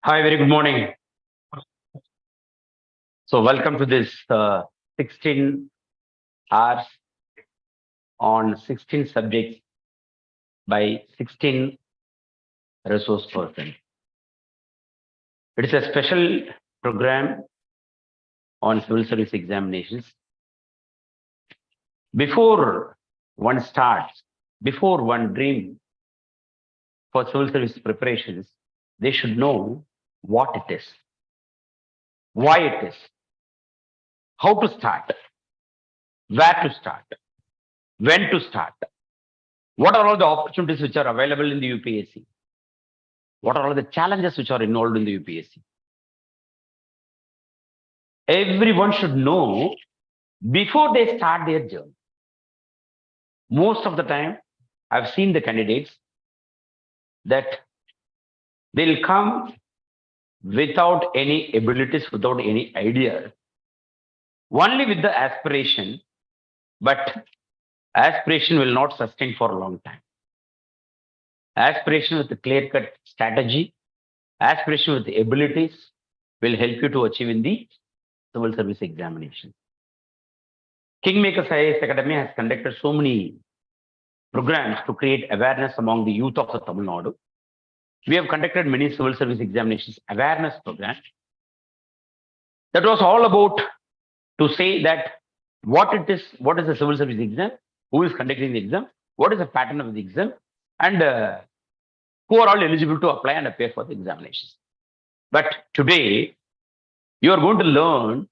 Hi, very good morning. So, welcome to this 16 hours on 16 subjects by 16 resource persons. It is a special program on civil service examinations. Before one starts, before one dream for civil service preparations, they should know what it is, why it is, how to start, where to start, when to start, what are all the opportunities which are available in the UPSC, what are all the challenges which are involved in the UPSC. Everyone should know before they start their journey. Most of the time, I've seen the candidates that they'll come without any abilities, without any idea, only with the aspiration, but aspiration will not sustain for a long time. Aspiration with a clear-cut strategy, aspiration with the abilities will help you to achieve in the civil service examination. KingMakers IAS Academy has conducted so many programs to create awareness among the youth of the Tamil Nadu. We have conducted many civil service examinations awareness programs. That was all about to say that what is the civil service exam, who is conducting the exam, what is the pattern of the exam, and who are all eligible to apply and appear for the examinations. But today, you are going to learn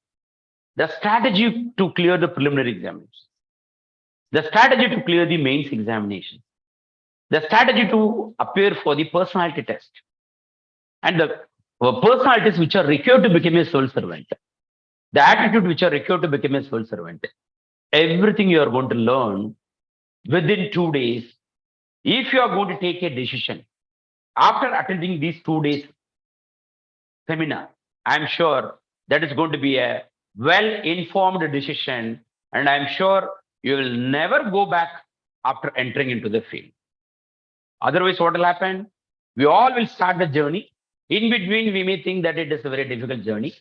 the strategy to clear the preliminary examinations, the strategy to clear the mains examination, the strategy to appear for the personality test, and the personalities which are required to become a civil servant, the attitude which are required to become a civil servant. Everything you are going to learn within 2 days. If you are going to take a decision after attending these 2 days seminar, I'm sure that is going to be a well-informed decision, and I'm sure you will never go back after entering into the field. Otherwise, what will happen? We all will start the journey. In between, we may think that it is a very difficult journey,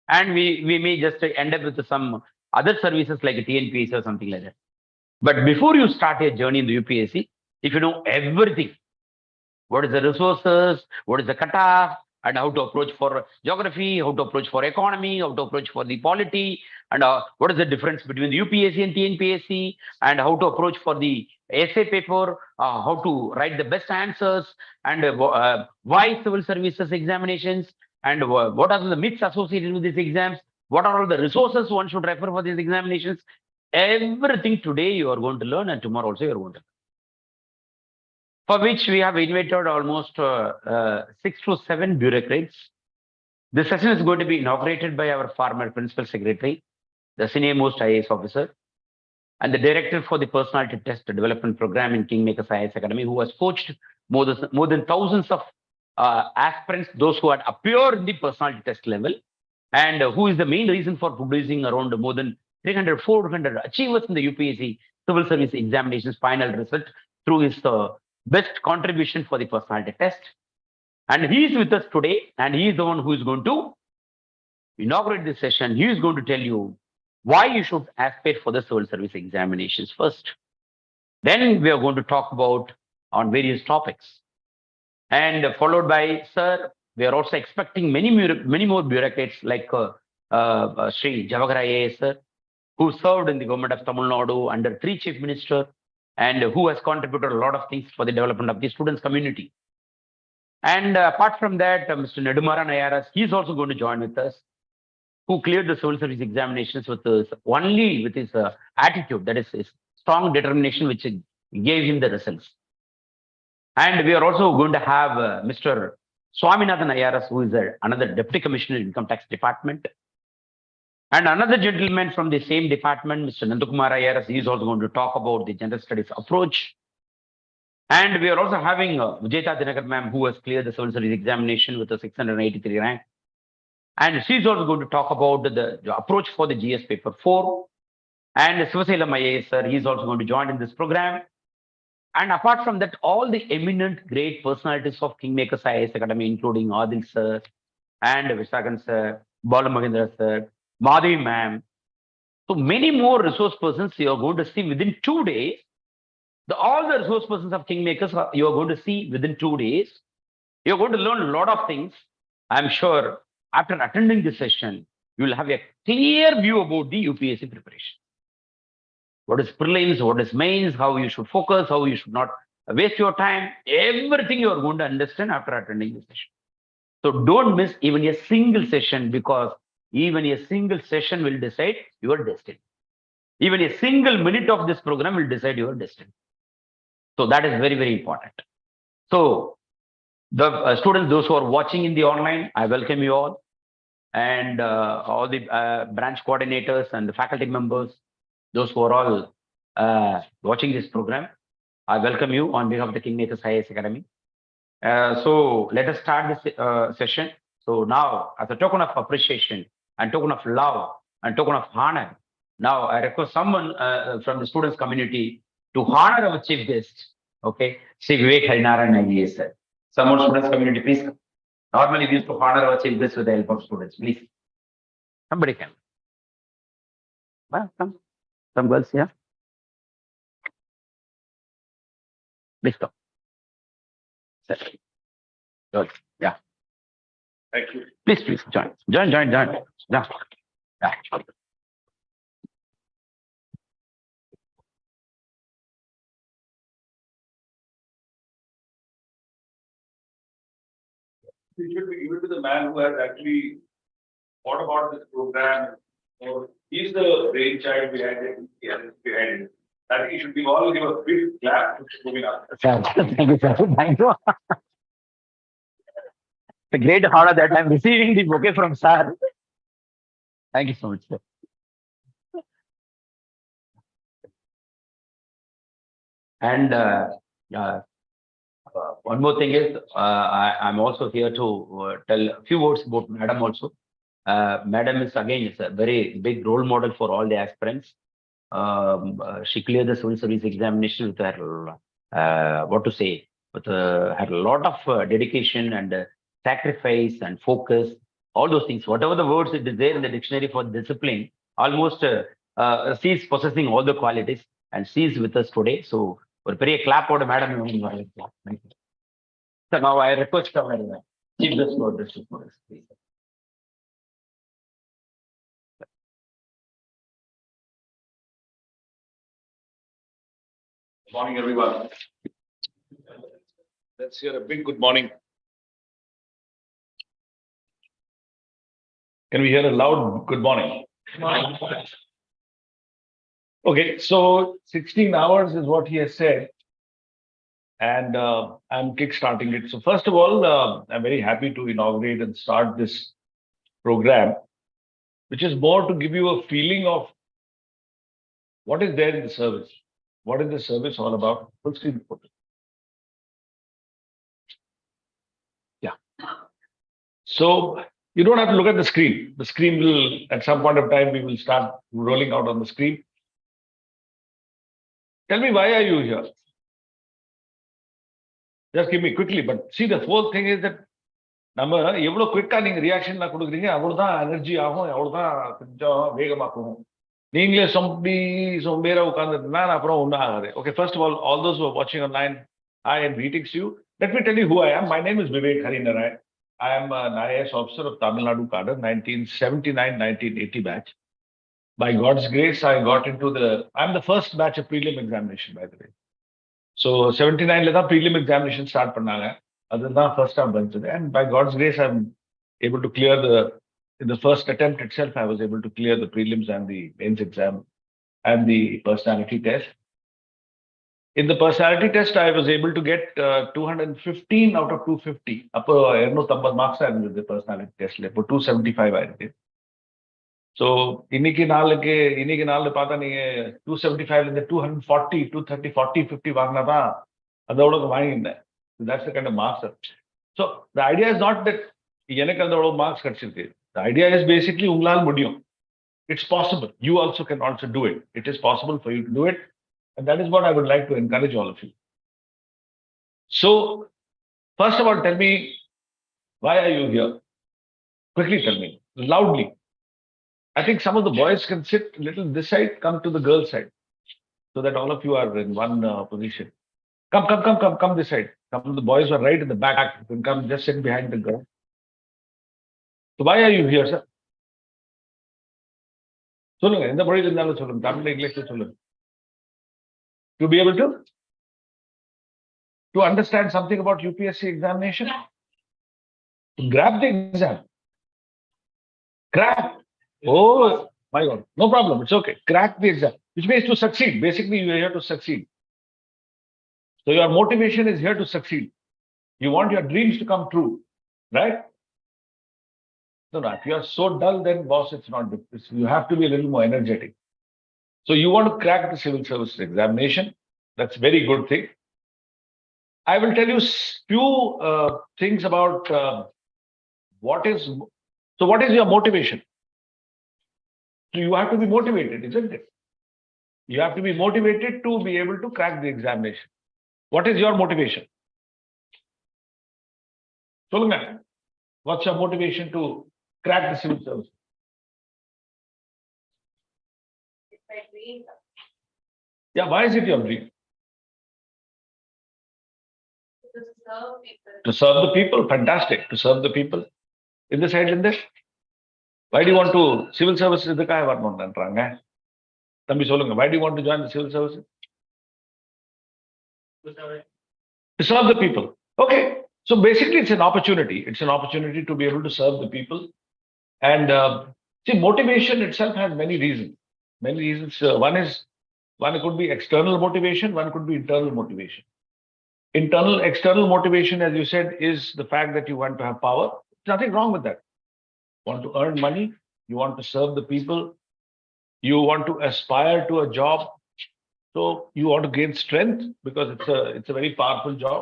and we may just end up with some other services like a TNPSC or something like that. But before you start your journey in the UPSC, if you know everything, what is the resources, what is the cutoff, and how to approach for geography, how to approach for economy, how to approach for the polity, and what is the difference between the UPSC and TNPSC, and how to approach for the essay paper, how to write the best answers, and why civil services examinations, and what are the myths associated with these exams, what are all the resources one should refer for these examinations. Everything today you are going to learn, and tomorrow also you are going to learn. For which we have invited almost 6 to 7 bureaucrats. This session is going to be inaugurated by our former principal secretary, the senior most IAS officer, and the director for the personality test development program in KingMakers IAS Academy, who has coached more than thousands of aspirants, those who had appeared in the personality test level, and who is the main reason for producing around more than 300, 400 achievers in the UPSC Civil Service Examinations final result through his best contribution for the personality test. And he is with us today, and he is the one who is going to inaugurate this session. He is going to tell you why you should aspire for the civil service examinations first. Then we are going to talk about on various topics. And followed by, sir, we are also expecting many more bureaucrats like Sri Javagara IAS, sir, who served in the government of Tamil Nadu under 3 chief ministers, and who has contributed a lot of things for the development of the students community. And apart from that, Mr. Nedumaran IRS, he's also going to join with us, who cleared the civil service examinations with his attitude, that is his strong determination, which gave him the results. And we are also going to have Mr. Swaminathan IRS, who is another Deputy Commissioner in Income Tax Department. And another gentleman from the same department, Mr. Nandakumar IRS, he is also going to talk about the general studies approach. And we are also having Vijayta Dinakar ma'am, who has cleared the civil service examination with a 683 rank. And she's also going to talk about the approach for the GS paper 4. And Sivaselam IAS, sir, he's also going to join in this program. And apart from that, all the eminent great personalities of KingMakers IAS Academy, including Adil sir and Visakan sir, Bala Mahendra sir, Madhavi ma'am. So many more resource persons you are going to see within 2 days. All the resource persons of KingMakers you are going to see within 2 days. You're going to learn a lot of things. I'm sure after attending this session, you will have a clear view about the UPSC preparation. What is prelims, what is mains, how you should focus, how you should not waste your time. Everything you are going to understand after attending this session. So don't miss even a single session, because even a single session will decide your destiny. Even a single minute of this program will decide your destiny. So that is very, very important. So the students, those who are watching in the online, I welcome you all. And all the branch coordinators and the faculty members, those who are all watching this program, I welcome you on behalf of the KingMakers IAS Academy. So let us start this session. So now, as a token of appreciation and token of love and token of honor, now I request someone from the students community to honor our chief guest, okay, Sri Vivek Harinaran IAS sir. Some more students community, please. Normally we used to honor our chief guest with the help of students, please. Somebody can. Well, some girls here. Please come. Good. Yeah. Thank you. Please join. Join. Yeah. We should be given to the man who has actually thought about this program, or he's the brainchild behind it. I think he should be all give a big clap to moving up. Thank you, sir. Thank you. It's a great honor that I'm receiving the bouquet from sir. Thank you so much, sir. And one more thing is, I'm also here to tell a few words about Madam also. Madam is a very big role model for all the aspirants. She cleared the civil service examination with her, with her lot of dedication and sacrifice and focus, all those things. Whatever the words it is there in the dictionary for discipline, almost she is possessing all the qualities, and she is with us today. So, ஒரு பெரிய clap ஓட madam. So now I request our chief guest for this, please. Good morning, everyone. Let's hear a big good morning. Can we hear a loud good morning? Good morning. Okay, so 16 hours is what he has said, and I'm kickstarting it. So first of all, I'm very happy to inaugurate and start this program, which is more to give you a feeling of what is there in the service. What is the service all about? Full screen. Yeah. So you don't have to look at the screen. The screen will, at some point of time, we will start rolling out on the screen. Tell me, why are you here? Just give me quickly, but see, the whole thing is that நம்ம எவ்வளவு குயிக்கா நீங்க reaction கொடுக்குறீங்க, அவ்வளவுதான் energy ஆகும், அவ்வளவுதான் கொஞ்சம் வேகமாக்கும். நீங்களே சொம்பேரா உட்கார்ந்துருந்தா அப்புறம் ஒன்றும் ஆகாது. Okay, first of all those who are watching online, hi and greetings to you. Let me tell you who I am. My name is Vivek Harinaran. I am an IAS officer of Tamil Nadu cadre, 1979-1980 batch. By God's grace, I got into I'm the first batch of prelim examination, by the way. So 79 la prelim examination start பண்ணாங்க. அதுதான் first time ಬಂತது, and by God's grace I'm able to clear in the first attempt itself I was able to clear the prelims and the mains exam and the personality test. In the personality test I was able to get 215 out of 250. அப்போ 250 marks இருந்தது personality testல. இப்போ 275 ஆயிருக்கு. So இன்னைக்கு நாள் பார்த்தா நீங்க 275 இருந்து 240, 230, 40, 50 வாங்கினாதான் அதோட வாங்கினேன். That's the kind of marks. So the idea is not that எனக்கு அதோட மார்க்ஸ் கிடைச்சிருக்கு. The idea is basically உங்களால் முடியும். It's possible. You also can also do it. It is possible for you to do it. And that is what I would like to encourage all of you. So, first of all, tell me, why are you here? Quickly tell me, loudly. I think some of the boys can sit a little this side, come to the girl side, so that all of you are in one position. Come this side. Come, the boys are right in the back. You can come, just sit behind the girl. So why are you here, sir? சொல்லுங்க எந்த மொழியில் இருந்தாலும் சொல்லுங்க தமிழ்ல இங்கிலீஷ்ல சொல்லுங்க. To be able to understand something about UPSC examination, to grab the exam. Crack. Oh my God, no problem. It's okay. Crack the exam, which means to succeed. Basically, you are here to succeed. So your motivation is here to succeed. You want your dreams to come true, right? No, if you are so dull, then boss, it's not. You have to be a little more energetic. So you want to crack the civil services examination. That's a very good thing. I will tell you few things about what is your motivation. So you have to be motivated, isn't it? You have to be motivated to be able to crack the examination. What is your motivation? Solunga, what's your motivation to crack the civil service? It's my dream. Yeah, why is it your dream? To serve people. To serve the people, fantastic. To serve the people. In the side, in this. Why do you want to civil services? இதுக்காக வரணும்ன்றாங்க. தம்பி சொல்லுங்க. Why do you want to join the civil services? To serve the people. Okay. So basically, it's an opportunity. It's an opportunity to be able to serve the people. And see, motivation itself has many reasons. Many reasons. One could be external motivation. One could be internal motivation. External motivation, as you said, is the fact that you want to have power. There's nothing wrong with that. You want to earn money. You want to serve the people. You want to aspire to a job. So you want to gain strength because it's a very powerful job.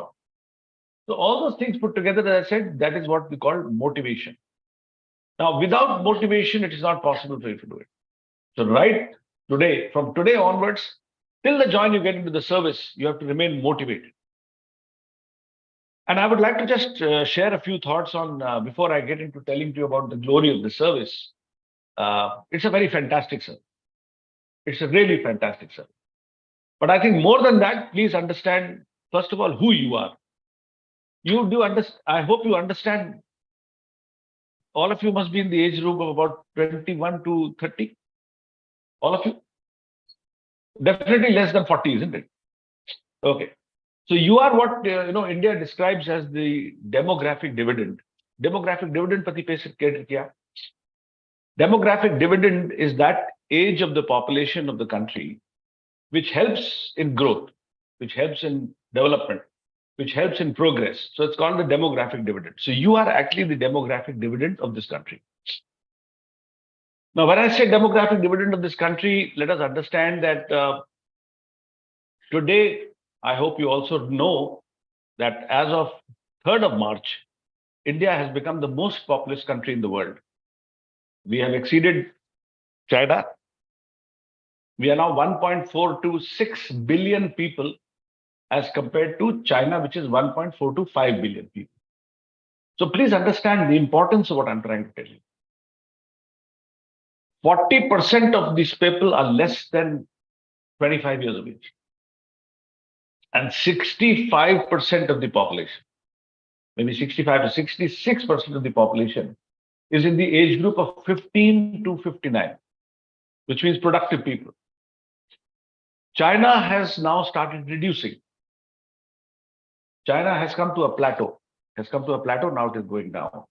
So all those things put together, as I said, that is what we call motivation. Now, without motivation, it is not possible for you to do it. So right today, from today onwards, till the join you get into the service, you have to remain motivated. And I would like to just share a few thoughts on, before I get into telling you about the glory of the service. It's a very fantastic service. It's a really fantastic service. But I think more than that, please understand, first of all, who you are. You do understand, I hope you understand, all of you must be in the age group of about 21 to 30. All of you? Definitely less than 40, isn't it? Okay. So you are what India describes as the demographic dividend. Demographic dividend, pati kya? Demographic dividend is that age of the population of the country which helps in growth, which helps in development, which helps in progress. So it's called the demographic dividend. So you are actually the demographic dividend of this country. Now, when I say demographic dividend of this country, let us understand that today, I hope you also know that as of 3rd of March, India has become the most populous country in the world. We have exceeded China. We are now 1.426 billion people as compared to China, which is 1.425 billion people. So please understand the importance of what I'm trying to tell you. 40% of these people are less than 25 years of age. And 65% of the population, maybe 65 to 66% of the population is in the age group of 15 to 59, which means productive people. China has now started reducing. China has come to a plateau. Now it is going down.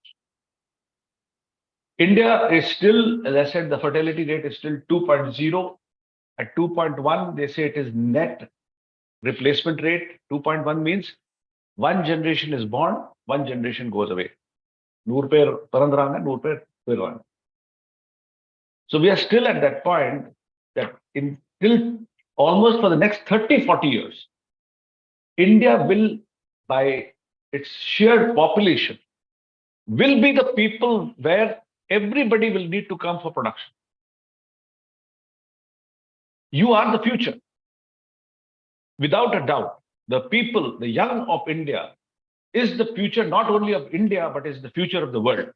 India is still, as I said, the fertility rate is still 2.0. At 2.1, they say it is net replacement rate. 2.1 means one generation is born, one generation goes away. 100 பேர் பிறந்தறாங்க, 100 பேர் போயிடுவாங்க. So we are still at that point that till almost for the next 30-40 years, India will, by its sheer population, will be the people where everybody will need to come for production. You are the future, without a doubt. the people, the young of India, is the future not only of India, but is the future of the world.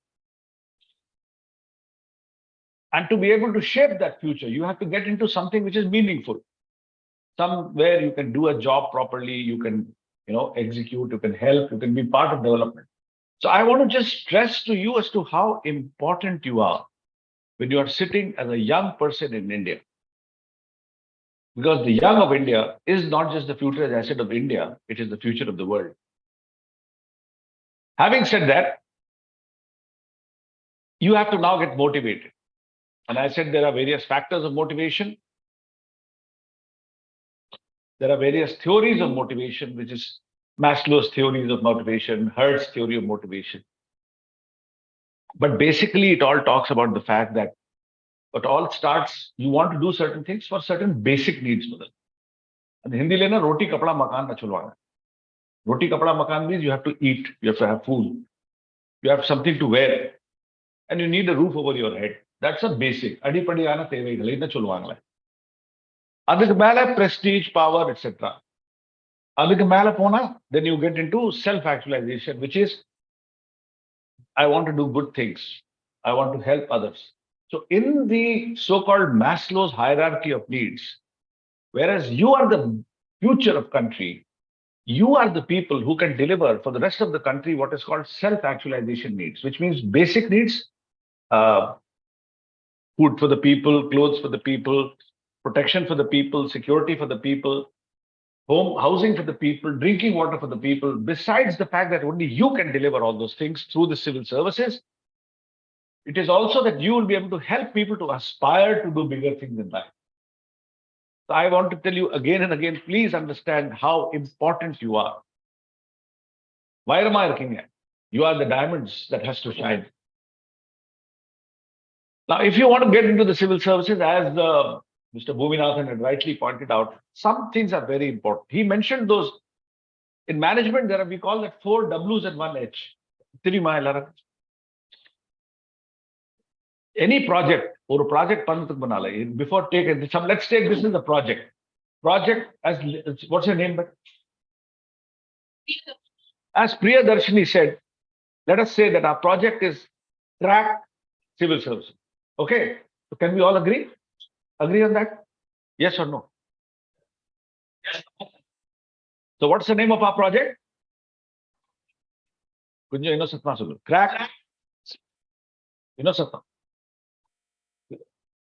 And to be able to shape that future, you have to get into something which is meaningful. Somewhere you can do a job properly, you can, execute, you can help, you can be part of development. So I want to just stress to you as to how important you are when you are sitting as a young person in India. Because the young of India is not just the future, as I said, of India, it is the future of the world. Having said that, you have to now get motivated. And I said there are various factors of motivation. There are various theories of motivation, which is Maslow's theories of motivation, Hertz's theory of motivation. But basically, it all talks about the fact that it all starts, you want to do certain things for certain basic needs. And Hindi lena roti kapda makan na chulwana. Roti kapda makan means you have to eat, you have to have food, you have something to wear, and you need a roof over your head. That's a basic. Adipadiyana thevaigal idna chulvaangala. Adukku mela prestige, power, etc. Adukku mela pona, then you get into self-actualization, which is I want to do good things. I want to help others. So in the so-called Maslow's hierarchy of needs, whereas you are the future of country, you are the people who can deliver for the rest of the country what is called self-actualization needs, which means basic needs, food for the people, clothes for the people, protection for the people, security for the people, home, housing for the people, drinking water for the people, besides the fact that only you can deliver all those things through the civil services. It is also that you will be able to help people to aspire to do bigger things in life. So I want to tell you again and again, please understand how important you are. Why am I looking at? You are the diamonds that has to shine. Now, if you want to get into the civil services, as Mr. Bhuminathan had rightly pointed out, some things are very important. He mentioned those. In management, we call that 4 W's and 1 H. Any project or a project, before taking some, let's take this as a project. Project as what's your name? As Priyadarshini said, let us say that our project is crack civil service. Okay, so can we all agree? Agree on that? Yes or no? Yes. So what's the name of our project? Crack.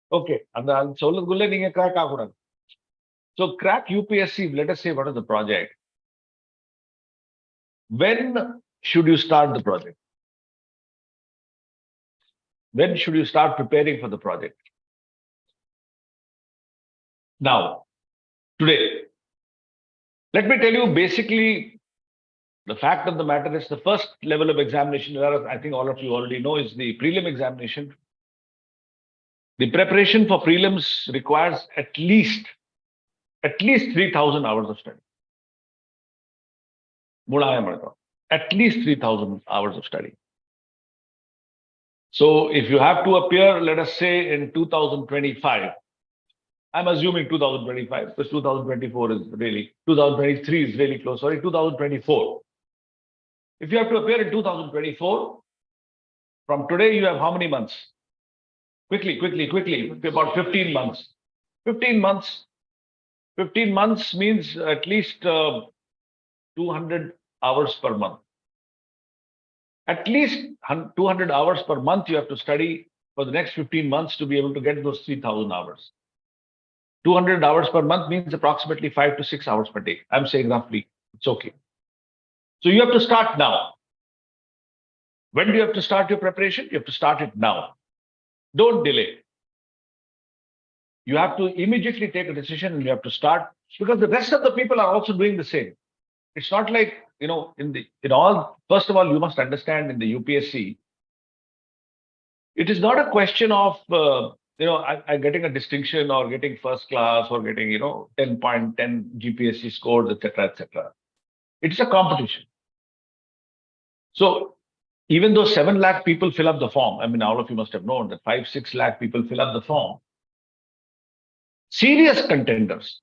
Okay, and I'll crack. So crack UPSC, let us say what is the project. When should you start the project? When should you start preparing for the project? Now, today, let me tell you basically the fact of the matter is the first level of examination, I think all of you already know, is the prelim examination. The preparation for prelims requires at least 3,000 hours of study. At least 3,000 hours of study. So if you have to appear, let us say in 2025, I'm assuming 2025, because 2024 is really, 2023 is really close, 2024. If you have to appear in 2024, from today you have how many months? Quickly, about 15 months. 15 months means at least 200 hours per month. At least 200 hours per month you have to study for the next 15 months to be able to get those 3,000 hours. 200 hours per month means approximately 5 to 6 hours per day. I'm saying roughly, it's okay. So you have to start now. When do you have to start your preparation? You have to start it now. Don't delay. You have to immediately take a decision and you have to start, because the rest of the people are also doing the same. It's not like, first of all, you must understand in the UPSC, it is not a question of, I'm getting a distinction or getting first class or getting, 10.10 GPSC scores, etc., etc. It's a competition. So even though 7 lakh people fill up the form, I mean, all of you must have known that 5-6 lakh people fill up the form. Serious contenders,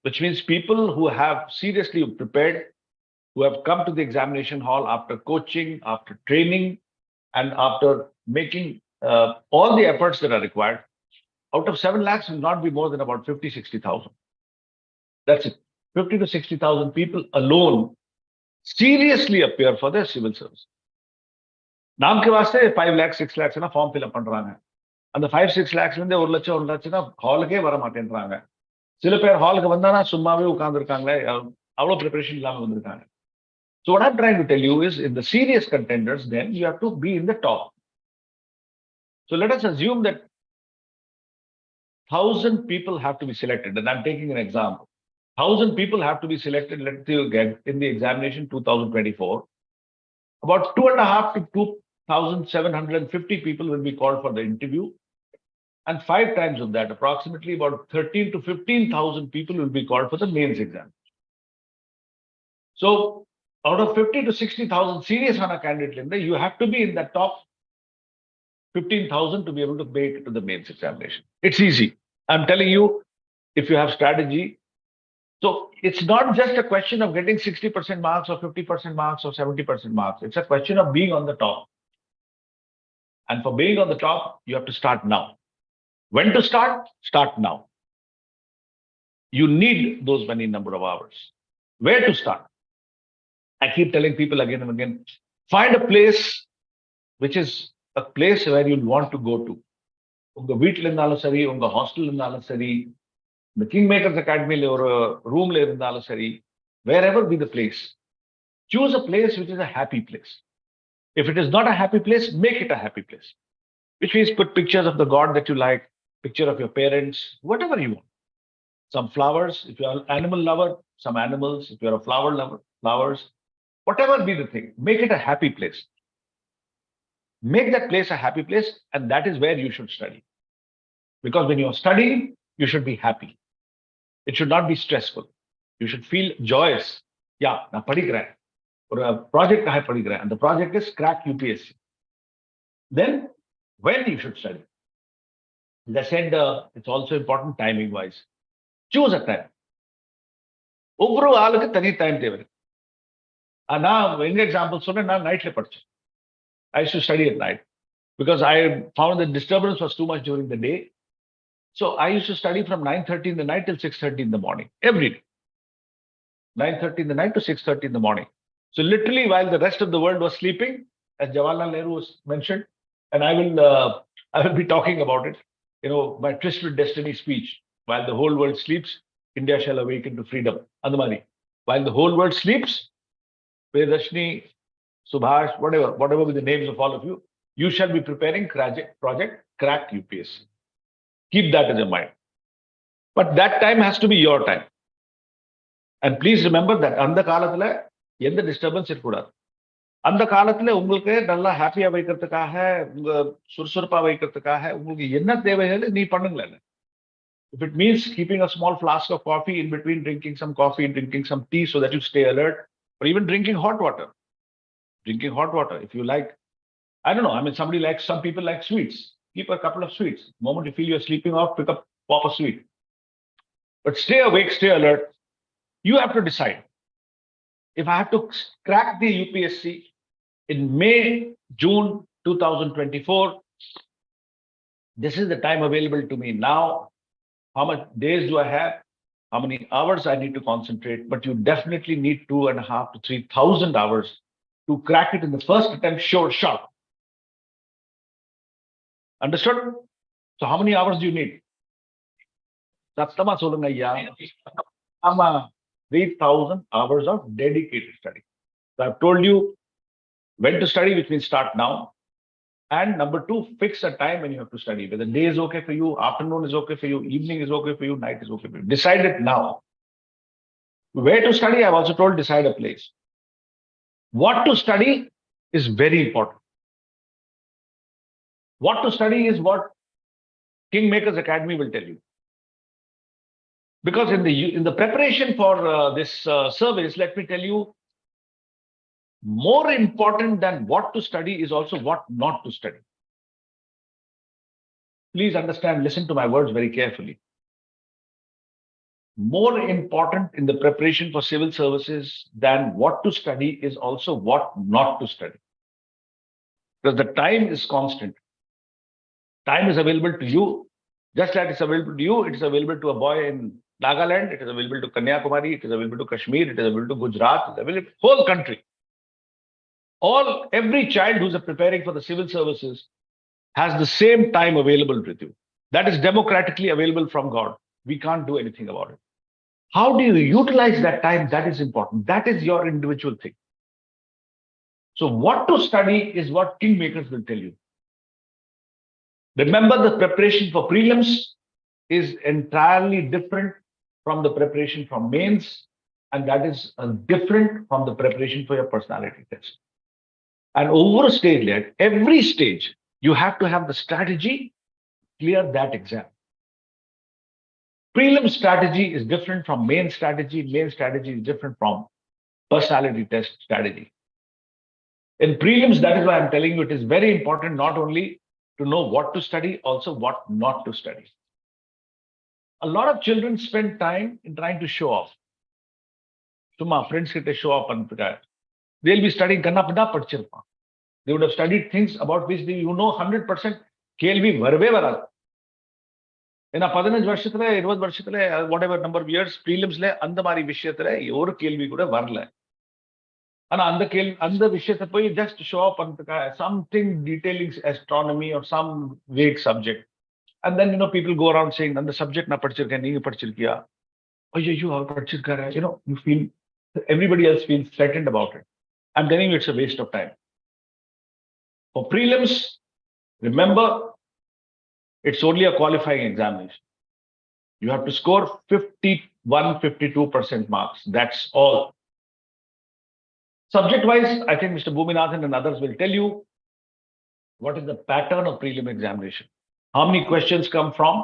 which means people who have seriously prepared, who have come to the examination hall after coaching, after training, and after making all the efforts that are required. Out of 7 lakhs will not be more than about 50, 60,000. That's it. 50 to 60,000 people alone seriously appear for their civil service. நாம் के वास्ते 5 lakhs, 6 lakhs ना form fill up பண்றாங்க. அந்த 5, 6 lakhs ல இருந்து 1 லட்சம் 1 லட்சம்னா ஹாலுக்கே வர மாட்டேன்றாங்க. சில பேர் ஹாலுக்கு வந்தானா சும்மாவே உட்கார்ந்துருக்காங்களே, அவ்வளவு preparation இல்லாம வந்திருக்காங்க. So what I'm trying to tell you is, in the serious contenders, then you have to be in the top. So let us assume that 1,000 people have to be selected, and I'm taking an example. 1,000 people have to be selected, let's say, again, in the examination 2024. About 2.5 to 2,750 people will be called for the interview. And 5 times of that, approximately about 13 to 15,000 people will be called for the mains exam. So out of 50 to 60,000 serious HANA candidates, you have to be in the top 15,000 to be able to make it to the mains examination. It's easy. I'm telling you, if you have strategy. So it's not just a question of getting 60% marks or 50% marks or 70% marks. It's a question of being on the top. And for being on the top, you have to start now. When to start? Start now. You need those many number of hours. Where to start? I keep telling people again and again, find a place which is a place where you want to go to. Unga veetla irundhalum sari, unga hostel irundhalum sari, the KingMakers Academy or room le irundhalum sari, wherever be the place. Choose a place which is a happy place. If it is not a happy place, make it a happy place. Which means put pictures of the god that you like, picture of your parents, whatever you want. Some flowers, if you are an animal lover, some animals, if you are a flower lover, flowers, whatever be the thing, make it a happy place. Make that place a happy place, and that is where you should study. Because when you are studying, you should be happy. It should not be stressful. You should feel joyous. Yeah, na padikiren. Or a project I padikiren, and the project is crack UPSC. Then, when you should study? As I said, it's also important timing wise. Choose a time. ஒவ்வொரு ஆளுக்கு தனி time தேவை. நான் எங்க example சொன்னேன், நான் நைட்ல படிச்சேன். I used to study at night because I found the disturbance was too much during the day. So I used to study from 9:30 in the night till 6:30 in the morning, every day. 9:30 in the night to 6:30 in the morning. So literally while the rest of the world was sleeping, as Jawaharlal Nehru was mentioned, and I will be talking about it, my Tryst with Destiny speech. While the whole world sleeps, India shall awaken to freedom. Andamari. While the whole world sleeps, Vedashni, Subhash, whatever be the names of all of you, you shall be preparing project Crack UPSC. Keep that in your mind. But that time has to be your time. And please remember that அந்த காலத்துல எந்த disturbance இருக்கக்கூடாது. அந்த காலத்துல உங்களுக்கு நல்லா ஹாப்பியா வைக்கிறதுக்காக, உங்க சுறுசுறுப்பா வைக்கிறதுக்காக உங்களுக்கு என்ன தேவைகள் நீ பண்ணுங்களேன். If it means keeping a small flask of coffee in between drinking some coffee, drinking some tea so that you stay alert, or even drinking hot water. Drinking hot water, if you like, I don't know, some people like sweets. Keep a couple of sweets. The moment you feel you're sleeping off, pop a sweet. But stay awake, stay alert. You have to decide. If I have to crack the UPSC in May, June 2024, this is the time available to me now. How much days do I have? How many hours I need to concentrate? But you definitely need 2,500 to 3,000 hours to crack it in the first attempt, sure shot. Understood? So how many hours do you need? Sattama solunga ayya. Ama 3,000 hours of dedicated study. So I've told you when to study, which means start now. And number 2, fix a time when you have to study. Whether day is okay for you, afternoon is okay for you, evening is okay for you, night is okay for you. Decide it now. Where to study, I've also told, decide a place. What to study is very important. What to study is what KingMakers Academy will tell you. Because in the preparation for this service, let me tell you, more important than what to study is also what not to study. Please understand, listen to my words very carefully. more important in the preparation for civil services than what to study is also what not to study. Because the time is constant. Time is available to you. Just like it's available to you, it is available to a boy in Nagaland, it is available to Kanyakumari, it is available to Kashmir, it is available to Gujarat, it is available to the whole country. Every child who's preparing for the civil services has the same time available with you. That is democratically available from God. We can't do anything about it. How do you utilize that time? That is important. That is your individual thing. So what to study is what KingMakers will tell you. Remember, the preparation for prelims is entirely different from the preparation from mains, and that is different from the preparation for your personality test. And over a stage, at every stage, you have to have the strategy to clear that exam. Prelim strategy is different from main strategy. Main strategy is different from personality test strategy. In prelims, that is why I'm telling you it is very important not only to know what to study, also what not to study. A lot of children spend time in trying to show off. So my friends get a show off on that. They'll be studying Kannapida Padchirpa. They would have studied things about which they, 100% kelvi varve varal. In a 15 வருஷத்துல 20 வருஷத்துல whatever number of years prelims le அந்த மாதிரி விஷயத்துல ஒரு கேள்வி கூட வரல. ஆனா அந்த விஷயத்தை போய் just show up பண்றதுக்காக something detailing astronomy or some vague subject. And then people go around saying அந்த சப்ஜெக்ட் நான் படிச்சிருக்கேன், நீங்க படிச்சிருக்கியா? ஐயோ அவர் படிச்சிருக்காரு. You feel everybody else feels threatened about it. I'm telling you it's a waste of time. For prelims, remember, it's only a qualifying examination. You have to score 51-52% marks. That's all. Subject-wise, I think Mr. Bhuminathan and others will tell you what is the pattern of prelim examination. How many questions come from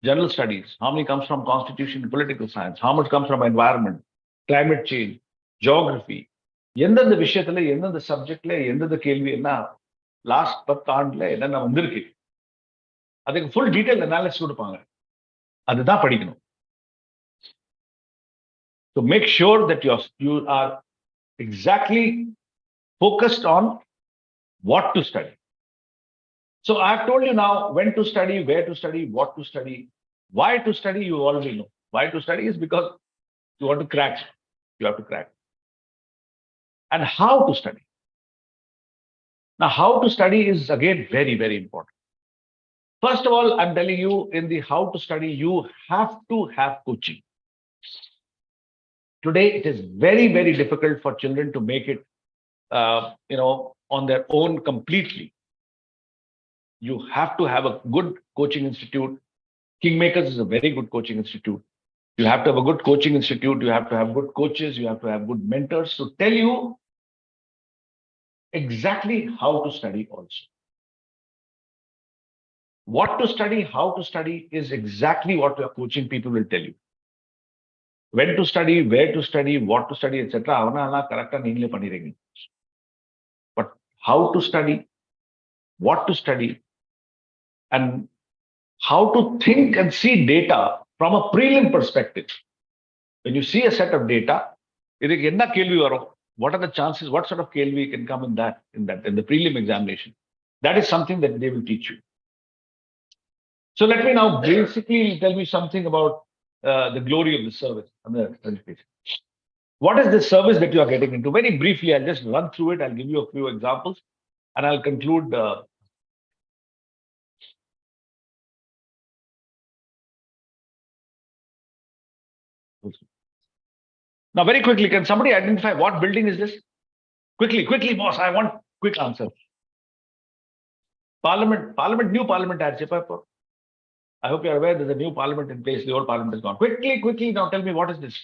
general studies? How many comes from constitution and political science? How much comes from environment, climate change, geography? எந்தெந்த விஷயத்துல எந்தெந்த சப்ஜெக்ட்ல எந்தெந்த கேள்வி என்ன last 10 ஆண்டுல என்னென்ன வந்திருக்கு, அதுக்கு ஃபுல் டீடைல் அனாலிசிஸ் கொடுப்பாங்க. அதுதான் படிக்கணும். So make sure that you are exactly focused on what to study. So I've told you now when to study, where to study, what to study. Why to study, you already know. Why to study is because you want to crack. You have to crack. And how to study. Now, how to study is again very, very important. First of all, I'm telling you in the how to study, you have to have coaching. Today, it is very, very difficult for children to make it, on their own completely. You have to have a good coaching institute. KingMakers is a very good coaching institute. You have to have a good coaching institute. You have to have good coaches. You have to have good mentors to tell you exactly how to study also. What to study, how to study is exactly what your coaching people will tell you. When to study, where to study, what to study, etc. But how to study, what to study, and how to think and see data from a prelim perspective. When you see a set of data, what are the chances, what sort of kelvi can come in the prelim examination? That is something that they will teach you. So let me now basically tell me something about the glory of the service. What is the service that you are getting into? Very briefly, I'll just run through it. I'll give you a few examples and I'll conclude. Now, very quickly, can somebody identify what building is this? Quickly, boss, I want quick answer. Parliament, new parliament ad. I hope you're aware there's a new parliament in place. The old parliament is gone. Quickly, now tell me what is this?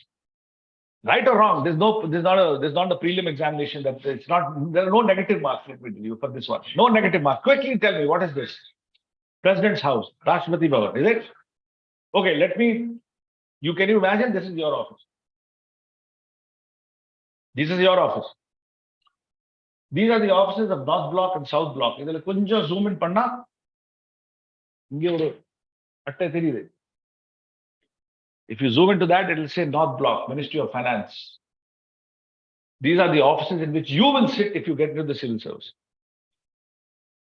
Right or wrong? There's not a prelim examination. There are no negative marks, let me tell you, for this one. No negative marks. Quickly tell me, what is this? President's house, Rashtrapati Bhavan, is it? Okay, can you imagine this is your office? This is your office. These are the offices of North Block and South Block. Idhula konjam zoom in panna inge oru atta theriyudu. If you zoom into that, it will say North Block, Ministry of Finance. These are the offices in which you will sit if you get into the civil service.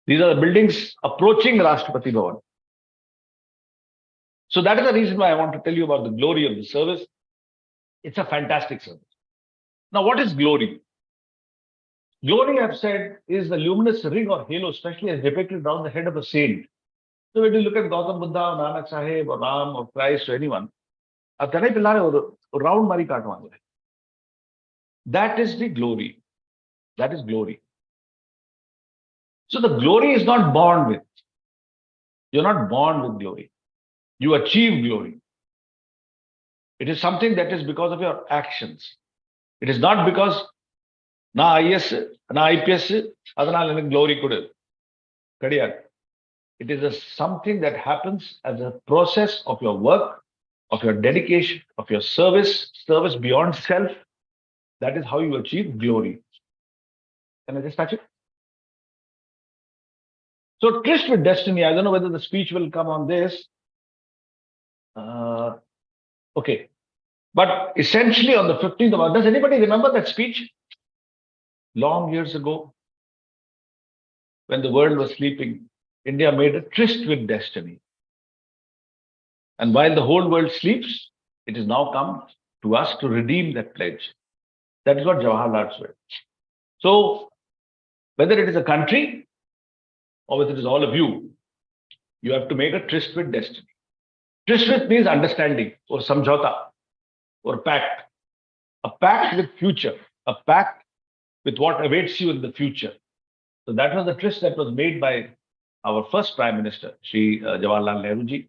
These are the buildings approaching Rashtrapati Bhavan. So that is the reason why I want to tell you about the glory of the service. It's a fantastic service. Now, what is glory? Glory, I've said, is the luminous ring or halo, especially as depicted around the head of a saint. So when you look at Gautam Buddha, or Nanak Sahib, or Ram, or Christ, or anyone, round mari kaatvaanga. That is the glory. That is glory. So the glory is not born with. You're not born with glory. You achieve glory. It is something that is because of your actions. It is not because na IS, na IPS, adanal glory kudu. It is something that happens as a process of your work, of your dedication, of your service beyond self. That is how you achieve glory. Can I just touch it? So, tryst with destiny. I don't know whether the speech will come on this. Okay. But essentially on the 15th of August, does anybody remember that speech? Long years ago, when the world was sleeping, India made a tryst with destiny. And while the whole world sleeps, it has now come to us to redeem that pledge. That is what Jawaharlal said. So, whether it is a country or whether it is all of you, you have to make a tryst with destiny. Tryst with means understanding or samjhauta or pact. A pact with future, a pact with what awaits you in the future. So that was the tryst that was made by our first Prime Minister, Shri Jawaharlal Nehru ji.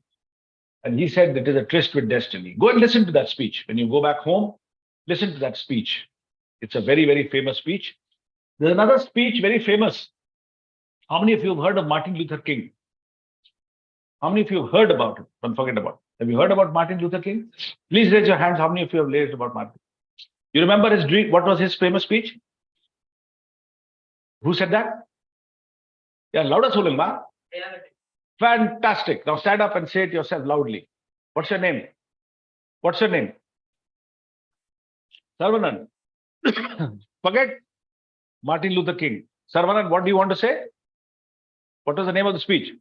And he said it is a tryst with destiny. Go and listen to that speech. When you go back home, listen to that speech. It's a very, very famous speech. There's another speech, very famous. How many of you have heard of Martin Luther King? How many of you have heard about it? Don't forget about it. Have you heard about Martin Luther King? Please raise your hands. How many of you have heard about Martin? You remember his dream? What was his famous speech? Who said that? Yeah, louder solunga. Fantastic. Now stand up and say it yourself loudly. What's your name? What's your name? Sarvanan. Forget Martin Luther King. Sarvanan, what do you want to say? What was the name of the speech?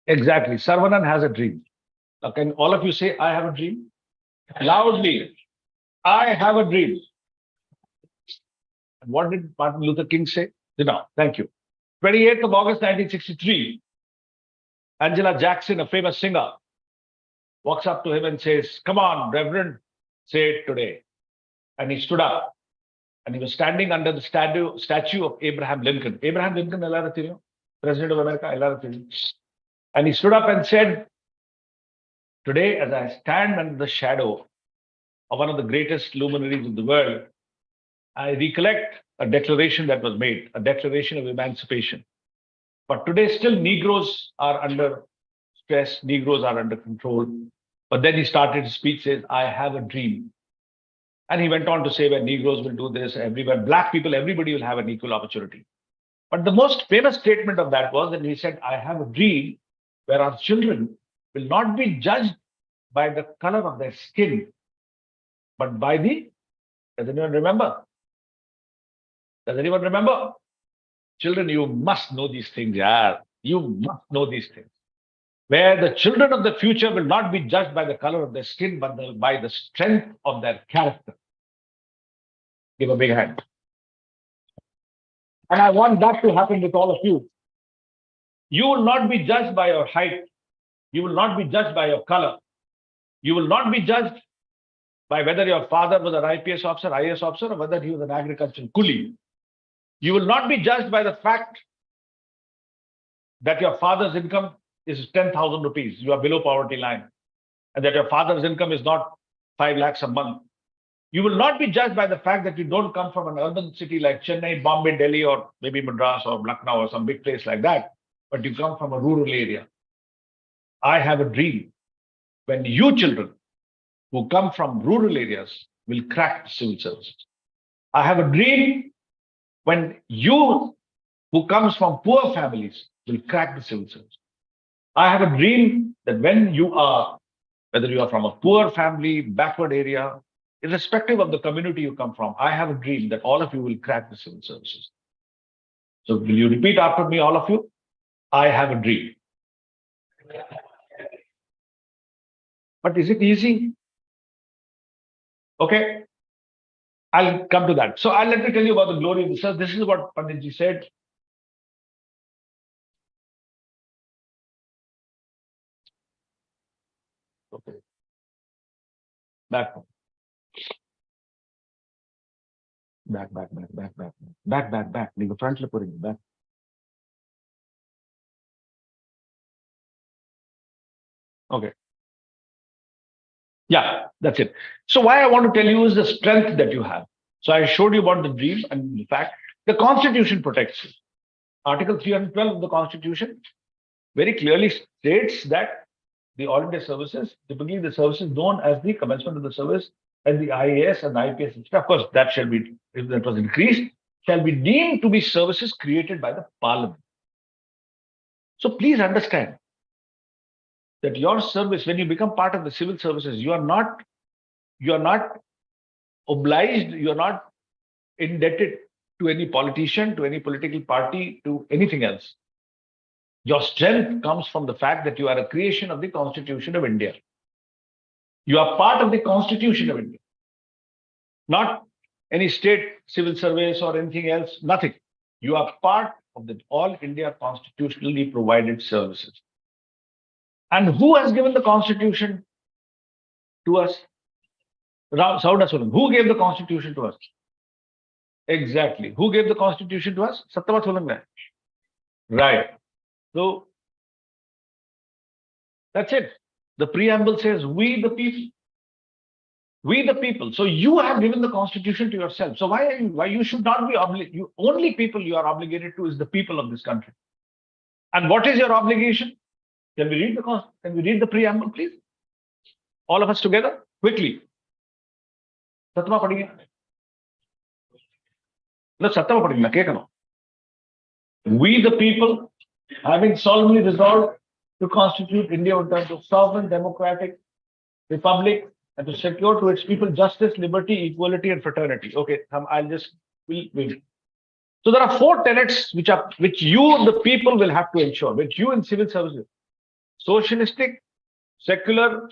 Exactly. Sarvanan has a dream. Now, can all of you say, I have a dream? Loudly. I have a dream. And what did Martin Luther King say? No, thank you. 28th of August 1963, Angela Jackson, a famous singer, walks up to him and says, come on, Reverend, say it today. And he stood up and he was standing under the statue of Abraham Lincoln. Abraham Lincoln, President of America. And he stood up and said, today, as I stand under the shadow of one of the greatest luminaries of the world, I recollect a declaration that was made, a declaration of emancipation. But today, still Negroes are under stress, Negroes are under control. But then he started his speech, says, I have a dream. And he went on to say, where Negroes will do this, everywhere, black people, everybody will have an equal opportunity. But the most famous statement of that was that he said, I have a dream where our children will not be judged by the color of their skin, but by the, does anyone remember? Does anyone remember? Children, you must know these things, yeah. You must know these things. Where the children of the future will not be judged by the color of their skin, but by the strength of their character. Give a big hand. And I want that to happen with all of you. You will not be judged by your height. You will not be judged by your color. You will not be judged by whether your father was an IPS officer, IAS officer, or whether he was an agricultural coolie. You will not be judged by the fact that your father's income is 10,000 rupees. You are below poverty line. And that your father's income is not 5 lakhs a month. You will not be judged by the fact that you don't come from an urban city like Chennai, Bombay, Delhi, or maybe Madras or Lucknow or some big place like that, but you come from a rural area. I have a dream when you children who come from rural areas will crack the civil service. I have a dream when you who comes from poor families will crack the civil service. I have a dream that when you are whether you are from a poor family, backward area, irrespective of the community you come from, I have a dream that all of you will crack the civil services. So will you repeat after me, all of you? I have a dream. But is it easy? Okay, I'll come to that. So let me tell you about the glory of the service. This is what Panditji said. Okay. Back. Back. You front back. Okay. Yeah, that's it. So why I want to tell you is the strength that you have. So I showed you about the dream, and in fact, the Constitution protects you. Article 312 of the Constitution very clearly states that the All India services, typically the services known as the commencement of the service and the IAS and the IPS, of course, that shall be, if that was increased, shall be deemed to be services created by the Parliament. So please understand that your service, when you become part of the civil services, you are not obliged, you are not indebted to any politician, to any political party, to anything else. Your strength comes from the fact that you are a creation of the Constitution of India. You are part of the Constitution of India, not any state civil service or anything else, nothing. You are part of the All India constitutionally provided services. And who has given the Constitution to us? Who gave the Constitution to us? Exactly. Who gave the Constitution to us? Right. So that's it. The preamble says, we the people. We the people. So you have given the Constitution to yourself. So why you should not be obligated? Only people you are obligated to is the people of this country. And what is your obligation? Can we read the preamble, please? All of us together, quickly. Satma padhiye. Let's Satma padhiye. We the people, having solemnly resolved to constitute India in terms of sovereign, democratic republic, and to secure to its people justice, liberty, equality, and fraternity. Okay, I'll just wait. So there are 4 tenets which you, the people, will have to ensure, which you in civil services: socialistic, secular,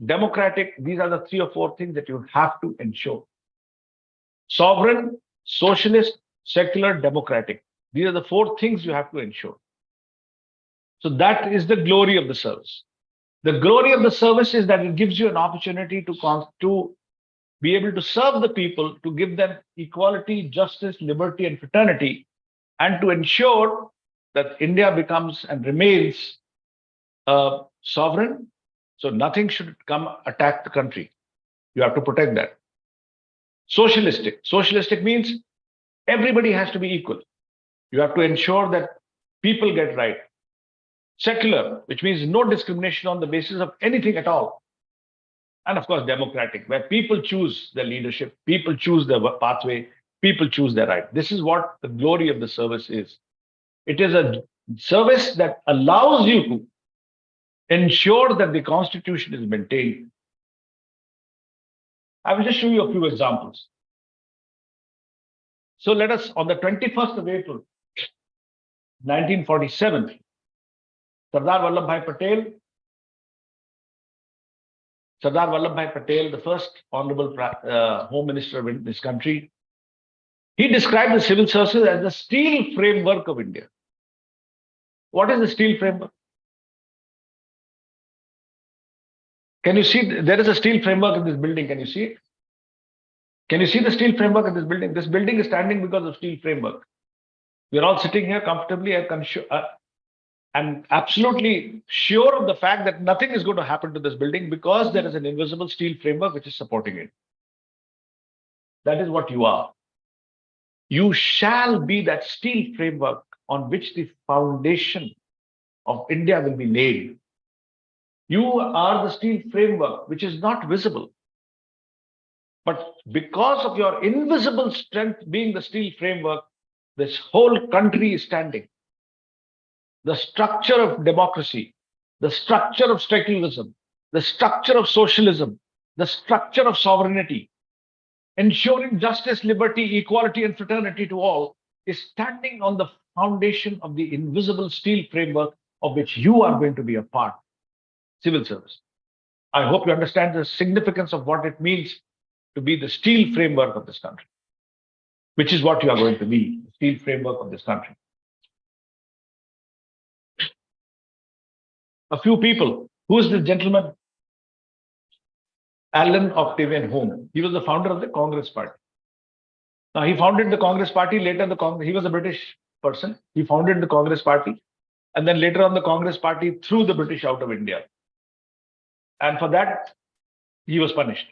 democratic. These are the 3 or 4 things that you have to ensure. Sovereign, socialist, secular, democratic. These are the 4 things you have to ensure. So that is the glory of the service. The glory of the service is that it gives you an opportunity to be able to serve the people, to give them equality, justice, liberty, and fraternity, and to ensure that India becomes and remains sovereign. So nothing should come attack the country. You have to protect that. Socialistic. Socialistic means everybody has to be equal. You have to ensure that people get right. Secular, which means no discrimination on the basis of anything at all. And of course, democratic, where people choose their leadership, people choose their pathway, people choose their right. This is what the glory of the service is. It is a service that allows you to ensure that the Constitution is maintained. I will just show you a few examples. So let us, on the 21st of April, 1947, Sardar Vallabhbhai Patel, the first honorable Home Minister of this country, he described the civil services as the steel framework of India. What is the steel framework? Can you see? There is a steel framework in this building. Can you see it? Can you see the steel framework in this building? This building is standing because of steel framework. We are all sitting here comfortably and absolutely sure of the fact that nothing is going to happen to this building because there is an invisible steel framework which is supporting it. That is what you are. You shall be that steel framework on which the foundation of India will be laid. You are the steel framework which is not visible. But because of your invisible strength being the steel framework, this whole country is standing. The structure of democracy, the structure of secularism, the structure of socialism, the structure of sovereignty, ensuring justice, liberty, equality, and fraternity to all is standing on the foundation of the invisible steel framework of which you are going to be a part, civil service. I hope you understand the significance of what it means to be the steel framework of this country, which is what you are going to be, the steel framework of this country. A few people. Who is this gentleman? Alan Octavian Hume. He was the founder of the Congress Party. Now, he founded the Congress Party. Later, he was a British person. He founded the Congress Party. And then later on, the Congress Party threw the British out of India. And for that, he was punished.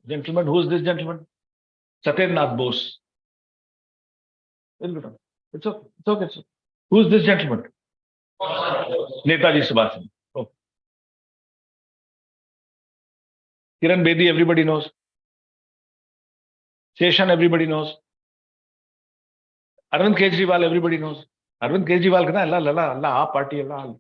Gentleman, who is this gentleman? Satyendranath Bose. It's okay. It's okay. Sir. Who is this gentleman? Netaji Subhash. Oh. Kiran Bedi, everybody knows. Seshan, everybody knows. Arvind Kejriwal, everybody knows. Arvind Kejriwal, Allah, party, Allah.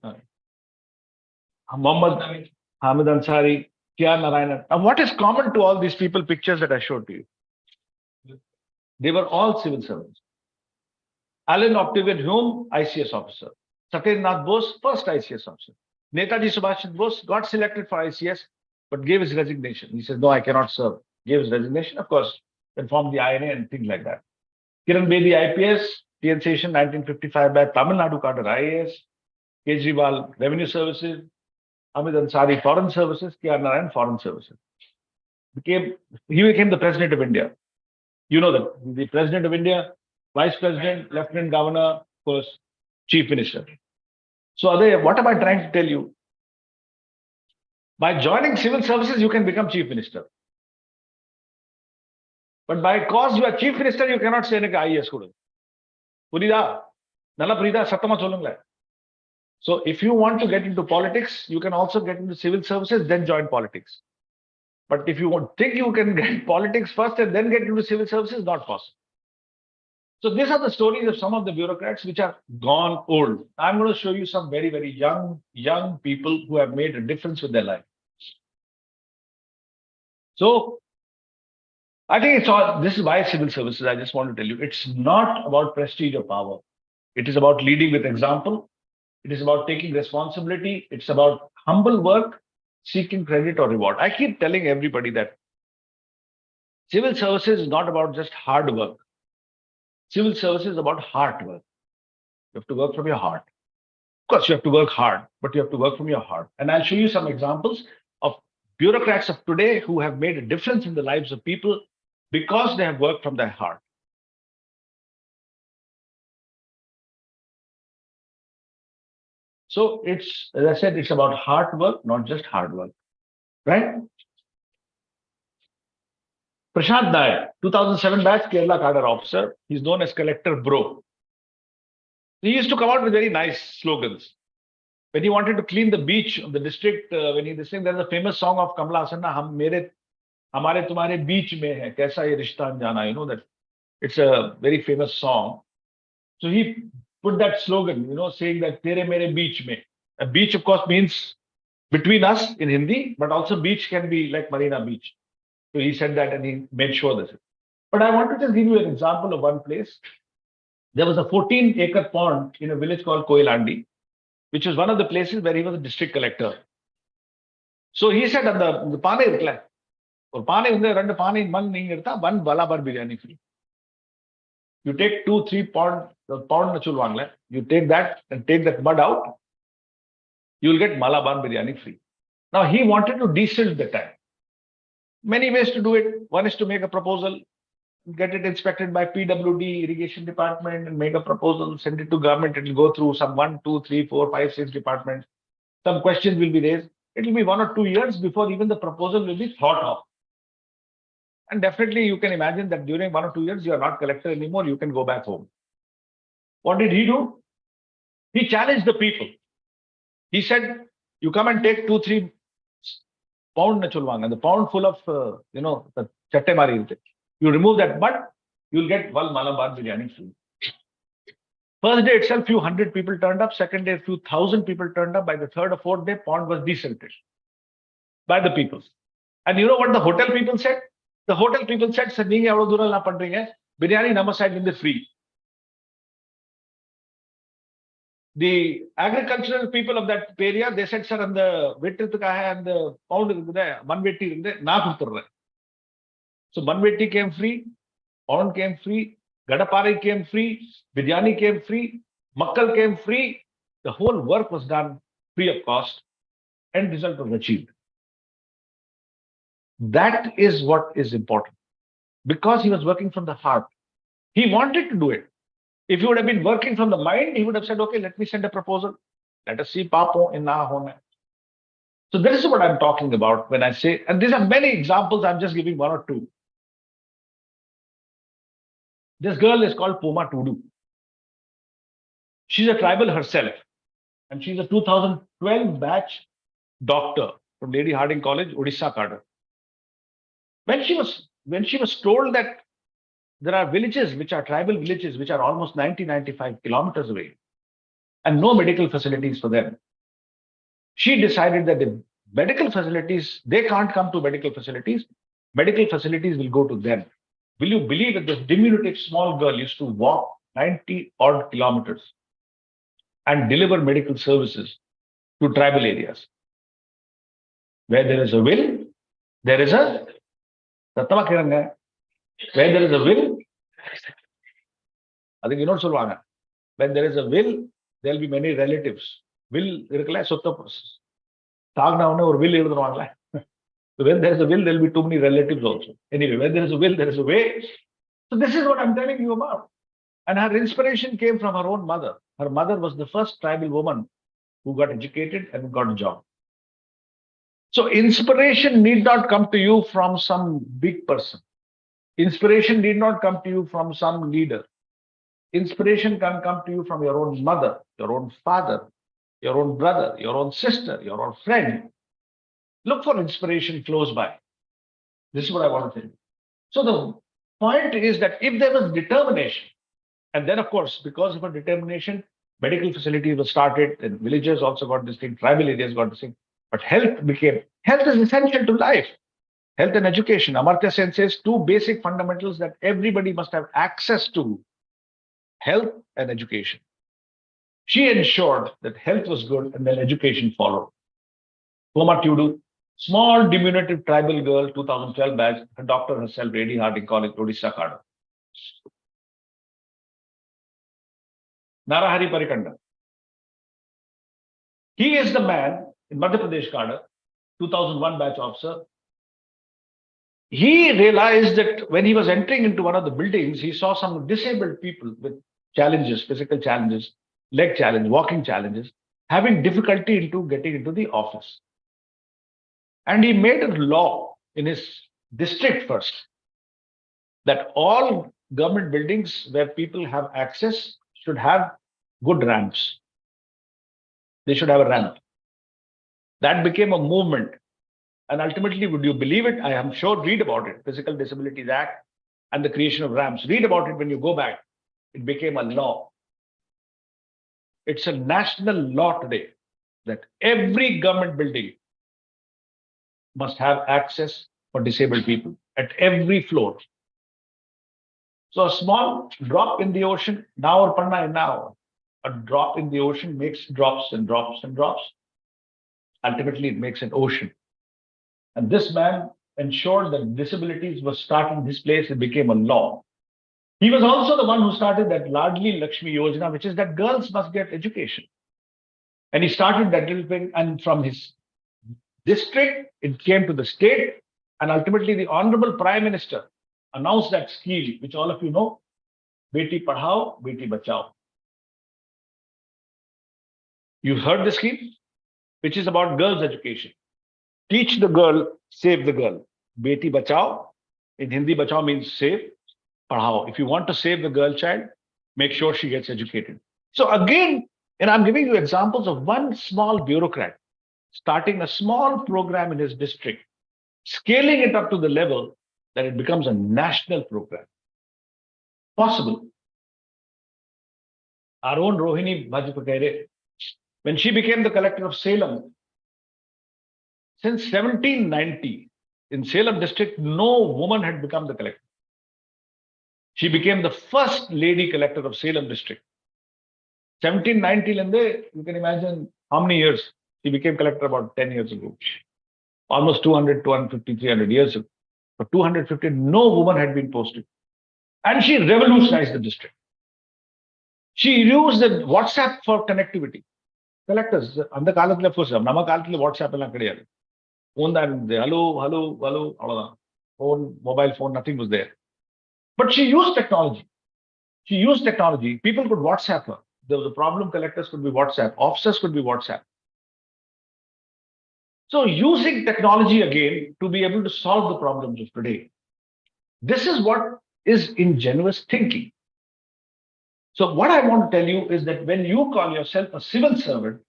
Mohammad Hamid Ansari, K.R. Narayanan. Now, what is common to all these people, pictures that I showed to you? They were all civil servants. Alan Octavian Hume, ICS officer. Satyendranath Bose, first ICS officer. Netaji Subhash Bose got selected for ICS, but gave his resignation. He says, no, I cannot serve. Gave his resignation, of course, then formed the INA and things like that. Kiran Bedi, IPS, TN Session, 1955 by Tamil Nadu cadre, IAS. Kejriwal, Revenue Services. Hamid Ansari, Foreign Services. K.R. Narayan, Foreign Services. He became the President of India. You know that. The President of India, Vice President, Lieutenant Governor, of course, Chief Minister. So, Adey, what am I trying to tell you? By joining civil services, you can become Chief Minister. But because you are Chief Minister, you cannot say IAS. Purida, Nala Purida, Satama Cholungla. So, if you want to get into politics, you can also get into civil services, then join politics. But if you think you can get politics first and then get into civil services, not possible. So these are the stories of some of the bureaucrats which are gone old. I'm going to show you some very, very young people who have made a difference with their life. So I think this is why civil services, I just want to tell you, it's not about prestige or power. It is about leading with example. It is about taking responsibility. It's about humble work, seeking credit or reward. I keep telling everybody that civil services is not about just hard work. Civil service is about heart work. You have to work from your heart. Of course, you have to work hard, but you have to work from your heart. And I'll show you some examples of bureaucrats of today who have made a difference in the lives of people because they have worked from their heart. So it's, as I said, it's about hard work, not just hard work, right? Prashant Nayak, 2007 batch Kerala cadre officer. He's known as Collector Bro. He used to come out with very nice slogans. When he wanted to clean the beach of the district, there's a famous song of Kamala Hassan, Hamare Tumhare Beach Mein Hai, Kaisa Ye Rishta Anjana. You know that it's a very famous song. So he put that slogan, saying that Tere Mere Beach Mein. A beach, of course, means between us in Hindi, but also beach can be like Marina Beach. So he said that and he made sure this. But I want to just give you an example of one place. There was a 14-acre pond in a village called Koilandi, which was one of the places where he was a district collector. So he said, the pane irukla, or pane unde rendu pane man ninga irtha, one balabar biryani free. You take 2-3 pound nachulwangla, you take that and take that mud out, you will get Malabar biryani free. Now he wanted to de-silt the tank. Many ways to do it. One is to make a proposal, get it inspected by PWD, irrigation department, and make a proposal, send it to government. It will go through some 1, 2, 3, 4, 5, 6 departments. Some questions will be raised. It will be 1 or 2 years before even the proposal will be thought of. And definitely you can imagine that during 1 or 2 years, you are not collector anymore. You can go back home. What did he do? He challenged the people. He said, you come and take 2-3 pound nachulwang and the pound full of, the chatte mari. You remove that mud, you'll get one Malabar biryani free. First day itself, few hundred people turned up. Second day, few thousand people turned up. By the third or fourth day, pond was desilted by the people. And you know what the hotel people said? The hotel people said, "Sir, நீங்க எவ்வளவு தூரம் எல்லாம் பண்றீங்க? Biryani நம்ம side இருந்து free." The agricultural people of that area, they said, "Sir, அந்த வெட்டுறதுக்காக அந்த bound இருக்குது, மண்வெட்டி இருந்து நான் கொடுத்துறேன்." So Manvetti came free, Pound came free, Gadapari came free, Biryani came free, Makkal came free. The whole work was done free of cost and result was achieved. That is what is important because he was working from the heart. He wanted to do it. If he would have been working from the mind, he would have said, "Okay, let me send a proposal. Let us see Papo in Nahone." So this is what I'm talking about when I say, and these are many examples, I'm just giving one or two. This girl is called Poma Tudu. She's a tribal herself, and she's a 2012 batch doctor from Lady Harding College, Odisha cadre. When she was told that there are villages which are tribal villages which are almost 95 kilometers away and no medical facilities for them, she decided that the medical facilities, they can't come to medical facilities will go to them. Will you believe that this diminutive small girl used to walk 90 odd kilometers and deliver medical services to tribal areas? Where there is a will, there is a where there is a will, I think you know சொல்வாங்க. When there is a will, there will be many relatives. Will இருக்குல்ல சொத்த தாகனவனே ஒரு will எழுதுவாங்கல. So when there is a will, there will be too many relatives also. Anyway, when there is a will, there is a way. So this is what I'm telling you about. And her inspiration came from her own mother. Her mother was the first tribal woman who got educated and got a job. So inspiration need not come to you from some big person. Inspiration need not come to you from some leader. Inspiration can come to you from your own mother, your own father, your own brother, your own sister, your own friend. Look for inspiration close by. This is what I want to tell you. So the point is that if there was determination, and then of course, because of her determination, medical facilities were started, and villages also got this thing, tribal areas got this thing. But health is essential to life. Health and education. Amartya Sen says two basic fundamentals that everybody must have access to: health and education. She ensured that health was good and then education followed. Poma Tudu, small diminutive tribal girl, 2012 batch, a doctor herself, Lady Harding College, Odisha cadre. Narahari Parikanda. He is the man in Madhya Pradesh cadre, 2001 batch officer. He realized that when he was entering into one of the buildings, he saw some disabled people with challenges, physical challenges, leg challenge, walking challenges, having difficulty into getting into the office. And he made a law in his district first that all government buildings where people have access should have good ramps. They should have a ramp. That became a movement. And ultimately, would you believe it? I am sure, read about it, Physical Disabilities Act and the creation of ramps. Read about it when you go back. It became a law. It's a national law today that every government building must have access for disabled people at every floor. So a small drop in the ocean, now or panna and now, a drop in the ocean makes drops and drops and drops. Ultimately, it makes an ocean. And this man ensured that disabilities were starting this place. It became a law. He was also the one who started that Ladli Lakshmi Yojana, which is that girls must get education. And he started that little thing, and from his district, it came to the state, and ultimately the Honorable Prime Minister announced that scheme, which all of you know, Beti Padhao, Beti Bachao. You've heard the scheme, which is about girls' education. Teach the girl, save the girl. Beti Bachao, in Hindi, Bachao means save. Padhao. If you want to save the girl child, make sure she gets educated. So again, and I'm giving you examples of one small bureaucrat starting a small program in his district, scaling it up to the level that it becomes a national program. Possible. Our own Rohini Bajpayee, when she became the collector of Salem, since 1790, in Salem district, no woman had become the collector. She became the first lady collector of Salem district. 1790, you can imagine how many years. She became collector about 10 years ago. Almost 200, 250, 300 years ago. For 250, no woman had been posted. And she revolutionized the district. She used the WhatsApp for connectivity. Collectors, on the Kalathil, of course, Nama Kalathil WhatsApp and Kadiyar. Phone that, hello, phone, mobile phone, nothing was there. But she used technology. She used technology. People could WhatsApp her. There was a problem, collectors could be WhatsApp, officers could be WhatsApp. So using technology again to be able to solve the problems of today. This is what is ingenuous thinking. So what I want to tell you is that when you call yourself a civil servant,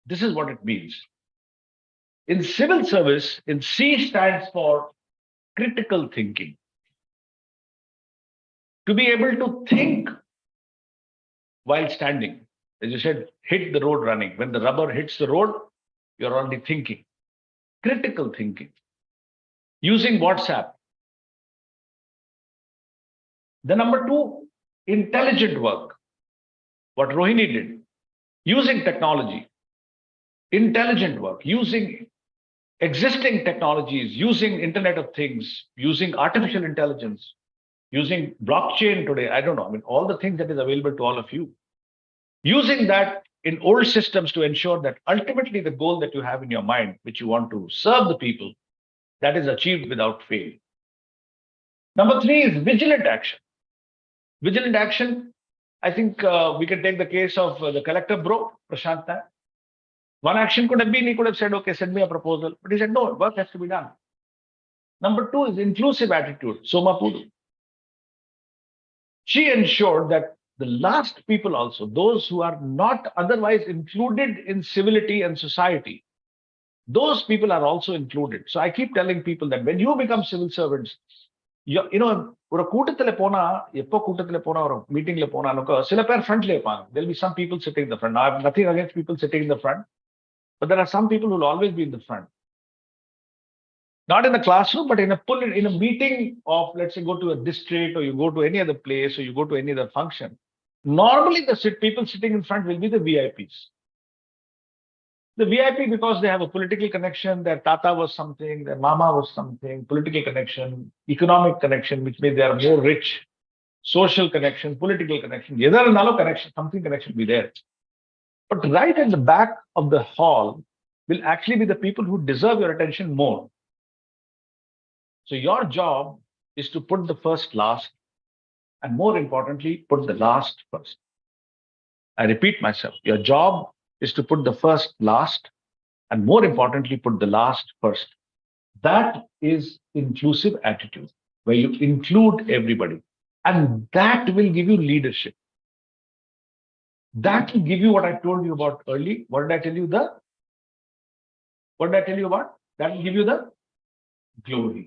this is what it means. In civil service, in C stands for critical thinking. To be able to think while standing. As you said, hit the road running. When the rubber hits the road, you're already thinking. Critical thinking. Using WhatsApp. The number two, intelligent work. What Rohini did. Using technology. Intelligent work. Using existing technologies. Using Internet of Things. Using artificial intelligence. Using blockchain today. I don't know. I mean, all the things that is available to all of you. Using that in old systems to ensure that ultimately the goal that you have in your mind, which you want to serve the people, that is achieved without fail. Number three is vigilant action. Vigilant action, I think we can take the case of the collector bro, Prashant Nair. One action could have been, he could have said, okay, send me a proposal. But he said, no, work has to be done. Number two is inclusive attitude, Soma Pudu. She ensured that the last people also, those who are not otherwise included in civility and society, those people are also included. So I keep telling people that when you become civil servants, ஒரு கூட்டத்துல போனா எப்போ கூட்டத்துல போனா ஒரு மீட்டிங்ல போனாலுக்கு சில பேர் ஃப்ரண்ட்ல இருப்பாங்க. There'll be some people sitting in the front. I have nothing against people sitting in the front, but there are some people who will always be in the front. Not in the classroom, but in a meeting of, let's say, go to a district or you go to any other place or you go to any other function. Normally, the people sitting in front will be the VIPs. The VIP because they have a political connection, their tata was something, their mama was something, political connection, economic connection, which means they are more rich, social connection, political connection, connection, something connection will be there. But right at the back of the hall will actually be the people who deserve your attention more. So your job is to put the first last, and more importantly, put the last first. I repeat myself, your job is to put the first last, and more importantly, put the last first. That is inclusive attitude, where you include everybody. And that will give you leadership. That will give you what I told you about early. What did I tell you? What did I tell you about? That will give you the glory.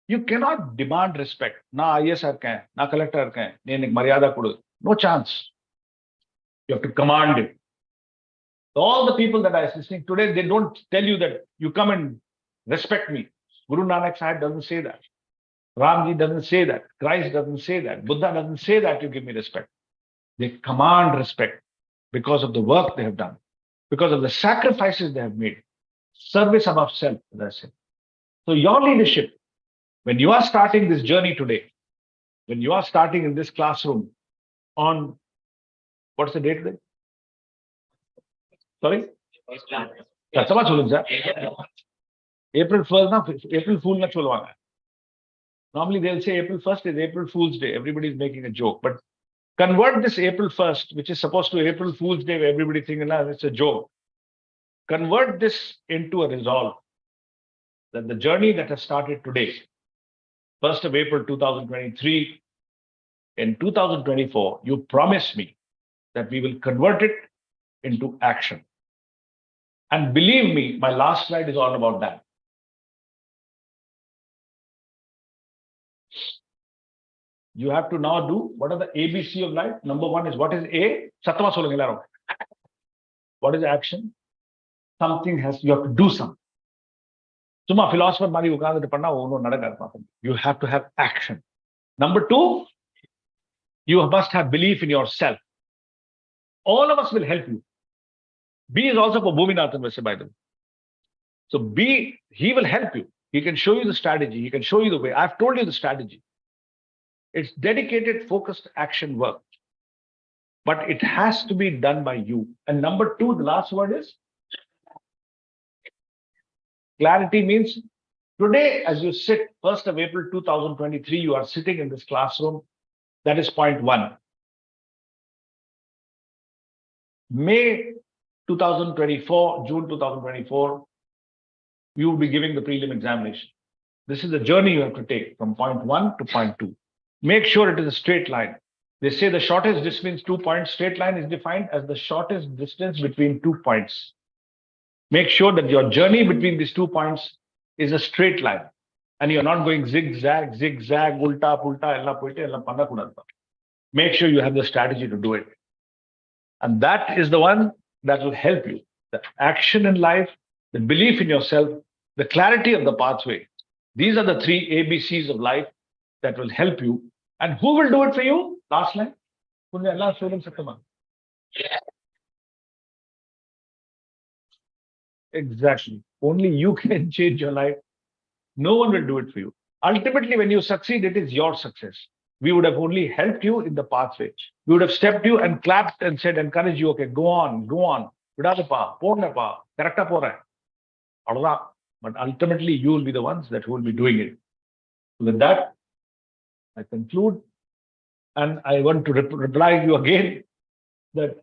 You cannot demand respect. Na IAS arkain, na collector arkain, neenik maryada kudu. No chance. You have to command it. All the people that are listening today, they don't tell you that you come and respect me. Guru Nanak Sahib doesn't say that. Ramji doesn't say that. Christ doesn't say that. Buddha doesn't say that you give me respect. They command respect because of the work they have done, because of the sacrifices they have made. Service above self, as I said. So your leadership, when you are starting this journey today, when you are starting in this classroom on, what's the date today? Sorry? April 1st, April Fool. Normally they'll say April 1st is April Fool's Day. Everybody's making a joke. But convert this April 1st, which is supposed to be April Fool's Day, where everybody thinking it's a joke. Convert this into a resolve that the journey that has started today, 1st of April 2023, in 2024, you promise me that we will convert it into action. And believe me, my last slide is all about that. You have to now do what are the ABC of life. Number one is what is A? Sattva solunga ellarum. What is action? Something you have to do something. சும்மா philosopher மாதிரி உட்கார்ந்துட்டு பண்ணா ஒன்றும் நடக்காது. You have to have action. Number two, you must have belief in yourself. All of us will help you. B is also for Bhuminathan Vese, by the way. So B, he will help you. He can show you the strategy. He can show you the way. I've told you the strategy. It's dedicated, focused action work. But it has to be done by you. And number two, the last word is clarity. Means today, as you sit 1st of April 2023, you are sitting in this classroom. That is point one. May 2024, June 2024, you will be giving the prelim examination. This is the journey you have to take from point one to point two. Make sure it is a straight line. They say the shortest distance 2 points. Straight line is defined as the shortest distance between 2 points. Make sure that your journey between these 2 points is a straight line. And you're not going zigzag, ulta, pulta, ella poite, ella panna kudadpa. Make sure you have the strategy to do it. And that is the one that will help you. The action in life, the belief in yourself, the clarity of the pathway. These are the 3 ABCs of life that will help you. And who will do it for you? Last line. Exactly. Only you can change your life. No one will do it for you. Ultimately, when you succeed, it is your success. We would have only helped you in the pathway. We would have stepped you and clapped and said, encourage you, okay, go on. Vidadapa, ponapa, correcta pora. But ultimately, you will be the ones that will be doing it. With that, I conclude. And I want to reply to you again that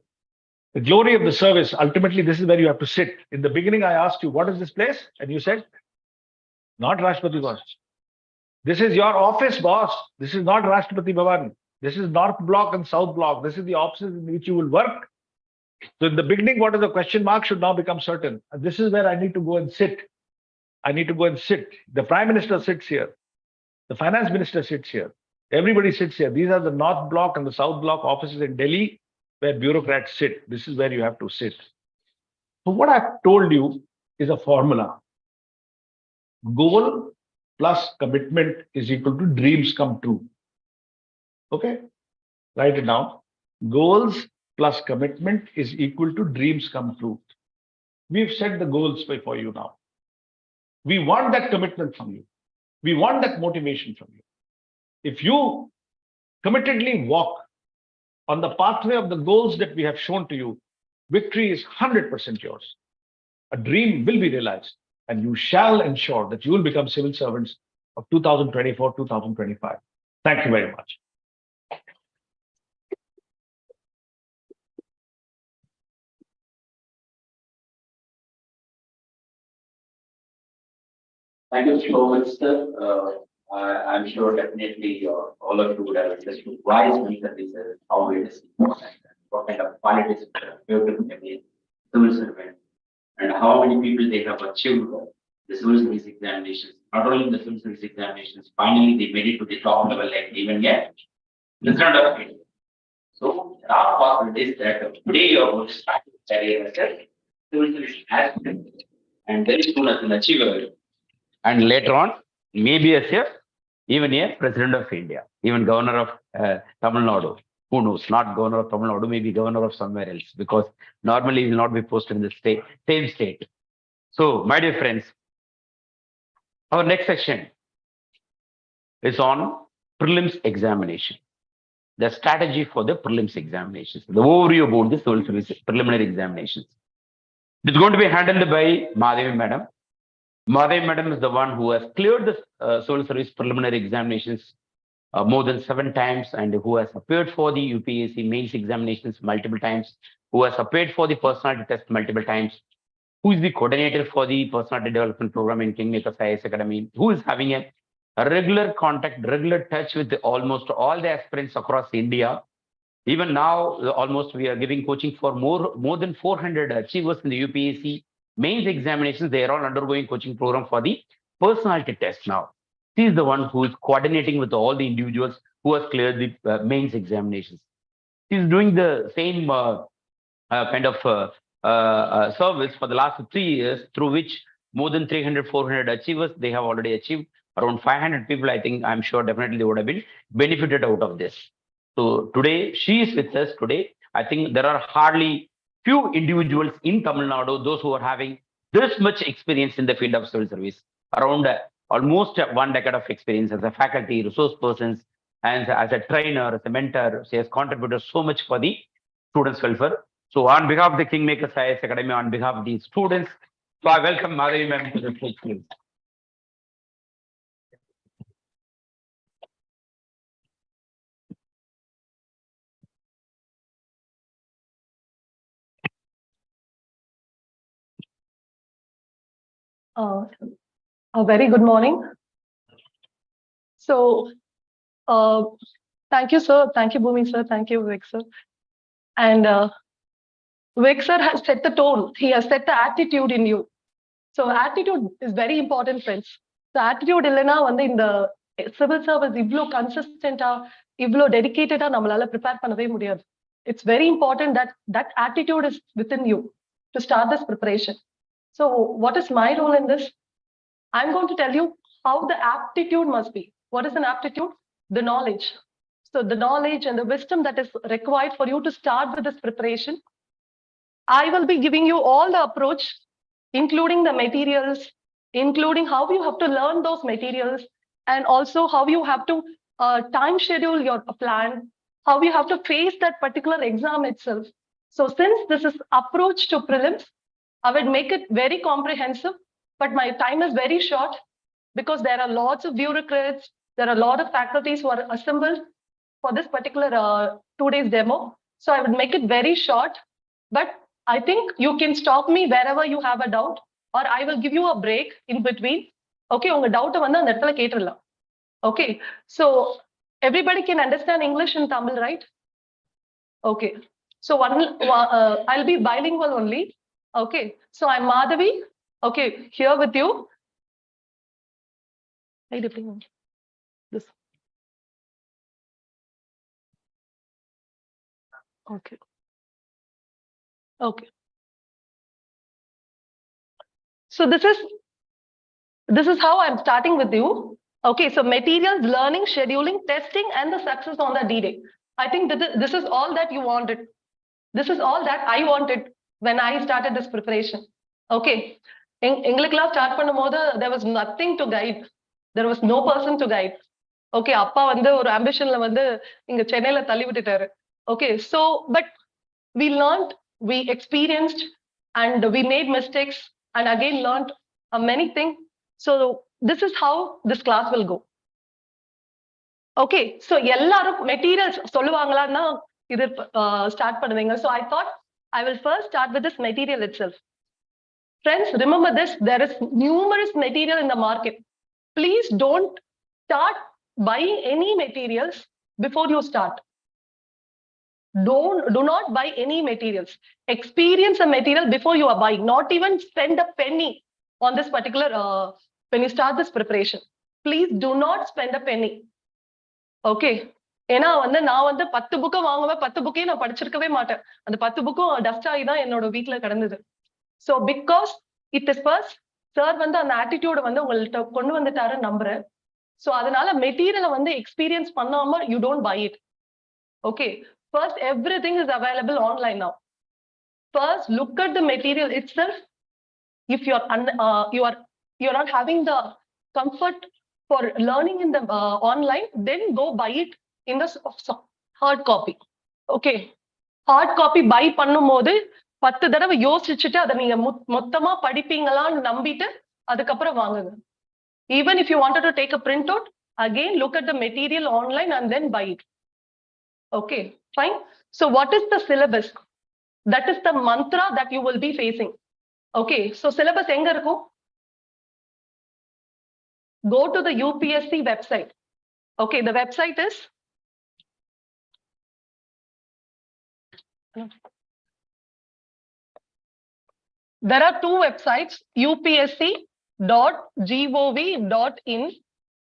the glory of the service, ultimately, this is where you have to sit. In the beginning, I asked you, what is this place? And you said, not Rashtrapati Bhavan. This is your office, boss. This is not Rashtrapati Bhavan. This is North Block and South Block. This is the offices in which you will work. So in the beginning, what is the question mark should now become certain. And this is where I need to go and sit. I need to go and sit. The Prime Minister sits here. The Finance Minister sits here. Everybody sits here. These are the North Block and the South Block offices in Delhi where bureaucrats sit. This is where you have to sit. So what I've told you is a formula. Goal plus commitment is equal to dreams come true. Okay? Write it down. Goals plus commitment is equal to dreams come true. We've set the goals for you now. We want that commitment from you. We want that motivation from you. If you committedly walk on the pathway of the goals that we have shown to you, victory is 100% yours. A dream will be realized, and you shall ensure that you will become civil servants of 2024-2025. Thank you very much. Thank you so much, sir. I'm sure definitely all of you would have understood why is mental research, how it is important, and what kind of qualities you have to be a civil servant, and how many people they have achieved the civil service examinations. Not only the civil service examinations, finally they made it to the top level, like even yet, President of India. So there are possibilities that today you are going to start your career as a civil service aspirant, and very soon as an achiever. And later on, maybe as even a president of India, even governor of Tamil Nadu. Who knows? Not governor of Tamil Nadu, maybe governor of somewhere else, because normally he will not be posted in the same state. So, my dear friends, our next section is on prelims examination. The strategy for the prelims examinations, the overview about the civil service preliminary examinations. It's going to be handled by Madhavi Madam. Madhavi Madam is the one who has cleared the civil service preliminary examinations more than 7 times, and who has appeared for the UPSC mains examinations multiple times, who has appeared for the personality test multiple times, who is the coordinator for the personality development program in KingMakers IAS Academy, who is having a regular contact, regular touch with almost all the aspirants across India. Even now, almost we are giving coaching for more than 400 achievers in the UPSC mains examinations. They are all undergoing coaching program for the personality test now. She is the one who is coordinating with all the individuals who has cleared the mains examinations. She's doing the same kind of service for the last 3 years, through which more than 300, 400 achievers, they have already achieved. Around 500 people, I think, I'm sure definitely they would have been benefited out of this. So today, she is with us today. I think there are hardly few individuals in Tamil Nadu, those who are having this much experience in the field of civil service, around almost 1 decade of experience as a faculty, resource persons, and as a trainer, as a mentor. She has contributed so much for the students' welfare. So on behalf of the KingMakers IAS Academy, on behalf of the students, so I welcome Madhavi ma'am to the stage, please. A very good morning. So, thank you, sir. Thank you, Bhumi, sir. Thank you, Vivek, sir. And Vivek, sir, has set the tone. He has set the attitude in you. So, attitude is very important, friends. So, attitude illana வந்து இந்த civil service இவ்ளோ consistent-ஆ இவ்ளோ dedicated-ஆ நம்மளால prepare பண்ணவே முடியாது. It's very important that that attitude is within you to start this preparation. So, what is my role in this? I'm going to tell you how the aptitude must be. What is an aptitude? The knowledge. So the knowledge and the wisdom that is required for you to start with this preparation. I will be giving you all the approach, including the materials, including how you have to learn those materials, and also how you have to time schedule your plan, how you have to face that particular exam itself. So since this is approach to prelims, I would make it very comprehensive, but my time is very short because there are lots of bureaucrats, there are a lot of faculties who are assembled for this particular 2 days demo. So I would make it very short, but I think you can stop me wherever you have a doubt, or I will give you a break in between. Okay, unga doubt vanda and இடத்துல கேட்றலாம். Okay, so everybody can understand English and Tamil, right? Okay, so I'll be bilingual only. Okay, so I'm Madhavi. Okay, here with you. This. Okay. Okay. So this is how I'm starting with you. Okay, so materials, learning, scheduling, testing, and the success on the D-Day. I think this is all that you wanted. This is all that I wanted when I started this preparation. Okay. எங்களுக்கெல்லாம் start பண்ணும்போது there was nothing to guide. There was no person to guide. Okay, அப்பா வந்து ஒரு ஆம்பிஷன்ல வந்து இங்க சென்னையில தள்ளி விட்டுட்டாரு. Okay, so but we learned, we experienced, and we made mistakes, and again learned many things. So this is how this class will go. Okay, so எல்லாரும் materials சொல்லுவாங்களான்னா இது ஸ்டார்ட் பண்ணுவீங்க. So I thought I will first start with this material itself. Friends, remember this, there is numerous material in the market. Please don't start buying any materials before you start. Do not buy any materials. Experience a material before you are buying. Not even spend a penny on this particular, when you start this preparation. Please do not spend a penny. Okay. ஏன்னா வந்து நான் வந்து 10 புக்கை வாங்குவேன், 10 புக்கையும் நான் படிச்சிருக்கவே மாட்டேன். அந்த 10 புக்கும் டஸ்ட் ஆகி தான் என்னோட வீட்டுல கிடந்தது. So because it is first, sir வந்து அந்த ஆட்டிடியூட வந்து உங்கள்ட்ட கொண்டு வந்துட்டாருன்னு நம்புறேன். So அதனால மெட்டீரியலை வந்து எக்ஸ்பீரியன்ஸ் பண்ணாம you don't buy it. Okay. First, everything is available online now. First, look at the material itself. If you're not having the comfort for learning in the online, then go buy it in the hard copy. Okay, hard copy buy பண்ணும்போது 10 தடவை யோசிச்சுட்டு அதை நீங்க மொத்தமா படிப்பீங்களான்னு நம்பிட்டு அதுக்கப்புறம் வாங்குங்க. Even if you wanted to take a printout, again look at the material online and then buy it. Okay, fine. So what is the syllabus? That is the mantra that you will be facing. Okay, so syllabus எங்க இருக்கும்? Go to the UPSC website. Okay, the website is there are two websites, upsc.gov.in,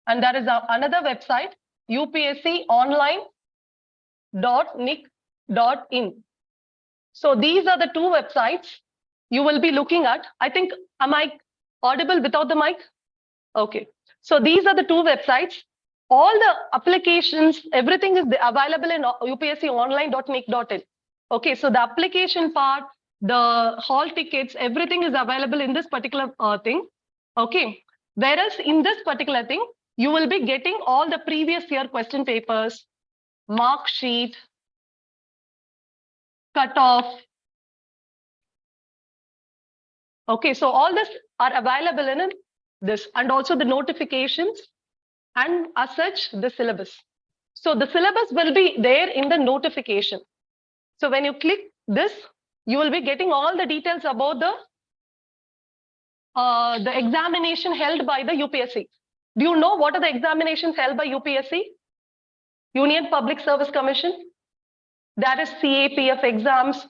and there is another website, upsconline.nic.in. So these are the two websites you will be looking at. I think, am I audible without the mic? Okay. So these are the two websites. All the applications, everything is available in upsconline.nic.in. Okay, so the application part, the hall tickets, everything is available in this particular thing. Okay, whereas in this particular thing, you will be getting all the previous year question papers, mark sheet, cutoff. Okay, so all this are available in this, and also the notifications, and as such, the syllabus. So the syllabus will be there in the notification. So when you click this, you will be getting all the details about the examination held by the UPSC. Do you know what are the examinations held by UPSC? Union Public Service Commission. That is CAPF exams,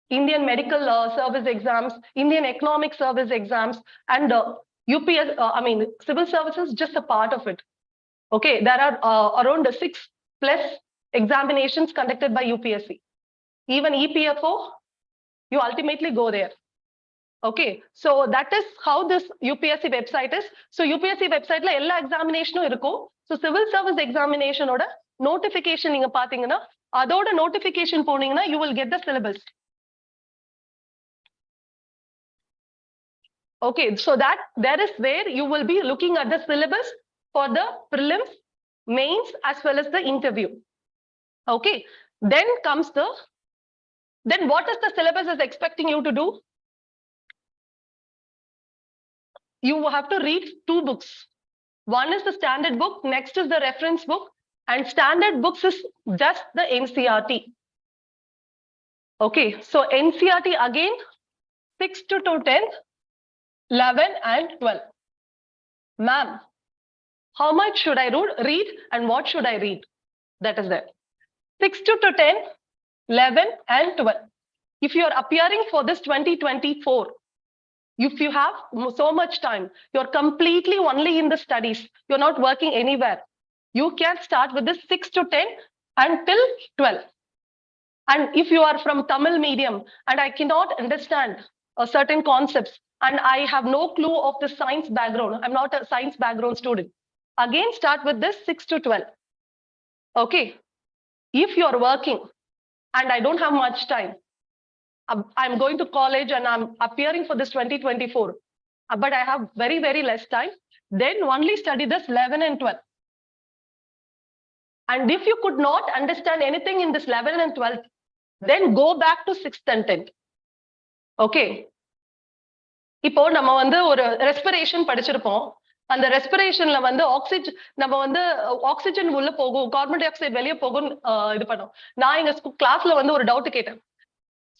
Indian Medical Service exams, Indian Economic Service exams, and Civil Services, just a part of it. Okay, there are around 6+ examinations conducted by UPSC. Even EPFO, you ultimately go there. Okay, so that is how this UPSC website is. So UPSC website la ella examination irukum. So civil service examination oda notification neenga pathina, adoda notification poningna, you will get the syllabus. Okay, so that there is where you will be looking at the syllabus for the prelims, mains, as well as the interview. Okay, then what is the syllabus is expecting you to do? You have to read 2 books. One is the standard book, next is the reference book, and standard books is just the NCERT. Okay, so NCERT again, 6th to 10th, 11 and 12. Ma'am, how much should I read and what should I read? That is there. 6th to 10, 11 and 12. If you are appearing for this 2024, if you have so much time, you're completely only in the studies, you're not working anywhere, you can start with this 6 to 10 until 12. And if you are from Tamil medium and I cannot understand certain concepts and I have no clue of the science background, I'm not a science background student, again start with this 6 to 12. Okay, if you are working and I don't have much time, I'm going to college and I'm appearing for this 2024, but I have very, very less time, then only study this 11 and 12. And if you could not understand anything in this 11 and 12, then go back to 6th and 10th. Okay. இப்போ நம்ம வந்து ஒரு respiration படிச்சிருப்போம். அந்த ரெஸ்பிரேஷன்ல வந்து oxygen உள்ள போகும், carbon di oxide வெளியே போகும் இது பண்ணோம். நான் எங்க கிளாஸ்ல வந்து ஒரு டவுட் கேட்டேன்.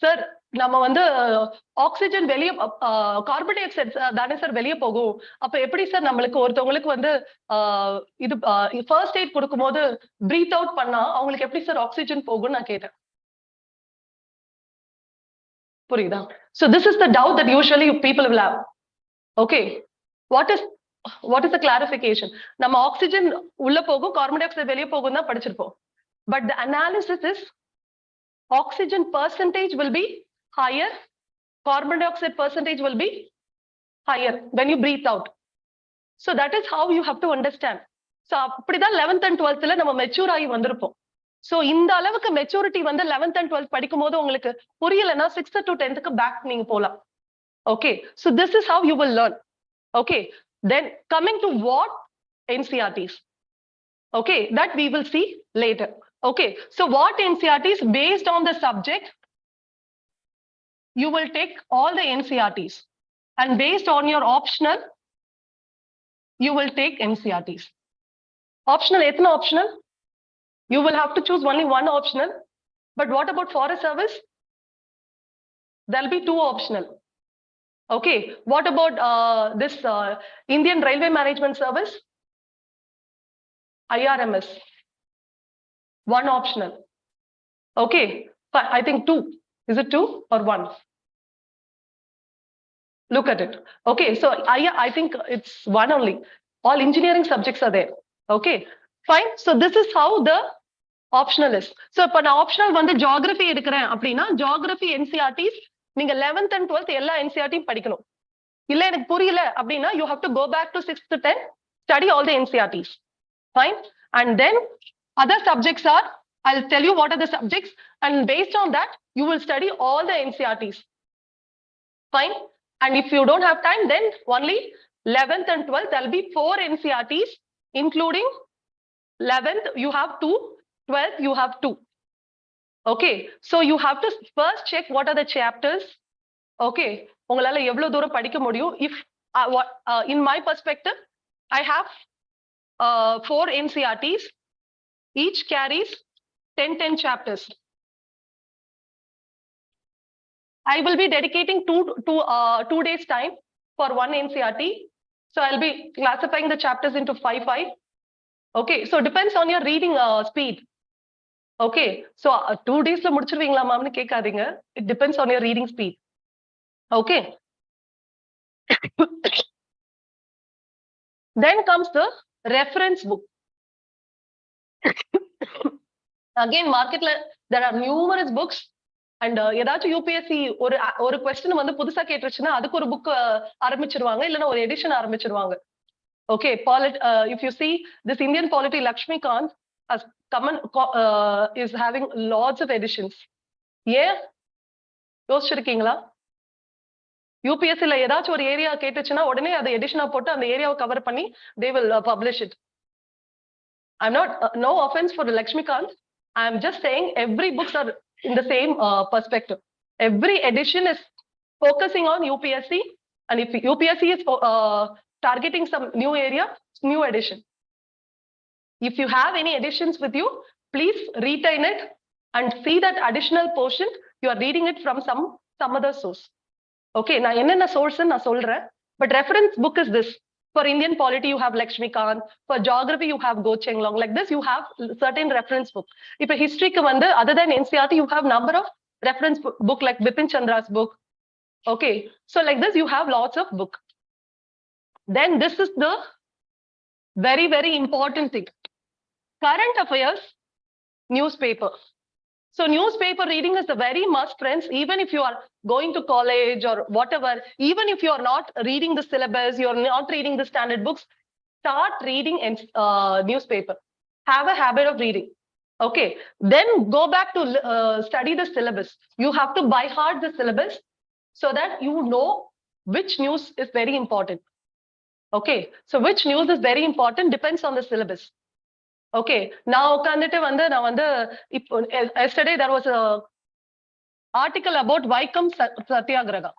சார், நம்ம வந்து ஆக்சிஜன் வெளியே, கார்பன் டை ஆக்சைடு தானே சார் வெளியே போகும், அப்ப எப்படி சார் நம்மளுக்கு ஒருத்தவங்களுக்கு வந்து இது ஃபர்ஸ்ட் எய்ட் கொடுக்கும்போது பிரீத் அவுட் பண்ணா அவங்களுக்கு எப்படி சார் ஆக்சிஜன் போகும் நான் கேட்டேன். புரியுதா? So this is the doubt that usually people will have. Okay, what is the clarification? நம்ம ஆக்சிஜன் உள்ள போகும், கார்பன் டை ஆக்சைடு வெளியே போகும் தான் படிச்சிருப்போம். But the analysis is oxygen percentage will be higher, carbon dioxide percentage will be higher when you breathe out. So that is how you have to understand. So அப்படிதான் 11th and 12th நம்ம mature ஆகி வந்திருப்போம். So இந்த அளவுக்கு maturity வந்து 11th and 12th படிக்கும் போது உங்களுக்கு புரியலன்னா 6th to 10th பேக் நீங்க போலாம். Okay, so this is how you will learn. Okay, then coming to what NCERTs. Okay, that we will see later. Okay, so what NCERTs based on the subject, you will take all the NCERTs, and based on your optional, you will take NCERTs. Optional, etna optional? You will have to choose only one optional. But what about forest service? There'll be 2 optional. Okay, what about this Indian Railway Management Service? IRMS. 1 optional. Okay, I think 2. Is it 2 or 1? Look at it. Okay, so I think it's 1 only. All engineering subjects are there. Okay, Fine. So this is how the optional is. So இப்ப நான் optional வந்து geography எடுக்கிறேன் அப்படின்னா geography NCERTs நீங்க 11th and 12th எல்லா NCERT படிக்கணும். இல்ல எனக்கு புரியல அப்படின்னா you have to go back to 6th to 10th, study all the NCERTs. Fine. And then other subjects are, I'll tell you what are the subjects, and based on that you will study all the NCERTs. Fine. And if you don't have time, then only 11th and 12th there'll be 4 NCERTs, including 11th you have 2, 12th you have 2. Okay, so you have to first check what are the chapters. Okay, உங்களால எவ்வளவு தூரம் படிக்க முடியும். If in my perspective I have 4 NCERTs, each carries 10 chapters. I will be dedicating 2 days time for one NCERT, so I'll be classifying the chapters into 5. Okay, so depends on your reading speed. Okay, so 2 days la mudichiruvingala maamnu kekadinga, it depends on your reading speed. Okay. Then comes the reference book. Again, market there are numerous books, and ஏதாச்சும் UPSC ஒரு question வந்து புதுசா கேட்டுருச்சுன்னா அதுக்கு ஒரு book ஆரம்பிச்சிருவாங்க, இல்லனா ஒரு edition ஆரம்பிச்சிருவாங்க. Okay, if you see this Indian polity Lakshmikant as is having lots of editions. ஏன் யோசிச்சிருக்கீங்களா? UPSC ல ஏதாச்சும் ஒரு ஏரியா கேட்டுச்சுன்னா உடனே அதை எடிஷனா போட்டு அந்த ஏரியாவை கவர் பண்ணி they will publish it. I'm not no offense for Lakshmikant. I'm just saying every books are in the same perspective. Every edition is focusing on UPSC, and if UPSC is targeting some new area, new edition. If you have any editions with you, please retain it and see that additional portion you are reading it from some other source. Okay, na enna source na solren, but reference book is this. For Indian polity you have Lakshmikant, for geography you have Go Cheng Long. Like this you have certain reference book. If a history ku vandu other than NCERT you have number of reference book like Bipin Chandra's book. Okay, so like this you have lots of book. Then this is the very, very important thing. Current affairs, newspaper. So newspaper reading is the very must, friends. Even if you are going to college or whatever, even if you are not reading the syllabus, you are not reading the standard books, start reading newspaper. Have a habit of reading. Okay, then go back to study the syllabus. You have to by heart the syllabus so that you know which news is very important. Okay, so which news is very important depends on the syllabus. Okay, now yesterday there was a article about Vaikam Satyagraha.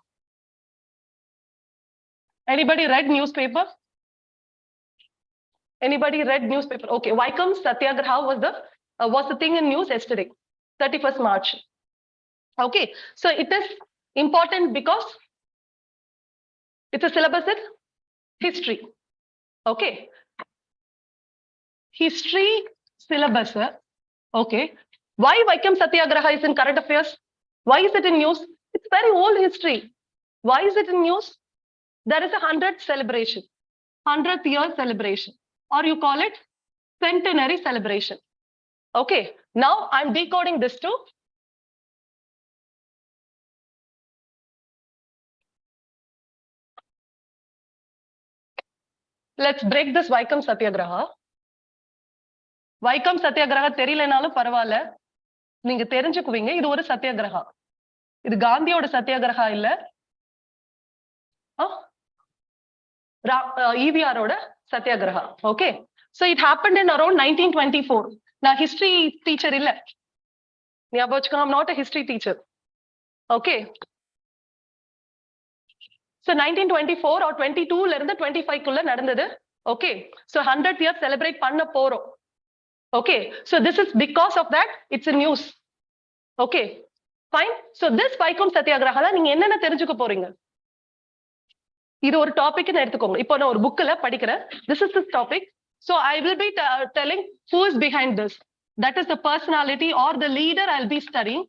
Anybody read newspaper? Anybody read newspaper? Okay, Vaikam Satyagraha was the thing in news yesterday, 31st March. Okay, so it is important because it's a syllabus in history. Okay, history syllabus. Okay, why Vaikam Satyagraha is in current affairs? Why is it in news? It's very old history. Why is it in news? There is a 100th celebration, 100th year celebration, or you call it centenary celebration. Okay, now I'm decoding this too. Let's break this Vaikam Satyagraha. Vaikam Satyagraha தெரியலனாலும் பரவாயில்ல, நீங்க தெரிஞ்சுக்குவீங்க. இது ஒரு சத்தியாகிரகா. இது காந்தியோட சத்தியாகிரகா இல்ல, EVRோட satyagraha. Okay, so it happened in around 1924. நான் history teacher இல்ல, ஞாபகம் வச்சுக்கோங்க, I'm not a history teacher. Okay, so 1924 or 22 ல இருந்து 25 குள்ள நடந்தது. Okay, so 100th year celebrate பண்ண போறோம். Okay, so this is because of that it's a news. Okay, fine. So this Vaikam Satyagraha நீங்க என்னென்ன தெரிஞ்சுக்க போறீங்க? இது ஒரு டாபிக் எடுத்துக்கோங்க. இப்போ நான் ஒரு புக்ல படிக்கிறேன். This is this topic. So I will be telling who is behind this. That is the personality or the leader I'll be studying.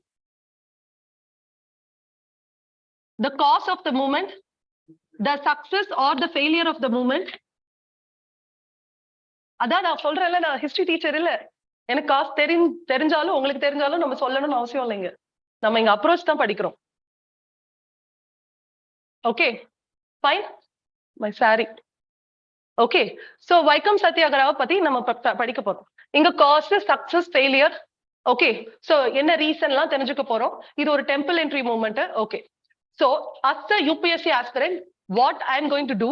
The cause of the movement, the success or the failure of the movement, அதான் நான் சொல்றேன்ல, நான் history teacher இல்ல. எனக்கு காசு தெரிஞ்சாலும் உங்களுக்கு தெரிஞ்சாலும் நம்ம சொல்லணும்னு அவசியம் இல்லைங்க. நம்ம இங்க அப்ரோச் தான் படிக்கிறோம். Okay fine. My sorry. Okay, so Vaikom Satyagraha பத்தி நம்ம படிக்க போறோம். இங்க cause, success, failure. Okay, so என்ன ரீசன்லாம் தெரிஞ்சுக்க போறோம். இது ஒரு temple entry movement. Okay, so as a UPSC aspirant, what I am going to do,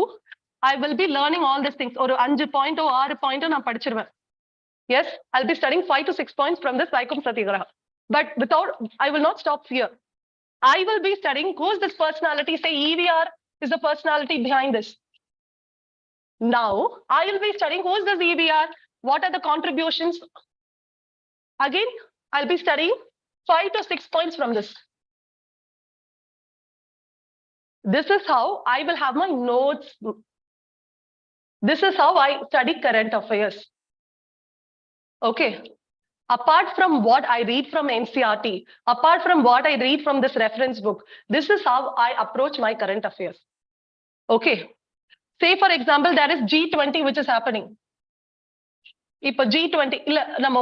I will be learning all these things. ஒரு 5 பாயிண்ட் 6 பாயிண்ட் நான் படிச்சிருவேன். Yes, I'll be studying 5 to 6 points from this Vaikam Satyagraha. But without, I will not stop here. I will be studying who's this personality. Say EVR is the personality behind this. Now I will be studying who's this EVR. What are the contributions? Again, I'll be studying 5 to 6 points from this. This is how I will have my notes. This is how I study current affairs. Okay. Apart from what I read from NCRT, apart from what I read from this reference book, this is how I approach my current affairs. Okay. Say for example, there is G20 which is happening. இப்ப G20 இல்ல நம்ம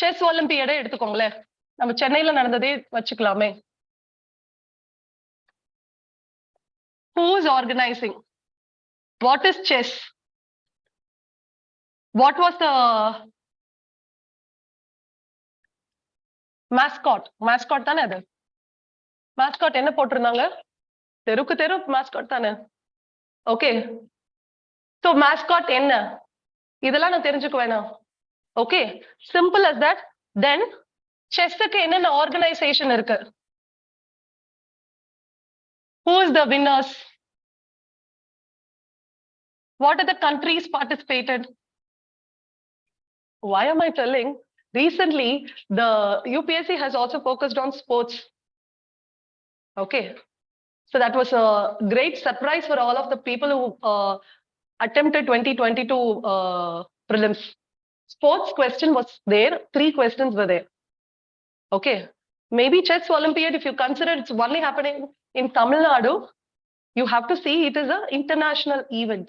chess ஒலிம்பியடே எடுத்துக்கோங்களேன். நம்ம சென்னையில நடந்ததே வச்சுக்கலாமே. Who is organizing? What is chess? What was the mascot? Mascot தானே அது. Mascot என்ன போட்டிருந்தாங்க? தெருக்கு தெரு mascot தானே. ஓகே, so mascot என்ன? இதெல்லாம் நான் தெரிஞ்சுக்க வேணாம். Okay, simple as that. Then செஸ்ஸுக்கு என்னென்ன ஆர்கனைசேஷன் இருக்கு? Who is the winners? What are the countries participated? Why am I telling? Recently, the UPSC has also focused on sports. Okay, so that was a great surprise for all of the people who attempted 2022 prelims. Sports question was there. 3 questions were there. Okay, maybe chess Olympiad, if you consider it's only happening in Tamil Nadu, you have to see it is an international event.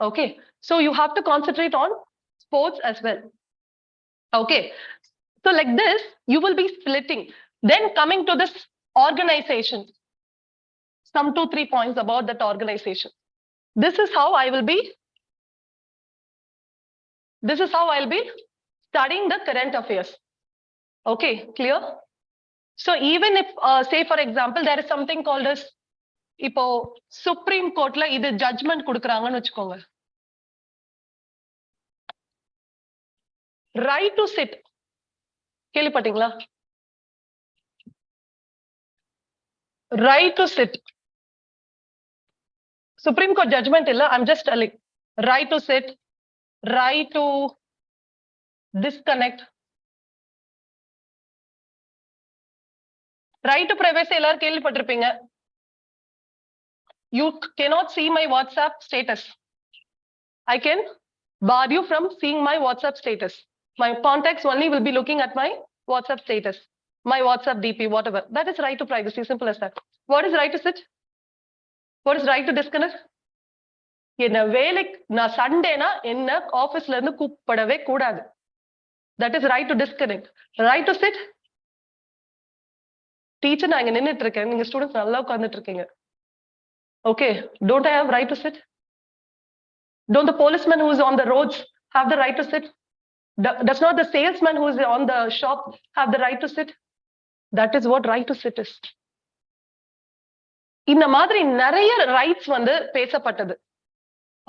Okay, so you have to concentrate on sports as well. Okay, so like this, you will be splitting. Then coming to this organization, some 2-3 points about that organization. This is how I will be studying the current affairs. Okay, clear? So even if, say for example, there is something called as, இப்போ supreme கோர்ட்ல இது judgement கொடுக்குறாங்கன்னு வச்சுக்கோங்க. Right to sit கேள்விப்பட்டீங்களா? Right to sit supreme court judgement இல்ல, I'm just telling. Right to sit, right to disconnect, right to privacy எல்லாரும் கேள்விப்பட்டிருப்பீங்க. You cannot see my WhatsApp status. I can bar you from seeing my WhatsApp status. My contacts only will be looking at my WhatsApp status, my WhatsApp DP, whatever. That is right to privacy, simple as that. What is right to sit? What is right to disconnect? என்ன வேலைக்கு நான் சண்டேனா என்ன ஆபீஸ்ல இருந்து கூப்பிடவே கூடாது. That is right to disconnect. Right to sit. Teacher நான் இங்க நின்னுட்டு இருக்கேன், நீங்க ஸ்டூடெண்ட்ஸ் நல்லா உட்கார்ந்துட்டு இருக்கீங்க. Okay, don't I have right to sit? Don't the policeman who is on the roads have the right to sit? Does not the salesman who is on the shop have the right to sit? That is what right to sit is. இந்த மாதிரி நிறைய rights வந்து பேசப்பட்டது.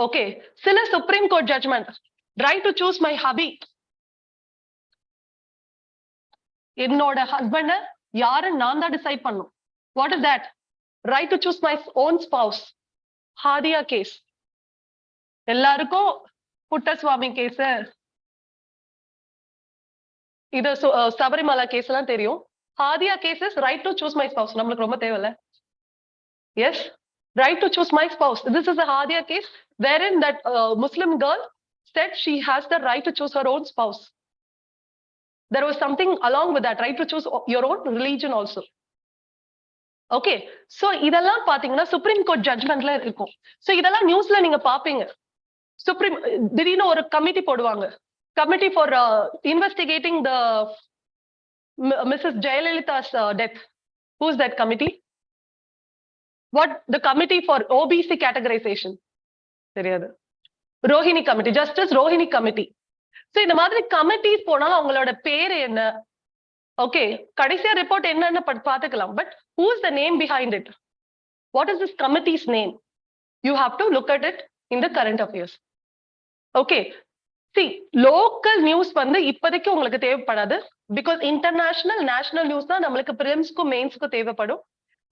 Okay, சில supreme court judgement, right to choose my hubby. என்னோட ஹஸ்பண்ட யாருன்னு நான் தான் டிசைட் பண்ணும். What is that? Right to choose my own spouse. Hadia case. எல்லாருக்கும் புட்டசுவாமி கேஸ், இது சபரிமலா கேஸ் எல்லாம் தெரியும். Hadia cases, right to choose my spouse. நம்மளுக்கு ரொம்ப தேவையில்ல. Yes, right to choose my spouse. This is a Hadia case wherein that Muslim girl said she has the right to choose her own spouse. There was something along with that, right to choose your own religion also. Okay, so இதெல்லாம் பாத்தீங்கன்னா supreme court ஜட்ஜ்மெண்ட்ல இருக்கும். So இதெல்லாம் நியூஸ்ல நீங்க பாப்பீங்க. Supreme, திடீர்னு ஒரு committee போடுவாங்க. Committee for investigating the Mrs. Jayalalitha's death. Who's that committee? What? The committee for OBC categorization. தெரியாது. Rohini committee, justice Rohini committee. So இந்த மாதிரி கமிட்டிஸ் போனாலும் அவங்களோட பேரு என்ன, ஓகே, கடைசியா ரிப்போர்ட் என்னன்னு பாத்துக்கலாம். But who is the name behind it? What is this committees name? You have to look at it in the current affairs. Okay, C local news வந்து இப்போதைக்கு உங்களுக்கு தேவைப்படாது. பிகாஸ் இன்டர்நேஷனல் நேஷனல் நியூஸ் தான் நம்மளுக்கு பிரிலிம்ஸ்க்கும் மெயின்ஸ்க்கும் தேவைப்படும்.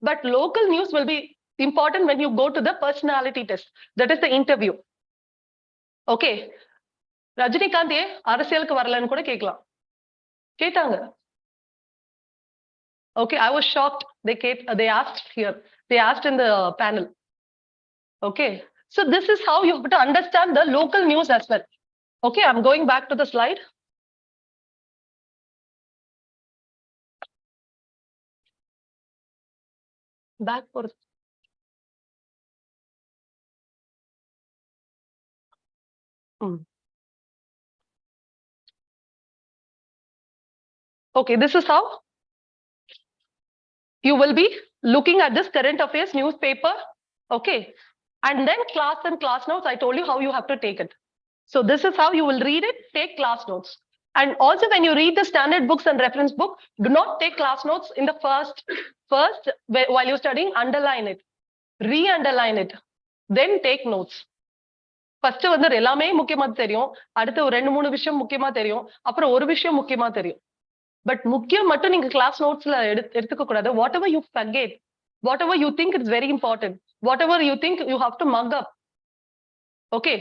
But local news will be important when you go to the personality test, that is the interview. Okay, Rajinikanth ஏன் அரசியலுக்கு வரலன்னு கூட கேட்கலாம், கேட்டாங்க. Okay, I was shocked. They asked here, they asked in the panel. Okay, so this is how you have to understand the local news as well. Okay, I'm going back to the slide. Back for okay, this is how you will be looking at this current affairs newspaper. Okay, and then class and class notes. I told you how you have to take it. So this is how you will read it, take class notes. And also when you read the standard books and reference book, do not take class notes in the first while you're studying. Underline it, re-underline it, then take notes. First வந்து எல்லாமே முக்கியமா தெரியும், அடுத்து ஒரு 2-3 விஷயம் முக்கியமா தெரியும், அப்புறம் ஒரு விஷயம் முக்கியமா தெரியும். பட் முக்கியம் மட்டும் நீங்க கிளாஸ் நோட்ஸ்ல எடுத்துக்க கூடாது. Whatever you forget, whatever you think it's very important, whatever you think you have to mug up. Okay,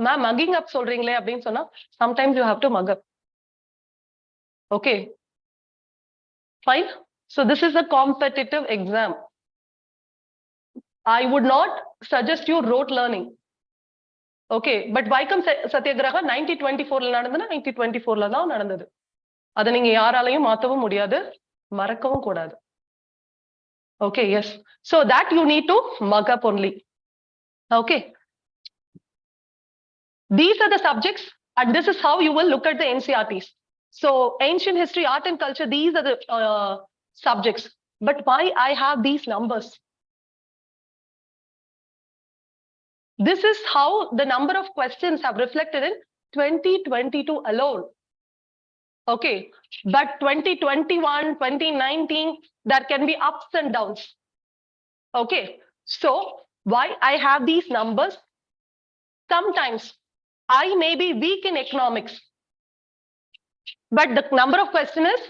ma'am mugging up சொல்றீங்களே அப்படின்னு சொன்னா sometimes you have to mug up. Okay, fine. So this is a competitive exam. I would not suggest you rote learning. Okay, but Vaikom Satyagraha 1924 நடந்ததுன்னா 1924 தான் நடந்தது. அதை நீங்க யாராலையும் மாத்தவும் முடியாது, மறக்கவும் கூடாது. Okay, yes. So that you need to mug up only. Okay, these are the subjects and this is how you will look at the NCERTs. So ancient history, art and culture, these are the subjects. But why I have these numbers? This is how the number of questions have reflected in 2022 alone. Okay, but 2021, 2019, there can be ups and downs. Okay, so why I have these numbers? Sometimes I may be weak in economics, but the number of question is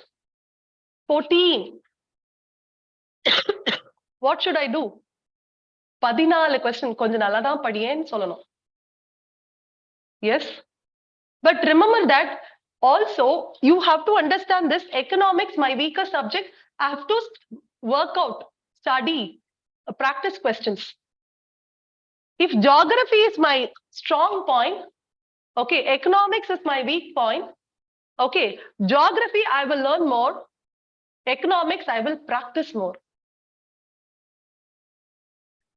14. What should I do? 14 question கொஞ்சம் நல்லா தான் படியேன்னு சொல்லணும். Yes, but remember that also you have to understand this. Economics, my weaker subject, I have to work out, study, practice questions. If geography is my strong point, okay, economics is my weak point, okay, geography I will learn more, economics I will practice more.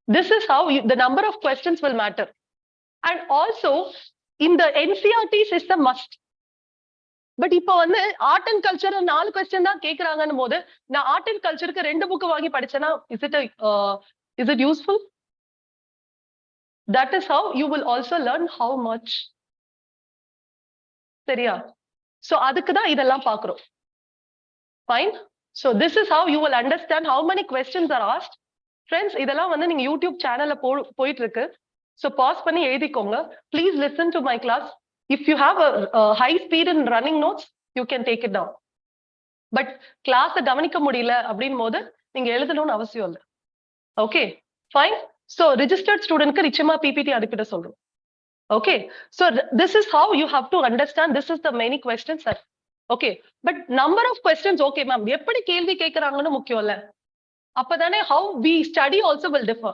This is how the number of questions will matter. And also in the NCERTs is the must. But இப்போ வந்து art and culture 4 question தான் கேட்கறாங்கன்னு போது நான் art and கல்ச்சருக்கு 2 book வாங்கி படிச்சேன்னா is it useful? That is how you will also learn how much. சரியா? So அதுக்கு தான் இதெல்லாம் பாக்குறோம். Fine. So this is how you will understand how many questions are asked. Friends, இதெல்லாம் வந்து நீங்க யூடியூப் சேனல்ல போயிட்டு இருக்கு. சோ பாஸ் பண்ணி எழுதிக்கோங்க. Please listen to my class. If you have a high speed in running notes, you can take it down. But class கவனிக்க முடியல அப்படின் போது நீங்க எழுதணும்னு அவசியம் இல்லை. Okay, fine. So registered student க்கு நிச்சயமா PPT அனுப்பிட சொல்றோம். Okay, so this is how you have to understand. This is the many questions sir. Okay, but number of questions, okay ma'am, எப்படி கேள்வி கேட்கறாங்கன்னு முக்கியம் இல்ல. அப்பதானே how we study also will differ.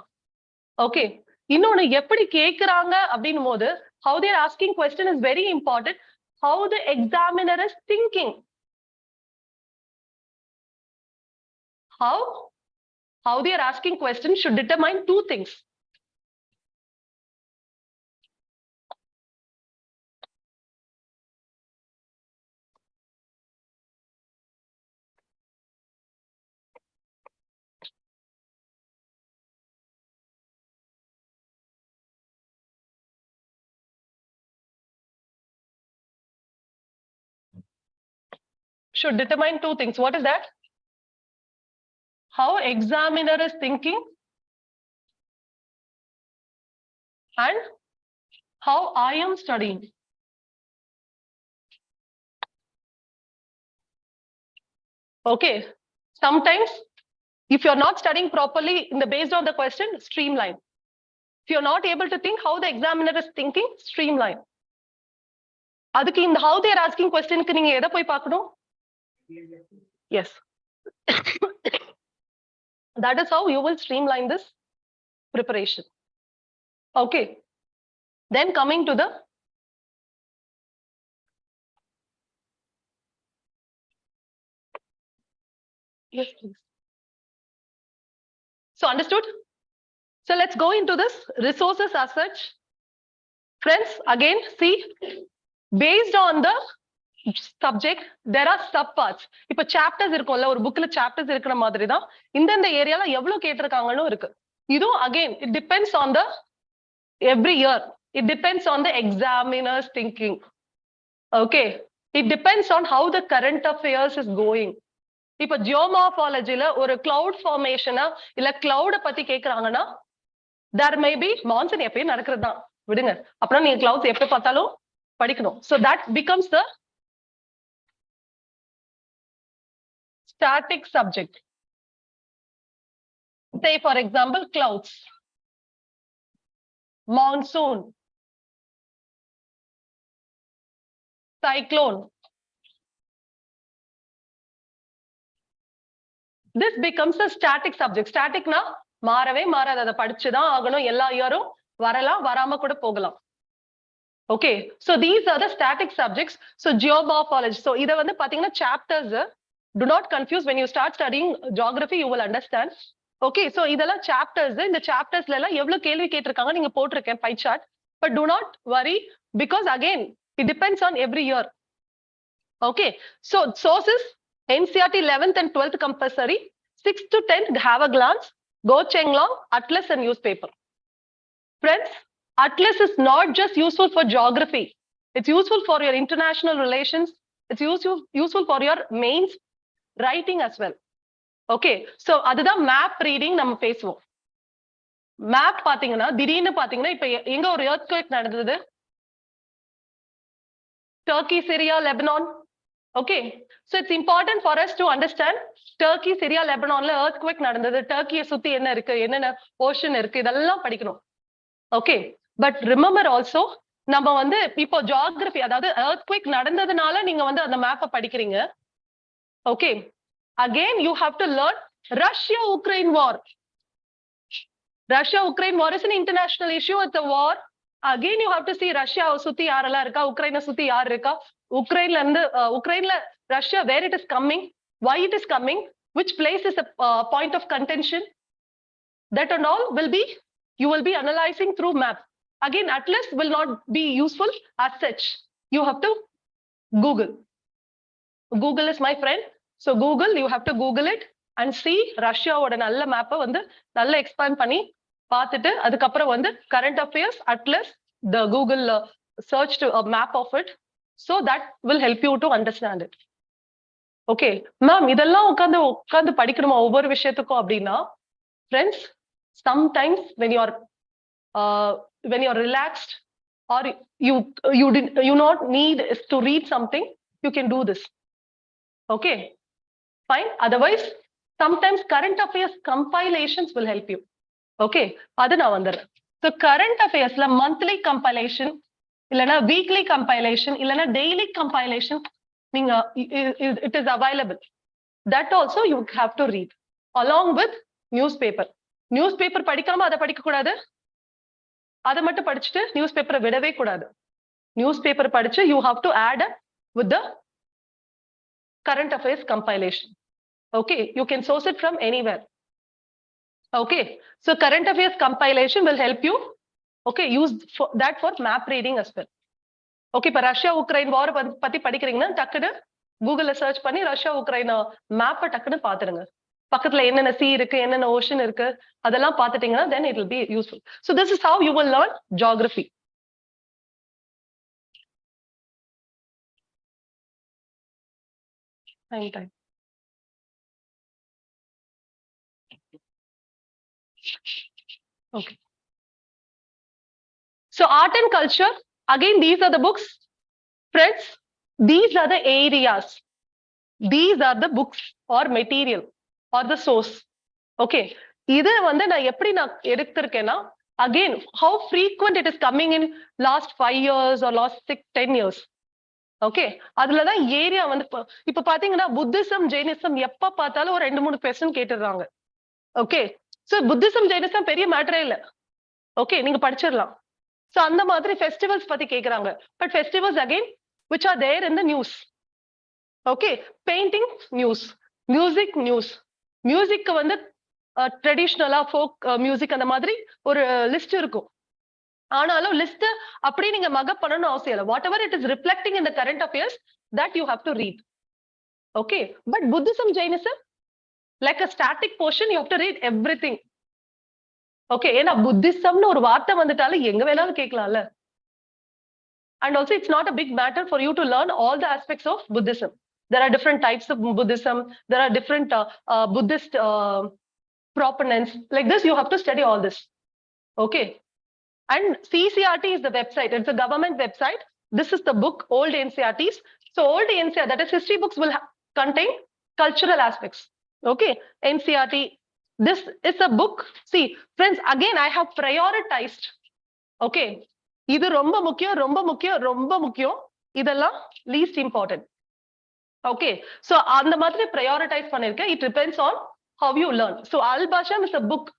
Okay, இன்னொன்னு எப்படி கேட்கறாங்க அப்படின் போது how they are asking question is very important. How the examiner is thinking. How they are asking question should determine 2 things. should determine two things. What is that? How examiner is thinking and how I am studying. Okay. Sometimes if you're not studying properly based on the question, streamline. If you're not able to think how the examiner is thinking, streamline. அதுக்கு இந்த how they are asking questionக்கு நீங்க எதை போய் பார்க்கணும்? Yes. That is how you will streamline this preparation. Okay. Then coming to the yes, please. So understood? So let's go into this resources as such. Friends, again, see, based on the subject, there are subparts. இப்ப chapters இருக்கும்ல, ஒரு bookல chapters இருக்கிற மாதிரி தான் இந்த ஏரியால எவ்வளவு கேட்டிருக்காங்கன்னு இருக்கு. இதுவும் again, it depends on the every year. It depends on the examiner's thinking. Okay. It depends on how the current affairs is going. இப்ப ஜியோமார்பாலஜில ஒரு cloud formation இல்ல cloud பத்தி கேக்குறாங்கன்னா there may be மான்சூன் எப்பயும் நடக்கிறது தான், விடுங்க. அப்புறம் நீங்க clouds எப்ப பார்த்தாலும் படிக்கணும். So that becomes the static subject. Say for example, clouds, monsoon, cyclone. This becomes a static subject. Static na மாறவே மாறாது, அதை படிச்சுதான் ஆகணும். எல்லா இயரும் வரலாம், வராம கூட போகலாம். Okay, so these are the static subjects. So geomorphology. So இத வந்து பாத்தீங்கன்னா chapters. Do not confuse when you start studying geography, you will understand. Okay, so இதெல்லாம் chapters. இந்த chaptersல எல்லாம் எவ்வளவு கேள்வி கேட்டிருக்காங்க நீங்க போட்டிருக்கேன் pie chart. But do not worry because again it depends on every year. Okay, so sources NCERT 11th and 12th compulsory, 6th to 10th have a glance, Go Chenglong, Atlas and newspaper. Friends, Atlas is not just useful for geography. It's useful for your international relations. It's useful for your mains writing as well. Okay, so அதுதான் map reading நம்ம பேசுவோம். Map பாத்தீங்கன்னா திடீர்னு பாத்தீங்கன்னா இப்ப எங்க ஒரு earthquake நடந்தது? Turkey, Syria, Lebanon. Okay, so it's important for us to understand Turkey, Syria, Lebanonல earthquake நடந்தது. Turkey சுத்தி என்ன இருக்கு, என்னென்ன ocean இருக்கு, இதெல்லாம் படிக்கணும். Okay, but remember also நம்ம வந்து இப்போ geography, அதாவது earthquake நடந்ததுனால நீங்க வந்து அந்த மேப்பை படிக்கிறீங்க. Okay, again you have to learn Russia-Ukraine war. Russia-Ukraine war is an international issue. It's a war. Again you have to see Russia சுத்தி யாரெல்லாம் இருக்கா, உக்ரைனை சுத்தி யார் இருக்கா, உக்ரைன்ல இருந்து உக்ரைன்ல Russia, where it is coming, why it is coming, which place is a point of contention. That and all will be, you will be analyzing through map. Again, Atlas will not be useful as such. You have to Google. Google is my friend. So Google, you have to Google it and see Russia oda நல்ல map வந்து நல்ல expand பண்ணி பார்த்துட்டு அதுக்கப்புறம் வந்து current affairs, Atlas, the Google search to a map of it. So that will help you to understand it. Okay, ma'am, இதெல்லாம் உட்கார்ந்து படிக்கணுமா ஒவ்வொரு விஷயத்துக்கும் அப்படின்னா? Friends, sometimes when you're relaxed or you not need to read something, you can do this. Okay, fine. Otherwise, sometimes current affairs compilations will help you. Okay, அது நான் வந்துடுறேன். So current affairsல monthly compilation, இல்லைன்னா weekly compilation, இல்லைன்னா daily compilation, நீங்க it is available. That also you have to read along with newspaper. Newspaper படிக்காம அதை படிக்க கூடாது, அதை மட்டும் படிச்சுட்டு நியூஸ்பேப்பரை விடவே கூடாது. நியூஸ்பேப்பர் படிச்சு you have to add with the current affairs compilation. Okay, you can source it from anywhere. Okay, so current affairs compilation will help you. Okay, use that for map reading as well. Okay, இப்ப Russia Ukraine வார் பத்தி படிக்கிறீங்கன்னா டக்குன்னு கூகுள்ல search பண்ணி Russia Ukraine மேப்பை டக்குன்னு பாத்துருங்க. பக்கத்துல என்னென்ன sea இருக்கு, என்னென்ன ocean இருக்கு, அதெல்லாம் பார்த்துட்டீங்கன்னா then it will be useful. So this is how you will learn geography. Time. Okay. So art and culture, again, these are the books. Friends, these are the areas. These are the books or material or the source. Okay. இது வந்து நான் எப்படி நான் எடுத்திருக்கேன்னா, again, how frequent it is coming in last 5 years or last 10 years. Okay, அதுலதான் area வந்து இப்ப பாத்தீங்கன்னா Buddhism Jainism எப்ப பார்த்தாலும் ஒரு 2-3 கொஸ்டின் கேட்டுடுறாங்க. ஓகே, சோ புத்திசம் ஜெயினிசம் பெரிய மேட்டரே இல்ல. ஓகே, நீங்க படிச்சிடலாம். சோ அந்த மாதிரி ஃபெஸ்டிவல்ஸ் பத்தி கேக்குறாங்க. But festivals again which are there in the news. Okay, painting news, music news. Music வந்து ட்ரெடிஷ்னலா ஃபோக் மியூசிக் அந்த மாதிரி ஒரு லிஸ்ட் இருக்கும். ஆனாலும் லிஸ்ட் அப்படி நீங்க மகப் பண்ணணும்னு அவசியம் இல்லை. What ever it is reflecting in the current affairs that you have to read. Okay, but Buddhism Jainism like a static portion you have to read everything. Okay, ஏன்னா புத்திசம்னு ஒரு வார்த்தை வந்துட்டாலும் எங்க வேணாலும் கேட்கலாம்ல. And also it's not a big matter for you to learn all the aspects of Buddhism. There are different types of Buddhism. There are different Buddhist proponents. Like this, you have to study all this. Okay. And CCRT is the website. It's a government website. This is the book, old NCRTs. So old NCRT, that is history books, will contain cultural aspects. Okay. NCRT. This is a book. See, friends, again, I have prioritized. Okay. இது ரொம்ப முக்கியம், ரொம்ப முக்கியம், ரொம்ப முக்கியம். இதெல்லாம் least important. Okay, so அந்த மாதிரி ப்ரையாரிட்டைஸ் பண்ணிருக்கேன். It depends on how you learn. So Al Basham is a book.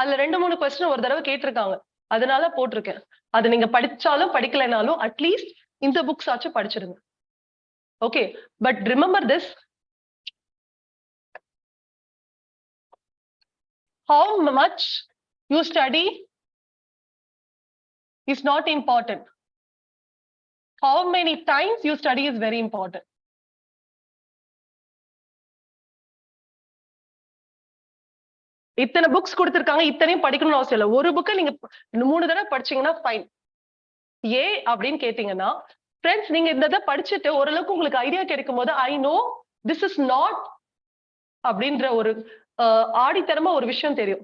அதுல 2-3 கொஸ்டின் ஒரு தடவை கேட்டிருக்காங்க, அதனால போட்டிருக்கேன். அது நீங்க படிச்சாலும் படிக்கலைனாலும் அட்லீஸ்ட் இந்த புக்ஸ் ஆச்சும் படிச்சிருங்க. Okay, but remember this, how much you study is not important. How many times you study is very important. இத்தனை புக்ஸ் கொடுத்திருக்காங்க, இத்தனையும் படிக்கணும்னு அவசியம் இல்லை. ஒரு புக்கை நீங்க 3 தடவை படிச்சீங்கன்னா ஃபைன். ஏன் அப்படின்னு கேட்டீங்கன்னா, ஃப்ரெண்ட்ஸ், நீங்க இந்த இதை படிச்சுட்டு ஓரளவுக்கு உங்களுக்கு ஐடியா கிடைக்கும் போது I know this is not அப்படின்ற ஒரு ஆடித்தரமா ஒரு விஷயம் தெரியும்.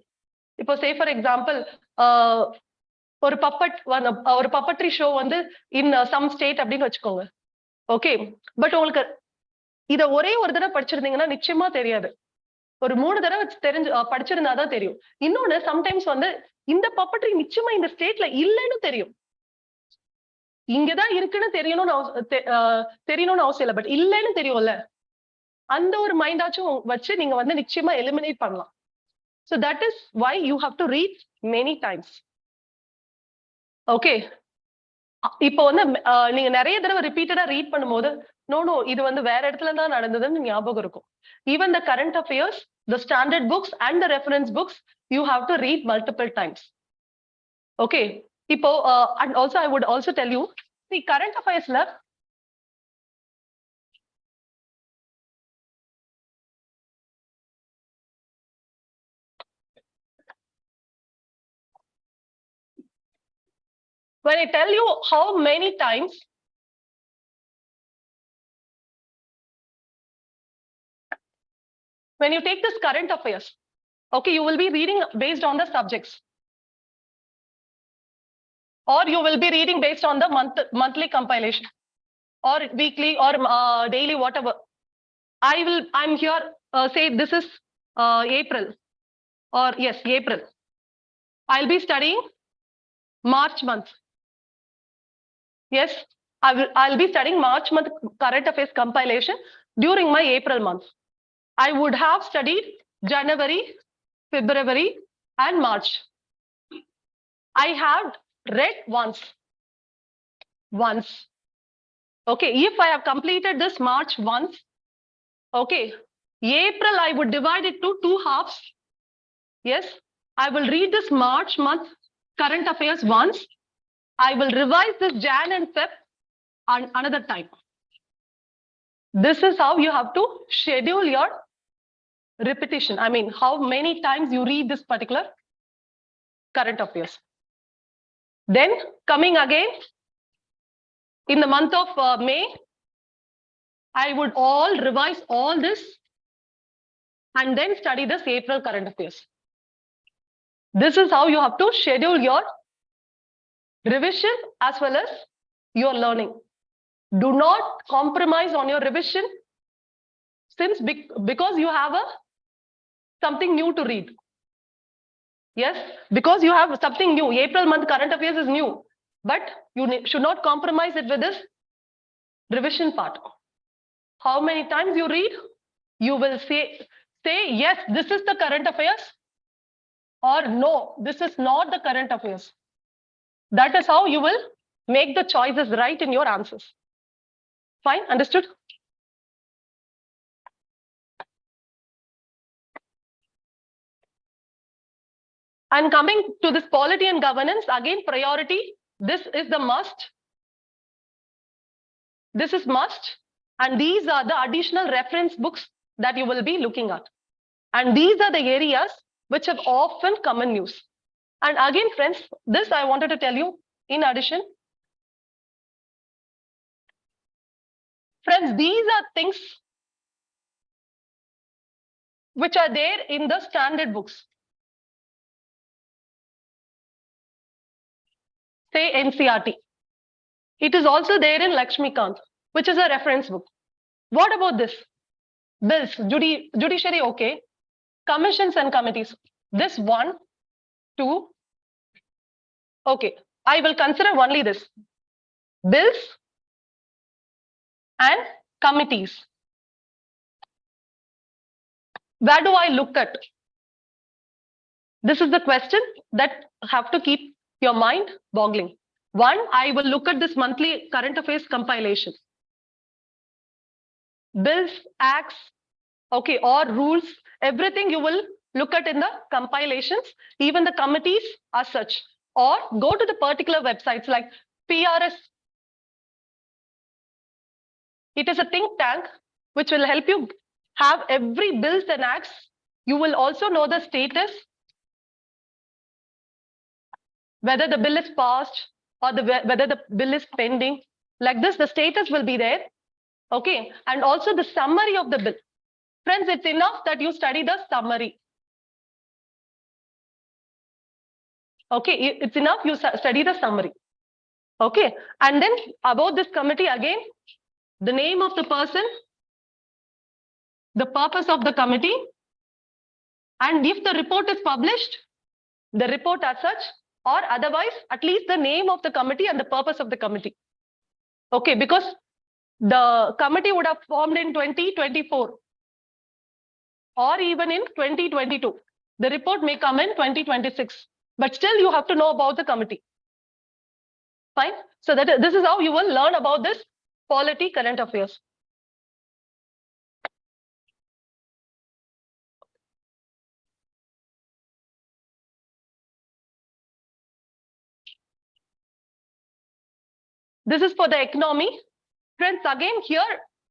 இப்போ சே ஃபார் எக்ஸாம்பிள், ஒரு பப்பட்ரி ஷோ வந்து இன் சம் ஸ்டேட் அப்படின்னு வச்சுக்கோங்க. ஓகே, பட் உங்களுக்கு இத ஒரே ஒரு தடவை படிச்சிருந்தீங்கன்னா நிச்சயமா தெரியாது. ஒரு 3 தடவை படிச்சிருந்தாதான் தெரியும். இன்னொன்னு, சம்டைம்ஸ் வந்து இந்த பப்பட்ரி நிச்சயமா இந்த ஸ்டேட்ல இல்லைன்னு தெரியும். இங்கதான் இருக்குன்னு தெரியணும்னு அவசியம் இல்லை, பட் இல்லைன்னு தெரியும்ல. அந்த ஒரு மைண்டாச்சும் வச்சு நீங்க வந்து நிச்சயமா எலிமினேட் பண்ணலாம். So that is why you have to read many times. Okay, இப்போ வந்து நீங்க நிறைய தடவை ரிப்பீட்டடா ரீட் பண்ணும்போது நோ இது வந்து வேற இடத்துல தான் நடந்ததுன்னு ஞாபகம் இருக்கும். Even the current affairs, the standard books and the reference books you have to read multiple times. Okay, இப்போ and also I would also tell you, the கரண்ட் அஃபேர்ஸ்ல when I tell you how many times when you take this current affairs, okay, you will be reading based on the subjects, or you will be reading based on the monthly compilation or weekly or daily, whatever. I'm here, say this is April, or yes, April. I'll be studying March month. Yes, I'll be studying March month current affairs compilation during my April month. I would have studied January, February, and March. I have read once. Okay, if I have completed this March once, okay, April I would divide it to 2 halves. Yes, I will read this March month current affairs once. I will revise this Jan and Feb another time. This is how you have to schedule your repetition. I mean, how many times you read this particular current affairs. Then coming again in the month of May, I would all revise all this and then study this April current affairs. This is how you have to schedule your revision as well as your learning. Do not compromise on your revision because you have something new to read. Yes, because you have something new. April month current affairs is new, but you should not compromise it with this revision part. How many times you read, you will say yes, this is the current affairs, or no, this is not the current affairs. That is how you will make the choices right in your answers. Fine, understood? And coming to this polity and governance, again, priority, this is the must. This is must. And these are the additional reference books that you will be looking at. And these are the areas which have often come in news. And again, friends, this I wanted to tell you in addition. Friends, these are things which are there in the standard books. Say NCRT. It is also there in Lakshmikant, which is a reference book. What about this? Bills, judiciary, okay. Commissions and committees. This 1, 2. Okay, I will consider only this. Bills and committees. Where do I look at? This is the question that have to keep your mind boggling. 1, I will look at this monthly current affairs compilation. Bills, acts, okay, or rules, everything you will look at in the compilations, even the committees as such. Or go to the particular websites like PRS. It is a think tank which will help you have every bills and acts. You will also know the status, whether the bill is passed or whether the bill is pending. Like this, the status will be there. Okay, and also the summary of the bill. Friends, it's enough that you study the summary. Okay, it's enough you study the summary. Okay, and then about this committee again, the name of the person, the purpose of the committee, and if the report is published, the report as such, or otherwise, at least the name of the committee and the purpose of the committee. Okay, because the committee would have formed in 2024 or even in 2022. The report may come in 2026, but still you have to know about the committee. Fine. So this is how you will learn about this polity current affairs. This is for the economy. Friends, again here,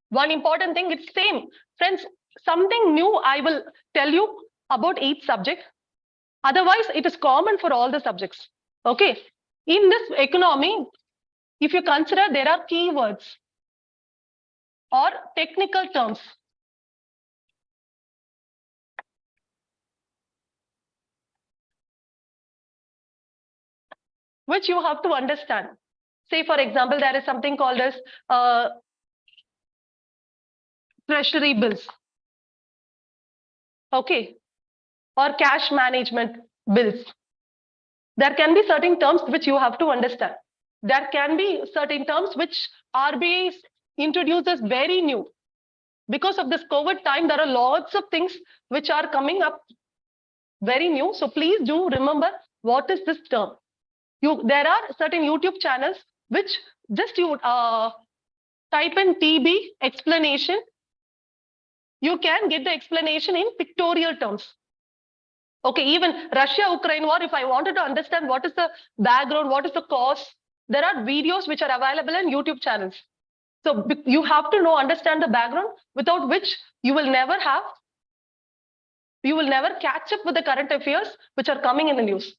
one important thing, it's same. Friends, something new I will tell you about each subject. Otherwise, it is common for all the subjects. Okay. In this economy, if you consider there are keywords or technical terms. Which you have to understand. Say, for example, there is something called as treasury bills. Okay. Or cash management bills. There can be certain terms which you have to understand. There can be certain terms which RBI introduces very new. Because of this COVID time, there are lots of things which are coming up very new. So please do remember what is this term. There are certain YouTube channels which just you type in TB explanation. You can get the explanation in pictorial terms. Okay, even Russia-Ukraine war, if I wanted to understand what is the background, what is the cause, there are videos which are available in YouTube channels. So you have to understand the background, without which you will never catch up with the current affairs which are coming in the news.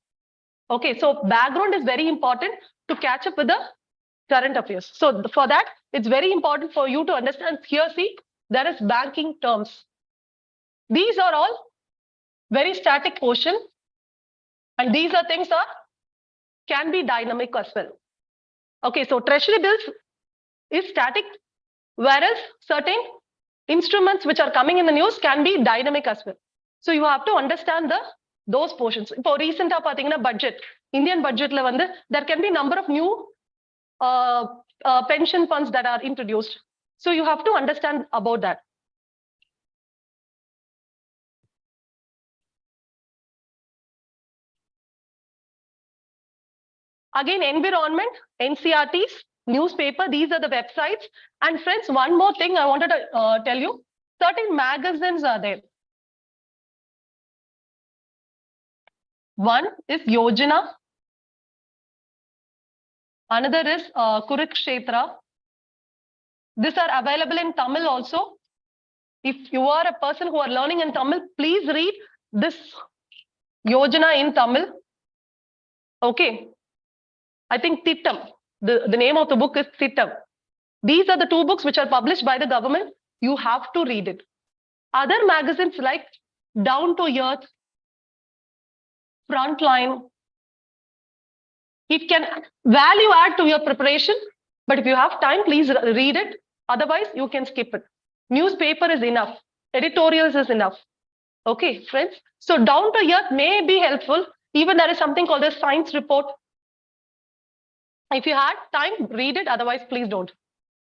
Okay, so background is very important to catch up with the current affairs. So for that, it's very important for you to understand. Here, see, there is banking terms. These are all very static portion, and these are things are can be dynamic as well. Okay, so treasury bills is static, whereas certain instruments which are coming in the news can be dynamic as well. So you have to understand those portions. For recent budget, Indian budget there can be number of new pension funds that are introduced. So you have to understand about that. Again, environment, NCRTs, newspaper, these are the websites. And friends, one more thing I wanted to tell you, certain magazines are there. One is Yojana. Another is Kurukshetra. These are available in Tamil also. If you are a person who are learning in Tamil, please read this Yojana in Tamil. Okay. I think Tittam. The name of the book is Tittam. These are the two books which are published by the government. You have to read it. Other magazines like Down to Earth, Frontline, it can value add to your preparation, but if you have time, please read it. Otherwise, you can skip it. Newspaper is enough. Editorials is enough. Okay, friends. So Down to Earth may be helpful. Even there is something called a science report. If you had time, read it. Otherwise, please don't.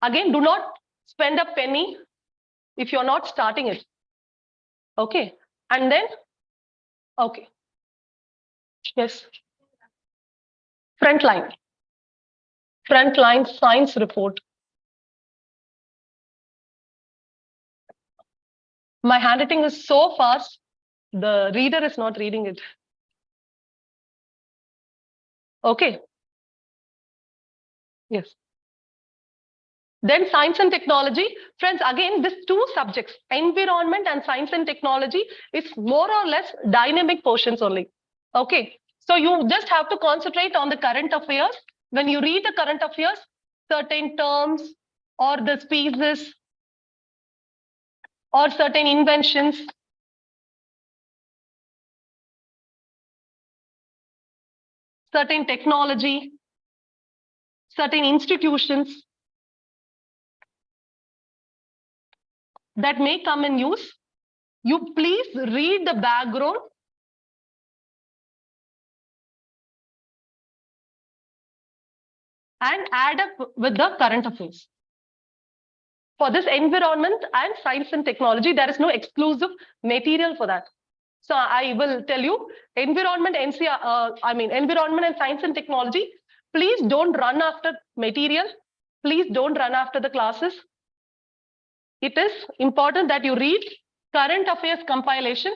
Again, do not spend a penny if you're not starting it. Okay. And then, okay. Yes. Frontline. Frontline science report. My handwriting is so fast, the reader is not reading it. Okay. Yes. Then science and technology. Friends, again, these two subjects, environment and science and technology, is more or less dynamic portions only. Okay. So you just have to concentrate on the current affairs. When you read the current affairs, certain terms or the species or certain inventions, certain technology, certain institutions that may come in use, you please read the background and add up with the current affairs. For this environment and science and technology, there is no exclusive material for that. So I will tell you, environment, environment and science and technology, please don't run after material. Please don't run after the classes. It is important that you read current affairs compilation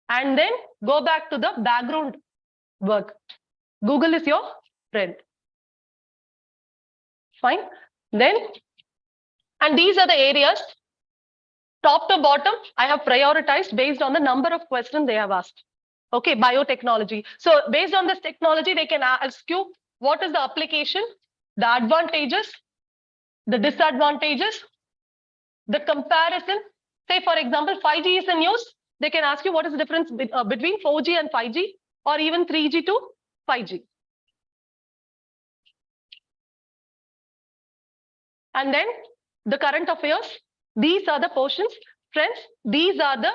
and then go back to the background work. Google is your friend. Fine. Then, and these are the areas, top to bottom, I have prioritized based on the number of questions they have asked. Okay, biotechnology. So based on this technology, they can ask you what is the application, the advantages, the disadvantages, the comparison. Say, for example, 5G is in use. They can ask you what is the difference between 4G and 5G, or even 3G to 5G. And then the current affairs. These are the portions. Friends, these are the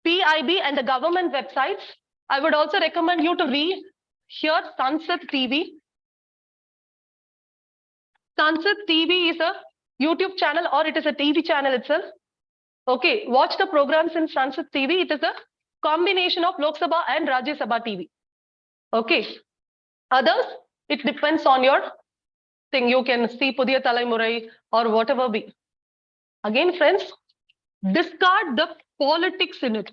PIB and the government websites. I would also recommend you to read here Sunset TV. Sunset TV is a YouTube channel, or it is a TV channel itself. Okay, watch the programs in Sunset TV. It is a combination of Lok Sabha and Rajya Sabha TV. Okay. Others, it depends on your thing. You can see Pudiya Talaimurai or whatever be. Again, friends, discard the politics in it.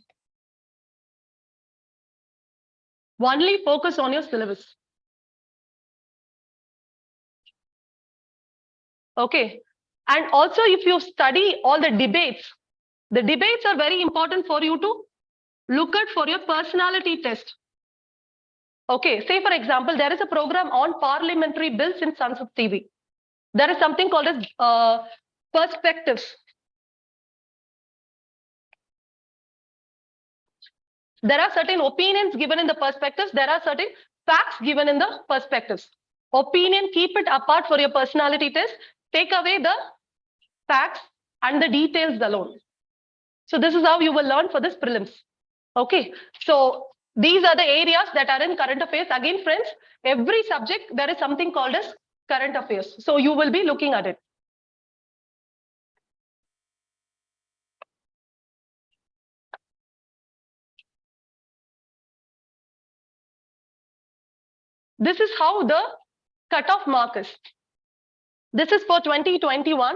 Only focus on your syllabus. Okay. And also, if you study all the debates are very important for you to look at for your personality test. Okay, say for example, there is a program on parliamentary bills in Sons of TV. There is something called as perspectives. There are certain opinions given in the perspectives. There are certain facts given in the perspectives. Opinion, keep it apart for your personality test. Take away the facts and the details alone. So this is how you will learn for this prelims. Okay, so these are the areas that are in current affairs. Again, friends, every subject, there is something called as current affairs. So you will be looking at it. This is how the cutoff mark is. This is for 2021.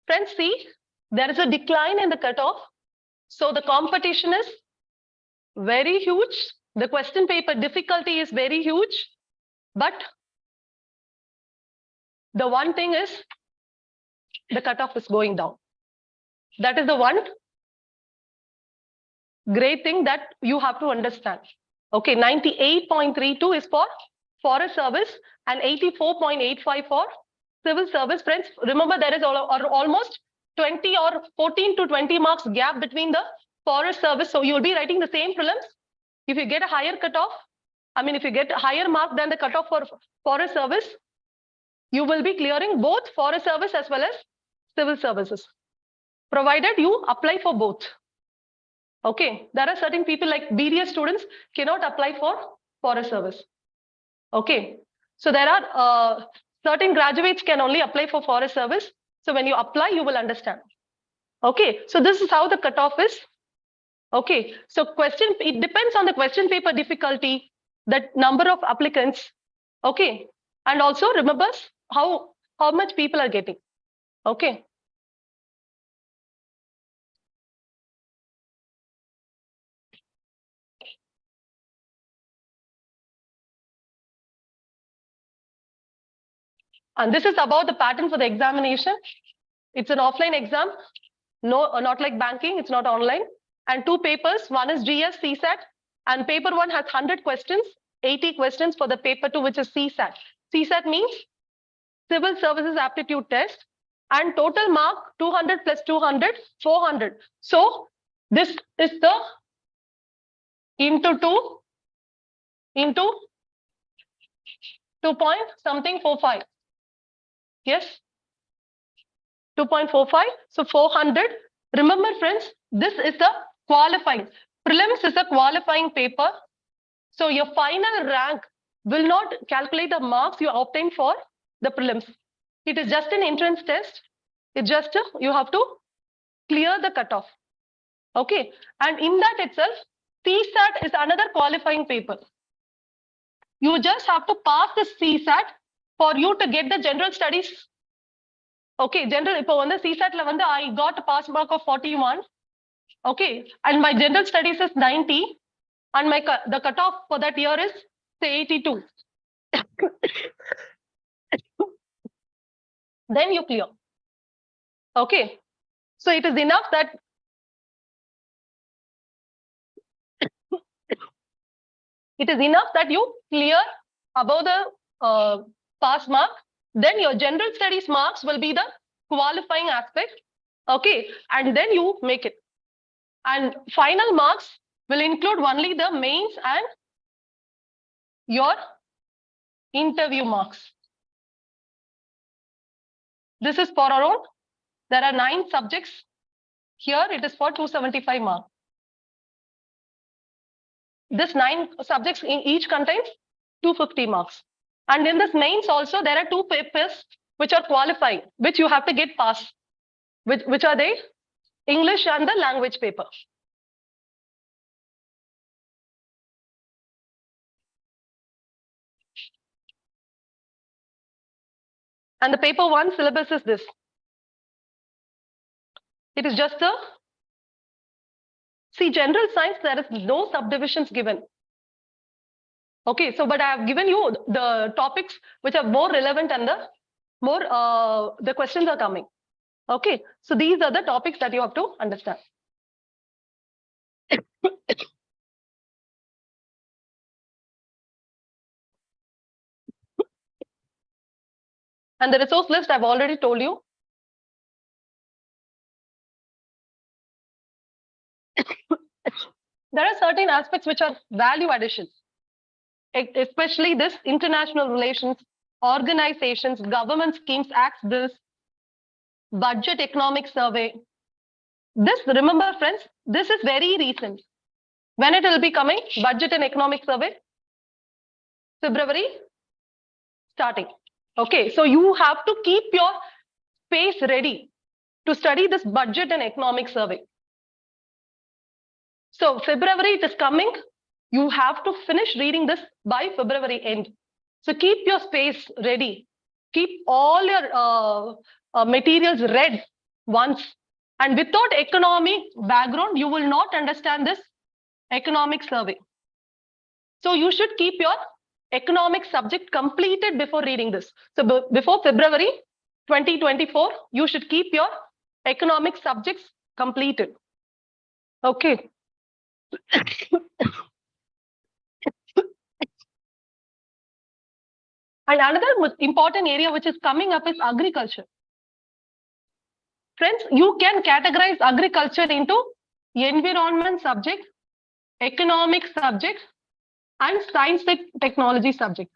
Friends, see, there is a decline in the cutoff. So the competition is very huge. The question paper difficulty is very huge. But the one thing is the cutoff is going down. That is the one great thing that you have to understand. Okay, 98.32 is for forest service and 84.85 for civil service. Friends, remember there is almost 20 or 14 to 20 marks gap between the forest service. So you will be writing the same prelims. If you get a higher cutoff, if you get a higher mark than the cutoff for forest service, you will be clearing both forest service as well as civil services, provided you apply for both. Okay, there are certain people like BDS students cannot apply for forest service. Okay, so there are certain graduates can only apply for forest service. So when you apply, you will understand. Okay, so this is how the cutoff is. Okay, so it depends on the question paper difficulty, the number of applicants. Okay, and also remember how much people are getting. Okay. And this is about the pattern for the examination. It's an offline exam. No, not like banking. It's not online. And two papers. One is GS, CSAT. And paper one has 100 questions, 80 questions for the paper two, which is CSAT. CSAT means Civil Services Aptitude Test. And total mark 200 plus 200, 400. So this is the into 2 into 2 point something 45. Yes, 2.45. So 400. Remember, friends, this is a qualifying. Prelims is a qualifying paper. So your final rank will not calculate the marks you obtain for the prelims. It is just an entrance test. It's just you have to clear the cutoff. Okay, and in that itself, CSAT is another qualifying paper. You just have to pass the CSAT for you to get the general studies. Okay, general, on the CSAT level, I got a pass mark of 41. Okay, and my general studies is 90, and the cutoff for that year is say 82. Then you clear. Okay, so it is enough that you clear above the pass mark. Then your general studies marks will be the qualifying aspect. Okay, and then you make it. And final marks will include only the mains and your interview marks. This is for our own. There are 9 subjects. Here it is for 275 marks. This 9 subjects in each contains 250 marks. And in this mains also, there are 2 papers which are qualifying, which you have to get passed. Which are they? English and the language paper. And the paper 1 syllabus is this. It is just see, general science, there is no subdivisions given. Okay, so but I have given you the topics which are more relevant and the questions are coming. Okay, so these are the topics that you have to understand. And the resource list, I've already told you. There are certain aspects which are value addition, especially this international relations, organizations, government schemes, acts, bills, budget economic survey. This, remember friends, this is very recent. When it will be coming, budget and economic survey? February starting. Okay, so you have to keep your space ready to study this budget and economic survey. So February it is coming. You have to finish reading this by February end. So keep your space ready. Keep all your materials read once. And without economic background, you will not understand this economic survey. So you should keep your economic subject completed before reading this. So before February 2024, you should keep your economic subjects completed. Okay. And another important area which is coming up is agriculture. Friends, you can categorize agriculture into environment subject, economic subject, and science and technology subject.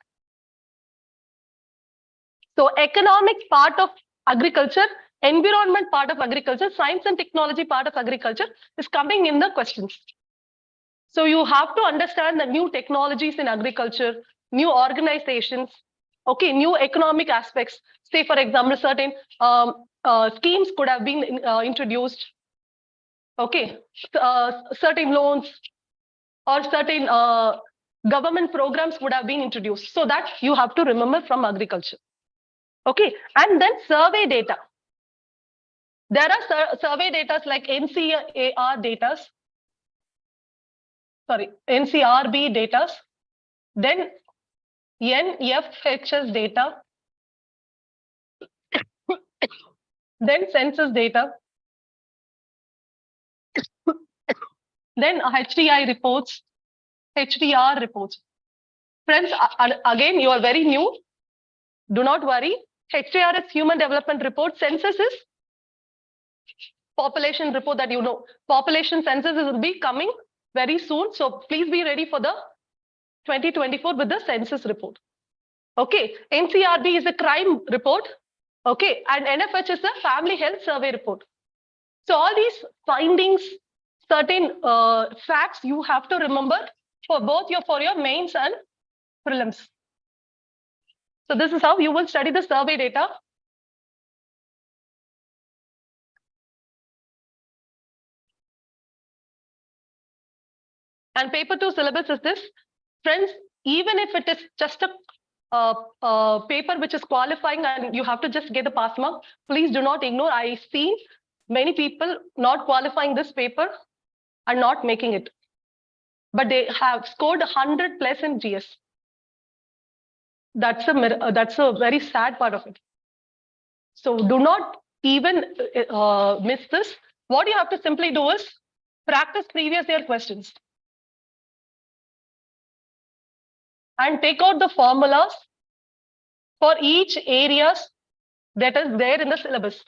So economic part of agriculture, environment part of agriculture, science and technology part of agriculture is coming in the questions. So you have to understand the new technologies in agriculture, new organizations, okay, new economic aspects. Say, for example, certain schemes could have been introduced. Okay, certain loans or certain government programs would have been introduced. So that you have to remember from agriculture. Okay, and then survey data. There are survey data like NCAR data. Sorry, NCRB data. Then NFHS data. Then census data. Then HDI reports, HDR reports. Friends, again, you are very new. Do not worry. HDR is Human Development Report. Census is population report that you know. Population census will be coming very soon. So please be ready for the 2024 with the census report. Okay. NCRB is a crime report. Okay. And NFH is a family health survey report. So all these findings, certain facts you have to remember for both for your mains and prelims. So this is how you will study the survey data. And paper 2 syllabus is this. Friends, even if it is just a paper which is qualifying and you have to just get the pass mark, please do not ignore. I see many people not qualifying this paper and not making it. But they have scored 100 plus in GS. That's a very sad part of it. So do not even miss this. What you have to simply do is practice previous year questions. And take out the formulas for each areas that is there in the syllabus.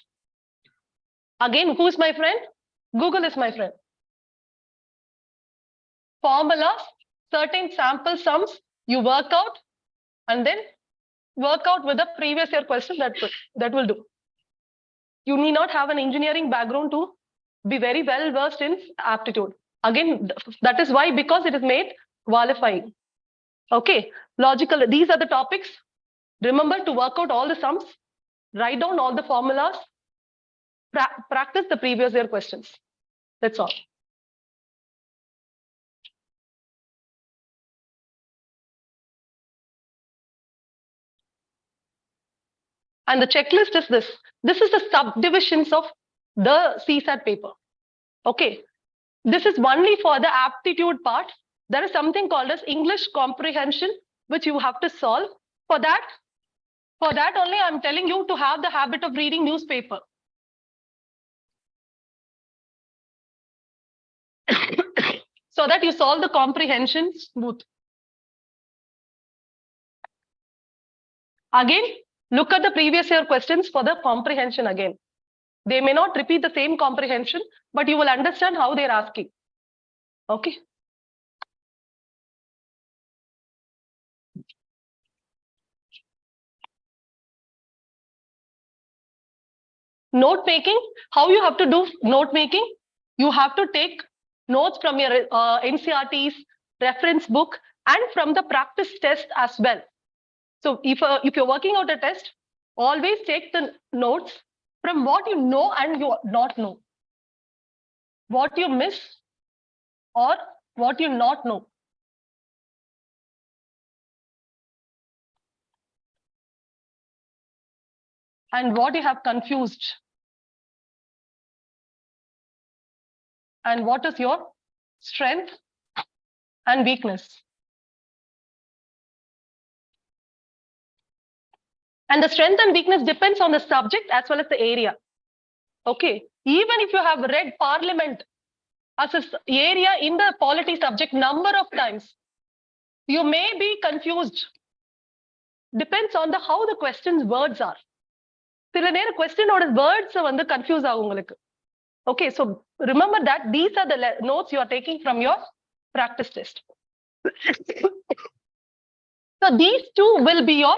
Again, who is my friend? Google is my friend. Formulas, certain sample sums, you work out and then work out with the previous year question that will do. You need not have an engineering background to be very well versed in aptitude. Again, that is why, because it is made qualifying. Okay, logical, these are the topics. Remember to work out all the sums, write down all the formulas, practice the previous year questions. That's all. And the checklist is this. This is the subdivisions of the CSAT paper. Okay, this is only for the aptitude part. There is something called as English comprehension, which you have to solve. For that only I'm telling you to have the habit of reading newspaper. So that you solve the comprehension smooth. Again, look at the previous year questions for the comprehension again. They may not repeat the same comprehension, but you will understand how they're asking. Okay. Note making, how you have to do note making? You have to take notes from your NCRTs, reference book, and from the practice test as well. So if you're working out a test, always take the notes from what you know and you not know. What you miss or what you not know. And what you have confused. And what is your strength and weakness. And the strength and weakness depends on the subject as well as the area. Okay, even if you have read Parliament as an area in the polity subject number of times, you may be confused. Depends on how the question's words are. சில நேர questionோட words வந்து confuse ஆகும் உங்களுக்கு. Okay, so remember that these are the notes you are taking from your practice test. So these two will be your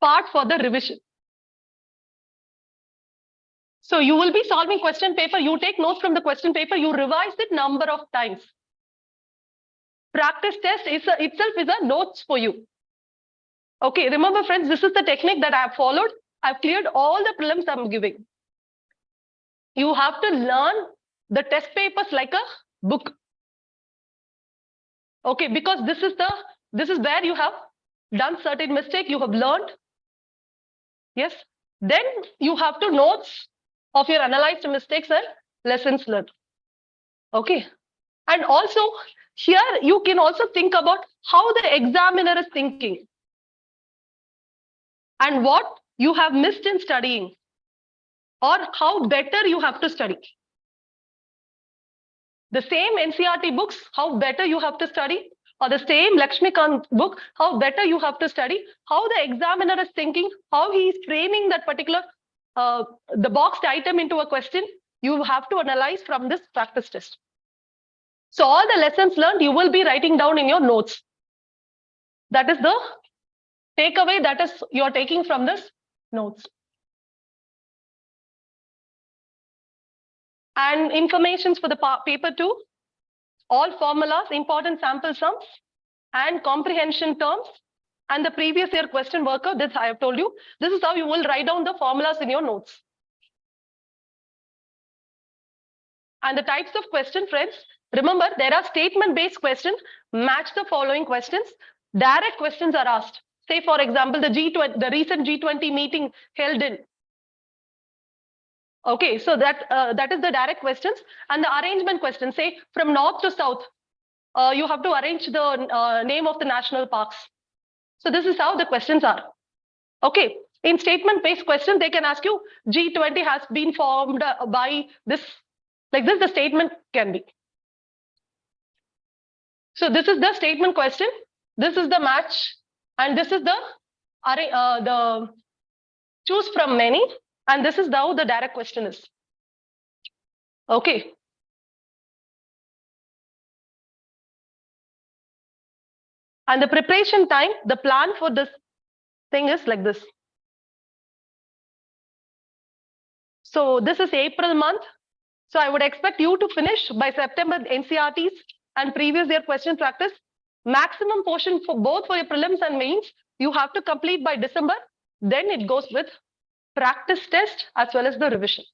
part for the revision. So you will be solving question paper, you take notes from the question paper, you revise it number of times. Practice test itself is a notes for you. Okay, remember friends, this is the technique that I have followed. I've cleared all the prelims I'm giving. You have to learn the test papers like a book. Okay, because this is where you have done certain mistake, you have learned. Yes, then you have to notes of your analyzed mistakes and lessons learned. Okay, and also here you can also think about how the examiner is thinking and what you have missed in studying or how better you have to study. The same NCRT books, how better you have to study, or the same Lakshmikant book, how better you have to study, how the examiner is thinking, how he is framing that particular the boxed item into a question, you have to analyze from this practice test. So all the lessons learned, you will be writing down in your notes. That is the takeaway that is you're taking from this notes. And informations for the paper 2, all formulas, important sample sums, and comprehension terms, and the previous year question worker, this I have told you. This is how you will write down the formulas in your notes. And the types of question, friends, remember there are statement-based questions, match the following questions. Direct questions are asked. Say, for example, the recent G20 meeting held in. Okay, so that is the direct questions. And the arrangement question, say from north to south, you have to arrange the name of the national parks. So this is how the questions are. Okay, in statement-based question, they can ask you G20 has been formed by this, like this the statement can be. So this is the statement question, this is the match, and this is the choose from many, and this is how the direct question is. Okay. And the preparation time, the plan for this thing is like this. So this is April month. So I would expect you to finish by September NCRTs and previous year question practice. Maximum portion for both for your prelims and mains, you have to complete by December. Then it goes with practice test as well as the revision.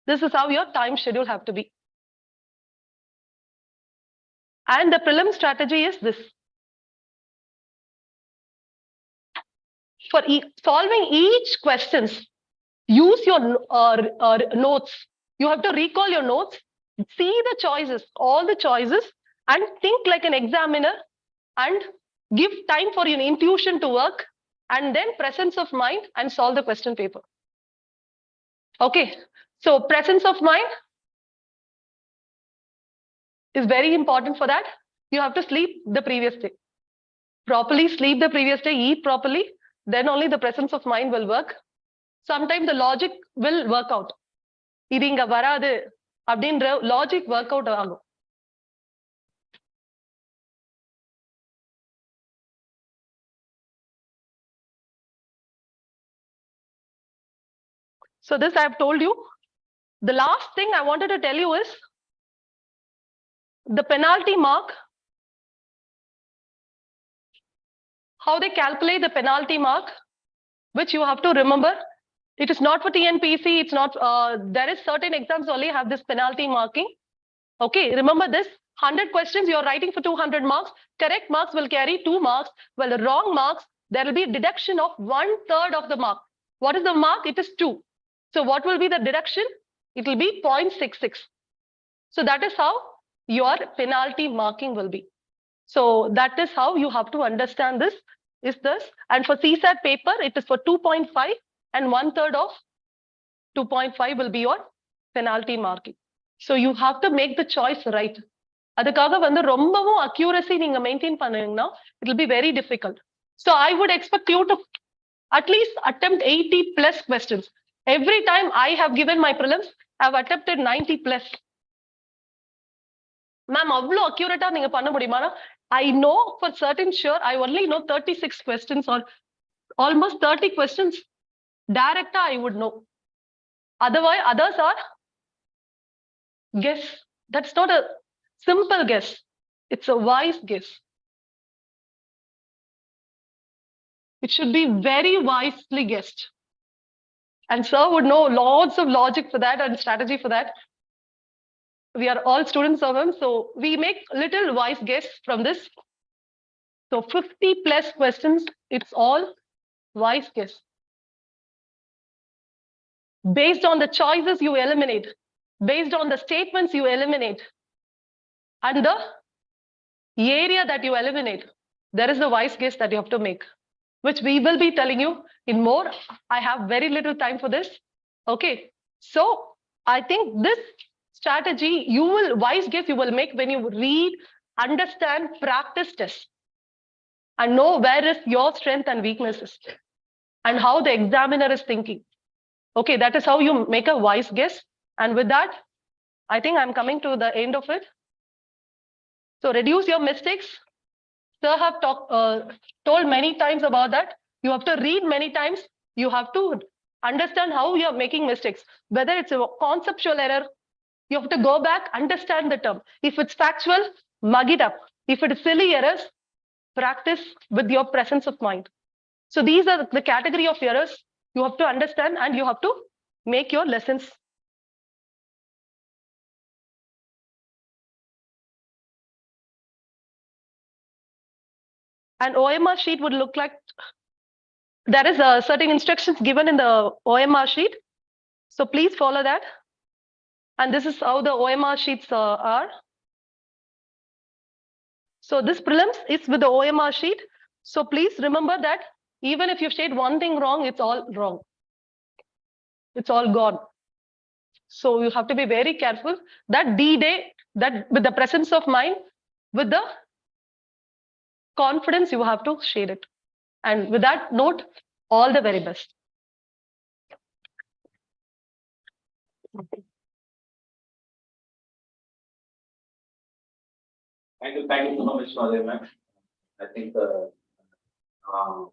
This is how your time schedule have to be. And the prelim strategy is this. For solving each questions, use your notes. You have to recall your notes, see the choices, all the choices, and think like an examiner and give time for your intuition to work, and then presence of mind and solve the question paper. Okay, so presence of mind is very important for that. You have to sleep the previous day. Properly sleep the previous day, eat properly, then only the presence of mind will work. Sometimes the logic will work out. இது இங்க வராது அப்படின்ற logic work out ஆகும். So this I have told you. The last thing I wanted to tell you is the penalty mark. How they calculate the penalty mark, which you have to remember. It is not for TNPSC. It's not. There is certain exams only have this penalty marking. Okay, remember this. 100 questions you are writing for 200 marks. Correct marks will carry 2 marks. Well, the wrong marks, there will be a deduction of 1/3 of the mark. What is the mark? It is 2. So what will be the deduction? It will be 0.66. So that is how your penalty marking will be. So that is how you have to understand this. Is this, and for CSAT paper, it is for 2.5 and 1/3 of 2.5 will be your penalty marking. So you have to make the choice right. அதுக்காக வந்து ரொம்பவும் accuracy நீங்க maintain பண்ணீங்கன்னா it will be very difficult. So I would expect you to at least attempt 80 plus questions. Every time I have given my prelims, I have attempted 90 plus. Ma'am, அவ்வளோ accurate நீங்க பண்ண முடியுமா? I know for certain sure, I only know 36 questions or almost 30 questions. Direct, I would know. Otherwise, others are guess. That's not a simple guess. It's a wise guess. It should be very wisely guessed. And sir would know lots of logic for that and strategy for that. We are all students of him, so we make little wise guess from this. So 50 plus questions, it's all wise guess. Based on the choices you eliminate, based on the statements you eliminate, and the area that you eliminate, there is the wise guess that you have to make, which we will be telling you in more. I have very little time for this. Okay, so I think this strategy you will wise guess you will make when you read, understand, practice test, and know where is your strength and weaknesses and how the examiner is thinking. Okay, that is how you make a wise guess. And with that, I think I'm coming to the end of it. So reduce your mistakes. Sir have told many times about that. You have to read many times. You have to understand how you are making mistakes. Whether it's a conceptual error, you have to go back, understand the term. If it's factual, mug it up. If it is silly errors, practice with your presence of mind. So these are the category of errors you have to understand, and you have to make your lessons. An OMR sheet would look like, there is a certain instructions given in the OMR sheet. So please follow that. And this is how the OMR sheets are. So this prelims is with the OMR sheet. So please remember that even if you state one thing wrong, it's all wrong. It's all gone. So you have to be very careful that D-Day, that with the presence of mind, with the confidence, you have to share it. And with that note, all the very best. Thank you so much, Madhya ma'am. I think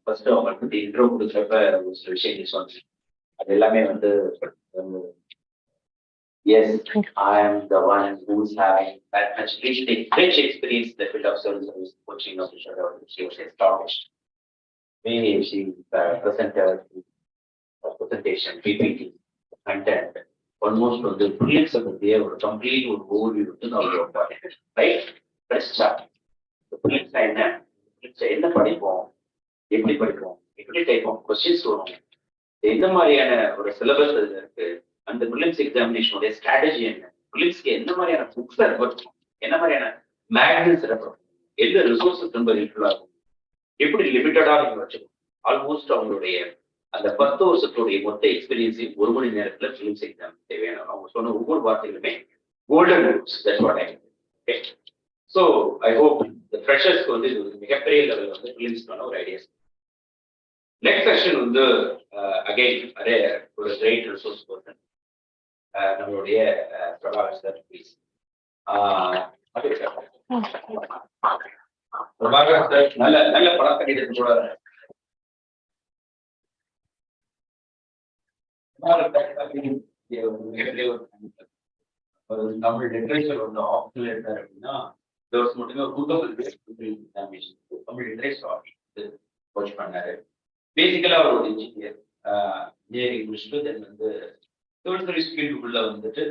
first உங்களுக்கு the intro கொடுத்தப்ப ஒரு சில விஷயங்கள் சொன்னேன். அது எல்லாமே வந்து yes, I am the one who's having that much rich experience in the field of civil service coaching officer, she was established. Maybe she presented presentation, PPT, content, almost on the brilliance of the day or complete or overview to know your body. Right? Let's start. The brilliance it's என்ன படிப்போம், எப்படி படிப்போம், எப்படி type of questions வரும், எந்த மாதிரியான ஒரு syllabus அதுல இருக்கு, அந்த ப்ரிலிம்ஸ் எக்ஸாமினேஷனுடைய ஸ்ட்ராட்டஜி என்ன, ப்ரிலிம்ஸ்க்கு என்ன மாதிரியான புக்ஸ் ரெஃபர் பண்ணும், என்ன மாதிரியான மேக்சின்ஸ் ரெஃபர் பண்ணும், எந்த ரிசோர்ஸஸ் ரொம்ப ஹெல்ப்ஃபுல்லா இருக்கும், எப்படி லிமிட்டடா நீங்க வச்சுக்கணும். ஆல்மோஸ்ட் அவங்களுடைய அந்த 10 வருஷத்துடைய மொத்த எக்ஸ்பீரியன்ஸையும் 1 மணி நேரத்துல ப்ரிலிம்ஸ் எக்ஸாம் தேவையான அவங்க சொன்ன ஒவ்வொரு வார்த்தைகளுமே golden rules. That's what I okay. So I hope இந்த ஃப்ரெஷர்ஸ்க்கு வந்து இது ஒரு மிகப்பெரிய லெவலில் வந்து ப்ரிலிம்ஸ்க்கான ஒரு ஐடியாஸ் Next session வந்து again ஒரு great resource person நம்மளுடைய Prabhakar sir please. Prabhakar sir நல்ல நல்ல பழக்கடிதத்தோட தமிழ் லிட்ரேச்சர் வந்து ஆப்ஷனல் எடுத்தார் அப்படின்னா மட்டுமே எக்ஸாமினேஷன் தமிழ் லிட்ரேச்சர் கோச் பண்ணாரு. பேசிக்கலா அவர் ஒரு இன்ஜினியர், இன்ஜினியரிங் முடிச்சுட்டு தென் வந்து சிவில் சர்வீஸ் ஃபீல்டுக்குள்ள வந்துட்டு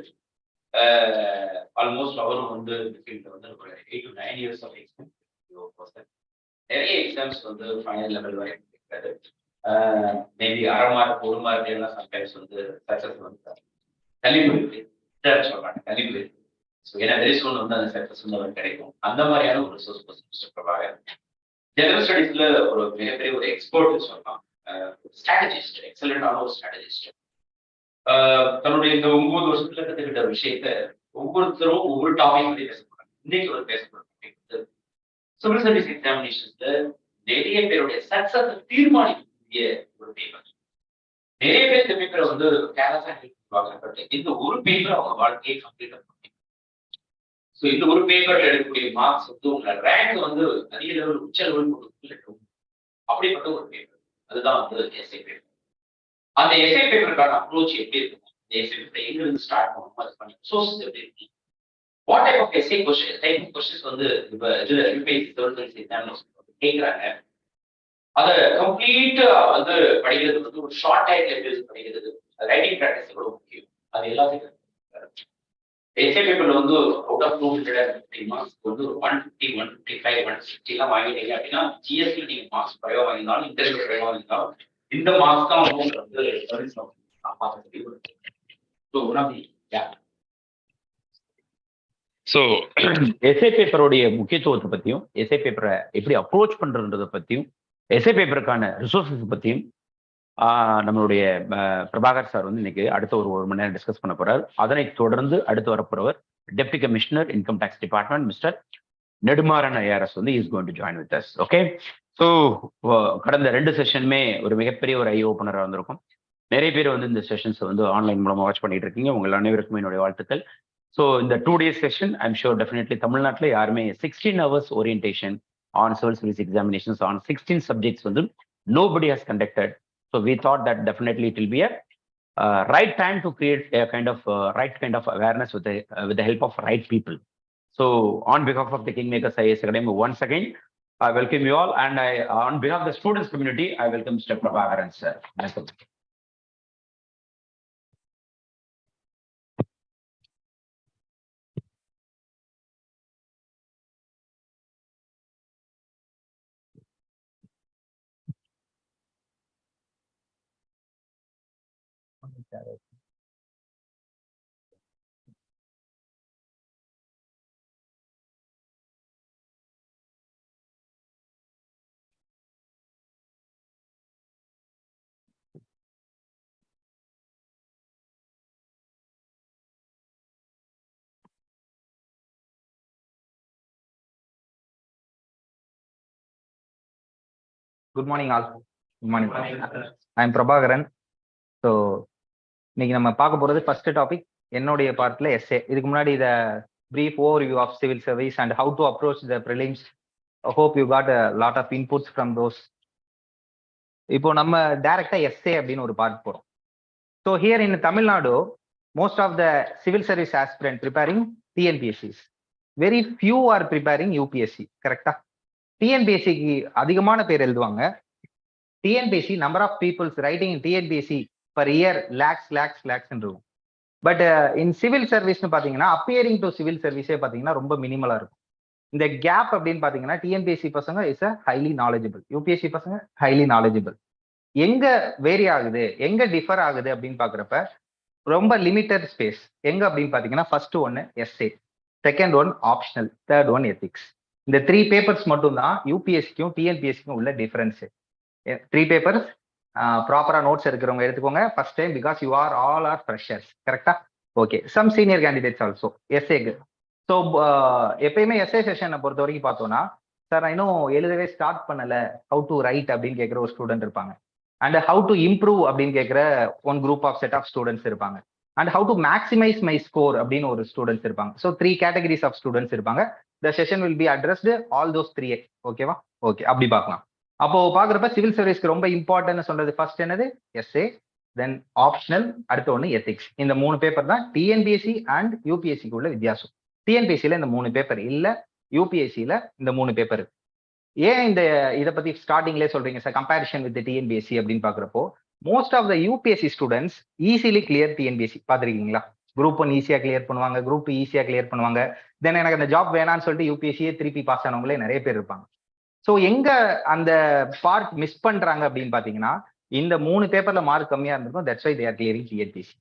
ஆல்மோஸ்ட் அவரும் வந்து இந்த ஃபீல்டில் வந்து ஒரு 8 to 9 years ஆஃப் எக்ஸ்பீரியன்ஸ். நிறைய எக்ஸாம்ஸ் வந்து ஃபைனல் லெவல் வரைக்கும் இருக்காரு. மேபி அரை மார்க் ஒரு மார்க் எல்லாம் சம்டைம்ஸ் வந்து சக்சஸ் வந்து தள்ளி போயிருக்கு சொல்றாங்க, தள்ளி போயிருக்கு. ஸோ ஏன்னா வெரி சூன் வந்து அந்த சக்சஸ் வந்து அவருக்கு கிடைக்கும். அந்த மாதிரியான ஒரு resource person mister Prabhakar. General ஸ்டடீஸ்ல ஒரு மிகப்பெரிய ஒரு எக்ஸ்பர்ட் சொல்லலாம், ஸ்ட்ராட்டஜிஸ்ட், எக்ஸலண்டான ஒரு ஸ்ட்ராட்டஜிஸ்ட். தன்னுடைய இந்த 9 வருஷத்துல கத்துக்கிட்ட விஷயத்த ஒவ்வொருத்தரும் ஒவ்வொரு டாபிக் பத்தி பேசப்படுறாங்க. இன்னைக்கு ஒரு பேசப்படுற சிவில் சர்வீஸ் எக்ஸாமினேஷன்ஸ்ல நிறைய பேருடைய சக்சஸ் தீர்மானிக்கக்கூடிய ஒரு பேப்பர். நிறைய பேர் இந்த பேப்பரை வந்து கேரளா இந்த ஒரு பேப்பர் அவங்க வாழ்க்கையை கம்ப்ளீட் பண்ண முடியும். ஸோ இந்த ஒரு பேப்பர்ல எடுக்கக்கூடிய மார்க்ஸ் வந்து உங்களை ரேங்க் வந்து அதிக லெவல் உச்ச லெவல் கொடுக்கும். அப்படிப்பட்ட ஒரு பேப்பர் அதுதான் வந்து எஸ்ஏ பேப்பர். அந்த எஸ்ஏ பேப்பருக்கான அப்ரோச் எப்படி இருக்கும், எஸ்ஏ பேப்பர் எங்க இருந்து ஸ்டார்ட் பண்ணணும், அது பண்ணி சோர்சஸ் எப்படி இருக்கு, what type of essay questions வந்து இப்ப இதுல யூபிஎஸ்சி சிவில் சர்வீஸ் எக்ஸாமினேஷன் கேட்கறாங்க. அதை கம்ப்ளீட்டா வந்து படிக்கிறது வந்து ஒரு ஷார்ட் டைம்ல எப்படி படிக்கிறது, ரைட்டிங் ப்ராக்டிஸ் எவ்வளவு முக்கியம், அது எல்லாத்தையும் எஸ்ஏ பேப்பர்ல வந்து அவுட் ஆஃப் 250 மார்க்ஸ் வந்து 150, 155, 160 எல்லாம் வாங்கிட்டீங்க அப்படின்னா ஜிஎஸ்டி நீங்க மார்க்ஸ் குறைவா வாங்கினாலும் இன்டர்வியூ குறைவா வாங்கினாலும் இந்த மார்க்ஸ் தான் உங்களுக்கு வந்து ஸோ எஸ்ஏ பேப்பருடைய முக்கியத்துவத்தை பத்தியும், எஸ்ஏ பேப்பரை எப்படி அப்ரோச் பண்றதை பத்தியும், எஸ்ஏ பேப்பருக்கான ரிசோர்சஸ் பத்தியும் நம்மளுடைய பிரபாகர் சார் வந்து இன்னைக்கு அடுத்த ஒரு மணி நேரம் டிஸ்கஸ் பண்ண போறார். அதனைத் தொடர்ந்து அடுத்து வரப்போறவர் deputy commissioner income tax department mister Nedumaran IRS வந்து is going to join with us. Okay, so கடந்த 2 செஷனுமே ஒரு மிகப்பெரிய ஒரு ஐ ஓப்பனராக வந்திருக்கும். நிறைய பேர் வந்து இந்த செஷன்ஸ் வந்து ஆன்லைன் மூலமா வாட்ச் பண்ணிட்டு இருக்கீங்க. உங்கள் அனைவருக்கும் என்னுடைய வாழ்த்துக்கள். ஸோ இந்த 2 days session I'm sure definitely தமிழ்நாட்டில் யாருமே 16 hours orientation on civil service examinations on 16 subjects வந்து nobody has conducted. So we thought that definitely it will be a right time to create a kind of right kind of awareness with the help of right people. So on behalf of the KingMakers IAS Academy, once again, I welcome you all, and on behalf of the students community, I welcome Mr. Prabhakaran sir. Welcome. Good morning all. Good morning. I am Prabhakaran. So இன்னைக்கு நம்ம பார்க்க போகிறது first topic என்னுடைய பார்ட்டில் S A. இதுக்கு முன்னாடி இதை brief overview of civil service and how to approach the prelims. Hope you got a lot of inputs from those. இப்போ நம்ம டைரக்டா எஸ்ஏ அப்படின்னு ஒரு பார்ட் போகிறோம். So here in Tamil Nadu most of the civil service aspirant preparing TNPSCs, very few are preparing UPSC. கரெக்டா? டிஎன்பிஎஸ்சிக்கு அதிகமான பேர் எழுதுவாங்க. TNPSC number of peoples writing in TNPSC per year lakhs இருக்கும். பட் இன் சிவில் சர்வீஸ்னு பார்த்தீங்கன்னா அப்பியரிங் டு சிவில் சர்வீஸே பார்த்தீங்கன்னா ரொம்ப மினிமலாக இருக்கும். இந்த கேப் அப்படின்னு பார்த்தீங்கன்னா டிஎன்பிஎஸ்சி பசங்க is a highly knowledgeable, UPSC பசங்க ஹைலி நாலேஜபிள். எங்க வேரி ஆகுது, எங்க டிஃபர் ஆகுது அப்படின்னு பார்க்குறப்ப ரொம்ப லிமிட்டட் ஸ்பேஸ். எங்க அப்படின்னு பார்த்தீங்கன்னா ஃபர்ஸ்ட் ஒன்று essay, second one optional, third one ethics. இந்த 3 papers மட்டும் தான் யூபிஎஸ்சிக்கும் டிஎன்பிஎஸ்சிக்கும் உள்ள டிஃபரன்ஸ். 3 papers ப்ராப்பரா நோட்ஸ் எடுக்கிறவங்க எடுத்துக்கோங்க first time, because you are all are freshers. கரெக்டா? Okay, some senior candidates also எஸ்ஏக்கு. ஸோ எப்பயுமே எஸ்ஏ செஷனை பொறுத்த வரைக்கும் பார்த்தோம்னா, சார் நான் இன்னும் எழுதவே ஸ்டார்ட் பண்ணல, ஹவு டு ரைட் அப்படின்னு கேட்குற ஒரு ஸ்டூடெண்ட் இருப்பாங்க. அண்ட் ஹவு டு இம்ப்ரூவ் அப்படின்னு கேட்குற one group of set of students இருப்பாங்க. And how to maximise my score அப்படின்னு ஒரு ஸ்டூடெண்ட்ஸ் இருப்பாங்க. ஸோ 3 கேட்டகரிஸ் ஆஃப் ஸ்டூடெண்ட்ஸ் இருப்பாங்க. The session will be addressed all those 3. ஓகேவா? ஓகே, அப்படி பார்க்கலாம். அப்போ பாக்குறப்ப சிவில் சர்வீஸ்க்கு ரொம்ப இம்பார்ட்டன்ட் சொல்றது ஃபர்ஸ்ட் என்னது? எஸ்ஏ, தென் ஆப்ஷனல், அடுத்த ஒன்று எத்திக்ஸ். இந்த 3 பேப்பர் தான் டிஎன்பிஎஸ்சி அண்ட் யூபிஎஸ்சிக்கு உள்ள வித்தியாசம். டிஎன்பிஎஸ்சியில இந்த 3 பேப்பர் இல்ல, யூபிஎஸ்சியில இந்த 3 பேப்பர். ஏன் இந்த இதை பத்தி ஸ்டார்டிங்லேயே சொல்றீங்க சார் கம்பேரிஷன் வித் டிஎன்பிஎஸ்சி அப்படின்னு பாக்குறப்போ, most of the UPSC students easily clear TNPSC. பாத்திருக்கீங்களா? குரூப் 1 ஈஸியா கிளியர் பண்ணுவாங்க, குரூப் 2 ஈஸியா கிளியர் பண்ணுவாங்க. தென் எனக்கு அந்த ஜாப் வேணான்னு சொல்லிட்டு யூபிஎஸ்சியே திருப்பி பாஸ் ஆனவங்களே நிறைய பேர் இருப்பாங்க. ஸோ எங்க அந்த பார்ட் மிஸ் பண்றாங்க அப்படின்னு பாத்தீங்கன்னா, இந்த 3 பேப்பர்ல மார்க் கம்மியா இருந்திருக்கும். That's why they are clearing TNPSC.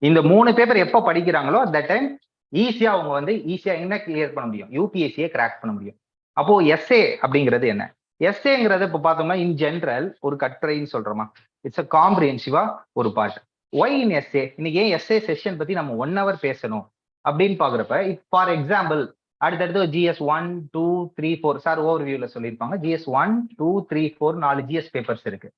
இந்த 3 பேப்பர் எப்போ படிக்கிறாங்களோ தட் டைம் ஈஸியா அவங்க வந்து ஈஸியா என்ன கிளியர் பண்ண முடியும்? யூபிஎஸ்சியை கிராக் பண்ண முடியும். அப்போ எஸ்ஏ அப்படிங்கிறது என்ன? எஸ்ஏங்கிறது இப்போ பார்த்தோம்னா இன் ஜென்ரல் ஒரு கட்டுரைன்னு சொல்றோமா, இட்ஸ் அ காம்ப்ரிஹென்சிவா ஒரு பார்ட். ஒய் இன் எஸ்ஏ? இன்னைக்கு ஏன் எஸ்ஏ செஷன் பத்தி நம்ம 1 hour பேசணும் அப்படின்னு பாக்குறப்ப, ஃபார் எக்ஸாம்பிள் அடுத்தடுத்து ஜிஎஸ் 1, 2, 3, 4 சார் ஓவர் வியூல சொல்லியிருப்பாங்க. ஜிஎஸ் 1, 2, 3, 4 4 ஜிஎஸ் பேப்பர்ஸ் இருக்கு.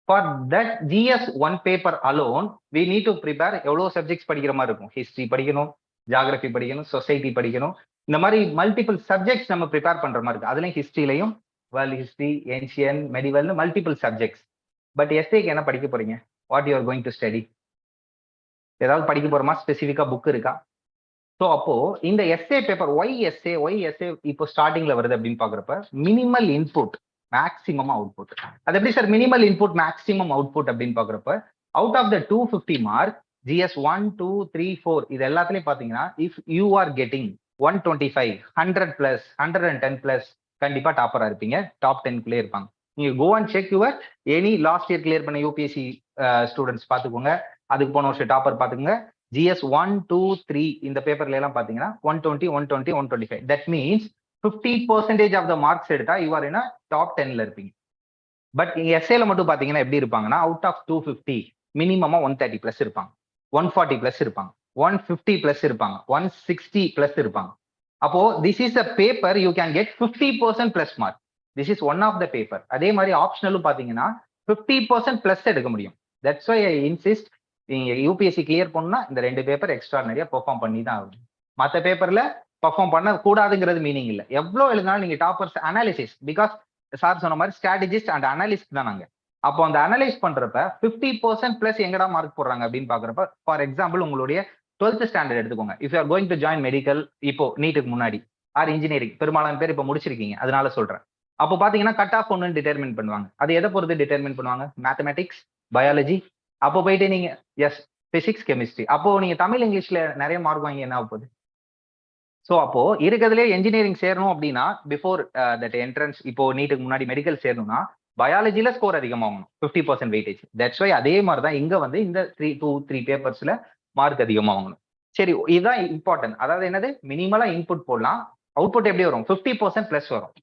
For that GS 1 paper alone we need to prepare எவ்வளோ சப்ஜெக்ட்ஸ் படிக்கிற மாதிரி இருக்கும். ஹிஸ்ட்ரி படிக்கணும், ஜியாகிரபி படிக்கணும், சொசைட்டி படிக்கணும். இந்த மாதிரி மல்டிபிள் சப்ஜெக்ட்ஸ் நம்ம ப்ரிப்பேர் பண்ற மாதிரி இருக்கு. அதுலயும் ஹிஸ்ட்ரிலையும் வேர்ல்ட் ஹிஸ்ட்ரி, ஏன்ஷியன், மெடிவல்னு மல்டிபிள் சப்ஜெக்ட்ஸ். பட் எஸ்ஏக்கு என்ன படிக்க போறீங்க? What you are going to study? ஏதாவது படிக்க போறோமா? ஸ்பெசிஃபிக்கா புக் இருக்கா? ஸோ அப்போ இந்த எஸ்ஏ பேப்பர் ஒய் எஸ்ஏ இப்போ ஸ்டார்டிங்ல வருது அப்படின்னு பாக்குறப்ப, மினிமல் இன்புட் மேக்ஸிமம் அவுட்புட். அது எப்படி sir minimal input maximum output அப்படின்னு பாக்குறப்ப, out of the 250 mark GS 1, 2, 3, 4 இது எல்லாத்துலயும் பாத்தீங்கன்னா, இஃப் யூ ஆர் கெட்டிங் 125, 100+, 110+, கண்டிப்பா டாப்பரா இருப்பீங்க. டாப் 10 இருப்பாங்க. நீங்க go and check your any last year clear பண்ண யூபிஎஸ்சி ஸ்டூடெண்ட்ஸ் பாத்துக்கோங்க. அதுக்கு போன வருஷம் டாப்பர் பாத்துக்கோங்க. ஜிஎஸ் 1, 2, 3 இந்த பேப்பர்ல எல்லாம் பாத்தீங்கன்னா 120, 120, 125. That means 50% of the marks எடுத்தா யூ ஆர் இன் டாப் 10ல இருப்பீங்க. பட் எஸ்ஏல மட்டும் பாத்தீங்கன்னா எப்படி இருப்பாங்கன்னா, அவுட் ஆஃப் 250 மினிமமா 130+ இருப்பாங்க, 140+ இருப்பாங்க, 150+ இருப்பாங்க, 160+ இருப்பாங்க. அப்போ this is a paper you can get 50% mark. This is one of the paper. அதே மாதிரி ஆப்ஷனலும் பாத்தீங்கன்னா 50% எடுக்க முடியும். தட்ஸ் வை ஐ இன்சிஸ்ட், நீங்க யூபிஎஸ்சி கிளியர் பண்ணா இந்த 2 பேப்பர் எக்ஸ்ட்ரானரியா பெர்ஃபார்ம் பண்ணி தான் ஆகும். மற்ற பேப்பர்ல பெர்ஃபார்ம் பண்ண கூடாதுங்கிறது மீனிங் இல்லை. எவ்வளவு எழுதினாலும் நீங்க டாப்பர்ஸ் அனாலிசிஸ், பிகாஸ் சார் சொன்ன மாதிரி ஸ்ட்ராட்டஜிஸ்ட் அண்ட் அனலிஸ்ட் தான் நாங்க. அப்போ அந்த அனலைஸ் பண்றப்ப 50% எங்கடா மார்க் போடுறாங்க அப்படின்னு பாக்குறப்ப, ஃபார் எக்ஸாம்பிள் உங்களுடைய 12th ஸ்டாண்டர்ட் எடுத்துக்கோங்க. If you are going to join medical, இப்போ நீட்டுக்கு முன்னாடி ஆர் இன்ஜினியரிங் பெரும்பாலான பேர் இப்போ முடிச்சிருக்கீங்க, அதனால சொல்றேன். அப்போ பாத்தீங்கன்னா கட் ஆஃப் ஒன்னு டிட்டர்மின் பண்ணுவாங்க. அது எதை பொறுத்து டிட்டர்மின் பண்ணுவாங்க? Mathematics, biology. அப்போ போயிட்டு நீங்க எஸ் பிசிக்ஸ், கெமிஸ்ட்ரி. அப்போ நீங்க தமிழ் இங்கிலீஷ்ல நிறைய மார்க் வாங்கி என்ன ஆக போகுது? ஸோ அப்போ இருக்கிறதுலே என்ஜினியரிங் சேரணும் அப்படின்னா பிஃபோர் தட் என்ட்ரன்ஸ், இப்போ நீட்டுக்கு முன்னாடி மெடிக்கல் சேரணும்னா பயாலஜில ஸ்கோர் அதிகமாகணும், 50% வெயிட்டேஜ். தட்ஸ் வை அதே மாதிரி தான் இங்க வந்து இந்த 3 பேப்பர்ஸ்ல மார்க் அதிகமாகணும். சரி, இதுதான் இம்பார்ட்டன்ட். அதாவது என்னது, மினிமலா இன்புட் போடலாம், அவுட்புட் எப்படி வரும்? 50% வரும்.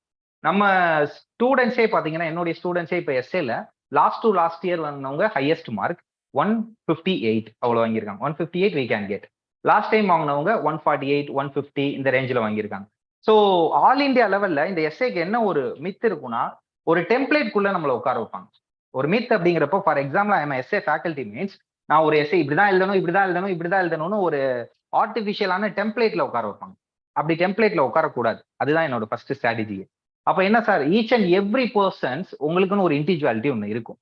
நம்ம ஸ்டூடெண்ட்ஸே பாத்தீங்கன்னா, என்னுடைய ஸ்டூடெண்ட்ஸே இப்போ எஸ்ஏல லாஸ்ட் இயர் வாங்கினவங்க ஹையஸ்ட் மார்க் 158 அவ்வளவு வாங்கியிருக்காங்க. 158 we can get. Last time வாங்கினவங்க 148, 150 இந்த ரேஞ்சில் வாங்கியிருக்காங்க. ஸோ ஆல் இண்டியா லெவல்ல இந்த எஸ்ஏக்கு என்ன ஒரு மித் இருக்குன்னா, ஒரு டெம்ப்ளேட்குள்ள நம்மளை உட்கார வைப்பாங்க. ஒரு மித் அப்படிங்கிறப்போ, for example I am essay faculty means, நான் ஒரு எஸ்ஏ இப்படிதான் எழுதணும்னு ஒரு ஆர்டிஃபிஷியலான டெம்ப்ளேட்ல உட்கார வைப்பாங்க. அப்படி டெம்ப்ளேட்ல உட்காரக்கூடாது. அதுதான் என்னோட ஃபர்ஸ்ட் ஸ்ட்ராட்டஜி. அப்ப என்ன sir, each and every persons உங்களுக்குன்னு ஒரு இண்டிவிஜுவாலிட்டி ஒன்று இருக்கும்.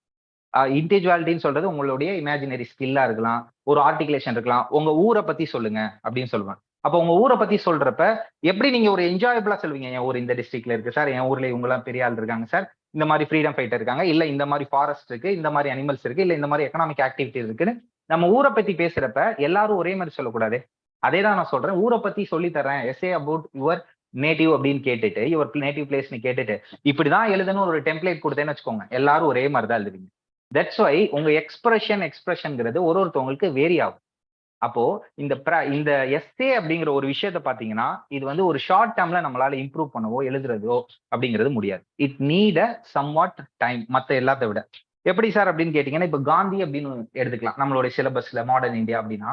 இண்டிவிஜுவாலிட்டின்னு சொல்றது உங்களுடைய இமேஜினரி ஸ்கில்லா இருக்கலாம், ஒரு ஆர்டிகுலேஷன் இருக்கலாம். உங்க ஊரை பத்தி சொல்லுங்க அப்படின்னு சொல்லுவாங்க. அப்போ உங்க ஊரை பத்தி சொல்றப்ப எப்படி நீங்க ஒரு என்ஜாயபிளா சொல்லுவீங்க? என் ஊர் இந்த டிஸ்ட்ரிக்ட்ல இருக்கு சார், என் ஊர்ல இவங்கெல்லாம் பெரிய ஆள் இருக்காங்க சார், இந்த மாதிரி ஃப்ரீடம் ஃபைட்டர் இருக்காங்க, இல்ல இந்த மாதிரி ஃபாரஸ்ட் இருக்கு, இந்த மாதிரி அனிமல்ஸ் இருக்கு, இல்ல இந்த மாதிரி எக்கனாமிக் ஆக்டிவிட்டி இருக்குன்னு நம்ம ஊரை பத்தி பேசுறப்ப எல்லாரும் ஒரே மாதிரி சொல்லக்கூடாது. அதே தான் நான் சொல்றேன், ஊரை பத்தி சொல்லி தரேன், எஸ்ஏ அபவுட் யுவர் நேட்டிவ் அப்படின்னு கேட்டுட்டு, யுவர் நேட்டிவ் பிளேஸ்னு கேட்டுட்டு இப்படிதான் எழுதணும் ஒரு டெம்ப்ளேட் கொடுத்தேன்னு வச்சுக்கோங்க, எல்லாரும் ஒரே மாதிரி தான் எழுதுவீங்க. தட்ஸ் வை உங்க எக்ஸ்பிரஷன்ங்கிறது ஒருத்தவங்களுக்கு வேரி ஆகும். அப்போ இந்த எஸ்ஏ அப்படிங்கிற ஒரு விஷயத்த பாத்தீங்கன்னா, இது வந்து ஒரு ஷார்ட் டேர்ம்ல நம்மளால இம்ப்ரூவ் பண்ணவோ எழுதுறதோ அப்படிங்கிறது முடியாது. It need a somewhat time மத்த எல்லாத்த விட. எப்படி சார் அப்படின்னு கேட்டீங்கன்னா, இப்போ காந்தி அப்படின்னு எடுத்துக்கலாம். நம்மளுடைய சிலபஸ்ல மாடர்ன் இந்தியா அப்படின்னா,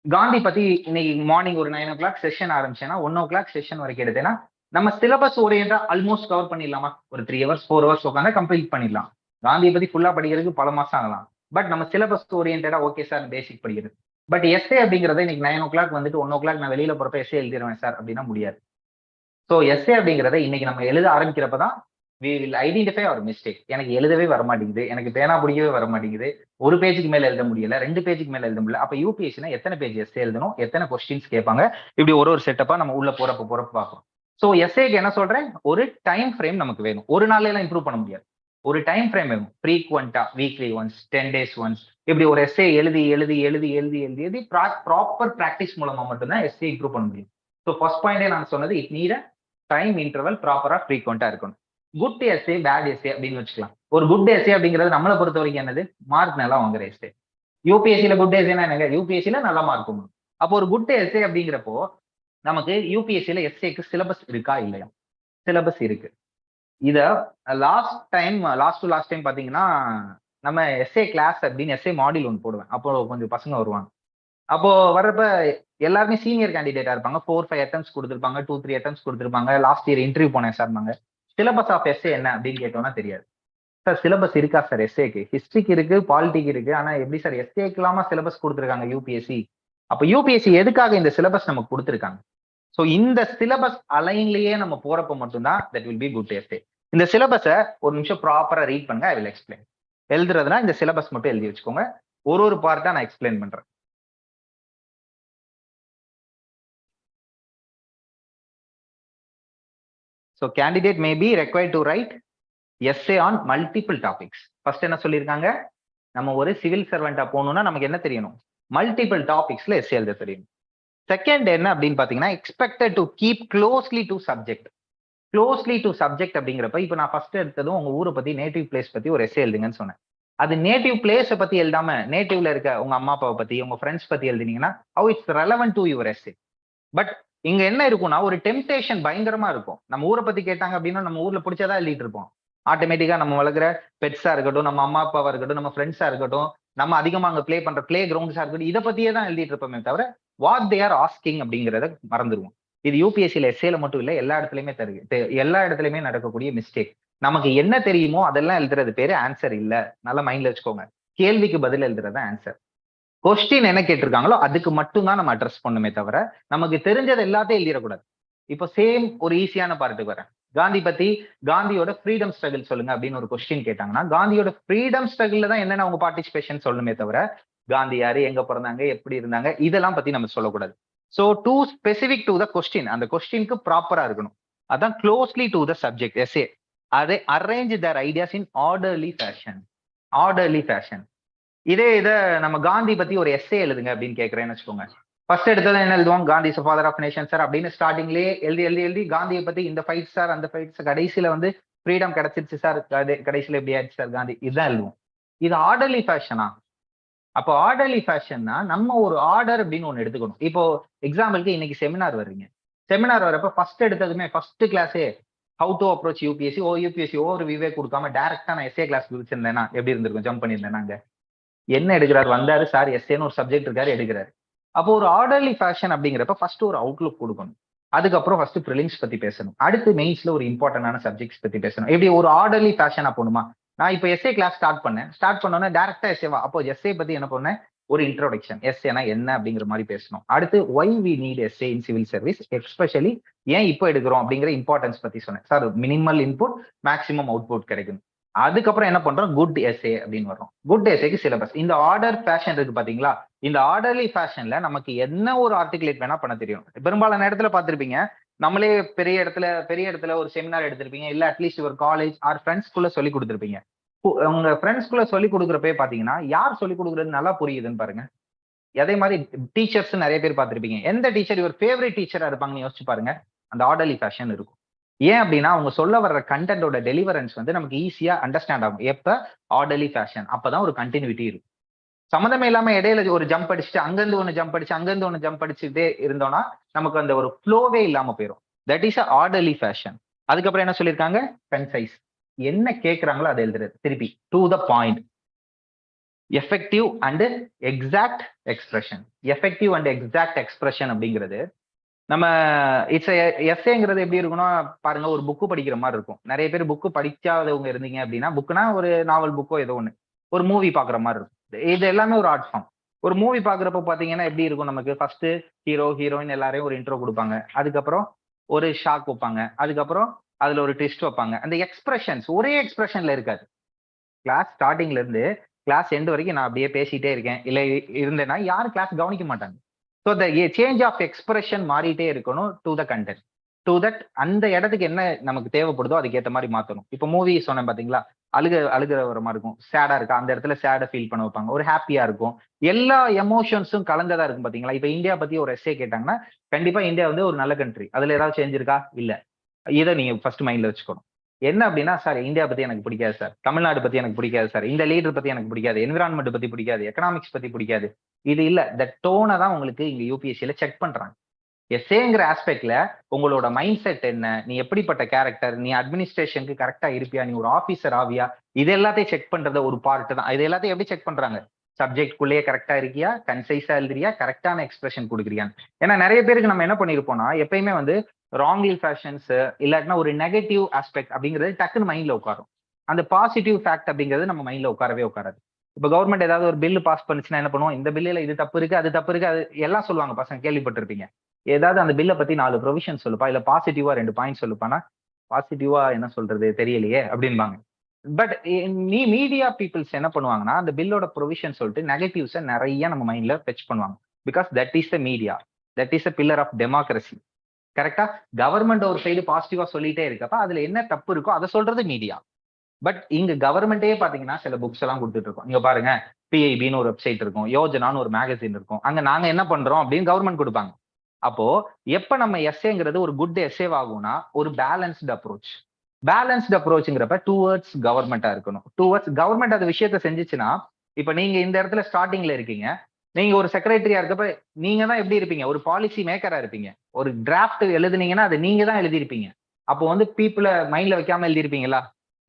காந்தி பத்தி இன்னைக்கு மார்னிங் ஒரு 9 o'clock செஷன் ஆரம்பிச்சேன்னா 1 o'clock செஷன் வரைக்கும் எடுத்தேன்னா நம்ம சிலபஸ் ஓரியண்டா ஆல்மோஸ்ட் கவர் பண்ணிடலாமா? ஒரு 3 hours 4 hours உட்காந்து கம்ப்ளீட் பண்ணிடலாம். காந்தியை பத்தி ஃபுல்லா படிக்கிறதுக்கு பல மாசம் ஆகலாம். பட் நம்ம சிலபஸ் ஓரியன்டா ஓகே சார் பேசிக் படிக்கிறது. பட் எஸ்ஏ அப்படிங்கறத இன்னைக்கு 9 o'clock வந்துட்டு 1 o'clock நான் வெளியில போறப்ப எஸ்ஏ எழுதிடுவேன் சார் அப்படின்னா முடியாது. ஸோ எஸ்ஏ அப்படிங்கிறத இன்னைக்கு நம்ம எழுத ஆரம்பிக்கிறப்பதான் we will identify our mistake. எனக்கு எழுதவே வர மாட்டேங்குது, எனக்கு பேனா பிடிக்கவே வர மாட்டேங்குது, ஒரு பேஜுக்கு மேல எழுத முடியல, 2 பேஜுக்கு மேல எழுத முடியல. அப்ப யூபிஎஸ்சினா எத்தனை பேஜ் எஸ்ஏ எழுதணும், எத்தனை கொஸ்டின்ஸ் கேட்பாங்க, இப்படி ஒரு செட்டப்பா நம்ம உள்ள போறப்ப பார்ப்போம். ஸோ எஸ்ஏக்கு என்ன சொல்றேன், ஒரு டைம் ஃப்ரேம் நமக்கு வேணும். ஒரு நாள்ல எல்லாம் இம்ப்ரூவ் பண்ண முடியாது, ஒரு டைம் ஃப்ரேம் வேணும். ஃப்ரீக்வெண்டா வீக்லி ஒன்ஸ், 10 days ஒன்ஸ், இப்படி ஒரு எஸ்ஏ எழுதி ப்ராப்பர் பிராக்டிஸ் மூலமா மட்டும்தான் எஸ்ஏ இம்ப்ரூவ் பண்ண முடியும். ஸோ ஃபர்ஸ்ட் பாயிண்டே நான் சொன்னது, இட் நீட் டைம் இன்டர்வல் ப்ராப்பரா ஃப்ரீக்வெண்டா இருக்கணும். குட் எஸ்ஏ பேட் எஸ்ஏ அப்படின்னு வச்சுக்கலாம். ஒரு குட் எஸ்ஏ அப்படிங்கிறது நம்மளை பொறுத்த வரைக்கும் என்னது, மார்க் நல்லா வாங்குற எஸ்ஏ. யூபிஎஸ்சியில குட் எஸ்ஏனா என்னங்க, யூபிஎஸ்சியில நல்லா மார்க் வாங்கணும். அப்போ ஒரு குட் எஸ்ஏ அப்படிங்கிறப்போ நமக்கு யூபிஎஸ்சியில எஸ்ஏக்கு சிலபஸ் இருக்கா இல்லையா? சிலபஸ் இருக்கு. இத லாஸ்ட் டைம் பாத்தீங்கன்னா நம்ம எஸ்ஏ கிளாஸ் அப்படின்னு எஸ்ஏ மாடியூல் ஒன்று போடுவேன். அப்போ கொஞ்சம் பசங்க வருவாங்க. அப்போ வர்றப்ப எல்லாருமே சீனியர் கேண்டிடேட்டா இருப்பாங்க. 4-5 attempts கொடுத்துருப்பாங்க, 2-3 attempts கொடுத்துருப்பாங்க. லாஸ்ட் இயர் இன்டர்வியூ போனேன் சார். நாங்க சிலபஸ் ஆஃப் எஸ்ஏ என்ன அப்படின்னு கேட்டோம்னா தெரியாது. சார் சிலபஸ் இருக்கா சார் எஸ்ஏக்கு? ஹிஸ்டரிக்கு இருக்கு, பாலிட்டிக்கு இருக்கு. ஆனா எப்படி சார் எஸ்ஏக்கு இல்லாம சிலபஸ் கொடுத்துருக்காங்க யூபிஎஸ்சி? அப்ப யூபிஎஸ்சி எதுக்காக இந்த சிலபஸ் நமக்கு கொடுத்துருக்காங்க? ஸோ இந்த சிலபஸ் அலைன்லயே நம்ம போறப்ப மட்டும்தான் that will be good essay. இந்த சிலபஸை ஒரு நிமிஷம் ப்ராப்பரா ரீட் பண்ணுங்க. I will explain. எழுதுறதுனா இந்த சிலபஸ் மட்டும் எழுதி வச்சுக்கோங்க. ஒரு பார்ட்டா நான் எக்ஸ்பிளைன் பண்றேன். So candidate may be required to write essay on multiple topics. First என்ன சொல்லியிருக்காங்க, நம்ம ஒரு சிவில் சர்வெண்டா போகணும்னா நமக்கு என்ன தெரியணும், மல்டிபிள் டாபிக்ஸ்ல எஸ்ஏ எழுத தெரியணும். செகண்ட் என்ன அப்படின்னு பாத்தீங்கன்னா, expected to keep closely to subject. Closely to subject அப்படிங்கிறப்ப இப்ப நான் ஃபர்ஸ்ட் எடுத்ததும் உங்க ஊரை பத்தி, நேட்டிவ் பிளேஸ் பத்தி ஒரு எஸ்ஏ எழுதுங்கன்னு சொன்னேன். அது நேட்டிவ் பிளேஸை பத்தி எழுதாம நேட்டிவ்ல இருக்க உங்க அம்மா அப்பாவை பத்தி, உங்க ஃப்ரெண்ட்ஸ் பத்தி எழுதினீங்கன்னா how it's relevant to your essay. But இங்க என்ன இருக்கும்னா, ஒரு டெம்டேஷன் பயங்கரமா இருக்கும். நம்ம ஊரை பத்தி கேட்டாங்க அப்படின்னா நம்ம ஊர்ல பிடிச்சதா எழுதிட்டு இருப்போம். ஆட்டோமேட்டிக்கா நம்ம வளர்க்குற பெட்ஸா இருக்கட்டும், நம்ம அம்மா அப்பாவா இருக்கட்டும், நம்ம ஃப்ரெண்ட்ஸா இருக்கட்டும், நம்ம அதிகமா அங்க பிளே பண்ற பிளே கிரவுண்ட்ஸா இருக்கட்டும், இதை பத்தியே தான் எழுதிட்டு இருப்போமே தவிர வாட் தே ஆர் ஆஸ்கிங் அப்படிங்கிறத மறந்துடுவோம். இது யூபிஎஸ்சியில எஸ்ஏல மட்டும் இல்ல, எல்லா இடத்துலயுமே நடக்கக்கூடிய மிஸ்டேக். நமக்கு என்ன தெரியுமோ அதெல்லாம் எழுதுறது பேரு ஆன்சர் இல்ல. நல்லா மைண்ட்ல வச்சுக்கோங்க. கேள்விக்கு பதில் எழுதுறது ஆன்சர். கொஸ்டின் என்ன கேட்டிருக்காங்களோ அதுக்கு மட்டும் தான் நம்ம அட்ரஸ் பண்ணுமே தவிர நமக்கு தெரிஞ்சது எல்லாத்தையும் எழுதிடக்கூடாது. இப்போ சேம் ஒரு ஈஸியான பார்ட்டுக்கு வரேன். காந்தி பத்தி, காந்தியோட ஃப்ரீடம் ஸ்ட்ரகிள் சொல்லுங்க அப்படின்னு ஒரு கொஸ்டின் கேட்டாங்கன்னா, காந்தியோட ஃப்ரீடம் ஸ்ட்ரகிள்ல தான் என்னென்ன அவங்க பார்ட்டிசிபேஷன் சொல்லணுமே தவிர காந்தி யாரு, எங்க பிறந்தாங்க, எப்படி இருந்தாங்க, இதெல்லாம் பத்தி நம்ம சொல்லக்கூடாது. So too specific to the question, அந்த கொஸ்டினுக்கு ப்ராப்பரா இருக்கணும். அதான் closely to the subject essay. அதை arrange their ideas in orderly fashion. இதை நம்ம காந்தி பத்தி ஒரு எஸ்ஏ எழுதுங்க அப்படின்னு கேட்கறேன்னு வச்சுக்கோங்க. ஃபர்ஸ்ட் எடுத்தது என்ன எழுதுவோம், Gandhi is father of nation sir அப்படின்னு ஸ்டார்டிங்லேயே எழுதி காந்தியை பத்தி இந்த ஃபைட் சார், அந்த ஃபைட், கடைசியில வந்து ஃப்ரீடம் கிடைச்சிருச்சு சார், கடைசியில எப்படி ஆயிடுச்சு சார் காந்தி, இதுதான் எழுதுவோம். இது ஆர்டர்லி ஃபேஷனா? அப்போ ஆர்டர்லி ஃபேஷன்னா நம்ம ஒரு ஆர்டர் அப்படின்னு ஒன்று எடுத்துக்கணும். இப்போ எக்ஸாம்பிளுக்கு இன்னைக்கு செமினார் வர்றீங்க. செமினார் வரப்ப ஃபர்ஸ்ட் எடுத்ததுமே ஃபர்ஸ்ட் கிளாஸே how to approach UPSC, UPSC ஒரு விவே கொடுக்காம டைரக்டா நான் எஸ்ஏ கிளாஸ் வச்சிருந்தேன்னா எப்படி இருந்திருக்கும், ஜம்ப் பண்ணியிருந்தேன். என்ன எடுக்கிறார், வந்தாரு சார் எஸ்ஏன்னு ஒரு சப்ஜெக்ட் இருக்காரு, எடுக்கிறாரு. அப்போ ஒரு ஆர்டர்லி ஃபேஷன் அப்படிங்கிறப்ப ஃபர்ஸ்ட் ஒரு அவுட்லுக் கொடுக்கணும். அதுக்கப்புறம் ஃபர்ஸ்ட் ப்ரிலிம்ஸ் பத்தி பேசணும். அடுத்து மெயின்ஸ்ல ஒரு இம்பார்ட்டன்டான சப்ஜெக்ட்ஸ் பத்தி பேசணும். இப்படி ஒரு ஆர்டர்லி ஃபேஷனா போகணுமா? நான் இப்போ எஸ்ஏ கிளாஸ் ஸ்டார்ட் பண்ணோன்னே டேரக்டா எஸ்ஏவா? அப்போ எஸ்ஏ பத்தி என்ன பண்ணேன், ஒரு இன்ட்ரோடக்ஷன், எஸ்ஏனா என்ன அப்படிங்கிற மாதிரி பேசணும். அடுத்து why we need essay in civil service, especially ஏன் இப்போ எடுக்கிறோம் அப்படிங்கிற இம்பார்ட்டன்ஸ் பத்தி சொன்னேன். Sir minimal input maximum output கிடைக்கும். அதுக்கப்புறம் என்ன பண்றோம், குட் எஸ்ஏ அப்படின்னு வரும். குட் எஸ்ஏக்கு சிலபஸ். இந்த ஆர்டர் ஃபேஷன் இருக்கு பாத்தீங்களா, இந்த ஆர்டர்லி ஃபேஷன்ல நமக்கு என்ன ஒரு ஆர்டிகுலேட் வேணா பண்ண தெரியும். பெரும்பாலான இடத்துல பார்த்திருப்பீங்க, நம்மளே பெரிய இடத்துல ஒரு செமினார் எடுத்திருப்பீங்க, இல்ல அட்லீஸ்ட் ஒரு காலேஜ் ஆர் ஃப்ரெண்ட்ஸ்குள்ள சொல்லி கொடுத்துருப்பீங்க. உங்க ஃப்ரெண்ட்ஸ்குள்ள சொல்லி கொடுக்குறப்பே பாத்தீங்கன்னா யார் சொல்லி கொடுக்குறது நல்லா புரியுதுன்னு பாருங்க. அதே மாதிரி டீச்சர்ஸ் நிறைய பேர் பார்த்திருப்பீங்க. எந்த டீச்சர் இவர் ஃபேவரட் டீச்சரா இருப்பாங்கன்னு யோசிச்சு பாருங்க. அந்த ஆர்டர்லி ஃபேஷன் இருக்கும். ஏன் அப்படின்னா அவங்க சொல்ல வர்ற கண்டென்ட்டோட டெலிவரன்ஸ் வந்து நமக்கு ஈஸியா அண்டர்ஸ்டாண்ட் ஆகும். எப்ப ஆர்டர்லி ஃபேஷன், அப்பதான் ஒரு கண்டினியூட்டி இருக்கும். சம்மந்தமே இல்லாம இடையில ஒரு ஜம்ப் அடிச்சுட்டு அங்கிருந்து ஒன்று ஜம்ப் அடிச்சுட்டே இருந்தோம்னா நமக்கு அந்த ஒரு ஃப்ளோவே இல்லாம போயிடும். That is a orderly fashion. அதுக்கப்புறம் என்ன சொல்லியிருக்காங்க, கன்சைஸ். என்ன கேட்கறாங்களோ அதை எழுதுறது, திருப்பி to the point. Effective and exact expression அப்படிங்கிறது நம்ம இட்ஸ் எஸ்ஏங்கிறது எப்படி இருக்கும்னா பாருங்க, ஒரு புக்கு படிக்கிற மாதிரி இருக்கும். நிறைய பேர் புக்கு படிக்காதவங்க இருந்தீங்க அப்படின்னா, புக்குனா ஒரு நாவல் புக்கோ ஏதோ ஒன்று, ஒரு மூவி பாக்குற மாதிரி இருக்கும். இது எல்லாமே ஒரு ஆர்ட் ஃபார்ம். ஒரு மூவி பாக்குறப்ப பாத்தீங்கன்னா எப்படி இருக்கும், நமக்கு ஃபர்ஸ்ட் ஹீரோ ஹீரோயின் எல்லாரையும் ஒரு இன்ட்ரோ கொடுப்பாங்க, அதுக்கப்புறம் ஒரு ஷாக் வைப்பாங்க, அதுக்கப்புறம் அதுல ஒரு ட்விஸ்ட் வைப்பாங்க. அந்த எக்ஸ்பிரஷன்ஸ் ஒரே எக்ஸ்பிரஷன்ல இருக்காது. கிளாஸ் ஸ்டார்டிங்ல இருந்து கிளாஸ் எண்ட் வரைக்கும் நான் அப்படியே பேசிட்டே இருக்கேன் இல்ல இருந்தேன்னா யாரும் கிளாஸ் கவனிக்க மாட்டாங்க. So the change of expression மாறிட்டே இருக்கணும் to the content. To that அந்த இடத்துக்கு என்ன நமக்கு தேவைப்படுதோ அதுக்கு ஏற்ற மாதிரி மாத்தணும். இப்போ மூவி சொன்னேன் பாத்தீங்களா, அழுகிற வர மாதிரி இருக்கும், சேடா இருக்கா அந்த இடத்துல சேடை ஃபீல் பண்ண வைப்பாங்க, ஒரு ஹாப்பியா இருக்கும், எல்லா எமோஷன்ஸும் கலந்ததா இருக்கும் பாத்தீங்களா. இப்போ இந்தியா பத்தி ஒரு எஸ்ஸே கேட்டாங்கன்னா கண்டிப்பா இந்தியா வந்து ஒரு நல்ல கண்ட்ரி, அதுல ஏதாவது சேஞ்ச் இருக்கா இல்ல, இதை நீங்க ஃபர்ஸ்ட் மைண்ட்ல வச்சுக்கணும். என்ன அப்படின்னா, சார் இந்தியா பத்தி எனக்கு பிடிக்காது சார், தமிழ்நாடு பத்தி எனக்கு பிடிக்காது சார், இந்த லீடர் பத்தி எனக்கு பிடிக்காது, என்விரான்மெண்ட் பத்தி பிடிக்காது, எக்கனாமிக்ஸ் பத்தி பிடிக்காது, இது இல்ல. இந்த டோனை தான் உங்களுக்கு இங்க யூபிஎஸ்சியில செக் பண்றாங்க. எஸ்ஏங்கிற ஆஸ்பெக்ட்ல உங்களோட மைண்ட் செட் என்ன, நீ எப்படிப்பட்ட கேரக்டர், நீ அட்மினிஸ்ட்ரேஷனுக்கு கரெக்டா இருப்பியா, நீ ஒரு ஆபீசர் ஆவியா, இது எல்லாத்தையும் செக் பண்றத ஒரு பார்ட் தான். இது எல்லாத்தையும் எப்படி செக் பண்றாங்க, சப்ஜெக்ட்குள்ளேயே கரெக்டா இருக்கியா, கன்சைஸா எழுதுறியா, கரெக்டான எக்ஸ்பிரஷன் கொடுக்குறியான்னு. ஏன்னா நிறைய பேருக்கு நம்ம என்ன பண்ணிருப்போம்னா, எப்பயுமே வந்து ராங்லி ஃபேஷன்ஸ் இல்லாட்டினா ஒரு நெகட்டிவ் ஆஸ்பெக்ட் அப்படிங்கிறது டக்குன்னு மைண்ட்ல உட்காரும். அந்த பாசிட்டிவ் ஃபேக்ட் அப்படிங்கிறது நம்ம மைண்ட்ல உட்காரவே உட்காராது. இப்போ கவர்மெண்ட் ஏதாவது ஒரு பில் பாஸ் பண்ணுச்சுன்னா என்ன பண்ணுவோம், இந்த பில்லுல இது தப்பு இருக்கு அது தப்பு இருக்கு அது எல்லாம் சொல்லுவாங்க, பசங்க கேள்விப்பட்டிருப்பீங்க. ஏதாவது அந்த பில்லை பத்தி 4 ப்ரொவிஷன் சொல்லுப்பா, இல்ல பாசிட்டிவா 2 பாயிண்ட் சொல்லுப்பானா, பாசிட்டிவா என்ன சொல்றது தெரியலையே அப்படின்பாங்க. பட் நீ மீடியா பீப்புள்ஸ் என்ன பண்ணுவாங்கன்னா, அந்த பில்லோட ப்ரொவிஷன் சொல்லிட்டு நெகட்டிவ்ஸை நிறைய நம்ம மைண்ட்ல ஃபெச் பண்ணுவாங்க. Because that is the media, that is a pillar of democracy. கரெக்டா, கவர்மெண்ட் ஒரு சைடு பாசிட்டிவா சொல்லிட்டே இருக்கப்ப அதுல என்ன தப்பு இருக்கோ அதை சொல்றது மீடியா. பட் இங்க கவர்மெண்டே பாத்தீங்கன்னா சில புக்ஸ் எல்லாம் கொடுத்துட்டு இருக்கோம். இங்க பாருங்க, பிஐபின்னு ஒரு வெப்சைட் இருக்கும், யோஜனான்னு ஒரு மேகசின் இருக்கும், அங்க நாங்க என்ன பண்றோம் அப்படின்னு கவர்மெண்ட் கொடுப்பாங்க. அப்போ எப்ப நம்ம எஸ்ஏங்கிறது ஒரு குட் எஸ்ஏவ் ஆகும்னா, ஒரு பேலன்ஸ்டு அப்ரோச். பேலன்ஸ்டு அப்ரோச்ங்கிறப்ப டுவர்ட்ஸ் கவர்மெண்டா இருக்கணும். டுவர்ட்ஸ் கவர்மெண்ட் அது விஷயத்த செஞ்சுச்சுன்னா, இப்ப நீங்க இந்த இடத்துல ஸ்டார்டிங்ல இருக்கீங்க, நீங்க ஒரு செக்ரட்டரியா இருக்கப்ப நீங்க தான் எப்படி இருப்பீங்க, ஒரு பாலிசி மேக்கரா இருப்பீங்க. ஒரு டிராஃப்ட் எழுதுனீங்கன்னா அது நீங்க தான் எழுதிருப்பீங்க. அப்போ வந்து பீப்புளை மைண்ட்ல வைக்காம எழுதிருப்பீங்களா,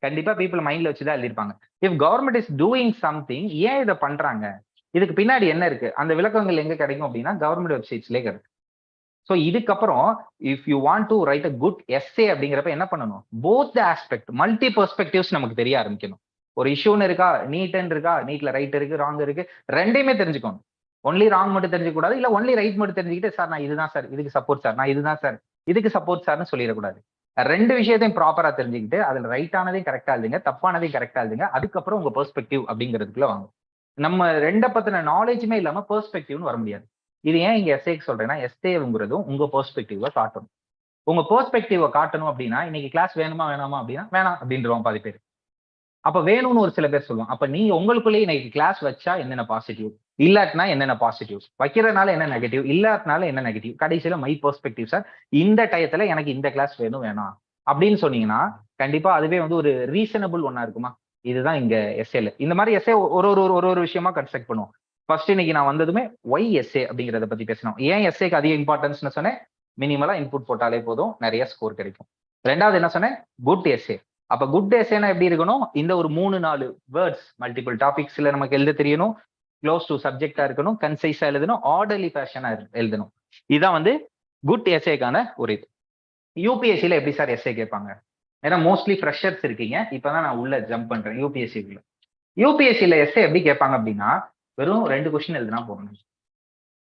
கண்டிப்பா பீப்புள் மைண்ட்ல வச்சுதான் எழுதிருப்பாங்க. If government is doing something, ஏன் இதை பண்றாங்க, இதுக்கு பின்னாடி என்ன இருக்கு, அந்த விளக்கங்கள் எங்க கிடைக்கும் அப்படின்னா கவர்மெண்ட் வெப்சைட்ஸ்லேயே கிடைக்கும். ஸோ இதுக்கப்புறம் if you want to write a good essay அப்படிங்கிறப்ப என்ன பண்ணணும், both the aspect multi perspectives நமக்கு தெரிய ஆரம்பிக்கணும். ஒரு இஷ்யூன்னு இருக்கா, நீட்ன்னு இருக்கா, நீட்ல ரைட் இருக்கு ராங் இருக்கு, ரெண்டையுமே தெரிஞ்சுக்கணும். ஒன்லி ராங் மட்டும் தெரிஞ்சுக்க கூடாது, இல்ல ஒன்லி ரைட் மட்டும் தெரிஞ்சுக்கிட்டு சார் நான் இதுதான் சார் இதுக்கு சப்போர்ட் சார், நான் இதுதான் சார் இதுக்கு சப்போர்ட் சார்னு சொல்லிடக்கூடாது. ரெண்டு விஷயத்தையும் ப்ராப்பரா தெரிஞ்சுக்கிட்டு அதுல ரைட்டானதையும் கரெக்டா எழுதுங்க, தப்பானதையும் கரெக்டா எழுதுங்க, அதுக்கப்புறம் உங்க பெர்ஸ்பெக்டிவ் அப்படிங்கிறதுக்குள்ள வாங்க. நம்ம ரெண்ட பத்தின நாலேஜுமே இல்லாம பெர்ஸ்பெக்டிவ்னு வர முடியாது. இது ஏன் இங்க எஸ்ஏக்கு சொல்றேன்னா, எஸ்ஏங்கிறதும் உங்க பெர்ஸ்பெக்டிவை காட்டணும். உங்க பெர்ஸ்பெக்டிவை காட்டணும் அப்படின்னா, இன்னைக்கு கிளாஸ் வேணுமா வேணாமா அப்படின்னா வேணாம் அப்படின்றோம் பாதி பேர். அப்ப வேணும்னு ஒரு சில பேர் சொல்லுவாங்க. அப்ப நீங்க உங்களுக்குள்ளேயே இன்னைக்கு கிளாஸ் வச்சா என்னென்ன பாசிட்டிவ், இல்லாட்டினா என்னென்ன பாசிட்டிவ், வைக்கிறதுனால என்ன நெகட்டிவ், இல்லாட்டினால என்ன நெகட்டிவ், கடைசியில மை பெர்ஸ்பெக்டிவ் சார், இந்த டயத்துல எனக்கு இந்த கிளாஸ் வேணும் வேணாம் அப்படின்னு சொன்னீங்கன்னா கண்டிப்பா அதுவே வந்து ஒரு ரீசனபிள் ஒன்னா இருக்குமா. இதுதான் இங்க எஸ்ஏல. இந்த மாதிரி எஸ்ஏ ஒரு விஷயமா கன்ஸ்ட்ரக்ட் பண்ணுவோம். ஃபர்ஸ்ட் இன்னைக்கு நான் வந்ததுமே ஒய் எஸ்ஏ அப்படிங்கிறத பத்தி பேசணும். ஏன் எஸ்ஏக்கு அதிக இம்பார்ட்டன்ஸ்னு சொன்னேன், மினிமலா இன்புட் போட்டாலே போதும் நிறைய ஸ்கோர் கிடைக்கும். ரெண்டாவது என்ன சொன்னேன், குட் எஸ்ஏ. அப்ப குட் எஸ்ஏனா எப்படி இருக்கணும், இந்த ஒரு 3-4 வேர்ட்ஸ் மல்டிபிள் டாபிக்ஸ்ல நமக்கு எழுத தெரியணும், க்ளோஸ் டு சப்ஜெக்டா இருக்கணும், கன்சைஸா எழுதணும், ஆர்டர்லி ஃபேஷனா எழுதணும். இதான் வந்து குட் எஸ்ஏக்கான ஒரு இது. யூபிஎஸ்சியில எப்படி சார் எஸ்ஏ கேட்பாங்க, ஏன்னா மோஸ்ட்லி ஃப்ரெஷர்ஸ் இருக்கீங்க, இப்பதான் நான் உள்ள ஜம்ப் பண்றேன் யூபிஎஸ்சிக்குள்ள. யூபிஎஸ்சியில எஸ்ஏ எப்படி கேட்பாங்க அப்படின்னா, வெறும் 2 கொஸ்டின் எழுதுனா போகணும்.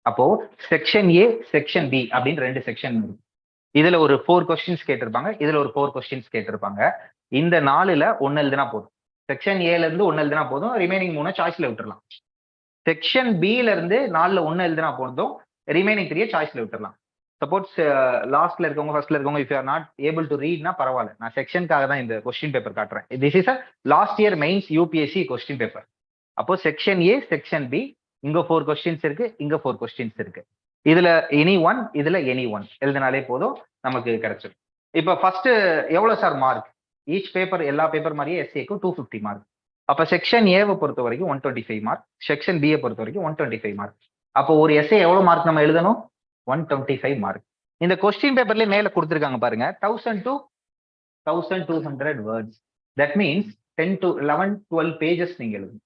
அப்போ செக்ஷன் ஏ செக்ஷன் பி அப்படின்னு 2 செக்ஷன் இருக்கு. இதுல ஒரு 4 கொஸ்டின்ஸ் கேட்டிருப்பாங்க, இதுல ஒரு 4 கொஸ்டின்ஸ் கேட்டிருப்பாங்க. இந்த 4ல 1 எழுதுனா போதும். செக்ஷன் ஏல இருந்து 1 எழுதுனா போதும், ரிமைனிங் 3 சாய்ஸ்ல விட்டுறலாம். செக்ஷன் பில இருந்து 4ல 1 எழுதுனா போதும், ரிமைனிங் 3 சாய்ஸ்ல விட்டுறலாம். சப்போஸ் லாஸ்ட்ல இருக்கவங்க ஃபர்ஸ்ட்ல இருக்கவங்க if you are not able to ரீட்னா பரவாயில்ல, நான் செக்ஷனுக்காக தான் இந்த கொஸ்டின் பேப்பர் காட்டுறேன். This is a last year mains UPSC question paper. அப்போ செக்ஷன் ஏ செக்ஷன் பி, இங்க 4 கொஸ்டின்ஸ் இருக்கு, இங்க 4 கொஸ்டின்ஸ் இருக்கு. இதுல எனி ஒன், இதுல எனி ஒன் எழுதினாலே போதும் நமக்கு கிடைச்சிடும். இப்ப ஃபர்ஸ்ட் எவ்வளவு சார் மார்க், ஈச் பேப்பர் எல்லா பேப்பர் மாதிரியே எஸ்ஏக்கு 250 மார்க். அப்ப செக்ஷன் ஏவை பொறுத்த வரைக்கும் 125 மார்க், செக்ஷன் பியை பொறுத்த வரைக்கும் 125 மார்க். அப்போ ஒரு எஸ்ஏ எவ்வளவு மார்க் நம்ம எழுதணும், 125 மார்க். இந்த கொஸ்டின் பேப்பர்ல மேல கொடுத்துருக்காங்க பாருங்க, 1000 to 1200 words. That means 10 to 11-12 pages நீங்க எழுதணும்.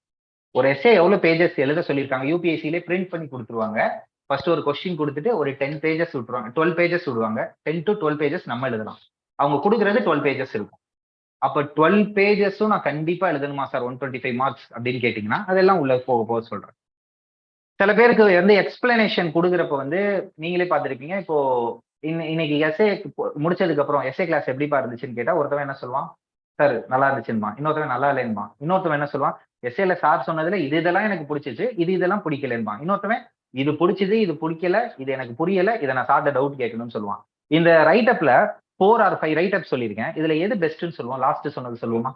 ஒரு எஸ்ஏ எவ்வளவு பேஜஸ் எழுத சொல்லியிருக்காங்க, யூபிஎஸ்சியிலே பிரிண்ட் பண்ணி கொடுத்துருவாங்க. ஃபர்ஸ்ட் ஒரு கொஸ்டின் கொடுத்துட்டு ஒரு 10 பேஜஸ் விட்டுருவாங்க, 12 பேஜஸ் விடுவாங்க. 10 to 12 பேஜஸ் நம்ம எழுதலாம். அவங்க கொடுக்குறது 12 பேஜஸ் இருக்கும். அப்ப 12 பேஜஸும் நான் கண்டிப்பா எழுதணுமா சார் 125 மார்க்ஸ் அப்படின்னு கேட்டீங்கன்னா அதெல்லாம் உள்ள போக போக சொல்றேன். சில பேருக்கு வந்து எக்ஸ்பிளனேஷன் கொடுக்குறப்ப வந்து நீங்களே பார்த்துருப்பீங்க. இப்போ இன்னைக்கு எஸ்ஏ முடிச்சதுக்கு அப்புறம் எஸ்ஏ கிளாஸ் எப்படிப்பா இருந்துச்சுன்னு கேட்டா ஒருத்தவன் என்ன சொல்லுவான், சார் நல்லா இருந்துச்சுமா, இன்னொருத்தவன் நல்லா இல்லைன்னுமா, இன்னொருத்தவன் என்ன சொல்லுவான், எஸ்ஏல சார் சொன்னதுல இதெல்லாம் எனக்கு பிடிச்சிச்சு, இதெல்லாம் பிடிக்கலன்னுமா, இன்னொருத்தவன் இது பிடிச்சது இது பிடிக்கல, இது எனக்கு புரியல, இதை நான் சார்ட்ட டவுட் கேட்கணும்னு சொல்லுவான். இந்த ரைட் அப்ல 4 or 5 ரைட் அப் சொல்லியிருக்கேன். இதுல எது பெஸ்ட்னு சொல்லுவோம், லாஸ்ட் சொன்னது சொல்லுவோமா?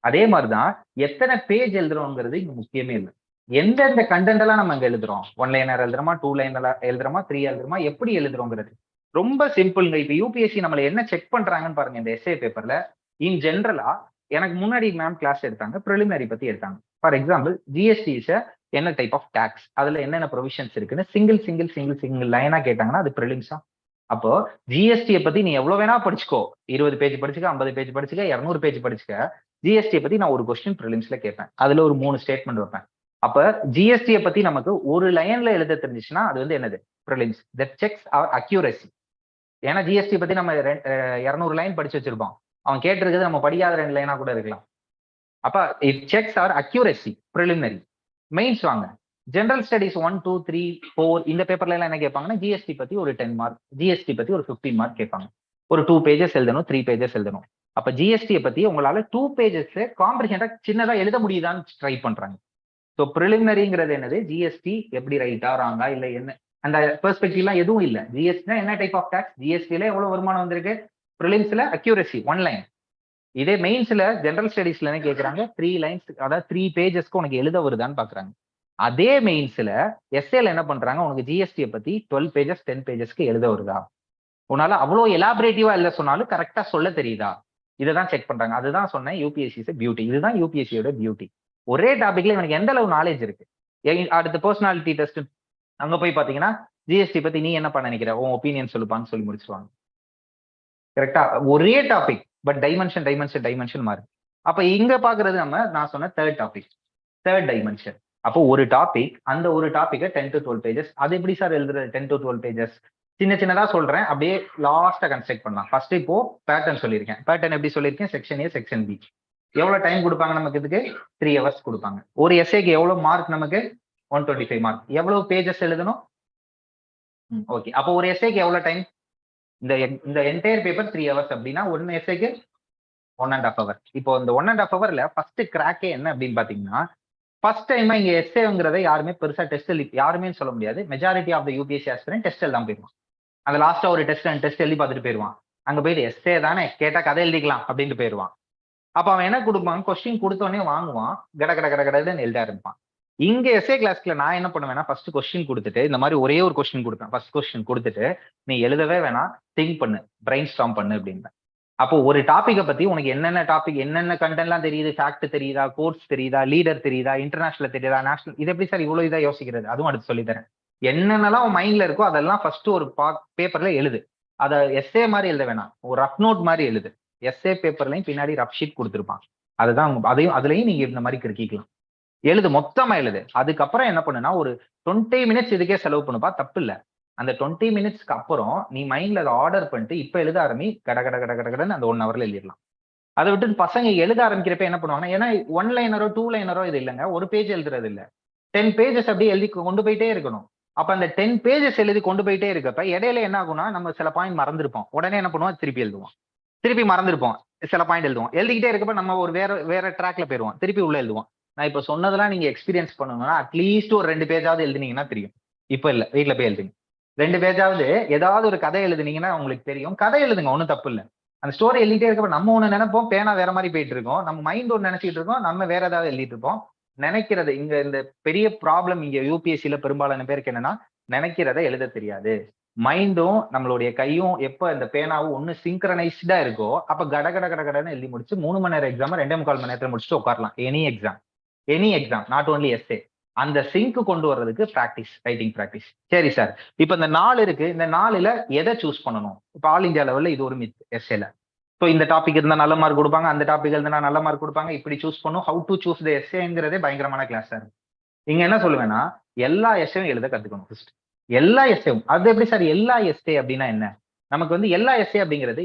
அதே மாதிரிதான் எத்தனை பேஜ் எழுதுறோங்கிறது இங்க முக்கியமே இல்லை. எந்தெந்த கண்டென்ட் எல்லாம் நம்ம அங்க எழுதுறோம், 1 லைனர் எழுதுறோமா, 2 லைனர் எழுதுறோமா, 3 எழுதுறோமா, எப்படி எழுதுறோங்கிறது ரொம்ப சிம்பிள்ங்க. இப்ப யூபிஎஸ்சி நம்மள என்ன செக் பண்றாங்கன்னு பாருங்க. இந்த எஸ்ஏ பேப்பர்ல இன் ஜென்ரலா எனக்கு முன்னாடி மேம் கிளாஸ் எடுத்தாங்க, ப்ரிலிமினரி பத்தி எடுத்தாங்க. ஃபார் எக்ஸாம்பிள் ஜிஎஸ்டி என்ன டைப் ஆஃப் டாக்ஸ், அதுல என்னென்ன ப்ரொவிஷன்ஸ் இருக்குன்னு சிங்கிள் லைனா கேட்டாங்கன்னா அது ப்ரிலிம்ஸா? அப்போ ஜிஎஸ்டியை பத்தி நீ எவ்வளவு வேணா படிச்சுக்கோ, 20 பேஜ் படிச்சுக்க, 50 பேஜ் படிச்சுக்க, 200 பேஜ் படிச்சுக்க, ஜிஎஸ்டியை பத்தி நான் ஒரு கொஸ்டின் ப்ரிலிம்ஸ்ல கேட்பேன். அதுல ஒரு 3 ஸ்டேட்மெண்ட் வைப்பேன். அப்ப ஜிஎஸ்டியை பத்தி நமக்கு ஒரு லைன்ல எழுத தெரிஞ்சுச்சுன்னா அது வந்து என்னது, prelims. That checks our accuracy. ஏன்னா ஜிஎஸ்டி பத்தி நம்ம 200 லைன் படிச்சு வச்சிருப்போம், அவன் கேட்டிருக்கிறது நம்ம படிக்காத 2 லைனா கூட இருக்கலாம். அப்ப it checks our accuracy. Preliminary. Mains வாங்க, ஜெனரல் ஸ்டடிஸ் 1, 2, 3, 4 இந்த பேப்பர்ல எல்லாம் என்ன கேட்பாங்கன்னா ஜிஎஸ்டி பத்தி ஒரு 10 மார்க், ஜிஎஸ்டி பத்தி ஒரு 15 மார்க் கேட்பாங்க. ஒரு 2 பேஜஸ் எழுதணும், 3 பேஜஸ் எழுதணும். அப்ப ஜிஎஸ்டியை பத்தி உங்களால 2 பேஜஸ் காம்ப்ரிஹெண்டா சின்னதா எழுத முடியுதான்னு ட்ரை பண்றாங்க. ஸோ ப்ரிலிமினரிங்கிறது என்னது, ஜிஎஸ்டி எப்படி ரைட்டா ராங்கா இல்ல என்ன அந்த பெர்ஸ்பெக்டிவ்லாம் எதுவும் இல்லை. ஜிஎஸ்டினா என்ன டைப் ஆஃப் டாக்ஸ், ஜிஎஸ்டில எவ்வளவு வருமானம் வந்திருக்கு, ப்ரிலிம்ஸ்ல அக்யூரசி 1 லைன். இதே மெயின்ஸ்ல ஜெனரல் ஸ்டடிஸ்ல என்ன கேட்கறாங்க, 3 லைன்ஸ், அதாவது 3 பேஜஸ்க்கு உனக்கு எழுத வருதான்னு பாக்குறாங்க. அதே மெயின்ஸ்ல எஸ்ஏல என்ன பண்றாங்க, உனக்கு ஜிஎஸ்டியை பத்தி 12 பேஜஸ் 10 பேஜஸ்க்கு எழுத வருதா, உன்னால அவ்வளவு எலாபரேட்டிவா எழுத சொன்னாலும் கரெக்டா சொல்ல தெரியுதா, இதைதான் செக் பண்றாங்க. அதுதான் சொன்னேன் யூபிஎஸ்சி பியூட்டி. இதுதான் யூபிஎஸ்சியோட பியூட்டி. ஒரே டாபிக்ல இவனுக்கு எந்த அளவு நாலேஜ் இருக்கு. அடுத்த பர்சனாலிட்டி டெஸ்ட் அங்க போய் பாத்தீங்கன்னா ஜிஎஸ்டி பத்தி நீ என்ன பண்ண நினைக்கிற, உன் ஒப்பீனியன் சொல்லுப்பான்னு சொல்லி முடிச்சுவாங்க. கரெக்டா? ஒரே டாபிக் பட் டைமென்ஷன் மாறு. அப்ப இங்க பாக்குறது நான் சொன்ன தேர்ட் டைமென்ஷன். அப்போ ஒரு டாபிக், அந்த ஒரு டாபிக்கை 10 to 12 பேஜஸ். அது எப்படி சார் எழுதுறது 10 to 12 பேஜஸ்? சின்னதா சொல்றேன், அப்படியே லாஸ்டா கன்ஸ்ட்ரக்ட் பண்ணலாம். ஃபர்ஸ்ட் இப்போ பேட்டர்ன் சொல்லியிருக்கேன். பேட்டர்ன் எப்படி சொல்லியிருக்கேன், செக்ஷன் ஏ செக்ஷன் பி. எவ்வளவு டைம் கொடுப்பாங்க நமக்கு, இதுக்கு 3 hours கொடுப்பாங்க. ஒரு எஸ்ஏக்கு எவ்வளவு மார்க் நமக்கு, 125 மார்க். எவ்வளவு பேஜஸ் எழுதணும், ஓகே. அப்போ ஒரு எஸ்ஏக்கு எவ்வளவு டைம், இந்த என்டையர் பேப்பர் 3 hours அப்படின்னா ஒன்னு எஸ்ஏக்கு 1.5 hour. இப்போ இந்த 1.5 hourல ஃபர்ஸ்ட் கிராக்கே என்ன அப்படின்னு பாத்தீங்கன்னா, ஃபர்ஸ்ட் டைம் இங்க எஸ்ஏங்கிறத யாருமே பெருசா டெஸ்ட் யாருமே சொல்ல முடியாது. Majority of the UPSC aspirant test எழுதாம போயிருவான். அந்த லாஸ்டா ஒரு டெஸ்ட் எழுதி பார்த்துட்டு போயிருவான். அங்க போயிட்டு எஸ்ஏ தானே கேட்டா கதை எழுதிக்கலாம் அப்படின்ட்டு போயிருவான். அப்ப அவன் என்ன கொடுப்பான், கொஸ்டின் கொடுத்தோடனே வாங்குவான், கடன்னு எழுத ஆரம்பிப்பான். இங்க எஸ்ஏ கிளாஸ்ல நான் என்ன பண்ணுவேன்னா, ஃபர்ஸ்ட் கொஸ்டின் கொடுத்துட்டு இந்த மாதிரி ஒரே ஒரு கொஸ்டின் கொடுப்பேன். ஃபர்ஸ்ட் கொஸ்டின் கொடுத்துட்டு நீ எழுதவே வேணாம், திங்க் பண்ணு, பிரெயின் ஸ்டார்ம் பண்ணு அப்படின்னு. அப்போ ஒரு டாபிக்கை பத்தி உனக்கு என்னென்ன டாபிக், என்னென்ன கண்டென்ட்லாம் தெரியுது, ஃபேக்ட் தெரியுதா, கோர்ஸ் தெரியுதா, லீடர் தெரியுதா, இன்டர்நேஷனல் தெரியுதா, நேஷனல், இது எப்படி சார் இவ்வளவு இதா யோசிக்கிறது, அதுவும் அடுத்து சொல்லித்தரேன். என்னென்னலாம் உன் மைண்ட்ல இருக்கோ அதெல்லாம் ஃபர்ஸ்ட் ஒரு பேப்பர்ல எழுது. அதை எஸ்ஏ மாதிரி எழுத வேணாம், ஒரு ரஃப் நோட் மாதிரி எழுது. எஸ்ஏ பேப்பர்லையும் பின்னாடி ரஃப் ஷீட் கொடுத்துருப்பான். அதுதான் அதுலயும் நீங்க இந்த மாதிரி கிறுக்கிக்கலாம். எழுது, மொத்தமா எழுது. அதுக்கப்புறம் என்ன பண்ணுனா, ஒரு 20 minutes இதுக்கே செலவு பண்ணுப்பா, தப்பு இல்லை. அந்த 20 minutesக்கு அப்புறம் நீ மைண்ட்ல அதை ஆர்டர் பண்ணிட்டு இப்ப எழுத ஆரம்பி, கடன்னு அந்த 1 hourல எழுதிடலாம். அதை விட்டு பசங்க எழுத ஆரம்பிக்கிறப்ப என்ன பண்ணுவாங்கன்னா, ஏன்னா 1 லைனரோ 2 லைனரோ இது இல்லைங்க, ஒரு பேஜ் எழுதுறது இல்லை, 10 பேஜஸ் அப்படியே எழுதி கொண்டு போயிட்டே இருக்கணும். அப்ப அந்த 10 பேஜஸ் எழுதி கொண்டு போயிட்டே இருக்கப்ப இடையில என்ன ஆகும்னா, நம்ம சில பாயிண்ட் மறந்துருப்போம், உடனே என்ன பண்ணுவோம், திருப்பி எழுதுவோம், திருப்பி மறந்துருப்போம், சில பாயிண்ட் எழுதுவோம், எழுதிக்கிட்டே இருக்கப்ப நம்ம ஒரு வேற ட்ராக்ல போயிருவோம், திருப்பி உள்ள எழுதுவோம். நான் இப்ப சொன்னதெல்லாம் நீங்க எக்ஸ்பீரியன்ஸ் பண்ணணும்னா அட்லீஸ்ட் ஒரு 2 பேஜாவது எழுதுனீங்கன்னா தெரியும். இப்ப இல்ல, வீட்டுல போய் எழுதுங்க. 2 பேஜாவது ஏதாவது ஒரு கதை எழுதுனீங்கன்னா உங்களுக்கு தெரியும். கதை எழுதுங்க, ஒன்றும் தப்பு இல்லை. அந்த ஸ்டோரி எழுதிட்டே இருக்கப்ப நம்ம ஒண்ணு நினைப்போம், பேனா வேற மாதிரி போயிட்டு இருக்கோம், நம்ம மைண்ட் ஒன்று நினைச்சிட்டு இருக்கோம், நம்ம வேற ஏதாவது எழுதிட்டு இருப்போம். நினைக்கிறது இங்க இந்த பெரிய ப்ராப்ளம் இங்க யூபிஎஸ்சியில பெரும்பாலான பேருக்கு என்னன்னா, நினைக்கிறத எழுத தெரியாது. மைண்டும் நம்மளுடைய கையும் எப்ப இந்த பேனாவும் ஒன்னு சிங்க்ரனைஸ்டா இருக்கோ அப்ப கடன்னு எழுதி முடிச்சு 3 மணி நேரம் எக்ஸாம் 2.25 மணி நேரத்துல முடிச்சுட்டு உட்காரலாம். Any exam not only essay. அந்த சிங்க் கொண்டு வர்றதுக்கு பிராக்டிஸ், ரைட்டிங் பிராக்டிஸ். சரி சார், இப்ப இந்த 4 இருக்கு, இந்த 4ல எதை சூஸ் பண்ணணும்? இப்ப ஆல் இந்தியா லெவல்ல இது ஒரு மித் எஸ்ஏல. ஸோ இந்த டாபிக் இருந்தா நல்ல மார்க் கொடுப்பாங்க, அந்த டாபிக் இருந்தா நல்ல மார்க் கொடுப்பாங்க, இப்படி சூஸ் பண்ணும். ஹவு டு சூஸ் த எஸ்ஏங்கிறதே பயங்கரமான கிளாஸ் சார். இங்க என்ன சொல்லுவேன்னா, எல்லா எஸ்ஏவும் எழுத கத்துக்கணும் ஃபர்ஸ்ட். எல்லா எஸ்ஏவும். அது எப்படி சார் எல்லா எஸ்ஏ அப்படின்னா என்ன? நமக்கு வந்து எல்லா எஸ்ஏ அப்படிங்கிறது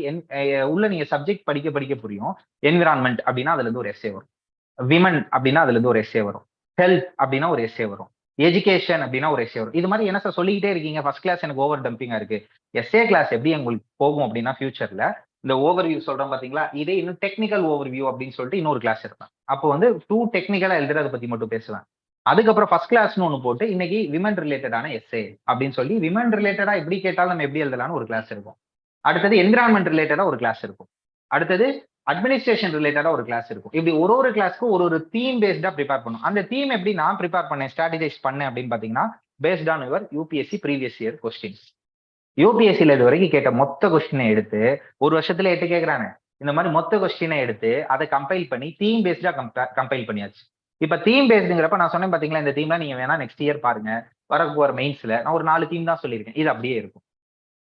உள்ள நீங்க சப்ஜெக்ட் படிக்க படிக்க புரியும். என்விரான்மெண்ட் அப்படின்னா அதுல இருந்து ஒரு எஸ்ஏ வரும். விமன் அப்படின்னா அதுல இருந்து ஒரு எஸ்ஏ வரும். ஹெல்த் அப்படின்னா ஒரு எஸ்ஏ வரும். எஜுகேஷன் அப்படின்னா ஒரு எஸ்ஏ வரும். இது மாதிரி என்ன சார் சொல்லிக்கிட்டே இருக்கீங்க? ஃபர்ஸ்ட் கிளாஸ் எனக்கு ஓவர் டம்பிங்கா இருக்கு. எஸ்ஏ கிளாஸ் எப்படி உங்களுக்கு போகும் அப்படின்னா ஃபியூச்சர்ல இந்த ஓவர் வியூ சொல்றோம் பாத்தீங்களா, இதே இன்னும் டெக்னிக்கல் ஓவர் வியூ அப்படின்னு சொல்லிட்டு இன்னொரு கிளாஸ் இருப்பேன். அப்போ வந்து டூ டெக்னிக்கலா எழுதுறத பத்தி மட்டும் பேசுவேன். அதுக்கப்புறம் ஃபர்ஸ்ட் கிளாஸ்னு ஒன்று போட்டு இன்னைக்கு விமன் ரிலேட்டடான எஸ்ஏ அப்படின்னு சொல்லி விமன் ரிலேட்டடா எப்படி கேட்டாலும் நம்ம எப்படி எழுதலாம்னு ஒரு கிளாஸ் இருக்கும். அடுத்தது என்விரான்மெண்ட் ரிலேட்டடா ஒரு கிளாஸ் இருக்கும். அடுத்தது அட்மினிஸ்ட்ரேஷன் ரிலேட்டடா ஒரு கிளாஸ் இருக்கும். இப்படி ஒரு கிளாஸ்க்கு ஒரு தீம் பேஸ்டா ப்ரிப்பேர் பண்ணும். அந்த தீம் எப்படி நான் ப்ரிப்பேர் பண்ணேன், ஸ்ட்ராட்டஜைஸ் பண்ணேன் அப்படின்னு பாத்தீங்கன்னா, based on your UPSC previous year questions. யூபிஎஸ்சில இது வரைக்கும் கேட்ட மொத்த கொஸ்டினை எடுத்து, ஒரு வருஷத்துல 8 கேட்கறாங்க. இந்த மாதிரி மொத்த கொஸ்டினை எடுத்து அதை கம்பைல் பண்ணி தீம் பேஸ்டா கம்பைல் பண்ணியாச்சு. இப்ப தீம் பேஸ்டுங்கிறப்ப நான் சொன்னேன் பாத்தீங்களா, இந்த தீம்லாம் நீங்க வேணா நெக்ஸ்ட் இயர் பாருங்க. வரப்போற மெயின்ஸ்ல நான் ஒரு 4 தீம் தான் சொல்லியிருக்கேன். இது அப்படியே இருக்கும்.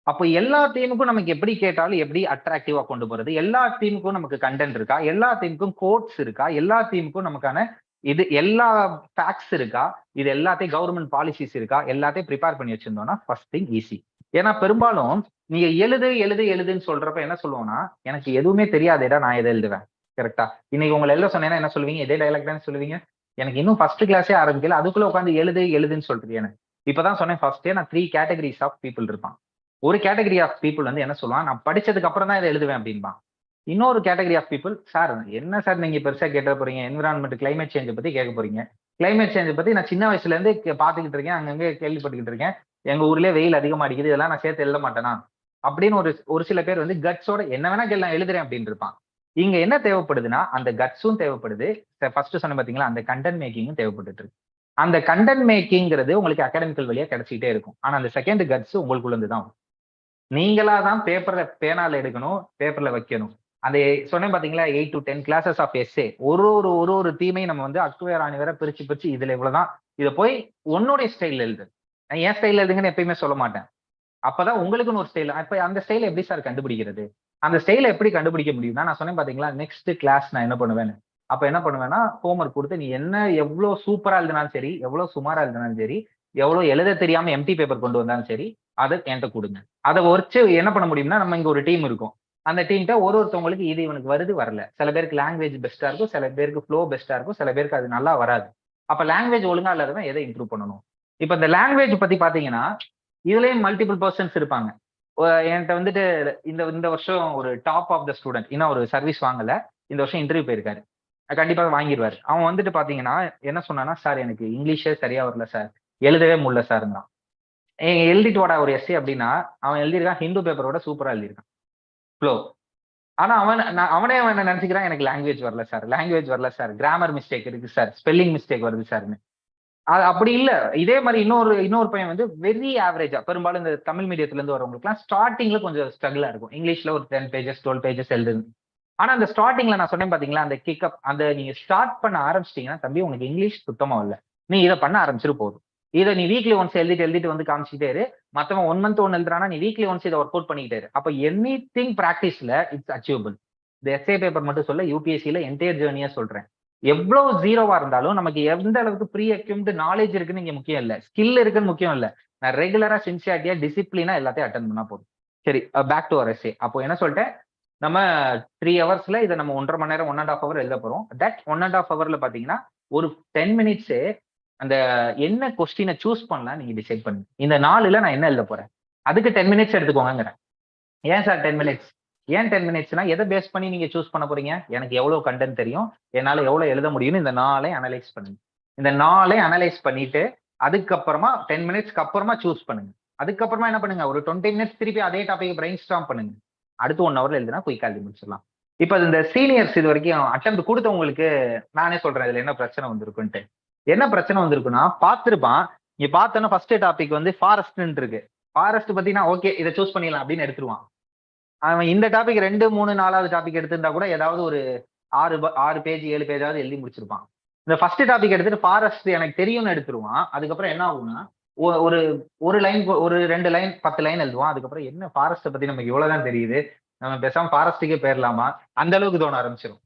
அப்போ எல்லா தீமுக்கும் நமக்கு எப்படி கேட்டாலும் எப்படி அட்ராக்டிவா கொண்டு போறது, எல்லா தீமுக்கும் நமக்கு கண்டென்ட் இருக்கா, எல்லா தீமுக்கும் கோட்ஸ் இருக்கா, எல்லா தீமுக்கும் நமக்கான இது எல்லா ஃபேக்ட்ஸ் இருக்கா, இது எல்லாத்தையும் கவர்மெண்ட் பாலிசிஸ் இருக்கா, எல்லாத்தையும் ப்ரிப்பேர் பண்ணி வச்சிருந்தோம்னா ஃபர்ஸ்ட் திங் ஈஸி. ஏன்னா பெரும்பாலும் நீங்க எழுதுன்னு சொல்றப்ப என்ன சொல்லுவோம்னா, எனக்கு எதுவுமே தெரியாதேடா நான் எதை எழுதுவேன். கரெக்டா? இன்னைக்கு உங்களை எழுத சொன்னேன்னா என்ன சொல்லுவீங்க? இதே டைலாக் தானே சொல்லுவீங்க. எனக்கு இன்னும் ஃபர்ஸ்ட் கிளாஸே ஆரம்பிக்கல, அதுக்குள்ள உட்காந்து எழுதுன்னு சொல்றது. எனக்கு இப்பதான் சொன்னேன் ஃபர்ஸ்டே நான் 3 கேட்டகரிஸ் ஆஃப் பீப்புள் இருப்பான். ஒரு கேட்டகரி ஆஃப் பீப்புள் வந்து என்ன சொல்லுவான், நான் படிச்சதுக்கு அப்புறம் தான் இதை எழுதுவேன் அப்படின்பான். இன்னொரு கேட்டகரி ஆஃப் பீப்புள், சார் என்ன சார் நீங்க பெருசா கேட்ட போறீங்க, என்விரான்மெண்ட் கிளைமேட் சேஞ்சை பத்தி கேட்க போறீங்க. கிளைமேட் சேஞ்சை பத்தி நான் சின்ன வயசுல இருந்து பாத்துக்கிட்டு இருக்கேன், அங்கங்க கேள்விப்பட்டுக்கிட்டு இருக்கேன். எங்க ஊர்லயே வெயில் அதிகமா அடிக்குது, இதெல்லாம் நான் சேர்த்து எழுத மாட்டேனா அப்படின்னு ஒரு சில பேர் வந்து கட்ஸோட என்ன வேணா நான் எழுதுறேன் அப்படின்னு இருப்பான். இங்க என்ன தேவைப்படுதுன்னா, அந்த கட்ஸும் தேவைப்படுது. ஃபர்ஸ்ட் சொன்ன பாத்தீங்களா, அந்த கண்டென்ட் மேக்கிங்கும் தேவைப்பட்டு இருக்கு. அந்த கண்டென்ட் மேக்கிங்கிறது உங்களுக்கு அகாடமிக்கல் வழியா கிடைச்சிட்டே இருக்கும். ஆனா அந்த செகண்ட் கட்ஸ் உங்களுக்குள்ள இருந்து தான். நீங்களா தான் பேப்பர்ல பேனால எடுக்கணும், பேப்பர்ல வைக்கணும். அந்த சொன்னேன் பாத்தீங்களா 8 to 10 கிளாஸஸ் ஆஃப் எஸ்ஏ. ஒரு தீமையும் நம்ம வந்து அக்குவேர் ஆணி வேற பிரிச்சு இதுல இவ்வளவுதான். இதை போய் உன்னுடைய ஸ்டைல் எழுது. நான் என் ஸ்டைல் எழுதுங்கன்னு எப்பயுமே சொல்ல மாட்டேன். அப்பதான் உங்களுக்குன்னு ஒரு ஸ்டைல். அப்ப அந்த ஸ்டைல எப்படி சார் கண்டுபிடிக்கிறது? அந்த ஸ்டைல எப்படி கண்டுபிடிக்க முடியும்னா, நான் சொன்னேன் பாத்தீங்களா நெக்ஸ்ட் கிளாஸ் நான் என்ன பண்ணுவேன். அப்ப என்ன பண்ணுவேன்னா, ஹோம்ஒர்க் கொடுத்து நீ என்ன எவ்வளவு சூப்பரா எழுதினாலும் சரி, எவ்வளவு சுமாரா எழுதினாலும் சரி, எவ்வளவு எழுத தெரியாம எம்டி பேப்பர் கொண்டு வந்தாலும் சரி, அதை என்கிட்ட கொடுங்க. அதை வச்சு என்ன பண்ண முடியும்னா, நம்ம இங்க ஒரு டீம் இருக்கும். அந்த டீம்கிட்ட ஒருத்தவங்களுக்கு இது இவனுக்கு வருது வரல. சில பேருக்கு லாங்குவேஜ் பெஸ்டா இருக்கும், சில பேருக்கு ஃப்ளோ பெஸ்டா இருக்கும், சில பேருக்கு அது நல்லா வராது. அப்ப லாங்குவேஜ் ஒழுங்கா இல்லாதவன் எதை இம்ப்ரூவ் பண்ணணும். இப்ப இந்த லாங்குவேஜ் பத்தி பாத்தீங்கன்னா, இதுலயும் மல்டிபிள் பர்சன்ஸ் இருப்பாங்க. என்கிட்ட வந்துட்டு இந்த வருஷம் ஒரு டாப் ஆஃப் த ஸ்டூடெண்ட், இன்னும் ஒரு சர்வீஸ் வாங்கல, இந்த வருஷம் இன்டர்வியூ போயிருக்காரு. கண்டிப்பா வாங்கிடுவாரு. அவன் வந்துட்டு பாத்தீங்கன்னா என்ன சொன்னானா, சார் எனக்கு இங்கிலீஷே சரியா வரல சார், எழுதவே முடியல சார். எழுதிட்டு வாடா ஒரு எஸ்ஏ அப்படின்னா, அவன் எழுதியிருக்கான் ஹிந்து பேப்பரோட சூப்பரா எழுதியிருக்கான் ஃப்ளோ. ஆனா அவனே என்ன நினைச்சுக்கிறான், எனக்கு லாங்குவேஜ் வரல சார், கிராமர் மிஸ்டேக் இருக்கு சார், ஸ்பெல்லிங் மிஸ்டேக் வருது சார்னு. அது அப்படி இல்ல. இதே மாதிரி இன்னொரு பையன் வந்து வெரி ஆவரேஜா, பெரும்பாலும் இந்த தமிழ் மீடியத்துல இருந்து வரவங்களுக்குலாம் ஸ்டார்டிங்ல கொஞ்சம் ஸ்ட்ரகிளா இருக்கும். இங்கிலீஷ்ல ஒரு 10 pages 12 pages எழுதுது. ஆனா அந்த ஸ்டார்டிங்ல நான் சொன்னேன் பாத்தீங்களா, அந்த கிக்அப், அந்த நீங்க ஸ்டார்ட் பண்ண ஆரம்பிச்சிட்டீங்கன்னா, தம்பி உனக்கு இங்கிலீஷ் சுத்தமா இல்ல, நீ இதை பண்ண ஆரம்பிச்சிரு போதும். இதை நீ வீக்லி ஒன்ஸ் எழுதிட்டு வந்து காமிச்சிட்டே இரு. மத்தவன் 1 month ஒன்னு எழுதுறானா, நீ வீக்லி ஒன்ஸ் இதை ஒர்க் அவுட் பண்ணிக்கிட்டே இரு. அப்ப எனி திங் பிராக்டிஸ்ல இட்ஸ் அச்சீவபிள். இந்த எஸ்ஏ பேப்பர் மட்டும் சொல்ல, யூபிஎஸ்சில என்டையர் ஜேர்னியா சொல்றேன். எவ்வளவு ஜீரோவா இருந்தாலும் நமக்கு எந்த அளவுக்கு ப்ரீ அக்யூம்டு நாலேஜ் இருக்குன்னு இங்க முக்கியம் இல்ல, ஸ்கில் இருக்குன்னு முக்கியம் இல்ல. நான் ரெகுலரா சின்சியாரிட்டியா டிசிப்ளினா எல்லாத்தையும் அட்டன் பண்ணா போதும். சரி, பேக் டு அவர் எஸ்ஏ. அப்போ என்ன சொல்லிட்டேன், நம்ம 3 hours இதை நம்ம 1.5 மணி நேரம் 1.5 hour எழுத போறோம். தட் 1.5 hour பாத்தீங்கன்னா ஒரு 10 minutes அந்த என்ன கொஸ்டினை சூஸ் பண்ணலாம் நீங்க டிசைட் பண்ணுங்க. இந்த 4ல நான் என்ன எழுத போறேன், அதுக்கு 10 minutes எடுத்துக்கோங்கிறேன். ஏன் சார் 10 minutes? ஏன் 10 minutesனா எதை பேஸ் பண்ணி நீங்க சூஸ் பண்ண போறீங்க, எனக்கு எவ்வளவு கண்டென்ட் தெரியும், என்னால எவ்வளவு எழுத முடியும்னு இந்த 4ஐ அனலைஸ் பண்ணுங்க. இந்த 4ஐ அனலைஸ் பண்ணிட்டு அதுக்கப்புறமா 10 minutesக்கு அப்புறமா சூஸ் பண்ணுங்க. அதுக்கப்புறமா என்ன பண்ணுங்க, ஒரு 20 minutes திருப்பி அதே டாபிக் பிரெயின் ஸ்டார்ம் பண்ணுங்க. அடுத்து 1 hour எழுதுனா குயிக்கா எழுதி முடிச்சிடலாம். இப்ப இந்த சீனியர்ஸ் இது வரைக்கும் அட்டெம்ப்ட் கொடுத்தவங்களுக்கு நானே சொல்றேன் இதுல என்ன பிரச்சனை வந்திருக்குன்ட்டு. என்ன பிரச்சனை வந்திருக்குன்னா, பார்த்திருப்பான், இங்க பார்த்தோன்னா ஃபர்ஸ்ட் டாபிக் வந்து ஃபாரஸ்ட்னு இருக்கு. ஃபாரஸ்ட் பத்தினா ஓகே இதை சூஸ் பண்ணிடலாம் அப்படின்னு எடுத்துருவான். அவன் இந்த டாபிக் 2, 3, 4வது டாபிக் எடுத்திருந்தா கூட ஏதாவது ஒரு 6 பேஜ் 7 பேஜாவது எழுதி முடிச்சிருப்பான். இந்த ஃபர்ஸ்ட் டாபிக் எடுத்துட்டு ஃபாரஸ்ட் எனக்கு தெரியும்னு எடுத்துருவான். அதுக்கப்புறம் என்ன ஆகும்னா, ஒரு லைன், ஒரு 2 லைன் 10 லைன் எழுதுவான். அதுக்கப்புறம் என்ன ஃபாரஸ்ட்டை பத்தி நமக்கு இவ்வளவுதான் தெரியுது, நம்ம பேசாம ஃபாரஸ்ட்டுக்கே போயிடலாமா, அந்த அளவுக்கு தோண ஆரம்பிச்சிடும்.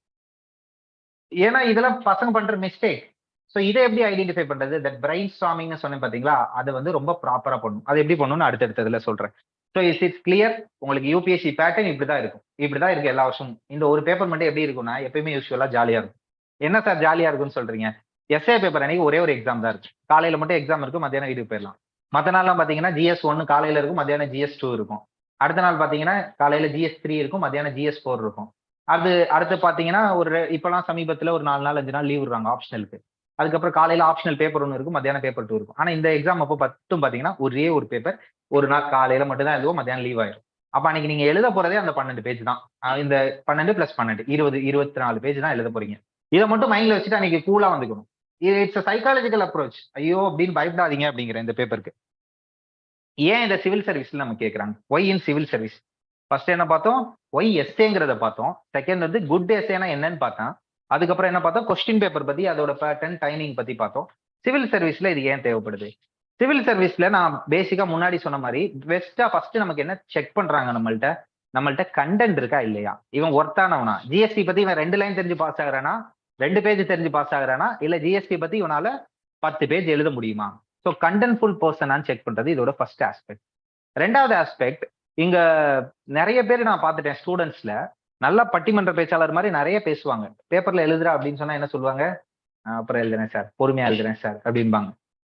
ஏன்னா இதெல்லாம் பசங்க பண்ற மிஸ்டேக். ஸோ இதை எப்படி ஐடென்டிஃபை பண்றது? தட் பிரைன் ஸ்டார்மிங்னு சொன்னேன் பாத்தீங்களா, அது வந்து ரொம்ப ப்ராப்பரா பண்ணும். அது எப்படி பண்ணணும்னு அடுத்தடுத்ததுல சொல்றேன். So it's clear. உங்களுக்கு யூபிஎஸ்சி பேட்டர்ன் இப்படிதான் இருக்கும். இப்படிதான் இருக்கு எல்லா வருஷமும். இந்த ஒரு பேப்பர் மட்டும் எப்படி இருக்கும்னா எப்பயுமே யூஸ்வலா ஜாலியா இருக்கும். என்ன சார் ஜாலியா இருக்கும்னு சொல்றீங்க? எஸ்ஏ பேப்பர் அன்னைக்கு ஒரே ஒரு எக்ஸாம் தான் இருக்கு. காலையில மட்டும் எக்ஸாம் இருக்கும், மத்தியானம் வீட்டுக்கு போயிடலாம். மற்ற நாள்லாம் பாத்தீங்கன்னா GS1 காலையில இருக்கும், மத்தியானம் GS2 இருக்கும். அடுத்த நாள் பாத்தீங்கன்னா காலையில GS3 இருக்கும், மத்தியானம் GS4 இருக்கும். அது அடுத்து பாத்தீங்கன்னா இப்பெல்லாம் சமீபத்துல ஒரு 4 நாள் 5 நாள் லீவ் விடுறாங்க ஆப்ஷனலுக்கு. அதுக்கப்புறம் காலையில ஆப்ஷனல் பேப்பர் 1 இருக்கும், மத்தியானம் பேப்பர் 2 இருக்கும். ஆனா இந்த எக்ஸாம் அப்போ மட்டும் பாத்தீங்கன்னா ஒரே ஒரு பேப்பர், ஒரு நாள் காலையில மட்டும் தான் எழுதுவோம், மத்தியானம் லீவ் ஆயிடும். அப்ப அன்னைக்கு நீங்க எழுத போறதே அந்த 12 பேஜ் தான். இந்த 12 + 12 24 பேஜ் தான் எழுத போறீங்க. இதை மட்டும் மைண்ட்ல வச்சுட்டு அன்னைக்கு கூலா வந்துக்கணும். It's psychological approach. ஐயோ அப்படின்னு பயப்படாதீங்க அப்படிங்கிற இந்த பேப்பருக்கு. ஏன் இந்த சிவில் சர்வீஸ்ல நம்ம கேட்கறாங்க? Why in civil service? First என்ன பார்த்தோம்? ஒய் எஸ்ஏங்கிறத பார்த்தோம். செகண்ட் வந்து குட் எஸ்ஏனா என்னன்னு பார்த்தோம். அதுக்கப்புறம் என்ன பார்த்தோம்? கொஸ்டின் பேப்பர் பத்தி, அதோட பேட்டர்ன், டைமிங் பத்தி பார்த்தோம். சிவில் சர்வீஸ்ல இது ஏன் தேவைப்படுது? சிவில் சர்வீஸ்ல நான் பேசிக்கா முன்னாடி சொன்ன மாதிரி பெஸ்டா ஃபர்ஸ்ட் நமக்கு என்ன செக் பண்றாங்க? நம்மள்ட்ட கண்டென்ட் இருக்கா இல்லையா? இவன் ஒர்த்தானவனா? ஜிஎஸ்டி பத்தி இவன் 2 லைன் தெரிஞ்சு பாஸ் ஆகுறானா, 2 பேஜ் தெரிஞ்சு பாஸ் ஆகுறானா, இல்ல ஜிஎஸ்டி பத்தி இவனால 10 பேஜ் எழுத முடியுமா? ஸோ கண்டென்ட்ஃபுல் பர்சனான்னு செக் பண்றது இதோட ஃபர்ஸ்ட் ஆஸ்பெக்ட். ரெண்டாவது ஆஸ்பெக்ட், இங்க நிறைய பேர் நான் பார்த்துட்டேன் ஸ்டூடெண்ட்ஸ்ல, நல்லா பட்டிமன்ற பேச்சாளர் மாதிரி நிறைய பேசுவாங்க. பேப்பர்ல எழுதுறா அப்படின்னு சொன்னா என்ன சொல்லுவாங்க? அப்புறம் எழுதுறேன் சார், பொறுமையா எழுதுறேன் சார் அப்படிம்பாங்க.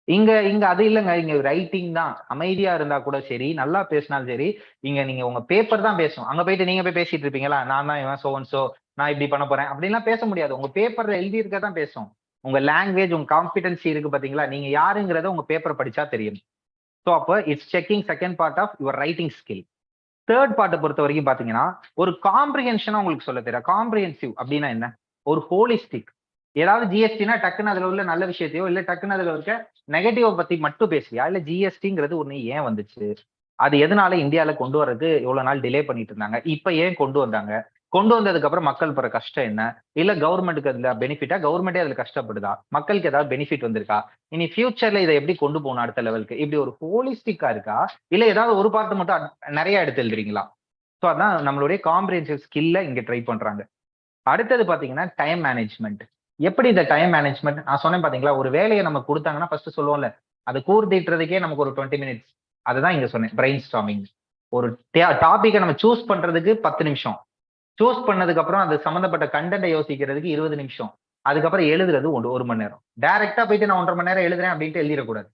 இங்க அது இல்லைங்க. இங்க ரைட்டிங் தான். அமைதியா இருந்தா கூட சரி, நல்லா பேசினாலும் சரி, நீங்க உங்க பேப்பர் தான் பேசும். அங்க போயிட்டு நீங்க போய் பேசிட்டு இருப்பீங்களா, நான் தான் இவன் சோ நான் இப்படி பண்ண போறேன் அப்படின்லாம் பேச முடியாது. உங்க பேப்பர்ல எழுதி இருக்க தான் பேசும். உங்க லாங்குவேஜ், உங்க காம்பிடன்சி இருக்கு பாத்தீங்களா, நீங்க யாருங்கிறத உங்க பேப்பர் படிச்சா தெரியும். ஸோ அப்போ it's checking second part of your writing skill. Third பார்ட்டை பொறுத்த வரைக்கும் பாத்தீங்கன்னா, ஒரு காம்ப்ரிஹென்ஷனா உங்களுக்கு சொல்ல தெரியும். காம்ப்ரிஹென்சிவ் அப்படின்னா என்ன? ஒரு ஹோலிஸ்டிக். ஏதாவது ஜிஎஸ்டினா டக்குன்னு அதுல உள்ள நல்ல விஷயத்தையோ, இல்ல டக்குன்னு அதுல இருக்க நெகட்டிவ் பத்தி மட்டும் பேசுவியா? இல்ல ஜிஎஸ்டிங்கிறது ஒண்ணு ஏன் வந்துச்சு? அது எதனால இந்தியாவில கொண்டு வர்றதுக்கு எவ்வளவு நாள் டிலே பண்ணிட்டு இருந்தாங்க? இப்ப ஏன் கொண்டு வந்தாங்க? கொண்டு வந்ததுக்கு அப்புறம் மக்கள் படுற கஷ்டம் என்ன? இல்ல கவர்மெண்ட்டுக்கு அதுல பெனிஃபிட்டா, கவர்மெண்டே அதுல கஷ்டப்படுதா? மக்களுக்கு ஏதாவது பெனிஃபிட் வந்திருக்கா? இனி ஃபியூச்சர்ல இதை எப்படி கொண்டு போகணும் அடுத்த லெவலுக்கு? இப்படி ஒரு ஹோலிஸ்டிக்கா இருக்கா, இல்ல ஏதாவது ஒரு பார்ட் மட்டும் நிறைய எடுத்து எழுதுறீங்களா? ஸோ அதான் நம்மளுடைய காம்ப்ரிஹென்சிவ் ஸ்கில்ல இங்க ட்ரை பண்றாங்க. அடுத்தது பாத்தீங்கன்னா டைம் மேனேஜ்மெண்ட். எப்படி இந்த டைம் மேனேஜ்மெண்ட்? நான் சொன்னேன் பாத்தீங்களா, ஒரு வேலையை நம்ம கொடுத்தாங்கன்னா ஃபர்ஸ்ட் சொல்லுவோம்ல, அது கூர்தீட்டுறதுக்கே நமக்கு ஒரு 20 மினிட்ஸ். அதுதான் இங்க சொன்னேன், பிரெயின் ஸ்டார்மிங். ஒரு டாபிக்கை நம்ம சூஸ் பண்றதுக்கு 10 நிமிஷம், சூஸ் பண்ணதுக்கு அப்புறம் அது சம்பந்தப்பட்ட கண்டென்ட்டை யோசிக்கிறதுக்கு 20 நிமிஷம், அதுக்கப்புறம் எழுதுறது 1 மணி நேரம். டைரக்டா போயிட்டு நான் 1.5 மணி நேரம் எழுதுறேன் அப்படின்ட்டு எழுதிடக்கூடாது.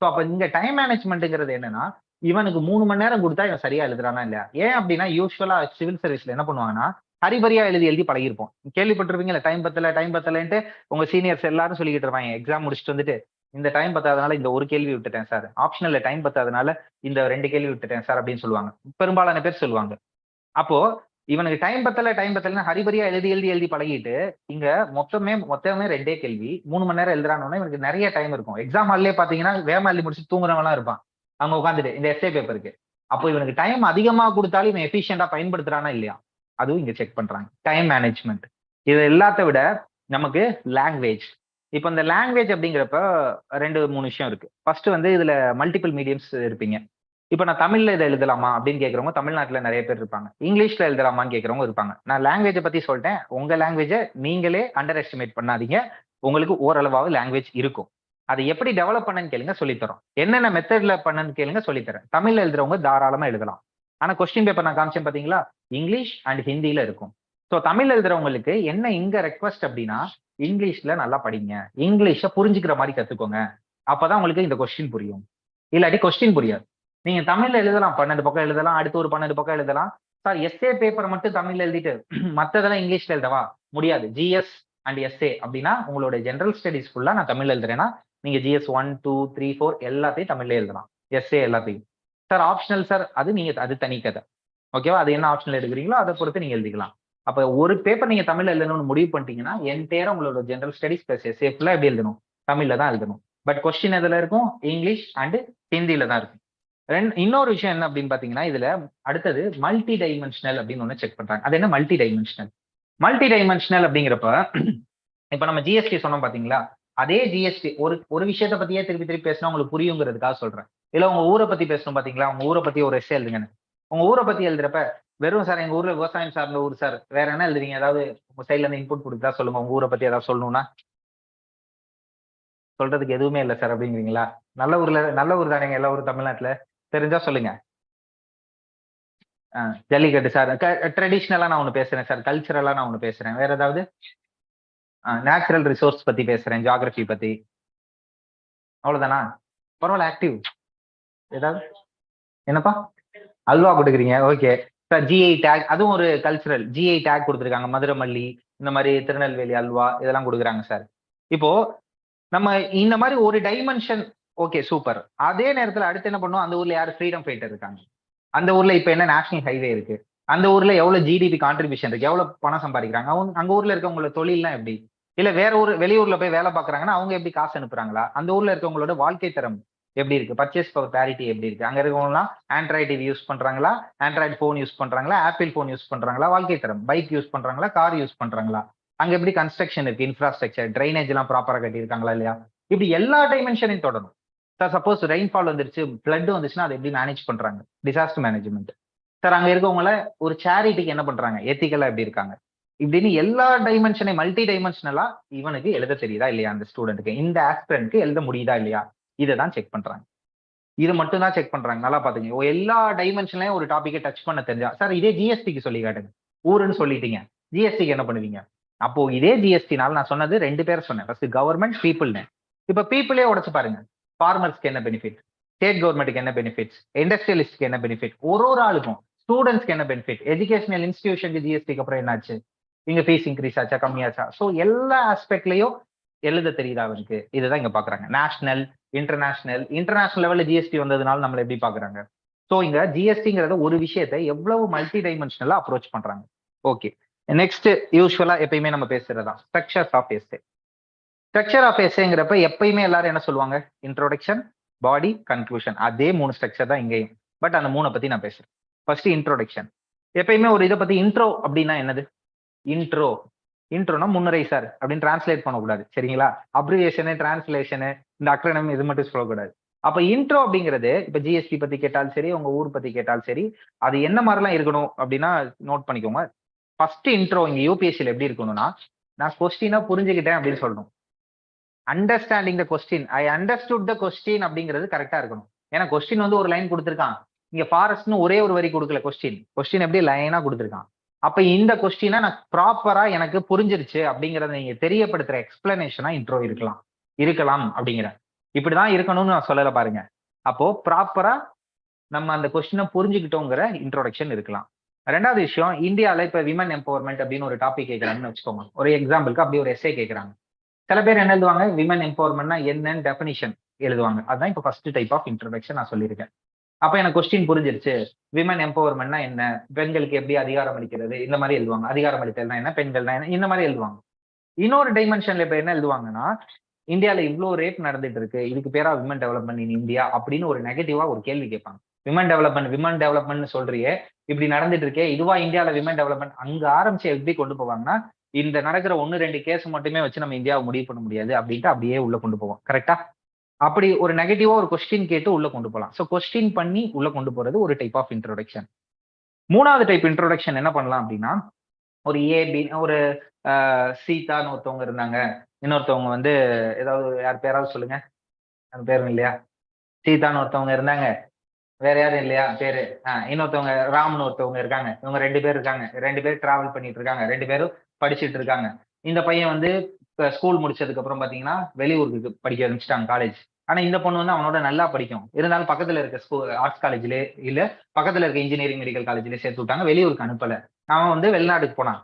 ஸோ அப்ப இங்க டைம் மேனேஜ்மெண்ட்ங்கிறது என்னன்னா, இவனுக்கு 3 மணி நேரம் கொடுத்தா இவன் சரியா எழுதுறானா இல்லையா? ஏன் அப்படின்னா யூஸ்வலா சிவில் சர்வீஸ்ல என்ன பண்ணுவாங்கன்னா, ஹரிபரியா எழுதி பழகிருப்போம். கேள்விப்பட்டிருப்பீங்கல்ல, டைம் பத்தலன்ட்டு உங்க சீனியர்ஸ் எல்லாரும் சொல்லிக்கிட்டு இருப்பாங்க. எக்ஸாம் முடிச்சுட்டு வந்துட்டு, இந்த டைம் பத்தாதனால இந்த ஒரு கேள்வி விட்டுட்டேன் சார், ஆப்ஷனல்ல டைம் பத்தாதனால இந்த 2 கேள்வி விட்டுட்டேன் சார் அப்படின்னு சொல்லுவாங்க. பெரும்பாலான பேர் சொல்லுவாங்க. அப்போ இவனுக்கு டைம் பத்தலன்னு ஹரிபரியா எழுதி பழகிட்டு, இங்க மொத்தமே 2 கேள்வி 3 மணி நேரம் எழுதுறானோன்னா இவனுக்கு நிறைய டைம் இருக்கும். எக்ஸாம் ஹால்லே பாத்தீங்கன்னா வேமா எழுதி முடிச்சு தூங்குறவங்களாம் இருப்பான் அவங்க உட்காந்துட்டு இந்த எஸ்ஏ பேப்பருக்கு. அப்போ இவனுக்கு டைம் அதிகமா கொடுத்தாலும் இவன் எஃபிஷியன்டா பயன்படுத்துறானா இல்லையா, அதுவும் இங்க செக் பண்றாங்க. Time management. இது எல்லாத்த விட நமக்கு லாங்குவேஜ். இப்ப இந்த லாங்குவேஜ் அப்படிங்கிறப்ப 2-3 விஷயம் இருக்கு. ஃபர்ஸ்ட் வந்து இதுல மல்டிபிள் மீடியம்ஸ் இருப்பீங்க. இப்ப நான் தமிழ்ல இதை எழுதலாமா அப்படின்னு கேட்கறவங்க தமிழ்நாட்டுல நிறைய பேர் இருப்பாங்க. இங்கிலீஷ்ல எழுதலாமான்னு கேட்கறவங்க இருப்பாங்க. நான் லாங்குவேஜை பத்தி சொல்லிட்டேன். உங்க லாங்குவேஜை நீங்களே அண்டர் எஸ்டிமேட் பண்ணாதீங்க. உங்களுக்கு ஓரளவாவது லாங்குவேஜ் இருக்கும். அதை எப்படி டெவலப் பண்ணன்னு கேளுங்க, சொல்லித்தரோம். என்னென்ன மெத்தட்ல பண்ணன்னு கேளுங்க, சொல்லித்தரேன். தமிழ்ல எழுதுறவங்க தாராளமா எழுதலாம். ஆனா கொஸ்டின் பேப்பர் நான் காமிச்சேன் பாத்தீங்களா, இங்கிலீஷ் அண்ட் ஹிந்தியில இருக்கும். ஸோ தமிழ் எழுதுறவங்களுக்கு என்ன இங்க ரெக்வஸ்ட் அப்படின்னா, இங்கிலீஷ்ல நல்லா படிங்க, இங்கிலீஷை புரிஞ்சுக்கிற மாதிரி கத்துக்கோங்க. அப்பதான் உங்களுக்கு இந்த கொஸ்டின் புரியும். இல்லாட்டி கொஸ்டின் புரியாது. நீங்க தமிழ்ல எழுதலாம், 12 பக்கம் எழுதலாம், அடுத்து ஒரு 12 பக்கம் எழுதலாம். சார் எஸ்ஏ பேப்பர் மட்டும் தமிழ்ல எழுதிட்டு மத்ததெல்லாம் இங்கிலீஷ்ல எழுதவா? முடியாது. ஜிஎஸ் அண்ட் எஸ்ஏ அப்படின்னா உங்களோட ஜெனரல் ஸ்டடிஸ் ஃபுல்லா நான் தமிழ்ல எழுதுறேன்னா, நீங்க GS 1, 2, 3, 4 எல்லாத்தையும் தமிழ்ல எழுதலாம். எஸ்ஏ எல்லாத்தையும். சார் ஆப்ஷனல் சார், அது தனி கதை. ஓகேவா? அது என்ன ஆப்ஷனல் எடுக்கிறீங்களோ அதை பொறுத்து நீங்க எழுதிக்கலாம். அப்ப ஒரு பேப்பர் நீங்க தமிழ்ல எழுதணும்னு முடிவு பண்ணிட்டீங்கன்னா, என்டையரா உங்களோட ஜெனரல் ஸ்டடிஸ் பிளஸ் எஸ்ஏ ஃபுல்லா எப்படி எழுதணும்? தமிழ்ல தான் எழுதணும். பட் கொஸ்டின் எதுல இருக்கும்? இங்கிலீஷ் அண்ட் ஹிந்தியில தான் இருக்கும். இன்னொரு விஷயம் என்ன அப்படின்னு பாத்தீங்கன்னா, இதுல அடுத்தது மல்டி டைமென்ஷனல் அப்படின்னு ஒண்ணு செக் பண்றாங்க. அது என்ன மல்டி டைமென்ஷனல்? மல்டி டைமென்ஷனல் அப்படிங்கிறப்ப இப்ப நம்ம ஜிஎஸ்டி சொன்னோம் பாத்தீங்களா, அதே ஜிஎஸ்டி ஒரு விஷயத்த பத்தியே திருப்பி பேசினா உங்களுக்கு புரியுங்கிறதுக்காக சொல்றேன். இல்ல உங்க ஊரை பத்தி பேசணும் பாத்தீங்களா, உங்க ஊரை பத்தி ஒரு எஸ்ஸே எழுதுங்கன்னு. உங்க ஊரை பத்தி எழுதுறப்ப வெறும் சார் எங்க ஊர்ல விவசாயம் சார்ந்த ஊர் சார், வேற என்ன எழுதுறீங்க? ஏதாவது உங்க சைட்ல இருந்து இன்புட் கொடுத்தா சொல்லுங்க. உங்க ஊரை பத்தி ஏதாவது சொல்லணும்னா சொல்றதுக்கு எதுவுமே இல்லை சார் அப்படிங்கிறீங்களா? நல்ல ஊர் தானேங்க எல்லா ஊரும் தமிழ்நாட்டுல, தெரிஞ்சா சொல்லுங்க. ஜல்லிக்கட்டு சார், ட்ரெடிஷ்னலா நான் ஒண்ணு பேசுறேன் சார், கல்ச்சரலா நான் ஒண்ணு பேசுறேன். வேற ஏதாவது? நேச்சுரல் ரிசோர்ஸ் பத்தி பேசுறேன், ஜியாகிரபி பத்தி. அவ்வளவுதானா? பரவாயில்ல, ஆக்டிவ். ஏதாவது? என்னப்பா அல்வா கொடுக்குறீங்க? Okay sir. ஜிஐ டேக், அதுவும் ஒரு கல்ச்சுரல். ஜிஐ டேக் கொடுத்துருக்காங்க, மதுரை மல்லி, இந்த மாதிரி திருநெல்வேலி அல்வா இதெல்லாம் கொடுக்குறாங்க சார். இப்போ நம்ம இந்த மாதிரி ஒரு டைமென்ஷன், ஓகே சூப்பர். அதே நேரத்துல அடுத்து என்ன பண்ணுவோம், அந்த ஊர்ல யாரு ஃப்ரீடம் ஃபைட்டர் இருக்காங்க, அந்த ஊர்ல இப்ப என்ன நேஷனல் ஹைவே இருக்கு, அந்த ஊர்ல எவ்வளவு ஜிடிபி கான்ட்ரிபியூஷன் இருக்கு, எவ்வளவு பணம் சம்பாதிக்கிறாங்க, அவங்க அங்க ஊர்ல இருக்கவங்களோட தொழில்லாம் எப்படி, இல்ல வேற ஊர் வெளியூர்ல போய் வேலை பாக்குறாங்கன்னா அவங்க எப்படி காசு அனுப்புறாங்களா, அந்த ஊர்ல இருக்கவங்களோட வாழ்க்கை தரம் எப்படி இருக்கு, பர்ச்சேஸ் பவர் பேரிட்டி எப்படி இருக்கு, அங்க இருக்கவங்கலாம் ஆண்ட்ராய்டு டிவி யூஸ் பண்றாங்களா, ஆண்ட்ராய்டு போன் யூஸ் பண்றாங்களா, ஆப்பிள் போன் யூஸ் பண்றாங்களா, வாழ்க்கை தரம் பைக் யூஸ் பண்றாங்களா, கார் யூஸ் பண்றாங்களா, அங்க எப்படி கன்ஸ்ட்ரக்ஷன் இருக்கு, இன்ஃப்ராஸ்ட்ரக்சர், ட்ரைனேஜ் எல்லாம் ப்ராப்பரா கட்டியிருக்காங்களா இல்லையா, இப்படி எல்லா டைமென்ஷனையும் தொடரும் சார். சப்போஸ் ரெயின்ஃபால் வந்துருச்சு, பிளட் வந்துச்சுன்னா அதை எப்படி மேனேஜ் பண்றாங்க, டிசாஸ்டர் மேனேஜ்மெண்ட் சார். அங்க இருக்கவங்கள ஒரு சேரிட்டிக்கு என்ன பண்றாங்க, எத்திக்கலா எப்படி இருக்காங்க, இப்படின்னு எல்லா டைமென்ஷனை மல்டி டைமென்ஷனலா இவனுக்கு எழுத தெரியுதா இல்லையா, அந்த ஸ்டூடெண்ட்டுக்கு இந்த ஆஸ்பிரண்ட்க்கு எழுத முடியுதா இல்லையா, இதை தான் செக் பண்றாங்க. இது மட்டும் தான் செக் பண்றாங்க. நல்லா பாத்துங்க, எல்லா டைமென்ஷன்லயும் ஒரு டாபிக்கை டச் பண்ண தெரிஞ்சா சார். இதே ஜிஎஸ்டிக்கு சொல்லி காட்டுங்க, ஊருன்னு சொல்லிட்டீங்க, ஜிஎஸ்டிக்கு என்ன பண்ணுவீங்க? அப்போ இதே ஜிஎஸ்டினால நான் சொன்னது ரெண்டு பேர் சொன்னேன், ஃபர்ஸ்ட் கவர்மெண்ட், பீப்புள்னு. இப்ப பீப்புளே உடச்சு பாருங்க, ஃபார்மர்ஸ்க்கு என்ன பெனிஃபிட், ஸ்டேட் கவர்மெண்ட்டுக்கு என்ன பெனிஃபிட், இண்டஸ்ட்ரியலிஸ்ட்க்கு என்ன பெனிஃபிட், ஒரு ஆளுக்கும், ஸ்டூடெண்ட்ஸ்க்கு என்ன பெனிஃபிட், எஜுகேஷனல் இன்ஸ்டிடியூஷனுக்கு ஜிஎஸ்டிக்கு அப்புறம் என்னாச்சு, இங்க ஃபீஸ் இன்க்ரீஸ் ஆச்சா கம்மியாச்சா, ஸோ எல்லா ஆஸ்பெக்ட்லயும் எழுத தெரியுதா அவருக்கு, இதுதான் இங்க பாக்குறாங்க. நேஷனல், இன்டர்நேஷனல் லெவல்ல ஜிஎஸ்டி வந்ததுனால நம்மள எப்படி பாக்குறாங்க. ஸோ இங்க ஜிஎஸ்டிங்கிறத ஒரு விஷயத்தை எவ்வளவு மல்டி டைமென்ஷனலா அப்ரோச் பண்றாங்க. ஓகே, நெக்ஸ்ட் யூஸ்வலா எப்பயுமே நம்ம பேசுறதா structures of essay. Structure of எஸ்ஏங்கிறப்ப எப்பயுமே எல்லாரும் என்ன சொல்லுவாங்க, இன்ட்ரோடக்ஷன், பாடி, கன்க்ளூஷன். அதே 3 ஸ்ட்ரக்சர் தான் இங்கேயும், பட் அந்த 3 பத்தி நான் பேசுறேன். First introduction. எப்பயுமே ஒரு இதை பத்தி இன்ட்ரோ அப்படின்னா என்னது, இன்ட்ரோனா முன்னுரை சார் அப்படின்னு டிரான்ஸ்லேட் பண்ணக்கூடாது சரிங்களா. அப்ரிவேஷனு, டிரான்ஸ்லேஷனு, இந்த அக்ரனம் இது மட்டும் சொல்லக்கூடாது. அப்ப இன்ட்ரோ அப்படிங்கிறது இப்ப ஜிஎஸ்டி பத்தி கேட்டாலும் சரி, உங்க ஊர் பத்தி கேட்டாலும் சரி, அது என்ன மாதிரிலாம் இருக்கணும் அப்படின்னா நோட் பண்ணிக்கோங்க. ஃபர்ஸ்ட் இன்ட்ரோ இங்க யூபிஎஸ்சியில் எப்படி இருக்கணும்னா, நான் கொஸ்டினா புரிஞ்சுக்கிட்டேன் அப்படின்னு சொல்லணும். Understanding the question, I understood the question அப்படிங்கிறது கரெக்டா இருக்கணும். ஏன்னா கொஸ்டின் வந்து ஒரு லைன் கொடுத்துருக்கான், இங்க ஃபாரஸ்ட்னு ஒரே ஒரு வரி கொடுக்கல, கொஸ்டின் எப்படி லைனா கொடுத்துருக்கான். அப்ப இந்த கொஸ்டினை நான் ப்ராப்பரா எனக்கு புரிஞ்சிருச்சு அப்படிங்கறத நீங்க தெரியப்படுத்துற எக்ஸ்பிளனேஷனா இன்ட்ரோ இருக்கலாம் அப்படிங்கிற, இப்படிதான் இருக்கணும்னு நான் சொல்லல பாருங்க. அப்போ ப்ராப்பரா நம்ம அந்த கொஸ்டினை புரிஞ்சுக்கிட்டோங்கிற இன்ட்ரோடக்ஷன் இருக்கலாம். ரெண்டாவது விஷயம், இந்தியாவில இப்ப விமன் எம்பவர்மெண்ட் அப்படின்னு ஒரு டாபிக் கேட்கறாங்கன்னு வச்சுக்கோங்க. ஒரு எக்ஸாம்பிளுக்கு அப்படி ஒரு எஸ்ஏ கேட்கறாங்க. சில பேர் என்ன எழுதுவாங்க, விமன் எம்பவர்மெண்ட்னா என்னன்னு டெஃபினிஷன் எழுதுவாங்க. அதுதான் இப்ப ஃபர்ஸ்ட் டைப் ஆஃப் இன்ட்ரோடக்ஷன் நான் சொல்லியிருக்கேன். அப்ப எனக்கு கொஸ்டின் புரிஞ்சிருச்சு, விமன் எம்பவர்மெண்ட்னா என்ன, பெண்களுக்கு எப்படி அதிகாரம் அளிக்கிறது, இந்த மாதிரி எழுதுவாங்க. அதிகாரம் அளித்தல்னா என்ன, பெண்கள்னா என்ன, இந்த மாதிரி எழுதுவாங்க. இன்னொரு டைமென்ஷன்ல இப்ப என்ன எழுதுவாங்கன்னா, இந்தியாவில இவ்வளவு ரேப் நடந்துட்டு இருக்கு, இதுக்கு பேரா விமன் டெவலப்மெண்ட் இன் இந்தியா அப்படின்னு ஒரு நெகட்டிவா ஒரு கேள்வி கேட்பாங்க. விமன் டெவலப்மெண்ட் சொல்றியே, இப்படி நடந்துட்டு இருக்கே, இதுவா இந்தியாவில விமன் டெவலப்மெண்ட், அங்க ஆரம்பிச்சு எப்படி கொண்டு போவாங்கன்னா, இந்த நடக்கிற 1-2 கேஸ் மட்டுமே வச்சு நம்ம இந்தியாவை முடிவு பண்ண முடியாது அப்படின்ட்டு அப்படியே உள்ள கொண்டு போவோம். கரெக்டா? அப்படி ஒரு நெகட்டிவா ஒரு கொஸ்டின் கேட்டு உள்ள கொண்டு போகலாம். ஸோ கொஸ்டின் பண்ணி உள்ள கொண்டு போறது ஒரு டைப் ஆஃப் இன்ட்ரோடக்ஷன். மூணாவது டைப் இன்ட்ரோடக்ஷன் என்ன பண்ணலாம் அப்படின்னா, ஒரு ஏபி, ஒரு சீதான்னு ஒருத்தவங்க இருந்தாங்க, இன்னொருத்தவங்க வந்து ஏதாவது யார் பேராவது சொல்லுங்க, அந்த பேரும் இல்லையா, சீதான்னு ஒருத்தவங்க இருந்தாங்க, வேற யாரும் இல்லையா பேரு, இன்னொருத்தவங்க ராம்னு ஒருத்தவங்க இருக்காங்க, இவங்க 2 பேர் இருக்காங்க, 2 பேர் டிராவல் பண்ணிட்டு இருக்காங்க, 2 பேரும் படிச்சுட்டு இருக்காங்க. இந்த பையன் வந்து ஸ்கூல் முடிச்சதுக்கு அப்புறம் பாத்தீங்கன்னா வெளியூருக்கு படிக்க ஆரம்பிச்சிட்டாங்க, காலேஜ். ஆனா இந்த பொண்ணு வந்து அவனோட நல்லா படிக்கும், இருந்தாலும் பக்கத்துல இருக்க ஸ்கூல் ஆர்ட்ஸ் காலேஜ்ல இல்ல பக்கத்துல இருக்க இன்ஜினியரிங் மெடிக்கல் காலேஜ்ல சேர்த்து விட்டாங்க, வெளியூருக்கு அனுப்பல. அவன் வந்து வெளிநாட்டுக்கு போனான்.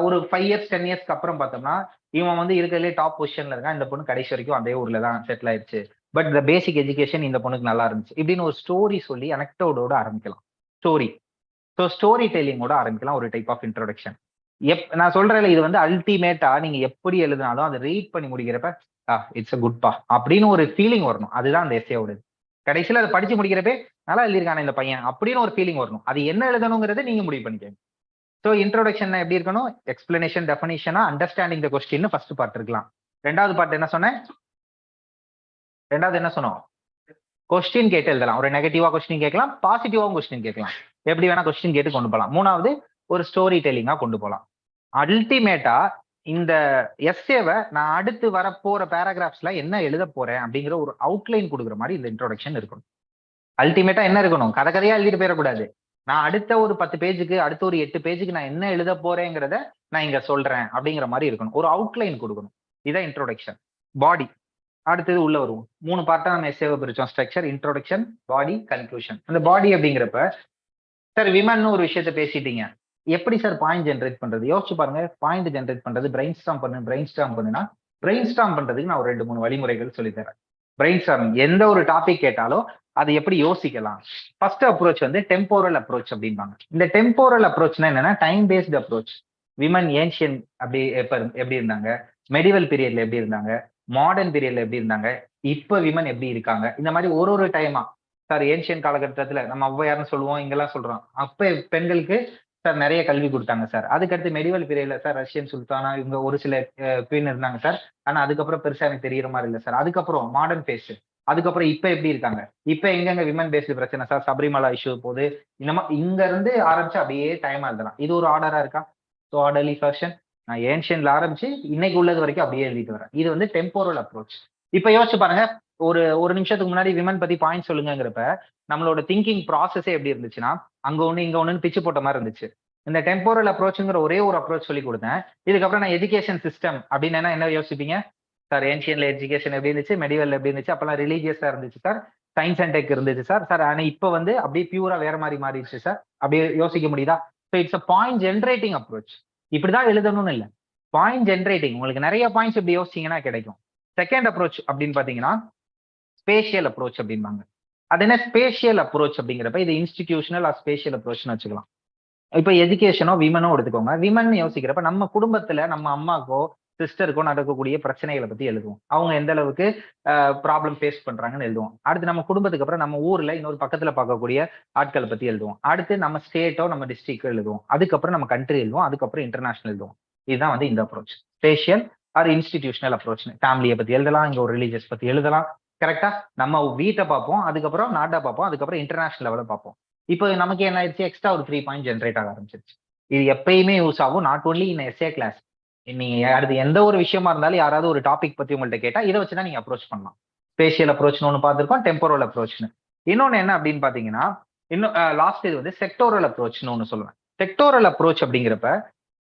ஒரு 5 இயர்ஸ் 10 இயர்ஸ்க்கு அப்புறம் பார்த்தோம்னா இவன் வந்து இருக்கிறதுலே டாப் பொசிஷன்ல இருக்கான். இந்த பொண்ணு கடைசி வரைக்கும் அதே ஊர்ல தான் செட்டில் ஆயிடுச்சு. பட் இந்த பேசிக் எஜுகேஷன் இந்த பொண்ணுக்கு நல்லா இருந்துச்சு. இப்படின்னு ஒரு ஸ்டோரி சொல்லி அனெக்டோடோட ஆரம்பிக்கலாம். ஸ்டோரி. ஸோ ஸ்டோரி டெல்லிங்கோட ஆரம்பிக்கலாம் ஒரு டைப் ஆஃப் இன்ட்ரோடக்ஷன். நான் சொல்றேன், இது வந்து அல்டிமேட்டா நீங்க எப்படி எழுதினாலும் அதை ரீட் பண்ணி முடிக்கிறப்ப இட்ஸ் அ குட் பா அப்படின்னு ஒரு ஃபீலிங் வரணும். அதுதான் அந்த எஸ்ஏவோட. கடைசியில் அதை படிச்சு முடிக்கிறப்ப நல்லா எழுதியிருக்கான இந்த பையன் அப்படின்னு ஒரு ஃபீலிங் வரணும். அது என்ன எழுதணுங்கிறத நீங்க முடிவு பண்ணிக்கங்க. ஸோ இன்ட்ரோடக்ஷன் எப்படி இருக்கணும், எக்ஸ்பிளனேஷன், டெஃபினிஷனா, understanding the question first part இருக்கலாம். ரெண்டாவது பார்ட் என்ன சொன்னேன், கொஸ்டின் கேட்டு எழுதலாம். ஒரு நெகட்டிவா கொஸ்டின் கேட்கலாம், பாசிட்டிவாவும் கொஸ்டின் கேட்கலாம், எப்படி வேணா கொஸ்டின் கேட்டு கொண்டு போகலாம். மூணாவது ஒரு ஸ்டோரி டெல்லிங்கா கொண்டு போகலாம். அல்டிமேட்டா இந்த எஸ்ஏவை நான் அடுத்து வரப்போற பேராகிராஃப்ஸ்ல என்ன எழுத போறேன் அப்படிங்கிற ஒரு அவுட்லைன் கொடுக்குற மாதிரி இந்த இன்ட்ரோடக்ஷன் இருக்கணும். அல்டிமேட்டா என்ன இருக்கணும், கதை கதையா எழுதிட்டு போயிடக்கூடாது. நான் அடுத்த ஒரு 10 பேஜுக்கு, அடுத்த ஒரு 8 பேஜுக்கு நான் என்ன எழுத போறேங்கிறத நான் இங்க சொல்றேன் அப்படிங்கிற மாதிரி இருக்கணும். ஒரு அவுட்லைன் கொடுக்கணும். இதான் இன்ட்ரோடக்ஷன். பாடி அடுத்தது உள்ள வருவோம். 3 பார்ட்டா நம்ம எஸ்ஏவை பிரிச்சோம். ஸ்ட்ரக்சர், இன்ட்ரோடக்ஷன், பாடி, கன்க்ளூஷன். அந்த பாடி அப்படிங்கிறப்ப சார் விமன் ஒரு விஷயத்த பேசிட்டீங்க, எப்படி சார் பாயிண்ட் ஜென்ரேட் பண்றது? யோசிச்சு பாருங்க. பாயிண்ட் ஜென்ரேட் பண்றது பிரெயின் ஸ்டாம் பண்ணுனா பிரெயின் ஸ்டாம் பண்றதுக்கு நான் ஒரு 2-3 வழிமுறைகள் சொல்லித்தரேன். பிரெயின் ஸ்டாமிங் எந்த ஒரு டாபிக் கேட்டாலும் அதை எப்படி யோசிக்கலாம். ஃபர்ஸ்ட் அப்ரோச் வந்து டெம்போரல் அப்ரோச் அப்படின்பாங்க. இந்த டெம்போரல் அப்ரோச்னா என்னன்னா time paste approach. Women ancient அப்படி எப்படி இருந்தாங்க, மெடிவல் பீரியட்ல எப்படி இருந்தாங்க, மாடர்ன் பீரியட்ல எப்படி இருந்தாங்க, இப்ப விமன் எப்படி இருக்காங்க, இந்த மாதிரி ஒரு டைமா. சார் ஏன்ஷியன் காலகட்டத்துல நம்ம ஔவையார்னு சொல்லுவோம், இங்கெல்லாம் சொல்றோம். அப்ப பெண்களுக்கு சார் நிறைய கல்வி கொடுத்தாங்க சார். அதுக்கடுத்து மெடிவல் பீரியட்ல சார் ரஷ்யன் சுல்தானா இவங்க ஒரு சில பெண் இருந்தாங்க சார். ஆனா அதுக்கப்புறம் பெருசா எனக்கு தெரியற மாதிரி இல்லை சார். அதுக்கப்புறம் மாடர்ன் பேஸ், அதுக்கப்புறம் இப்ப எப்படி இருக்காங்க, இப்ப எங்கெங்க விமன் பேஸ்டு பிரச்சனை சார், சபரிமலா இஷ்யூ போது, இந்த மாதிரி இங்க இருந்து ஆரம்பிச்சு அப்படியே டைமா எழுதலாம். இது ஒரு ஆர்டரா இருக்கா? So orderly fashion. நான் ஏன்ஷியன்ல ஆரம்பிச்சு இன்னைக்கு உள்ளது வரைக்கும் அப்படியே எழுதிட்டு வரேன். இது வந்து டெம்போரல் அப்ரோச். இப்ப யோசிச்சு பாருங்க, ஒரு நிமிஷத்துக்கு முன்னாடி விமன் பத்தி பாயிண்ட் சொல்லுங்கிறப்ப நம்மளோட திங்கிங் ப்ராசஸே எப்படி இருந்துச்சுன்னா அங்க ஒண்ணு இங்க ஒண்ணுன்னு பிச்சு போட்ட மாதிரி இருந்துச்சு. இந்த டெம்போரல் அப்ரோச்ங்கிற ஒரே ஒரு அப்ரோச் சொல்லி கொடுத்தேன். இதுக்கப்புறம் நான் எஜுகேஷன் சிஸ்டம் அப்படின்னு என்ன யோசிப்பீங்க சார்? ஏன்ஷியன்ல எஜுகேஷன் எப்படி இருந்துச்சு, மெடிவல் எப்படி இருந்துச்சு, அப்பெல்லாம் ரிலீஜியஸா இருந்துச்சு சார், சயின்ஸ் அண்ட் டெக் இருந்துச்சு சார். ஆனா இப்ப வந்து அப்படியே பியூரா வேற மாதிரி மாறிடுச்சு சார். அப்படியே யோசிக்க முடியுதா? So it's a point generating approach. இப்படிதான் எழுதணும்னு இல்லை, பாயிண்ட் ஜென்ரேட்டிங். உங்களுக்கு நிறைய பாயிண்ட்ஸ் இப்படி யோசிச்சீங்கன்னா கிடைக்கும். செகண்ட் அப்ரோச் அப்படின்னு பாத்தீங்கன்னா ஸ்பேஷியல் அப்ரோச் அப்படின்பாங்க. அது என்ன ஸ்பேஷியல் அப்ரோச் அப்படிங்கிறப்ப இது இன்ஸ்டிடியூஷனல் ஆர் ஸ்பேஷியல் அப்ரோச்னு வச்சுக்கலாம். இப்ப எஜுகேஷனோ விமனோ எடுத்துக்கோங்க. விமன் யோசிக்கிறப்ப நம்ம குடும்பத்துல நம்ம அம்மாக்கோ சிஸ்டருக்கோ நடக்கக்கூடிய பிரச்சனைகளை பத்தி எழுதுவோம். அவங்க எந்த அளவுக்கு ப்ராப்ளம் ஃபேஸ் பண்றாங்கன்னு எழுதுவோம். அடுத்து நம்ம குடும்பத்துக்கு அப்புறம் நம்ம ஊர்ல இன்னொரு பக்கத்துல பார்க்கக்கூடிய ஆட்களை பத்தி எழுதுவோம். அடுத்து நம்ம ஸ்டேட்டோ நம்ம டிஸ்ட்ரிக்டோ எழுதுவோம். அதுக்கப்புறம் நம்ம கண்ட்ரி எழுதுவோம். அதுக்கப்புறம் இன்டர்நேஷனல் எழுதுவோம். இதுதான் வந்து இந்த approach, spatial or institutional approach. ஃபேமிலியை பத்தி எழுதலாம், இங்க ஒரு ரிலீஜியஸ் பத்தி எழுதலாம். கரெக்டா? நம்ம வீட்டை பார்ப்போம், அதுக்கப்புறம் நாட்டை பார்ப்போம், அதுக்கப்புறம் இன்டர்நேஷனல் லெவல பார்ப்போம். இப்போ நமக்கு என்ன ஆயிடுச்சு, எக்ஸ்ட்ரா ஒரு 3 பாயிண்ட் ஜென்ரேட் ஆக ஆரம்பிச்சிருச்சு. இது எப்பயுமே யூஸ் ஆகும், not only in essay class. நீங்க அடுத்து எந்த ஒரு விஷயமா இருந்தாலும் யாராவது ஒரு டாபிக் பத்தி உங்கள்ட்ட கேட்டா இதை வச்சுதான் நீங்க அப்ரோச் பண்ணலாம். ஸ்பேஷியல் அப்ரோச்னு ஒன்று பார்த்திருக்கோம், டெம்போரல் அப்ரோச்னு இன்னொன்னு. என்ன அப்படின்னு பாத்தீங்கன்னா இன்னும் லாஸ்ட் இது வந்து செக்டோரல் அப்ரோச்னு ஒன்று சொல்லுவேன். செக்டோரல் அப்ரோச் அப்படிங்கிறப்ப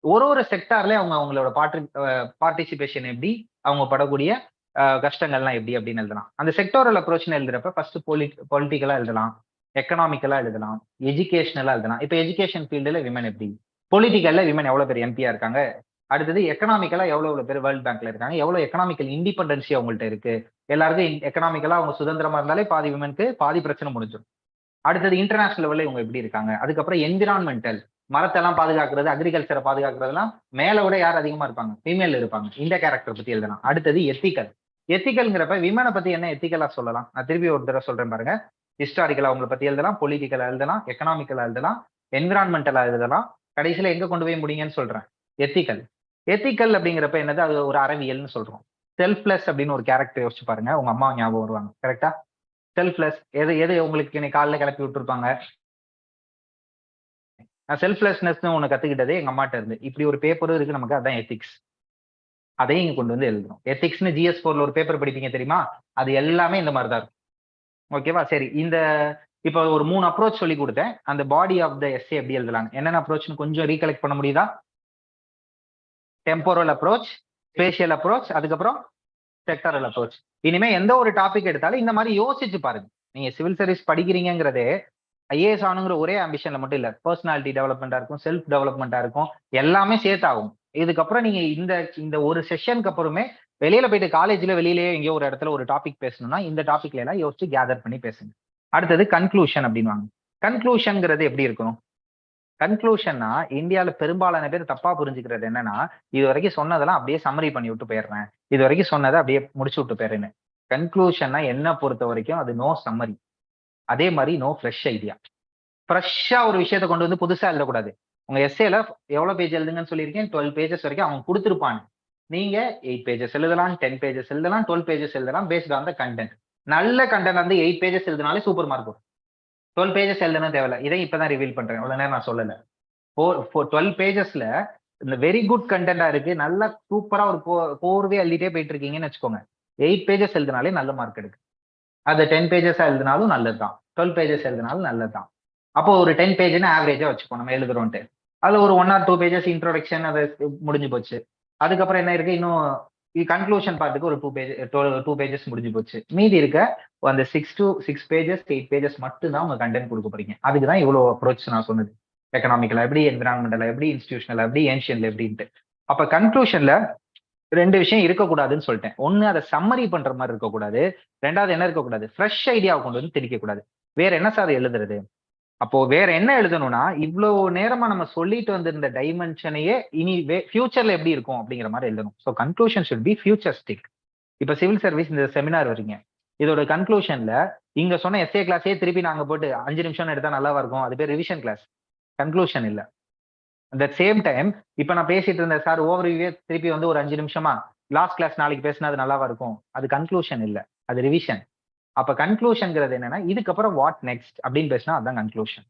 ஒரு செக்டார்ல அவங்களோட பார்ட்டிசிபேஷன் எப்படி, அவங்க படக்கூடிய கஷ்டங்கள்லாம் எப்படி அப்படின்னு எழுதலாம். அந்த செக்டோரல் அப்ரோச்னு எழுதுறப்ப ஃபர்ஸ்ட் பொலிட்டிக்கலா எழுதலாம், எக்கனாமிக்கலா எழுதலாம், எஜுகேஷனலா எழுதலாம். இப்ப எஜுகேஷன் ஃபீல்டுல விமன் எப்படி, பொலிட்டிக்கல்ல விமன் எவ்வளவு பேர் எம்பியா இருக்காங்க, அடுத்தது எக்கனாமிக்கலா எவ்வளவு பேர் வேர்ல்ட் பேங்க்ல இருக்காங்க, எவ்வளவு எக்கனாமிக்கல் இண்டிபெண்டன்சி அவங்கள்ட்ட இருக்கு, எல்லாருக்கும் எக்கனாமிக்கலா அவங்க சுதந்திரமா இருந்தாலே பாதி விமனுக்கு பாதி பிரச்சனை முடிஞ்சிடும். அடுத்தது இன்டர்நேஷனல் லெவல்ல இவங்க எப்படி இருக்காங்க. அதுக்கப்புறம் என்விரான்மெண்டல், மரத்தெல்லாம் பாதுகாக்கிறது, அக்ரிகல்ச்சரை பாதுகாக்கிறதுலாம் மேல விட யார் அதிகமா இருப்பாங்க, ஃபீமேல் இருப்பாங்க. இந்த கேரக்டர் பத்தி எழுதலாம். அடுத்தது எத்திக்கல். எத்திக்கல்ங்கிறப்ப விமனை பத்தி என்ன எத்திக்கலா சொல்லலாம், நான் திருப்பி ஒரு தடவை சொல்றேன் பாருங்க. ஹிஸ்டாரிக்கலா அவங்களை பத்தி எழுதலாம், பொலிட்டிக்கலா எழுதலாம், எக்கனாமிக்கலா எழுதலாம், என்விரான்மெண்டலா எழுதலாம். கடைசியில எங்க கொண்டு போய் முடியுங்கன்னு சொல்றேன், எத்திக்கல். எத்திக்கல் அப்படிங்கிறப்ப என்னது, அது ஒரு அறவியல்னு சொல்றோம். செல்ஃப்லெஸ் அப்படின்னு ஒரு கேரக்டர் யோசிச்சு பாருங்க, உங்க அம்மா ஞாபகம் வருவாங்க. கரெக்டா? செல்ஃப்லெஸ் எது உங்களுக்கு இன்னைக்கு காலைல கிளப்பி விட்டுருப்பாங்க. நான் செல்ஃப்லெஸ்னஸ் ஒண்ணு கத்துக்கிட்டதே எங்க அம்மாட்ட இருந்து. இப்படி ஒரு பேப்பரும் இருக்கு நமக்கு, அதான் எத்திக்ஸ். அதையும் இங்க கொண்டு வந்து எழுதணும். எத்திக்ஸ்னு GS4ல ஒரு பேப்பர் படிப்பீங்க தெரியுமா, அது எல்லாமே இந்த மாதிரி தான் இருக்கும். ஓகேவா? சரி, இந்த இப்போ ஒரு 3 அப்ரோச் சொல்லி கொடுத்தேன். அந்த பாடி ஆஃப் த எஸ்ஏ எப்படி எழுதலாம், என்னென்ன அப்ரோச்னு கொஞ்சம் ரீகலெக்ட் பண்ண முடியுதா? டெம்போரல் அப்ரோச், ஸ்பேஷியல் அப்ரோச், அதுக்கப்புறம் செக்டரல் அப்ரோச். இனிமே எந்த ஒரு டாபிக் எடுத்தாலும் இந்த மாதிரி யோசிச்சு பாருங்க. நீங்க சிவில் சர்வீஸ் படிக்கிறீங்கிறதே ஐஏஎஸ் ஆனுங்கிற ஒரே ஆம்பிஷன்ல மட்டும் இல்ல, பர்சனாலிட்டி டெவலப்மெண்டா இருக்கும், செல்ஃப் டெவலப்மெண்டா இருக்கும், எல்லாமே சேர்த்தாகும். இதுக்கப்புறம் நீங்க இந்த ஒரு செஷனுக்கு அப்புறமே வெளியில போயிட்டு காலேஜ்ல வெளியிலேயே எங்கேயோ ஒரு இடத்துல ஒரு டாபிக் பேசணும்னா இந்த டாபிக்ல எல்லாம் யோசிச்சு கேதர் பண்ணி பேசுங்க. அடுத்தது கன்க்ளூஷன் அப்படின்வாங்க. கன்க்ளூஷன்ங்கிறது எப்படி இருக்கணும்? கன்க்ளூஷன்னா இந்தியாவில பெரும்பாலான பேர் தப்பா புரிஞ்சுக்கிறது என்னன்னா, இது வரைக்கும் சொன்னதெல்லாம் அப்படியே சம்மரி பண்ணி விட்டு போயிடுறேன், இது வரைக்கும் சொன்னதை அப்படியே முடிச்சு விட்டு போயிடுறேன்னு. கன்க்ளூஷன்னா என்ன பொறுத்த வரைக்கும் அது நோ சம்மரி, அதே மாதிரி நோ ஃப்ரெஷ் ஐடியா. ஃப்ரெஷ்ஷா ஒரு விஷயத்த கொண்டு வந்து புதுசா எழுதக்கூடாது. உங்க எஸ்ஏல எவ்வளவு பேஜ் எழுதுங்கன்னு சொல்லியிருக்கேன், 12 பேஜஸ் வரைக்கும் அவங்க கொடுத்துருப்பாங்க. நீங்க 8 பேஜஸ் எழுதலாம், 10 பேஜஸ் எழுதலாம், 12 பேஜஸ் எழுதலாம், பேஸ்ட் ஆன் த கண்டென்ட். நல்ல கண்டென்ட் வந்து 8 பேஜஸ் எழுதினாலே சூப்பர் மார்க் வரும். 12 பேஜஸ் எழுதணும் தேவையில்ல. இதை இப்பதான் ரிவீல் பண்றேன், அவ்வளவு நேரம் நான் சொல்லல. 12 பேஜஸ்ல இந்த வெரி குட் கண்டென்ட்டா இருக்கு, நல்லா சூப்பரா ஒரு கோர்வே எழுதிட்டே போயிட்டு இருக்கீங்கன்னு வச்சுக்கோங்க, 8 பேஜஸ் எழுதினாலே நல்ல மார்க் எடுக்கு. அது 10 பேஜஸா எழுதினாலும் நல்லதுதான், 12 பேஜஸ் எழுதினாலும் நல்லதுதான். அப்போ ஒரு 10 பேஜ்னு ஆவரேஜா வச்சுப்போம் நம்ம எழுதுறோன்ட்டு. அதுல ஒரு 1 or 2 பேஜஸ் இன்ட்ரோடக்ஷன் அது முடிஞ்சு போச்சு. அதுக்கப்புறம் என்ன இருக்கு, இன்னும் கன்க்ளூஷன் பார்ட்டுக்கு ஒரு 2 பேஜஸ் முடிஞ்சு போச்சு. மீதி இருக்க அந்த 6 பேஜஸ் 8 பேஜஸ் மட்டும் தான் உங்க கண்டென்ட் கொடுக்க போறீங்க. அதுக்கு தான் இவ்வளவு அப்ரோச் நான் சொன்னது. எக்கனாமிக்கலா எப்படி, என்விரான்மெண்டலா எப்படி, இன்ஸ்டிடியூஷனலா எப்படி, ஏன்ஷியன்ல எப்படின்ட்டு. அப்ப கன்க்ளூஷன்ல 2 விஷயம் இருக்கக்கூடாதுன்னு சொல்லிட்டேன். ஒண்ணு, அதை சம்மரி பண்ற மாதிரி இருக்கக்கூடாது. 2வது என்ன இருக்கக்கூடாது, ஃப்ரெஷ் ஐடியாவை கொண்டு வந்து திணிக்க கூடாது. வேற என்ன சார் எழுதுறது? அப்போ வேற என்ன எழுதணும்னா, இவ்வளவு நேரமா நம்ம சொல்லிட்டு வந்திருந்த டைமென்ஷனையே இனி ஃபியூச்சர்ல எப்படி இருக்கும் அப்படிங்கிற மாதிரி எழுதணும். So conclusion should be futuristic. இப்ப சிவில் சர்வீஸ் இந்த செமினார் வரீங்க, இதோட கன்க்ளூஷன்ல இங்க சொன்ன எஸ்ஏ கிளாஸே திருப்பி நாங்க போட்டு 5 நிமிஷம் எடுத்தா நல்லா இருக்கும், அது பேர் ரிவிஷன் கிளாஸ், கன்க்ளூஷன் இல்ல. அட் த சேம் டைம் இப்ப நான் பேசிட்டு இருந்தேன் சார் ஓவர்வியூவே திருப்பி வந்து ஒரு 5 நிமிஷமா லாஸ்ட் கிளாஸ் நாளைக்கு பேசினா அது நல்லாவா இருக்கும், அது கன்க்ளூஷன் இல்ல, அது ரிவிஷன். அப்ப கன்க்ளூஷன்ங்கிறது என்னன்னா, இதுக்கப்புறம் வாட் நெக்ஸ்ட் அப்படின்னு பேசினா அதுதான் கன்க்ளூஷன்.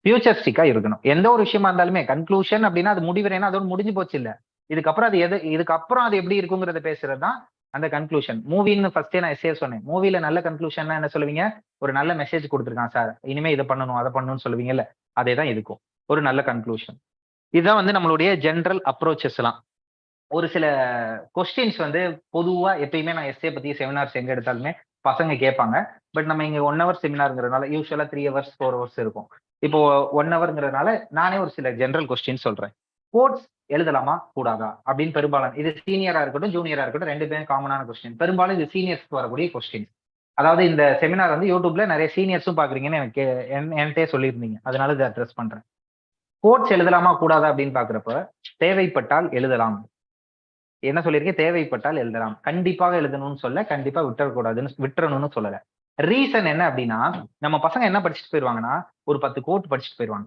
ஃபியூச்சரிஸ்டிக்கா இருக்கணும். எந்த ஒரு விஷயமா இருந்தாலுமே கன்க்ளூஷன் அப்படின்னா அது முடிவுரைனா அதோட முடிஞ்சு போச்சு இல்ல, இதுக்கப்புறம் அது இதுக்கப்புறம் அது எப்படி இருக்குங்கிறத பேசுறது தான் அந்த கன்க்ளூஷன். மூவின்னு ஃபர்ஸ்டே நான் எஸ்ஏ சொன்னேன், மூவில நல்ல கன்க்ளூஷன்னா என்ன சொல்லுவீங்க, ஒரு நல்ல மெசேஜ் கொடுத்துருக்கான் சார், இனிமே இதை பண்ணணும் அதை பண்ணணும்னு சொல்லுவீங்கல்ல, அதே தான் இருக்கும் ஒரு நல்ல கன்க்ளூஷன். இதுதான் வந்து நம்மளுடைய ஜென்ரல் அப்ரோச்சஸ் எல்லாம். ஒரு சில கொஸ்டின்ஸ் வந்து பொதுவா எப்பயுமே நான் எஸ்ஏ பத்தி செமினார்ஸ் எங்க எடுத்தாலுமே பசங்க கேட்பாங்க. பட் நம்ம இங்க 1 hour செமினார்ங்கிறதுனால யூஸ்வலா 3 hours 4 hours இருக்கும். இப்போ 1 hourங்கிறதுனால நானே ஒரு சில ஜென்ரல் கொஸ்டின் சொல்றேன். கோட்ஸ் எழுதலாமா கூடாதா அப்படின்னு பெரும்பாலும், இது சீனியரா இருக்கட்டும் ஜூனியரா இருக்கட்டும் 2 பேரும் காமனான கொஸ்டின். பெரும்பாலும் இது சீனியர்ஸ்க்கு வரக்கூடிய கொஸ்டின். அதாவது இந்த செமினார் வந்து யூடியூப்ல நிறைய சீனியர்ஸும் பாக்குறீங்கன்னு எனக்கு என்கிட்டே சொல்லியிருந்தீங்க, அதனால இதை அட்ரஸ் பண்றேன். கோட்ஸ் எழுதலாமா கூடாதா அப்படின்னு பாக்குறப்ப, தேவைப்பட்டால் எழுதலாம். என்ன சொல்லியிருக்கேன், தேவைப்பட்டால் எழுதலாம். கண்டிப்பாக எழுதணும்னு சொல்ல, கண்டிப்பா விட்டுறணும்னு சொல்லல. ரீசன் என்ன அப்படின்னா, நம்ம பசங்க என்ன படிச்சுட்டு போயிருவாங்கன்னா, ஒரு 10 கோட் படிச்சுட்டு போயிருவாங்க.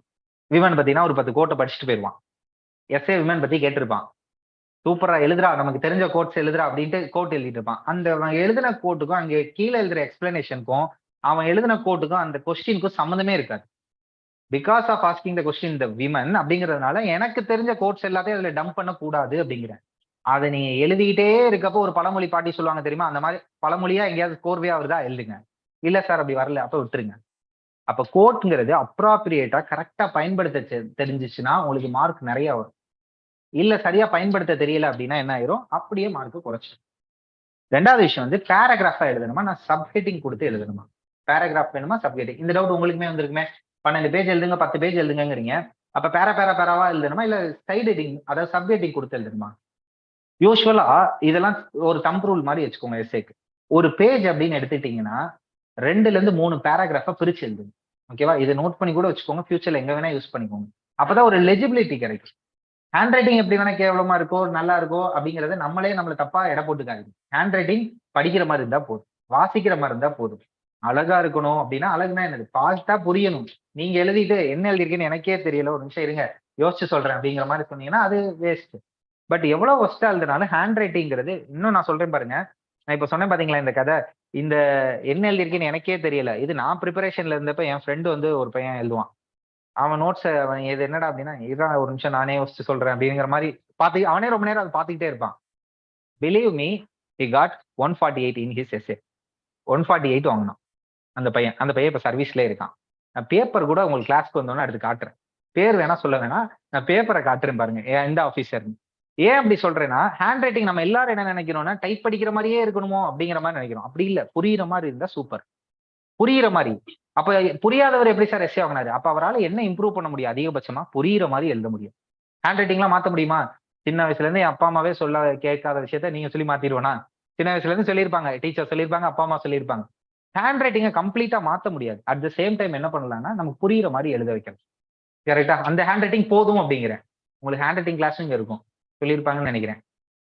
விமன் பத்தினா ஒரு 10 கோட்டை படிச்சுட்டு போயிருவான். எஸ்ஏ விமன் பத்தி கேட்டிருப்பான், சூப்பரா எழுதுறா, நமக்கு தெரிஞ்ச கோட்ஸ் எழுதுறா அப்படின்ட்டு கோட் எழுதிட்டு இருப்பான். அந்த எழுதின கோட்டுக்கும் அங்கே கீழே எழுதுற எக்ஸ்பிளனேஷனுக்கும் அவன் எழுதின கோட்டுக்கும் அந்த கொஸ்டினுக்கும் சம்மந்தமே இருக்காது. Because of asking the question the women அப்படிங்கிறதுனால எனக்கு தெரிஞ்ச கோட்ஸ் எல்லாத்தையும் அதுல டம்ப் பண்ண கூடாது அப்படிங்கிறேன். அதை நீங்க எழுதிக்கிட்டே இருக்கப்போ ஒரு பழமொழி பாட்டி சொல்லுவாங்க தெரியுமா, அந்த மாதிரி பழமொழியா எங்கேயாவது கோர்வையா வருதா எழுதுங்க. இல்ல சார் அப்படி வரல, அப்ப விட்டுருங்க. அப்ப கோட்ங்கிறது அப்ராப்ரியேட்டா கரெக்டா பயன்படுத்த தெரிஞ்சிச்சுன்னா உங்களுக்கு மார்க் நிறைய வரும். இல்ல சரியா பயன்படுத்த தெரியல அப்படின்னா என்ன ஆயிரும், அப்படியே மார்க் குறைச்சு. 2வது விஷயம் வந்து பேராகிராஃபா எழுதணுமா, நான் சப்ஹெட்டிங் கொடுத்து எழுதணுமா, பேராகிராஃப் வேணுமா சப்ஹெட்டிங். இந்த டவுட் உங்களுக்குமே வந்திருக்குமே, 12 பேஜ் எழுதுங்க 10 பேஜ் எழுதுங்கிறீங்க, அப்ப பேராவா எழுதணுமா இல்ல சைட் ஹெட்டிங் அதாவது சப்ஹெட்டிங் கொடுத்து எழுதணுமா. யூஸ்வலா இதெல்லாம் ஒரு தம்ப் ரூல் மாதிரி வச்சுக்கோங்க. எஸ்ஏக்கு ஒரு பேஜ் அப்படின்னு எடுத்துட்டீங்கன்னா 2ல இருந்து 3 பேராகிராஃபா பிரிச்சு எழுதுங்க. ஓகேவா, இதை நோட் பண்ணி கூட வச்சுக்கோங்க, ஃபியூச்சர்ல எங்க வேணா யூஸ் பண்ணிக்கோங்க. அப்பதான் ஒரு லெஜிபிலிட்டி கிடைக்கும். ஹேண்ட் ரைட்டிங் எப்படி வேணா கேவலமா இருக்கோ நல்லா இருக்கோ அப்படிங்கறத நம்மள தப்பா எடை போட்டுக்காது. ஹேண்ட் ரைட்டிங் படிக்கிற மாதிரி இருந்தா போதும், வாசிக்கிற மாதிரி இருந்தா போதும். அழகா இருக்கணும் அப்படின்னா அழகுனா என்னது, பாஸ்டா புரியணும். நீங்க எழுதிட்டு என்ன எழுதிருக்கேன்னு எனக்கே தெரியல, ஒரு நிமிஷம் இருங்க யோசிச்சு சொல்றேன் அப்படிங்கிற மாதிரி சொன்னீங்கன்னா அது வேஸ்ட். பட் எவ்வளவு ஒஸ்டா எழுதுனாலும் ஹேண்ட் ரைட்டிங்கிறது, இன்னும் நான் சொல்றேன் பாருங்க, நான் இப்ப சொன்னேன் பாத்தீங்களா இந்த கதை, இந்த என்ன எழுதிருக்கேன்னு எனக்கே தெரியல. இது நான் ப்ரிப்பரேஷன்ல இருந்தப்ப என் ஃப்ரெண்டு வந்து ஒரு பையன் எழுதுவான். அவன் நோட்ஸ் அவன் இது என்னடா அப்படின்னா, இதான் ஒரு நிமிஷம் நானே யோசிச்சு சொல்றேன் அப்படிங்கிற மாதிரி பாத்து அவனே ரொம்ப நேரம் அதை பாத்துக்கிட்டே இருப்பான். Believe me, he got 148 in his essay. 148 வாங்கினான் அந்த பையன் இப்ப சர்வீஸ்ல இருக்கான். நான் பேப்பர் கூட உங்களுக்கு கிளாஸ்க்கு வந்தோன்னு எடுத்து காட்டுறேன், பேர் வேணா சொல்ல வேணா, நான் பேப்பரை காட்டுறேன் பாருங்க எந்த ஆபீசர். ஏன் அப்படி சொல்றேன்னா, ஹேண்ட் ரைட்டிங் நம்ம எல்லாரும் என்ன நினைக்கிறோம்னா டைப் படிக்கிற மாதிரியே இருக்கணுமோ அப்படிங்கிற மாதிரி நினைக்கிறோம். அப்படி இல்ல, புரியுற மாதிரி இருந்தா சூப்பர், புரியுற மாதிரி. அப்ப புரியாதவர் எப்படி சார் எஸ்ஏ வாங்கினாரு, அப்ப அவரால் என்ன இம்ப்ரூவ் பண்ண முடியும், அதிகபட்சமா புரியுற மாதிரி எழுத முடியும். ஹேண்ட் ரைட்டிங்லாம் மாத்த முடியுமா, சின்ன வயசுல இருந்து என் அப்பா அம்மாவே சொல்ல கேட்காத விஷயத்த நீங்க சொல்லி மாத்திடுவேனா, சின்ன வயசுல இருந்து சொல்லியிருப்பாங்க, டீச்சர் சொல்லியிருப்பாங்க, அப்பா அம்மா சொல்லியிருப்பாங்க. ஹேண்ட் ரைட்டிங்கை கம்ப்ளீட்டா மாத்த முடியாது. அட் த சேம் டைம் என்ன பண்ணலாம்னா நமக்கு புரியுற மாதிரி எழுத வைக்கணும். கரெக்டா, அந்த ஹேண்ட் ரைட்டிங் போதும் அப்படிங்கிறேன். உங்களுக்கு ஹேண்ட் ரைட்டிங் கிளாஸும் இங்க இருக்கும், சொல்லியிருப்பாங்கன்னு நினைக்கிறேன்.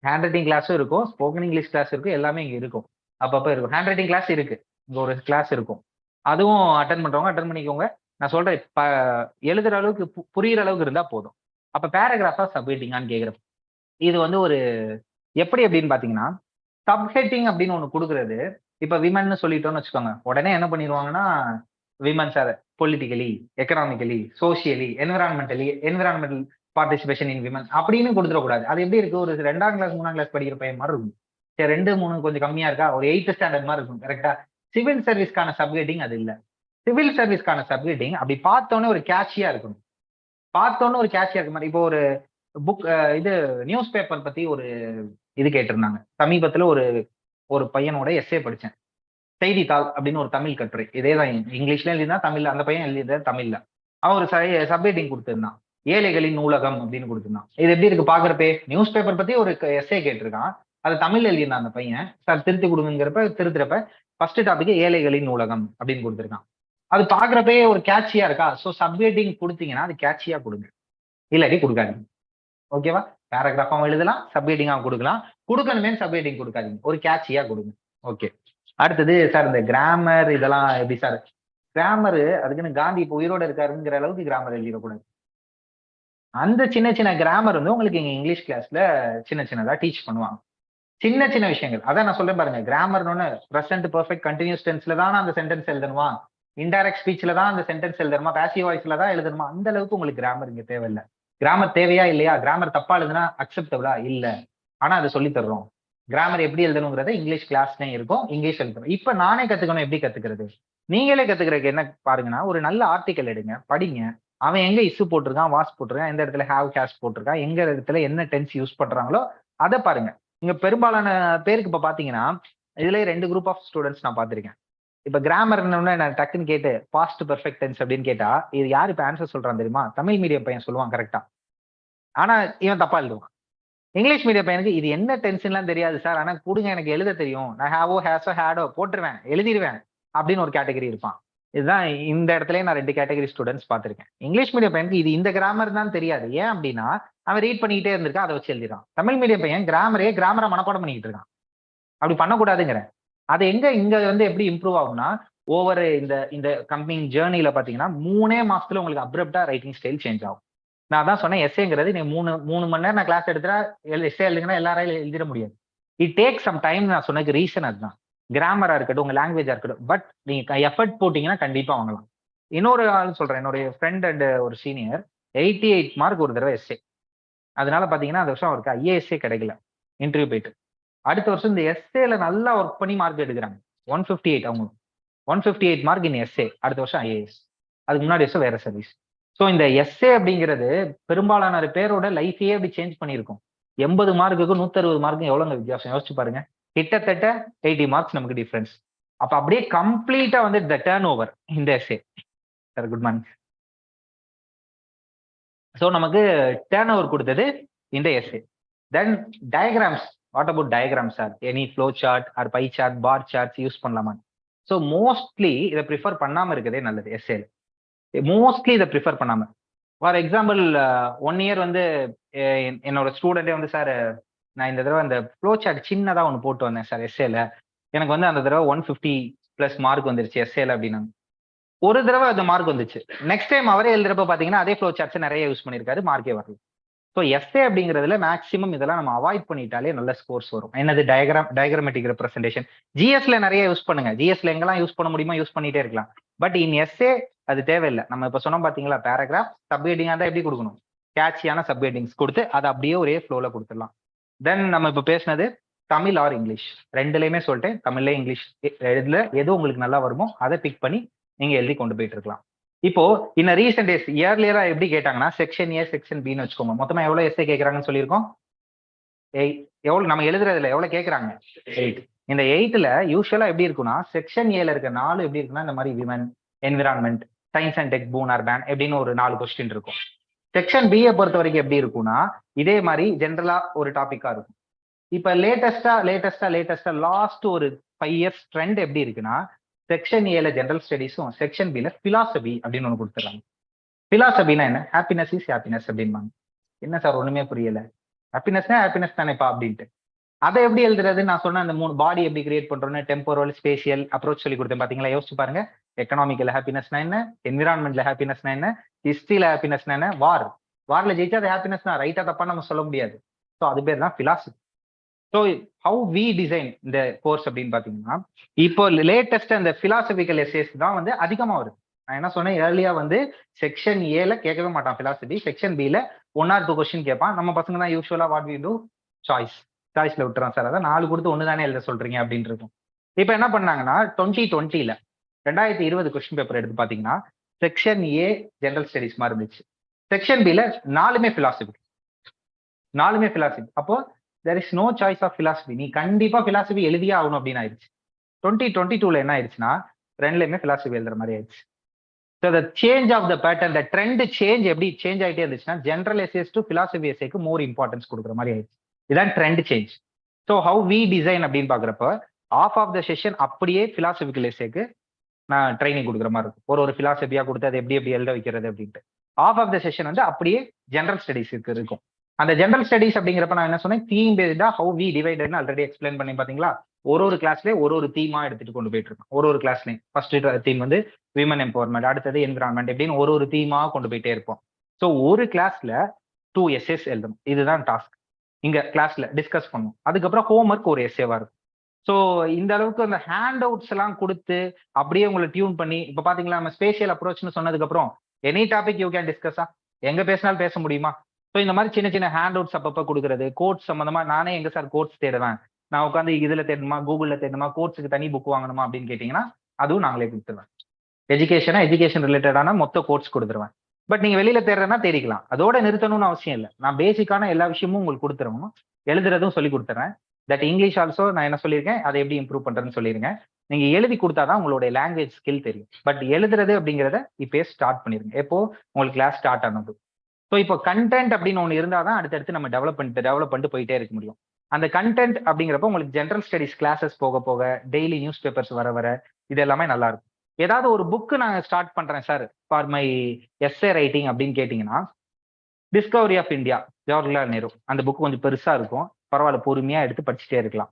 ஹேண்ட் ரைட்டிங் கிளாஸும் இருக்கும், ஸ்போக்கன் இங்கிலீஷ் கிளாஸ் இருக்கும், எல்லாமே இங்க இருக்கும். அப்பப்ப இருக்கும். ஹேண்ட் ரைட்டிங் கிளாஸ் இருக்கு, இங்க ஒரு கிளாஸ் இருக்கும், அதுவும் அட்டன் பண்றவங்க அட்டன் பண்ணிக்கோங்க. நான் சொல்றேன், எழுதுற அளவுக்கு புரியுற அளவுக்கு இருந்தா போதும். அப்ப பேராகிராஃபா சப்ஹெட்டிங்கான்னு கேக்குறப்ப இது வந்து ஒரு எப்படி அப்படின்னு பாத்தீங்கன்னா, சப்ஹெட்டிங் அப்படின்னு ஒண்ணு கொடுக்குறது. இப்ப விமன் சொல்லிட்டோம்னு வச்சுக்கோங்க, உடனே என்ன பண்ணிடுவாங்கன்னா, women's are politically, economically, socially, environmental participation in women அப்படின்னு கொடுத்துடக்கூடாது. அது எப்படி இருக்கு, ஒரு 2ஆம் கிளாஸ் 3ஆம் கிளாஸ் படிக்கிற பையன் மாதிரி இருக்கும். சரி 2 3 கொஞ்சம் கம்மியா இருக்கா, ஒரு 8th ஸ்டாண்டர்ட் மாதிரி இருக்கும். கரெக்டா? சிவில் சர்வீஸ்க்கான சப்ஹெட்டிங் அது இல்ல. சிவில் சர்வீஸ்க்கான சப்ஹெட்டிங் அப்படி பார்த்தோன்னே ஒரு கேட்சியா இருக்கணும். பார்த்தோன்னே ஒரு கேட்சியா இருக்க மாதிரி. இப்போ ஒரு புக் இது நியூஸ் பேப்பர் பத்தி ஒரு இது கேட்டிருந்தாங்க. சமீபத்துல ஒரு பையனோட எஸ்ஸே படிச்சேன். செய்தித்தாள் அப்படின்னு ஒரு தமிழ் கட்டுரை. இதேதான் இங்கிலீஷ்ல எழுதினா தமிழ்ல, அந்த பையன் எழுதியது தமிழ்ல. அவன் ஒரு சப்ஹெட்டிங் கொடுத்திருந்தான், ஏழைகளின் நூலகம் அப்படின்னு கொடுத்திருந்தான். இது எப்படி இருக்கு பாக்குறப்பே, நியூஸ் பேப்பர் பத்தி ஒரு எஸ்ஸே கேட்டிருக்கான், அது தமிழ்ல எழுதியிருந்தான் அந்த பையன். சார் திருத்தி கொடுங்கிறப்ப திருத்துறப்ப ஃபர்ஸ்ட் டாபிக் ஏழைகளின் நூலகம் அப்படின்னு கொடுத்திருக்கான். அது பாக்குறப்பே ஒரு கேட்சியா இருக்கா? சோ சப்ஹெட்டிங் கொடுத்தீங்கன்னா அது கேட்சியா கொடுங்க, இல்லாட்டி கொடுக்காதீங்க. ஓகேவா? பேராகிராஃப் அவன் எழுதலாம், சப்ஹெட்டிங் அவன் கொடுக்கலாம். கொடுக்கணுமே சப்ஹெட்டிங் கொடுக்காதீங்க, ஒரு கேட்சியா கொடுங்க. ஓகே. அடுத்தது சார் இந்த கிராமர் இதெல்லாம் எப்படி சார்? கிராமர் அதுக்குன்னு காந்தி இப்போ உயிரோட இருக்காருங்கிற அளவுக்கு கிராமர் எழுதிடக்கூடாது. அந்த சின்ன சின்ன கிராமர் வந்து உங்களுக்கு இங்க இங்கிலீஷ் கிளாஸ்ல சின்ன சின்னதா டீச் பண்ணுவாங்க. சின்ன சின்ன விஷயங்கள். அதான் நான் சொல்றேன் பாருங்க, கிராமர்னு ப்ரெசென்ட் பெர்ஃபெக்ட் கண்டினியூஸ் டென்ஸ்ல தான் அந்த சென்டென்ஸ் எழுதணுமா, இன்டைரக்ட் ஸ்பீச்ல தான் அந்த சென்டென்ஸ் எழுதணுமா, பாசிவ் வாய்ஸ்ல தான் எழுதணுமா, அந்த அளவுக்கு உங்களுக்கு கிராமர் இங்க தேவையில்லை. கிராமர் தேவையா இல்லையா? கிராமர் தப்பா எழுதுனா அக்செப்டபிளா? இல்ல. ஆனா அதை சொல்லி தர்றோம். கிராமர் எப்படி எழுதணுங்கிறத இங்கிலீஷ் கிளாஸ்லயும் இருக்கும், இங்கிலீஷ் எழுதுறோம். இப்ப நானே கத்துக்கணும், எப்படி கத்துக்கிறது? நீங்களே கத்துக்கிறதுக்கு என்ன பாருங்கன்னா, ஒரு நல்ல ஆர்டிக்கல் எடுங்க, படிங்க. அவன் எங்க இஸ் போட்டிருக்கான், வாஸ் போட்டிருக்கான், எந்த இடத்துல ஹேவ் கேஸ் போட்டிருக்கான், எங்க இடத்துல என்ன டென்ஸ் யூஸ் பண்றாங்களோ அதை பாருங்க. இங்க பெரும்பாலான பேருக்கு இப்ப பாத்தீங்கன்னா, இதுல 2 குரூப் ஆஃப் ஸ்டூடெண்ட்ஸ் நான் பாத்திருக்கேன். இப்ப கிராமர் நான் டக்குன்னு கேட்டு பாஸ்ட் பெர்ஃபெக்ட் டென்ஸ் அப்படின்னு கேட்டா, இது யாரு இப்ப ஆன்சர் சொல்றான் தெரியுமா? தமிழ் மீடியம் பையன் சொல்லுவான் கரெக்டா, ஆனா இவன் தப்பா எழுதுவான். இங்கிலீஷ் மீடியம் பையனுக்கு இது என்ன டென்ஷன்லாம் தெரியாது சார், ஆனா கொடுங்க எனக்கு எழுத தெரியும், நான் ஹேவோ ஹேஸோ ஹேடோ போட்டுருவேன், எழுதிடுவேன் அப்படின்னு ஒரு கேட்டகரி இருப்பான். இதுதான் இந்த இடத்துல நான் 2 கேட்டகரி ஸ்டூடெண்ட்ஸ் பார்த்திருக்கேன். இங்கிலீஷ் மீடியம் பையனுக்கு இது இந்த கிராமர் தான் தெரியாது. ஏன் அப்படின்னா அவன் ரீட் பண்ணிக்கிட்டே இருந்திருக்கான், அதை வச்சு எழுதிடான். தமிழ் மீடியம் பையன் கிராமரா மனப்பாடம் பண்ணிக்கிட்டு இருக்கான். அப்படி பண்ணக்கூடாதுங்கிறேன். அது இங்க வந்து எப்படி இம்ப்ரூவ் ஆகும்னா, ஓவர் இந்த கம்மிங் ஜேர்னில பாத்தீங்கன்னா 3 மாசத்துல உங்களுக்கு அப்ரப்டா ரைட்டிங் ஸ்டைல் சேஞ்ச் ஆகும். நான் தான் சொன்னேன், எஸ்ஏங்கிறது நீ 3 மணி நேரம் நான் கிளாஸ் எடுத்துட்டா எஸ்ஏ எழுதுங்கன்னா எல்லாராலும் எழுதிட முடியாது. It take some time. நான் சொன்னதுக்கு ரீசன் அதுதான். கிராமரா இருக்கட்டும், உங்க லாங்குவேஜா இருக்கட்டும், பட் நீங்க எஃபர்ட் போட்டீங்கன்னா கண்டிப்பா வாங்கலாம். இன்னொரு ஆள் சொல்றேன், என்னுடைய ஃப்ரெண்ட் அண்ட் ஒரு சீனியர் 88 மார்க் ஒரு தடவை எஸ்ஏ. அதனால பாத்தீங்கன்னா அந்த வருஷம் அவருக்கு ஐஏஎஸ்ஏ கிடைக்கல, இன்டர்வியூ போயிட்டு. அடுத்த வருஷம் இந்த எஸ்ஏல நல்லா ஒர்க் பண்ணி மார்க் எடுக்கிறாங்க. 158 அவங்க 158 மார்க் இன் எஸ்ஏ. அடுத்த வருஷம் ஐஏஎஸ். அதுக்கு முன்னாடி வருஷம் வேற சர்வீஸ். ஸோ இந்த எஸ்ஏ அப்படிங்கிறது பெரும்பாலான பேரோட லைஃபையே அப்படி சேஞ்ச் பண்ணியிருக்கும். 80 மார்க்குக்கு 160 மார்க்கு எவ்வளவுங்க வித்தியாசம் யோசிச்சு பாருங்க. கிட்டத்தட்ட 80 மார்க்ஸ் நமக்கு டிஃபரன்ஸ். அப்ப அப்படியே கம்ப்ளீட்டா வந்து த டர்ன் ஓவர் இந்த essay. Sir good morning. So நமக்கு டர்ன் ஓவர் கொடுத்தது இந்த essay. Then diagrams. What about diagrams sir? Any flow chart or pie chart, bar charts use பண்ணலாமா? ஸோ மோஸ்ட்லி இதை ப்ரிஃபர் பண்ணாம இருக்கதே நல்லது. எஸ்ஏல மோஸ்ட்லி இதை ப்ரிஃபர் பண்ணாம. ஃபார் எக்ஸாம்பிள் 1 இயர் வந்து என்னோட ஸ்டூடெண்டே வந்து சார் நான் இந்த தடவை அந்த ஃப்ளோ சார்ட் சின்னதா ஒன்று போட்டு வந்தேன் சார் எஸ்ஏல, எனக்கு வந்து அந்த தடவை 150+ மார்க் வந்துருச்சு எஸ்ஏல அப்படின்னாங்க. ஒரு தடவை அந்த மார்க் வந்துச்சு. நெக்ஸ்ட் டைம் அவரே எழுதுறப்ப பாத்தீங்கன்னா அதே ஃப்ளோ சார்ட்ஸ் நிறைய யூஸ் பண்ணியிருக்காரு, மார்க்கே வரல. ஸோ எஸ்ஏ அப்படிங்கிறதுல மேக்ஸிமம் இதெல்லாம் நம்ம அவாய்ட் பண்ணிட்டாலே நல்ல ஸ்கோர்ஸ் வரும். என்னது டயக்ராமேட்டிக் ரெப்ரசன்டேஷன். ஜிஎஸ்ல நிறைய யூஸ் பண்ணுங்க, ஜிஎஸ்ல எங்கெல்லாம் யூஸ் பண்ண முடியுமோ யூஸ் பண்ணிட்டே இருக்கலாம். பட் இன் எஸ்ஏ அது தேவையில்லை. நம்ம இப்ப சொன்னோம் பாத்தீங்களா, பேராகிராஃப் சப்ஹெட்டிங்கா தான் எப்படி கொடுக்கணும், கேட்சியான சப்ஹெட்டிங்ஸ் கொடுத்து அதை அப்படியே ஒரே ஃப்ளோல கொடுத்துடலாம். தென் நம்ம இப்ப பேசினது தமிழ் ஆர் இங்கிலீஷ், ரெண்டுலயுமே சொல்லிட்டேன். தமிழ்ல இங்கிலீஷ் இதுல எது உங்களுக்கு நல்லா வருமோ அதை பிக் பண்ணி நீங்க எழுதி கொண்டு போயிட்டு இருக்கலாம். இப்போ இந்த ரீசெண்ட் டேஸ் இயர்லியரா எப்படி கேட்டாங்கன்னா, செக்ஷன் ஏ செக்ஷன் பின்னு வச்சுக்கோங்க. மொத்தமா எவ்வளவு எஸ்ஏ கேட்கறாங்கன்னு சொல்லியிருக்கோம். எவ்வளவு நம்ம எழுதுறதுல எவ்வளவு கேட்கறாங்க? 8. இந்த 8ல யூஸ்வலா எப்படி இருக்குன்னா, செக்ஷன் ஏல இருக்க 4 எப்படி இருக்குன்னா, இந்த மாதிரி women, environment, science and tech, boon or bane எப்படின்னு ஒரு 4 கொஸ்டின் இருக்கும். செக்ஷன் பியை பொறுத்த வரைக்கும் எப்படி இருக்கும்னா, இதே மாதிரி ஜென்ரலா ஒரு டாபிக்கா இருக்கும். இப்ப லேட்டஸ்டா லாஸ்ட் ஒரு 5 இயர்ஸ் ட்ரெண்ட் எப்படி இருக்குன்னா, செக்ஷன் ஏல ஜெனரல் ஸ்டடீஸும் செக்ஷன் பில பிலாசபி அப்படின்னு ஒண்ணு கொடுத்துறாங்க. பிலாசபினா என்ன? ஹாப்பினஸ் இஸ் ஹாப்பினஸ் அப்படின்பாங்க. என்ன சார் ஒண்ணுமே புரியல, ஹாப்பினஸ்னா ஹாப்பினஸ் தானேப்பா அப்படின்ட்டு. அதை எப்படி எழுதுறது? நான் சொன்ன அந்த 3 பாடி எப்படி கிரியேட் பண்றோம்னு டெம்போரல் ஸ்பேஷியல் அப்ரோச் சொல்லி கொடுத்தேன் பாத்தீங்களா? யோசிச்சு பாருங்க. எக்கனாமிக்கல் ஹாப்பினஸ்னா என்ன, என்விரான்மெண்ட்ல ஹாப்பினஸ்னா என்ன, ஹிஸ்டரியில ஹாப்பினஸ்னா என்ன, வார்ல ஜெயிச்சா அது ஹாப்பினஸ் தான், ரைட்டா தப்பா நம்ம சொல்ல முடியாது. ஸோ அது பேர் தான் philosophy. So how we design இந்த கோர்ஸ் அப்படின்னு பாத்தீங்கன்னா, இப்போ லேட்டஸ்ட் அந்த பிலாசபிக்கல் எஸ்ஏஸ் தான் வந்து அதிகமா வருது. நான் என்ன சொன்னேன் ஏர்லியா வந்து செக்ஷன் ஏல கேட்கவே மாட்டான் பிலாசபி, செக்ஷன் பில 1 or 2 கொஸ்டின் கேட்பான். நம்ம பசங்க தான் யூஸ்வலா வாட் வி டூ சாய்ஸ்ல விட்டுறான் சார், அதான் 4 கொடுத்து 1 தானே எழுத சொல்றீங்க அப்படின்னு இருக்கும். இப்போ என்ன பண்ணாங்கன்னா 2020ல 2020 கொஸ்டின் பேப்பர் எடுத்து பாத்தீங்கன்னா செக்ஷன் ஏ ஜெனரல் ஸ்டடிஸ் மாதிரி இருந்துச்சு, செக்ஷன் பில 4மே பிலாசபி. அப்போ there is no choice of philosophy, நீ கண்டிப்பா பிலாசபி எழுதியே ஆகணும் அப்படின்னு ஆயிடுச்சு. 2022ல என்ன ஆயிடுச்சுன்னா 2லையுமே பிலாசபி எழுதுற மாதிரி ஆயிடுச்சு. So the change of the pattern, the trend change எப்படி சேஞ்ச் ஆகிட்டே இருந்துச்சுன்னா ஜென்ரல் எஸ்ஏஸ் டு பிலாசபி எஸ்ஏக்கு மோர் இம்பார்ட்டன்ஸ் கொடுக்குற மாதிரி ஆயிடுச்சு. இதான் trend change. So how we design அப்படின்னு பாக்குறப்ப ஆஃப் த செஷன் அப்படியே பிலாசபிக்கல் எஸ்ஏக்கு நான் ட்ரைனிங் கொடுக்குற மாதிரி இருக்கும். ஒரு பிலாசபியா கொடுத்து அதை எப்படி எழுத வைக்கிறது அப்படின்ட்டு. ஆஃப் த செஷன் வந்து அப்படியே ஜென்ரல் ஸ்டடிஸ்க்கு இருக்கும். அந்த ஜென்ரல் ஸ்டடிஸ் அப்படிங்கிறப்ப நான் என்ன சொன்னேன், தீம் பேஸ்டா ஹவு வி டிவைடட்னு ஆல்ரெடி எக்ஸ்பிளைன் பண்ணி பாத்தீங்களா. ஒரு கிளாஸ்லேயே ஒரு தீமா எடுத்துட்டு கொண்டு போயிட்டு இருக்கோம். ஒரு கிளாஸ்லயும் ஃபர்ஸ்ட் தீம் வந்து விமன் எம்பவர்மெண்ட், அடுத்தது என்விரான்மெண்ட், எப்படின்னு ஒரு தீமா கொண்டு போயிட்டே இருப்போம். ஸோ ஒரு கிளாஸ்ல 2 essays எழுதணும், இதுதான் டாஸ்க். இங்க கிளாஸ்ல டிஸ்கஸ் பண்ணுவோம். அதுக்கப்புறம் ஹோம்ஒர்க் ஒரு எஸ்ஏவா இருக்கும். ஸோ இந்த அளவுக்கு அந்த ஹேண்ட் அவுட்ஸ் எல்லாம் கொடுத்து அப்படியே உங்களை டியூன் பண்ணி, இப்போ பாத்தீங்களா நம்ம ஸ்பேஷியல் அப்ரோச்னு சொன்னதுக்கு அப்புறம் எனி டாபிக் யூ கேன் டிஸ்கஸா, எங்க பேசினாலும் பேச முடியுமா. ஸோ இந்த மாதிரி சின்ன ஹேண்ட் அவுட்ஸ் அப்பப்போ கொடுக்குறது, கோட்ஸ் சம்பந்தமா நானே எங்க சார் கோட்ஸ் தேடுவேன், நான் உட்காந்து இதுல தேடணுமா கூகுள்ல தேடணுமா கோட்ஸுக்கு தனி புக் வாங்கணுமா அப்படின்னு கேட்டீங்கன்னா அதுவும் நாங்களே கொடுத்துருவேன். எஜுகேஷன் ரிலேட்டடான மொத்த கோட்ஸ் கொடுத்துருவேன். பட் நீங்க வெளியில தேடுறேன்னா தேடிக்கலாம், அதோட நிறுத்தணும்னு அவசியம் இல்லை. நான் பேசிக்கான எல்லா விஷயமும் உங்களுக்கு கொடுத்துருவோம், எழுதுறதும் சொல்லி கொடுத்துறேன். தட் இங்கிலீஷ் ஆல்சோ நான் என்ன சொல்லியிருக்கேன், அதை எப்படி இம்ப்ரூவ் பண்றேன்னு சொல்லியிருக்கேன். நீங்க எழுதி கொடுத்தாதான் உங்களுடைய லாங்குவேஜ் ஸ்கில் தெரியும். பட் எழுதுறது அப்படிங்கிறத இப்பயே ஸ்டார்ட் பண்ணிருங்க, எப்போ உங்களுக்கு கிளாஸ் ஸ்டார்ட் ஆனது. ஸோ இப்போ கண்டென்ட் அப்படின்னு ஒன்று இருந்தால் தான் அடுத்தடுத்து நம்ம டெவலப் பண்ணிட்டு போயிட்டே இருக்க முடியும். அந்த கண்டென்ட் அப்படிங்கிறப்ப உங்களுக்கு ஜென்ரல் ஸ்டடிஸ் கிளாஸஸ் போக டெய்லி நியூஸ் பேப்பர்ஸ் வர இது எல்லாமே நல்லா இருக்கும். ஏதாவது ஒரு புக்கு நான் ஸ்டார்ட் பண்றேன் sir for my essay writing அப்படின்னு கேட்டீங்கன்னா discovery of India, Jawaharlal Nehru, அந்த புக் கொஞ்சம் பெருசா இருக்கும், பரவாயில்ல பொறுமையா எடுத்து படிச்சுட்டே இருக்கலாம்.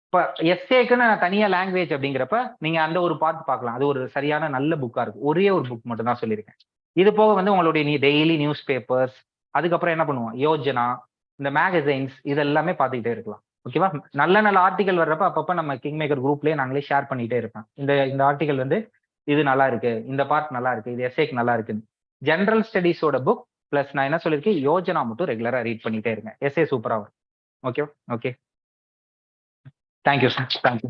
இப்போ எஸ்ஏக்குன்னு நான் தனியா லாங்குவேஜ் அப்படிங்கிறப்ப நீங்க அந்த ஒரு பார்ட் பார்க்கலாம், அது ஒரு சரியான நல்ல புக்கா இருக்கும். ஒரே ஒரு புக் மட்டும் தான் சொல்லியிருக்கேன். இது போக வந்து உங்களுடைய டெய்லி நியூஸ் பேப்பர்ஸ், அதுக்கப்புறம் என்ன பண்ணுவோம் யோஜனா, இந்த மேகசைன்ஸ், இது எல்லாமே பார்த்துக்கிட்டே இருக்கலாம். ஓகேவா. நல்ல ஆர்டிகல் வர்றப்ப அப்பப்போ நம்ம கிங்மேக்கர் குரூப்லேயே நாங்களே ஷேர் பண்ணிட்டே இருப்பேன். இந்த ஆர்டிகல் வந்து இது நல்லா இருக்கு, இந்த பார்ட் நல்லா இருக்கு, இது எஸ்ஏக்கு நல்லா இருக்குன்னு. ஜென்ரல் ஸ்டடிஸோட புக் பிளஸ் நான் என்ன சொல்லியிருக்கேன் யோஜனா மட்டும் ரெகுலரா ரீட் பண்ணிட்டே இருங்க, எஸ்ஏ சூப்பரா வரும். ஓகேவா. Okay, thank you sir, thank you.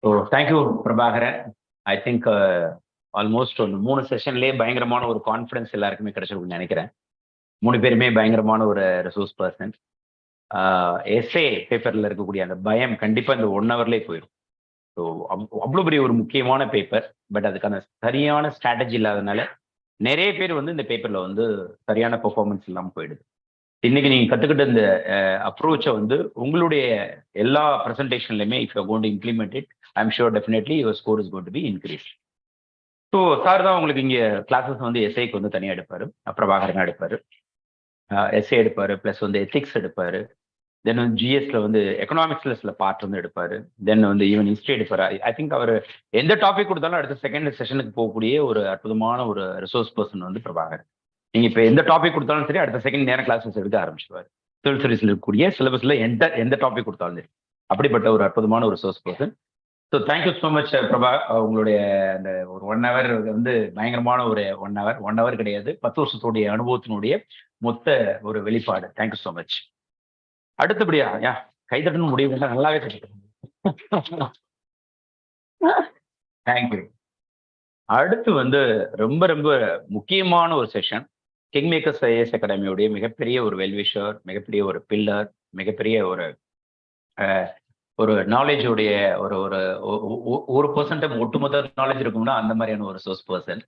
So thank you Prabhakaran. I think almost ஒரு 3 செஷன்லேயே பயங்கரமான ஒரு கான்ஃபிடன்ஸ் எல்லாருக்குமே கிடைச்சிருக்குன்னு நினைக்கிறேன். 3 பேருமே பயங்கரமான ஒரு ரிசோர்ஸ் பர்சன். எஸ்ஏ பேப்பர்ல இருக்கக்கூடிய அந்த பயம் கண்டிப்பா இந்த 1 ஹவர்லேயே போயிடும். ஸோ அவ்வளோ பெரிய ஒரு முக்கியமான பேப்பர். பட் அதுக்கான சரியான ஸ்ட்ராட்டஜி இல்லாதனால நிறைய பேர் வந்து இந்த பேப்பர்ல வந்து சரியான பெர்ஃபார்மன்ஸ் இல்லாமல் போயிடுது. இன்னைக்கு நீங்க கத்துக்கிட்ட இந்த அப்ரோச்சை வந்து உங்களுடைய எல்லா ப்ரெசன்டேஷன்லையுமே if you going to implement it, I am sure definitely your score is going to be increase. So sir தான் உங்களுக்கு இங்கே கிளாஸஸ் வந்து எஸ்ஐக்கு வந்து தனியாக எடுப்பாரு, பிரபாகரன் எடுப்பாரு, எஸ்ஏ எடுப்பாரு, ப்ளஸ் வந்து எத்திக்ஸ் எடுப்பாரு, தென் வந்து ஜிஎஸ்ல வந்து எக்கனாமிக்ஸ்ல சில பார்ட் வந்து எடுப்பாரு, தென் வந்து ஈவன் ஹிஸ்ட்ரி எடுப்பாரு. ஐ திங்க் அவர் எந்த டாபிக் கொடுத்தாலும் அடுத்த செகண்ட் செஷனுக்கு போகக்கூடிய ஒரு அற்புதமான ஒரு ரிசோர்ஸ் பர்சன் வந்து பிரபாகரன். நீங்க இப்ப எந்த டாபிக் கொடுத்தாலும் சரி அடுத்த செகண்ட் நேரம் கிளாஸஸ் எடுக்க ஆரம்பிச்சுவார். சிவில் சர்வீஸ்ல இருக்கக்கூடிய சிலபஸ்ல எந்த டாபிக் கொடுத்தாலும் சரி அப்படிப்பட்ட ஒரு அற்புதமான ஒரு resource person. So thank you so much Prabha. உங்களுடைய அந்த ஒரு 1 ஹவர் வந்து பயங்கரமான ஒரு 1 ஹவர் கிடையாது, 10 வருஷத்துடைய அனுபவத்தினுடைய மொத்த ஒரு வெளிப்பாடு. Thank you so much. அடுத்தபடியா கைதட்டணும் முடிவு நல்லாவே தட்டு. தேங்க்யூ. அடுத்து வந்து ரொம்ப ரொம்ப முக்கியமான ஒரு செஷன், கிங்மேக்கர்ஸ் ஐஏஎஸ் அகாடமியுடைய மிகப்பெரிய ஒரு வெல்விஷர், மிகப்பெரிய ஒரு பில்லர், மிகப்பெரிய ஒரு நாலேஜுடைய ஒரு பர்சன்ட் ஒட்டுமொத்த நாலேஜ் இருக்கும்னா அந்த மாதிரியான ஒரு சோர்ஸ் பர்சன்.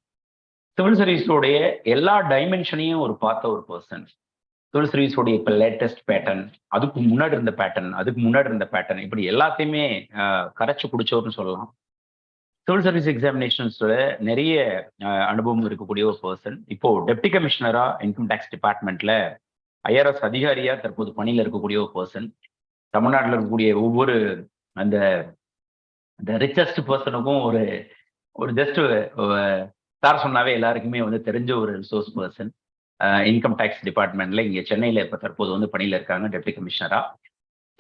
சிவில் சர்வீஸோடைய எல்லா டைமென்ஷனையும் பார்த்த ஒரு பர்சன். சிவில் சர்வீஸோடைய இப்போ லேட்டஸ்ட் பேட்டர்ன், அதுக்கு முன்னாடி இருந்த பேட்டர்ன், இப்படி எல்லாத்தையுமே கரைச்சு குடிச்சோர்னு சொல்லலாம். சிவில் சர்வீஸ் எக்ஸாமினேஷன்ஸ்ல நிறைய அனுபவம் இருக்கக்கூடிய ஒரு பர்சன். இப்போ டெப்டி கமிஷனரா இன்கம் டேக்ஸ் டிபார்ட்மெண்ட்ல ஐஆர்எஸ் அதிகாரியா தற்போது பணியில் இருக்கக்கூடிய ஒரு பர்சன். தமிழ்நாட்டில் இருக்கக்கூடிய ஒவ்வொரு அந்த ரிச்சஸ்ட் பர்சனுக்கும் ஒரு ஜஸ்ட் சார் சொன்னாவே எல்லாருக்குமே வந்து தெரிஞ்ச ஒரு ரிசோர்ஸ் பர்சன். இன்கம் டேக்ஸ் டிபார்ட்மெண்ட்ல இங்கே சென்னையில் இப்போ தற்போது வந்து பணியில் இருக்காங்க டெப்டி கமிஷனரா.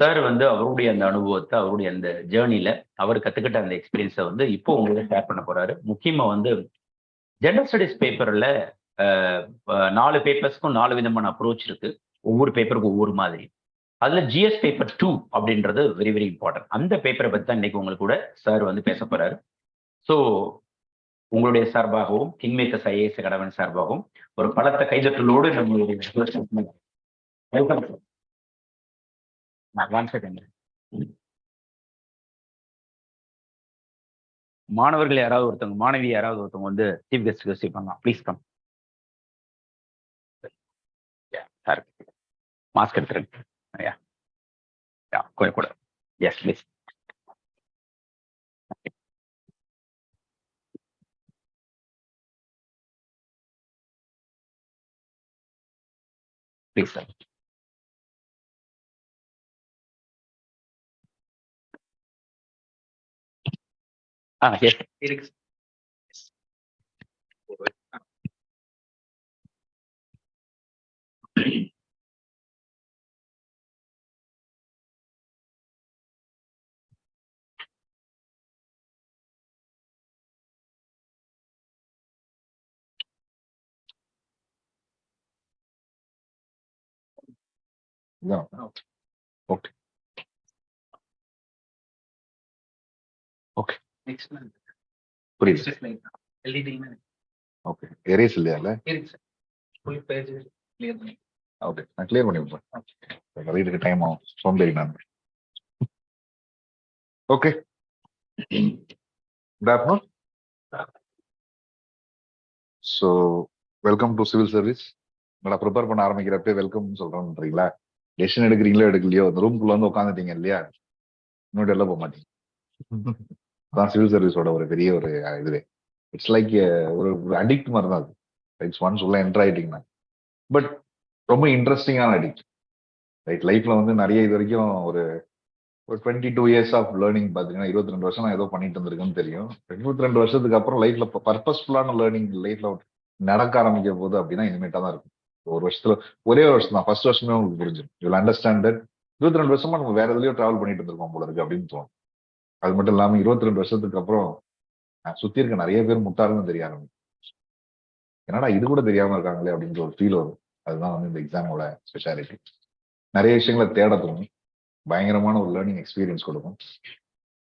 சார் வந்து அவருடைய அந்த அனுபவத்தை, அவருடைய அந்த ஜேர்னியில் அவர் கற்றுக்கிட்ட அந்த எக்ஸ்பீரியன்ஸை வந்து இப்போ உங்களுக்கு ஷேர் பண்ண போறாரு. முக்கியமாக வந்து ஜெனரல் ஸ்டடீஸ் பேப்பரில் 4 பேப்பர்ஸ்க்கும் 4 விதமான அப்ரோச் இருக்கு. ஒவ்வொரு பேப்பருக்கும் ஒவ்வொரு மாதிரி. அதில் ஜிஎஸ் பேப்பர் 2 அப்படின்றது வெரி வெரி இம்பார்ட்டன்ட். அந்த பேப்பரை பற்றி தான் இன்னைக்கு உங்களுக்கு கூட சார் வந்து பேச போறாரு. ஸோ உங்களுடைய சார்பாகவும் கிங்மேக்கர்ஸ் ஐஏஎஸ் அகாடமி சார்பாகவும் ஒரு பலத்த கைதட்டலோடு நம்மளுடைய வெல்கம் சார். மாணவர்கள் யாராவது ஒருத்தவங்க, மாணவி யாராவது ஒருத்தவங்க வந்து சீஃப் கெஸ்ட் யோசிப்பாங்க. Please come sir. மாஸ்க் எடுத்துருங்க. கூட yes please. Please sir. Yes இருக்கு. ஓகே ஓகே புரியுது. ஓகே எரேஸ் இல்லையா? ஓகே நான் கிளியர் பண்ணி விடுறேன். ரீடுக்கு டைம் ஆகும். சோம்பேறி நான். Okay good afternoon. So welcome to civil service. நல்லா ப்ரிப்பேர் பண்ண ஆரம்பிக்கிறப்ப வெல்கம் சொல்றேன்றீங்களா? டெசிஷன் எடுக்கிறீங்களோ எடுக்கலையோ அந்த ரூம்குள்ள வந்து உட்காந்துட்டீங்க இல்லையா, இன்னும் வெளில போக மாட்டீங்க. அதான் சிவில் சர்வீஸோட ஒரு பெரிய ஒரு இதுவே. இட்ஸ் லைக் ஒரு அடிக்ட் மாதிரி தான் அது. இட்ஸ் ஒன்ஸ் உள்ள என்டர் ஆயிட்டீங்கன்னா. பட் ரொம்ப இன்ட்ரெஸ்டிங்கான அடிக்ட். ரைட், லைஃப்ல வந்து நிறைய இது வரைக்கும் ஒரு 22 இயர்ஸ் ஆஃப் லேர்னிங் பார்த்தீங்கன்னா 22 வருஷம் நான் ஏதோ பண்ணிட்டு இருந்திருக்குன்னு தெரியும். 22 வருஷத்துக்கு அப்புறம் லைஃப்ல பர்பஸ்ஃபுல்லான லேர்னிங் லைஃப்ல நடக்க ஆரம்பிக்க போது அப்படின்னா இனிமேட்டா தான் இருக்கும். ஒரு வருஷத்துல ஒரே ஒரு வருஷம் தான், ஃபர்ஸ்ட் வருஷமே உங்களுக்கு புரிஞ்சிடும். யூ வில் அண்டர்ஸ்டாண்ட் தட் 22 வருஷமா நம்ம வேற எதுலயோ டிராவல் பண்ணிட்டு இருந்திருக்கோம் போல இருக்கு அப்படின்னு தோணும். அது மட்டும் இல்லாம 22 வருஷத்துக்கு அப்புறம் சுத்தி இருக்க நிறைய பேர் முட்டாள்னு தெரிய ஆரம்பிக்கும். என்னடா இது கூட தெரியாம இருக்காங்களே அப்படின்ற ஒரு ஃபீல் வரும். அதுதான் வந்து இந்த எக்ஸாமோட ஸ்பெஷாலிட்டி. நிறைய விஷயங்களை தேட தோணும். பயங்கரமான ஒரு லேர்னிங் எக்ஸ்பீரியன்ஸ் கொடுக்கும்.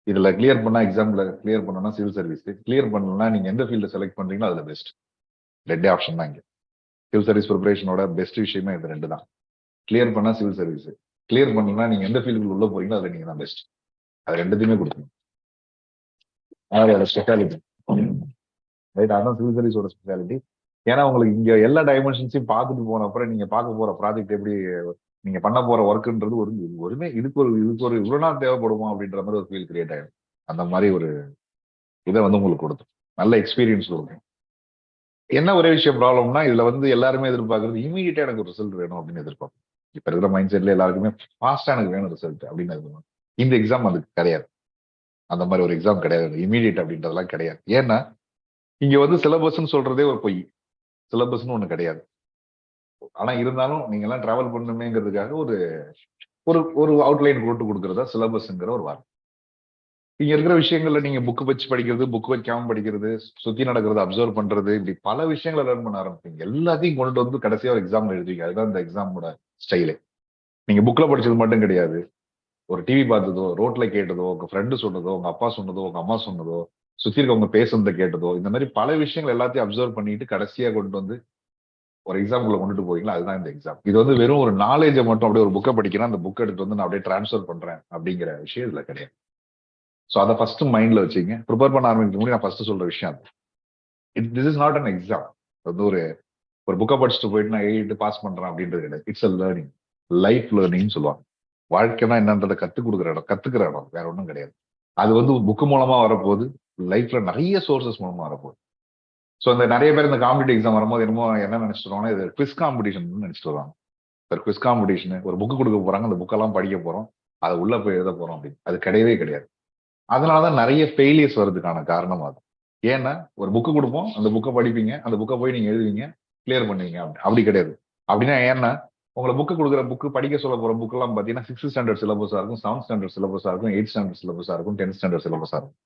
இதுல கிளியர் பண்ணா எக்ஸாம்ல கிளியர் பண்ணணும்னா சிவில் சர்வீஸ், கிளியர் பண்ணணும்னா நீங்க எந்த ஃபீல்டு செலக்ட் பண்றீங்களோ அதுல பெஸ்ட். ரெண்டே ஆப்ஷன் தான் இங்க. சிவில் சர்வீஸ் ப்ரிப்பரேஷனோட பெஸ்ட் விஷயமே இது ரெண்டு தான். கிளியர் பண்ணா சிவில் சர்வீஸ், கிளியர் பண்ணணும்னா நீங்க எந்த ஃபீல்டுக்கு உள்ள போறீங்களோ அதுல நீங்க தான் பெஸ்ட். அது ரெண்டுத்தையுமே கொடுக்கணும். அதோட ஸ்பெஷாலிட்டி ரைட். அதான் சிவில் சர்வீஸோட ஸ்பெஷாலிட்டி. ஏன்னா உங்களுக்கு இங்க எல்லா டைமென்ஷன்ஸையும் பார்த்துட்டு போன அப்புறம் நீங்க பார்க்க போற ப்ராஜெக்ட் எப்படி, நீங்க பண்ண போற ஒர்க்குன்றது ஒருமே இதுக்கு ஒரு இவ்வளவு நாள் தேவைப்படுமா அப்படின்ற மாதிரி ஒரு ஃபீல் கிரியேட் ஆயிடும். அந்த மாதிரி ஒரு இதை வந்து உங்களுக்கு கொடுக்கும், நல்ல எக்ஸ்பீரியன்ஸ் கொடுக்கும். என்ன ஒரே விஷயம் ப்ராப்ளம்னா இதுல வந்து எல்லாருமே எதிர்பார்க்கறது இமீடியட்டா எனக்கு ஒரு ரிசல்ட் வேணும் அப்படின்னு எதிர்பார்ப்போம். இப்ப இருக்கிற மைண்ட் செட்ல எல்லாருக்குமே ஃபாஸ்டா எனக்கு வேணும் ரிசல்ட் அப்படின்னு எதிர்பார்க்கணும். இந்த எக்ஸாம் அதுக்கு கிடையாது. அந்த மாதிரி ஒரு எக்ஸாம் கிடையாது. இமீடியட் அப்படின்றதெல்லாம் கிடையாது. ஏன்னா இங்க வந்து சிலபஸ்ன்னு சொல்றதே ஒரு பொய். சிலபஸ்ன்னு ஒண்ணு கிடையாது. ஆனா இருந்தாலும் நீங்க எல்லாம் டிராவல் பண்ணுமேங்கிறதுக்காக ஒரு ஒரு ஒரு அவுட்லைன் போட்டு கொடுக்கறதா சிலபஸ்ங்கிற ஒரு வார்த்தை. இங்க இருக்கிற விஷயங்கள்ல நீங்க புக் வச்சு படிக்கிறது, புக் வைக்காம படிக்கிறது, சுத்தி நடக்கிறது அப்சர்வ் பண்றது, இப்படி பல விஷயங்களை லேர்ன் பண்ண ஆரம்பிப்பீங்க. எல்லாத்தையும் கொண்டு வந்து கடைசியா ஒரு எக்ஸாம்ல எழுதுவீங்க. அதுதான் இந்த எக்ஸாமோட ஸ்டைலே. நீங்க புக்ல படிச்சது மட்டும் கிடையாது. ஒரு டிவி பார்த்ததோ, ரோட்ல கேட்டதோ, உங்க ஃப்ரெண்டு சொன்னதோ, உங்க அப்பா சொன்னதோ, உங்க அம்மா சொன்னதோ, சுத்தி இருக்கவங்க பேசுறத கேட்டதோ, இந்த மாதிரி பல விஷயங்கள் எல்லாத்தையும் அப்சர்வ் பண்ணிட்டு கடைசியா கொண்டு வந்து ஒரு எக்ஸாம்பிள் கொண்டுட்டு போறீங்களா, அதுதான் இந்த எக்ஸாம். இது வந்து வெறும் ஒரு நாலேஜை மட்டும் அப்படியே ஒரு புக்கை படிக்கிறேன், அந்த புக் எடுத்து வந்து நான் அப்படியே டிரான்ஸ்ஃபர் பண்றேன் அப்படிங்கிற விஷயம் இதுல கிடையாது. ஸோ அதை ஃபர்ஸ்ட் மைண்ட்ல வச்சுங்க. ப்ரிப்பேர் பண்ண ஆரம்பிக்க முடியும். நான் ஃபர்ஸ்ட் சொல்ற விஷயம் அது. This is not an exam. வந்து ஒரு புக்கை படிச்சுட்டு போயிட்டு நான் எழுதிட்டு பாஸ் பண்றேன் அப்படின்றது கிடையாது. இட்ஸ் அ லேர்னிங், லைஃப் லேர்னிங்னு சொல்லுவாங்க. வாழ்க்கைனா என்னன்றதை கத்துக்கிற இடம் வேற ஒன்றும் கிடையாது. அது வந்து புக்கு மூலமா வரப்போகுது, லைஃப்ல நிறைய சோர்சஸ் மூலமா வரப்போகுது. ஸோ இந்த நிறைய பேர் இந்த காம்படிட்டிவ் எக்ஸாம் வரும்போது என்னமோ என்ன நினைச்சிட்டு இது குவிஸ் காம்படிஷன் நினைச்சிட்டு வருவாங்க. ஒரு குவிஸ் காம்படிஷன், ஒரு புக்கு கொடுக்க போறாங்க, அந்த புக்கெல்லாம் படிக்க போறோம், அதை உள்ள போய் எழுத போறோம் அப்படின்னு. அது கிடையவே கிடையாது. அதனாலதான் நிறைய ஃபெயிலியர்ஸ் வர்றதுக்கான காரணம் அது. ஏன்னா ஒரு புக்கு கொடுப்போம், அந்த புக்கை படிப்பீங்க, அந்த புக்கை போய் நீங்க எழுதுவீங்க, கிளியர் பண்ணுவீங்க. அப்படி கிடையாது. அப்படின்னா ஏன்னா உங்களை புக்கு கொடுக்குற புக்கு படிக்க சொல்ல போற புக் எல்லாம் பாத்தீங்கன்னா 6th ஸ்டாண்டர்ட் சிலபஸா இருக்கும், 7th ஸ்டாண்டர்ட் சிலபஸா இருக்கும், 8th ஸ்டாண்டர்ட் சிலபஸா இருக்கும், 10th ஸ்டாண்டர்ட் சிலபஸா இருக்கும்.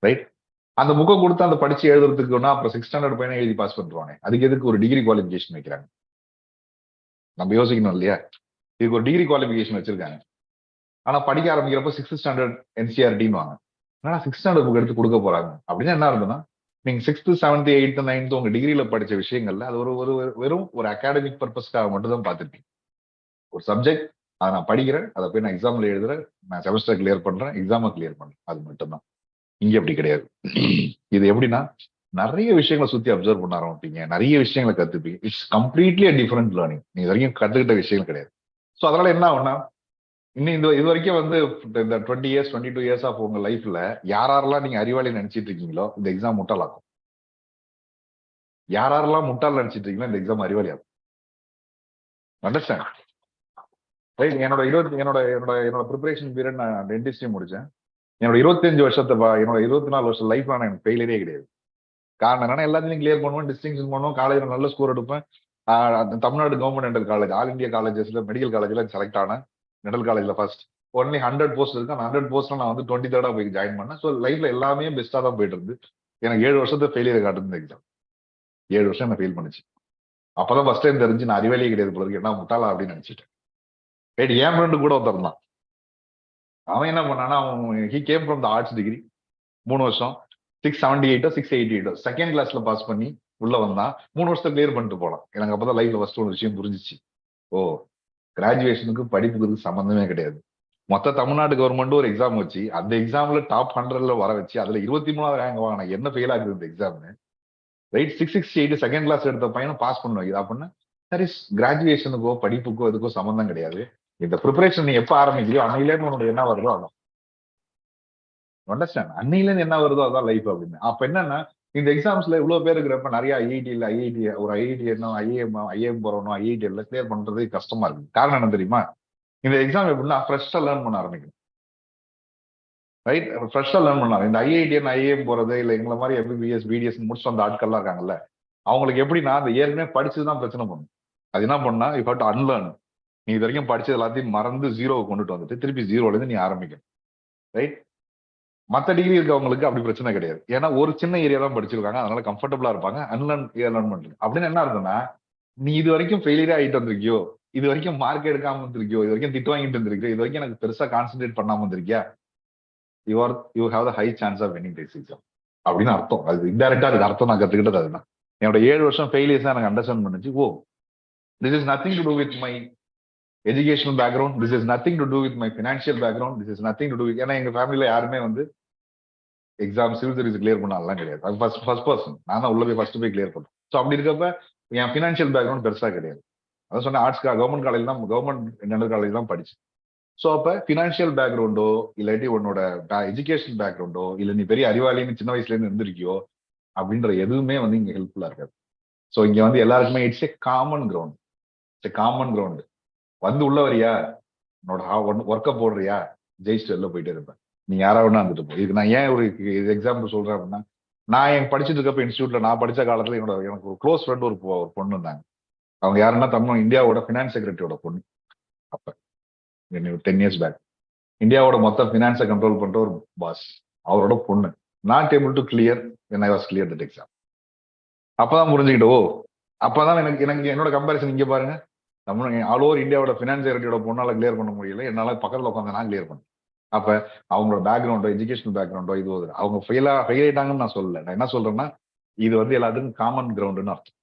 ரைட்? அந்த புக்கை கொடுத்து அந்த படிச்சு எழுதுறதுக்குன்னா அப்புறம் 6th ஸ்டாண்டர்ட் பையனை எழுதி பாஸ் பண்ணுவாங்க. அதுக்கு எதுக்கு ஒரு டிகிரி குவாலிஃபிகேஷன் வைக்கிறாங்க? நம்ம யோசிக்கணும் இல்லையா? இதுக்கு ஒரு டிகிரி குவாலிஃபிகேஷன் வச்சிருக்காங்க. ஆனா படிக்க ஆரம்பிக்கிறப்ப 6th ஸ்டாண்டர்ட் என்சிஆர்டின்னு வாங்க. ஆனா 6th ஸ்டாண்டர்ட் புக் எடுத்து கொடுக்க போறாங்க. அப்படின்னா என்ன இருக்குன்னா நீங்க 6th 7th 8th 9th உங்க டிகிரியில படிச்ச விஷயங்கள்ல அது வெறும் ஒரு அகாடமிக் பர்பஸ்க்காக மட்டும் தான் பார்த்துருப்பீங்க. ஒரு சப்ஜெக்ட் அதை நான் படிக்கிறேன், அதை போய் நான் எக்ஸாம்ல எழுதுறேன், நான் செமஸ்டர் கிளியர் பண்றேன், எக்ஸாமை கிளியர் பண்றேன், அது மட்டும்தான். இங்க அப்படி கிடையாது. இது எப்படின்னா நிறைய விஷயங்களை சுத்தி அப்சர்வ் பண்ண ஆரம்பிப்பீங்க, நிறைய விஷயங்களை கத்துப்பீங்க. It's completely different learning. நீங்க இது வரைக்கும் கத்துக்கிட்ட விஷயங்கள் கிடையாது. ஸோ அதனால என்ன ஆகும்னா இன்னும் இது வரைக்கும் வந்து இந்த 20 இயர்ஸ் 22 இயர்ஸ் ஆஃப் உங்க லைஃப்ல யாரெல்லாம் நீங்க அறிவாளி நினைச்சிட்டு இருக்கீங்களோ இந்த எக்ஸாம் முட்டாளாக்கும். யாரெல்லாம் முட்டாள் நினைச்சிட்டு இருக்கீங்களோ இந்த எக்ஸாம் அறிவாளி ஆகும். அண்டர்ஸ்டாண்ட்? ரைட்? என்னோட ப்ரிப்பரேஷன் பீரியட் நான் டென்டிஸ்ட்ரி முடிச்சேன். என்னோட 25 வருஷத்தை என்னோட 24 வருஷம் லைஃப்ல எனக்கு ஃபெயிலியரே கிடையாது. காரணம் என்னன்னா எல்லாத்தையும் கிளியர் பண்ணுவேன், டிஸ்டிங்ஷன் பண்ணுவோம், காலேஜ்ல நல்ல ஸ்கோர் எடுப்பேன். Tamil Nadu government dental college, all India காலேஜஸ்ல மெடிக்கல் காலேஜ்ல செலக்ட் ஆனேன். டென்டல் காலேஜ்ல ஃபர்ஸ்ட் ஒன்லி 100 போஸ்ட் இருக்கு. அந்த 100 போஸ்ட்ல நான் வந்து 23rd போய் ஜாயின் பண்ணேன். ஸோ லைஃப்ல எல்லாமே பெஸ்டா தான் போயிட்டு இருந்து எனக்கு 7 வருஷத்தை ஃபெயிலியர் காட்டுது எக்ஸாம். 7 வருஷம் என்ன ஃபெயில் பண்ணுச்சு. அப்பதான் ஃபர்ஸ்ட் டைம் தெரிஞ்சு நான் அறிவாளியே கிடையாது போல இருக்கு, என்ன முட்டாளா அப்படின்னு நினைச்சிட்டேன். ரைட்? என் ஃப்ரெண்டு கூட ஒருத்தர் தான். அவன் என்ன பண்ணானா he came from the arts degree. 3 வருஷம் 678 688 செகண்ட் கிளாஸ்ல பாஸ் பண்ணி உள்ள வந்தான். 3 வருஷத்தை கிளியர் பண்ணிட்டு போலாம். எனக்கு அப்பதான் லைஃப்ல ஃபர்ஸ்ட் ஒரு விஷயம் புரிஞ்சிச்சு. ஓ, கிராஜுவேஷனுக்கு படிப்புக்கு சம்பந்தமே கிடையாது. மொத்த தமிழ்நாடு கவர்மெண்ட் ஒரு எக்ஸாம் வச்சு அந்த எக்ஸாம்ல டாப் 100ல வர வச்சு அதுல 23வது ரேங்க் வாங்கின என்ன ஃபெயில் ஆகுது இந்த எக்ஸாம்? ரைட்? 668 செகண்ட் கிளாஸ் எடுத்த பையனை பாஸ் பண்ணுவாங்க. இது அப்படின்னா சரி, கிராஜுவேஷனுக்கோ படிப்புக்கோ இதுக்கோ சம்பந்தம் கிடையாது. இந்த ப்ரிப்பரேஷன் நீ எப்ப ஆரம்பிக்கலையோ அன்னையிலேருந்து உனக்கு என்ன வருதோ அதான். அண்டர்ஸ்டாண்ட்? அன்னையிலேருந்து என்ன வருதோ அதான் லைஃப் அப்படின்னு. அப்ப என்னன்னா இந்த எக்ஸாம்ஸ்ல இவ்வளவு பேர் இருக்கிறப்ப நிறைய ஐஐடி ஒரு ஐஐடி என்ன ஐஏஎம் போறோம், ஐஐடி எல்லாம் கிளியர் பண்றது கஷ்டமா இருக்கு. காரணம் என்ன தெரியுமா? இந்த எக்ஸாம் எப்படின்னா ஃப்ரெஷ்ஷா லேர்ன் பண்ண ஆரம்பிக்கும். ரைட்? ஃப்ரெஷ்ஷா லேர்ன் பண்ணலாம். இந்த ஐஐடிஎன் ஐஏஎம் போறது இல்ல எங்களை மாதிரி எம்பிபிஎஸ் பிடிஎஸ் முடிச்சு வந்த ஆட்கள்லாம் இருக்காங்கல்ல, அவங்களுக்கு எப்படின்னா அந்த ஏற்கனவே படிச்சதுதான் பிரச்சனை பண்ணும். அது என்ன பண்ணா யூ ஹேவ் டு அன்லேர்ன். நீ இது வரைக்கும் படிச்சது எல்லாத்தையும் மறந்து ஜீரோவை கொண்டுட்டு வந்துட்டு திருப்பி ஜீரோல இருந்து நீ ஆரம்பிக்கணும். ரைட்? மற்ற டிகிரி இருக்கவங்களுக்கு அப்படி பிரச்சனை கிடையாது. ஏன்னா ஒரு சின்ன ஏரியா தான் படிச்சிருக்காங்க, அதனால கம்ஃபர்டபுளா இருப்பாங்க. லேர்ன் பண்றது அப்படின்னு என்ன இருக்குன்னா நீ இது வரைக்கும் ஃபெயிலியரே ஆகிட்டு வந்திருக்கியோ, இது வரைக்கும் மார்க் எடுக்காம வந்திருக்கியோ, இது வரைக்கும் திட்டு வாங்கிட்டு வந்திருக்கியோ, இது வரைக்கும் எனக்கு பெருசா கான்சென்ட்ரேட் பண்ணாம வந்திருக்கியா, you have the high chance of winning this exam அப்படின்னு அர்த்தம். அது இன்டைரக்டா அதுக்கு அர்த்தம் நான் கத்துக்கிட்டது அதுதான். என்னோட 7 வருஷம் ஃபெயிலியர்ஸ் எனக்கு அண்டர்ஸ்டாண்ட் பண்ணுச்சு. Oh, this is nothing to do with my educational background, this is nothing to do with my financial background, this is nothing to do with. ஏன்னா எங்க ஃபேமிலியில யாருமே வந்து எக்ஸாம் சிவில் சர்வீஸ் கிளியர் பண்ணலாம் கிடையாது. அது ஃபர்ஸ்ட் பர்சன் நான் தான் உள்ள போய் ஃபர்ஸ்ட் போய் கிளியர் பண்ணேன். ஸோ அப்படி இருக்கப்ப என் ஃபினான்ஷியல் பேக்ரவுண்ட் பெருசா கிடையாது. அதான் சொன்னேன், ஆர்ட்ஸ் கவர்மெண்ட் காலேஜ் தான், கவர்மெண்ட் டென்டல் காலேஜ் தான் படிச்சு. ஸோ அப்ப ஃபினான்ஷியல் பேக்ரவுண்டோ இல்லாட்டி உன்னோட எஜுகேஷன் பேக்ரவுண்டோ இல்ல நீ பெரிய அறிவாளின்னு சின்ன வயசுல இருந்து இருந்திருக்கியோ அப்படின்ற எதுவுமே வந்து இங்க ஹெல்ப்ஃபுல்லா இருக்காது. ஸோ இங்க வந்து எல்லாருக்குமே it's A common ground. It's A common ground. வந்து உள்ள வரியா, உன்னோட ஒர்க்கை போடுறியா, ஜெயிச்சுட்டு வெளில போயிட்டே இருப்பேன். நீ யாராவது வந்துட்டு போ. இது நான் ஏன் ஒரு எக்ஸாம்பிள் சொல்றேன் அப்படின்னா, நான் என் படிச்சுட்டு இருக்கப்ப இன்ஸ்டியூட்ல நான் படிச்ச காலத்துல எனக்கு ஒரு க்ளோஸ் ஃப்ரெண்ட் ஒரு பொண்ணு இருந்தாங்க. அவங்க யாருன்னா இந்தியாவோட ஃபினான்ஸ் செக்ரட்டரியோட பொண்ணு. அப்ப 10 இயர்ஸ் பேக் இந்தியாவோட மொத்த ஃபினான்ஸை கண்ட்ரோல் பண்ற ஒரு பாஸ், அவரோட பொண்ணு. Not able to clear when I was clear that exam. அப்பதான் புரிஞ்சுக்கிட்டு, ஓ அப்பதான் எனக்கு என்னோட கம்பேரிசன் இங்க பாருங்க, ஆல் ஓவர் இந்தியாவோட ஃபினான்ஸ் செக்ரட்டரியோட பொண்ணால கிளியர் பண்ண முடியல, என்னால பக்கத்துல உட்காந்து நான் கிளியர் பண்ணேன். அப்ப அவங்களோட பேக்ரவுண்டோ எஜுகேஷனல் பேக்ரவுண்டோ இது அவங்க ஃபெயில் ஆயிட்டாங்கன்னு நான் சொல்லல. நான் என்ன சொல்றேன்னா இது வந்து எல்லாத்துக்கும் காமன் கிரவுண்டுன்னு அர்த்தம்.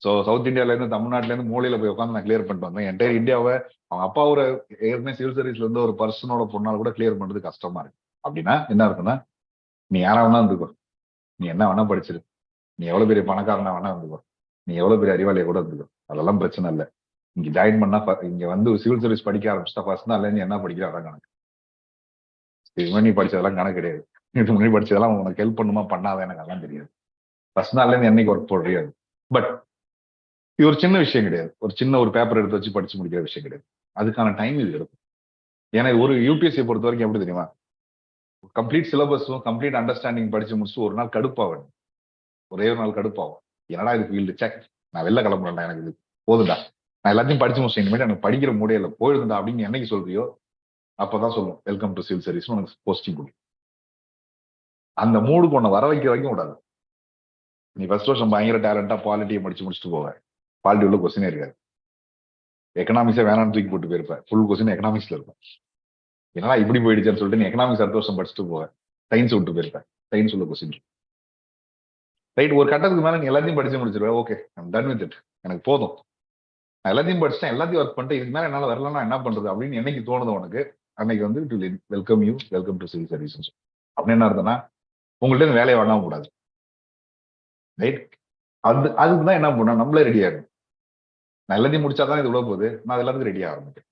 ஸோ சவுத் இந்தியால இருந்து தமிழ்நாட்டுல இருந்து மூலையில போய் உட்காந்து நான் கிளியர் பண்ணிட்டு வந்தேன். என்டையர் இந்தியாவை அவங்க அப்பா ஒரு ஏற்கனவே சிவில் சர்வீஸ்ல இருந்து ஒரு பர்சனோட பொண்ணால கூட கிளியர் பண்றது கஷ்டமா இருக்கு. அப்படின்னா என்ன இருக்குன்னா நீ யாரா வேணா இருந்துக்கோ, நீ என்ன வேணா படிச்சிரு, நீ எவ்வளவு பெரிய பணக்காரனா வேணா இருந்துக்கோ, நீ எவ்வளவு பெரிய அறிவாளியை கூட இருந்துக்கோ, அதெல்லாம் பிரச்சனை இல்லை. இங்க ஜாயின் பண்ணா இங்க வந்து சிவில் சர்வீஸ் படிக்க ஆரம்பிச்சுட்டா ஃபர்ஸ்ட் நாள்ல இருந்து என்ன படிக்கிற அதான் கணக்கு. இது மாதிரி நீ படிச்சதெல்லாம் கணக்கு கிடையாது. இது முன்னாடி படிச்சதெல்லாம் உனக்கு ஹெல்ப் பண்ணுமா பண்ணாத எனக்கு அதெல்லாம் தெரியாது. ஃபர்ஸ்ட் நாள்ல இருந்து என்னைக்கு ஒர்க் போடுறியாது. பட் இது ஒரு சின்ன விஷயம் கிடையாது. ஒரு சின்ன ஒரு பேப்பர் எடுத்து வச்சு படிச்சு முடிக்கிற விஷயம் கிடையாது. அதுக்கான டைம் இது இருக்கும். ஏன்னா ஒரு யூபிஎஸ்சி பொறுத்த வரைக்கும் எப்படி தெரியுமா, கம்ப்ளீட் சிலபஸும் கம்ப்ளீட் அண்டர்ஸ்டாண்டிங் படிச்சு முடிச்சுட்டு ஒரு நாள் கடுப்பாவேன், ஒரே ஒரு நாள் கடுப்பாகும். என்னடா இது ஃபீல்டு, செக் நான் வெளில கிளம்புறேன்டா, எனக்கு இது போதுண்டா, நான் எல்லாத்தையும் படிச்சு முடிச்சேன், இனிமேல் எனக்கு படிக்கிற முடியல போயிருந்தா அப்படின்னு என்னைக்கு சொல்றியோ அப்பதான் சொல்லும் வெல்கம் டு சிவில் சர்வீஸ் உனக்கு போஸ்டிங் கொடுக்கும். அந்த மூடுக்கு உன்னை வர வைக்க வரைக்கும் விடாது. நீ ஃபர்ஸ்ட் வருஷம் பயங்கர டேலண்டா பாலிட்டியை படிச்சு முடிச்சுட்டு போவேன், பாலிட்டி உள்ள கொஸ்டினே இருக்காது. எக்கனாமிக்ஸே வேணாம்னு தூக்கி போட்டு போயிருப்பேன், ஃபுல் கொஸ்டின் எக்கனாமிக்ஸ்ல இருக்கும். என்னடா இப்படி போயிடுச்சுன்னு சொல்லிட்டு நீ எக்கனாமிக்ஸ் அடுத்த வருஷம் படிச்சுட்டு போவேன், சயின்ஸ் விட்டு போயிருப்பேன், சயின்ஸ் உள்ள கொஸ்டின். ரைட், ஒரு கட்டத்துக்கு மேல நீ எல்லாத்தையும் படிச்சு முடிச்சிருவேன், okay I'm done with it, எனக்கு போதும், நான் எல்லாத்தையும் படிச்சுட்டேன், எல்லாத்தையும் ஒர்க் பண்ணிட்டு இதுக்கு மேல என்னால வரலன்னா என்ன பண்றது அப்படின்னு என்னைக்கு தோணுது உனக்கு, அன்னைக்கு வந்து to welcome you, welcome to civil services. அப்படின்னு என்ன அர்த்தம்னா உங்கள்ட்ட இருந்து வேலையை வாங்காம கூடாது. ரைட், அதுக்கு தான் என்ன பண்ணணும், நம்மளே ரெடி ஆகணும். நான் எல்லாத்தையும் முடிச்சாதான் இது உள்ள போகுது, நான் எல்லாத்துக்கும் ரெடி ஆரம்பிட்டேன்.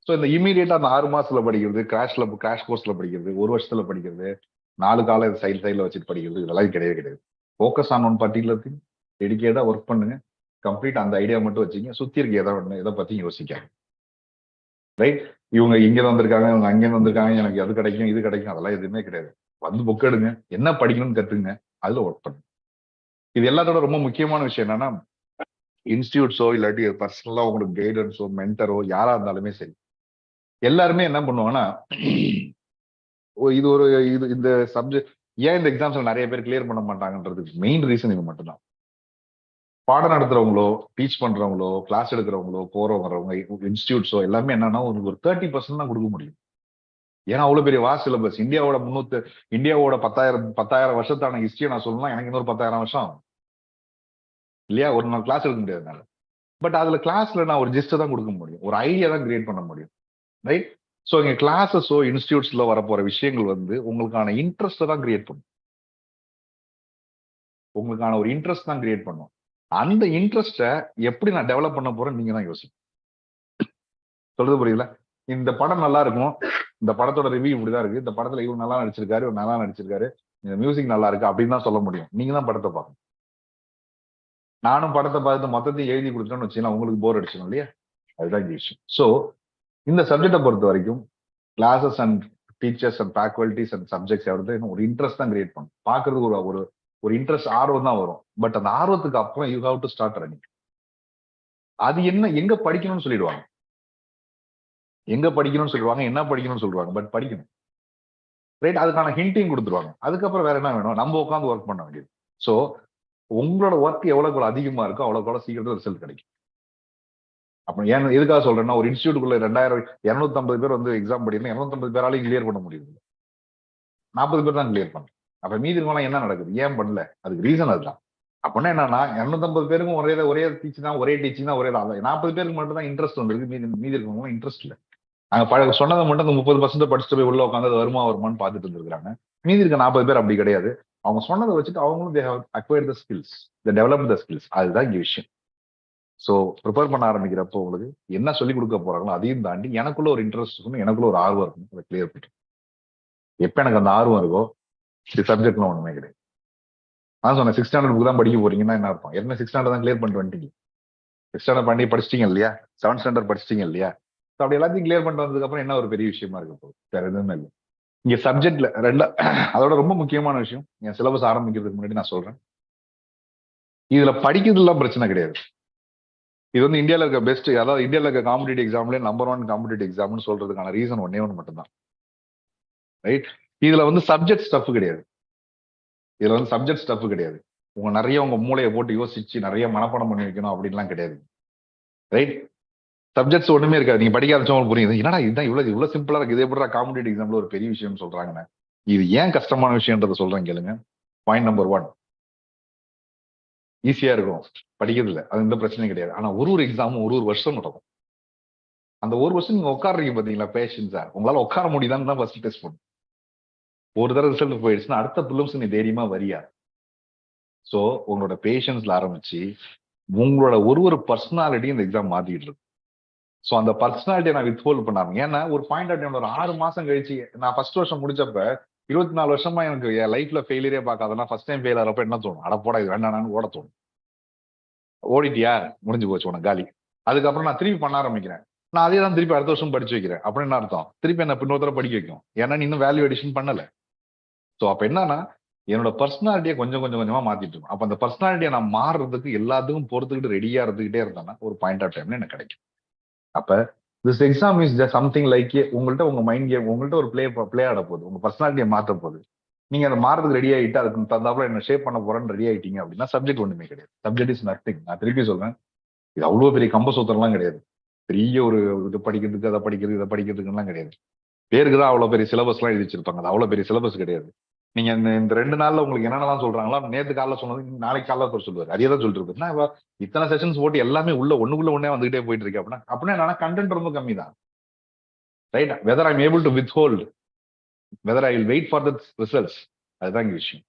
ஸோ இந்த இமீடியட்டா அந்த 6 மாசத்துல படிக்கிறது, கிராஷ் கோர்ஸ்ல படிக்கிறது, ஒரு வருஷத்துல படிக்கிறது, 4 கால சைட்ல வச்சுட்டு படிக்கிறது, இதெல்லாம் கிடையவே கிடையாது. Focus on one particular thing, டெடிகேட்டா ஒர்க் பண்ணுங்க, கம்ப்ளீட் அந்த ஐடியா மட்டும் வச்சுங்க, சுத்தி இருக்க ஏதோ ஒண்ணு இதை பத்தி யோசிக்காங்க. ரைட், இவங்க இங்க வந்திருக்காங்க, இவங்க அங்கே வந்திருக்காங்க, எனக்கு அது கிடைக்கும் இது கிடைக்கும், அதெல்லாம் எதுவுமே கிடையாது. வந்து புக் எடுங்க, என்ன படிக்கணும்னு கத்துங்க, அதுல ஒர்க் பண்ணுங்க. இது எல்லாத்தோட ரொம்ப முக்கியமான விஷயம் என்னன்னா, இன்ஸ்டியூட்ஸோ இல்லாட்டி பர்சனலா உங்களுக்கு கைடன்ஸோ மென்டரோ யாரா இருந்தாலுமே சரி, எல்லாருமே என்ன பண்ணுவாங்கன்னா, இது ஒரு இந்த சப்ஜெக்ட் ஏன் இந்த எக்ஸாம்ஸ்ல நிறைய பேர் கிளியர் பண்ண மாட்டாங்கன்றதுக்கு மெயின் ரீசன் இது மட்டும்தான். பாடம் நடத்துறவங்களோ, டீச் பண்றவங்களோ, கிளாஸ் எடுக்கிறவங்களோ, போறவங்க இன்ஸ்டியூட்ஸோ எல்லாமே என்னன்னா ஒரு 30% தான் கொடுக்க முடியும். ஏன்னா அவ்வளவு பெரிய வாஸ்ட் சிலபஸ். இந்தியாவோட 10,000 வருஷத்தான ஹிஸ்டரியை நான் சொல்லணும்னா எனக்கு இன்னொரு 10,000 வருஷம் ஆகும் இல்லையா, ஒரு நாள் கிளாஸ் எடுக்க முடியாதுனால. பட் அதுல கிளாஸ்ல நான் ஒரு ஜிஸ்ட் தான் கொடுக்க முடியும், ஒரு ஐடியா தான் கிரியேட் பண்ண முடியும். ரைட், ஸோ இங்க கிளாஸஸோ இன்ஸ்டியூட்ஸ்ல வரப்போற விஷயங்கள் வந்து உங்களுக்கான இன்ட்ரெஸ்ட் தான் கிரியேட் பண்ணும், உங்களுக்கான ஒரு இன்ட்ரெஸ்ட் தான் கிரியேட் பண்ணும். அந்த இன்ட்ரெஸ்ட்டை எப்படி நான் டெவலப் பண்ண போறேன் நீங்க தான் யோசிக்கணும். சொல்றது புரியுதுல, இந்த படம் நல்லா இருக்கும், இந்த படத்தோட ரிவ்யூ இப்படிதான் இருக்கு, இந்த படத்துல இவங்க நல்லா நடிச்சிருக்காரு, இவங்க நல்லா நடிச்சிருக்காரு, இந்த மியூசிக் நல்லா இருக்கு அப்படின்னு தான் சொல்ல முடியும். நீங்க தான் படத்தை பார்க்கணும். நானும் படத்தை பார்த்து மொத்தத்தையும் எழுதி கொடுத்துட்டோம்னு வச்சுக்கலாம், உங்களுக்கு போர் அடிச்சிடும் இல்லையா, அதுதான் இந்த விஷயம். ஸோ இந்த சப்ஜெக்டை பொறுத்த வரைக்கும் classes and teachers and faculties and subjects எவ்வளவு ஒரு இன்ட்ரெஸ்ட் தான் கிரியேட் பண்ணும். பார்க்கறதுக்கு ஒரு இன்ட்ரெஸ்ட், ஆர்வம் தான் வரும். பட் அந்த ஆர்வத்துக்கு அப்புறம் you have to start running. அது என்ன, எங்க படிக்கணும்னு சொல்லிடுவாங்க, எங்க படிக்கணும்னு சொல்லுவாங்க, என்ன படிக்கணும்னு சொல்லுவாங்க, பட் படிக்கணும். ரைட், அதுக்கான ஹிண்ட்டையும் கொடுத்துருவாங்க. அதுக்கப்புறம் வேற என்ன வேணும், நம்ம உட்காந்து ஒர்க் பண்ண வேண்டியது. ஸோ உங்களோட ஒர்க் எவ்வளவு அதிகமா இருக்கோ அவ்வளவு சீக்கிரம் ரிசல்ட் கிடைக்கும். அப்ப ஏன் எதுக்காக சொல்றேன்னா, ஒரு இன்ஸ்டியூட்டுக்குள்ள 250 பேர் வந்து எக்ஸாம் படிக்கணும், 250 பேராலையும் கிளியர் பண்ண முடியுது, 40 பேர் தான் கிளியர் பண்ணணும். அப்ப மீதி இருக்கவங்க என்ன நடக்குது, ஏன் பண்ணல, அதுக்கு ரீசன் அதுதான். அப்படின்னா என்னன்னா 250 பேருக்கும் ஒரே டீச்சிங் தான், ஒரே 40 பேருக்கு மட்டும் தான் இன்ட்ரெஸ்ட் வந்துருக்கு, மீதி இருக்கவங்க இன்ட்ரெஸ்ட் இல்லை. நாங்க சொன்னதை மட்டும் அந்த 30% படிச்சுட்டு போய் உள்ள உட்காந்து அது வருமானு பார்த்துட்டு இருந்திருக்காங்க. மீதி இருக்க 40 பேர் அப்படி கிடையாது. அவங்க சொன்னதை வச்சுட்டு அவங்களும் they have acquired the skills, they developed the skills. அதுதான் இங்க விஷயம். ஸோ ப்ரிப்பேர் பண்ண ஆரம்பிக்கிறப்போ உங்களுக்கு என்ன சொல்லிக் கொடுக்க போறாங்களோ அதையும் தாண்டி எனக்குள்ள ஒரு இன்ட்ரெஸ்ட் இருக்கணும், எனக்குள்ள ஒரு ஆர்வம் இருக்கணும், அதை கிளியர் பண்ணிட்டு எப்ப எனக்கு அந்த ஆர்வம் இருக்கோ சப்ஜெக்ட்லாம் ஒண்ணுமே கிடையாது. நான் சொன்னேன் 6 ஸ்டாண்டர்ட் புக் தான் படிக்க போறீங்கன்னா என்ன அர்த்தம், என்ன 6 ஸ்டாண்டர்ட் தான் கிளியர் பண்ணிட்டு வந்துட்டீங்க, 6 ஸ்டாண்டர்ட் பண்ணி படிச்சிட்டீங்க இல்லையா, 7 ஸ்டாண்டர்ட் படிச்சிட்டீங்க இல்லையா. ஸோ அப்படி எல்லாத்தையும் கிளியர் பண்ணிட்டு வந்ததுக்கு அப்புறம் என்ன ஒரு பெரிய விஷயமா இருக்க போகுது, வேற எதுவுமே இல்லை. இங்க சப்ஜெக்ட்ல அதோட ரொம்ப முக்கியமான விஷயம், என் சிலபஸ் ஆரம்பிக்கிறதுக்கு முன்னாடி நான் சொல்றேன், இதுல படிக்கிறதுலாம் பிரச்சனை கிடையாது. இது வந்து இந்தியாவில் இருக்க பெஸ்ட், அதாவது இந்தியாவில் இருக்க காம்படிட்டிவ் எக்ஸாம்ல நம்பர் 1 காம்படிட்டிவ் எக்ஸாம்னு சொல்றதுக்கான ரீசன் ஒன்னே ஒன்று மட்டும்தான். ரைட், இதுல வந்து சப்ஜெக்ட் ஸ்டஃப் கிடையாது, இதுல வந்து சப்ஜெக்ட் ஸ்டஃப் கிடையாது. உங்க மூளையை போட்டு யோசிச்சு நிறைய மனப்பாடம் பண்ணி வைக்கணும் அப்படின்லாம் கிடையாது. ரைட், சப்ஜெக்ட்ஸ் ஒண்ணுமே இருக்காது. நீங்க படிக்க ஆரம்பிச்சவங்க புரியுது, என்னடா இதுதான் இவ்வளவு சிம்பிளா இருக்கு, இதே எப்படி காம்படிட்டிவ் எக்ஸாம்ல ஒரு பெரிய விஷயம்னு சொல்றாங்கன்னு. இது ஏன் கஷ்டமான விஷயம்ன்றத சொல்றேன் கேளுங்க. பாயிண்ட் நம்பர் 1, ஈஸியா இருக்கும் படிக்கிறதுல, அது எந்த பிரச்சனையும் கிடையாது. ஆனா ஒரு எக்ஸாமும் ஒரு வருஷம் நடக்கும். அந்த ஒரு வருஷம் நீங்க உட்காடுறீங்க பாத்தீங்களா பேஷன்ஸா, உங்களால உட்கார முடியுதான்னு தான் ஃபர்ஸ்ட் டெஸ்ட் பண்ணும். ஒரு தடவை ரிசல்ட் போயிடுச்சுன்னா அடுத்த பிலிம்ஸ் நீ தைரியமா வரியா. சோ உங்களோட பேஷன்ஸ்ல ஆரம்பிச்சு உங்களோட ஒரு பர்சனாலிட்டி இந்த எக்ஸாம் மாத்திட்டு இருக்கு. ஸோ அந்த பர்சனாலிட்டியை நான் வித்ஹோல்ட் பண்ணாம, ஏன்னா ஒரு பாயிண்ட் ஆஃப் டைம் ஒரு 6 மாசம் கழிச்சு, நான் ஃபர்ஸ்ட் வருஷம் முடிச்சப்ப 24 வருஷமா எனக்கு என் லைஃப்ல ஃபெயிலியரே பார்க்காதனா ஃபர்ஸ்ட் டைம் ஃபெயில் ஆகிறப்ப என்ன தோணும், அட போடா இது வேண்டானான்னு ஓட தோணும். ஓடிட்டியா, முடிஞ்சு போச்சு உனக்கு காலி. அதுக்கப்புறம் நான் திருப்பி பண்ண ஆரம்பிக்கிறேன், நான் அதே தான் திருப்பி அடுத்த வருஷம் படிச்சு வைக்கிறேன். அப்படின்னு என்ன அர்த்தம், திருப்பி என்ன இன்னொரு தடவை படிக்க வைக்கும், ஏன்னா நீ இன்னும் வேல்யூ எடிஷன் பண்ணல. ஸோ அப்ப என்னன்னா என்னோட பர்சனாலிட்டியை கொஞ்சம் கொஞ்சமா மாத்திட்டு இருக்கும். அப்ப அந்த பர்சனாலிட்டியை நான் மாறுறதுக்கு எல்லாத்துக்கும் பொறுத்துக்கிட்டு ரெடியா இருந்துகிட்டே இருந்தேன்னா ஒரு பாயிண்ட் ஆஃப் டைம்ல எனக்கு கிடைக்கும். அப்ப this exam is something like உங்கள்கிட்ட உங்க மைண்ட் கேம், உங்கள்கிட்ட ஒரு பிளே ஆட போகுது, உங்க பர்சனாலிட்டியை மாற்ற போகுது. நீங்க அதை மாறதுக்கு ரெடி ஆகிட்டு அதுக்கு தந்தாப்புல என்ன ஷேப் பண்ண போறேன்னு ரெடி ஆயிட்டீங்க அப்படின்னா சப்ஜெக்ட் ஒண்ணுமே கிடையாது. Subject is nothing. நான் திருப்பி சொல்றேன், இது அவ்வளவு பெரிய கம்பசூத்திரம்லாம் கிடையாது. பெரிய ஒரு இது படிக்கிறதுக்கு அதை படிக்கிறது இதை படிக்கிறதுக்குலாம் கிடையாது. பேருக்கு தான் அவ்வளவு பெரிய சிலபஸ் எல்லாம் எழுதி வச்சிருப்பாங்க. அது அவ்வளவு பெரிய சிலபஸ் கிடையாது. நீங்க இந்த 2 நாள்ல உங்களுக்கு என்னென்னலாம் சொல்றாங்களோ நேத்து காலைல சொன்னது நாளைக்கு காலைல சொல்லுவாரு. அதே தான் சொல்லிட்டு இருக்கு. இத்தனை செஷன்ஸ் போட்டு எல்லாமே ஒண்ணுக்குள்ள ஒண்ணே வந்துகிட்டே போயிட்டு இருக்கு அப்படின்னா என்னன்னா கண்டென்ட் ரொம்ப கம்மி தான். Right? Whether I'm able to withhold, whether I will wait for the results, அதுதான் இங்க விஷயம்.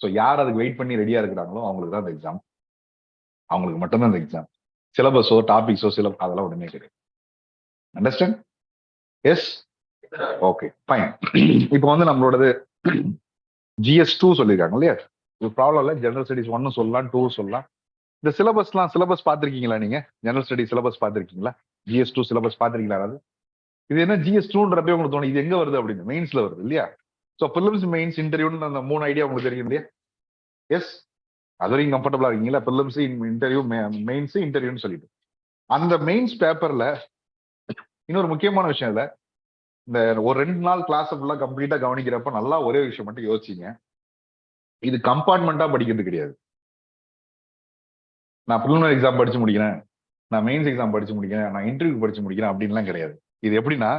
ஸோ யார் அதுக்கு வெயிட் பண்ணி ரெடியா இருக்கிறாங்களோ அவங்களுக்கு தான் அந்த எக்ஸாம். அவங்களுக்கு மட்டும்தான் அந்த எக்ஸாம். சிலபஸோ டாபிக்ஸோ அதெல்லாம் ஒண்ணுமே கிடையாது. அண்டர்ஸ்டாண்ட்? எஸ்? Okay, fine. இப்போ நம்மளோடது GS2 சொல்லியிருக்காங்க இல்லையா? ஒரு ப்ராப்ளம் இல்லை. ஜெனரல் ஸ்டடிஸ் 1 சொல்லலாம், 2 சொல்லலாம். இந்த சிலபஸ் பார்த்திருக்கீங்களா? நீங்க ஜெனரல் ஸ்டடி சிலபஸ் பார்த்திருக்கீங்களா? GS2 சிலபஸ் பார்த்திருக்கீங்களா? அதாவது இது என்ன GS2ன்றப்பே உங்களுக்கு தோணும் இது எங்க வருது அப்படின்னு. மெயின்ஸ்ல வருது இல்லையா? ஸோ பிலிம்ஸ், மெயின்ஸ், இன்டர்வியூன்னு அந்த 3 ஐடியா உங்களுக்கு தெரியும் இல்லையா? எஸ்? அது வரைக்கும் கம்ஃபர்டபுளா இருக்கீங்களா? பிலிம்ஸ், இன்டர்வியூ, மெயின்ஸ், இன்டர்வியூன்னு சொல்லிட்டு அந்த மெயின்ஸ் பேப்பர்ல இன்னொரு முக்கியமான விஷயம் இல்லை. இந்த ஒரு 2 நாள் கிளாஸ் ஃபுல்லா கம்ப்ளீட்டா கவனிக்கிறப்ப நல்லா ஒரே விஷயம் மட்டும் யோசிச்சிங்க. இது கம்பார்ட்மெண்டா படிக்கிறது கிடையாது. நான் ப்ரிலிமினரி எக்ஸாம் படிச்சு முடிக்கிறேன், நான் மெயின்ஸ் எக்ஸாம் படிச்சு முடிக்கிறேன், நான் இன்டர்வியூ படிச்சு முடிக்கிறேன் அப்படின்லாம் கிடையாது. இது எப்படின்னா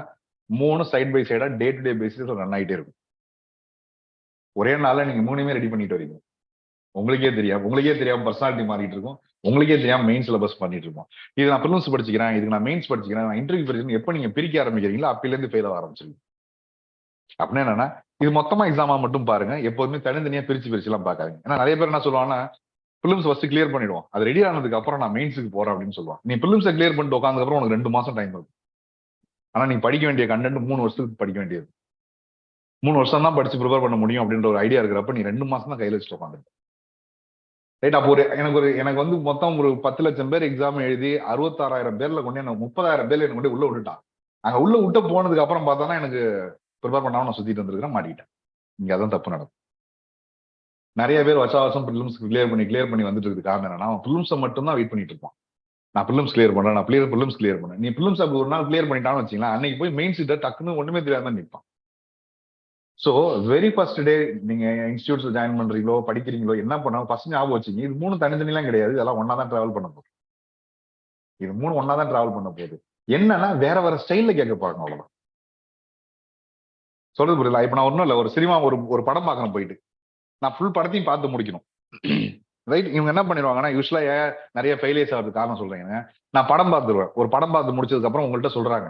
3 சைட் பை சைடா day to day basis run ஆகிட்டே இருக்கும். ஒரே நாள்ல நீங்க 3மே ரெடி பண்ணிட்டு வரீங்க. உங்களுக்கே தெரியாம பர்சனாலிட்டி மாறிட்டு இருக்கும். உங்களுக்கே தெரியாம மெயின் சிலபஸ் பண்ணிட்டு இருக்கோம். இது நான் பிலிம்ஸ் படிச்சுக்கிறேன், இதுக்கு நான் மெயின்ஸ் படிச்சுக்கிறேன், நான் இன்டர்வியூ படிச்சுக்கிறேன். எப்ப நீங்க பிரிக்க ஆரம்பிக்கிறீங்களோ அப்பில இருந்து ஃபெயில் ஆரம்பிச்சிருங்க. அப்படின்னா என்னன்னா இது மொத்தமா எக்ஸாமா மட்டும் பாருங்க. எப்போதுமே தனித்தனியா பிரிச்சு எல்லாம் பாக்காதீங்க. ஏன்னா நிறைய பேர் என்ன சொல்லுவாங்கன்னா பிலிம்ஸ் ஃபர்ஸ்ட் கிளியர் பண்ணிடுவோம், அது ரெடி ஆனதுக்கு அப்புறம் நான் மெயின்ஸுக்கு போறேன் அப்படின்னு சொல்லுவான். நீ பிலிம்ஸை கிளியர் பண்ணிட்டு உட்காந்ததுக்கு அப்புறம் உனக்கு 2 மாசம் டைம் இருக்கும். ஆனா நீ படிக்க வேண்டிய கண்டென்ட் 3 வருஷத்துக்கு படிக்க வேண்டியது. 3 வருஷம் தான் படிச்சு ப்ரிப்பேர் பண்ண முடியும் அப்படின்ற ஒரு ஐடியா இருக்கிறப்ப நீ 2 மாசம் தான் கையில வச்சுட்டு உட்காந்து. ரைட்? அப்போ எனக்கு மொத்தம் ஒரு 10 லட்சம் பேர் எக்ஸாம் எழுதி 66,000 பேர்ல கொண்டு எனக்கு 30,000 பேர்ல எனக்கு கொண்டு உள்ள விட்டுட்டான். அங்க உள்ள விட்டு போனதுக்கு அப்புறம் பார்த்தானா எனக்கு ப்ரிப்பேர் பண்ணாம நான் சுத்திட்டு வந்திருக்கிறேன், மாட்டிக்கிட்டேன். இங்க அதான் தப்பு நடக்கும். நிறைய பேர் வருஷம் பிலிம்ஸ் கிளியர் பண்ணி வந்துட்டு இருக்கு. காரணம் என்னன்னா அவன் பிலிம்ஸை மட்டும் தான் வெயிட் பண்ணிட்டு இருப்பான். நான் பிலிம்ஸ் கிளியர் பண்றேன், நான் பிலிம்ஸ் கிளியர் பண்ணேன். நீ பிலிம்ஸ் அப்படி ஒரு நாள் கிளியர் பண்ணிட்டான்னு வச்சுக்கலாம், அன்னைக்கு போய் மெயின் சீட்டை டக்குன்னு ஒண்ணுமே தெரியாம நிற்பான். ஸோ வெரி ஃபர்ஸ்ட் டே நீங்க இன்ஸ்டியூட்ஸ்ல ஜாயின் பண்றீங்களோ படிக்கிறீங்களோ என்ன பண்ணாலும் ஃபர்ஸ்ட் ஞாபகம் வச்சுங்க, இது 3 தனித்தனிலாம் கிடையாது. இதெல்லாம் ஒன்னா தான் டிராவல் பண்ண போகுது. இது 3 ஒன்னா தான் டிராவல் பண்ண போகுது. என்னன்னா வேற ஸ்டைல்ல கேட்க போறாங்க, அவ்வளவுதான். சொல்றது புரியல? இப்ப நான் ஒன்றும் இல்லை, ஒரு சினிமா ஒரு படம் பார்க்கணும், போயிட்டு நான் ஃபுல் படத்தையும் பார்த்து முடிக்கணும். ரைட்? இவங்க என்ன பண்ணிடுவாங்கன்னா யூஸ்வலா நிறைய ஃபெயிலியர்ஸ் ஆகுது காரணம் சொல்றீங்க. நான் படம் பார்த்துருவேன். ஒரு படம் பார்த்து முடிச்சதுக்கு அப்புறம் உங்கள்கிட்ட சொல்றாங்க,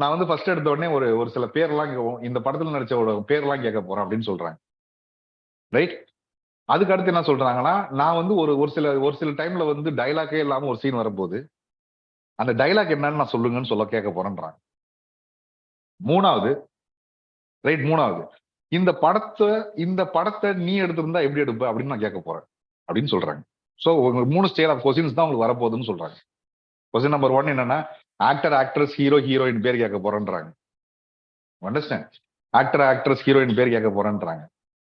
நான் ஃபர்ஸ்ட் எடுத்த உடனே ஒரு சில பேர்லாம் இந்த படத்துல நடிச்ச பேர்லாம் கேட்க போறேன் அப்படின்னு சொல்றாங்க. ரைட்? அதுக்கு அடுத்து என்ன சொல்றாங்கன்னா நான் ஒரு சில டைம்ல டைலாக்கே இல்லாம ஒரு சீன் வரும்போது அந்த டைலாக் என்னன்னு நான் சொல்லுங்கன்னு கேட்க போறேன்றாங்க. மூணாவது இந்த படத்தை நீ எடுத்திருந்தா எப்படி எடுப்ப அப்படின்னு நான் கேட்க போறேன் அப்படின்னு சொல்றாங்க. சோ 3 ஸ்டைல் ஆஃப் கொஸ்டின்ஸ் தான் உங்களுக்கு வரப்போகுதுன்னு சொல்றாங்க. கொஸ்டின் நம்பர் 1 என்னன்னா ஆக்டர், ஆக்ட்ரஸ், ஹீரோ, ஹீரோயின் பேர் கேட்க போறேன்றாங்க. அண்டர்ஸ்டாண்ட்? ஆக்டர், ஆக்ட்ரஸ், ஹீரோயின் பேர் கேட்க போறேன்றாங்க.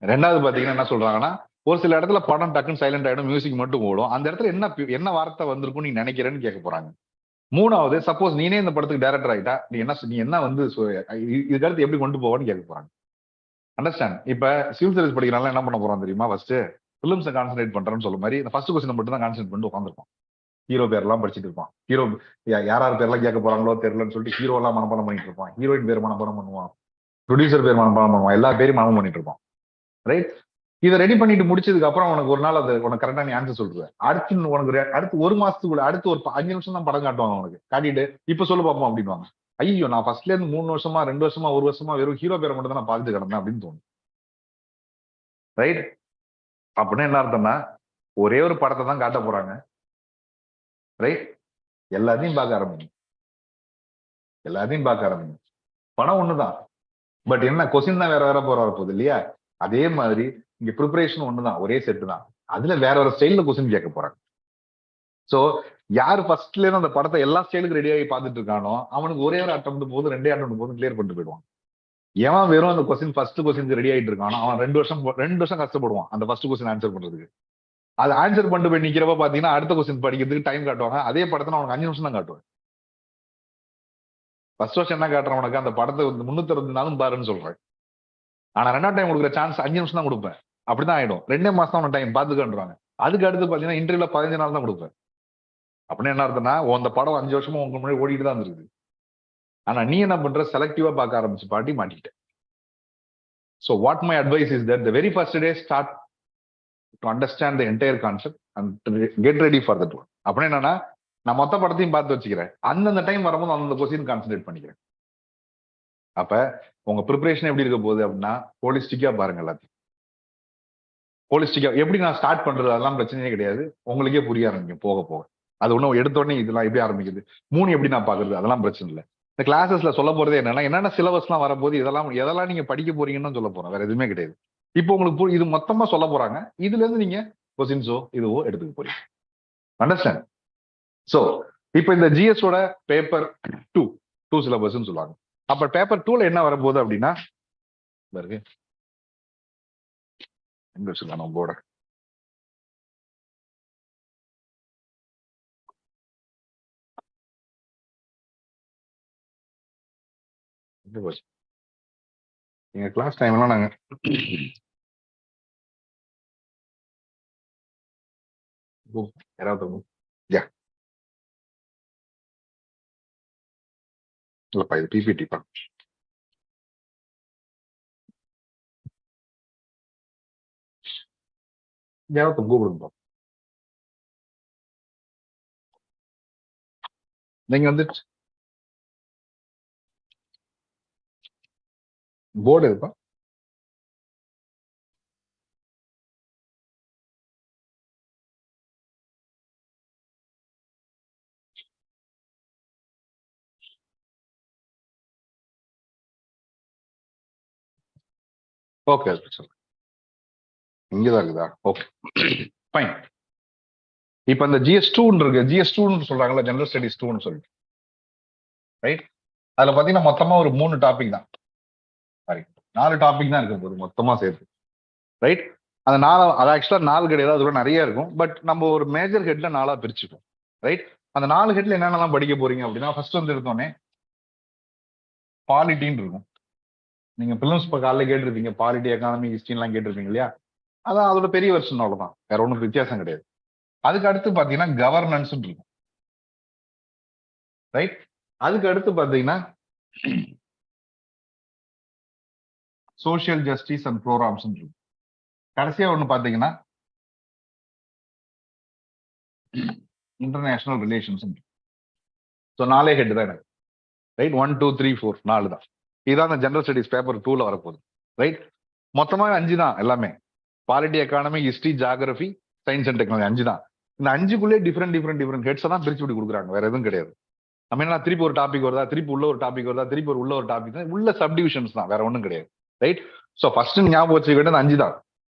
2வது பாத்தீங்கன்னா என்ன சொல்றாங்கன்னா ஒரு சில இடத்துல படம் டக்குன்னு சைலண்ட் ஆயிடும், மியூசிக் மட்டும் ஓடும். அந்த இடத்துல என்ன வார்த்தை வந்திருக்கும் நீ நினைக்கிறேன்னு கேட்க போறாங்க. 3வது சப்போஸ் நீனே இந்த படத்துக்கு டைரக்டர் ஆயிட்டா நீ என்ன இதுக்கு அடுத்து எப்படி கொண்டு போவான்னு கேட்க போறாங்க. அண்டர்ஸ்டாண்ட்? இப்ப சிவில் சர்வீஸ் படிக்கிறனால என்ன பண்ண போறோம் தெரியுமா? ஃபர்ஸ்ட் பிலிம்ஸை கான்சென்ட்ரேட் பண்றேன்னு சொல்ல மாதிரி இந்த ஃபர்ஸ்ட் கொஸ்டின் மட்டும் தான் கான்சென்ட்ரேட் பண்ணிட்டு உட்காந்துருப்பான். ஹீரோ பேர்லாம் படிச்சுட்டு இருப்பான். ஹீரோ யார் பேர்லாம் கேட்க போறாங்களோ தெரியலன்னு சொல்லிட்டு ஹீரோ எல்லாம் மனப்பாடம் பண்ணிட்டு இருப்பான். ஹீரோயின் பேர் மனப்பாடம் பண்ணுவான், ப்ரொடியூசர் பேர் மனப்பாடம் பண்ணுவான், எல்லா பேரும் மனப்பாடம் பண்ணிட்டு இருப்பான். ரைட்? இதை ரெடி பண்ணிட்டு முடிச்சதுக்கு அப்புறம் உனக்கு ஒரு நாள் அது உனக்கு கரெக்டா நீ ஆன்சர் சொல்லுவேன். அடுத்து 1 மாசத்துக்குள்ள அடுத்து ஒரு 5 நிமிஷம் தான் படம் காட்டுவாங்க உனக்கு. காட்டிட்டு இப்ப சொல்ல பார்ப்போம் அப்படின்வாங்க. ஐயோ, நான் ஃபர்ஸ்ட்ல இருந்து 3 வருஷமா 2 வருஷமா 1 வருஷமா வெறும் ஹீரோ பேரை மட்டும் தான் நான் பார்த்துட்டு கிடந்தேன் அப்படின்னு தோணும். ரைட்? அப்படின்னு என்ன அர்த்தம்னா ஒரே ஒரு படத்தை தான் காட்ட போறாங்க. ரைட்? எல்லாத்தையும் பார்க்க ஆரம்பிங்க. படம் ஒண்ணுதான், பட் என்ன கொஸ்டின் தான் வேற போற போகுது இல்லையா? அதே மாதிரி இங்க ப்ரிப்பரேஷன் ஒண்ணுதான், ஒரே செட்டு தான். அதுல வேற ஸ்டைல்ல கொஸ்டின் கேட்க போறாங்க. சோ யாரு ஃபர்ஸ்ட்ல இருந்து அந்த படத்தை எல்லா ஸ்டைலுக்கு ரெடியாகி பார்த்துட்டு இருக்கானோ அவனுக்கு ஒரே ஒரு அட்டம் போது 2 அட்டம் போது கிளியர் பண்ணிட்டு போயிடுவான். ஏன் வெறும் அந்த கொஸ்டின் ஃபர்ஸ்ட் கொஸ்டின் ரெடி ஆயிட்டு இருக்கான், அவன் 2 வருஷம் கஷ்டப்படுவான் அந்த ஃபர்ஸ்ட் கொஸ்டின் ஆன்சர் பண்றதுக்கு. அது ஆன்சர் பண்ணிட்டு போய் நிக்கிறப்ப பாத்தீங்கன்னா அடுத்த கொஸ்டின் படிக்கிறதுக்கு டைம் காட்டுவாங்க. அதே படத்தை அவனுக்கு 5 நிமிஷம் தான் காட்டுவாங்க. ஃபர்ஸ்ட் வருஷம் என்ன காட்டுறேன் உனக்கு, அந்த படத்தை 360 நாளும் பாருன்னு சொல்றேன். ஆனா 2ஆம் டைம் கொடுக்குற சான்ஸ் 5 நிமிஷம் தான் கொடுப்பேன். அப்படிதான் ஆயிடும். 2 மாசம் தான் டைம் பார்த்துக்கன்றாங்க. அதுக்கு அடுத்து பாத்தீங்கன்னா இன்டர்வியூல 15 நாள் தான் கொடுப்பேன். அப்படின்னு என்ன அர்த்தம்னா அந்த படம் 5 வருஷமா உங்களுக்கு முன்னாடி ஓடிட்டு தான் இருக்குது. ஆனா நீ என்ன பண்ற, செலக்டிவா பார்க்க ஆரம்பிச்சு பாட்டி மாட்டிக்கிட்ட. So what my advice is that the very first day start to understand the entire concept and get ready for that one. அப்படி என்னன்னா நான் மொத்த படத்தையும் பார்த்து வச்சுக்கிறேன். அந்தந்த டைம் வரும்போது அந்த கொஸ்டின் கான்சென்ட்ரேட் பண்ணிக்கிறேன். அப்ப உங்க ப்ரிப்பரேஷன் எப்படி இருக்க போகுது அப்படின்னா ஹோலிஸ்டிக்கா பாருங்க எல்லாத்தையும். ஹோலிஸ்டிக்கா எப்படி நான் ஸ்டார்ட் பண்றது அதெல்லாம் பிரச்சனையே கிடையாது. உங்களுக்கே புரிய ஆரம்பிக்கும் போக போக. அது ஒன்றும் எடுத்த உடனே இதெல்லாம் எப்படி ஆரம்பிக்குது, 3 எப்படி நான் பாக்குறது, அதெல்லாம் பிரச்சனை இல்லை. இந்த கிளாஸஸ்ல சொல்ல போறதே என்னென்ன சிலபஸ்லாம் வரப்போது, எதெல்லாம் நீங்க படிக்க போறீங்கன்னு சொல்ல போறேன், வேற எதுவுமே கிடையாது. இப்போ உங்களுக்கு இது மொத்தமா சொல்ல போறாங்க. இதுல இருந்து நீங்க கொஸ்டின்ஸோ இதுவோ எடுத்துக்க போறீங்க. அண்டர்ஸ்டாண்ட்? சோ இப்போ இந்த ஜிஎஸோட பேப்பர் 2 சிலபஸ்ன்னு சொல்லுவாங்க. அப்ப பேப்பர் 2ல என்ன வரப்போகுது அப்படின்னா பாருங்க, எங்க வச்சிருக்காங்க போர்ட, எங்க கிளாஸ் டைம்லாம் நாங்க யாராவது இல்லப்பா இது பிபிடி பா. யாராவது கூப்பிடுங்க. நீங்க வந்து போர்டு இருப்பா. ஓகே இங்கதான் இருக்குதா? Okay fine. இப்ப இந்த GS2 இருக்கு, GS2 சொல்றாங்கல்ல, ஜெனரல் ஸ்டடிஸ் 2ன்னு சொல்லிட்டு, ரைட்? அதுல பாத்தீங்கன்னா மொத்தமா ஒரு 3 டாபிக் தான், சாரி 4 டாபிக் தான் இருக்க போகுது மொத்தமா சேர்த்து, ரைட்? அந்த 4 அது ஆக்சுவலா 4 கிடையாது, அது கூட நிறைய இருக்கும். பட் நம்ம ஒரு மேஜர் ஹெட்ல 4ஆ பிரிச்சுப்போம், ரைட்? அந்த 4 ஹெட்ல என்னென்னலாம் படிக்க போறீங்க அப்படின்னா, ஃபர்ஸ்ட் வந்து எடுத்தோடனே பாலிட்டின்னு இருக்கும். நீங்க பிலிம்ஸ் இப்போ காலைல கேட்டிருப்பீங்க, பாலிட்டி, எக்கானமி, ஹிஸ்ட்ரிலாம் கேட்டிருப்பீங்க இல்லையா? அதான் அதோட பெரிய வெர்ஷன், அவ்வளவுதான், வேற ஒன்றும் வித்தியாசம் கிடையாது. அதுக்கு அடுத்து பாத்தீங்கன்னா கவர்னன்ஸ் இருக்கும், ரைட்? அதுக்கு அடுத்து பாத்தீங்கன்னா சோசியல் ஜஸ்டிஸ் அண்ட் ப்ரோக்ராம்ஸ் இருக்கும். கடைசியா ஒண்ணு பாத்தீங்கன்னா இன்டர்நேஷனல் ரிலேஷன்ஸ். ஸோ 4 ஹெட் தான் எனக்கு, ரைட்? 1 2 3 4 4 தான். இதுதான் அந்த ஜெனரல் ஸ்டடிஸ் பேப்பர் 2ல வரப்போகுது, ரைட்? மொத்தமா 5 தான் எல்லாமே. Polity, economy, history, geography, science and technology 5 தான். இந்த 5க்குள்ளே டிஃப்ரெண்ட் ஹெட்ஸ் தான் பிரிச்சு விட்டு கொடுக்குறாங்க, வேற எதுவும் கிடையாது. நம்ம என்ன திருப்பி ஒரு டாபிக் வருதா, திருப்பி உள்ள ஒரு டாபிக் வருதா, திருப்பி உள்ள ஒரு டாபிக் தான், உள்ள சப்டிவிஷன்ஸ் தான், வேற ஒன்றும் கிடையாது, ரைட்? ஸோ ஃபர்ஸ்ட் ஞாபகம் வச்சுக்க வேண்டியது 5 தான்,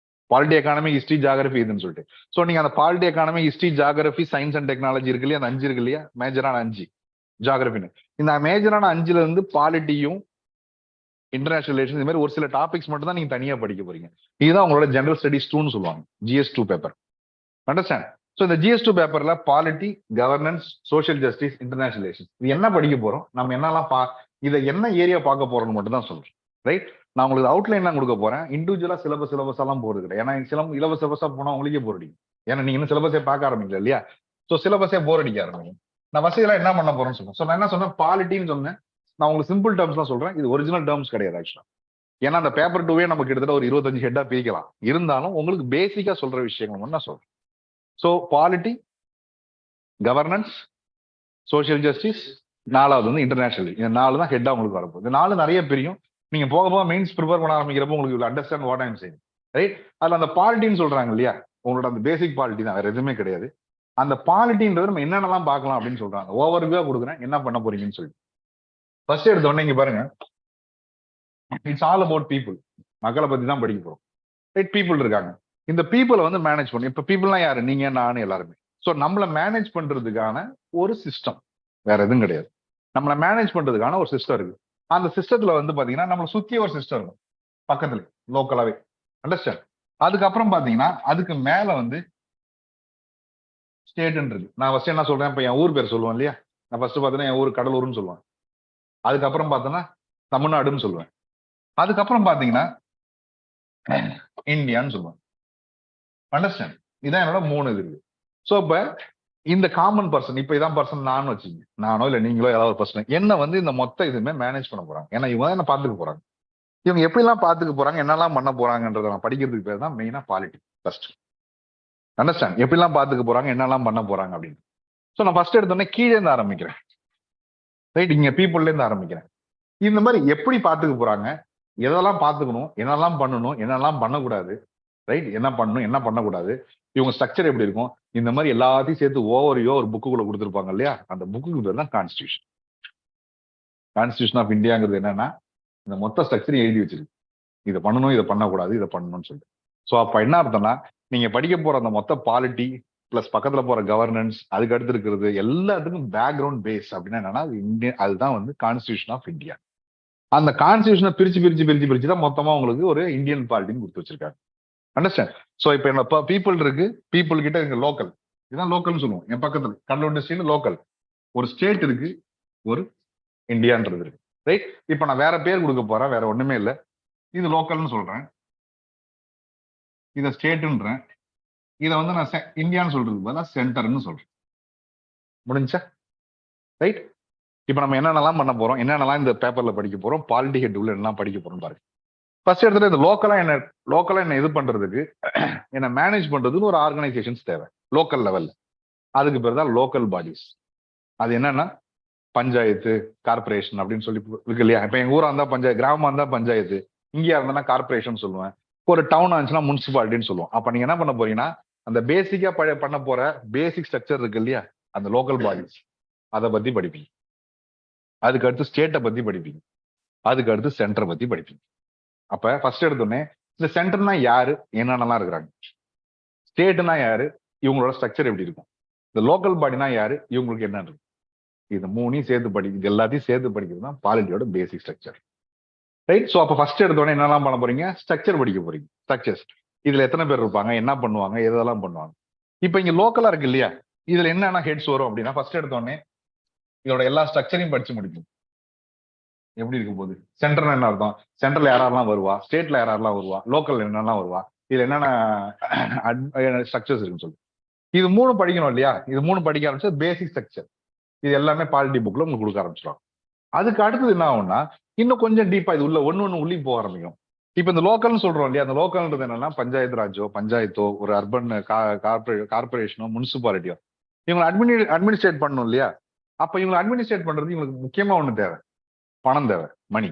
பாலிட்டி, எக்கானமி, ஹிஸ்டரி, ஜியாகிரபி இதுன்னு சொல்லிட்டு. ஸோ நீங்க அந்த polity, economy, history, geography, science and technology இருக்கு இல்லையா, அந்த 5 இருக்கு இல்லையா, மேஜரான 5, ஜியாகிரபின்னு. இந்த மேஜரான 5ல இருந்து பாலிட்டியும் இன்டர்நேஷனல் ரிலேஷன் இது மாதிரி ஒரு சில டாபிக்ஸ் மட்டும் தான் நீங்க தனியா படிக்க போறீங்க. இதுதான் உங்களோட ஜெனரல் ஸ்டடிஸ் 2ன்னு சொல்லுவாங்க, GS2 பேப்பர். அண்டர்ஸ்டாண்ட்? ஸோ இந்த GS2 பேப்பர்ல polity, governance, social justice, international relation இது என்ன படிக்க போறோம், நம்ம என்னெல்லாம் இதை என்ன ஏரியா பார்க்க போறோம்னு மட்டும் தான் சொல்றேன், ரைட்? நான் உங்களுக்கு அவுட்லைன் தான் கொடுக்க போறேன். இண்டிவிஜுவலா சிலபஸ் எல்லாம் போறது கிடையாது. ஏன்னா இலவச சிலபஸா போனா உங்களுக்கே போர் அடிக்கும். ஏன்னா நீங்க இன்னும் சிலபஸே பார்க்க ஆரம்பிக்கல இல்லையா? ஸோ சிலபஸே போர் அடிக்க ஆரம்பிக்கும். நான் வசதியெல்லாம் என்ன பண்ண போறேன்னு சொல்றேன். ஸோ நான் என்ன சொன்னேன், பாலிட்டின்னு சொன்னேன். நான் உங்களுக்கு சிம்பிள் டேர்ம்ஸ் தான் சொல்றேன், இது ஒரிஜினல் டேர்ம்ஸ் கிடையாது ஆக்சுவலா. ஏன்னா அந்த பேப்பர் 2வே நம்ம கிட்டத்தட்ட ஒரு 25 ஹெட்டா பிரிக்கலாம். இருந்தாலும் உங்களுக்கு பேசிக்கா சொல்ற விஷயங்கள் மட்டும் நான் சொல்றேன். So polity, governance, social justice, 4வது வந்து இன்டர்நேஷனல். இந்த 4 தான் ஹெட்டா உங்களுக்கு வரப்போகுது. இந்த 4 நிறைய பிரியும். நீங்க போக போக மெயின்ஸ் ப்ரிப்பேர் பண்ண ஆரம்பிக்கிறப்போ உங்களுக்கு understand what I'm saying, right? அதுல அந்த பாலிட்டின்னு சொல்றாங்க இல்லையா, உங்களோட அந்த பேசிக் பாலிட்டி தான், வேற எதுவுமே கிடையாது. அந்த பாலிட்டின்றது நம்ம என்னென்னலாம் பார்க்கலாம் அப்படின்னு சொல்றாங்க. ஓவர்வியூவா கொடுக்குறேன், என்ன பண்ண போறீங்கன்னு சொல்லிட்டு. ஃபர்ஸ்ட் எடுத்த உடனே இங்க பாருங்க, இட்ஸ் ஆல் அபவுட் பீப்புள். மக்களை பத்தி தான் படிக்க போறோம், ரைட்? பீப்புள் இருக்காங்க. இந்த பீப்புளை வந்து மேனேஜ் பண்ணி, இப்ப பீப்புள்லாம் யாரு, நீங்க, நானு, எல்லாருமே. ஸோ நம்மளை மேனேஜ் பண்றதுக்கான ஒரு சிஸ்டம், வேற எதுவும் கிடையாது. நம்மளை மேனேஜ் பண்றதுக்கான ஒரு சிஸ்டம் இருக்கு. அந்த சிஸ்டத்துல வந்து பாத்தீங்கன்னா நம்மளை சுத்தி ஒரு சிஸ்டம் இருக்கும் பக்கத்துல லோக்கலாவே. அண்டர்ஸ்டாண்ட்? அதுக்கப்புறம் பாத்தீங்கன்னா அதுக்கு மேல வந்து ஸ்டேட்ன்றது. நான் ஃபர்ஸ்ட் என்ன சொல்றேன், இப்ப என் ஊர் பேர் சொல்லுவேன் இல்லையா, நான் ஃபர்ஸ்ட் பாத்தீங்கன்னா என் ஊர் கடலூர்னு சொல்லுவேன். அதுக்கப்புறம் பார்த்தோன்னா தமிழ்நாடுன்னு சொல்லுவேன். அதுக்கப்புறம் பாத்தீங்கன்னா இந்தியான்னு சொல்லுவேன். அண்டர்ஸ்டாண்ட்? இதான் என்னோட 3 இது இருக்கு. ஸோ இப்ப இந்த காமன் பர்சன், இப்ப இதான் பர்சன் நான் வச்சுங்க, நானோ இல்ல நீங்களோ ஏதாவது ஒரு பர்சன் என்ன வந்து இந்த மொத்த இதுமே மேனேஜ் பண்ண போறாங்க. ஏன்னா இவங்க தான் என்ன பாத்துக்க போறாங்க. இவங்க எப்படிலாம் பாத்துக்க போறாங்க, என்னெல்லாம் பண்ண போறாங்கன்றத நான் படிக்கிறதுக்கு பேர் தான் மெயினா பாலிட்டிக்ஸ். First understand? எப்படிலாம் பாத்துக்க போறாங்க, என்னெல்லாம் பண்ண போறாங்க அப்படின்னு. ஸோ நான் ஃபர்ஸ்ட் எடுத்தோடனே கீழே இருந்து ஆரம்பிக்கிறேன். ரைட்? இங்க பீப்புள்ல இருந்து ஆரம்பிக்கிறேன். இந்த மாதிரி எப்படி பாத்துக்க போறாங்க, எதெல்லாம் பாத்துக்கணும், என்னெல்லாம் பண்ணணும், என்னெல்லாம் பண்ணக்கூடாது, ரைட்? என்ன பண்ணணும், என்ன பண்ணக்கூடாது, இவங்க ஸ்ட்ரக்சர் எப்படி இருக்கும், இந்த மாதிரி எல்லாத்தையும் சேர்த்து ஓவரையோ ஒரு புக்குக்குள்ள கொடுத்துருப்பாங்க இல்லையா, அந்த புக்கு பேர் தான் கான்ஸ்டியூஷன். கான்ஸ்டியூஷன் ஆஃப் இந்தியாங்கிறது என்னன்னா இந்த மொத்த ஸ்ட்ரக்சரையும் எழுதி வச்சிருக்கு. இதை பண்ணணும், இதை பண்ணக்கூடாது, இதை பண்ணணும்னு சொல்லிட்டு. ஸோ அப்ப என்ன அர்த்தம்னா நீங்க படிக்க போற அந்த மொத்த பாலிட்டி பிளஸ் பக்கத்துல போற கவர்னன்ஸ், அதுக்கு அடுத்து இருக்கிறது எல்லாத்துக்கும் பேக்ரவுண்ட் பேஸ் அப்படின்னா என்னன்னா அது இந்தியா, அதுதான் வந்து கான்ஸ்டியூஷன் ஆஃப் இந்தியா. அந்த கான்ஸ்டியூஷனை பிரிச்சு தான் மொத்தமா உங்களுக்கு ஒரு இந்தியன் பாலிட்டின்னு கொடுத்து வச்சிருக்காங்க. அண்டர்ஸ்டாண்ட்? ஸோ இப்போ என்ன பீப்புள் இருக்கு, பீப்புள் கிட்ட இருக்கு லோக்கல், இதுதான் லோக்கல்னு சொல்லுவோம். என் பக்கத்துல கடலூர் டிஸ்ட்ரிக்ட் லோக்கல், ஒரு ஸ்டேட் இருக்கு, ஒரு இந்தியான்றது இருக்கு. ரைட்? இப்போ நான் வேற பேர் கொடுக்க போறேன், வேற ஒண்ணுமே இல்லை. இது லோக்கல்னு சொல்றேன், இதை ஸ்டேட்ன்றேன், இதை வந்து நான் இந்தியான்னு சொல்றதுக்கு பதிலாக சென்டர்னு சொல்றேன். முடிஞ்சா? ரைட்? இப்போ நம்ம என்னென்னலாம் பண்ண போறோம், என்னென்னலாம் இந்த பேப்பர்ல படிக்க போறோம், பாலிட்டி ஹெட் உள்ள என்னெல்லாம் படிக்க போறோம் பாருங்க. ஃபர்ஸ்ட் எடுத்துட்டு இந்த லோக்கலா என்ன இது பண்றதுக்கு, என்ன மேனேஜ் பண்றதுக்கு ஒரு ஆர்கனைசேஷன்ஸ் தேவை லோக்கல் லெவல்ல. அதுக்கு பேர் தான் லோக்கல் பாடிஸ். அது என்னன்னா பஞ்சாயத்து, கார்பரேஷன் அப்படின்னு சொல்லி இருக்கு இல்லையா. இப்ப எங்க ஊரா இருந்தா பஞ்சாயத்து, கிராமமா இருந்தா பஞ்சாயத்து, இங்கேயா இருந்தா கார்பரேஷன் சொல்லுவேன், ஒரு டவுன் ஆச்சுன்னா முனிசிபாலிட்டின்னு சொல்லுவோம். அப்ப நீங்க என்ன பண்ண போறீங்கன்னா அந்த பேசிக்கா பண்ண போற பேசிக் ஸ்ட்ரக்சர் இருக்கு இல்லையா, அந்த லோக்கல் பாடிஸ், அதை பத்தி படிப்பீங்க. அதுக்கு அடுத்து ஸ்டேட்டை பத்தி படிப்பீங்க. அதுக்கு அடுத்து சென்டரை பத்தி படிப்பீங்க. அப்ப ஃபர்ஸ்ட் எடுத்தோடனே இந்த சென்டர்னா யாரு, என்னென்னலாம் இருக்கிறாங்க, ஸ்டேட்னா யாரு, இவங்களோட ஸ்ட்ரக்சர் எப்படி இருக்கும், இந்த லோக்கல் பாடினா யாரு, இவங்களுக்கு என்ன இருக்கும், இது 3ஐயும் சேர்த்து இது எல்லாத்தையும் சேர்த்து படிக்கிறது தான் பாலிட்டியோட பேசிக் ஸ்ட்ரக்சர். ரைட்? ஸோ அப்போ ஃபர்ஸ்ட் எடுத்தோடனே என்னெல்லாம் பண்ண போறீங்க, ஸ்ட்ரக்சர் படிக்க போறீங்க. ஸ்ட்ரக்சர்ஸ், இதுல எத்தனை பேர் இருப்பாங்க, என்ன பண்ணுவாங்க, எதெல்லாம் பண்ணுவாங்க. இப்போ இங்க லோக்கலா இருக்கு இல்லையா, இதுல என்னென்ன ஹெட்ஸ் வரும் அப்படின்னா ஃபர்ஸ்ட் எடுத்தோடனே இதோட எல்லா ஸ்ட்ரக்சரையும் படிச்சு முடிக்கும். எப்படி இருக்கும் போது சென்டர்ல என்ன அர்த்தம், சென்டர்ல யாரெல்லாம் வருவா, ஸ்டேட்ல யாரெல்லாம் வருவா, லோக்கல்ல என்னெல்லாம் வருவா, இதுல என்னென்ன ஸ்ட்ரக்சர்ஸ் இருக்குன்னு சொல்லி இது 3 படிக்கணும் இல்லையா. இது 3 படிக்க ஆரம்பிச்சா பேசிக் ஸ்ட்ரக்சர், இது எல்லாமே பாலிட்டி புக்ல உங்களுக்கு கொடுக்க ஆரம்பிச்சிடும். அதுக்கு அடுத்தது என்ன ஆகும்னா இன்னும் கொஞ்சம் டீப்பா இது உள்ள ஒன்னு உள்ளே போக ஆரம்பிக்கும். இப்ப இந்த லோக்கல்னு சொல்றோம் இல்லையா, அந்த லோக்கல்ன்றது என்னன்னா பஞ்சாயத்து ராஜோ, பஞ்சாயத்தோ, ஒரு அர்பன் கார்பரேஷனோ, முனிசிபாலிட்டியோ, இவங்களை அட்மினிஸ்ட்ரேட் பண்ணணும் இல்லையா. அப்ப இவங்களை அட்மினிஸ்ட்ரேட் பண்றது இவங்களுக்கு முக்கியமா ஒண்ணு தேவை, பணம் தேவை, மணி.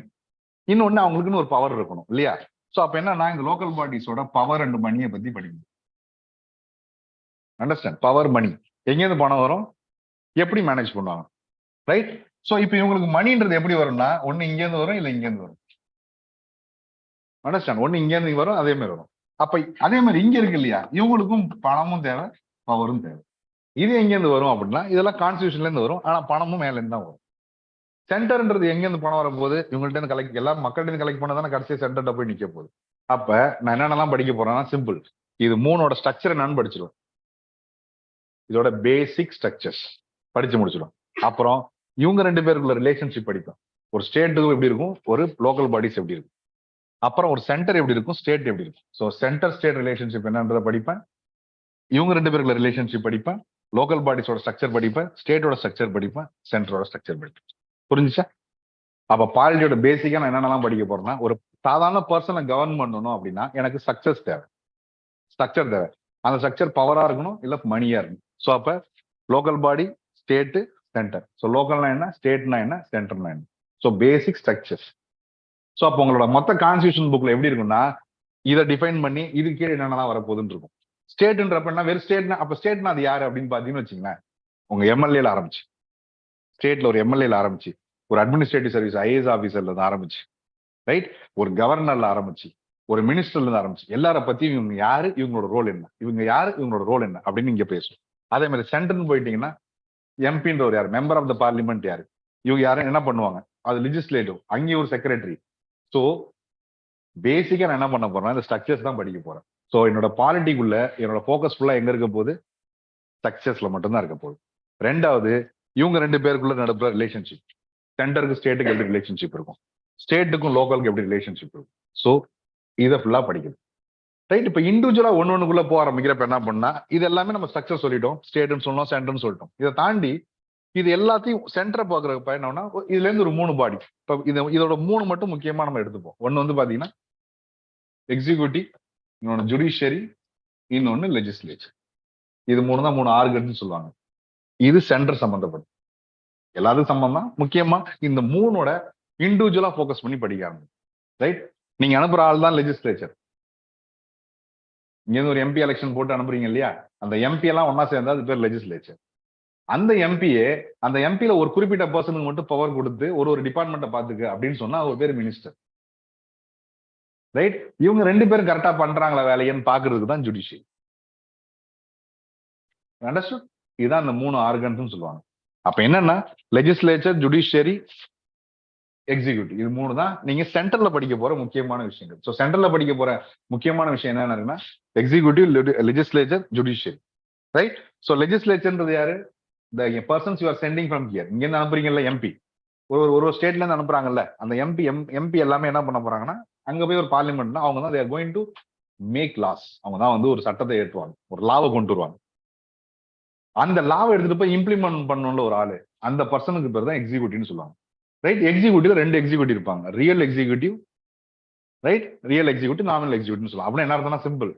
இன்னொன்னு அவங்களுக்குன்னு ஒரு பவர் இருக்கணும் இல்லையா. சோ அப்ப என்னன்னா இந்த லோக்கல் பாடிஸோட பவர் அண்ட் மணியை பத்தி படிக்கணும். அண்டர்ஸ்டாண்ட்? பவர், மணி, எங்கேருந்து பணம் வரும், எப்படி மேனேஜ் பண்ணுவாங்க. ரைட்? சோ இப்ப இவங்களுக்கு மணின்றது எப்படி வரும்னா ஒண்ணு இங்கேருந்து வரும், இல்ல இங்கேருந்து வரும். அண்டர்ஸ்டாண்ட்? ஒண்ணு இங்கேருந்து வரும், அதே மாதிரி வரும். அப்ப அதே மாதிரி இங்க இருக்கு இல்லையா, இவங்களுக்கும் பணமும் தேவை, பவரும் தேவை. இது எங்கேருந்து வரும் அப்படின்னா இதெல்லாம் கான்ஸ்டியூஷன்ல இருந்து வரும், ஆனா பணமும் மேல இருந்து தான் வரும். சென்டர்ன்றது எங்கேருந்து பணம் வரும்போது இவங்கள்ட்ட இருந்து கலெக்ட், எல்லாம் மக்கள்கிட்ட இருந்து கலெக்ட் பண்ண தானே கடைசியா சென்டர்ட்ட போய் நிக்க போகுது. அப்ப நான் என்னென்னலாம் படிக்க போறேன்னா சிம்பிள், இது 3ஓட ஸ்ட்ரக்சர் என்னன்னு படிச்சிடும். இதோட பேசிக் ஸ்ட்ரக்சர்ஸ் படிச்சு முடிச்சிடும். அப்புறம் இவங்க 2 பேருக்குள்ள ரிலேஷன்ஷிப் படிப்பேன். ஒரு ஸ்டேட்டுக்கு எப்படி இருக்கும், ஒரு லோக்கல் பாடிஸ் எப்படி இருக்கும், அப்புறம் ஒரு சென்டர் எப்படி இருக்கும், ஸ்டேட் எப்படி இருக்கும். ஸோ சென்டர் ஸ்டேட் ரிலேஷன்ஷிப் என்னன்றதை படிப்பேன், இவங்க 2 பேருக்குள்ள ரிலேஷன்ஷிப் படிப்பேன், லோக்கல் பாடிஸோட ஸ்ட்ரக்சர் படிப்பேன், ஸ்டேட்டோட ஸ்ட்ரக்சர் படிப்பேன், சென்டரோட ஸ்ட்ரக்சர் படிப்பேன். புரிஞ்சுச்சா? அப்ப பாலிட்டியோட பேசிக்கா நான் என்னென்னலாம் படிக்க போறேன்னா, ஒரு சாதாரண பர்சனை கவர்ன் பண்ணணும் அப்படின்னா எனக்கு ஸ்ட்ரக்சர்ஸ் தேவை, ஸ்ட்ரக்சர் தேவை. அந்த ஸ்ட்ரக்சர் பவரா இருக்கணும், இல்ல மணியா இருக்கணும். ஸோ அப்ப local body, state, centre. So லோக்கல்னா என்ன, ஸ்டேட்னா என்ன, சென்டர்னா என்ன. So basic structures. ஸோ அப்போ உங்களோட மொத்த கான்ஸ்டியூஷன் புக்ல எப்படி இருக்கும்னா இதை டிஃபைன் பண்ணி இது கீழே என்னென்னலாம் வரப்போகுதுன்னு இருக்கும். ஸ்டேட்ன்றப்ப வெறும் ஸ்டேட்னா, அப்ப ஸ்டேட்னா அது யாரு அப்படின்னு பாத்தீங்கன்னு வச்சுங்களேன், உங்க எம்எல்ஏல ஆரம்பிச்சு, ஸ்டேட்ல ஒரு எம்எல்ஏல ஆரம்பிச்சு, ஒரு அட்மினிஸ்ட்ரேட்டிவ் சர்வீஸ் ஐஏஎஸ் ஆபீசர்ல இருந்து ஆரம்பிச்சு, ரைட், ஒரு கவர்னர்ல ஆரம்பிச்சு, ஒரு மினிஸ்டர்ல இருந்து ஆரம்பிச்சு, எல்லார பத்தியும் இவங்க யாரு, இவங்களோட ரோல் என்ன, இவங்க யாரு, இவங்களோட ரோல் என்ன அப்படின்னு இங்க பேசும். அதே மாதிரி சென்டர்னு போயிட்டீங்கன்னா எம்பின்ற ஒரு யார், மெம்பர் ஆஃப் த பார்லிமெண்ட் யாரு, இவங்க யாரும் என்ன பண்ணுவாங்க, அது லெஜிஸ்லேட்டிவ், அங்கேயும் ஒரு செக்ரட்டரி. ஸோ பேசிக்கா நான் என்ன பண்ண போறேன், இந்த ஸ்ட்ரக்சர்ஸ் தான் படிக்க போறேன். ஸோ என்னோட பாலிட்டிக்குள்ள என்னோட ஃபோக்கஸ் ஃபுல்லா எங்க இருக்க போகுது, ஸ்ட்ரக்சர்ஸ்ல மட்டும்தான் இருக்க போகுது. ரெண்டாவது, இவங்க 2 பேருக்குள்ள நடக்கிற ரிலேஷன்ஷிப், சென்டருக்கு ஸ்டேட்டுக்கு எப்படி ரிலேஷன்ஷிப் இருக்கும், ஸ்டேட்டுக்கும் லோக்கலுக்கு எப்படி ரிலேஷன்ஷிப் இருக்கும். ஸோ இதை ஃபுல்லா படிக்கணும். ரைட். இப்போ இண்டிவிஜுவலா ஒன்னொன்னுக்குள்ள போக ஆரம்பிக்கிறப்ப என்ன பண்ணா, இது எல்லாமே நம்ம ஸ்ட்ரக்சர் சொல்லிட்டோம், ஸ்டேட்னு சொல்லணும், சென்டர்னு சொல்லிட்டோம். இதை தாண்டி இது எல்லாத்தையும் சென்டரை பாக்குறப்ப என்னன்னா, இதுல இருந்து ஒரு 3 பாடி. இப்போ இதோட 3 மட்டும் முக்கியமா நம்ம எடுத்துப்போம். ஒன்னு வந்து பாத்தீங்கன்னா எக்ஸிக்யூட்டிவ், இன்னொன்னு ஜுடிஷியரி, இன்னொன்னு லெஜிஸ்லேச்சர். இது 3 தான் 3 ஆர்கன்ஸ் சொல்லுவாங்க. இது சென்டர் சம்பந்தப்படும், எல்லாத்துக்கும் சம்பந்தம். முக்கியமா இந்த 3ஓட இண்டிவிஜுவலா ஃபோக்கஸ் பண்ணி படிக்க ஆரம்பிக்கும். ரைட். நீங்க அனுப்புற ஆள் தான் லெஜிஸ்லேச்சர். இங்க இருந்து ஒரு எம்பி எலெக்ஷன் போட்டு அனுப்புறீங்க இல்லையா, அந்த எம்பி எல்லாம் ஒன்னா சேர்ந்தா அது பேர் லெஜிஸ்லேச்சர். அந்த எம்பியே அந்த எம்பியில ஒரு குறிப்பிட்ட பர்சனுக்கு மட்டும் பவர் கொடுத்து ஒரு டிபார்ட்மெண்ட்டை பாத்துக்க அப்படின்னு சொன்னா அவர் பேர் மினிஸ்டர். ரைட். இவங்க 2 பேரும் கரெக்டா பண்றாங்களா வேலையன்னு பாக்குறதுக்கு தான் ஜுடிஷியரி. அண்டர்ஸ்டுட்? இதுதான் அந்த 3 ஆர்கன்ஸ் சொல்லுவாங்க. அப்ப என்னன்னா, லெஜிஸ்லேச்சர், ஜுடிஷியரி, எக்ஸிக்யூட்டிவ், இது 3 தான் நீங்க சென்டர்ல படிக்க போற முக்கியமான விஷயங்கள். ஸோ சென்டர்ல படிக்க போற முக்கியமான விஷயம் என்னன்னா, executive, legislature, judiciary. Right. So லெஜிஸ்லேச்சர்ன்றது யாரு, the persons you are sending from here. இங்க இருந்து அனுப்புறீங்கல்ல எம்பி, ஒரு ஸ்டேட்ல இருந்து அனுப்புறாங்கல்ல, அந்த எம்பி எல்லாமே என்ன பண்ண போறாங்கன்னா, அங்க போய் ஒரு பார்லிமெண்ட்னா அவங்க தான் they are going to make laws. அவங்க தான் வந்து ஒரு சட்டத்தை ஏற்றுவாங்க, ஒரு லாவை கொண்டு வருவாங்க. அந்த லாவை எடுத்துட்டு போய் இம்ப்ளிமெண்ட் பண்ணணும்ல ஒரு ஆளு, அந்த பர்சனுக்கு பேர் தான் எக்ஸிக்யூட்டிவ்னு சொல்லுவாங்க. ரைட். எக்ஸிக்யூட்டிவ்ல 2 எக்ஸிக்யூட்டிவ் இருப்பாங்க, real executive, right, real executive, nominal எக்ஸிக்யூட்டிவ்னு சொல்லுவாங்க. அப்படின்னா என்ன அர்த்தம்னா சிம்பிள்.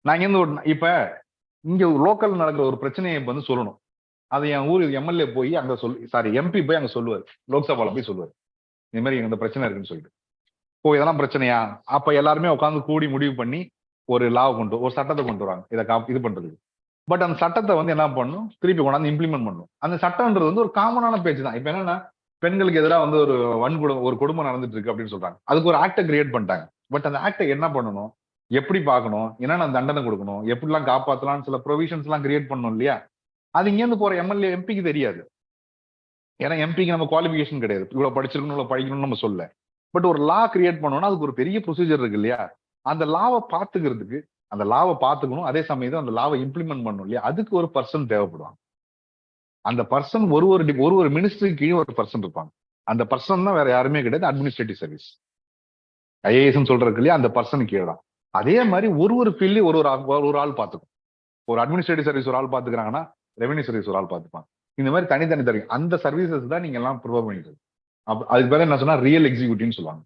நான் இங்க இப்ப இங்க லோக்கல் நடக்கிற ஒரு பிரச்சனையை இப்ப வந்து சொல்லணும், அது என் ஊர் எம்எல்ஏ போய் அங்க எம்பி போய் அங்க சொல்லுவார், லோக்சபால போய் சொல்லுவார், இந்த மாதிரி இந்த பிரச்சனை இருக்குன்னு சொல்லிட்டு. ஓ இதெல்லாம் பிரச்சனையா, அப்ப எல்லாருமே உட்காந்து கூடி முடிவு பண்ணி ஒரு ஒரு சட்டத்தை கொண்டு வராங்க இதை இது பண்றதுக்கு. பட் அந்த சட்டத்தை வந்து என்ன பண்ணும், திருப்பி கொண்டாந்து இம்ப்ளிமெண்ட் பண்ணும். அந்த சட்டம்ன்றது வந்து ஒரு காமனான பேச்சு தான். இப்ப என்னன்னா, பெண்களுக்கு எதிராக வந்து ஒரு கொடுமை நடந்துட்டு இருக்கு அப்படின்னு சொல்றாங்க, அதுக்கு ஒரு ஆக்டை கிரியேட் பண்ணிட்டாங்க. பட் அந்த ஆக்டை என்ன பண்ணணும், எப்படி பார்க்கணும், என்னென்ன தண்டனை கொடுக்கணும், எப்படிலாம் காப்பாற்றலாம், சில ப்ரொவிஷன்ஸ் எல்லாம் கிரியேட் பண்ணணும் இல்லையா. அது இங்கேருந்து போற எம்எல்ஏ எம்பிக்கு தெரியாது, ஏன்னா எம்பிக்கு நம்ம குவாலிஃபிகேஷன் கிடையாது, இவ்வளவு படிச்சிருக்கணும் இவ்வளவு படிக்கணும்னு நம்ம சொல்ல. பட் ஒரு லா கிரியேட் பண்ணோம்னா அதுக்கு ஒரு பெரிய ப்ரொசீஜர் இருக்கு இல்லையா. அந்த லாவை பாத்துக்கிறதுக்கு, அந்த லாவை பாத்துக்கணும், அதே சமயம் அந்த லாவை இம்ப்ளிமெண்ட் பண்ணணும் இல்லையா, அதுக்கு ஒரு பர்சன் தேவைப்படுவாங்க. அந்த பர்சன் ஒரு மினிஸ்டருக்கு கீழே ஒரு பர்சன் இருப்பாங்க. அந்த பர்சன் தான் வேற யாருமே கிடையாது, அட்மினிஸ்ட்ரேட்டிவ் சர்வீஸ், ஐஏஎஸ் சொல்றதுக்கு இல்லையா, அந்த பர்சனுக்கு கீழே தான். அதே மாதிரி ஒரு ஃபீல்ட்லயும் ஒரு ஆள் பாத்துக்கும். ஒரு அட்மினிஸ்ட்ரேட்டிவ் சர்வீஸ் ஒரு ஆள் பாத்துக்கிறாங்கன்னா, ரெவன்யூ சர்வீஸ் ஒரு ஆள் பார்த்துப்பாங்க. இந்த மாதிரி தனி அந்த சர்வீசஸ் தான் நீங்க எல்லாம் ப்ரிவர்வ் பண்ணிட்டு. அதுக்கு பேர் என்ன சொன்னா, ரியல் எக்ஸிக்யூட்டிவ்னு சொல்லுவாங்க.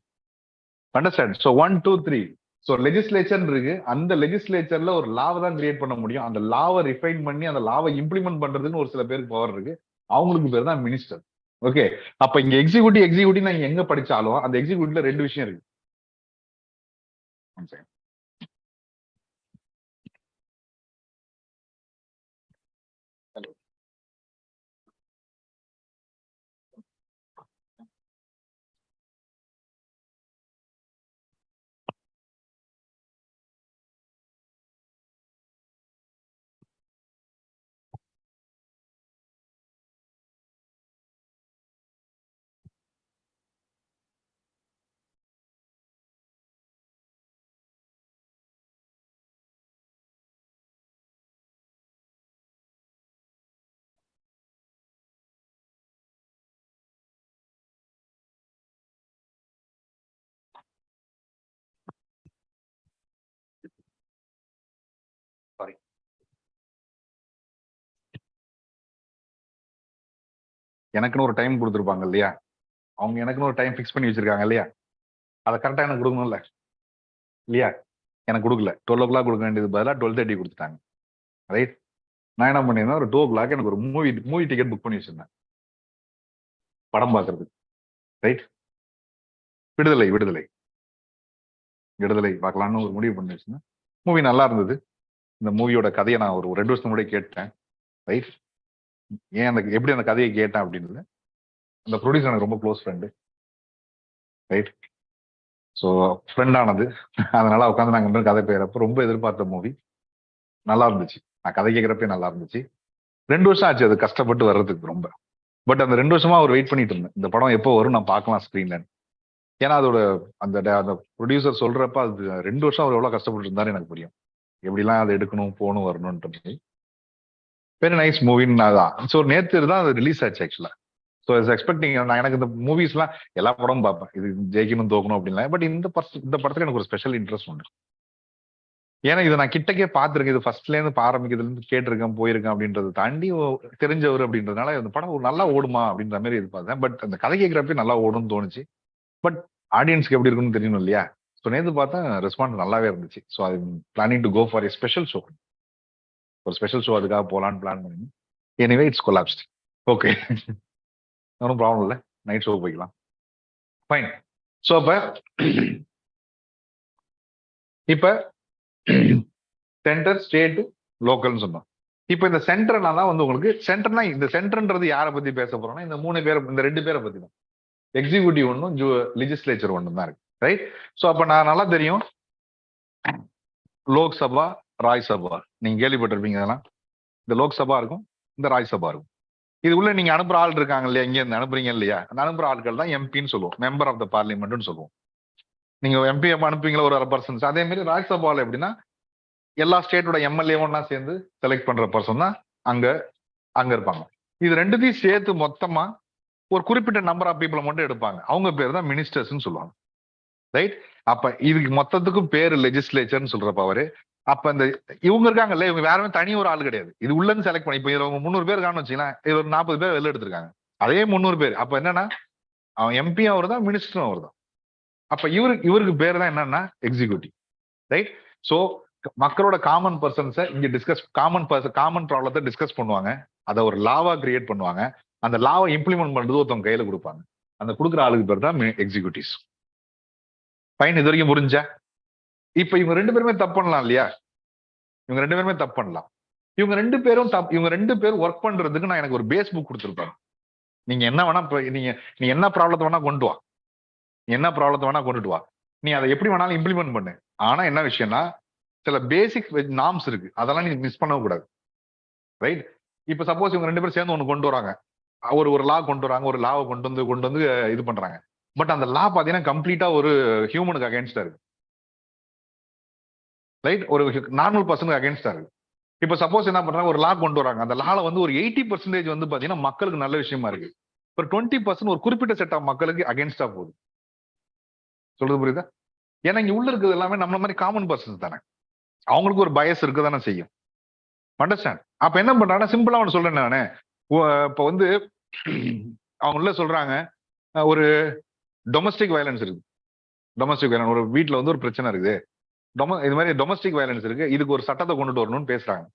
அண்டர்ஸ்டாண்ட்? ஸோ 1 2 3. ஸோ லெஜிஸ்லேச்சர் இருக்கு, அந்த லெஜிஸ்லேச்சர்ல ஒரு லாவை தான் கிரியேட் பண்ண முடியும். அந்த லாவை ரிஃபைன் பண்ணி அந்த லாவை இம்ப்ளிமெண்ட் பண்றதுன்னு ஒரு சில பேருக்கு பவர் இருக்கு, அவங்களுக்கு பேர் தான் மினிஸ்டர். ஓகே. அப்ப இங்க எக்ஸிக்யூட்டிவ் நீங்க எங்க படிச்சாலும் அந்த எக்ஸிக்யூட்டிவ்ல 2 விஷயம் இருக்கு. சாரி, எனக்குன்னு ஒரு டைம் கொடுத்துருப்பாங்க இல்லையா, அவங்க எனக்குன்னு ஒரு டைம் ஃபிக்ஸ் பண்ணி வச்சிருக்காங்க இல்லையா, அதை கரெக்டா எனக்கு கொடுக்கணும்ல இல்லையா. எனக்கு கொடுக்கல, 12 o'clock கொடுக்க வேண்டியது பதிலாக 12:30 கொடுத்துட்டாங்க. ரைட். நான் என்ன பண்ணியிருந்தேன், ஒரு 2 o'clock எனக்கு ஒரு மூவி டிக்கெட் புக் பண்ணி வச்சிருந்தேன் படம் பார்க்கறதுக்கு. ரைட். விடுதலை பார்க்கலான்னு ஒரு முடிவு பண்ணி வச்சிருந்தேன். மூவி நல்லா இருந்தது. இந்த மூவியோட கதையை நான் ஒரு 2 வருஷம் முன்னாடி கேட்டேன். ரைட். ஏன் எப்படி அந்த கதையை கேட்டேன் அப்படின்றது, அந்த ப்ரொடியூசர் எனக்கு ரொம்ப close friend. Right. So friend ஆனது, அதனால உட்காந்து நாங்கள் கதை பெயரப்போ ரொம்ப எதிர்பார்த்த மூவி, நல்லா இருந்துச்சு. நான் கதை கேட்குறப்பே நல்லா இருந்துச்சு. 2 வருஷம் ஆச்சு அது கஷ்டப்பட்டு வர்றதுக்கு. ரொம்ப பட் அந்த 2 வருஷமா அவர் வெயிட் பண்ணிட்டு இருந்தேன், இந்த படம் எப்போ வரும் நான் பார்க்கலாம் ஸ்க்ரீன்ல. ஏன்னா அதோட அந்த ப்ரொடியூசர் சொல்றப்ப அது 2 வருஷம் அவர் எவ்வளவு கஷ்டப்பட்டு இருந்தாரு எனக்கு புரியும். எப்படிலாம் அதை எடுக்கணும் போகணும் வரணும்ன்ற வெரி நைஸ் மூவின்னு அதான். ஸோ நேற்று தான் அது ரிலீஸ் ஆச்சு ஆக்சுவலா. So is expecting. நான் எனக்கு இந்த மூவிஸ்லாம் எல்லா படமும் பார்ப்பேன், இது ஜெயிக்கணும் தோக்கணும் அப்படின்லாம். பட் இந்த படத்துல எனக்கு ஒரு ஸ்பெஷல் இன்ட்ரெஸ்ட் உண்டு. ஏன்னா இதை நான் கிட்டக்கே பார்த்துருக்கேன், இது ஃபர்ஸ்ட்ல இருந்து ஆரம்பிக்கிறதுல இருந்து கேட்டிருக்கேன் போயிருக்கேன் அப்படின்றத தாண்டி தெரிஞ்சவர் அப்படின்றதுனால இந்த படம் ஒரு நல்லா ஓடுமா அப்படின்ற மாதிரி எதிர்பார்த்தேன். பட் அந்த கதை கேட்கிறப்ப நல்லா ஓடும்னு தோணுச்சு. பட் ஆடியன்ஸ்க்கு எப்படி இருக்குன்னு தெரியணும் இல்லையா? ஸோ நேற்று பார்த்தா ரெஸ்பான்ஸ் நல்லாவே இருந்துச்சு. So I planning to go for a special show. ஒரு ஸ்பெஷல் ஷோ அதுக்காக போகலான்னு பிளான் பண்ணி. Anyway it's collapsed. ஓகே, ஒன்றும் ப்ராப்ளம் இல்லை, நைட் ஷோ போய்க்கலாம். ஃபைன். ஸோ இப்போ சென்டர், ஸ்டேட், லோக்கல்னு சொன்னோம். இப்போ இந்த சென்டர்னா தான் வந்து உங்களுக்கு சென்டர்னா இந்த சென்டர்ன்றது யாரை பத்தி பேச போறோம்னா இந்த 3 பேரை, இந்த 2 பேரை பத்தி தான். எக்ஸிக்யூட்டிவ் ஒன்றும் லெஜிஸ்லேச்சர் ஒன்றும் தான் இருக்கு, ரைட்? ஸோ அப்போ நான் நல்லா தெரியும், லோக்சபா, ராஜ்சபா நீங்க கேள்விப்பட்டிருப்பீங்க. அதெல்லாம் இந்த லோக்சபா இருக்கும், இந்த ராஜ்சபா இருக்கும். இது உள்ள நீங்க அனுப்புற ஆள் இருக்காங்க இல்லையா, இங்க இருந்து அனுப்புறீங்க இல்லையா, அந்த அனுப்புற ஆட்கள் தான் எம்பின்னு சொல்லுவோம், மெம்பர் ஆஃப் த பார்லிமெண்ட்னு சொல்லுவோம். நீங்க எம்பி அனுப்புவீங்களா ஒரு பர்சன்ஸ். அதே மாதிரி ராஜ்சபால எப்படின்னா எல்லா ஸ்டேட்டோட எம்எல்ஏவும் சேர்ந்து செலக்ட் பண்ற பர்சன் தான் அங்க இருப்பாங்க. இது ரெண்டுத்தையும் சேர்த்து மொத்தமா ஒரு குறிப்பிட்ட நம்பர் ஆஃப் பீப்புளை மட்டும் எடுப்பாங்க, அவங்க பேர் தான் மினிஸ்டர்ஸ்ன்னு சொல்லுவாங்க, ரைட்? அப்ப இதுக்கு மொத்தத்துக்கும் பேரு லெஜிஸ்லேச்சர்னு சொல்ற பவர். அப்ப இந்த இவங்க இருக்காங்கல்ல, இவங்க வேறமே தனி ஒரு ஆள் கிடையாது, இது உள்ள இருந்து செலக்ட் பண்ணி. இப்போ 300 பேர் இருக்கான்னு வச்சுக்கலாம், இது ஒரு 40 பேர் வெளில எடுத்திருக்காங்க, அதே 300 பேர். அப்ப என்னன்னா அவன் எம்பி அவர் தான், மினிஸ்டரும் அவர் தான். அப்ப இவருக்கு பேர் தான் என்னன்னா எக்ஸிக்யூட்டிவ், ரைட்? சோ மக்களோட காமன் பர்சன்ஸை இங்க காமன் ப்ராப்ளத்தை டிஸ்கஸ் பண்ணுவாங்க, அதை ஒரு லாவா கிரியேட் பண்ணுவாங்க, அந்த லாவை இம்ப்ளிமெண்ட் பண்றது ஒருத்தவங்க கையில கொடுப்பாங்க, அந்த கொடுக்குற ஆளுக்கு பேர் தான் எக்ஸிக்யூட்டிவ்ஸ். ஃபைன், இது வரைக்கும் புரிஞ்சா? இப்ப இவங்க 2 பேருமே தப்பு பண்ணலாம் இல்லையா? இவங்க 2 பேருமே தப்பு பண்ணலாம். இவங்க 2 பேரும் ஒர்க் பண்றதுக்கு நான் எனக்கு ஒரு பேஸ் புக் கொடுத்துருப்பேன். நீங்க என்ன வேணா நீ என்ன ப்ராப்ளத்தை வேணா கொண்டு வா, என்ன ப்ராப்ளத்தை வேணா கொண்டுட்டு வா, நீ அதை எப்படி வேணாலும் இம்ப்ளிமெண்ட் பண்ணு. ஆனா என்ன விஷயம்னா சில பேசிக் நார்ம்ஸ் இருக்கு, அதெல்லாம் நீங்க மிஸ் பண்ண கூடாது, ரைட்? இப்ப சப்போஸ் இவங்க 2 பேரும் சேர்ந்து ஒண்ணு கொண்டு வராங்க, ஒரு லா கொண்டு வராங்க, ஒரு லாவை கொண்டு வந்து இது பண்றாங்க. பட் அந்த லா பாத்தீங்கன்னா கம்ப்ளீட்டா ஒரு ஹியூமனுக்கு அகேன்ஸ்டா இருக்கு, ரைட்? ஒரு நார்மல் பர்சனுக்கு அகேன்ஸ்டா இருக்கு. இப்ப சப்போஸ் என்ன பண்றாங்க, ஒரு லா கொண்டு வராங்க, அந்த லால வந்து ஒரு 80% வந்து பாத்தீங்கன்னா மக்களுக்கு நல்ல விஷயமா இருக்கு, ஒரு 20% ஒரு குறிப்பிட்ட செட் ஆஃப் மக்களுக்கு அகேன்ஸ்டா போகுது. சொல்றது புரியுதா? ஏன்னா இங்க உள்ள இருக்கிறது எல்லாமே நம்மள மாதிரி காமன் பர்சன்ஸ் தானே, அவங்களுக்கு ஒரு பயஸ் இருக்க தானே செய்யும். அண்டர்ஸ்டாண்ட்? அப்ப என்ன பண்றாங்கன்னா சிம்பிளா ஒன்று சொல்றேன் நானு. இப்ப வந்து அவங்க உள்ள சொல்றாங்க ஒரு டொமஸ்டிக் வயலன்ஸ் இருக்கு, டொமஸ்டிக் வயலன்ஸ், ஒரு வீட்டுல வந்து ஒரு பிரச்சனை இருக்குது, இது மாதிரி டொமஸ்டிக் வயலன்ஸ் இருக்கு, இதுக்கு ஒரு சட்டத்தை கொண்டுட்டு வரணும்னு பேசுறாங்க.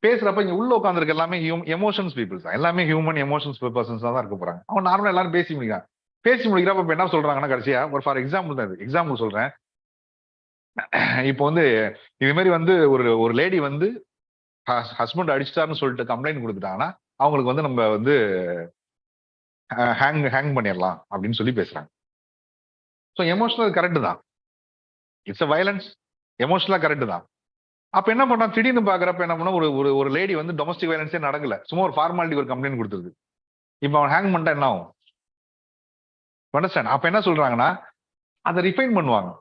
பேசுறப்ப இங்க உள்ள உட்காந்துருக்க எல்லாமே எமோஷன்ஸ் பீப்புள்ஸ் தான், எல்லாமே ஹியூமன் எமோஷன்ஸ் பர்சன்ஸ் தான் இருக்க போறாங்க. அவங்க நார்மலா எல்லாரும் பேசி முடிக்கிறப்ப இப்ப என்ன சொல்றாங்கன்னா கடைசியா ஒரு ஃபார் எக்ஸாம்பிள் தான், எக்ஸாம்பிள் சொல்றேன். இப்போ வந்து இது மாதிரி வந்து ஒரு லேடி வந்து ஹஸ்பண்ட் அடிச்சிட்டாருன்னு சொல்லிட்டு கம்ப்ளைண்ட் கொடுத்துட்டாங்கன்னா அவங்களுக்கு வந்து நம்ம வந்து ஹேங் பண்ணிடலாம் அப்படின்னு சொல்லி பேசுறாங்க. ஸோ எமோஷனல் கரெக்ட் தான், இட்ஸ் அ வயலன்ஸ், எமோஷனலா கரெக்ட் தான். அப்ப என்ன பண்ணா திடீர்னு பாக்குறப்ப என்ன பண்ணா ஒரு லேடி வந்து டொமஸ்டிக் வயலன்ஸே நடக்கல, சும்மா ஒரு ஃபார்மாலிட்டி ஒரு கம்ப்ளைண்ட் கொடுத்துருது, இப்போ அவன் ஹேங் பண்ணிட்டா என்ன ஆகும்? அண்டர்ஸ்டாண்ட்? அப்ப என்ன சொல்றாங்கன்னா அதை ரிஃபைன் பண்ணுவாங்க,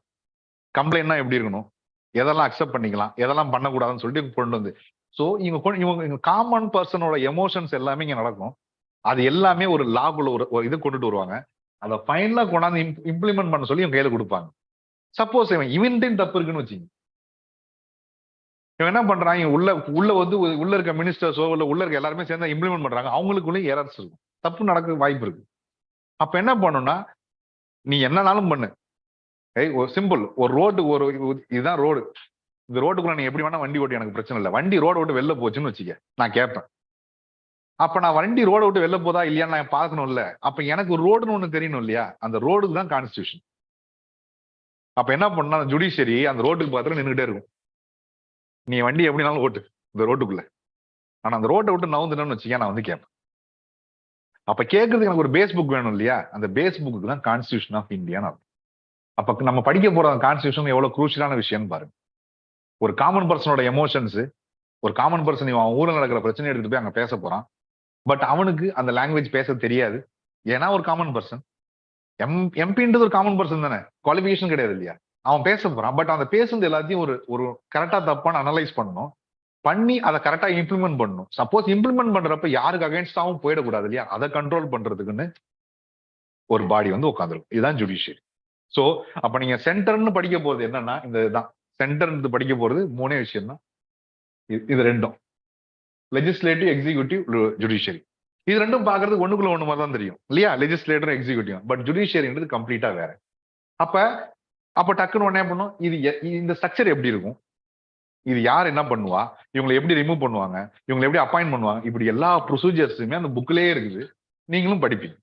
கம்ப்ளைண்ட்னா எப்படி இருக்கணும், எதெல்லாம் அக்செப்ட் பண்ணிக்கலாம், எதெல்லாம் பண்ணக்கூடாதுன்னு சொல்லிட்டு கொண்டு வந்து. ஸோ இவங்க காமன் பர்சனோட எமோஷன்ஸ் எல்லாமே இங்க நடக்கும், அது எல்லாமே ஒரு லாக்குள்ள ஒரு இது கொண்டுட்டு வருவாங்க, அதை ஃபைனலா கொண்டாந்து இம்ப்ளிமெண்ட் பண்ண சொல்லி இவங்க கையில கொடுப்பாங்க. சப்போஸ் இவன்டையும் தப்பு இருக்குன்னு வச்சுங்க, இவன் என்ன பண்றாங்க, உள்ள வந்து உள்ள இருக்க மினிஸ்டர்ஸோ உள்ள இருக்க எல்லாருமே சேர்ந்து இம்ப்ளிமெண்ட் பண்றாங்க, அவங்களுக்குள்ள எரர்ஸ் இருக்கும், தப்பு நடக்க வாய்ப்பு இருக்கு. அப்ப என்ன பண்ணும்னா நீ என்னனாலும் பண்ணு, ஒரு சிம்பிள், ஒரு ரோடு, இதுதான் ரோடு, இந்த ரோட்டுக்குள்ள நீ எப்படி வேணா வண்டி ஓட்டு, எனக்கு பிரச்சனை இல்லை. வண்டி ரோட விட்டு வெளில போச்சுன்னு வச்சுக்க, நான் கேட்பேன், அப்ப நான் வண்டி ரோட விட்டு வெளில போதா இல்லையான்னு நான் பார்க்கணும் இல்ல, அப்ப எனக்கு ஒரு ரோடுன்னு ஒண்ணு தெரியணும் இல்லையா, அந்த ரோடுக்கு தான் கான்ஸ்டியூஷன். அப்ப என்ன பண்ணா ஜுடிஷியரி அந்த ரோட்டுக்கு பக்கத்துல நின்றுட்டே இருக்கும், நீ வண்டி எப்படினாலும் ஓட்டு இந்த ரோட்டுக்குள்ள, ஆனா அந்த ரோட்டை விட்டு நவுந்துன்னு வச்சுக்க, நான் வந்து கேட்பேன். அப்ப கேட்கறதுக்கு எனக்கு ஒரு பேஸ் புக் வேணும் இல்லையா, அந்த பேஸ் புக்கு தான் கான்ஸ்டியூஷன் ஆஃப் இந்தியான்னு. அப்ப நம்ம படிக்க போற கான்ஸ்டியூஷன் எவ்வளவு குரூஷியலான விஷயம்னு பாருங்க. ஒரு காமன் பர்சனோட எமோஷன்ஸ், ஒரு காமன் பர்சன் அவன் ஊரில் நடக்கிற பிரச்சனை எடுத்துட்டு போய் அங்க பேச போறான், பட் அவனுக்கு அந்த லாங்குவேஜ் பேச தெரியாது. ஏன்னா ஒரு காமன் பர்சன். எம்பின்றது ஒரு காமன் பர்சன் தானே, குவாலிஃபிகேஷன் கிடையாது இல்லையா? அவன் பேச போறான். பட் அந்த பேசுறது எல்லாத்தையும் ஒரு கரெக்டா தப்பான அனலைஸ் பண்ணணும், பண்ணி அதை கரெக்டா இம்ப்ளிமெண்ட் பண்ணணும். சப்போஸ் இம்ப்ளிமெண்ட் பண்றப்ப யாருக்கு அகைன்ஸ்டாவும் போயிடக்கூடாது இல்லையா? அதை கண்ட்ரோல் பண்றதுக்குன்னு ஒரு பாடி வந்து உட்காந்துருக்கும். இதுதான் ஜுடிஷியரி. சோ அப்ப நீங்க சென்டர்னு படிக்க போறது என்னன்னா இந்த இதுதான். சென்டர் படிக்க போறது 3 விஷயம் தான். இது ரெண்டும், லெஜிஸ்லேட்டிவ், எக்ஸிக்யூட்டிவ், ஜுடிஷியரி. இது ரெண்டும் பாக்குறதுக்கு ஒண்ணுக்குள்ள ஒண்ணு மாதிரி தான் தெரியும் இல்லையா? Legislator, executive. பட் ஜுடிஷியரின்றது கம்ப்ளீட்டா வேற. அப்ப டக்குன்னு ஒண்ணே பண்ணும், இந்த ஸ்ட்ரக்சர் எப்படி இருக்கும், இது யார் என்ன பண்ணுவா, இவங்களை எப்படி ரிமூவ் பண்ணுவாங்க, இவங்களை எப்படி அப்பாயிண்ட் பண்ணுவாங்க, இப்படி எல்லா ப்ரொசீஜர்ஸுமே அந்த புக்லயே இருக்குது. நீங்களும் படிப்பீங்க.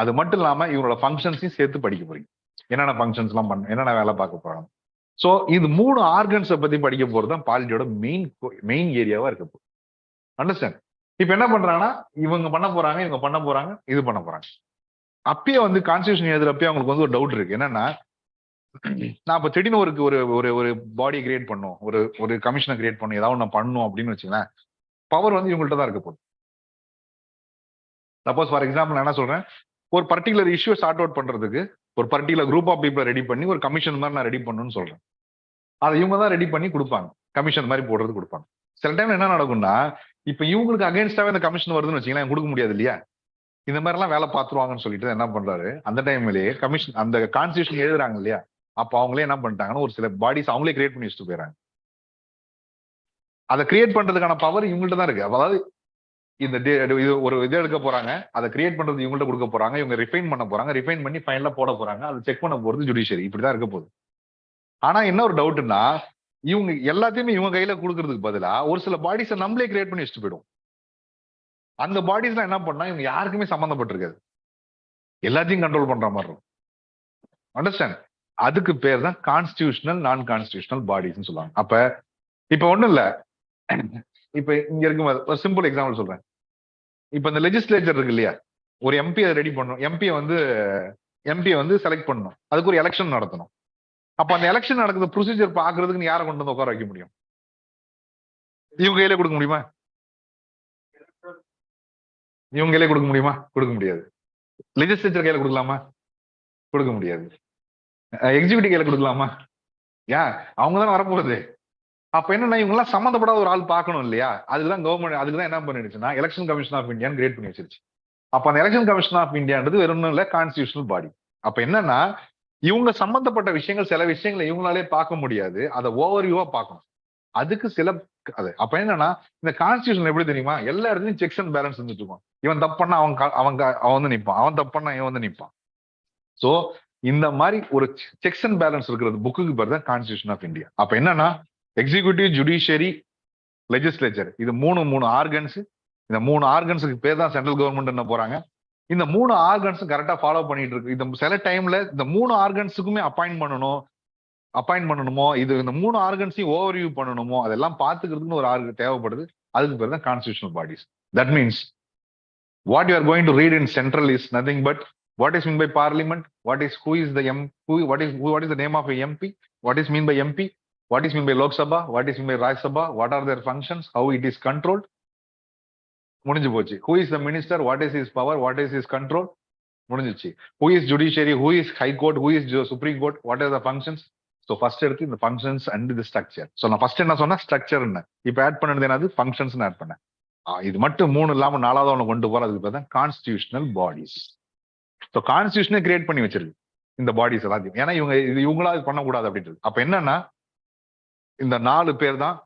அது மட்டும் இல்லாம இவங்களோட ஃபங்க்ஷன்ஸையும் சேர்த்து படிக்க போறீங்க. என்னென்ன ஃபங்க்ஷன்ஸ் எல்லாம் பண்ண, என்னென்ன வேலை பார்க்க போறாங்க. சோ இது 3 ஆர்கன்ஸை பத்தி படிக்க போறதுதான் பாலிட்டியோட மெயின் ஏரியாவா இருக்க போகுது. அண்டர்ஸ்டாண்ட்? இப்ப என்ன பண்றாங்கன்னா இவங்க பண்ண போறாங்க, இவங்க பண்ண போறாங்க, இது பண்ண போறாங்க. அப்பயே வந்து கான்ஸ்டியூஷன் எழுதுறப்பயே அவங்களுக்கு வந்து ஒரு டவுட் இருக்கு. என்னன்னா, நான் இப்ப திடீர்னு ஒரு பாடி கிரியேட் பண்ணும், ஒரு கமிஷனை கிரியேட் பண்ணும், ஏதாவது நான் பண்ணணும் அப்படின்னு வச்சுங்களேன், பவர் வந்து இவங்கள்ட்ட தான் இருக்க போகுது. சப்போஸ் ஃபார் எக்ஸாம்பிள் நான் என்ன சொல்றேன், ஒரு பர்டிகுலர் இஷ்யூ சார்ட் அவுட் பண்றதுக்கு ஒரு பர்டிகுலர் குரூப் ஆஃப் பீப்புளை ரெடி பண்ணி ஒரு கமிஷன் மாதிரி நான் ரெடி பண்ணணும்னு சொல்றேன். அதை இவங்க தான் ரெடி பண்ணி கொடுப்பாங்க, கமிஷன் மாதிரி போடுறது கொடுப்பாங்க. சில டைம் என்ன நடக்கும்னா, இப்ப இவங்களுக்கு அகைன்ஸ்டாவே அந்த கமிஷன் வருதுன்னு வச்சுக்கலாம், கொடுக்க முடியாது இல்லையா? இந்த மாதிரி எல்லாம் வேலை பார்த்துருவாங்கன்னு சொல்லிட்டு என்ன பண்றாரு, அந்த டைம்லயே கமிஷன் அந்த கான்ஸ்டியூஷன் எழுதுறாங்க இல்லையா, அப்ப அவங்களே என்ன பண்ணிட்டாங்கன்னா ஒரு சில பாடிஸ் அவங்களே கிரியேட் பண்ணி வச்சுட்டு போயிடறாங்க. அதை கிரியேட் பண்றதுக்கான பவர் இவங்கள்ட்ட தான் இருக்கு. அதாவது இது ஒரு இது எடுக்க போறாங்க, அதை கிரியேட் பண்றது இவங்கள்ட்ட கொடுக்க போறாங்க, இவங்க ரிஃபைன் பண்ண போறாங்க, ரிஃபைன் பண்ணி ஃபைனலா போட போறாங்க, அதை செக் பண்ண போறது ஜுடிஷியரி. இப்படிதான் இருக்க போகுது. ஆனா என்ன ஒரு டவுட்னா, இவங்க எல்லாத்தையுமே இவங்க கையில கொடுக்கறதுக்கு பதிலா ஒரு சில பாடிஸை நம்மளே கிரியேட் பண்ணி வச்சுட்டு போயிடும். அந்த பாடிஸ் எல்லாம் என்ன பண்ணா இவங்க யாருக்குமே சம்பந்தப்பட்டிருக்காது, எல்லாத்தையும் கண்ட்ரோல் பண்ற மாதிரி இருக்கும். அண்டர்ஸ்டாண்ட்? அதுக்கு பேர் தான் கான்ஸ்டியூஷனல், நான் கான்ஸ்டியூஷனல் பாடிஸ் சொல்லுவாங்க. இப்ப ஒண்ணும் இல்ல, இப்ப இங்க இருக்கும் ஒரு சிம்பிள் எக்ஸாம்பிள் சொல்றேன். இப்ப இந்த லெஜிஸ்லேச்சர் இருக்கு இல்லையா, ஒரு எம்பியை ரெடி பண்ணணும், எம்பியை வந்து செலக்ட் பண்ணணும், அதுக்கு ஒரு எலெக்ஷன் நடத்தணும். அப்ப அந்த எலெக்ஷன் நடக்குது ப்ரொசீஜர் பாக்குறதுக்கு யாரை கொண்டு வந்து உட்கார வைக்க முடியும்? இவங்க கையில கொடுக்க முடியுமா? இவங்க கையில கொடுக்க முடியுமா? கொடுக்க முடியாது. லெஜிஸ்லேச்சர் கையில கொடுக்கலாமா? கொடுக்க முடியாது. எக்ஸிக்யூட்டிவ் கையில கொடுக்கலாமா? ஏன், அவங்க தானே வரப்போகுது. அப்ப என்னன்னா இவங்க எல்லாம் சம்மந்தப்படாத ஒரு ஆள் பார்க்கணும் இல்லையா? அதுக்குதான் கவர்மெண்ட் அதுக்குதான் என்ன பண்ணிடுச்சுன்னா எலெக்ஷன் கமிஷன் ஆஃப் இந்தியான்னு கிரியேட் பண்ணி வச்சிருச்சு. அப்ப அந்த எலெக்ஷன் கமிஷன் ஆஃப் இந்தியான்றது வெறும் ஒன்றும் இல்ல, கான்ஸ்டியூஷனல் பாடி. அப்ப என்னன்னா இவங்க சம்பந்தப்பட்ட விஷயங்கள், சில விஷயங்களை இவங்களாலே பார்க்க முடியாது, அதை ஓவர்வியூவா பார்க்கணும். அதுக்கு சில அப்ப என்னன்னா இந்த கான்ஸ்டியூஷன் எப்படி தெரியுமா, எல்லா இடத்துலயும் செக்ஸ் அண்ட் பேலன்ஸ் இருந்துட்டு இருக்கும். இவன் தப்பு பண்ணா அவன் வந்து நிப்பான், அவன் தப்பு பண்ணா இவன் வந்து நிப்பான். சோ இந்த மாதிரி ஒரு செக்ஸ் அண்ட் பேலன்ஸ் இருக்கிறது புக்குக்கு பேர் தான் கான்ஸ்டியூஷன் ஆஃப் இந்தியா. அப்ப என்னன்னா எக்ஸிக்யூட்டிவ், ஜுடிஷியரி, லெஜிஸ்லேச்சர், இது மூணு ஆர்கன்ஸ். இந்த 3 ஆர்கன்ஸுக்கு பேர் தான் சென்ட்ரல் கவர்மெண்ட் என்ன போறாங்க. இந்த 3 ஆர்கன்ஸும் கரெக்டா ஃபாலோ பண்ணிட்டு இருக்கு. இந்த சில டைம்ல இந்த 3 ஆர்கன்ஸுக்குமே அப்பாயிண்ட் பண்ணணுமோ, இது இந்த 3 ஆர்கன்ஸையும் ஓவர்வியூ பண்ணணுமோ, அதெல்லாம் பாத்துக்கிறதுக்கு ஒரு ஆர்கன் தேவைப்படுது. அதுக்கு பேர் தான் constitutional bodies. That means what you are going to read in central is nothing but what is meant by parliament, what is the name of a MP, what is mean by MP, what is mean by Lok Sabha, what is mean by Rajya Sabha, what are their functions, how it is controlled. முடிஞ்சு போச்சு. Who is the minister, what is his power, what is his control, முடிஞ்சிச்சு. Who is judiciary, who is high court, who is supreme court, what are the functions. So first எடுத்து இந்த functions and the structure. So நான் first என்ன சொன்னா structure, இப்ப add பண்ணது என்னது functions add பண்ணேன். இது மட்டும் 3 இல்லாம 4வது ஒண்ணு கொண்டு போறதுக்கு பேர் தான் கான்ஸ்டியூஷனல் பாடிஸ். ஸோ கான்ஸ்டியூஷனே கிரியேட் பண்ணி வச்சிருக்கு இந்த பாடிஸ் எல்லாத்தையும். ஏன்னா இவங்களா இது பண்ணக்கூடாது அப்படின்றது. அப்ப என்னன்னா இந்த 4 பேர் தான்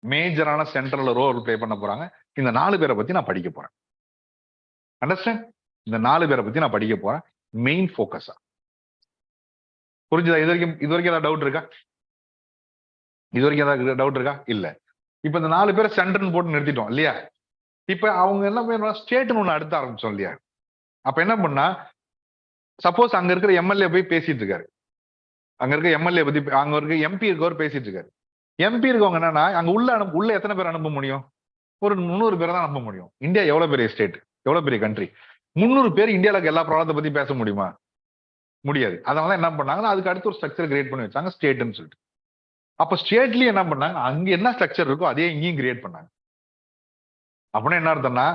மேஜரான சென்ட்ரல் ரோல் பிளே பண்ண போறாங்க. இந்த 4 பேரை பத்தி நான் படிக்க போறேன். அண்டர்ஸ்டாண்ட்? இந்த 4 பேரை பத்தி நான் படிக்க போறேன் மெயின் போக்கஸா. புரிஞ்சுதா? இது வரைக்கும் ஏதாவது டவுட் இருக்கா? இல்ல. இப்ப இந்த 4 பேரை சென்டர்னு போட்டு நிறுத்திட்டோம் இல்லையா? இப்ப அவங்க என்ன பண்ணுவாங்க, ஸ்டேட்னு ஒண்ணு அடுத்த ஆரம்பிச்சோம் இல்லையா? அப்ப என்ன பண்ணா, சப்போஸ் அங்க இருக்கிற எம்எல்ஏ போய் பேசிட்டு இருக்காரு, அங்க இருக்க எம்எல்ஏ பத்தி, அங்க இருக்க எம்பி இருக்கவர் பேசிட்டு இருக்காரு. எம்பி இருக்கவங்க என்னன்னா அங்க உள்ள எத்தனை பேர் அனுப்ப முடியும்? ஒரு 300 பேரை தான் அனுப்ப முடியும். இந்தியா எவ்வளவு பெரிய ஸ்டேட், எவ்வளவு பெரிய கண்ட்ரி. 300 பேர் இந்தியாவுக்கு எல்லா ப்ராப்ளத்தை பத்தி பேச முடியுமா? முடியாது. அதனால என்ன பண்ணாங்கன்னா அதுக்கு அடுத்து ஒரு ஸ்ட்ரக்சர் கிரியேட் பண்ணி வச்சாங்க, ஸ்டேட்னு சொல்லிட்டு. அப்ப ஸ்டேட்லயும் என்ன பண்ணாங்க, அங்க என்ன ஸ்ட்ரக்சர் இருக்கோ அதே இங்கேயும் கிரியேட் பண்ணாங்க. அப்படின்னா என்ன அர்த்தம்னா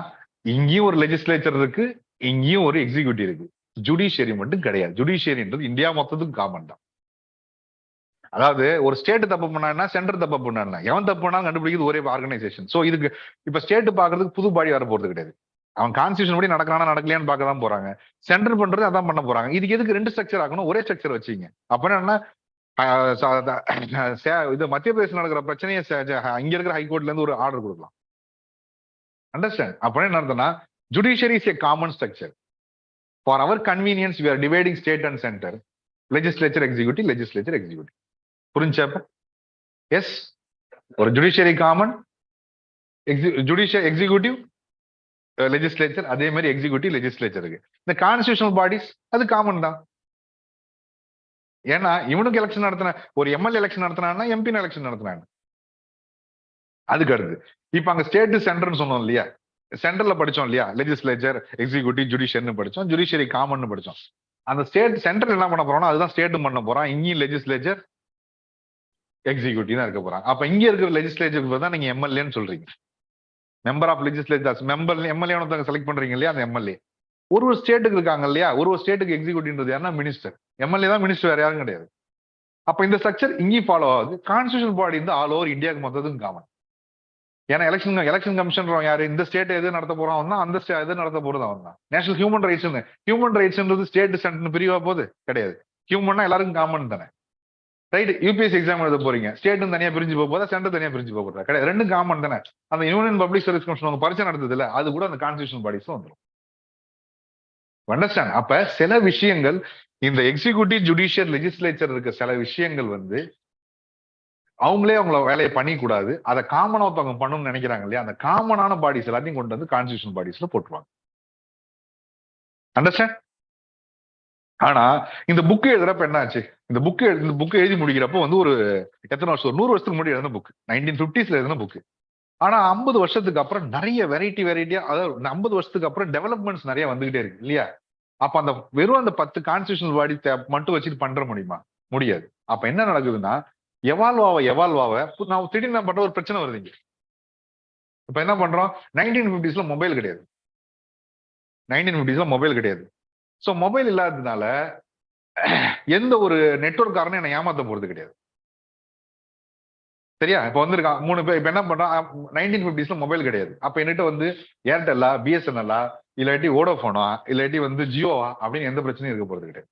இங்கேயும் ஒரு லெஜிஸ்லேச்சர் இருக்கு, இங்கேயும் ஒரு எக்ஸிக்யூட்டிவ் இருக்கு. ஜுடிஷியரி மட்டும் கிடையாது. ஜுடிஷியரின்றது இந்தியா மொத்தத்துக்கும் காமன் தான். அதாவது ஒரு ஸ்டேட் தப்பு பண்ணா சென்டர் தப்பு பண்ணா எவன் தப்பு பண்ணாலும் கண்டுபிடிக்கிறது ஒரே ஆர்கனைசேஷன். சோ இதுக்கு இப்ப ஸ்டேட் பாக்குறதுக்கு புது பாடி வர போறது கிடையாது. அவன் கான்ஸ்டியூஷன் படி நடக்கிறானா நடக்கலையான்னு பார்க்க தான் போறாங்க. சென்டர் பண்றது அதான் பண்ண போறாங்க. இதுக்கு எதுக்கு ரெண்டு ஸ்ட்ரக்சர் ஆகணும், ஒரே ஸ்ட்ரக்சர் வச்சுங்க. அப்ப என்னன்னா இது மத்திய பிரதேசம் நடக்கிற பிரச்சனையை இங்க இருக்கிற ஹைகோர்ட்ல இருந்து ஒரு ஆர்டர் கொடுக்கலாம். அண்டர்ஸ்டாண்ட்? அப்ப என்ன அர்த்தம்னா judiciary is a common structure. For our convenience we are dividing state and center, legislature executive, legislature executive. புரிஞ்சப்ப? எஸ், ஒரு judiciary common, judicial executive legislature, அதே மாதிரி எக்ஸிக்யூட்டிவ் லெஜிஸ்லேச்சர் இருக்கு. இந்த கான்ஸ்டியூஷனல் பாடிஸ் அது காமன் தான். ஏன்னா இவனுக்கு எலெக்ஷன் நடத்தின ஒரு எம்எல்ஏ எலெக்ஷன் நடத்தினா எம்பி எலெக்ஷன் நடத்தினாங்க. அதுக்கு அடுத்து இப்ப அங்க ஸ்டேட் சென்டர்னு சொன்னோம் இல்லையா, சென்டர்ல படிச்சோம் இல்லையா, லெஜிஸ்லேச்சர் எக்ஸிக்யூட்டிவ் ஜுடிஷியர்னு படிச்சோம், ஜுடிஷியரி காமன் படிச்சோம். அந்த ஸ்டேட் சென்டர் என்ன பண்ண போறோம்னா அதுதான் ஸ்டேட்டும் பண்ண போறான். இங்கேயும் லெஜிஸ்லேச்சர் எக்ஸிக்யூட்டிவ் தான் இருக்க போறாங்க. அப்ப இங்க இருக்கிற லெஜிஸ்லேச்சருக்கு தான் நீங்க எம்எல்ஏன்னு சொல்றீங்க. Member of legislatures, MLA select பண்றீங்க இல்லையா, அந்த எம்எல்ஏ ஒரு ஸ்டேட்டுக்கு இருக்காங்க இல்லையா, ஒரு ஸ்டேட்டுக்கு எக்ஸிக்யூட்டிவ்ன்றது யாருன்னா மினிஸ்டர். எம்எல்ஏ தான் மினிஸ்டர், வேற யாரும் கிடையாது. அப்ப இந்த ஸ்ட்ரக்சர் இங்கேயும் ஃபாலோ ஆகுது. கான்ஸ்டியூஷன் பாடி வந்து ஆல் ஓவர் இந்தியாவுக்கு மொத்தத்துக்கும் காமன். ஏன்னா எலெக்ஷன் கமிஷன் யாரு, இந்த ஸ்டேட் எது நடத்த போறோம் தான், அந்த ஸ்டேட் எது நடத்த போறது அவன் தான். நேஷனல் ஹியூமன் ரைட்ஸ்ன்றது ஸ்டேட் சென்டர் பிரிவா போது கிடையாது. ஹியூமன்னா எல்லாருக்கும் காமன் தானே, ரைட்? யூபிஎஸ்சி எக்ஸாம் எழுத போறீங்க, ஸ்டேட்டும் தனியா பிரிஞ்சு போதா, சென்டர் தனியா பிரிஞ்சு போகிறதா கிடையாது, ரெண்டும் காமன் தானே. அந்த யூனியன் பப்ளிக் சர்வீஸ் கமிஷன் அவங்க பரிச்சை நடந்தது இல்ல, அது கூட அந்த கான்ஸ்டியூஷன் பாடிஸ் வந்துடும். அண்டர்ஸ்டாண்ட்? அப்ப சில விஷயங்கள் இந்த எக்ஸிக்யூட்டிவ் ஜுடிஷியல் லெஜிஸ்லேச்சர் இருக்க சில விஷயங்கள் வந்து அவங்களே அவங்கள வேலையை பண்ணிக்கூடாது, அதை காமனா ஒருத்தவங்க பண்ணணும்னு நினைக்கிறாங்க இல்லையா, அந்த காமனான பாடிஸ் எல்லாத்தையும் கொண்டு வந்து கான்ஸ்டியூஷன் பாடிஸ்ல போட்டுருவாங்க. அண்டர்ஸ்டாண்ட்? ஆனா இந்த புக் எழுதுறப்ப என்ன ஆச்சு, இந்த புக் எழுதி முடிக்கிறப்போ வந்து ஒரு எத்தனை வருஷம், ஒரு 100 வருஷத்துக்கு முன்னாடி எழுதின புக், 1950s எழுதின புக். ஆனா 50 வருஷத்துக்கு அப்புறம் நிறைய வெரைட்டியா, அதாவது 50 வருஷத்துக்கு அப்புறம் டெவலப்மெண்ட்ஸ் நிறைய வந்துகிட்டே இருக்கு இல்லையா. அப்ப அந்த வெறும் அந்த 10 கான்ஸ்டியூஷனல் பாடி மட்டும் வச்சுட்டு பண்ற முடியுமா? முடியாது. அப்ப என்ன நடக்குதுன்னா எவால்வ் ஆக நான் திடீர்னு பண்ற ஒரு பிரச்சனை வருதுங்க. இப்ப என்ன பண்றோம், 1950s மொபைல் கிடையாது, 1950s மொபைல் கிடையாது. சோ மொபைல் இல்லாததுனால எந்த ஒரு நெட்வொர்க் காரனும் என்ன ஏமாத்த போறது கிடையாது. சரியா? இப்ப வந்திருக்கான் 3 பேர். இப்ப என்ன பண்றான், 1950s மொபைல் கிடையாது. அப்ப என்கிட்ட வந்து ஏர்டெல்லா, பிஎஸ்என்எல்லா, இல்லாட்டி வோடோபோனா, இல்லாட்டி வந்து ஜியோவா அப்படின்னு எந்த பிரச்சனையும் இருக்க போறது கிடையாது.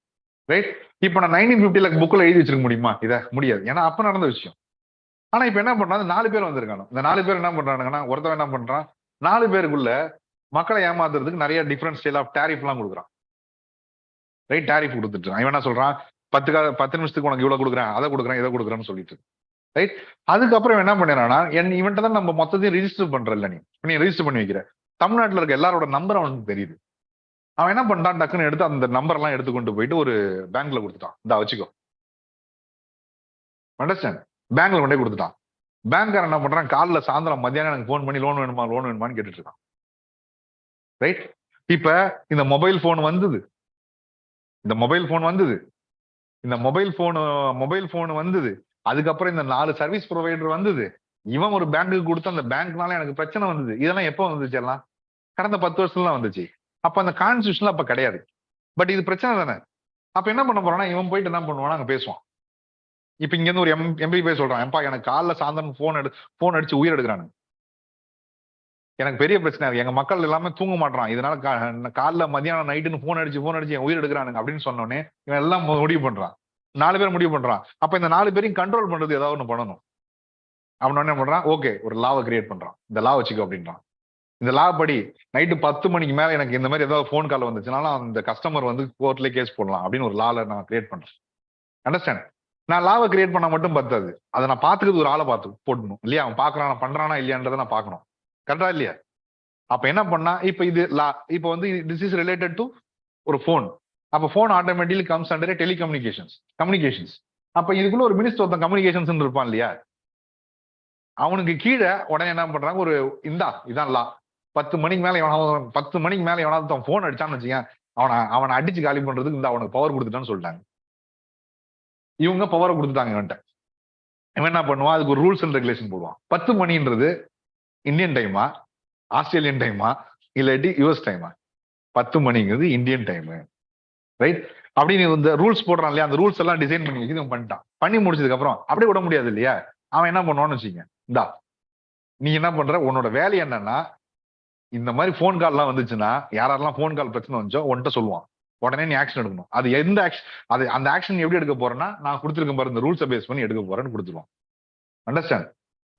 ரைட்? இப்ப நான் 1950 புக்ல எழுதி வச்சிருக்க முடியுமா? இத முடியாது, ஏன்னா அப்ப நடந்த விஷயம். ஆனா இப்ப என்ன பண்றாங்க, 4 பேர் வந்திருக்கானோ, இந்த 4 பேர் என்ன பண்றாங்கன்னா, ஒருத்தவன் என்ன பண்றான், 4 பேருக்குள்ள மக்களை ஏமாத்துறதுக்கு நிறைய டிஃபரெண்ட் ஸ்டைல் ஆஃப் டாரிஃப் எல்லாம் கொடுக்குறான். ரைட்? டாரிஃப் கொடுத்துட்டு இவன் என்ன சொல்றான், 10 நிமிஷத்துக்கு உனக்கு இவ்வளவு கொடுக்குறேன், அதை கொடுக்குறேன், இதை கொடுக்குறேன்னு சொல்லிட்டு. ரைட்? அதுக்கப்புறம் என்ன பண்ணிடுறான்னா, இவன்ட்ட தான் நம்ம மொத்தத்தையும் ரிஜிஸ்டர் பண்ற இல்ல, நீ ரிஜிஸ்டர் பண்ணி வைக்கிற. தமிழ்நாட்டுல இருக்க எல்லாரோட நம்பர் அவனுக்கு தெரியுது. அவன் என்ன பண்றான், டக்குன்னு எடுத்து அந்த நம்பர் எல்லாம் எடுத்து கொண்டு போயிட்டு ஒரு பேங்க்ல கொடுத்துட்டான். இந்த வச்சுக்கோ. அண்டர்ஸ்டாண்ட்? பேங்க்ல கொண்டே கொடுத்துட்டான். பேங்க்காரன் என்ன பண்றான், காலைல சாயந்தரம் மத்தியானம் எனக்கு போன் பண்ணி லோன் வேணுமான்னு கேட்டுட்டு இருக்கான். ரைட்? இப்ப இந்த மொபைல் போன் வந்தது, அதுக்கப்புறம் இந்த 4 சர்வீஸ் ப்ரொவைடர் வந்தது, இவன் ஒரு பேங்க்குக்கு கொடுத்து அந்த பேங்க்னால எனக்கு பிரச்சனை வந்தது. இதெல்லாம் எப்போ வந்துச்சு? எல்லாம் கடந்த 10 வருஷத்துல வந்துச்சு. அப்ப அந்த கான்ஸ்டியூஷன்ல அப்ப கிடையாது. பட் இது பிரச்சனை தானே. அப்ப என்ன பண்ண போறான்னா, இவன் போயிட்டு என்ன பண்ணுவானா, அங்க பேசுவான். இப்ப இங்க இருந்து ஒரு எம்பி போய் சொல்றான், எப்பா எனக்கு காலைல சாயந்தரம் போன் அடிச்சு உயிர் எடுக்கிறானு, எனக்கு பெரிய பிரச்சனை இருக்கு, எங்க மக்கள் எல்லாமே தூங்க மாட்டான், இதனால காலைல மதியானம் நைட்டுன்னு போன் அடிச்சு என் உயிர் எடுக்கிறானுங்க அப்படின்னு சொன்னோடனே இவன் எல்லாம் முடிவு பண்றான். 4 பேர் முடிவு பண்றான். அப்ப இந்த 4 பேரையும் கண்ட்ரோல் பண்றது ஏதாவது ஒண்ணு பண்ணணும். அவன் என்ன பண்றான், ஓகே ஒரு லாவை கிரியேட் பண்றான், இந்த லா வச்சுக்கோ அப்படின்றான். இந்த லா படி நைட்டு 10 மணிக்கு மேல எனக்கு இந்த மாதிரி ஏதாவது போன் கால் வந்துச்சுனால அந்த கஸ்டமர் வந்து கோர்ட்ல கேஸ் போடலாம் அப்படின்னு ஒரு லால நான் கிரியேட் பண்றேன். அண்டர்ஸ்டாண்ட்? நான் லாவை கிரியேட் பண்ணா மட்டும் பத்தாது, அதை நான் பாத்துக்கிறது ஒரு ஆளை பார்த்து போடணும் இல்லையா, அவன் பாக்குறான் பண்றானா இல்லையான்றதை நான் பார்க்கணும். கரெக்டா இல்லையா? அப்ப என்ன பண்ணா, இப்ப இது லா, இப்ப வந்து திஸ் இஸ் ரிலேட்டட் டு ஒரு போன். அப்ப phone automatically comes under communications. அப்ப இதுக்குள்ள ஒரு மினிஸ்டர் ஒருத்தன் கம்யூனிகேஷன்ஸ் இருப்பான் இல்லையா, அவனுக்கு கீழே உடனே என்ன பண்றாங்க, ஒரு இதான் லா. 10 மணிக்கு மேல எவனாவது போன் அடிச்சான்னு வச்சுக்கேன், அவனை அடிச்சு காலி பண்றதுக்கு இந்த அவனுக்கு பவர் கொடுத்துட்டான்னு சொல்லிட்டாங்க. இவங்க பவரை கொடுத்துட்டாங்க இவன்ட்ட. இவன் என்ன பண்ணுவான், அதுக்கு ஒரு ரூல்ஸ் அண்ட் ரெகுலேஷன் போடுவான். 10 மணின்றது இந்தியன் டைமா, ஆஸ்திரேலியன் டைமா, இல்லாட்டி யூஎஸ் டைமா? 10 மணிங்கிறது இந்தியன் டைமு, ரைட்? அப்படி நீ இந்த ரூல்ஸ் போடுறான் இல்லையா, அந்த ரூல்ஸ் எல்லாம் டிசைன் பண்ணி வச்சு பண்ணிட்டான். பண்ணி முடிச்சதுக்கு அப்புறம் அப்படியே விட முடியாது இல்லையா? அவன் என்ன பண்ணுவான்னு வச்சுங்க, இந்தா நீ என்ன பண்ற, உன்னோட வேலை என்னன்னா இந்த மாதிரி போன் கால்லாம் வந்துச்சுன்னா யாரெல்லாம் போன் கால் பிரச்சனை வந்துச்சோ உன்கிட்ட சொல்லுவான். உடனே நீ ஆக்ஷன் எடுக்கணும். அது எந்த ஆக்ஷன், அது அந்த ஆக்ஷன் எப்படி எடுக்க போறேன்னா நான் கொடுத்துருக்க பாரு இந்த ரூல்ஸை பேஸ் பண்ணி எடுக்க போறேன்னு கொடுத்துருவான். அண்டர்ஸ்டாண்ட்?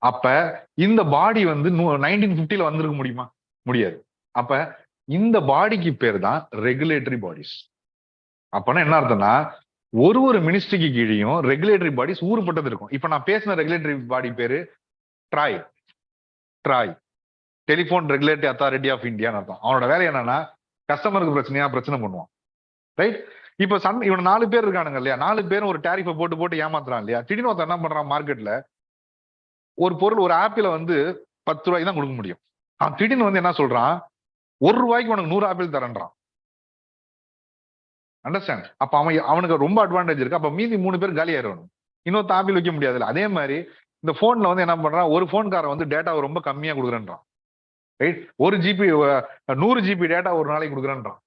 அப்ப இந்த பாடி வந்து 1950 வந்திருக்க முடியுமா? முடியாது. அப்ப இந்த பாடிக்கு பேர் தான் ரெகுலேட்டரி பாடிஸ். அப்பனா என்ன அர்த்தம்னா ஒரு மினிஸ்ட்ரிக்கு கீழேயும் ரெகுலேட்டரி பாடிஸ் ஊறுபட்டது இருக்கும். இப்ப நான் பேசின ரெகுலேட்டரி பாடி பேரு TRAI. Telephone regulatory authority of இந்தியான்னு அர்த்தம். அவனோட வேலை என்னன்னா கஸ்டமருக்கு பிரச்சனை பண்ணுவான், ரைட்? இப்ப இவன் 4 பேர் இருக்கானுங்க இல்லையா, 4 பேரும் ஒரு டேரிஃபை போட்டு ஏமாத்துறான் இல்லையா. திடீர்னு ஒருத்தன் என்ன பண்றான், மார்க்கெட்ல ஒரு பொருள் ஒரு ஆப்பிள வந்து 10 ரூபாய்க்கு தான் கொடுக்க முடியும். அவன் திடீர்னு வந்து என்ன சொல்றான், 1 ரூபாய்க்கு உனக்கு 100 ஆப்பிள் தரேன்றான். அண்டர்ஸ்டாண்ட்? அப்ப அவனுக்கு ரொம்ப அட்வான்டேஜ் இருக்கு. அப்ப மீதி 3 பேர் காலி ஆயிரும். இன்னொரு ஆப்பிள் வைக்க முடியாதுல்ல. அதே மாதிரி இந்த போன்ல வந்து என்ன பண்றான், ஒரு போன்காரன் வந்து டேட்டாவை ரொம்ப கம்மியா கொடுக்குறேன்றான், ரைட்? 1 ஜிபி 100 ஜிபி டேட்டா ஒரு நாளைக்கு கொடுக்குறேன்றான்.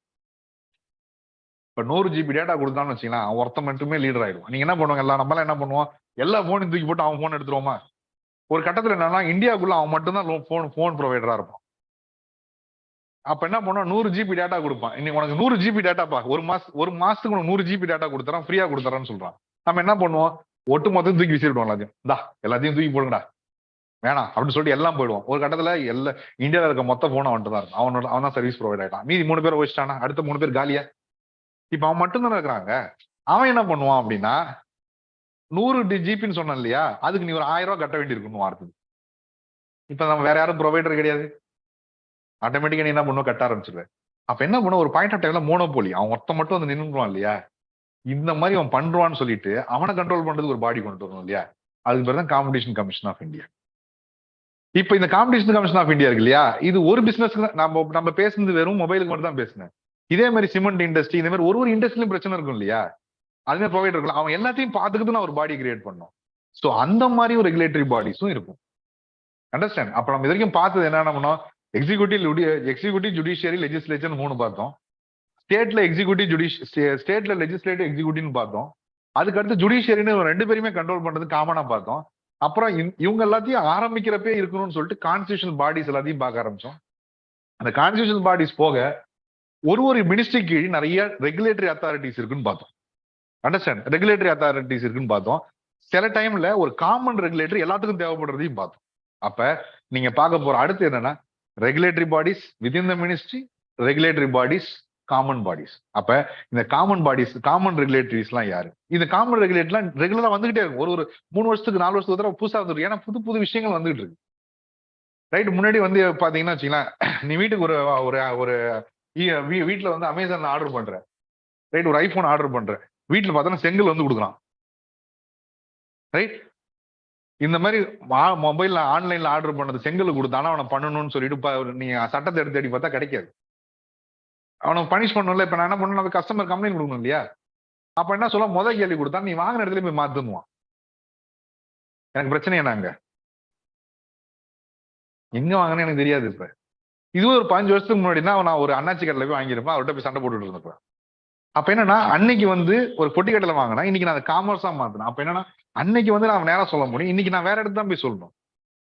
இப்ப 100 ஜிபி டேட்டா கொடுத்தான்னு வச்சுக்கலாம், அவன் ஒருத்த மட்டுமே லீடர் ஆயிடுவான். நீங்க என்ன பண்ணுவாங்க, எல்லாம் நம்மளாம் என்ன பண்ணுவோம், எல்லா போனையும் தூக்கி போட்டு அவன் போன் எடுத்துருவோமா? ஒரு கட்டத்துல என்னன்னா இந்தியாவுக்குள்ள அவன் மட்டும்தான் போன் ப்ரொவைடரா இருப்பான். அப்ப என்ன பண்ணுவான், 100 ஜிபி டேட்டா கொடுப்பான். இன்னைக்கு உனக்கு 100 ஜிபி டேட்டாப்பா, ஒரு மாசத்துக்கு உனக்கு 100 ஜிபி டேட்டா கொடுத்துறான், ஃப்ரீயா கொடுத்துறான்னு சொல்றான். நம்ம என்ன பண்ணுவோம், ஒட்டு மொத்தம் தூக்கி விசிடுவோம். எல்லாத்தையும் தூக்கி போடுங்கடா, வேணாம் அப்படின்னு சொல்லிட்டு எல்லாம் போயிடுவோம். ஒரு கட்டத்துல இந்தியாவில் இருக்க மொத்த போன அவன்ட்டு தான் இருக்கும். அவன் தான் சர்வீஸ் ப்ரொவைட் ஆயிட்டான். மீதி 3 பேர் வச்சுட்டானா, அடுத்த 3 பேர் காலியா. இப்ப அவன் மட்டும் தானே இருக்கிறாங்க. அவன் என்ன பண்ணுவான் அப்படின்னா 100 ஜிபின்னு சொன்னான் இல்லையா, அதுக்கு நீ ஒரு 1000 ரூபாய் கட்ட வேண்டி இருக்கணும் வாரத்துக்கு. இப்ப நம்ம வேற யாரும் ப்ரொவைடர் கிடையாது, ஆட்டோமேட்டிக்கா நீ என்ன பண்ணுவோம், கட்ட ஆரம்பிச்சிருவேன். அப்ப என்ன பண்ணுவோம், ஒரு பாயிண்ட் ஆஃப் டைம்ல மோனோபோலி, அவன் ஒருத்த மட்டும் வந்து நின்றுவான் இல்லையா. இந்த மாதிரி அவன் பண்றான்னு சொல்லிட்டு அவனை கண்ட்ரோல் பண்றதுக்கு ஒரு பாடி கொண்டு வரணும் இல்லையா. அதுக்கு பேர் தான் காம்படிஷன் கமிஷன் ஆஃப் இந்தியா. இப்ப இந்த காம்படிஷன் கமிஷன் ஆஃப் இந்தியா இருக்கு இல்லையா, இது ஒரு பிசினஸ்க்கு தான். நம்ம பேசுனது வெறும் மொபைலுக்கு மட்டும் தான் பேசினேன். இதே மாதிரி சிமெண்ட் இண்டஸ்ட்ரி, இந்த மாதிரி ஒரு இண்டஸ்ட்ரியிலும் பிரச்சனை இருக்கும் இல்லையா, அதுவே ப்ரொவைடர் இருக்கலாம். அவன் எல்லாத்தையும் பார்த்துக்கிட்டு நான் ஒரு பாடி கிரியேட் பண்ணோம். ஸோ அந்த மாதிரி ஒரு ரெகுலேட்டரி பாடிஸும் இருக்கும். அண்டர்ஸ்டாண்ட்? அப்ப நம்ம இது வரைக்கும் பார்த்தது என்ன பண்ணோம், எக்ஸிகூட்டிவ் ஜுடிஷியரி லெஜிஸ்லேச்சர் 3 பார்த்தோம். ஸ்டேட்ல ஸ்டேட்ல லெஜிஸ்லேட்டிவ் எக்ஸிகூட்டிவ்னு பார்த்தோம். அதுக்கடுத்து ஜுடிஷியரின்னு 2 பேருமே கண்ட்ரோல் பண்றது காமனா பார்த்தோம். அப்புறம் இவங்க எல்லாத்தையும் ஆரம்பிக்கிறப்பே இருக்கணும்னு சொல்லிட்டு கான்ஸ்டியூஷனல் பாடிஸ் எல்லாத்தையும் பார்க்க ஆரம்பிச்சோம். அந்த கான்ஸ்டியூஷனல் பாடிஸ் போக ஒரு மினிஸ்ட்ரி கீழ் நிறைய ரெகுலேட்டரி அத்தாரிட்டிஸ் இருக்குன்னு பார்த்தோம். அண்டர்ஸ்டாண்ட்? ரெகுலேட்டரி அத்தாரிட்டிஸ் இருக்குன்னு பார்த்தோம். சில டைம்ல ஒரு காமன் ரெகுலேட்டரி எல்லாத்துக்கும் தேவைப்படுறதையும் பார்த்தோம். அப்ப நீங்க பார்க்க போற அடுத்து என்னன்னா regulatory bodies within the ministry, regulatory bodies, common bodies. அப்ப இந்த காமன் பாடிஸ், காமன் ரெகுலேட்டரிஸ் எல்லாம் யாரு? இந்த காமன் ரெகுலேட்டர்லாம் ரெகுலரா வந்துகிட்டே இருக்கும். ஒரு 3 வருஷத்துக்கு 4 வருஷத்துக்கு தடவை புதுசா வந்துருக்கு. ஏன்னா புது விஷயங்கள் வந்துகிட்டு இருக்கு, ரைட்? முன்னாடி வந்து பாத்தீங்கன்னா வச்சுக்கலாம், நீ வீட்டுக்கு ஒரு வீட்டுல வந்து அமேசான்ல ஆர்டர் பண்ற, ரைட்? ஒரு ஐபோன் ஆர்டர் பண்ற, வீட்டுல பார்த்தோன்னா செங்கல் வந்து கொடுக்குறான், ரைட்? இந்த மாதிரி மொபைல்ல ஆன்லைன்ல ஆர்டர் பண்ணது செங்கல் கொடுத்தானா அவனை பண்ணணும்னு சொல்லிட்டு நீ சட்டத்தை எடுத்து தேடி பார்த்தா கிடைக்காது. அவனை பனிஷ் பண்ணணும்ல. இப்ப நான் என்ன பண்ணணும், கஸ்டமர் கம்ப்ளைண்ட் கொடுக்கணும் இல்லையா. அப்ப என்ன சொல்ல, முதல் கேள்வி கொடுத்தா நீ வாங்கின இடத்துல போய் மாத்துவான். எனக்கு பிரச்சனை என்னங்க, எங்க வாங்கினேன்னு எனக்கு தெரியாது. இப்ப இதுவே ஒரு 15 வருஷத்துக்கு முன்னாடினா நான் ஒரு அண்ணாச்சி கடையில போய் வாங்கியிருப்பேன், அவர்கிட்ட போய் சண்டை போட்டுட்டு இருந்தப்ப. அப்ப என்னன்னா அன்னைக்கு வந்து ஒரு பொட்டி கடையில வாங்கினா, இன்னைக்கு நான் அதை காமர்ஸா மாத்தினேன். அப்ப என்னன்னா அன்னைக்கு வந்து நான் நேரம் சொல்ல முடியும், இன்னைக்கு நான் வேற இடத்துல தான் போய் சொல்லணும்.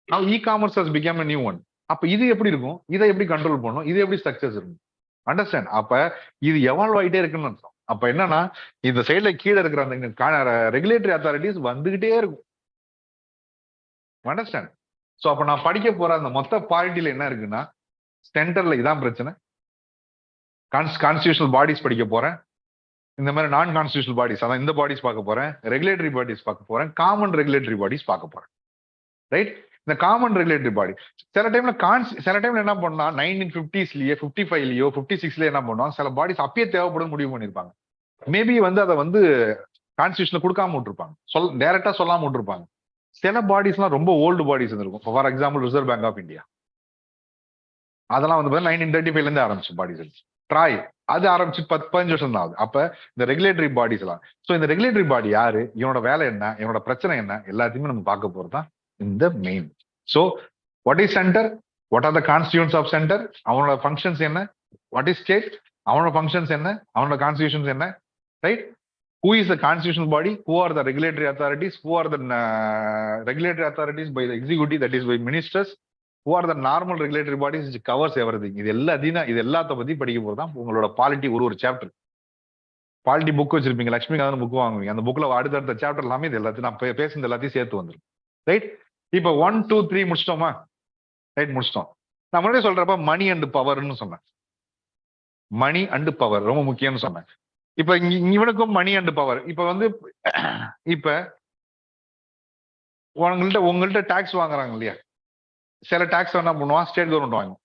Now e-commerce has become a new one. அப்ப இது எப்படி இருக்கும், இதை எப்படி கண்ட்ரோல் பண்ணும், இது எப்படி ஸ்ட்ரக்சர்ஸ் இருக்கும். அண்டர்ஸ்டாண்ட்? அப்ப இது எவால்வ் ஆகிட்டே இருக்குன்னு அர்த்தம். அப்ப என்னன்னா இந்த சைட்ல கீழே இருக்கிற அந்த ரெகுலேட்டரி அத்தாரிட்டிஸ் வந்துகிட்டே இருக்கும். அண்டர்ஸ்டாண்ட்? சோ அப்ப நான் படிக்க போற அந்த மொத்த பார்ட்டியில என்ன இருக்குன்னா, சென்டர்ல இதான் பிரச்சனை. கான்ஸ்டியூஷனல் பாடிஸ் படிக்க போறேன், இந்த மாதிரி நான் கான்ஸ்டியூஷனல் பாடிஸ், அதான் இந்த பாடிஸ் பார்க்க போறேன், ரெகுலேட்டரி பாடிஸ் பார்க்க போறேன், காமன் ரெகுலேட்டரி பாடிஸ் பார்க்க போறேன், ரைட்? இந்த காமன் ரெகுலேட்டரி பாடி சில டைம்ல என்ன பண்ணா 1950ஸ்லயே 55லயோ 56லயோ என்ன பண்ணுவாங்க, சில பாடிஸ் அப்பயே தேவைப்படும் முடிவு பண்ணிருப்பாங்க. மேபி வந்து அதை வந்து கான்ஸ்டியூஷன்ல கொடுக்காம விட்டுருப்பாங்க, டைரக்டா சொல்லாம விட்டுருப்பாங்க. சில பாடிஸ் எல்லாம் ரொம்ப ஓல்டு பாடிஸ் இருக்கும். For example reserve bank of India, அதெல்லாம் வந்து 1935ல இருந்து ஆரம்பிச்சு பாடிஸ். ட்ராய் அது ஆரம்பிச்சு 15 வருஷம் தான் ஆகுது. அப்ப இந்த ரெகுலேட்டரி பாடிஸ் எல்லாம், சோ இந்த ரெகுலேட்டரி பாடி யாரு, இவனோட வேலை என்ன, இவனோட பிரச்சனை என்ன, எல்லாத்தையுமே நம்ம பார்க்க போறதுதான் இந்த main. So what is centre? What are the constituents of centre, அவனோட ஃபங்க்ஷன்ஸ் என்ன, வாட் இஸ் ஸ்டேட், அவனோட ஃபங்க்ஷன்ஸ் என்ன, அவனோட கான்ஸ்டியூஷன்ஸ் என்ன, right? Who is the constitutional body? Who are the regulatory authorities? Who are the regulatory authorities by the executive, that is by ministers? Who are the normal regulatory bodies which covers everything? இது எல்லாத்த பத்தி படிக்க போறதுதான் உங்களோட polity. ஒரு chapter polity book வச்சிருப்பீங்க, Lakshmikant book வாங்குவீங்க. அந்த புக்ல அடுத்தடுத்த சாப்டர் எல்லாமே இது எல்லாத்தையும் நான் பேசுறது எல்லாத்தையும் சேர்த்து வந்துடும். ரைட்? இப்ப 1 2 3 முடிச்சிட்டோமா? ரைட், முடிச்சிட்டோம். நான் முன்னாடி சொல்றப்ப மணி அண்ட் பவர்னு சொன்னேன். மணி அண்ட் பவர் ரொம்ப முக்கியம்னு சொன்னேன். இப்ப இவனுக்கும் மணி அண்ட் பவர். இப்ப வந்து இப்ப உங்கள்கிட்ட டாக்ஸ் வாங்குறாங்க இல்லையா? சில டாக்ஸ் என்ன பண்ணுவான், ஸ்டேட் கவர்மெண்ட் வாங்கும்.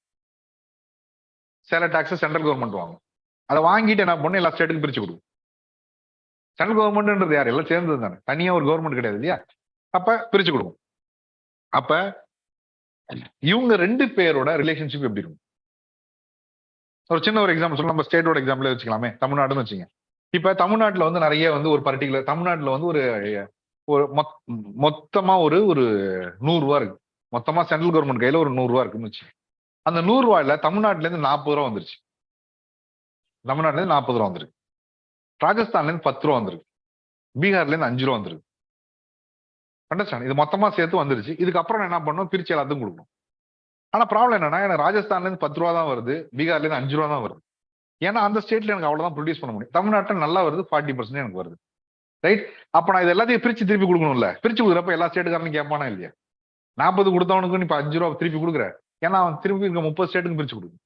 சில டாக்ஸ் சென்ட்ரல் கவர்மெண்ட் வாங்கும். அதை வாங்கிட்டு என்ன பண்ணும், எல்லா ஸ்டேட்டுக்கும் பிரிச்சு கொடுக்கும். சென்ட்ரல் கவர்மெண்ட்ன்றது யார்? எல்லாம் சேர்ந்தது தானே, தனியா ஒரு கவர்மெண்ட் கிடையாது இல்லையா? அப்ப பிரிச்சு கொடுக்கும். அப்ப இவங்க 2 பேரோட ரிலேஷன்ஷிப் எப்படி இருக்கும்? ஒரு சின்ன ஒரு எக்ஸாம்பிள் சொல்ல, நம்ம ஸ்டேட்டோட எக்ஸாம்பிள் வச்சுக்கலாமே. தமிழ்நாடுன்னு வச்சுங்க. இப்ப தமிழ்நாட்டுல வந்து நிறைய வந்து ஒரு பர்டிகுலர், தமிழ்நாட்டுல வந்து ஒரு மொத்தமா ஒரு 100 ரூபா இருக்கு. மொத்தமா சென்ட்ரல் கவர்மெண்ட் கையில ஒரு 100 ரூபா இருக்குன்னு வச்சு, அந்த 100 ரூபாயில தமிழ்நாட்டுல இருந்து 40 ரூபா வந்துருச்சு. தமிழ்நாட்டுல இருந்து 40 ரூபா வந்துருக்கு. ராஜஸ்தான்ல இருந்து 10 ரூபா வந்துருக்கு. பீகார்ல இருந்து 5 ரூபா வந்துருக்கு. அண்டர்ஸ்டாண்ட்? இது மொத்தமா சேர்த்து வந்துருச்சு. இதுக்கப்புறம் என்ன பண்ணணும், பிரிச்சு எல்லாத்துக்கும் கொடுக்கணும். ஆனா ப்ராப்ளம் என்னன்னா, எனக்கு ராஜஸ்தான்ல இருந்து 10 ரூபா தான் வருது, பீகார்ல இருந்து 5 ரூபா தான் வருது. ஏன்னா அந்த ஸ்டேட்ல எனக்கு அவ்வளவுதான் ப்ரொடியூஸ் பண்ண முடியும். தமிழ்நாட்டில் நல்லா வருது, 40% எனக்கு வருது. ரைட்? அப்ப நான் இது எல்லாத்தையும் பிரிச்சு திருப்பி கொடுக்கணும்ல. பிரிச்சு கொடுக்குறப்ப எல்லா ஸ்டேட்டுக்காரனும் கேட்பானா இல்லையா? 40 கொடுத்தவனுக்கு நீ இப்ப 5 ரூபா திருப்பி கொடுக்குற. ஏன்னா அவன் திருப்பி இருக்க 30 ஸ்டேட்டுக்கு பிரிச்சு கொடுக்கும்.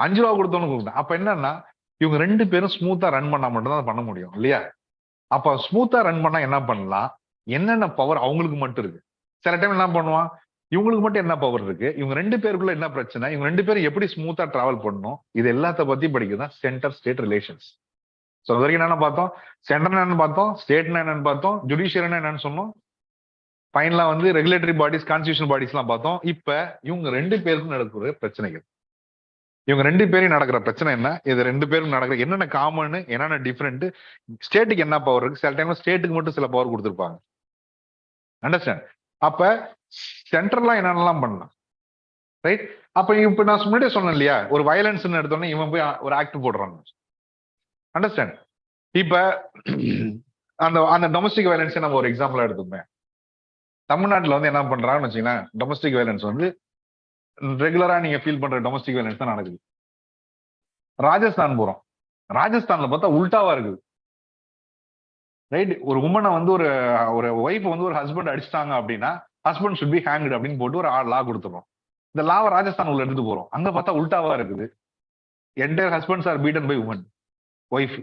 5 ரூபா கொடுத்தவனுக்கு கொடுக்குறேன். அப்ப என்னன்னா, இவங்க 2 பேரும் ஸ்மூத்தா ரன் பண்ணா மட்டும் தான் பண்ண முடியும் இல்லையா? அப்ப ஸ்மூத்தா ரன் பண்ணா என்ன பண்ணலாம், என்னென்ன பவர் அவங்களுக்கு மட்டும் இருக்கு. சில டைம் என்ன பண்ணுவான், இவங்களுக்கு மட்டும் என்ன பவர் இருக்கு, இவங்க 2 பேருக்குள்ள என்ன பிரச்சனை, இவங்க 2 பேரும் எப்படி ஸ்மூத்தா டிராவல் பண்ணணும், இது எல்லாத்த பத்தி படிக்கிறதுதான் சென்டர் ஸ்டேட் ரிலேஷன்ஸ். சோ அது வரைக்கும் என்னன்னு பார்த்தோம், சென்டர் என்னன்னு பார்த்தோம், ஸ்டேட்னா என்னன்னு பார்த்தோம், ஜுடிஷியரினா என்னன்னு சொன்னோம், ஃபைனலா வந்து ரெகுலேட்டரி பாடிஸ், கான்ஸ்டியூஷனல் பாடிஸ் எல்லாம் பார்த்தோம். இப்ப இவங்க 2 பேருக்கும் நடக்கிற பிரச்சனைகள், இவங்க 2 பேரும் நடக்கிற பிரச்சனை என்ன, இது 2 பேரும் நடக்கிற என்னென்ன காமன், என்னென்ன டிஃபரெண்ட், ஸ்டேட்டுக்கு என்ன பவர் இருக்கு, சில டைம்ல ஸ்டேட்டுக்கு மட்டும் சில பவர் கொடுத்துருப்பாங்க. அண்டர்ஸ்டாண்ட்? அப்ப சென்ட்ரலா என்னென்னலாம் பண்ணலாம். ரைட்? அப்ப இப்ப நான் முன்னாடியே சொன்னேன் இல்லையா, ஒரு வயலன்ஸ் எடுத்தோன்னே இவன் போய் ஒரு ஆக்ட் போடுறான். அண்டர்ஸ்டாண்ட்? இப்ப அந்த டொமஸ்டிக் வயலன்ஸ் நம்ம ஒரு எக்ஸாம்பிளா எடுத்துப்பேன். தமிழ்நாட்டுல வந்து என்ன பண்றாங்கன்னு வச்சீங்கன்னா, டொமஸ்டிக் வயலன்ஸ் வந்து ரெகுலரா நீங்க ஃபீல் பண்ற டொமஸ்டிக் வயலன்ஸ் தான் நடக்குது. ராஜஸ்தான் போறோம், ராஜஸ்தான்ல பார்த்தா உல்டாவா இருக்குது. ரைட்? ஒரு உமனை வந்து ஒரு ஒய்ஃப் வந்து ஒரு ஹஸ்பண்ட் அடிச்சிட்டாங்க அப்படின்னா, ஹஸ்பண்ட் ஷுட் பி ஹேங்க்டு அப்படின்னு போட்டு ஒரு லா கொடுத்துறோம். இந்த லாவை ராஜஸ்தான் உள்ள எடுத்துட்டு போறோம். அங்க பார்த்தா உல்டாவா இருக்குது. Entire husbands are beaten by woman, wife.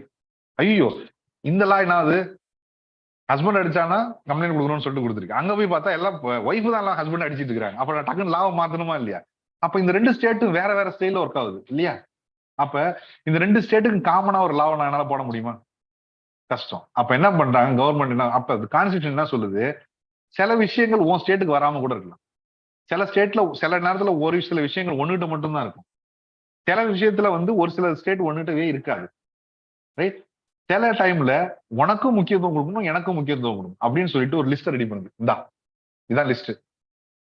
ஐயோ, இந்த லா என்னாவது, ஹஸ்பண்ட் அடிச்சானா கம்ப்ளைண்ட் கொடுக்கணும்னு சொல்லிட்டு கொடுத்துருக்கு. அங்க போய் பார்த்தா எல்லாம் ஒய்ஃப் தான் எல்லாம் ஹஸ்பண்ட் அடிச்சிட்டு இருக்காங்க. அப்ப நான் டக்குன்னு லாவை மாத்தணுமா இல்லையா? அப்ப இந்த 2 ஸ்டேட்டும் வேற வேற ஸ்டைல ஒர்க் ஆகுது இல்லையா? அப்ப இந்த 2 ஸ்டேட்டுக்கும் காமனா ஒரு லாவை நான் என்னால போட முடியுமா? கஷ்டம். அப்ப என்ன பண்றாங்க கவர்மெண்ட், என்ன அப்ப கான்ஸ்டிடியூஷன் என்ன சொல்லுது, சில விஷயங்கள் உன் ஸ்டேட்டுக்கு வராம கூட இருக்கலாம். சில ஸ்டேட்ல சில நேரத்துல ஒரு சில விஷயங்கள் ஒண்ணுகிட்ட மட்டும்தான் இருக்கும். சில விஷயத்துல வந்து ஒரு சில ஸ்டேட் ஒண்ணுகிட்டவே இருக்காது. ரைட்? சில டைம்ல உனக்கும் முக்கியத்துவம் கொடுக்கணும், எனக்கும் முக்கியத்துவம் கொடுக்கணும் அப்படின்னு சொல்லிட்டு ஒரு லிஸ்ட் ரெடி பண்ணுது. இதான் list.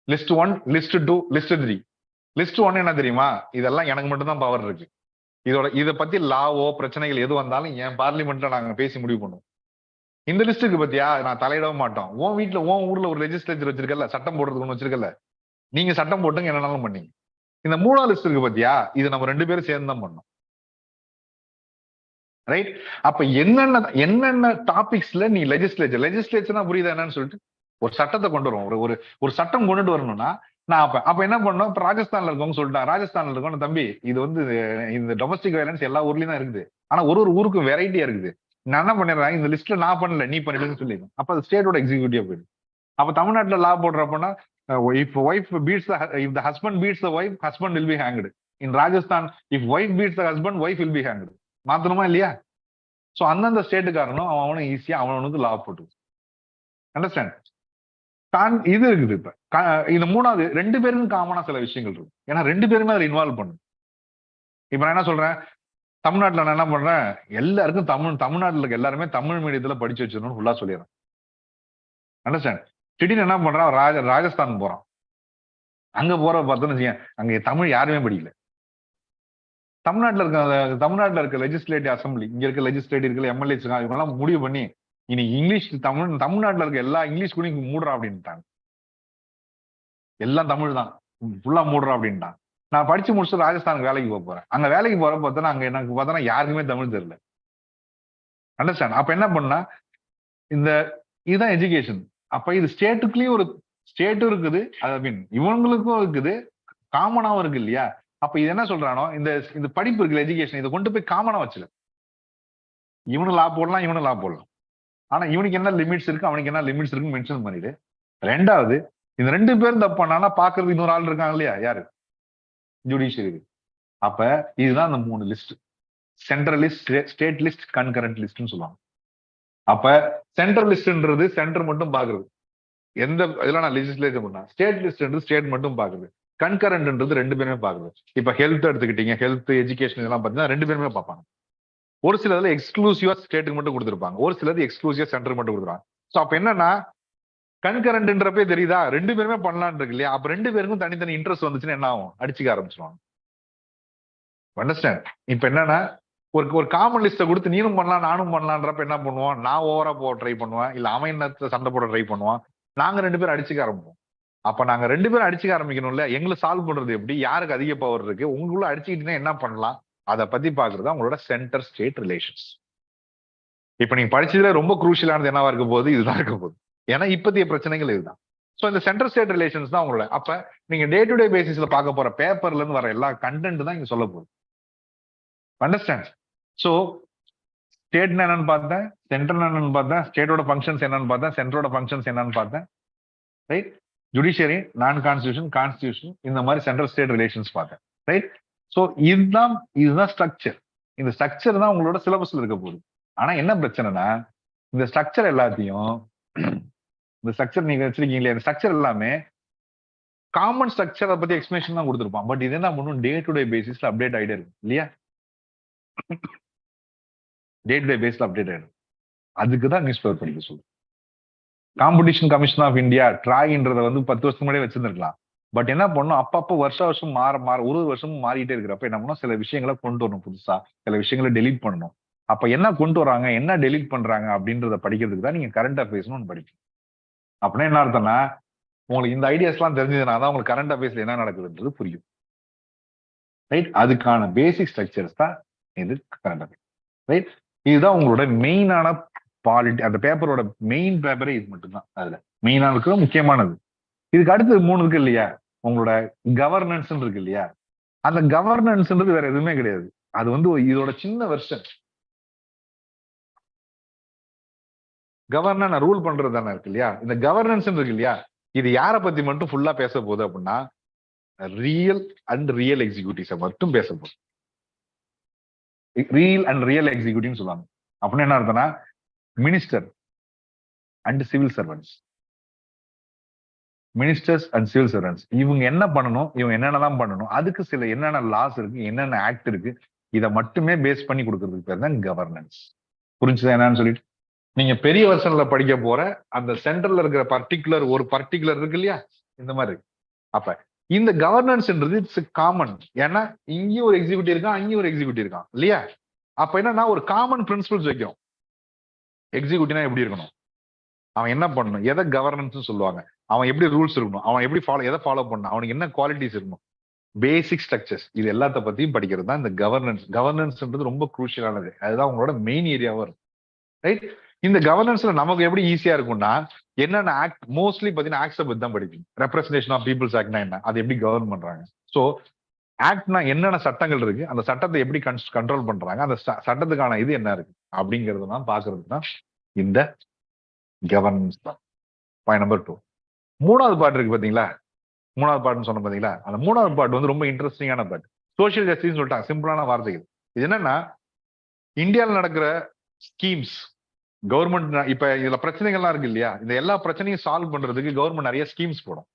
List 1, list 2, list 3. List 1 என்ன தெரியுமா, இதெல்லாம் எனக்கு மட்டும் தான் பவர் இருக்கு. இதை பத்தி லாவோ பிரச்சனைகள் எது வந்தாலும் என் பார்லிமெண்ட்ல நாங்க பேசி முடிவு பண்ணுவோம். இந்த லிஸ்ட்டுக்கு பத்தியா நான் தலையிடவும் மாட்டோம். உன் வீட்டுல உன் ஊர்ல ஒரு லெஜிஸ்லேச்சர் வச்சிருக்கல, சட்டம் போடுறதுக்கு ஒண்ணு வச்சிருக்கல, நீங்க சட்டம் போட்டுங்க என்னன்னாலும் பண்ணீங்க. இந்த 3ஆவது லிஸ்ட் இருக்கு பத்தியா, இது நம்ம 2 பேரும் சேர்ந்து தான் பண்ணோம். ரைட்? அப்ப என்னென்ன டாபிக்ஸ்ல நீ லெஜிஸ்லேச்சர்னா புரியுதா என்னன்னு சொல்லிட்டு ஒரு சட்டத்தை கொண்டு வருவோம். ஒரு சட்டம் கொண்டுட்டு வரணும்னா நான் அப்ப என்ன பண்ணோம், இப்ப ராஜஸ்தான்ல இருக்கவங்க சொல்லிட்டான், ராஜஸ்தான்ல இருக்கவங்க தம்பி இது வந்து இந்த டொமஸ்டிக் வயலன்ஸ் எல்லா ஊர்லயும் தான் இருக்குது, ஆனா ஒரு ஊருக்கும் வெரைட்டியா இருக்குது. நான் என்ன பண்ணிடுறேன், இந்த லிஸ்ட்ல நான் பண்ணல நீ பண்ணிடுன்னு சொல்லிடுறேன். அப்ப அது ஸ்டேட்டோட எக்ஸிக்யூட்டிவ் போயிடும். அப்ப தமிழ்நாட்டுல லா போடுறப்பன்னா, if the husband beats the wife, husband will be hanged. In Rajasthan, if wife beats the husband, wife will be hanged. மாத்தணுமா இல்லையா? சோ அந்தந்த ஸ்டேட்டுக்காரனும் அவனும் ஈஸியா அவனுக்கு லா போட்டு. அண்டர்ஸ்டாண்ட்? இது இருக்குது. இப்ப இந்த 3ஆவது 2 பேருக்கும் காமனா சில விஷயங்கள் இருக்கு. ஏன்னா 2 பேருமே அதை இன்வால்வ் பண்ணும். இப்ப நான் என்ன சொல்றேன், தமிழ்நாட்டுல நான் என்ன பண்றேன், எல்லாருக்கும் தமிழ்நாட்டுல இருக்க எல்லாருமே தமிழ் மீடியத்துல படிச்சு வச்சிடணும்னு ஃபுல்லா சொல்லிடுறேன். அண்டர்ஸ்டாண்ட்? திடீர்னு என்ன பண்றான், ராஜஸ்தான் போறான். அங்க போற பார்த்தோன்னு வச்சுக்கோங்க, அங்க தமிழ் யாருமே படிக்கல. தமிழ்நாட்டுல இருக்க லெஜிஸ்லேட்டிவ் அசம்பிளி, இங்க இருக்க லெஜிஸ்லேட்டிவ் இருக்க எம்எல்ஏஸ் இவங்கெல்லாம் முடிவு பண்ணி இன்னைக்கு இங்கிலீஷ் தமிழ்நாட்டுல இருக்க எல்லா இங்கிலீஷ் ஸ்கூலையும் மூடுறா அப்படின்ட்டாங்க. எல்லாம் தமிழ் தான், ஃபுல்லா மூடுறா அப்படின்ட்டான். நான் படிச்சு முடிச்சு ராஜஸ்தானுக்கு வேலைக்கு போறேன். அங்க வேலைக்கு போற பார்த்தோன்னா அங்க எனக்கு பார்த்தோன்னா யாருக்குமே தமிழ் தெரியல. அண்டர்ஸ்டாண்ட்? அப்ப என்ன பண்ணா இதுதான் எஜுகேஷன். அப்ப இது ஸ்டேட்டுக்குள்ளேயும் ஒரு ஸ்டேட்டும் இருக்குது, ஐ மீன் இவங்களுக்கும் இருக்குது, காமனாவும் இருக்கு இல்லையா? அப்ப இது என்ன சொல்றானோ, இந்த படிப்பு இருக்குல்ல, எஜுகேஷன், இதை கொண்டு போய் காமனா வச்சுல. இவனு லா போடலாம், இவனு லா போடலாம். ஆனா இவனுக்கு என்ன லிமிட்ஸ் இருக்கு, அவனுக்கு என்ன லிமிட்ஸ் இருக்குன்னு மென்ஷன் பண்ணிடு. ரெண்டாவது, இந்த 2 பேரும் தப்பு பண்ணானா பாக்குறது இன்னொரு ஆள் இருக்காங்க இல்லையா? யாரு? ஜுடிஷியரி. அப்ப இதுதான் அந்த 3 list. Central list, state list, concurrent லிஸ்ட்னு சொல்லுவாங்க. அப்ப சென்ட்ரல் லிஸ்ட்ன்றது சென்டர் மட்டும் பாக்குறது. எந்த இதெல்லாம் நான் லெஜிஸ்லேஷன் பண்ணா. ஸ்டேட் லிஸ்ட்ன்றது ஸ்டேட் மட்டும் பாக்குறது. கன்கரண்ட்ன்றது 2 பேருமே பாக்குறது. இப்ப ஹெல்த் எடுத்துக்கிட்டீங்க, ஹெல்த், எஜுகேஷன் இதெல்லாம் பாத்தீங்கன்னா 2 பேருமே பார்ப்பாங்க. ஒரு சிலதுல எக்ஸ்க்ளூசிவா ஸ்டேட்டுக்கு மட்டும் கொடுத்துருப்பாங்க, ஒரு சிலது எக்ஸ்க்ளூசிவா சென்டருக்கு மட்டும் கொடுத்துருவாங்க. சோ அப்ப என்னன்னா, கன்கரண்ட்ன்றப்பே தெரியுதா 2 பேருமே பண்ணலான்னு இருக்கு இல்லையா? அப்ப 2 பேருக்கும் தனித்தனி இன்ட்ரெஸ்ட் வந்துச்சுன்னா என்ன ஆகும்? அடிச்சுக்க ஆரம்பிச்சிருவாங்க. அண்டர்ஸ்டாண்ட்? இப்ப என்னன்னா, ஒரு காமன் லிஸ்ட்டை கொடுத்து நீனும் பண்ணலாம் நானும் பண்ணலான்றப்ப என்ன பண்ணுவோம்? நான் ஓவரா ட்ரை பண்ணுவேன், இல்ல அவன் என்னத்தை சண்டை போட ட்ரை பண்ணுவான், நாங்க 2 பேரும் அடிச்சுக்க ஆரம்பிப்போம். அப்ப நாங்க 2 பேரும் அடிச்சுக்க ஆரம்பிக்கணும்ல, எங்களை சால்வ் பண்றது எப்படி, யாருக்கு அதிக பவர் இருக்கு, உங்களுக்குள்ள அடிச்சுக்கிட்டீங்கன்னா என்ன பண்ணலாம், அதை பத்தி பாக்குறது உங்களோட சென்டர் ஸ்டேட் ரிலேஷன்ஸ். இப்ப நீங்க படிச்சதுல ரொம்ப குரூஷியலானது என்னவா இருக்க போகுது? இதுதான் இருக்க போகுது. ஏன்னா இப்பத்திய பிரச்சனைகள் இதுதான். சோ இந்த சென்டர் ஸ்டேட் ரிலேஷன்ஸ் தான் உங்களோட. அப்ப நீங்க டே டு டே பேசிஸ்ல பார்க்க போற பேப்பர்ல இருந்து வர எல்லா கண்டென்ட் தான் இங்க சொல்ல போகுது. அண்டர்ஸ்டாண்ட்? சோ ஸ்டேட்னா என்னன்னு பார்த்தேன், சென்ட்ரல் என்னன்னு பார்த்தேன், ஸ்டேட்டோட ஃபங்க்ஷன்ஸ் என்னன்னு பார்த்தேன், சென்ட்ரோட ஃபங்க்ஷன்ஸ் என்னன்னு பார்த்தேன், ரைட்? ஜுடிஷியரி, நான் கான்ஸ்டியூஷன், கான்ஸ்டியூஷன், இந்த மாதிரி சென்ட்ரல் ஸ்டேட் ரிலேஷன்ஸ் பார்த்தேன், ரைட்? சோ இதுதான் ஸ்ட்ரக்சர். இந்த ஸ்ட்ரக்சர் தான் உங்களோட சிலபஸ்ல இருக்க போகுது. ஆனா என்ன பிரச்சனைனா, இந்த ஸ்ட்ரக்சர் எல்லாத்தையும், இந்த ஸ்ட்ரக்சர் நீங்க வச்சிருக்கீங்களே, இந்த ஸ்ட்ரக்சர் எல்லாமே காமன் ஸ்ட்ரக்சரை பத்தி எக்ஸ்பிளேஷன் தான் கொடுத்துருப்பான். பட் இது என்ன பண்ணும்? டே டு டே பேசிஸ்ல அப்டேட் ஆகிட்டே இருக்கும் இல்லையா? டே டு டே பேஸ்ல அப்டேட் ஆயிடும். அதுக்கு தான் நியூஸ் பேப்பர் படிக்க சொல்லுது. காம்படிஷன் கமிஷன் ஆஃப் இந்தியா, ட்ராய்ன்றத 10 வருஷத்துக்கு முன்னாடியே வச்சிருந்திருக்கலாம். பட் என்ன பண்ணும்? அப்பப்போ வருஷம் மாற ஒரு வருஷமும் மாறிட்டே இருக்கிறப்ப என்ன பண்ணும்? சில விஷயங்களை கொண்டு வரணும் புதுசா, சில விஷயங்களை டெலீட் பண்ணணும். அப்ப என்ன கொண்டு வராங்க, என்ன டெலீட் பண்றாங்க அப்படின்றத படிக்கிறதுக்கு தான் நீங்க கரண்ட் அஃபேர்ஸ்னு ஒன்று படிக்கணும். அப்படின்னா என்ன அர்த்தம்னா, உங்களுக்கு இந்த ஐடியாஸ் எல்லாம் தெரிஞ்சதுனா தான் உங்களுக்கு கரண்ட் அஃபேர்ஸ்ல என்ன நடக்குதுன்றது புரியும், ரைட்? அதுக்கான பேசிக் ஸ்ட்ரக்சர்ஸ் தான் இது கரண்ட் அஃபேர்ஸ், ரைட்? இதுதான் உங்களோட மெயினான பாலிட்டி. அந்த பேப்பரோட மெயின் பேப்பரே இது மட்டும்தான். அதுல மெயினா இருக்கிற முக்கியமானது. இதுக்கு அடுத்து 3 இருக்கு இல்லையா? உங்களோட கவர்னன்ஸ் இருக்கு இல்லையா? அந்த கவர்னன்ஸ்ன்றது வேற எதுவுமே கிடையாது. அது இதோட சின்ன வெர்ஷன். கவர்னர் ரூல் பண்றது தானே இருக்கு இல்லையா? இந்த கவர்னன்ஸ் இருக்கு இல்லையா? இது யாரை பத்தி மட்டும் ஃபுல்லா பேச போகுது அப்படின்னா, ரியல் எக்ஸிக்யூட்டிவ்ஸை மட்டும் பேச போகுது. ரியல் எக்ஸிக்யூட்டிவ்னு சொல்லுவாங்க. அப்படின்னு என்ன அர்த்தம்னா, minister and civil servants, ministers and civil servants இவங்க என்ன பண்ணணும், இவங்க என்னென்னலாம் பண்ணணும், அதுக்கு சில என்னென்ன லாஸ் இருக்கு, என்னென்ன ஆக்ட் இருக்கு, இதை மட்டுமே பேஸ் பண்ணி கொடுக்கறதுக்கு பேர் தான் கவர்னன்ஸ். புரிஞ்சுதா என்னன்னு சொல்லிட்டு? நீங்க பெரிய வெர்ஷன்ல படிக்க போற அந்த சென்ட்ரல்ல இருக்கிற ஒரு பர்டிகுலர் இருக்கு இல்லையா? இந்த மாதிரி. அப்ப இந்த கவர்னன்ஸ்ன்றது இட்ஸ் காமன். ஏன்னா இங்கேயும் ஒரு எக்ஸிக்யூட்டிவ் இருக்கான், அங்கேயும் ஒரு எக்ஸிக்யூட்டிவ் இருக்கான் இல்லையா? அப்ப என்னன்னா ஒரு காமன் பிரின்சிபல்ஸ் வைக்கும். எக்ஸிக்யூட்டிவ்னா எப்படி இருக்கணும், அவன் என்ன பண்ணணும், எதை கவர்னன்ஸ் சொல்லுவாங்க, அவன் எப்படி ரூல்ஸ் இருக்கணும், அவன் எப்படி எதை ஃபாலோ பண்ணணும், அவனுக்கு என்ன குவாலிட்டிஸ் இருக்கணும், பேசிக் ஸ்ட்ரக்சர்ஸ், இது எல்லாத்த பத்தியும் படிக்கிறது தான் இந்த கவர்னன்ஸ். கவர்னன்ஸ்ன்றது ரொம்ப குரூஷியலானது. அதுதான் உங்களோட மெயின் ஏரியாவா இருக்கும், ரைட்? இந்த கவர்னன்ஸ்ல நமக்கு எப்படி ஈஸியா இருக்கும்னா, என்னென்ன ஆக்ட், மோஸ்ட்லி பாத்தீங்கன்னா ஆக்ட்ஸை பத்தி தான் படிப்பீங்க. ரெப்ரஸன்டேஷன் ஆஃப் பீப்புள்ஸ் ஆக்ட்னா என்ன, அது எப்படி கவர்ன் பண்றாங்க, சோ ஆக்ட்னா என்னென்ன சட்டங்கள் இருக்கு, அந்த சட்டத்தை எப்படி கண்ட்ரோல் பண்றாங்க, அந்த சட்டத்துக்கான இது என்ன இருக்கு அப்படிங்கிறது தான் பாக்குறதுக்கு தான் இந்த கவர்னன்ஸ் தான். Point number 2. 3வது பார்ட் இருக்கு பாத்தீங்களா? 3வது பார்ட்னு சொன்ன பாத்தீங்களா? அந்த 3வது பார்ட் ரொம்ப இன்ட்ரெஸ்டிங்கான பார்ட். சோசியல் ஜஸ்டிஸ் சொல்லிட்டாங்க, சிம்பிளான வார்த்தைகள். இது என்னன்னா, இந்தியாவில் நடக்கிற ஸ்கீம்ஸ், கவர்மெண்ட் இப்ப இதுல பிரச்சனைகள்லாம் இருக்கு இல்லையா? இந்த எல்லா பிரச்சனையும் சால்வ் பண்றதுக்கு கவர்மெண்ட் நிறைய ஸ்கீம்ஸ் போடும்.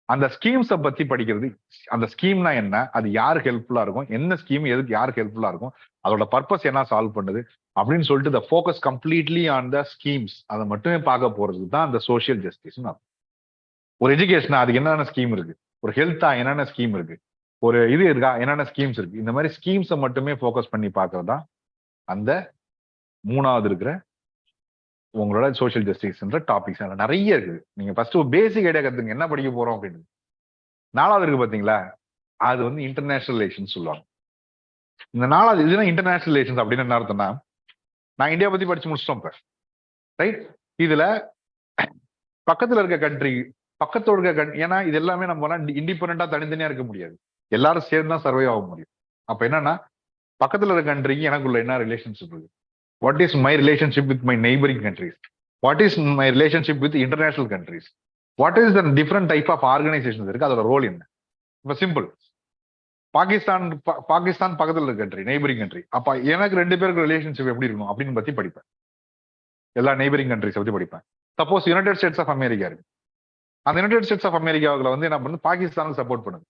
அந்த ஸ்கீம்ஸை பத்தி படிக்கிறது, அந்த ஸ்கீம்னா என்ன, அது யாருக்கு ஹெல்ப்ஃபுல்லா இருக்கும், என்ன ஸ்கீம் எதுக்கு யாருக்கு ஹெல்ப்ஃபுல்லா இருக்கும், அதோட பர்பஸ் என்ன சால்வ் பண்ணுது அப்படின்னு சொல்லிட்டு the focus completely on the schemes, அதை மட்டுமே பார்க்க போறதுக்கு தான் அந்த சோசியல் ஜஸ்டிஸ். ஒரு எஜுகேஷனா அதுக்கு என்னென்ன ஸ்கீம் இருக்கு, ஒரு ஹெல்த்தா என்னென்ன ஸ்கீம் இருக்கு, ஒரு இது இருக்கா என்னென்ன ஸ்கீம்ஸ் இருக்கு. இந்த மாதிரி ஸ்கீம்ஸை மட்டுமே ஃபோக்கஸ் பண்ணி பார்க்கறது தான் அந்த 3வது இருக்கிற உங்களோட சோஷியல் ஜஸ்டிஸ்ன்ற டாபிக்ஸ் நிறைய இருக்குது. நீங்க ஃபர்ஸ்ட் ஒரு பேசிக் ஐடியா கத்துங்க என்ன படிக்க போறோம் அப்படின்னு. 4வது இருக்கு பாத்தீங்களா, அது வந்து இன்டர்நேஷனல் ரிலேஷன்ஸ் சொல்லுவாங்க. இந்த 4வது இதுனா இன்டர்நேஷனல் ரிலேஷன்ஸ் அப்படின்னு என்ன அர்த்தம்னா, நான் இந்தியா பத்தி படிச்சு முடிச்சிட்டோம் இப்ப, ரைட். இதுல பக்கத்துல இருக்க கண்ட்ரி, பக்கத்தோட இருக்க ஏன்னா இது எல்லாமே நம்ம இண்டிபெண்டா தனித்தனியா இருக்க முடியாது, எல்லாரும் சேர்ந்து தான் சர்வை ஆக முடியும். அப்ப என்னன்னா பக்கத்துல இருக்க கண்ட்ரிக்கு எனக்குள்ள என்ன ரிலேஷன்ஷிப் இருக்கு, what is my relationship with my neighbouring countries, what is my relationship with international countries, what is the different type of organisation இருக்கு, அதோட ரோல் என்ன. இப்ப சிம்பிள், பாகிஸ்தான் பக்கத்துல இருக்க கண்ட்ரி, நெய்பரிங் கண்ட்ரி. அப்ப எனக்கு 2 பேருக்கு ரிலேஷன்ஷிப் எப்படி இருக்கணும் அப்படின்னு பத்தி படிப்பேன். எல்லா நெய்பரிங் கண்ட்ரிஸ் பத்தி படிப்பேன். Suppose United States of America இருக்கு, அந்த யுனைடெட் ஸ்டேட்ஸ் ஆஃப் அமெரிக்காவில் வந்து என்ன பண்ணுது, பாகிஸ்தானுக்கு சப்போர்ட் பண்ணுது.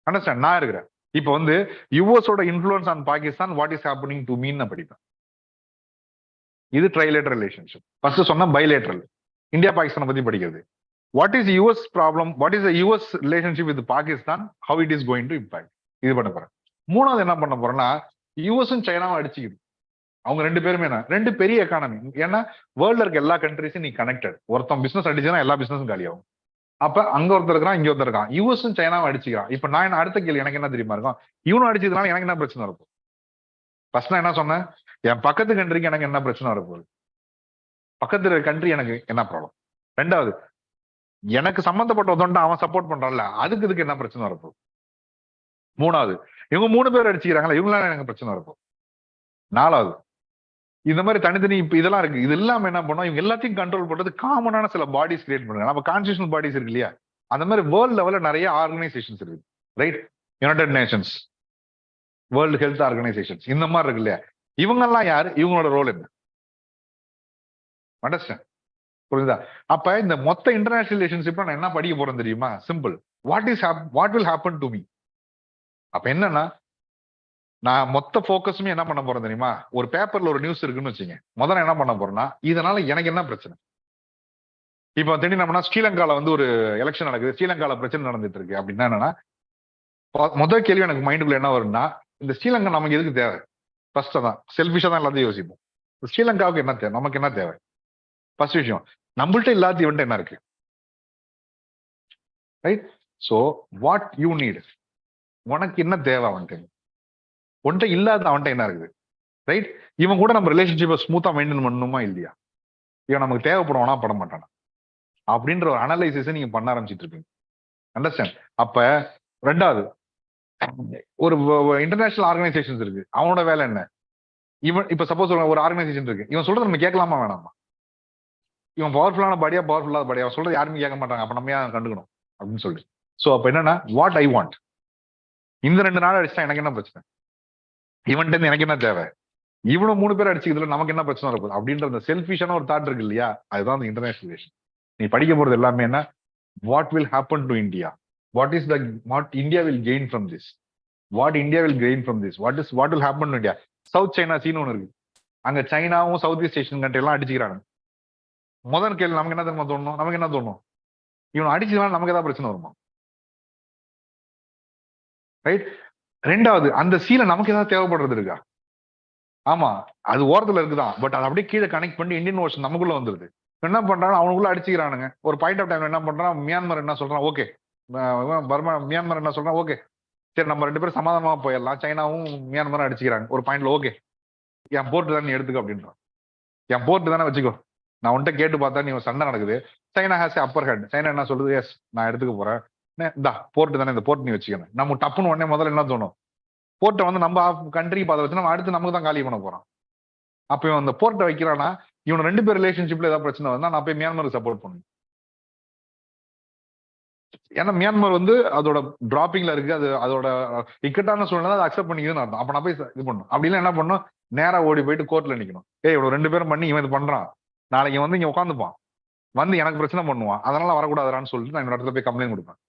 அண்டர்ஸ்டாண்ட், நான் இருக்கிறேன். இப்ப வந்து யுஎஸோட influence on Pakistan, what is happening to mean நான் படிப்பேன். இது ட்ரைலேட்டரல் ரிலேஷன்ஷிப். ஃபர்ஸ்ட் சொன்னா பைலேட்டரல், இந்தியா பாகிஸ்தான் பத்தி படிக்கிறது. What is US problem, what is US relationship with Pakistan, how it is going to impact, இது பண்ண போறேன். 3வது என்ன பண்ண போறேன்னா, யூஎஸும் சைனாவும் அடிச்சுக்குது. அவங்க 2 பேருமே 2 பெரிய எக்கானமி. ஏன்னா வேர்ல்ட்ல இருக்க எல்லா கண்ட்ரிஸும் நீ கனெக்டட். ஒருத்தன் பிசினஸ் அடிச்சுன்னா எல்லா பிசினஸும் காலியாகும். அப்ப அங்க ஒருத்தர் இருக்கான், இங்க ஒருத்தர் இருக்கான், யூஎஸும் சைனாவும் அடிச்சுக்கிறான். இப்ப நான் அடுத்த கேள்வி எனக்கு என்ன தெரியுமா இருக்கும், இவனும் அடிச்சதுனால எனக்கு என்ன பிரச்சனை இருக்கும். ஃபர்ஸ்ட் நான் என்ன சொன்னேன், என் பக்கத்து கண்ட்ரிக்கு எனக்கு என்ன பிரச்சனை வரப்போகுது, பக்கத்து இருக்க கண்ட்ரி எனக்கு என்ன ப்ராப்ளம். 2வது, எனக்கு சம்பந்தப்பட்ட ஒருத்தன் அவன் சப்போர்ட் பண்றான்ல, அதுக்கு இதுக்கு என்ன பிரச்சனை வரப்போகுது. 3வது, இவங்க 3 பேர் அடிச்சுக்கிறாங்களா, இவங்களால எனக்கு பிரச்சனை வரப்போகுது. 4வது, இந்த மாதிரி தனித்தனி இப்ப இதெல்லாம் இருக்கு. இது இல்லாம என்ன பண்ணோம், இவங்க எல்லாத்தையும் கண்ட்ரோல் பண்றது காமனான சில பாடிஸ் கிரியேட் பண்ணுங்க. நம்ம கான்ஸ்டியூஷனல் பாடிஸ் இருக்கு இல்லையா, அந்த மாதிரி வேர்ல்ட் லெவல்ல நிறைய ஆர்கனைசேஷன்ஸ் இருக்கு, right. United Nations, world health organisations, இந்த மாதிரி இருக்கு இல்லையா. இவங்க எல்லாம் யாரு, இவங்களோட ரோல் என்ன, அண்டர்ஸ்டாண்ட், புரியுதா. அப்ப இந்த மொத்த இன்டர்நேஷனல் ரிலேஷன்ஷிப் நான் என்ன படிக்க போறேன் தெரியுமா, simple, what will happen to me. அப்ப என்னன்னா நான் மொத்த போக்கஸுமே என்ன பண்ண போறேன் தெரியுமா, ஒரு பேப்பர்ல ஒரு நியூஸ் இருக்குன்னு வச்சுங்க, முதல்ல என்ன பண்ண போறேன்னா இதனால எனக்கு என்ன பிரச்சனை. இப்ப தெரியும், ஸ்ரீலங்கால வந்து ஒரு எலெக்ஷன் நடக்குது, ஸ்ரீலங்கால பிரச்சனை நடந்துட்டு இருக்கு அப்படின்னா என்னன்னா, முதல் கேள்வி எனக்கு மைண்டுக்குள்ள என்ன வரும்னா, இந்த ஸ்ரீலங்கா நமக்கு எதுக்கு தேவை. ஃபர்ஸ்ட் தான் செல்ஃபிஷா தான் எல்லாத்தையும் யோசிப்போம். ஸ்ரீலங்காவுக்கு என்ன தேவை, நமக்கு என்ன தேவை. ஃபர்ஸ்ட் விஷயம், நம்மள்ட்ட இல்லாத இவன்ட்ட என்ன இருக்கு, right. So what you need, உனக்கு என்ன தேவை, அவன்கிட்ட இல்லாத அவன்கிட்ட என்ன இருக்குது, ரைட். இவன் கூட நம்ம ரிலேஷன்ஷிப்பை ஸ்மூத்தா மெயின்டைன் பண்ணணுமா இல்லையா, இவன் நமக்கு தேவைப்படுவானா பட மாட்டானா அப்படின்ற ஒரு அனலைசிஸை நீங்க பண்ண ஆரம்பிச்சிட்டு இருப்பீங்க. அண்டர்ஸ்டாண்ட். அப்ப 2வது, ஒரு இன்டர்நேஷனல் ஆர்கனைசேஷன்ஸ் இருக்கு, அவனோட வேலை என்ன. இவன் இப்ப சப்போஸ் ஒரு ஆர்கனைசேஷன் இருக்கு, இவன் சொல்றது நம்ம கேட்கலாமா வேணாமா, இவன் பவர்ஃபுல்லான பாடியா பவர்ஃபுல்லாத பாடியா, அவன் சொல்றது யாருமே கேட்க மாட்டாங்க, அப்ப நம்ம ஏன் கண்டுக்கணும் அப்படின்னு சொல்லி. சோ அப்ப என்னன்னா, வாட் ஐ வாண்ட், இந்த 2 நாள் அடிச்சா எனக்கு என்ன பிரச்சனை, இவன்ட்டு எனக்கு என்ன தேவை, இவனும் 3 பேர் அடிச்சுக்கிறதுல நமக்கு என்ன பிரச்சனை இருக்கும் அப்படின்ற அந்த செல்ஃபிஷான ஒரு தாட் இருக்கு இல்லையா, அதுதான் அந்த இன்டர்நேஷனல் ரிலேஷன். நீ படிக்க போறது எல்லாமே என்ன, what will happen to India, what is the what India will gain from this, what India will gain from this, what will happen to India. South China sea ஒன்று இருக்கு, அங்க சைனாவும் சவுத் ஈஸ்ட் ஏஷியன் கண்ட்ரி எல்லாம் அடிச்சுக்கிறாங்க. முதல் கேள்வி நமக்கு என்ன தெரியுமா தோணும், நமக்கு என்ன தோணும், இவன் அடிச்சதுனால நமக்கு ஏதாவது பிரச்சனை வருமா, ரைட். 2வது, அந்த சீலை நமக்கு ஏதாவது தேவைப்படுறது இருக்கா. ஆமா, அது ஓரத்துல இருக்குதான், பட் அது அப்படியே கீழே கனெக்ட் பண்ணி இந்தியன் ஓஷன் நமக்குள்ள வந்துருது. என்ன பண்றாங்க, அவனுக்குள்ள அடிச்சுக்கிறானுங்க. ஒரு பாயிண்ட் ஆஃப் டைம் என்ன பண்றான், மியான்மர் என்ன சொல்றான், ஓகே பர்மா, மியான்மர் என்ன சொல்றான், ஓகே சரி நம்ம 2 பேரும் சமாதானமா போயிடலாம், சைனாவும் மியான்மரும் அடிச்சுக்கிறாங்க. ஒரு பாயிண்ட்ல ஓகே என் போர்ட் தானே எடுத்துக்க அப்படின்றான், என் போர்ட் தானே வச்சுக்கோ, நான் உன்ட்ட கேட்டு பார்த்தா நீ சண்டை நடக்குது, China has upper hand, China என்ன சொல்லுது, எஸ் நான் எடுத்துக்க போறேன், இந்த போர்ட் தானே, இந்த போர்ட் நீ வச்சுக்கணும். நம்ம டப்புன்னு உடனே முதல்ல என்ன தோணும், போர்ட்டை வந்து நம்ம கண்ட்ரி பார்த்து வச்சு நம்ம அடுத்து நமக்கு தான் காலி பண்ண போறோம். அப்ப இவன் அந்த போர்ட்டை வைக்கிறான்னா, இவன் 2 பேர் ரிலேஷன்ஷிப்ல ஏதாவது பிரச்சனை வந்தா நான் போய் மியான்மருக்கு சப்போர்ட் பண்ணுவேன். ஏன்னா மியான்மர் வந்து அதோட டிராப்பிங்ல இருக்கு, அது அதோட இக்கட்டான சூழ்நிலை அதை அக்செப்ட் பண்ணிக்குதுன்னு அர்த்தம். அப்ப நான் போய் இது பண்ணும், அப்படிலாம் என்ன பண்ணும், நேரா ஓடி போயிட்டு கோர்ட்ல நிக்கணும். இவ்வளவு 2 பேரும் பண்ணி இவன் இது பண்றான், நாளைக்கு வந்து இங்க உட்காந்துப்பான், வந்து எனக்கு பிரச்சனை பண்ணுவான், அதனால வரக்கூடாதுன்னு சொல்லிட்டு நான் இன்னொரு இடத்துல போய் கம்ப்ளைண்ட் கொடுப்பேன்.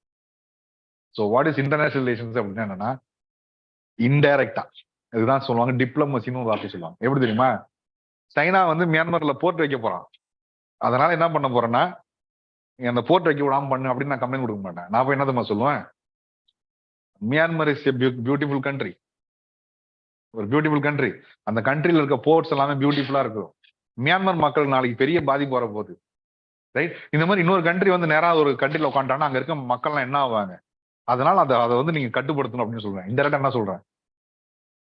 So what is international relations அப்படின்னா என்னன்னா, இன்டைரக்டா இதுதான் சொல்லுவாங்க, டிப்ளமசின்னு ஒரு வார்த்தை சொல்லுவாங்க. எப்படி தெரியுமா, சைனா வந்து மியான்மர்ல போர்ட் வைக்க போறான், அதனால என்ன பண்ண போறேன்னா அந்த போர்ட் வைக்க விடாம பண்ணு அப்படின்னு நான் கம்ப்ளைண்ட் கொடுக்க மாட்டேன். நான் போய் என்ன தெரியுமா சொல்லுவேன், மியான்மர் இஸ் பியூட்டிஃபுல் கண்ட்ரி, ஒரு பியூட்டிஃபுல் கண்ட்ரி. அந்த கண்ட்ரில இருக்க போர்ட்ஸ் எல்லாமே பியூட்டிஃபுல்லா இருக்கும். மியான்மர் மக்கள் நாளைக்கு பெரிய பாதிப்பு வர போகுது, ரைட்? இந்த மாதிரி இன்னொரு கண்ட்ரி வந்து நேராக ஒரு கண்ட்ரில உட்காந்துட்டாங்கன்னா அங்க இருக்க மக்கள்லாம் என்ன ஆவாங்க? அதனால அதை வந்து நீங்க கட்டுப்படுத்தணும் அப்படின்னு சொல்றேன். இன்டெரக்டா என்ன சொல்றேன்,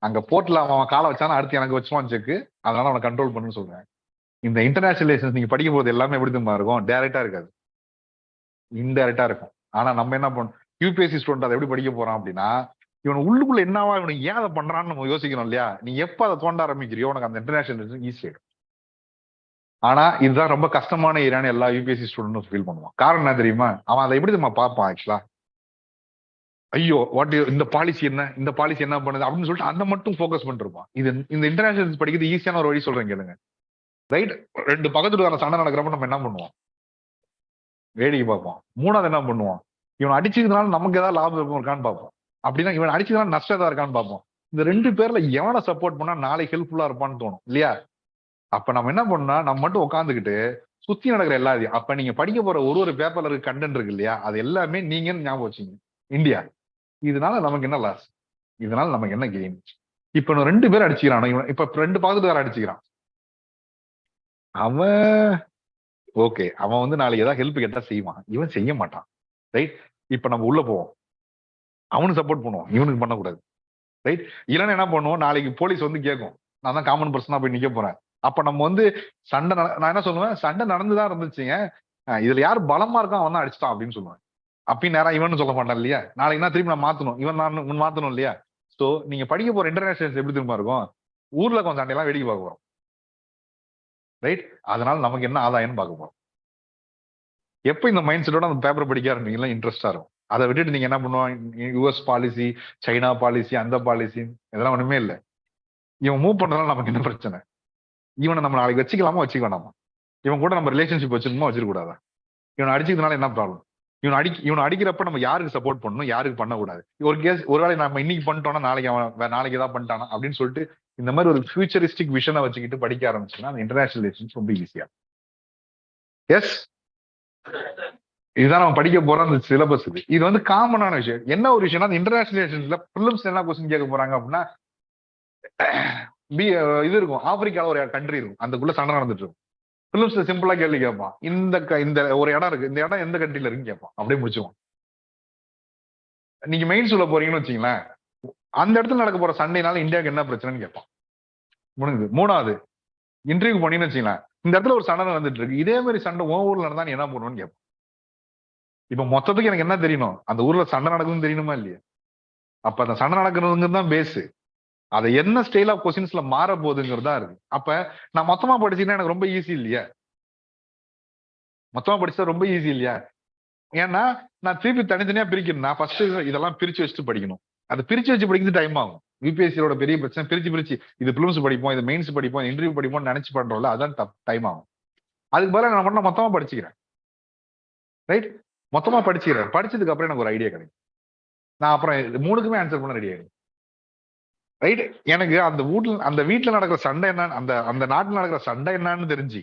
அங்க போர்ட்ல அவன் காலை வச்சானா அடுத்து எனக்கு வச்சுவான் செக்கு, அதனால அவனை கண்ட்ரோல் பண்ணுன்னு சொல்றேன். இந்த இன்டர்நேஷனல் ரிலேஷன்ஸ் நீங்க படிக்கும் போது எல்லாமே எப்படி தெரியுமா இருக்கும், டைரக்டா இருக்காது, இன்டைரக்டா இருக்கும். ஆனா நம்ம என்ன பண்ணோம், யூபிஎஸ்சி ஸ்டூடெண்ட் அதை எப்படி படிக்க போறான் அப்படின்னா, இவன் உள்ளுக்குள்ள என்னவா, இவனுக்கு ஏன் அதை பண்றான்னு நம்ம யோசிக்கணும் இல்லையா? நீ எப்ப அதை தோண்ட ஆரம்பிக்கிறியோ உனக்கு அந்த இன்டர்நேஷனல் ரிலேஷன் ஈஸி ஆயிடும். ஆனா இதுதான் ரொம்ப கஷ்டமான ஏரியான்னு எல்லா யூபிஎஸ்சி ஸ்டூடெண்ட்டும் ஃபீல் பண்ணுவான். காரணம் என்ன தெரியுமா, அவன் அதை எப்படி நம்ம பார்ப்பான் ஆக்சுவலா, ஐயோ வாட் இந்த பாலிசி என்ன, இந்த பாலிசி என்ன பண்ணுது அப்படின்னு சொல்லிட்டு அந்த மட்டும் ஃபோக்கஸ் பண்ணிட்டு இருப்பான். இது இந்த இன்டர்நேஷனல் படிக்கிறது ஈஸியான ஒரு வழி சொல்றேன் கேளுங்க, ரைட்? ரெண்டு பக்கத்துல சண்டை நடக்கிறப்ப நம்ம என்ன பண்ணுவோம், வேடிக்கை பார்ப்போம். மூணாவது என்ன பண்ணுவோம், இவன் அடிச்சதுனால நமக்கு ஏதாவது லாபம் இருக்கான்னு பார்ப்போம். அப்படின்னா இவன் அடிச்சதுனால நஷ்டம் ஏதாவது இருக்கான்னு பார்ப்போம். இந்த ரெண்டு பேர்ல எவனை சப்போர்ட் பண்ணா நாளைக்கு ஹெல்ப்ஃபுல்லா இருப்பான்னு தோணும் இல்லையா? அப்ப நம்ம என்ன பண்ணா, நம்ம மட்டும் உட்காந்துக்கிட்டு சுத்தி நடக்கிற எல்லாத்தையும், அப்ப நீங்க படிக்க போற ஒரு பேப்பர்ல இருக்க கண்டென்ட் இருக்கு இல்லையா, அது எல்லாமே நீங்க ஞாபகம் வச்சுங்க. இந்தியா, இதனால நமக்கு என்ன லாஸ், இதனால நமக்கு என்ன கெயின். இப்ப இன்னும் 2 பேர் அடிச்சுக்கிறான், இவன் இப்ப 2 பக்கத்துல வேற அடிச்சுக்கிறான். அவன் ஓகே, அவன் வந்து நாளைக்கு ஏதாவது ஹெல்ப் கேட்டா செய்வான், இவன் செய்ய மாட்டான், ரைட்? இப்ப நம்ம உள்ள போவோம், அவனுக்கு சப்போர்ட் பண்ணுவோம், இவனுக்கு பண்ணக்கூடாது, ரைட்? இல்லைன்னா என்ன பண்ணுவோம், நாளைக்கு போலீஸ் வந்து கேட்கும், நான் தான் காமன் பர்சனா போய் நிக்க போறேன். அப்ப நம்ம வந்து சண்டை, நான் என்ன சொல்லுவேன், சண்டை நடந்துதான் இருந்துச்சுங்க, இதுல யார் பலமா இருக்கான் அவன் தான் அடிச்சிட்டான் அப்படின்னு சொல்லுவேன். அப்பயும் நேரம் இவன் சொல்ல மாட்டான் இல்லையா? நாளைக்கு நான் திரும்பி நான் மாத்தணும், இவன் நான் மாத்தணும் இல்லையா? சோ நீங்க படிக்க போற இன்டர்நேஷனல் எப்படி திரும்ப இருக்கும், ஊர்ல கொஞ்சம் சண்டையெல்லாம் வேடிக்கை பார்க்க போறோம், ரைட்? அதனால நமக்கு என்ன ஆதாயம்னு பார்க்க போறோம். எப்ப இந்த மைண்ட் செட்டோட அந்த பேப்பர் படிக்க ஆரம்பிங்களா இன்ட்ரெஸ்டா இருக்கும். அதை விட்டுட்டு நீங்க என்ன பண்ணுவாங்க, யூஎஸ் பாலிசி, சைனா பாலிசி, அந்த பாலிசி, இதெல்லாம் ஒண்ணுமே இல்லை. இவன் மூவ் பண்றதுனால நமக்கு என்ன பிரச்சனை, இவனை நம்ம நாளைக்கு வச்சுக்கலாமா வச்சுக்க வேண்டாமா, இவன் கூட நம்ம ரிலேஷன்ஷிப் வச்சிருக்கோமா வச்சிருக்க கூடாதா, இவனை அடிச்சதுனால என்ன ப்ராப்ளம், இவனை அடிக்கிறப்ப நம்ம யாருக்கு சப்போர்ட் பண்ணணும், யாருக்கு பண்ணக்கூடாது. ஒரு கேஸ் ஒருவேளை நம்ம இன்னைக்கு பண்ணிட்டோம்னா நாளைக்கு அவன் நாளைக்கு ஏதாவது பண்ணிட்டானா அப்படின்னு சொல்லிட்டு இந்த மாதிரி ஒரு ஃபியூச்சரிஸ்டிக் விஷனை வச்சுக்கிட்டு படிக்க ஆரம்பிச்சுன்னா அந்த இன்டர்நேஷனல் ரிலேஷன்ஸ் ரொம்ப ஈஸியா. எஸ், இதுதான் நம்ம படிக்க போற அந்த சிலபஸ். இது வந்து காமனான விஷயம். என்ன ஒரு விஷயம்னா, அந்த இன்டர்நேஷனல் ரிலேஷன்ஸ்ல பிலிம்ஸ் என்ன கொஸ்டின் கேட்க போறாங்க அப்படின்னா, இது இருக்கும், ஆப்பிரிக்கால ஒரு கண்ட்ரி இருக்கும், அதுக்குள்ள சண்டை நடந்துட்டு இருக்கும். பிலிம்ஸ் சிம்பிளா கேள்வி கேட்பான், இந்த ஒரு இடம் இருக்கு, இந்த இடம் எந்த கண்ட்ரில இருக்குன்னு கேட்பான், அப்படியே முடிச்சுவான். நீங்க மெயின் சொல்ல போறீங்கன்னு வச்சுங்களேன், அந்த இடத்துல நடக்க போற சண்டைனால இந்தியாவுக்கு என்ன பிரச்சனைன்னு கேட்பான், முடிஞ்சது. மூணாவது, இன்டர்வியூ பண்ணீங்கன்னு வச்சுங்களேன், இந்த இடத்துல ஒரு சண்டை நடந்துட்டு இருக்கு, இதே மாதிரி சண்டை உன் ஊர்ல நடந்தா நீ என்ன பண்ணுவோன்னு கேட்பான். இப்ப மொத்தத்துக்கு எனக்கு என்ன தெரியணும், அந்த ஊர்ல சண்டை நடக்குதுன்னு தெரியணுமா இல்லையா? அப்ப அந்த சண்டை நடக்கிறதுங்கிறது தான் பேஸ். அதை என்ன ஸ்டைல் ஆஃப் கொஸ்டின்ஸ்ல மாற போகுதுங்கிறது தான் இருக்கு. அப்ப நான் மொத்தமா படிச்சீங்கன்னா எனக்கு ரொம்ப ஈஸி இல்லையா, மொத்தமா படிச்சா ரொம்ப ஈஸி இல்லையா? ஏன்னா நான் திருப்பி தனித்தனியா பிரிக்கணும். நான் ஃபர்ஸ்ட் இதெல்லாம் பிரிச்சு வச்சுட்டு படிக்கணும். அதை பிரிச்சு வச்சு படிக்கிறது டைம் ஆகும். யூபிஎஸ்சியோட பெரிய பிரச்சனை பிரிச்சு இது பிலிம்ஸ் படிப்போம், இது மெயின்ஸ் படிப்போம், இன்டர்வியூ படிப்போம் நினைச்சு பண்றோம்ல, அதான் டைம் ஆகும். அதுக்கு பதிலாக நான் மட்டும் மொத்தமா படிச்சுக்கிறேன், ரைட்? மொத்தமா படிச்சுக்கிறேன். படிச்சதுக்கு அப்புறம் எனக்கு ஒரு ஐடியா கிடைக்கும், நான் அப்புறம் 3க்குமே ஆன்சர் பண்ண ரெடி ஆயிடும், ரைட்? எனக்கு அந்த வீட்டுல நடக்கிற சண்டை என்னன்னு, அந்த நாட்டுல நடக்கிற சண்டை என்னன்னு தெரிஞ்சு,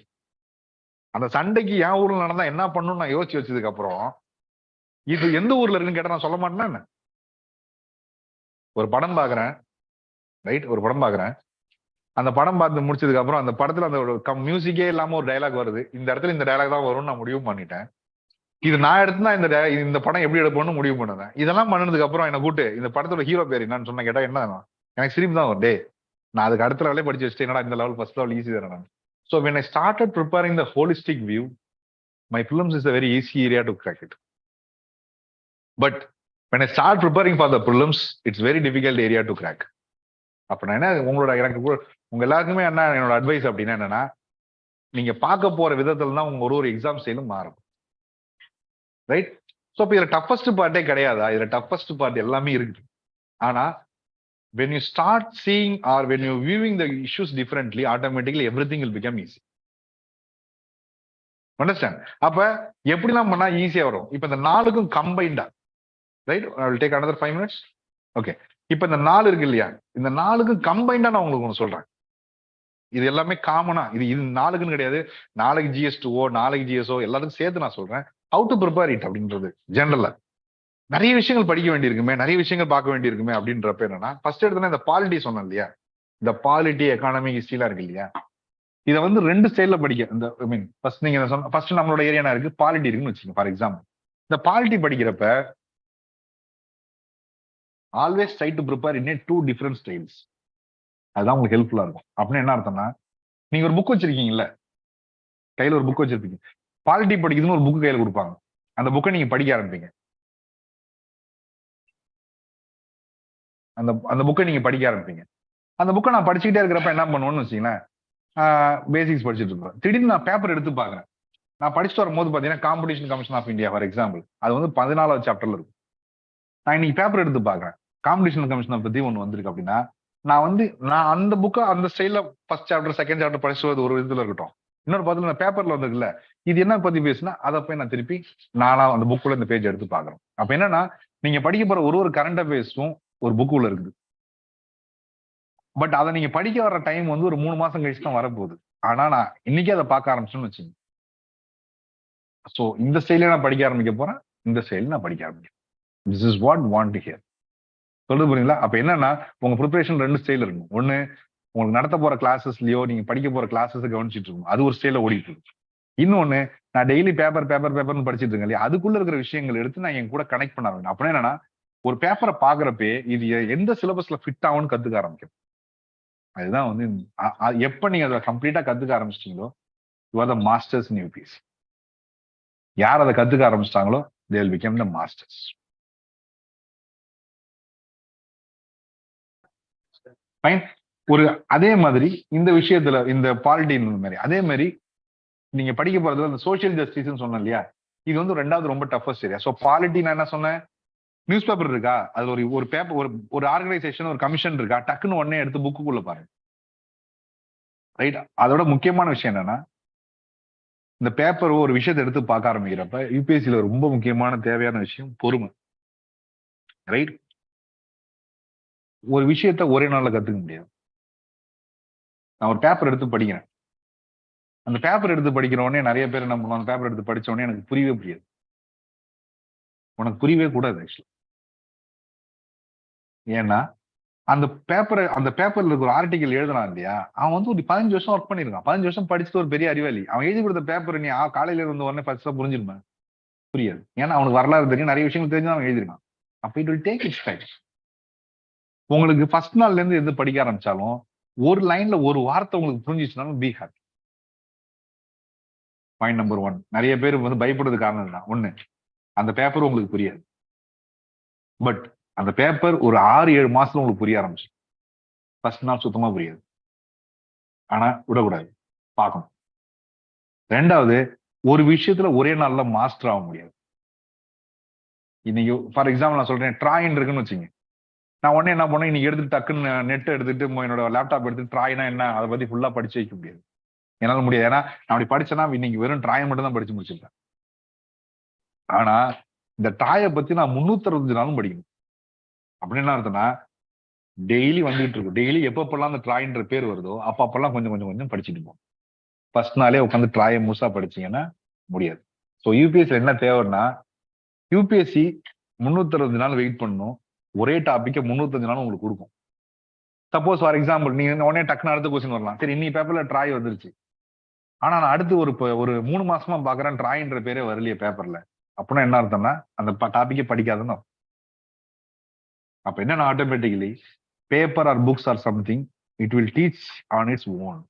அந்த சண்டைக்கு என் ஊர்ல நடந்தா என்ன பண்ணணும்னு நான் யோசிச்சு வச்சதுக்கு அப்புறம், இது எந்த ஊர்ல இருக்குன்னு கேட்டா நான் சொல்ல மாட்டேன்னா என்ன? ஒரு படம் பாக்குறேன், ரைட்? ஒரு படம் பாக்குறேன், அந்த படம் பார்த்து முடிச்சதுக்கு அப்புறம் அந்த படத்துல அந்த ஒரு மியூசிக்கே இல்லாம ஒரு டைலாக் வருது, இந்த இடத்துல இந்த டைலாக் தான் வரும்னு நான் முடிவு பண்ணிட்டேன். இது நான் எடுத்துனா இந்த படம் எப்படி எடுப்போம்னு முடிவு பண்ணுவேன். இதெல்லாம் பண்ணதுக்கு அப்புறம் என்ன கூட்டு இந்த படத்தோட ஹீரோ பேர் என்னன்னு சொன்ன கேட்டா என்ன, எனக்கு சிரிப்பு தான் வரும். டே, நான் அதுக்கு அடுத்த லெவலே படிச்சு வச்சுட்டு என்னடா இந்த லெவல் ஃபர்ஸ்ட் லெவல் ஈஸி தானே. So when I started preparing the holistic view, my prelims is a very easy area to crack it. But when I start preparing for the prelims, it's very difficult area to crack. அப்ப நான் என்ன உங்க எல்லாருக்குமே என்ன என்னோட advice அப்படின்னா என்னன்னா, நீங்க பார்க்க போற விதத்துல தான் உங்க ஒரு எக்ஸாம் ஸ்டைலும் மாறும், ரைட்? ஸோ இப்போ இதுல டஃபஸ்ட் பார்ட்டே கிடையாதா? இதுல டஃபஸ்ட் பார்ட் எல்லாமே இருக்கு. ஆனா when you start seeing or when you're viewing the issues differently, automatically everything will become easy. Understand? அப்ப எப்படிலாம் பண்ணா ஈஸியா வரும்? இப்ப இந்த 4க்கும் கம்பைண்டா, right? I will take another 5 minutes. Okay. இப்ப இந்த 4 இருக்கு இல்லையா, இந்த 4க்கும் கம்பைண்டா நான் உங்களுக்கு ஒன்று சொல்றேன். இது எல்லாமே காமனா, இது 4க்குன்னு கிடையாது, நாளைக்கு GS2O, நாளைக்கு GSO எல்லாத்துக்கும் சேர்த்து நான் சொல்றேன். ஹவு டு ப்ரிப்பேர் இட் அப்படின்றது ஜென்ரலா நிறைய விஷயங்கள் படிக்க வேண்டியிருக்குமே, நிறைய விஷயங்கள் பார்க்க வேண்டியிருக்குமே அப்படின்றப்ப என்னன்னா, ஃபர்ஸ்ட் எடுத்தோன்னா இந்த பாலிட்டி சொன்னேன் இல்லையா, இந்த பாலிட்டி எக்கானமி ஹிஸ்ட்ரிலாம் இருக்கு இல்லையா, இதை வந்து 2 ஸ்டைல்ல படிக்க. இந்த ஐ மீன் ஃபர்ஸ்ட் நீங்க சொன்ன ஃபர்ஸ்ட் நம்மளோட ஏரியா இருக்கு, பாலிட்டி இருக்குன்னு வச்சுக்கோங்க. ஃபார் எக்ஸாம்பிள் இந்த பாலிட்டி படிக்கிறப்ப always try to prepare in 2 different styles. அதுதான் உங்களுக்கு ஹெல்ப்ஃபுல்லா இருக்கும். அப்படின்னு என்ன அர்த்தம்னா, நீங்க ஒரு புக் வச்சிருக்கீங்கல்ல, கையில ஒரு புக் வச்சிருப்பீங்க, பாலிட்டி படிக்குதுன்னு ஒரு புக் கையில கொடுப்பாங்க, அந்த புக்கை நீங்க படிக்க ஆரம்பிப்பீங்க. அந்த புக்கை நீங்க படிக்க ஆரம்பிப்பீங்க. அந்த புக்கை நான் படிச்சுக்கிட்டே இருக்கிறப்ப என்ன பண்ணுவேன்னு வச்சுங்களேன், பேசிக்ஸ் படிச்சுட்டு இருப்பேன். திடீர்னு நான் பேப்பர் எடுத்து பாக்குறேன். நான் படிச்சுட்டு வரும்போது பாத்தீங்கன்னா competition commission of India for example, அது வந்து 14வது சாப்டர்ல இருக்கும். நான் இன்னைக்கு பேப்பர் எடுத்து பாக்குறேன், காம்படிஷன் கமிஷனை பத்தி ஒண்ணு வந்திருக்கு அப்படின்னா, நான் அந்த புக்கை அந்த ஸ்டைல ஃபர்ஸ்ட் சாப்டர் செகண்ட் சாப்டர் படிச்சுவது ஒரு விதத்துல இருக்கட்டும். இன்னொரு பார்த்துல நான் பேப்பர்ல வந்திருக்குல்ல, இது என்ன பத்தி பேசுனா அதை போய் நான் திருப்பி நானா அந்த புக்குள்ள இந்த பேஜ் எடுத்து பாக்குறேன். அப்ப என்னன்னா, நீங்க படிக்க போற ஒரு கரண்ட் அஃபேர்ஸும் ஒரு புக்குள்ள இருக்குது. பட் அதை நீங்க படிக்க வர்ற டைம் வந்து ஒரு 3 மாசம் கழிச்சு தான் வரப்போகுது. ஆனா நான் இன்னைக்கே அதை பார்க்க ஆரம்பிச்சேன்னு வச்சுங்க. சோ இந்த ஸ்டைல நான் படிக்க ஆரம்பிக்க போறேன், இந்த ஸ்டைல நான் படிக்க ஆரம்பிக்கிறேன். This is what want to hear. சொல்றது புரியுங்களா? அப்ப என்னன்னா, உங்க ப்ரிப்பரேஷன் 2 ஸ்டைல் இருக்கும். ஒண்ணு, உங்களுக்கு நடத்த போற கிளாஸஸ்லயோ நீங்க படிக்க போற கிளாஸஸ் கவனிச்சிட்டு இருக்கும், அது ஒரு ஸ்டைல ஓடிட்டு இருக்கு. இன்னொன்னு, நான் டெய்லி பேப்பர்னு படிச்சிட்டு இருக்கேன் இல்லையா, அதுக்குள்ள இருக்கிற விஷயங்கள் எடுத்து நான் என் கூட கனெக்ட் பண்ண வேண்டும். அப்படின்னா என்னன்னா, ஒரு பேப்பரை பாக்குறப்பே இது எந்த சிலபஸ்ல ஃபிட் ஆகும்னு கத்துக்க ஆரம்பிக்கும். அதுதான் வந்து எப்ப நீங்க அதை கம்ப்ளீட்டா கத்துக்க ஆரம்பிச்சிட்டீங்களோ, you are the masters in UPSC. யார் அதை கத்துக்க ஆரம்பிச்சிட்டாங்களோ, they will become the masters. Fine. ஒரு அதே மாதிரி இந்த விஷயத்துல இந்த பாலிட்டி மாதிரி அதே மாதிரி நீங்க படிக்க போறதுல இந்த சோசியல் ஜஸ்டிஸ் சொன்னேன் இல்லையா, இது வந்து 2வது ரொம்ப டஃபஸ்ட் ஏரியா. ஸோ பாலிட்டி நான் என்ன சொன்னேன், நியூஸ் பேப்பர் இருக்கா, அதுல ஒரு பேப்பர் ஒரு ஆர்கனைசேஷன் ஒரு கமிஷன் இருக்கா, டக்குன்னு உடனே எடுத்து புக்குள்ள பாருங்க. ரைட். அதோட முக்கியமான விஷயம் என்னன்னா, இந்த பேப்பர் ஒரு விஷயத்தை எடுத்து பார்க்க ஆரம்பிக்கிறப்ப யூபிஎஸ்சியில ரொம்ப முக்கியமான தேவையான விஷயம் பொறுமை. ரைட். ஒரு விஷயத்த ஒரே நாள்ல கத்துக்க முடியாது. நான் ஒரு பேப்பர் எடுத்து படிக்கிறேன், அந்த பேப்பர் எடுத்து படிக்கிற உடனே நிறைய பேர் என்ன பண்ணுவாங்க, பேப்பர் எடுத்து படிச்ச உடனே எனக்கு புரியவே புரியாது. உனக்கு புரியவே கூடாது ஆக்சுவலி. ஏன்னா அந்த பேப்பர்ல இருக்கிற ஒரு ஆர்டிகல் எழுதுறான் இல்லையா, அவன் வந்து ஒரு 15 வருஷம் ஒர்க் பண்ணிருக்கான். 15 வருஷம் படிச்சுட்டு ஒரு பெரிய அறிவாளி. அவன் எழுதி கொடுத்த பேப்பர் நீ காலையில இருந்து உடனே ஃபர்ஸ்ட் புரிஞ்சிருப்பேன், புரியாது. ஏன்னா அவனுக்கு வரலாறு தெரியும், நிறைய விஷயங்கள் தெரிஞ்சு அவன் எழுதிருக்கான். அப்ப it will take it's time. உங்களுக்கு ஃபர்ஸ்ட் நாள்ல இருந்து எது படிக்க ஆரம்பிச்சாலும் ஒரு லைன்ல ஒரு வார்த்தை உங்களுக்கு புரிஞ்சிச்சுனாலும் பி ஹாப்பி. Point number 1. நிறைய பேர் வந்து பயப்படுறது காரணம் தான். 1, அந்த பேப்பர் உங்களுக்கு புரியாது. பட் அந்த பேப்பர் ஒரு 6-7 மாசத்துல உங்களுக்கு புரிய ஆரம்பிச்சு. ஃபர்ஸ்ட் நாள் சுத்தமா புரியாது. ஆனா விடக்கூடாது, பார்க்கணும். 2வது, ஒரு விஷயத்துல ஒரே நாள்ல மாஸ்டர் ஆக முடியாது. இன்னைக்கு ஃபார் எக்ஸாம்பிள் நான் சொல்றேன், ட்ராயின் இருக்குன்னு வச்சுங்க. நான் உடனே என்ன பண்ணேன், இன்னைக்கு எடுத்துட்டு டக்குன்னு நெட் எடுத்துட்டு என்னோட லேப்டாப் எடுத்துட்டு ட்ராயினா என்ன அதை பத்தி ஃபுல்லா படிச்சு வைக்க முடியாது. என்னால முடியாது. ஏன்னா நான் அப்படி படிச்சேன்னா இன்னைக்கு வெறும் ட்ராய் மட்டும் தான் படிச்சு முடிச்சிருக்கேன். ஆனா இந்த ட்ராயை பத்தி நான் 365 நாளும் படிக்கணும். அப்படின்னு என்ன அர்த்தம்னா, டெய்லி வந்துகிட்டு இருக்கும். டெய்லி எப்பப்பெல்லாம் அந்த ட்ராயின்ற பேர் வருதோ அப்பப்பெல்லாம் கொஞ்சம் படிச்சுட்டு போகும். ஃபர்ஸ்ட் நாளே உட்காந்து ட்ராயை முழுசா படிச்சீங்கன்னா முடியாது. ஸோ யூபிஎஸ்சி என்ன தேவைன்னா, யூபிஎஸ்சி 365 நாள் வெயிட் பண்ணணும். ஒரே டாபிக்கை 305 நாள் உங்களுக்கு கொடுக்கும். சப்போஸ் ஃபார் எக்ஸாம்பிள் நீங்க உடனே டக்குன்னு அடுத்த கொஸ்டின் வரலாம். சரி, இன்னி பேப்பர்ல ட்ராய் வந்துருச்சு, ஆனா நான் அடுத்து ஒரு 3 மாசமா பாக்குறேன் ட்ராயின்ற பேரே வரலையே பேப்பர்ல. அப்படின்னா என்ன அர்த்தம்னா அந்த டாபிக்கே படிக்காதுன்னு. அப்ப என்ன, automatically paper R books or something it will teach on its own.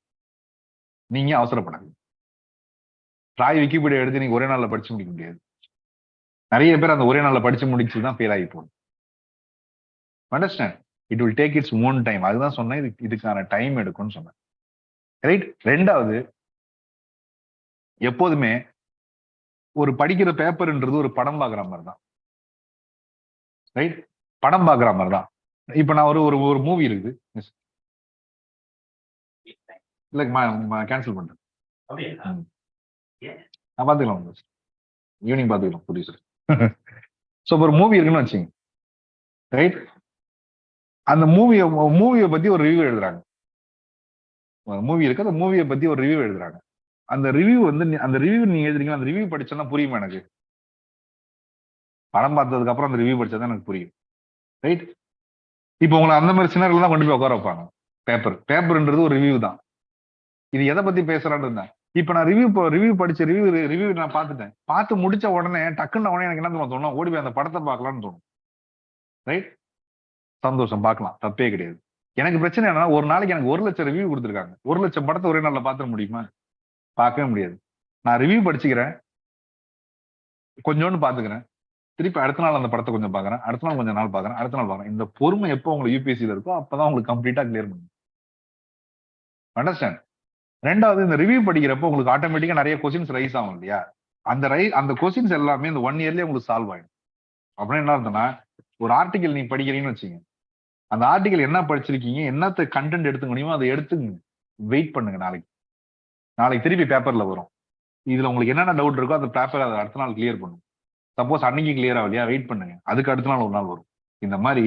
நீங்க அவசரப்படாது. ட்ராய் விக்கிபீடியா எடுத்து நீங்க ஒரே நாள்ல படிச்சு முடிக்க முடியாது. நிறைய பேர் அந்த ஒரே நாள்ல படிச்சு முடிச்சுதான் ஃபெயில் ஆகி போகும். Understand? It will take its own time. அதுதான் சொன்னேன், இதுக்கான டைம் எடுக்கும்னு சொன்னேன். ரைட். 2வது, எப்போதுமே ஒரு படிக்கிற பேப்பர்ன்றது ஒரு படம் பார்க்குற மாதிரி தான். ரைட். படம் பார்க்குற மாதிரி தான். இப்ப நான் ஒரு மூவி இருக்குது, இல்ல கேன்சல் பண்றேன். நான் பாத்துக்கலாம், ஈவினிங் பாத்துக்கலாம் ப்ரொடியூசர். ஸோ ஒரு மூவி இருக்குன்னு வச்சுங்க. ரைட். அந்த மூவியை பத்தி ஒரு ரிவ்யூ எழுதுறாங்க. மூவி இருக்கு, அந்த மூவியை பத்தி ஒரு ரிவ்யூ எழுதுறாங்க. அந்த ரிவ்யூ வந்து அந்த ரிவ்யூ நீங்க எழுதுறீங்க, அந்த ரிவ்யூ படிச்சோன்னா புரியுமா எனக்கு? படம் பார்த்ததுக்கு அப்புறம் அந்த ரிவ்யூ படிச்சா தான் எனக்கு புரியும். ரைட்? இப்போ உங்களை அந்த மாதிரி சின்னர்ல தான் கொண்டு போய் உட்கார வைப்பாங்க. பேப்பர்ன்றது ஒரு ரிவ்யூ தான். இது எதை பத்தி பேசுறான்னு இருந்தேன். இப்ப நான் ரிவ்யூ படிச்ச ரிவ்யூ நான் பார்த்துட்டேன். பார்த்து முடிச்ச உடனே டக்குன்னு உடனே எனக்கு என்ன தோணும், ஓடி போய் அந்த படத்தை பார்க்கலாம்னு தோணும். ரைட்? சந்தோஷம், பார்க்கலாம், தப்பே கிடையாது. எனக்கு பிரச்சனை என்னன்னா, ஒரு நாளைக்கு எனக்கு 1 லட்சம் ரிவ்யூ கொடுத்துருக்காங்க. 1 லட்சம் படத்தை ஒரே நாள்ல பார்த்துட முடியுமா? பார்க்கவே முடியாது. நான் ரிவ்யூ படிச்சுக்கிறேன், கொஞ்சோண்டு பாத்துக்கிறேன், திருப்பி அடுத்த நாள் அந்த படத்தை கொஞ்சம் பாக்குறேன், அடுத்த நாள் கொஞ்சம் நாள் பாக்குறேன், அடுத்த நாள் பாக்குறேன். இந்த பொறுமை எப்போ உங்களுக்கு யூபிஎஸ்சில இருக்கோ அப்பதான் உங்களுக்கு கம்ப்ளீட்டா கிளியர் பண்ணும். அண்டர்ஸ்டாண்ட்? ரெண்டாவது, இந்த ரிவ்யூ படிக்கிறப்போ உங்களுக்கு ஆட்டோமேட்டிக்கா நிறைய கொஸ்டின்ஸ் ரைஸ் ஆகும் இல்லையா? அந்த கொஸ்டின்ஸ் எல்லாமே இந்த 1 இயர்லயே உங்களுக்கு சால்வ் ஆயிடும். அப்படின்னு என்ன அர்த்தம்னா, ஒரு ஆர்டிகல் நீ படிக்கிறீங்கன்னு வச்சுங்க, அந்த ஆர்டிகல் என்ன படிச்சிருக்கீங்க, என்னத்த கண்டென்ட் எடுத்துக்க முடியுமோ அதை எடுத்துங்க. வெயிட் பண்ணுங்க, நாளைக்கு திருப்பி பேப்பர்ல வரும். இதுல உங்களுக்கு என்னென்ன டவுட் இருக்கோ அந்த பேப்பர் அதை அடுத்த நாள் கிளியர் பண்ணும். சப்போஸ் அன்னைக்கு கிளியர் ஆகலையா, வெயிட் பண்ணுங்க, அதுக்கு அடுத்த நாள் ஒரு நாள் வரும். இந்த மாதிரி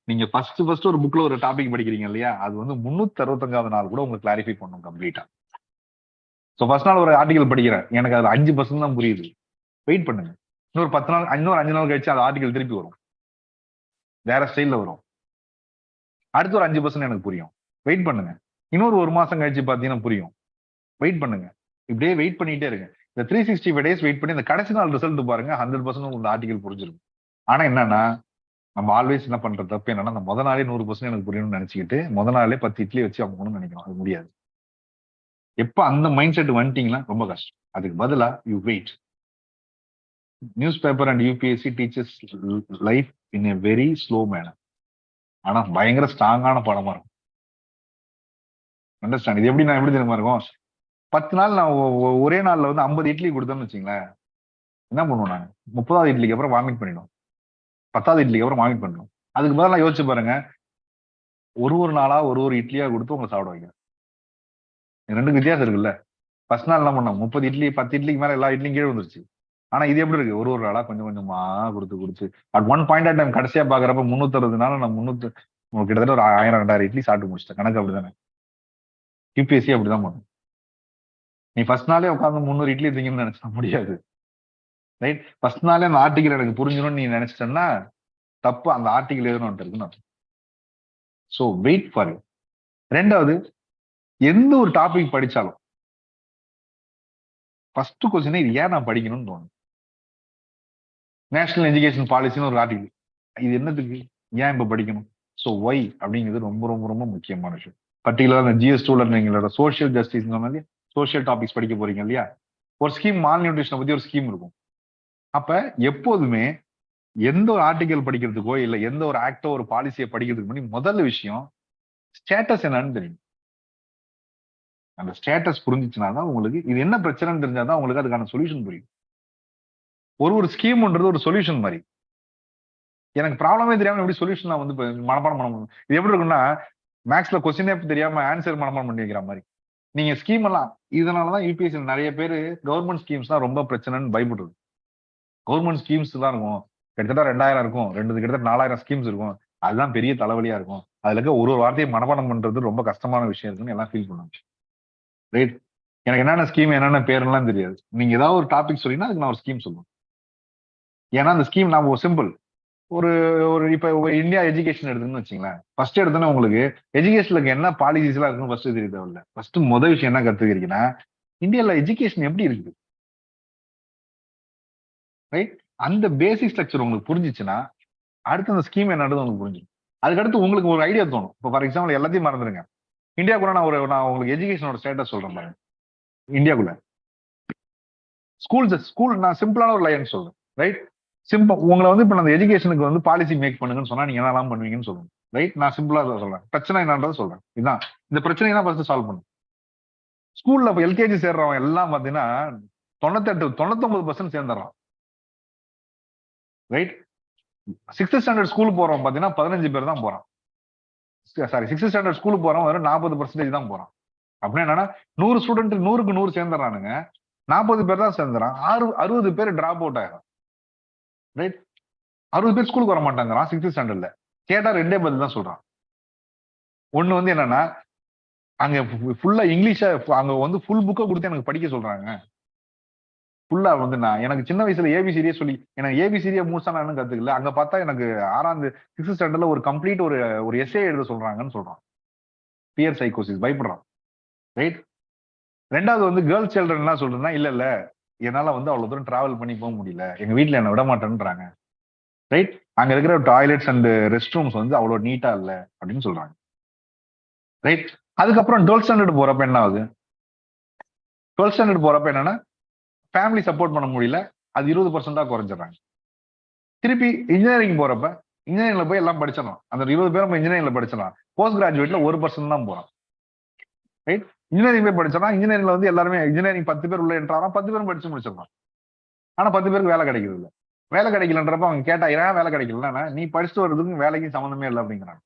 நீங்க ஃபர்ஸ்ட் ஒரு புக்ல ஒரு டாபிக் படிக்கிறீங்க இல்லையா, அது வந்து 365வது நாள் கூட உங்களுக்கு கிளாரிஃபை பண்ணும் கம்ப்ளீட்டா. ஸோ ஃபர்ஸ்ட் நாள் ஒரு ஆர்டிகல் படிக்கிறேன், எனக்கு அது 5% தான் புரியுது, வெயிட் பண்ணுங்க. இன்னொரு 10 நாள், இன்னொரு 5 நாள் கழிச்சு அந்த ஆர்டிகல் திருப்பி வரும், வேற ஸ்டைல்ல வரும். அடுத்து ஒரு 5% எனக்கு புரியும், வெயிட் பண்ணுங்க. இன்னொரு 1 மாசம் கழிச்சு பாத்தீங்கன்னா புரியும், வெயிட் பண்ணுங்க. இப்படியே வெயிட் பண்ணிட்டே இருங்க. இந்த 365 டேஸ் வெயிட் பண்ணி இந்த கடைசி நாள் ரிசல்ட் பாருங்க, 100% இந்த ஆர்டிகல் புரிஞ்சிருக்கும். ஆனா என்னன்னா, நம்ம ஆல்வேஸ் என்ன பண்ற தப்பு என்னன்னா, அந்த முத நாளே 100% எனக்கு புரியணும்னு நினைச்சுக்கிட்டு முத நாளே 10 இட்லி வச்சு அவங்க நினைக்கணும். அது முடியாது. எப்ப அந்த மைண்ட் செட் வந்துட்டீங்கன்னா ரொம்ப கஷ்டம். அதுக்கு பதிலா you wait. Newspaper and UPSC teachers life in a very slow manner. ஆனா பயங்கர ஸ்ட்ராங்கான படமா இருக்கும். அண்டர்ஸ்டாண்ட்? இது எப்படி தெரியுமா இருக்கும், 10 நாள் நான் ஒரே நாள்ல வந்து 50 இட்லி கொடுத்தேன்னு வச்சுங்களேன், என்ன பண்ணுவோம், நாங்க 30வது இட்லிக்கு அப்புறம் வாமிட் பண்ணிடும், 10வது இட்லிக்கு அப்புறம் வாமிட் பண்ணிடும். அதுக்கு பதிலாக யோசிச்சு பாருங்க, ஒரு நாளா ஒரு இட்லியா கொடுத்து உங்களை சாப்பிட வைக்க. ரெண்டுக்கு வித்தியாசம் இருக்குல்ல. ஃபர்ஸ்ட் நாள் என்ன பண்ணோம், 30 இட்லி 10 இட்லிக்கு மேல எல்லா இட்லியும் கீழே வந்துருச்சு. ஆனா இது எப்படி இருக்கு, ஒரு நாளா கொஞ்சம் கொஞ்சமா கொடுத்து at one point of time கடைசியா பாக்குறப்ப 360 நாள் நான் கிட்டத்தட்ட ஒரு 1000-2000 இட்லி சாப்பிட்டு முடிச்சிட்டேன். கணக்கு அப்படிதானே? யூபிஎஸ்சி அப்படிதான் பண்ணும். நீ ஃபர்ஸ்ட் நாளே உட்காந்து 300 இட்லி திங்கன்னு நினைச்சா முடியாது. ரைட்? ஃபர்ஸ்ட் நாளே அந்த ஆர்டிகல் எனக்கு புரிஞ்சிடும்னு நீ நினைச்சிட்டேன்னா தப்பு. அந்த ஆர்டிகல் எதுன்னு இருக்குன்னு. So wait for it. ரெண்டாவது, எந்த ஒரு டாபிக் படிச்சாலும் ஃபர்ஸ்ட் கொஸ்டினே இது ஏன் நான் படிக்கணும்னு தோணும். நேஷனல் எஜுகேஷன் பாலிசின்னு ஒரு ஆர்டிகல், இது என்னத்துக்கு, ஏன் இப்ப படிக்கணும்? ஸோ ஒய் அப்படிங்கிறது ரொம்ப ரொம்ப ரொம்ப முக்கியமான விஷயம். பர்டிகுலரா அந்த GS2ல நீங்களோட சோஷியல் ஜஸ்டிஸ் சோஷியல் டாபிக்ஸ் படிக்க போறீங்க இல்லையா, ஒரு ஸ்கீம் மால் நியூட்ரிஷனை பத்தி ஒரு ஸ்கீம் இருக்கும். அப்ப எப்போதுமே எந்த ஒரு ஆர்டிகல் படிக்கிறதுக்கோ இல்ல எந்த ஒரு ஆக்டோ ஒரு பாலிசியை படிக்கிறதுக்கு முன்னாடி முதல் விஷயம் ஸ்டேட்டஸ் என்னன்னு தெரியும். அந்த ஸ்டேட்டஸ் புரிஞ்சிச்சுனாதான் உங்களுக்கு இது என்ன பிரச்சனைன்னு தெரிஞ்சாதான் உங்களுக்கு அதுக்கான சொல்யூஷன் புரியும். ஒரு ஸ்கீம்ன்றது ஒரு சொல்யூஷன் மாதிரி. எனக்கு ப்ராப்ளமே தெரியாம எப்படி சொல்யூஷன் நான் வந்து மனப்பாடம் பண்ண முடியும்? இது எப்படி இருக்குன்னா, மேக்ஸ்ல கொஸ்டினே தெரியாம ஆன்சர் மனப்பாடம் பண்ணி வைக்கிற மாதிரி. நீங்க ஸ்கீம் எல்லாம், இதனாலதான் யூபிஎஸ்சி நிறைய பேர் கவர்மெண்ட் ஸ்கீம்ஸ் தான் ரொம்ப பிரச்சனைன்னு பயப்படுறது. கவர்மெண்ட் ஸ்கீம்ஸ் தான் இருக்கும், கிட்டத்தட்ட 2000 இருக்கும், கிட்டத்தட்ட 4000 ஸ்கீம்ஸ் இருக்கும், அதுதான் பெரிய தலைவலியா இருக்கும், அதுல இருக்க ஒரு வார்த்தையை மனப்பாடம் பண்றது ரொம்ப கஷ்டமான விஷயம் இருக்குன்னு எல்லாம் ஃபீல் பண்ணுவாங்க. ரைட்? எனக்கு என்னென்ன ஸ்கீம் என்னென்ன பேருலாம் தெரியாது. நீங்க ஏதாவது ஒரு டாபிக் சொல்லினா அதுக்கு நான் ஒரு ஸ்கீம் சொல்லுவேன். ஏன்னா அந்த ஸ்கீம் நான் சிம்பிள் ஒரு இப்ப இந்தியா எஜுகேஷன் எடுத்துன்னு வச்சுங்களேன், ஃபர்ஸ்ட் எடுத்தோன்னே உங்களுக்கு எஜுகேஷனுக்கு என்ன பாலிசிஸ் எல்லாம் இருக்குன்னு ஃபர்ஸ்ட் தெரிய தேவையில்ல. ஃபர்ஸ்ட் முதல் விஷயம் என்ன கத்துக்கிறீங்கன்னா, இந்தியால எஜுகேஷன் எப்படி இருக்குது. ரைட்? அந்த பேசிக் ஸ்ட்ரக்சர் உங்களுக்கு புரிஞ்சிச்சுன்னா அடுத்து அந்த ஸ்கீம் என்னன்றது உங்களுக்கு புரிஞ்சிடும். அதுக்கடுத்து உங்களுக்கு ஒரு ஐடியா தோணும். இப்போ ஃபார் எக்ஸாம்பிள் எல்லாத்தையும் மறந்துருங்க, இந்தியாவுக்குள்ள நான் உங்களுக்கு எஜுகேஷனோட ஸ்டேட்டஸ் சொல்றேன் பாருங்க. இந்தியாவுக்குள்ள ஸ்கூல் நான் சிம்பிளான ஒரு லைன் சொல்றேன். ரைட்? சிம்பிள். உங்களை வந்து இப்ப அந்த எஜுகேஷனுக்கு வந்து பாலிசி மேக் பண்ணுங்கன்னு சொன்னா நீங்க என்னெல்லாம் பண்ணுவீங்கன்னு சொல்லுங்க. ரைட்? நான் சிம்பிளா சொல்றேன், பிரச்சனை என்னன்றதை சொல்றேன். இதுதான் இந்த பிரச்சனையை தான் ஃபர்ஸ்ட் சால்வ் பண்ணும். ஸ்கூல்ல எல்கேஜி சேர்றவன் எல்லாம் பாத்தீங்கன்னா 99% சேர்ந்துடுறான். ரைட்? 6th ஸ்டாண்டர்ட் ஸ்கூல் போறவன் பாத்தீங்கன்னா 15 பேர் தான் போறான். சாரி, 6th ஸ்டாண்டர்ட் ஸ்கூல் போறவன் வெறும் 40% தான் போறான். அப்படின்னா என்னன்னா 100 ஸ்டூடெண்ட் 100க்கு 100 சேர்ந்துறானுங்க, 40 பேர் தான் சேர்ந்துறான், 60 பேர் டிராப் அவுட் ஆயிடும். ரைட்? 60 பேர் ஸ்கூலுக்கு வர மாட்டாங்கிறான் 6th ஸ்டாண்டர்ட்ல. கேட்டா 2 பதில் தான் சொல்றான். ஒண்ணு வந்து என்னன்னா, அங்க ஃபுல்லா இங்கிலீஷ அங்க வந்து ஃபுல் புக்கை கொடுத்து எனக்கு படிக்க சொல்றாங்க. ஃபுல்லா வந்து நான் எனக்கு சின்ன வயசுல ஏபிசிடியே சொல்லி எனக்கு ஏபிசிடியை முழுசா நான் கத்துக்கல. அங்க பார்த்தா எனக்கு 6th 6th ஸ்டாண்டர்ட்ல ஒரு கம்ப்ளீட் ஒரு எஸ்ஏ எழுத சொல்றாங்கன்னு சொல்றான். பியர் சைக்கோசிஸ் பயப்படுறான். ரைட். ரெண்டாவது வந்து கேர்ள்ஸ் சில்ட்ரன் என்ன சொல்றேன்னா இல்ல என்னால வந்து அவ்வளவு தூரம் டிராவல் பண்ணி போக முடியல, எங்க வீட்டுல என்ன விட மாட்டேன்றாங்க. ரைட். அங்க இருக்கிற டாய்லெட்ஸ் அண்ட் ரெஸ்ட் ரூம்ஸ் வந்து அவ்வளவு நீட்டா இல்ல அப்படின்னு சொல்றாங்க. ரைட். அதுக்கப்புறம் 12th ஸ்டாண்டர்ட் போறப்ப என்ன ஆகுது? 12th ஸ்டாண்டர்ட் போறப்ப என்னன்னா ஃபேமிலி சப்போர்ட் பண்ண முடியல, அது 20% குறைஞ்சிடறாங்க. திருப்பி இன்ஜினியரிங் போறப்ப இன்ஜினியரிங்ல போய் எல்லாம் படிச்சிடலாம். அந்த 20 பேரும் இன்ஜினியரிங்ல படிச்சிடலாம். போஸ்ட் கிராஜுவேட்ல 1% தான் போறான். ரைட். இன்ஜினியரிங் போய் படிச்சிடலாம். இன்ஜினியரிங்ல வந்து எல்லாருமே இன்ஜினியரிங் 10 பேர் உள்ள என்ட்ரானா 10 பேரும் படிச்சு முடிச்சிடலாம். ஆனா 10 பேருக்கு வேலை கிடைக்கிறது இல்லை. வேலை கிடைக்கலன்றப்ப அவங்க கேட்டா ஏன் வேலை கிடைக்கலன்னா நீ படிச்சுட்டு வர்றதுக்கும் வேலைக்கும் சம்மந்தமே இல்லை அப்படிங்கிறாங்க.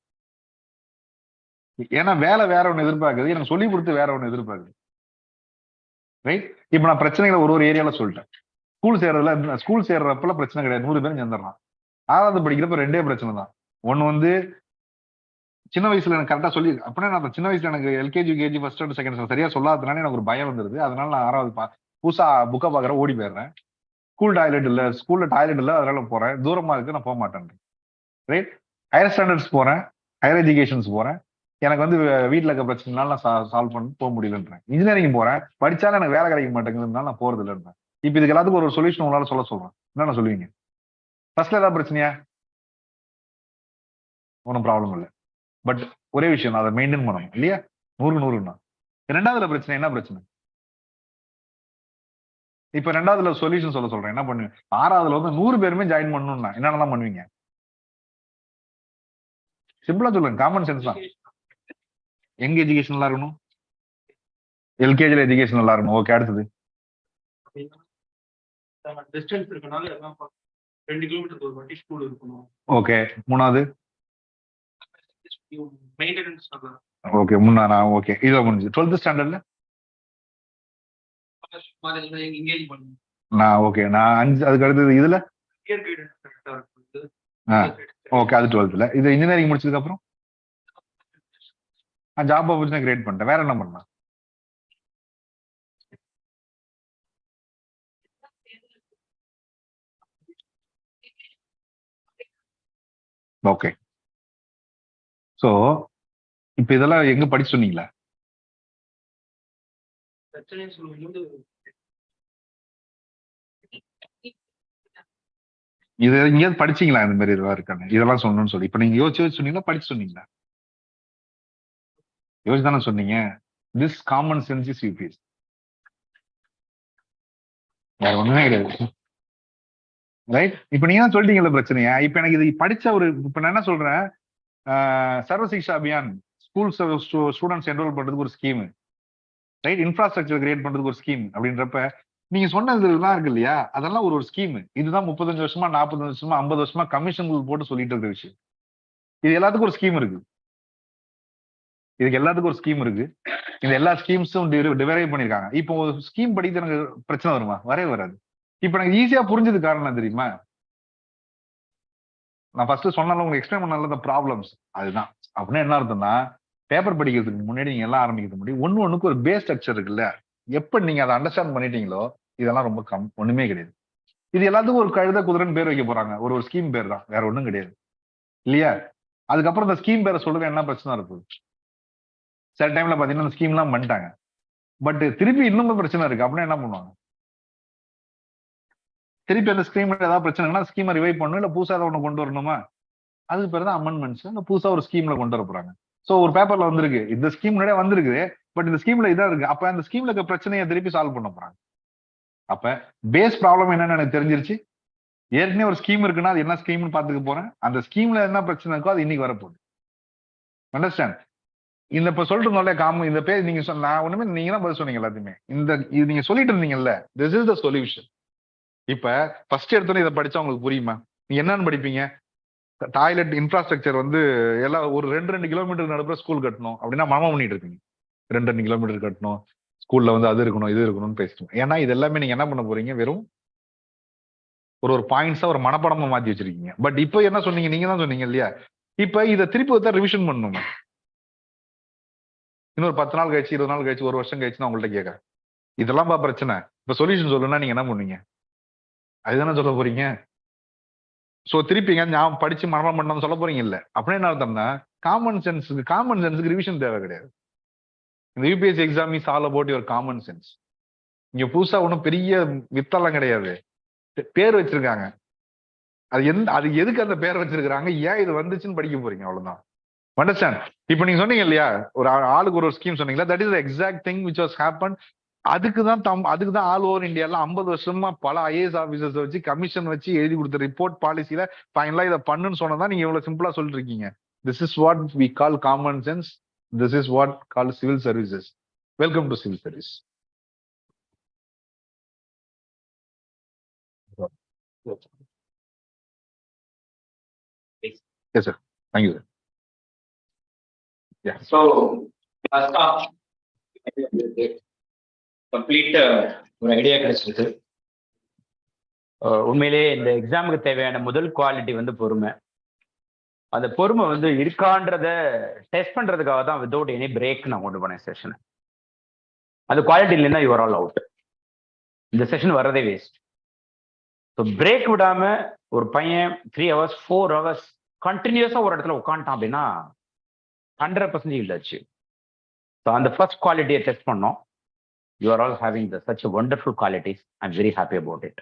ஏன்னா வேலை வேற ஒன்று எதிர்பார்க்குது, எனக்கு சொல்லி கொடுத்து வேற ஒன்று எதிர்பார்க்குது. ரைட். இப்ப நான் பிரச்சனைகளை ஒரு ஏரியால சொல்லிட்டேன். ஸ்கூல் சேர்றப்பல பிரச்சனை கிடையாது, 100 பேரும் சேர்ந்துடலாம். 6வது படிக்கிறப்ப 2 பிரச்சனை தான். ஒன்னு வந்து சின்ன வயசுல எனக்கு கரெக்டா சொல்லி அப்படின்னா நான் சின்ன வயசுல எனக்கு LKG UKG first standard second standard சரியா சொல்லாததுனால எனக்கு ஒரு பயம் வந்துருது. அதனால நான் 6வது புதுசா புக்கை பாக்குற ஓடி போயிடுறேன். ஸ்கூல்ல டாய்லெட் இல்ல அதனால போறேன், தூரமா இருக்கு நான் போக மாட்டேன். ரைட். ஹையர் ஸ்டாண்டர்ட்ஸ் போறேன், ஹையர் எஜுகேஷன்ஸ் போறேன், எனக்கு வந்து வீட்டுல இருக்க பிரச்சனைனால நான் சால்வ் பண்ண போக முடியலன்றேன். இன்ஜினியரிங் போறேன், படிச்சாலும் எனக்கு வேலை கிடைக்க மாட்டேங்குதுனால நான் போறது இல்லைன்றேன். இப்ப இதுக்கு எல்லாத்துக்கும் ஒரு சொல்யூஷன் உங்களால சொல்றேன். என்ன சொல்லுவீங்க? ஃபர்ஸ்ட்ல ஏதாவது பிரச்சனையா? ஒன்றும் ப்ராப்ளம் இல்லை. பட் ஒரே விஷயம் அதை மெயின்டைன் பண்ணணும் இல்லையா? 100க்கு 100ன்னா. 2வதுல பிரச்சனை என்ன பிரச்சனை? இப்ப 2வதுல சொல்யூஷன் சொல்றேன். என்ன பண்ணுவீங்க? 6வதுல வந்து 100 பேருமே ஜாயின் பண்ணணும்னா என்னென்னலாம் பண்ணுவீங்க? சிம்பிளா சொல்லுங்க, காமன் சென்ஸ் தான். எங்க எஜுகேஷன் நல்லா இருக்கணும்? எல்கேஜில எஜுகேஷன் நல்லா இருக்கணும். ஓகே, அடுத்தது டிஸ்டன்ஸ் இருக்கனால 2 கிலோமீட்டருக்கு ஒரு வாட்டி ஸ்கூல் இருக்கணும். ஓகே, 3வது மெயின்டெனன்ஸ் ஓகே முன்னா ஓகே இதுல முடிஞ்சு. 12th ஸ்டாண்டர்ட்ல எங்கேஜ் பண்ணணும். நான் ஓகே நான் 5 அதுக்கு அடுத்தது இதுல கிளியர் கைடன்ஸ் கரெக்டா இருக்கு. ஓகே அது 12th. இது இன்ஜினியரிங் முடிச்சதுக்கு அப்புறம் ஜாப் ஆப்பர்ச்சுனிட்டி கிரியேட் பண்ணிட்டேன். வேற என்ன பண்ணலாம்? ஓகே. சோ இப்ப இதெல்லாம் எங்க படிச்சு சொன்னீங்களா? பிரச்சனை சொல்லும்போது இது எங்கேயாவது படிச்சீங்களா? இந்த மாதிரி இதெல்லாம் இருக்காங்க இதெல்லாம் சொல்லணும்னு சொல்லி இப்ப நீங்க யோசிச்சு சொன்னீங்களா படிச்சு சொன்னீங்களா? யோசிச்சு தானே சொன்னீங்க. This common sense is UPS, வேற ஒண்ணுமே கிடையாது. ரைட். இப்ப நீங்க தான் சொல்லிட்டீங்கல்ல பிரச்சனையா. இப்ப எனக்கு இது படிச்ச இப்ப நான் என்ன சொல்றேன், சர்வ சிக்ஷா அபியான் ஸ்கூல் ஸ்டூடெண்ட்ஸ் என்ரோல் பண்றதுக்கு ஒரு ஸ்கீம், ரைட், இன்ஃப்ராஸ்ட்ரக்சர் கிரியேட் பண்றதுக்கு ஒரு ஸ்கீம் அப்படின்றப்ப நீங்க சொன்னதுலாம் இருக்கு இல்லையா, அதெல்லாம் ஒரு ஸ்கீம். இதுதான் 35 வருஷமா 40 வருஷமா 50 வருஷமா கமிஷன் போட்டு சொல்லிட்டு இருக்க விஷயம். இது எல்லாத்துக்கும் ஒரு ஸ்கீம் இருக்கு. இதுக்கு எல்லாத்துக்கும் ஒரு ஸ்கீம் இருக்கு. இந்த எல்லா ஸ்கீம்ஸும் டிரைவ் பண்ணிருக்காங்க. இப்போ ஒரு ஸ்கீம் படித்து எனக்கு பிரச்சனை வருமா? வரவே வராது. இப்ப எனக்கு ஈஸியா புரிஞ்சது காரணம் தெரியுமா? நான் ஃபர்ஸ்ட் சொன்னாலும் உங்களுக்கு எக்ஸ்பிளைன் பண்ணால இந்த ப்ராப்ளம்ஸ் அதுதான். அப்படின்னா என்ன அர்த்தம்னா, பேப்பர் படிக்கிறதுக்கு முன்னாடி நீங்க எல்லாம் ஆரம்பிக்கிறது முன்னாடி ஒண்ணுக்கு ஒரு பேஸ் ஸ்ட்ரக்சர் இருக்குல்ல, எப்ப நீங்க அதை அண்டர்ஸ்டாண்ட் பண்ணிட்டீங்களோ இதெல்லாம் ரொம்ப ஒண்ணுமே கிடையாது. இது எல்லாத்துக்கும் ஒரு கழுத குதிரைன்னு பேர் வைக்க போறாங்க. ஒரு ஸ்கீம் பேர் தான், வேற ஒண்ணும் கிடையாது இல்லையா? அதுக்கப்புறம் இந்த ஸ்கீம் பேரை சொல்றது என்ன பிரச்சனை இருக்குது? சில டைம்ல பாத்தீங்கன்னா ஸ்கீம் எல்லாம் பண்ணிட்டாங்க, பட் திருப்பி இன்னும் பிரச்சனை இருக்கு. அப்படின்னா என்ன பண்ணுவாங்க? திருப்பி அந்த ஸ்கீம் ஏதாவது பிரச்சனைனா ஸ்கீமை ரிவைவ் பண்ணணும், இல்ல புதுசா ஏதாவது ஒண்ணு கொண்டு வரணுமா? அதுக்கு பேர் தான் அமெண்ட்மெண்ட்ஸ். இல்ல புதுசா ஒரு ஸ்கீம்ல கொண்டு வர போறாங்க. சோ ஒரு பேப்பர்ல வந்திருக்கு, இந்த ஸ்கீம் முன்னாடியே வந்திருக்கு, பட் இந்த ஸ்கீம்ல இதா இருக்கு. அப்ப அந்த ஸ்கீம்ல இருக்க பிரச்சனையை திருப்பி சால்வ் பண்ண போறாங்க. அப்ப பேஸ் ப்ராப்ளம் என்னன்னு எனக்கு தெரிஞ்சிருச்சு. ஏற்கனவே ஒரு ஸ்கீம் இருக்குன்னா அது என்ன ஸ்கீம்னு பாத்துக்க போறேன். அந்த ஸ்கீம்ல என்ன பிரச்சனை இருக்கோ அது இன்னைக்கு வரப்போகுது. அண்டர்ஸ்டாண்ட்? இந்த இப்ப சொல்லிட்டு காம இந்த பேர் நீங்க நான் ஒண்ணுமே நீங்க தான் பதில் சொன்னீங்க எல்லாத்தையுமே. இது நீங்க சொல்லிட்டு இருந்தீங்கல்ல, திஸ் இஸ் த சொல்யூஷன். இப்ப ஃபர்ஸ்ட் எடுத்தோன்னே இதை படிச்சா உங்களுக்கு புரியுமா? நீங்க என்னன்னு படிப்பீங்க? டாய்லெட் இன்ஃப்ராஸ்ட்ரக்சர் வந்து எல்லாம் ஒரு 2 கிலோமீட்டர் நடுப்புற ஸ்கூல் கட்டணும் அப்படின்னா மாமா பண்ணிட்டு இருக்கீங்க. 2 கிலோமீட்டர் கட்டணும், ஸ்கூல்ல வந்து அது இருக்கணும் இது இருக்கணும்னு பேசணும். ஏன்னா இது எல்லாமே நீங்க என்ன பண்ண போறீங்க, வெறும் ஒரு பாயிண்ட்ஸா ஒரு மனப்படமா மாத்தி வச்சிருக்கீங்க. பட் இப்போ என்ன சொன்னீங்க, நீங்க தான் சொன்னீங்க இல்லையா, இப்ப இதை திருப்பி ரிவிஷன் பண்ணணும். இன்னொரு 10 நாள் கழிச்சு 20 நாள் கழிச்சு 1 வருஷம் கழிச்சு நான் உங்கள்ட்ட கேட்கறேன், இதெல்லாம் பிரச்சனை. இப்ப சொல்யூஷன் சொல்லுன்னா நீங்க என்ன பண்ணுவீங்க? அதுதானே சொல்ல போறீங்க. சோ திருப்பிங்க நான் படிச்சு மனப்பாடம் பண்ணணும்னு சொல்ல போறீங்க இல்ல. அப்படியே என்ன அர்த்தம்னா காமன் சென்ஸுக்கு ரிவிஷன் தேவை கிடையாது. இந்த UPSC exam is all about your common sense. இங்க புதுசா ஒன்றும் பெரிய வித்தெல்லாம் கிடையாது. பேர் வச்சிருக்காங்க. அது எதுக்கு அந்த பேர் வச்சிருக்காங்க, ஏன் இது வந்துச்சுன்னு படிக்க போறீங்க, அவ்வளவுதான். அண்டர்ஸ்டாண்ட்? இப்ப நீங்க சொன்னீங்க இல்லையா, ஒரு ஆளுக்கு ஒரு ஸ்கீம் சொன்னீங்களா, that is exact thing which was happen. அதுக்குதான் ஆல் ஓவர் இந்தியால 50 வருஷமா பல ஐஏஎஸ் ஆபீசர்ஸ் வச்சு கமிஷன் வச்சு எழுதி கொடுத்த ரிப்போர்ட் பாலிசியில ஃபைனலா இதை பண்ணுன்னு சொன்னதான் நீங்க இவ்வளவு சிம்பிளா சொல்லிட்டு இருக்கீங்க. This is what we call common sense. This is what call civil services. Welcome to civil service. Yes, sir. Thank you, sir. Yeah. So, first off, complete ஒரு ஐடியா கிடைச்சிருக்கு. உண்மையிலே இந்த எக்ஸாமுக்கு தேவையான முதல் குவாலிட்டி வந்து பொறுமை. அந்த பொறுமை வந்து இருக்கான்றத டெஸ்ட் பண்றதுக்காக தான் வித்தவுட் எனி பிரேக் நான் கொண்டு போனேன் செஷனை. அந்த குவாலிட்டி இல்லைன்னா யுவர் ஆல் அவுட். இந்த செஷன் வர்றதே வேஸ்ட். ஸோ பிரேக் விடாம ஒரு பையன் 3 hours 4 hours கண்டினியூஸா ஒரு இடத்துல உட்காந்துட்டான் அப்படின்னா 100% இல்லைச்சு. ஸோ அந்த ஃபர்ஸ்ட் குவாலிட்டியை டெஸ்ட் பண்ணோம். You are all having such a wonderful qualities. I'm very happy about it.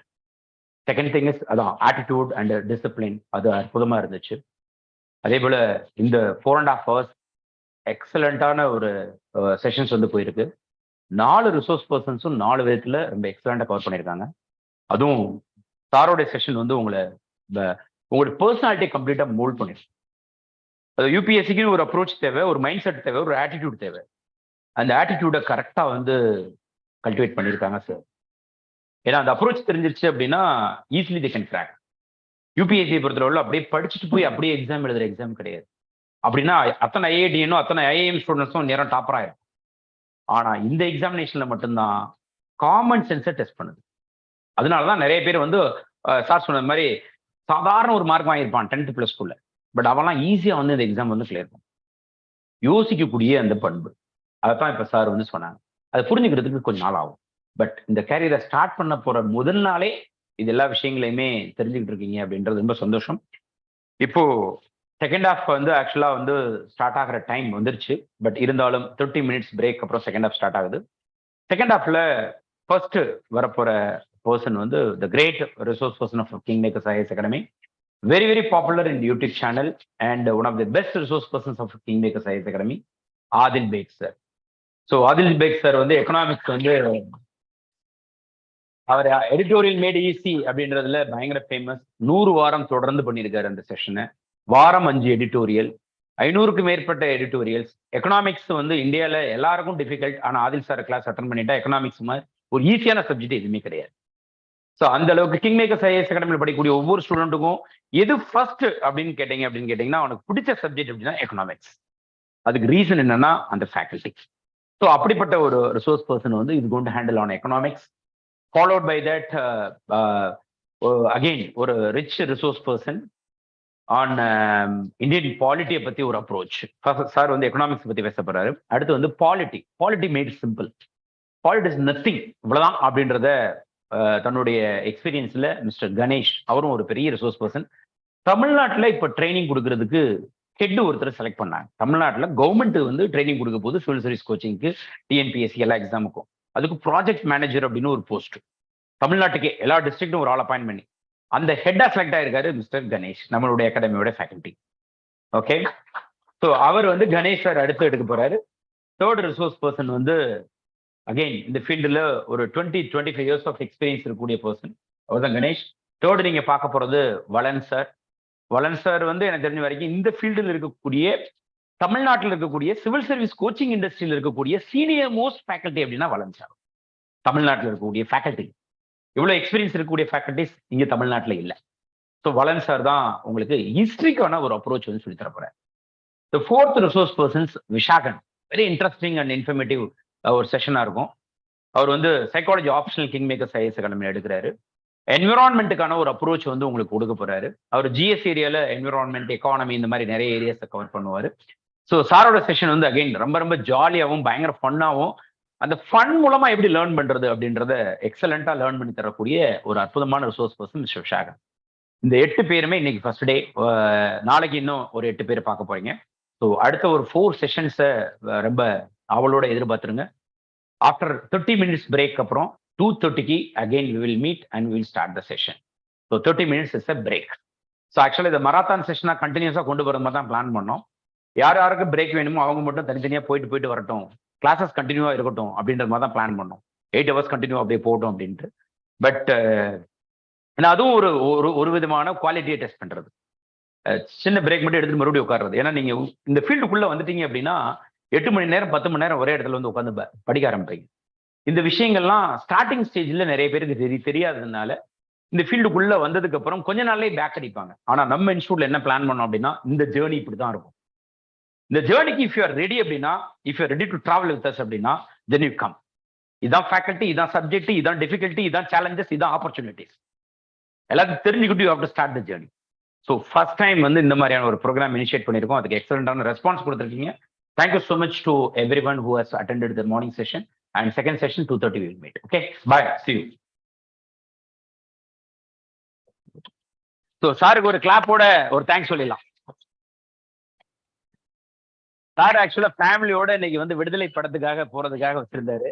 Second thing is அதான் ஆட்டிடியூட் அண்ட் டிசிப்ளின். அது அற்புதமா இருந்துச்சு. அதே போல இந்த 4.5 hours எக்ஸலண்டான ஒரு செஷன்ஸ் வந்து போயிருக்கு. 4 ரிசோர்ஸ் பர்சன்ஸும் 4 விதத்துல ரொம்ப எக்ஸலண்டா கவர் பண்ணியிருக்காங்க. அதுவும் சாரோடைய செஷன் வந்து உங்களோட பர்சனாலிட்டி கம்ப்ளீட்டா மோல்ட் பண்ணிருக்கு. அது யூபிஎஸ்சிக்கு ஒரு அப்ரோச் தேவை, ஒரு மைண்ட் செட் தேவை, ஒரு ஆட்டிடியூட் தேவை. அந்த ஆட்டிடியூடை கரெக்டா வந்து கல்டிவேட் பண்ணியிருக்காங்க சார். ஏன்னா அந்த அப்ரோச் தெரிஞ்சிருச்சு அப்படின்னா ஈஸிலி தே கேன் கிராக். யூபிஎஸ்சியை பொறுத்தளவுல அப்படியே படிச்சுட்டு போய் அப்படியே எக்ஸாம் எழுதுற எக்ஸாம் கிடையாது. அப்படின்னா அத்தனை ஐஐடியனும் அத்தனை ஐஐஎம் ஸ்டூடெண்ட்ஸும் நேரம் டாப்பர் ஆயிரும். ஆனா இந்த எக்ஸாமினேஷன்ல மட்டும்தான் காமன் சென்ஸை டெஸ்ட் பண்ணுது. அதனாலதான் நிறைய பேர் வந்து சார் சொன்ன மாதிரி சாதாரண ஒரு மார்க் வாங்கியிருப்பான் 10th plus ஸ்கூல்ல. பட் அவெல்லாம் ஈஸியா வந்து இந்த எக்ஸாம் வந்து கிளியர் பண்ணும். யோசிக்கக்கூடிய அந்த பண்பு, அதைத்தான் இப்ப சார் வந்து சொன்னாங்க. அதை புரிஞ்சுக்கிறதுக்கு கொஞ்சம் நாள் ஆகும். பட் இந்த கேரியரை ஸ்டார்ட் பண்ண போற முதல் நாளே இது எல்லா விஷயங்களையுமே தெரிஞ்சுக்கிட்டு இருக்கீங்க அப்படின்றது ரொம்ப சந்தோஷம். இப்போ செகண்ட் ஹாஃப் வந்து ஆக்சுவலா வந்து ஸ்டார்ட் ஆகிற டைம் வந்துருச்சு. பட் இருந்தாலும் 30 minutes பிரேக் அப்புறம் செகண்ட் ஹாஃப் ஸ்டார்ட் ஆகுது. செகண்ட் ஹாஃப்ல ஃபர்ஸ்ட் வரப்போற பர்சன் வந்து the great resource person of KingMakers IAS Academy. Very, very popular in the YouTube channel and one of the best resource persons of KingMakers IAS Academy, Adil Beg sir. So Adil Beg sir வந்து economics வந்து அவர் editorial mat easy அப்படின்றதுல பயங்கர famous. 100 வாரம் தொடர்ந்து பண்ணியிருக்காரு அந்த செஷனை. வாரம் 5 editorial, 500க்கும் மேற்பட்ட எடிட்டோரியல்ஸ். எக்கனாமிக்ஸ் வந்து இந்தியாவில் எல்லாருக்கும் டிஃபிகல்ட். ஆனால் ஆதில் சார் கிளாஸ் அட்டன் பண்ணிட்டா எக்கனாமிக்ஸ் மாதிரி ஒரு ஈஸியான சப்ஜெக்ட் எதுவுமே கிடையாது. ஸோ அந்த அளவுக்கு KingMakers IAS Academy படிக்கக்கூடிய ஒவ்வொரு ஸ்டூடெண்ட்டுக்கும் எது ஃபர்ஸ்ட் அப்படின்னு கேட்டீங்கன்னா அவனுக்கு பிடிச்ச சப்ஜெக்ட் அப்படின்னா எக்கனாமிக்ஸ். அதுக்கு ரீசன் என்னன்னா அந்த ஃபேக்கல்டி. ஸோ அப்படிப்பட்ட ஒரு ரிசோர்ஸ் பர்சன் வந்து இது going to handle on economics. Followed by that again ஒரு rich resource person on Indian பாலிட்டியை பத்தி ஒரு அப்ரோச். சார் வந்து எக்கனாமிக்ஸ் பத்தி பேச போறாரு. அடுத்து வந்து polity made simple. Polity is nothing, இவ்வளவுதான் அப்படின்றத தன்னுடைய எக்ஸ்பீரியன்ஸ்ல மிஸ்டர் கணேஷ், அவரும் ஒரு பெரிய ரிசோர்ஸ் பர்சன். தமிழ்நாட்டில் இப்ப ட்ரைனிங் கொடுக்கறதுக்கு ஹெட் ஒருத்தர் செலக்ட் பண்ணாங்க. தமிழ்நாட்டில் கவர்மெண்ட் வந்து ட்ரைனிங் கொடுக்க போது சிவில் சர்வீஸ் கோச்சிங்க்கு, TNPSC எல்லா எக்ஸாமுக்கும். அதுக்கு ப்ராஜெக்ட் மேனேஜர் அப்படின்னு ஒரு போஸ்ட். தமிழ்நாட்டுக்கே எல்லா டிஸ்ட்ரிக்டும் ஒரு ஆள் அப்பாயின்ட் பண்ணி அந்த ஹெட்டா செலக்ட் ஆயிருக்காரு மிஸ்டர் கணேஷ், நம்மளுடைய அகாடமியோட ஃபேக்கல்டி. ஓகே, ஸோ அவர் வந்து கணேஷ் சார் அடுத்து எடுக்க போறாரு. தேர்ட் ரிசோர்ஸ் பர்சன் வந்து அகெயின் இந்த ஃபீல்டில் ஒரு 20-25 years ஆஃப் எக்ஸ்பீரியன்ஸ் இருக்கக்கூடிய பர்சன், அவர் தான் கணேஷ். தேர்ட் நீங்க பார்க்க போறது வளன் சார். வளன் சார் வந்து எனக்கு தெரிஞ்ச வரைக்கும் இந்த ஃபீல்டில் இருக்கக்கூடிய தமிழ்நாட்டில் இருக்கக்கூடிய சிவில் சர்வீஸ் கோச்சிங் இண்டஸ்ட்ரியில் இருக்கக்கூடிய சீனியர் மோஸ்ட் ஃபேக்கல்டி அப்படின்னா வளன் சார். தமிழ்நாட்டில் இருக்கக்கூடிய ஃபேக்கல்டி, இவ்வளவு எக்ஸ்பீரியன்ஸ் இருக்கக்கூடிய ஃபேக்கல்டிஸ் இங்க தமிழ்நாட்டில் இல்லை. ஸோ வளன் சார் தான் உங்களுக்கு ஹிஸ்டரிக்கான ஒரு அப்ரோச் வந்து சொல்லி தரப்போறாரு. The fourth resource persons Vishakan. Very interesting and informative ஒரு செஷனா இருக்கும். அவர் வந்து psychology optional KingMakers IAS Academy எடுக்கிறாரு. என்விரான்மெண்ட்டுக்கான ஒரு அப்ரோச் வந்து உங்களுக்கு கொடுக்க போறாரு. அவர் GS ஏரியால என்விரான்மெண்ட், எக்கானமி இந்த மாதிரி நிறைய ஏரியாஸை கவர் பண்ணுவார். ஸோ சாரோட செஷன் வந்து அகைன் ரொம்ப ரொம்ப ஜாலியாகவும் பயங்கர ஃபன்னாகவும் அந்த ஃபன் மூலமா எப்படி லேர்ன் பண்றது அப்படின்றத எக்ஸலண்டா லேர்ன் பண்ணி தரக்கூடிய ஒரு அற்புதமான ரிசோர்ஸ் பர்சன் மிஸ்டர் ஷாகர். இந்த 8 பேருமே இன்னைக்கு ஃபர்ஸ்ட் டே. நாளைக்கு இன்னும் ஒரு 8 பேர் பார்க்க போறீங்க. ஸோ அடுத்த ஒரு 4 செஷன்ஸை ரொம்ப அவளோட எதிர்பார்த்துருங்க. ஆஃப்டர் 30 மினிட்ஸ் பிரேக் அப்புறம் 2:30க்கு again we will meet and will start the session. So 30 minutes is a break. So ஆக்சுவலாக இந்த மராத்தான் செஷனாக கண்டினியூஸாக கொண்டு வர மாதிரி தான் பிளான் பண்ணோம். யார் யாருக்கு பிரேக் வேணுமோ அவங்க மட்டும் தனித்தனியாக போயிட்டு வரட்டும், கிளாஸஸ் கண்டினியூவாக இருக்கட்டும் அப்படின்ற மாதிரி தான் பிளான் பண்ணோம். 8 ஹவர்ஸ் கண்டினியூ அப்படியே போட்டோம் அப்படின்ட்டு. பட் அதுவும் ஒரு ஒரு விதமான குவாலிட்டியை டெஸ்ட் பண்றது. சின்ன பிரேக் மட்டும் எடுத்துட்டு மறுபடியும் உட்கார்றது. ஏன்னா நீங்க இந்த ஃபீல்டுக்குள்ள வந்துட்டீங்க அப்படின்னா 8 மணி நேரம் 10 மணி நேரம் ஒரே இடத்துல வந்து உட்காந்து படிக்க ஆரம்பிப்பீங்க. இந்த விஷயங்கள்லாம் ஸ்டார்டிங் ஸ்டேஜ்ல நிறைய பேருக்கு தெரியாததுனால இந்த ஃபீல்டுக்குள்ள வந்ததுக்கு அப்புறம் கொஞ்ச நாள்லயே பேக் அடிப்பாங்க. ஆனா நம்ம இன்ஸ்டியூட்ல என்ன பிளான் பண்ணோம் அப்படின்னா இந்த ஜேர்னி இப்படிதான் இருக்கும். இந்த ஜேர்னிக்கு இஃப் யூ ஆர் ரெடி அப்படின்னா, if you ready to travel with us அப்படின்னா தென் யூ கம். இதான் ஃபேக்கல்ட்டி, இதான் சப்ஜெக்ட், இதான் டிஃபிகல்ட்டி, இதான் சேலஞ்சஸ், இதான் ஆப்பர்ச்சுனிட்டிஸ். எல்லாத்தையும் தெரிஞ்சுக்கிட்டு you have to start the journey. So first time வந்து இந்த மாதிரியான ஒரு ப்ரோக்ராம் இனிஷியேட் பண்ணியிருக்கோம். அதுக்கு எக்ஸலண்டான ரெஸ்பான்ஸ் கொடுத்துருக்கீங்க. Thank you so much to every one who has attended the morning session and second session 2:30 will meet. Okay, bye, see you. So சாருக்கு ஒரு கிளாப்போட ஒரு தேங்க்ஸ் சொல்லிடலாம். சார் ஆக்சுவலா ஃபேமிலியோட இன்னைக்கு வந்து விடுதலை படத்துக்காக போறதுக்காக வச்சிருந்தாரு.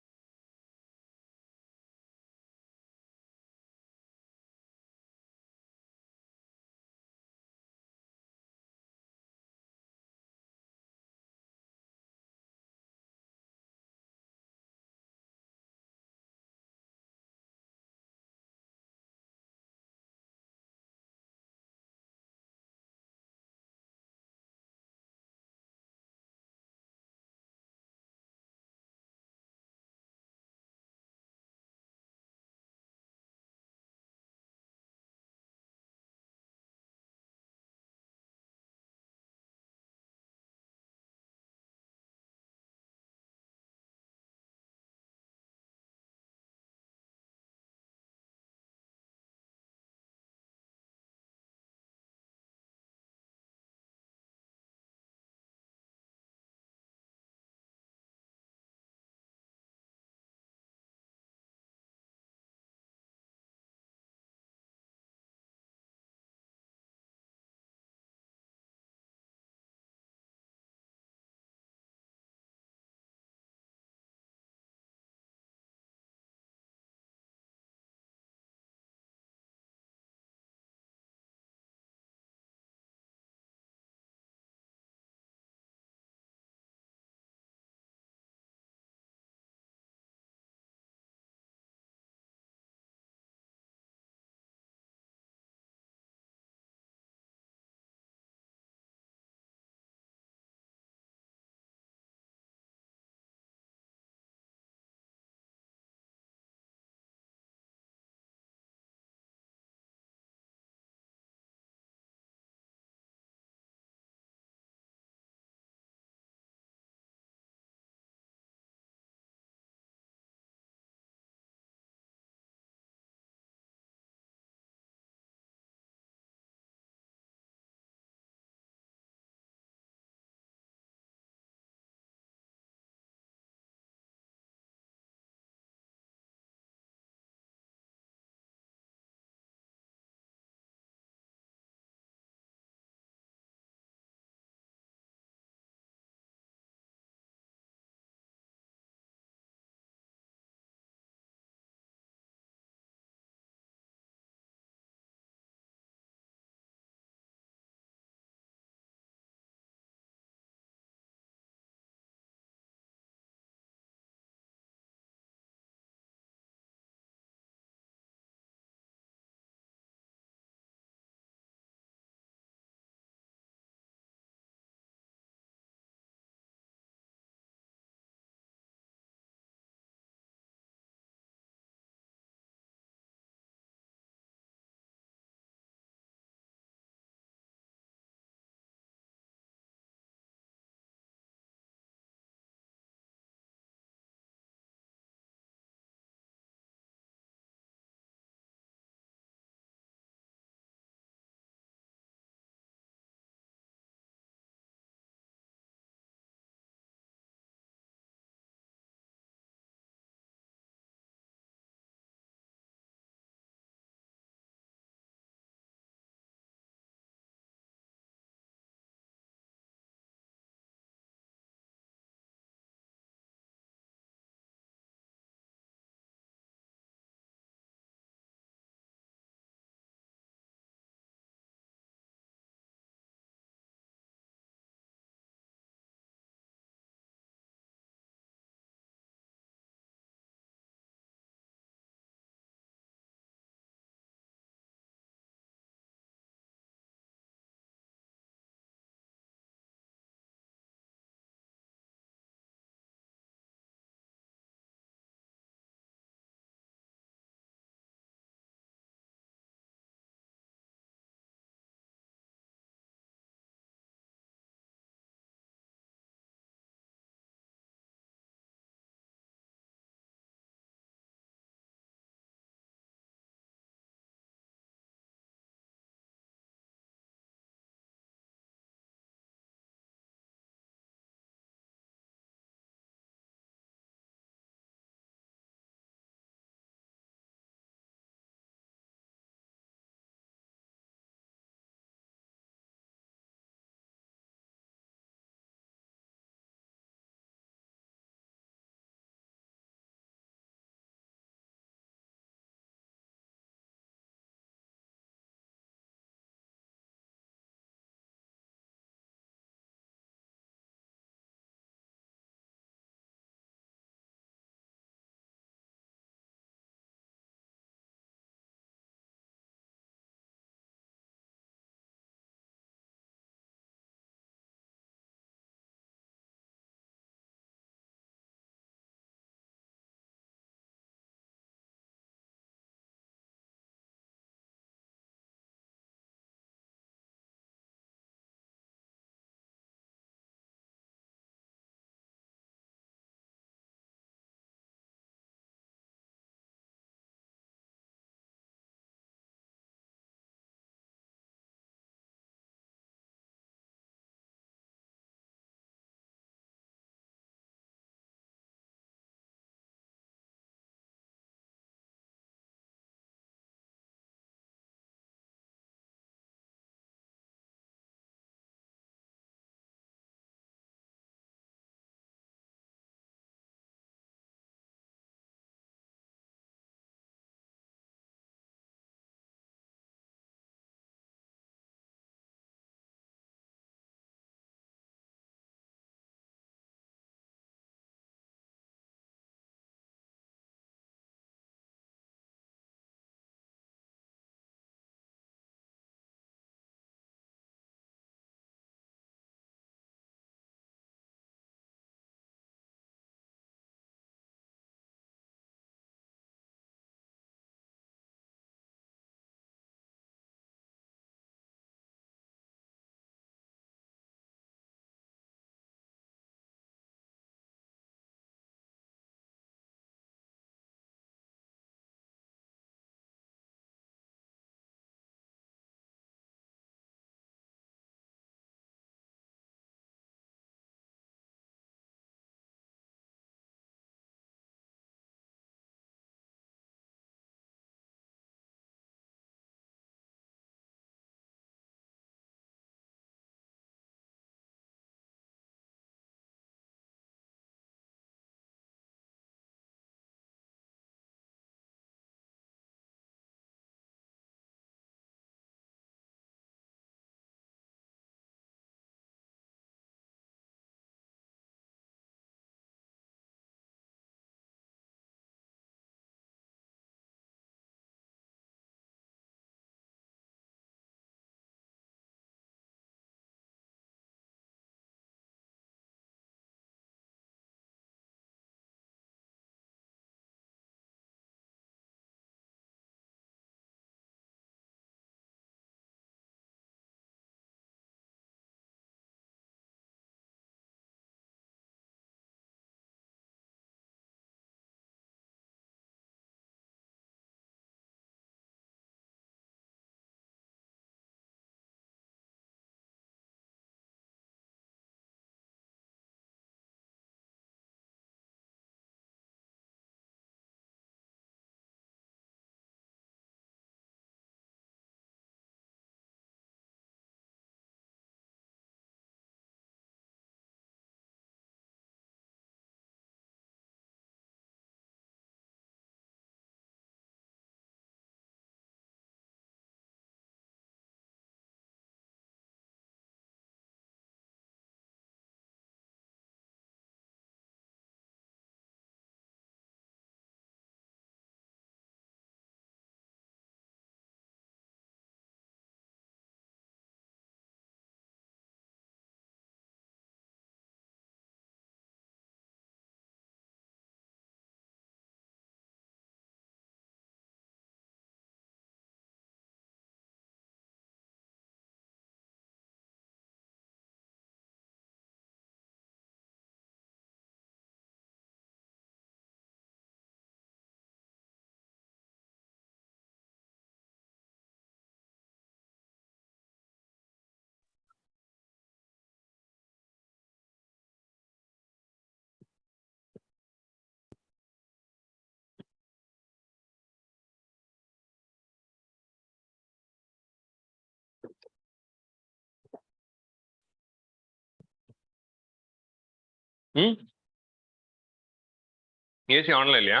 ஏசி ஆன்ல இல்லையா?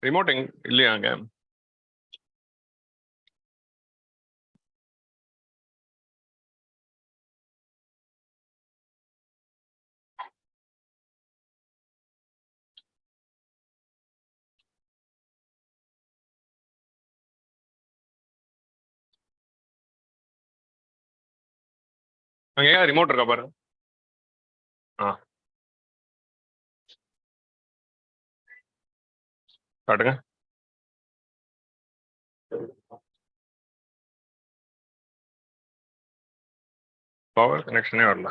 ரிமோட் இல்லையாங்க? அங்க ஏன் ரிமோட் இருக்கா பாரு. காட்டுங்க. பவர் கனெக்ஷனே வரல.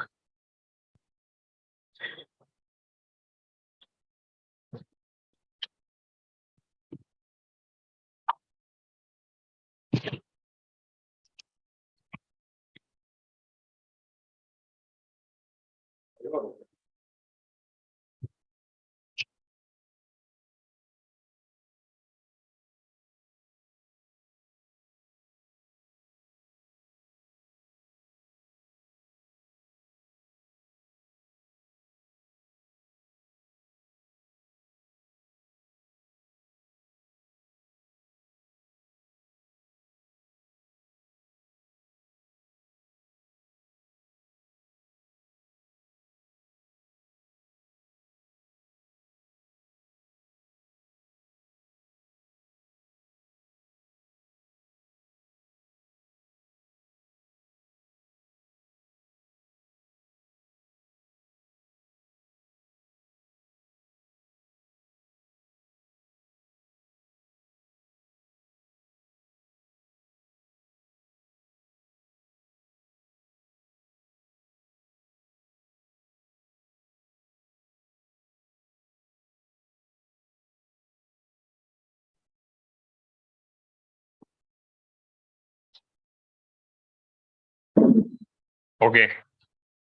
Okay,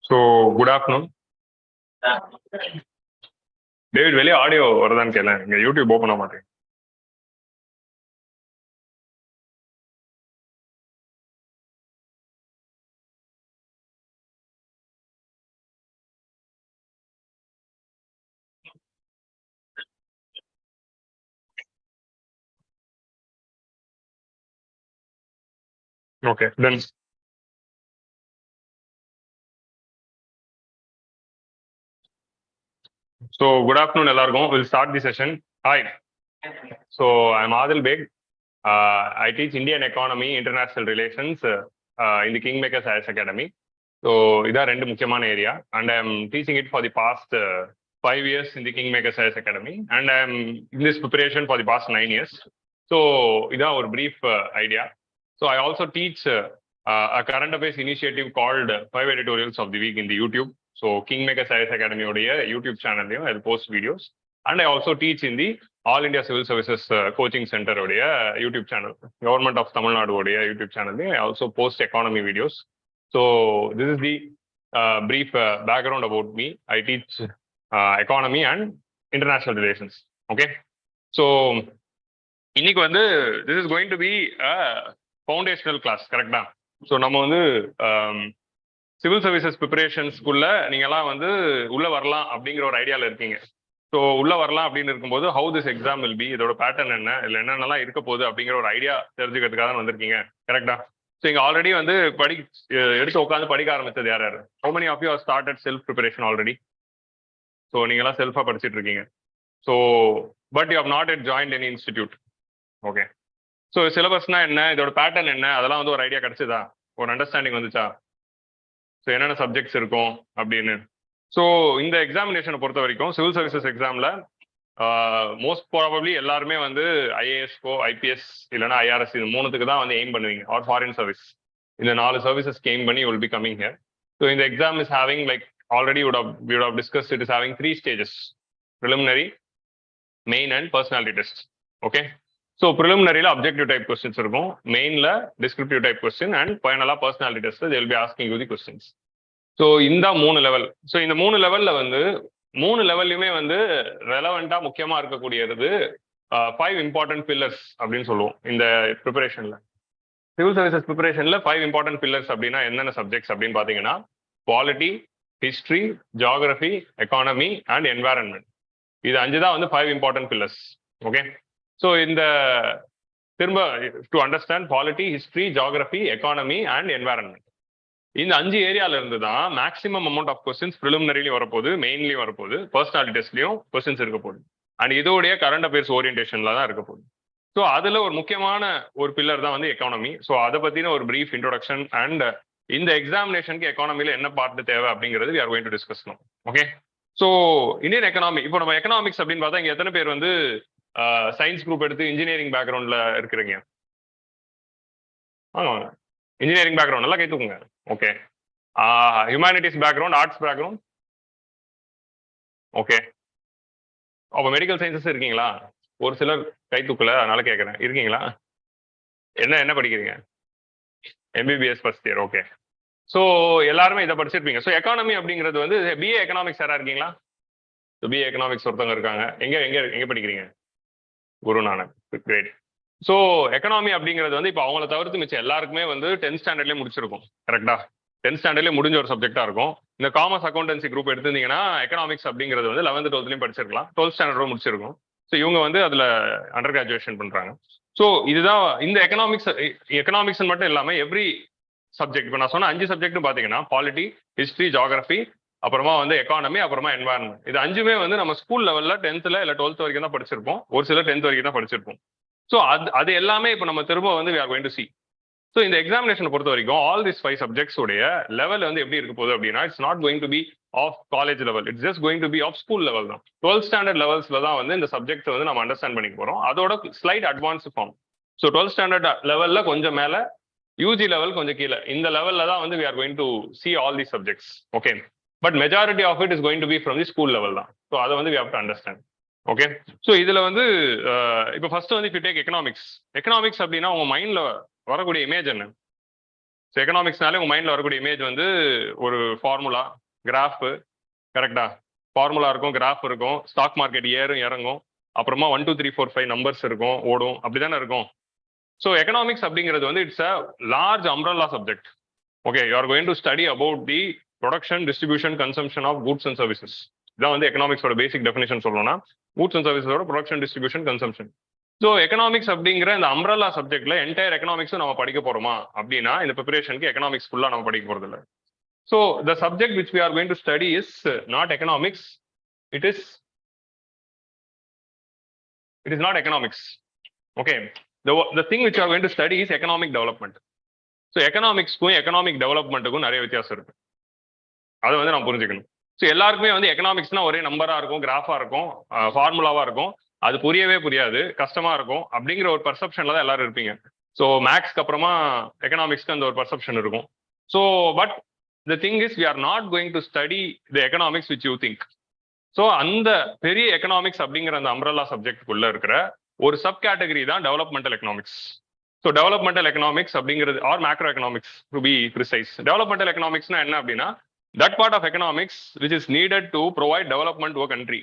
so good afternoon. David வெளியே ஆடியோ வருதான்னு கேள. இங்க யூடியூப் ஓப்பன் ஆக மாட்டேன். ஓகே, தென் so good afternoon எல்லாருக்கும். We'll start the session. Hi, so I'm Adil Beg. I teach Indian economy, international relations in the KingMakers IAS Academy. So இதான் ரெண்டு முக்கியமான area, and I'm teaching it for the past 5 years in the KingMakers IAS Academy, and I'm in this preparation for the past 9 years. So இதான் ஒரு brief idea. So I also teach a current affairs initiative called 5 editorials of the week in the YouTube. So KingMakers IAS Academy உடைய YouTube சேனல்லையும் I'll post videos, and I also teach in the All India Civil Services Coaching Center உடைய YouTube channel, Government of Tamil Nadu உடைய YouTube சேனல்லையும் I also post economy videos. So this is the brief background about me. I teach economy and international relations. Okay, so இன்னைக்கு வந்து this is going to be a foundational class, கரெக்டா? So நம்ம வந்து civil services ப்ரிப்பரேஷன்ஸ்குள்ள நீங்கெல்லாம் வந்து உள்ள வரலாம் அப்படிங்கிற ஒரு ஐடியாவில் இருக்கீங்க. ஸோ உள்ள வரலாம் அப்படின்னு இருக்கும்போது how this exam will be, இதோட பேட்டர்ன் என்ன, இல்லை என்னென்னலாம் இருக்க போகுது அப்படிங்கிற ஒரு ஐடியா தெரிஞ்சுக்கிறதுக்காக தான் வந்திருக்கீங்க, கரெக்டா? ஸோ இங்கே ஆல்ரெடி வந்து எடுத்து உட்காந்து படிக்க ஆரம்பிச்சது யார் யார்? How many of you are started self preparation already? So நீங்களாம் செல்ஃபாக படிச்சுட்டு இருக்கீங்க. So but you have not yet joined any institute. Okay, so சிலபஸ்னா என்ன, இதோட பேட்டர்ன் என்ன, அதெல்லாம் வந்து ஒரு ஐடியா கிடைச்சதா, ஒரு அண்டர்ஸ்டாண்டிங் வந்துச்சா? ஸோ என்னென்ன சப்ஜெக்ட்ஸ் இருக்கும் அப்படின்னு. ஸோ இந்த எக்ஸாமினேஷனை பொறுத்த வரைக்கும் சிவில் சர்வீசஸ் எக்ஸாமில் மோஸ்ட் ப்ராபப்ளி எல்லாருமே வந்து ஐஏஎஸ்கோ, ஐபிஎஸ் இல்லைன்னா ஐஆர்எஸ், இது மூணுத்துக்கு தான் வந்து எய்ம் பண்ணுவீங்க, ஆர் ஃபாரின் சர்வீஸ். இந்த 4 சர்வீசஸ்க்கு எய்ம் பண்ணி will be coming here. So இந்த exam is having like already would have discussed, it is having 3 stages: preliminary, main and personality test. Okay, so preliminaryல objective type questions இருக்கும், mainல descriptive type question, and finally personality test they will be asking you the questions. So இந்த 3 level. So இந்த 3 லெவல்ல வந்து 3 லெவல்லையுமே வந்து ரெலவெண்டா முக்கியமா இருக்கக்கூடியது 5 important pillars அப்படின்னு சொல்லுவோம் இந்த ப்ரிப்பரேஷன்ல. சிவில் சர்வீசஸ் ப்ரிப்பரேஷன்ல 5 இம்பார்ட்டன்ட் பில்லர்ஸ் அப்படின்னா என்னென்ன சப்ஜெக்ட்ஸ் அப்படின்னு பார்த்தீங்கன்னா, polity, history, geography, economy and environment. இது 5 தான் வந்து 5 இம்பார்ட்டன்ட் பில்லர்ஸ். ஓகே, ஸோ இந்த திரும்ப to understand polity, history, geography, economy and environment, இந்த 5 ஏரியால இருந்து தான் மேக்ஸிமம் அமௌண்ட் ஆஃப் கொஸ்டின்ஸ் ப்ரிலிமினரிலையும் வரப்போகுது, மெயின்லையும் வரப்போகுது, பர்சனாலிட்டி டெஸ்ட்லையும் கொஸ்டின்ஸ் இருக்க போகுது. அண்ட் இதோடைய கரண்ட் அஃபேர்ஸ் ஓரியன்டேஷன்ல தான் இருக்க போகுது. ஸோ அதுல ஒரு முக்கியமான ஒரு பில்லர் தான் வந்து எக்கானமி. ஸோ அதை பத்தின ஒரு பிரீஃப் இன்ட்ரோடக்ஷன் அண்ட் இந்த எக்ஸாமினேஷனுக்கு எக்கானமில என்ன பார்ட் தேவை அப்படிங்கிறது we are going to discuss now. Okay, so Indian economy, இப்போ நம்ம எக்கனாமிக்ஸ் அப்படின்னு பார்த்தா இங்க எத்தனை பேர் வந்து சயின்ஸ் குரூப் எடுத்து இன்ஜினியரிங் பேக்ரவுண்ட்ல இருக்கிறீங்க? வாங்க, இன்ஜினியரிங் பேக்ரவுண்ட் நல்லா கை தூக்குங்க. Okay, humanities background, arts background, okay. அப்போ மெடிக்கல் சயின்சஸ் இருக்கீங்களா? ஒரு சிலர் கை தூக்கல, அதனால கேட்குறேன். இருக்கீங்களா? என்ன படிக்கிறீங்க? MBBS first year. Okay, so எல்லாருமே இதை படிச்சிருப்பீங்க. ஸோ எக்கானமி அப்படிங்கிறது வந்து BA எக்கனாமிக்ஸ் யாரா இருக்கீங்களா? BA எக்கனாமிக்ஸ் ஒருத்தவங்க இருக்காங்க. எங்க படிக்கிறீங்க? குருநானக். கிரேட். ஸோ எக்கனாமி அப்படிங்கிறது வந்து இப்போ அவங்கள தவிர்த்து மிச்சம் எல்லாருக்குமே வந்து 10th ஸ்டாண்டர்ட்லேயே முடிச்சிருக்கும். கரெக்டா? 10th ஸ்டாண்டர்ட்லேயே முடிஞ்ச ஒரு சப்ஜெக்டா இருக்கும். இந்த காமர்ஸ் அக்கௌண்டன்சி குரூப் எடுத்திருந்தீங்கன்னா எக்கனாமிக்ஸ் அப்படிங்கிறது வந்து 11th 12th படிச்சிருக்கலாம், 12th ஸ்டாண்டர்டும் முடிச்சிருக்கும். ஸோ இவங்க வந்து அதுல அண்டர் கிராஜுவேஷன் பண்றாங்க. ஸோ இதுதான் இந்த எக்கனாமிக்ஸ் மட்டும் இல்லாமல் எவ்ரி சப்ஜெக்ட், இப்போ நான் சொன்ன 5 சப்ஜெக்ட் பார்த்தீங்கன்னா பாலிட்டி, ஹிஸ்ட்ரி, ஜியாகிரபி, அப்புறமா வந்து எக்கானமி, அப்புறமா என்வாரன்மெண்ட், இது 5மே வந்து நம்ம ஸ்கூல் லெவல்ல 10th இல்லை 12th வரைக்கும் தான் படிச்சிருப்போம். ஒரு சிலர் 10th வரைக்கும் தான் படிச்சிருப்போம். ஸோ அது எல்லாமே இப்போ நம்ம திரும்ப வந்து we are going to see. So இந்த எக்ஸாமினேஷன் பொறுத்த வரைக்கும் ஆல் திஸ் 5 சப்ஜெக்ட்ஸ் உடைய லெவல் வந்து எப்படி இருக்க போகுது அப்படின்னா, it's not going to be of college level, it's just going to be of school level தான். 12th ஸ்டாண்டர்ட் லெவல்ஸ்ல தான் வந்து இந்த சப்ஜெக்ட் வந்து நம்ம அண்டர்ஸ்டாண்ட் பண்ணிக்க போறோம். அதோட slight advance form. So 12th standard லெவல்ல கொஞ்சம் மேல, UG லெவல் கொஞ்சம் கீழே, இந்த லெவல்ல தான் வந்து we are going to see all these subjects. Okay, but majority of it is going to be from the school level தான். ஸோ அதை வந்து we have to understand. Okay, so இதுல வந்து இப்போ ஃபர்ஸ்ட் வந்து if you take எக்கனாமிக்ஸ் அப்படின்னா உங்க மைண்ட்ல வரக்கூடிய இமேஜ் என்ன? ஸோ எக்கனாமிக்ஸ்னாலே உங்க மைண்ட்ல வரக்கூடிய இமேஜ் வந்து ஒரு ஃபார்முலா, கிராஃப். கரெக்டா? ஃபார்முலா இருக்கும், கிராஃப் இருக்கும், ஸ்டாக் மார்க்கெட் ஏறும் இறங்கும், அப்புறமா 1 2 3 4 5 நம்பர்ஸ் இருக்கும், ஓடும், அப்படிதானே இருக்கும். ஸோ எக்கனாமிக்ஸ் அப்படிங்கிறது வந்து it's a large umbrella subject. Okay, you are going to study about the production, distribution, consumption of goods and services. இதான் வந்து எக்கனாமிக்ஸோட பேசிக் டெஃபினேஷன் சொல்லணும்னா, கூட்ஸ் அண்ட் சர்வீஸோட production, distribution, consumption. So economics அப்படிங்கிற இந்த umbrella சப்ஜெக்ட்ல என்டையர் எக்கனாமிக்ஸும் நம்ம படிக்க போறோமா அப்படின்னா, இந்த ப்ரிப்பரேஷனுக்கு எக்கனாமிக்ஸ் ஃபுல்லா நம்ம படிக்க போறது இல்லை. So the subject which we are going to study is not economics, it is not economics. Okay, the thing which you are going to study is economic development. So எக்கனாமிக்ஸ்க்கும் எக்கனாமிக் டெவலப்மெண்ட்டுக்கும் நிறைய வித்தியாசம் இருக்கு. அதை வந்து நம்ம புரிஞ்சுக்கணும். ஸோ எல்லாருக்குமே வந்து எக்கனாமிக்ஸ்னா ஒரே நம்பரா இருக்கும், கிராஃபா இருக்கும், ஃபார்முலாவா இருக்கும், அது புரியவே புரியாது, கஷ்டமா இருக்கும் அப்படிங்கிற ஒரு பர்செப்ஷன்ல தான் எல்லாரும் இருப்பீங்க. ஸோ மேக்ஸ்க்கு அப்புறமா எக்கனாமிக்ஸ்க்கு அந்த ஒரு பர்செப்ஷன் இருக்கும். So but the thing is we are not going to study the economics which you think. So அந்த பெரிய எக்கனாமிக்ஸ் அப்படிங்கிற அந்த அம்ப்ரல்லா சப்ஜெக்டுக்குள்ள இருக்கிற ஒரு சப் கேட்டகரி தான் developmental economics. So developmental economics அப்படிங்கிறது or macro economics to be precise. Developmental எக்கனாமிக்ஸ்னா என்ன அப்படின்னா, that part of economics which is needed to provide development to a country.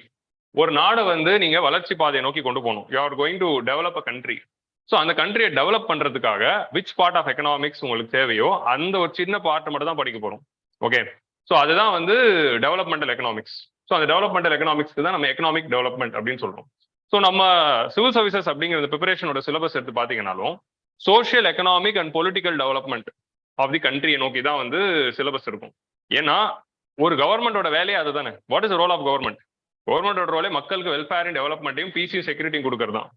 ஒரு நாடை வந்து நீங்க வளர்ச்சி பாதையை நோக்கி கொண்டு போகணும். You are going to develop a country. So அந்த கண்ட்ரியை டெவலப் பண்றதுக்காக விச் பார்ட் ஆஃப் எக்கனாமிக்ஸ் உங்களுக்கு தேவையோ அந்த ஒரு சின்ன பார்ட் மட்டும் தான் படிக்க போறோம். ஓகே, ஸோ அதுதான் வந்து டெவலப்மெண்டல் எக்கனாமிக்ஸ். ஸோ அந்த டெவலப்மெண்டல் எக்கனாமிக்ஸ்க்கு தான் நம்ம எக்கனாமிக் டெவலப்மெண்ட் அப்படின்னு சொல்றோம். ஸோ நம்ம சிவில் சர்வீசஸ் அப்படிங்கிற ப்ரிப்பரேஷனோட சிலபஸ் எடுத்து பார்த்தீங்கன்னாலும் social, economic and political development of the கண்ட்ரியை நோக்கி தான் வந்து சிலபஸ் இருக்கும். ஏன்னா ஒரு கவர்மெண்டோட வேலையே அதுதானே. What is role of government? கவர்மெண்டோட ரோலே மக்களுக்கு வெல்ஃபேர் அண்ட் டெவலப்மெண்ட்டையும் பீஸையும் செக்யூரிட்டியும் கொடுக்கறது தான்.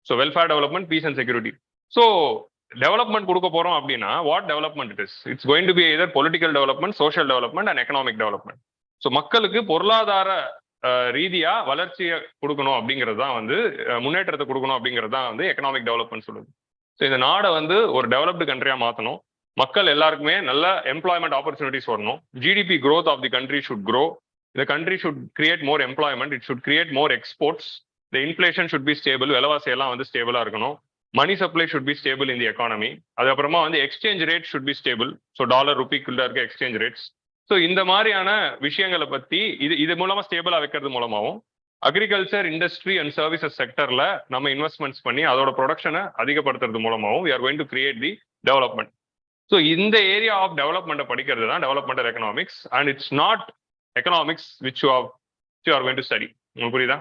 So welfare, development, peace and security. So development கொடுக்க போறோம் அப்படின்னா what development it is? It's going to be either political development, social development and economic development. So மக்களுக்கு பொருளாதார ரீதியா வளர்ச்சியை கொடுக்கணும் அப்படிங்கிறது தான் வந்து, முன்னேற்றத்தை கொடுக்கணும் அப்படிங்கிறது தான் வந்து எக்கனாமிக் டெவலப்மெண்ட் சொல்லுது. ஸோ இந்த நாடை வந்து ஒரு டெவலப்டு கண்ட்ரியா மாற்றணும், மக்கள் எல்லாருக்குமே நல்ல எம்ப்ளாய்மெண்ட் ஆப்பர்ச்சுனிட்டிஸ் வரணும், GDP growth of the country should grow, the country should create more employment, it should create more exports, the inflation should be stable, விலைவாசி எல்லாம் வந்து ஸ்டேபிளா இருக்கணும், money supply should be stable in the economy, அதுக்கப்புறமா வந்து exchange rate should be stable, so dollar ருபிக்குள்ள இருக்க exchange rates. So இந்த மாதிரியான விஷயங்களை பத்தி இது மூலமா ஸ்டேபிளா வைக்கிறது மூலமாகவும் அக்ரிகல்ச்சர், இண்டஸ்ட்ரி அண்ட் சர்வீசஸ் செக்டர்ல நம்ம இன்வெஸ்ட்மெண்ட்ஸ் பண்ணி அதோட ப்ரொடக்ஷனை அதிகப்படுத்துறது மூலமாகவும் we are going to create the development. So இந்த ஏரியா ஆஃப் டெவலப்மெண்ட்டை படிக்கிறது தான் developmental economics, and it's not economics which you are going to study. உங்களுக்கு புரியுதா?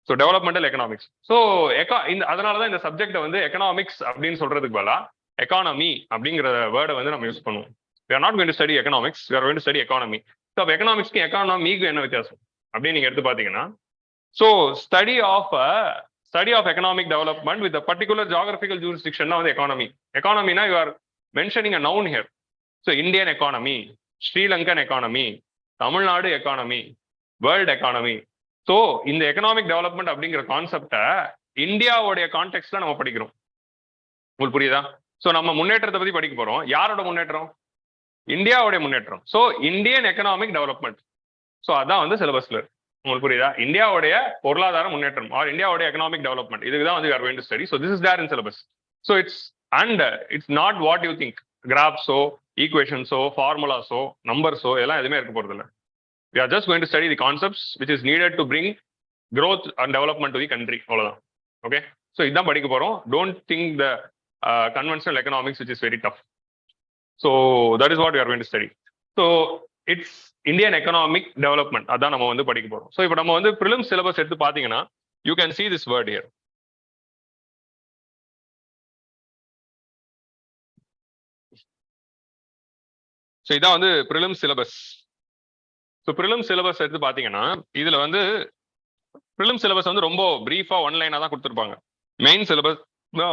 So developmental economics. ஸோ அதனால தான் இந்த சப்ஜெக்டை வந்து எக்கனாமிக்ஸ் அப்படின்னு சொல்றதுக்கு பதிலா எக்கானமி அப்படிங்கிற வேர்டை வந்து நம்ம யூஸ் பண்ணுவோம். we are not going to study economics, we are going to study economy. So அப்போ எக்கனாமிக்ஸ்க்கு எக்கானமிக்கு என்ன வித்தியாசம் அப்படின்னு நீங்க எடுத்து பார்த்தீங்கன்னா, so study of economic development with particular geographical jurisdiction வந்து எக்கானமி. எக்கானமினா you are mentioning a noun here. So Indian economy, Sri Lankan economy, Tamil Nadu economy, world economy. So இந்த எக்கனாமிக் டெவலப்மெண்ட் அப்படிங்கிற கான்செப்டை இந்தியாவுடைய கான்டெக்ட்ல நம்ம படிக்கிறோம். உங்களுக்கு புரியுதா? ஸோ நம்ம முன்னேற்றத்தை பத்தி படிக்க போறோம். யாரோட முன்னேற்றம்? இந்தியாவுடைய முன்னேற்றம். So Indian economic development. So அதான் வந்து சிலபஸ்ல. உங்களுக்கு புரியுதா? இந்தியாவுடைய பொருளாதார முன்னேற்றம் ஆர் இந்தியாவுடைய எக்கனாமிக் டெவலப்மெண்ட், இதுக்கு தான் வந்து we are going to study. So this is there in syllabus. So it's not what you think. கிராஃப்ஸோ, ஈக்குவேஷன்ஸோ, ஃபார்முலாஸோ, நம்பர்ஸோ எல்லாம் எதுவுமே இருக்க போறது இல்லை. We are just going to study the concepts which is needed to bring growth and development to the country. அவ்வளவுதான். Okay, so இதான் படிக்க போறோம். Don't think the conventional economics which is very tough. So that is what we are going to study. So it's Indian economic development. அதான் நம்ம வந்து படிக்க போறோம். So இப்போ நம்ம வந்து prelims syllabus எடுத்து பார்த்தீங்கன்னா you can see this word here. So இதான் வந்து prelims syllabus. So prelims syllabus எடுத்து பார்த்தீங்கன்னா இதுல வந்து ப்ரிலிம்ஸ் சிலபஸ் வந்து ரொம்ப பிரீஃபா ஒன்லைனா தான் கொடுத்துருப்பாங்க. மெயின் சிலபஸ்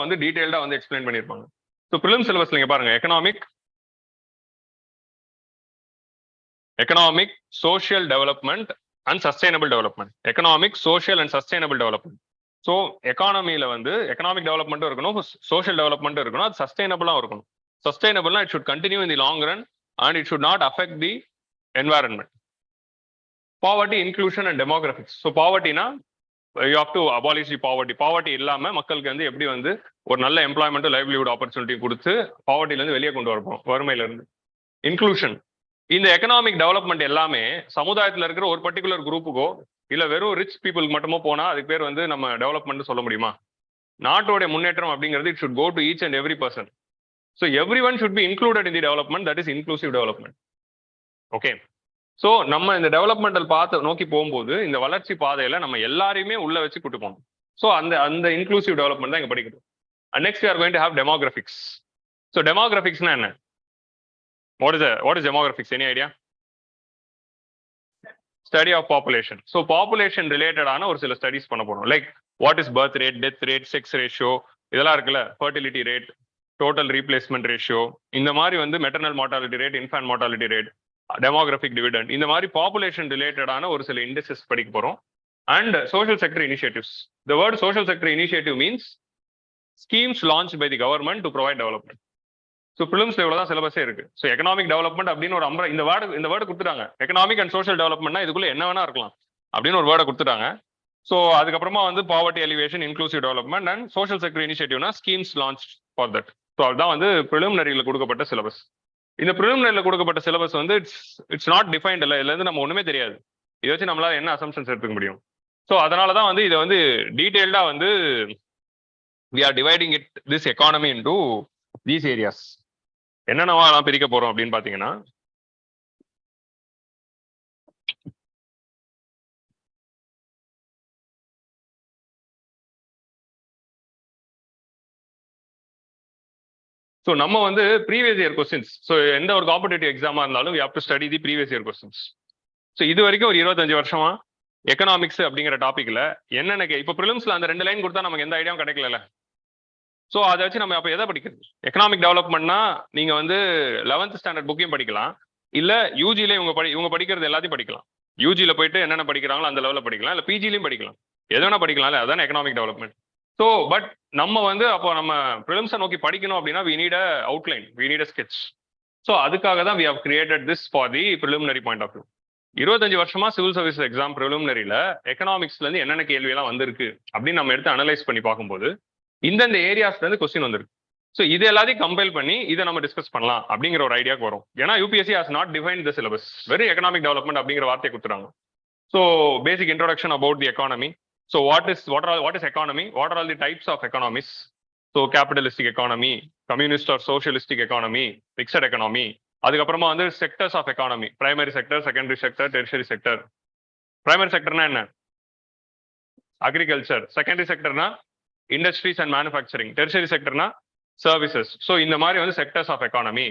வந்து டீடைல்டா வந்து எக்ஸ்பிளைன் பண்ணியிருப்பாங்க. ஸோ ப்ரிலிம்ஸ் சிலபஸ்ல நீங்க பாருங்க, economic social development and sustainable development. Economic social and sustainable development. So எக்கானமியில வந்து எக்கனாமிக் டெவலப்மெண்ட்டும் இருக்கணும், சோஷியல் டெவலப்மெண்ட்டும் இருக்கணும், அது சஸ்டைனபிளா இருக்கணும். சஸ்டைனபிள்னா it should continue in the long run and it should not affect the environment. Poverty, inclusion and demographics. So பாவர்ட்டினா you have to abolish the poverty. Poverty இல்லாம மக்களுக்கு வந்து எப்படி வந்து ஒரு நல்ல எம்ப்ளாய்மெண்ட், லைவ்லிஹுட் ஆப்பர்ச்சுனிட்டி கொடுத்து பாவர்ட்டில இருந்து வெளியே கொண்டு வரப்போம், வறுமையில இருந்து. இன்க்ளூஷன், இந்த எக்கனாமிக் டெவலப்மெண்ட் எல்லாமே சமுதாயத்தில் இருக்கிற ஒரு பர்டிகுலர் குரூப்புக்கோ இல்ல வெறும் ரிச் பீப்புளுக்கு மட்டுமோ போனா அதுக்கு பேர் வந்து நம்ம டெவலப்மெண்ட் சொல்ல முடியுமா? நாட்டோட முன்னேற்றம் அப்படிங்கிறது it should go to each and every person. So every one should be included in the development, that is inclusive development. Okay, so நம்ம இந்த டெவலப்மெண்டல் பாத்தை நோக்கி போகும்போது இந்த வளர்ச்சி பாதையில நம்ம எல்லாரையுமே உள்ள வச்சு கூட்டு போகணும். ஸோ அந்த இன்க்ளூசிவ் டெவலப்மெண்ட் தான் இங்க படிக்கணும். And next we are going to have demographics. So டெமோகிராஃபிக்ஸ்னா என்ன? What is demographics? Any idea? Study of population. So population related ஆன ஒரு சில ஸ்டடிஸ் பண்ண போறோம். Like what is birth rate, death rate, sex ratio, இதெல்லாம் இருக்குல்ல, fertility rate, total replacement ratio, இந்த மாதிரி வந்து maternal mortality rate, infant mortality rate, demographic dividend, இந்த மாதிரி பாப்புலேஷன் ரிலேட்டடான ஒரு சில இண்டெக்ஸஸ் படிக்க போறோம். And social sector initiatives. The word social sector initiative means schemes launch by the government to provide development. So ப்ரிலிம்ஸ்ல இவ்வளோ தான் சிலபஸே இருக்கு. ஸோ எக்கனாமிக் டெவலப்மெண்ட் அப்படின்னு ஒரு இந்த வேர்டு கொடுத்துட்டாங்க. எக்கனாமிக் அண்ட் சோஷியல் டெவலப்மெண்ட்னா இதுக்குள்ள என்ன வேணா இருக்கலாம் அப்படின்னு ஒரு வேர்டை கொடுத்துட்டாங்க. ஸோ அதுக்கப்புறமா வந்து poverty alleviation, inclusive development and social sector இனிஷியேட்டிவ்னா schemes launch for that. So அதுதான் வந்து ப்ரிலிமினரியில் கொடுக்கப்பட்ட சிலபஸ். இந்த ப்ரிலிமினரியில் கொடுக்கப்பட்ட சிலபஸ் வந்து இட்ஸ் நாட் டிஃபைன்ட். இல்லை, இதுல இருந்து நம்ம ஒண்ணுமே தெரியாது. இதை வச்சு நம்மளால என்ன அசம்ஷன்ஸ் எடுத்துக்க முடியும்? ஸோ அதனால தான் வந்து இதை வந்து டீடைல்டா வந்து we are dividing this economy into these areas. என்னென்னவா நான் பிரிக்க போறோம் அப்படின்னு பாத்தீங்கன்னா, ஸோ நம்ம வந்து ப்ரீவியஸ் இயர் கொஸ்டின்ஸ், ஸோ எந்த ஒரு காம்படிட்டிவ் எக்ஸாமா இருந்தாலும் we have to study the previous year questions. So இது வரைக்கும் ஒரு 25 வருஷமா எக்கனாமிக்ஸ் அப்படிங்கிற டாபிக்ல என்னென்ன இப்போ ப்ரிலிம்ஸ்ல அந்த 2 லைன் கொடுத்தா நமக்கு எந்த ஐடியாவும் கிடைக்கல. ஸோ அதை வச்சு நம்ம அப்போ எதை படிக்கிறது? எக்கனாமிக் டெவலப்மெண்ட்னா நீங்க வந்து 11th ஸ்டாண்டர்ட் புக்கையும் படிக்கலாம், இல்ல யூஜில இவங்க படிக்கிறது எல்லாத்தையும் படிக்கலாம். யூஜில போயிட்டு என்னென்ன படிக்கிறாங்களோ அந்த லெவலில் படிக்கலாம், இல்ல பிஜிலையும் படிக்கலாம், எது வேணா படிக்கலாம்ல. அதான் எக்கனாமிக் டெவலப்மெண்ட். ஸோ பட் நம்ம வந்து அப்போ நம்ம ப்ரிலிம்ஸை நோக்கி படிக்கணும் அப்படின்னா we need a outline, we need a sketch. So அதுக்காக தான் we have created this for the preliminary point of view. 25 வருஷமா சிவில் சர்வீஸ் எக்ஸாம் ப்ரிலிமினரியில எக்கனாமிக்ஸ்ல இருந்து என்னென்ன கேள்வி எல்லாம் வந்திருக்கு அப்படின்னு நம்ம எடுத்து அனலைஸ் பண்ணி பார்க்கும்போது இந்தந்த ஏரியாஸ்ல இருந்து கொஸ்டின் வந்திருக்கு. ஸோ இது எல்லாத்தையும் கம்பைல் பண்ணி இதை நம்ம டிஸ்கஸ் பண்ணலாம் அப்படிங்கிற ஒரு ஐடியாக்கு வரும். ஏன்னா UPSC has not define the syllabus, வெறும் எக்கனாமிக் டெவலப்மெண்ட் அப்படிங்கிற வார்த்தையை கொடுத்துறாங்க. So basic introduction about the economy. So what is economy, what are all the types of economies, so capitalistic economy, communist or socialistic economy, mixed economy. அதுக்கப்புறமா வந்து sectors of economy, primary sector, secondary sector, tertiary sector. Primary செக்டர்னா என்ன? Agriculture. Secondary செக்டர்னா industries and manufacturing. Tertiary செக்டர்னா services. So இந்த மாதிரி வந்து sectors of economy.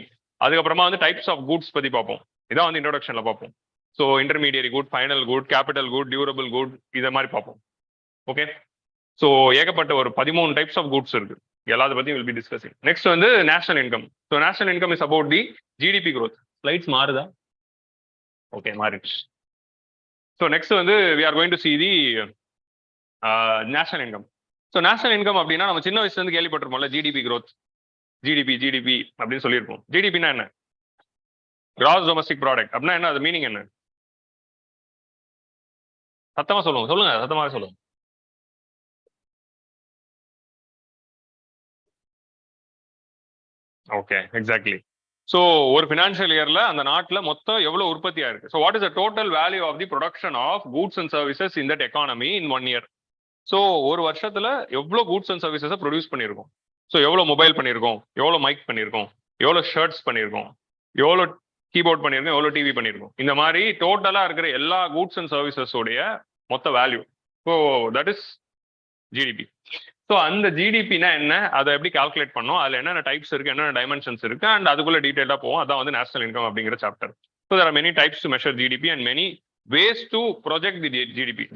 அதுக்கப்புறமா வந்து டைப்ஸ் ஆஃப் குட்ஸ் பத்தி பார்ப்போம். இதான் வந்து இன்ட்ரோடக்ஷன்ல பார்ப்போம். So intermediary good, final good, capital good, durable good, இதை மாதிரி பார்ப்போம். ஓகே. ஸோ ஏகப்பட்ட ஒரு 13 டைப்ஸ் ஆஃப் குட்ஸ் இருக்கு. எல்லாத்த பத்தி வில் பி டிஸ்கசிங். நெக்ஸ்ட் வந்து national income. So national income is about the GDP growth. Slides மாறுதா? ஓகே, மாறிடுச்சு. ஸோ நெக்ஸ்ட் வந்து we are going to see the national income. So national income அப்படின்னா நம்ம சின்ன வயசுல இருந்து கேள்விப்பட்டிருப்போம்ல, ஜிடிபி growth, ஜிடிபி அப்படின்னு சொல்லியிருப்போம். ஜிடிபினா என்ன? Gross domestic product. அப்படின்னா என்ன? அது மீனிங் என்ன? சத்தமா சொல்லுங்க, சத்தமாக சொல்லுங்க. Okay, exactly. ஸோ ஒரு ஃபினான்ஷியல் இயர்ல அந்த நாட்டில் மொத்தம் எவ்வளவு உற்பத்தி ஆயிருக்கு. So what is the total value of the production of goods and services in that economy in 1 year. So ஒரு வருஷத்துல எவ்வளோ கூட்ஸ் அண்ட் சர்வீசஸை ப்ரொடியூஸ் பண்ணியிருக்கோம். ஸோ எவ்வளோ மொபைல் பண்ணியிருக்கோம், எவ்வளோ மைக் பண்ணியிருக்கோம், எவ்வளோ ஷர்ட்ஸ் பண்ணியிருக்கோம், எவ்வளோ கீபோர்ட் பண்ணியிருக்கோம், எவ்வளோ டிவி பண்ணியிருக்கோம். இந்த மாதிரி டோட்டலாக இருக்கிற எல்லா கூட்ஸ் அண்ட் சர்வீசஸ் உடைய மொத்த value. So that is GDP. So அந்த ஜிடிபினா என்ன, அதை எப்படி கால்குலேட் பண்ணோம், அதில் என்னென்ன டைப்ஸ் இருக்கு, என்னென்ன டைமென்ஷன்ஸ் இருக்கு, அண்ட் அதுக்குள்ள டீடைலாக போவோம். அதான் வந்து நேஷனல் இன்கம் அப்படிங்கிற chapter. So there are many types to measure GDP and many ways to project the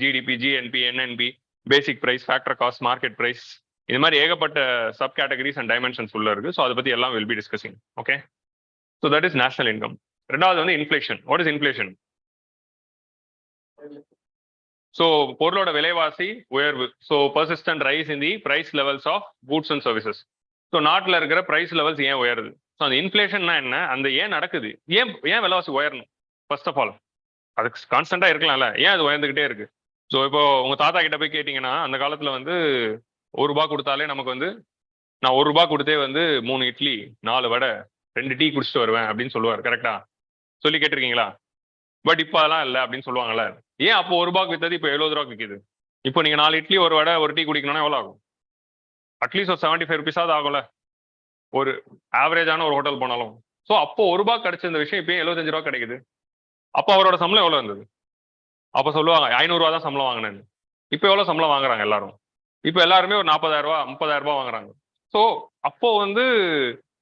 GDP, GNP, NNP, basic price, factor cost, market price, இது மாதிரி ஏகப்பட்ட சப் கேட்டகரிஸ் அண்ட் டைமென்ஷன்ஸ் உள்ள இருக்கு. ஸோ அதை பத்தி எல்லாம் will be discussing. Okay. So that is national income. ரெண்டாவது வந்து inflation. What is inflation? So பொருளோட விலைவாசி உயர்வு. So persistent rise in the price levels of goods and services. So நாட்டில் இருக்கிற பிரைஸ் லெவல்ஸ் ஏன் உயருது? ஸோ அந்த இன்ஃபிளேஷன்னா என்ன, அந்த ஏன் நடக்குது, ஏன் விலைவாசி உயரணும்? ஃபர்ஸ்ட் ஆஃப் ஆல் அதுக்கு கான்ஸ்டன்டா இருக்கலாம்ல, ஏன் அது உயர்ந்துகிட்டே இருக்கு? ஸோ இப்போ உங்க தாத்தா கிட்ட போய் கேட்டீங்கன்னா, அந்த காலத்துல வந்து ₹1 கொடுத்தாலே நமக்கு வந்து, நான் ₹1 கொடுத்தே வந்து 3 இட்லி, 4 வடை, 2 டீ குடிச்சிட்டு வருவேன் அப்படின்னு சொல்லுவார். கரெக்டா? சொல்லி கேட்டிருக்கீங்களா? பட் இப்போ அதெல்லாம் இல்லை அப்படின்னு சொல்லுவாங்கல்ல. ஏன் அப்போ ₹1 வித்தது இப்போ ₹70 விற்கிது? இப்போ நீங்க 4 இட்லி, 1 வடை, 1 டீ குடிக்கணும்னா எவ்வளோ ஆகும்? அட்லீஸ்ட் ஒரு ₹75 ஆகும்ல, ஒரு ஆவரேஜான ஒரு ஹோட்டல் போனாலும். ஸோ அப்போ ₹1 கிடைச்ச இந்த விஷயம் இப்போ ₹75 கிடைக்குது. அப்போ அவரோட சம்பளம் எவ்வளோ இருந்தது? அப்போ சொல்லுவாங்க ₹500 தான் சம்பளம் வாங்கினேன்னு. இப்போ எவ்வளோ சம்பளம் வாங்குறாங்க எல்லாரும்? இப்போ எல்லாருமே ஒரு ₹40,000, ₹30,000 வாங்குறாங்க. ஸோ அப்போ வந்து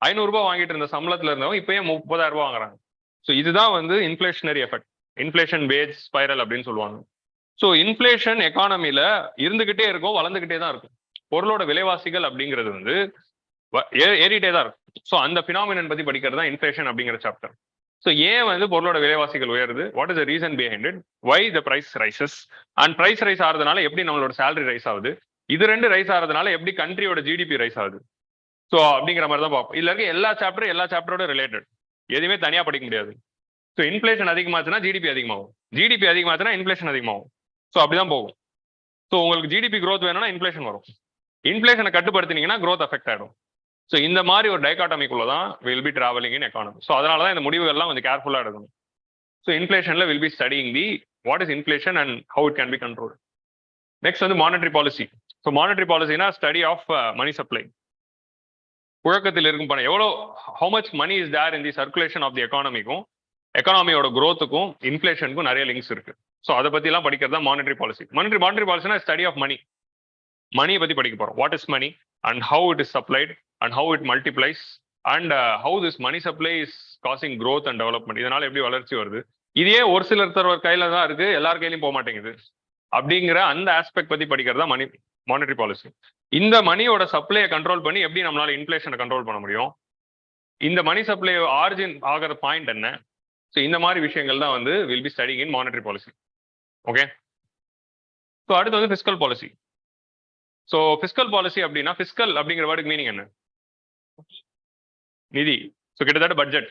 ₹500 வாங்கிட்டு இருந்த சம்பளத்துல இருந்தவங்க இப்போ ஏன் ₹30,000 வாங்குறாங்க? ஸோ இதுதான் வந்து இன்ஃபிளேஷனரி எஃபெக்ட், இன்ஃபிளேஷன் வேஜ் ஸ்பைரல் அப்படின்னு சொல்லுவாங்க. ஸோ இன்ஃபிளேஷன் எக்கானமில இருந்துகிட்டே இருக்கும், வளர்ந்துகிட்டே தான் இருக்கும். பொருளோட விலைவாசிகள் அப்படிங்கிறது வந்து ஏறிட்டே தான் இருக்கும். ஸோ அந்த பினாமினன் பத்தி படிக்கிறது தான் இன்ஃபிளேஷன் அப்படிங்கிற சாப்டர். ஸோ ஏன் வந்து பொருளோட விலைவாசிகள் உயருது, what is the reason behind it, why the price rises, and price rise ஆகிறதுனால எப்படி நம்மளோட சேலரி ரைஸ் ஆகுது, இது 2 ரைஸ் ஆகிறதுனால எப்படி கண்ட்ரியோட ஜிடிபி ரைஸ் ஆகுது. ஸோ அப்படிங்கிற மாதிரி தான் பார்ப்போம். இதுல இருக்க எல்லா சாப்டரோட ரிலேட்டட், எதுவுமே தனியா படிக்க முடியாது. ஸோ இன்ஃபிளேஷன் அதிகமாச்சுன்னா ஜிடிபி அதிகமாகும், ஜிடிபி அதிகமாச்சுன்னா இன்ஃபிளேஷன் அதிகமாகும். ஸோ அப்படிதான் போகும். ஸோ உங்களுக்கு ஜிடிபி growth வேணும்னா இன்ஃபிளேஷன் வரும், இன்ஃபிளேஷனை கட்டுப்படுத்தினீங்கன்னா growth அஃபெக்ட் ஆயிடும். ஸோ இந்த மாதிரி ஒரு டைகாட்டமிக்குள்ள தான் will be travelling in economy. So அதனால தான் இந்த முடிவுகள்லாம் கொஞ்சம் கேர்ஃபுல்லாக எடுக்கணும். ஸோ இன்ஃபிளேஷன்ல will be studying the what is inflation and how it can be control. Next வந்து மானிட்டரி பாலிசி. ஸோ மானிட்டரி பாலிசினா ஸ்டடி ஆஃப் மணி சப்ளை. புழக்கத்தில் இருக்கும் பணம் எவ்வளோ, how much money is there in the circulation of the எக்கானமிக்கும், எக்கானமியோட growthக்கும் இன்ஃபிளேஷனுக்கும் நிறைய லிங்க்ஸ் இருக்கு. ஸோ அதை பத்தி எல்லாம் படிக்கிறது தான் மானிட்டரி பாலிசி. மானிட்டரி பாலிசினா ஸ்டடி ஆஃப் மணி, மணியை பத்தி படிக்க போறோம். What is money and how it is supplied and how it multiplies and how this money supply is causing growth and development. இதனால எப்படி வளர்ச்சி வருது, இதே ஒரு சிலர் கையில தான் இருக்கு, எல்லார் கையிலையும் போக மாட்டேங்குது அப்படிங்கிற அந்த ஆஸ்பெக்ட் பத்தி படிக்கிறது தான் மானிட்டரி பாலிசி. இந்த மணியோட சப்ளையை கண்ட்ரோல் பண்ணி எப்படி நம்மளால இன்ஃபிளேஷனை கண்ட்ரோல் பண்ண முடியும், இந்த மணி சப்ளை ஆரிஜின் ஆகிற பாயிண்ட் என்ன. ஸோ இந்த மாதிரி விஷயங்கள் தான் வந்து will be studying in monetary policy. Okay. So அடுத்து வந்து fiscal policy. So fiscal policy அப்படின்னா, ஃபிஸ்கல் அப்படிங்கிற வேர்டுக்கு மீனிங் என்ன? நிதி. ஸோ கிட்டத்தட்ட பட்ஜெட்.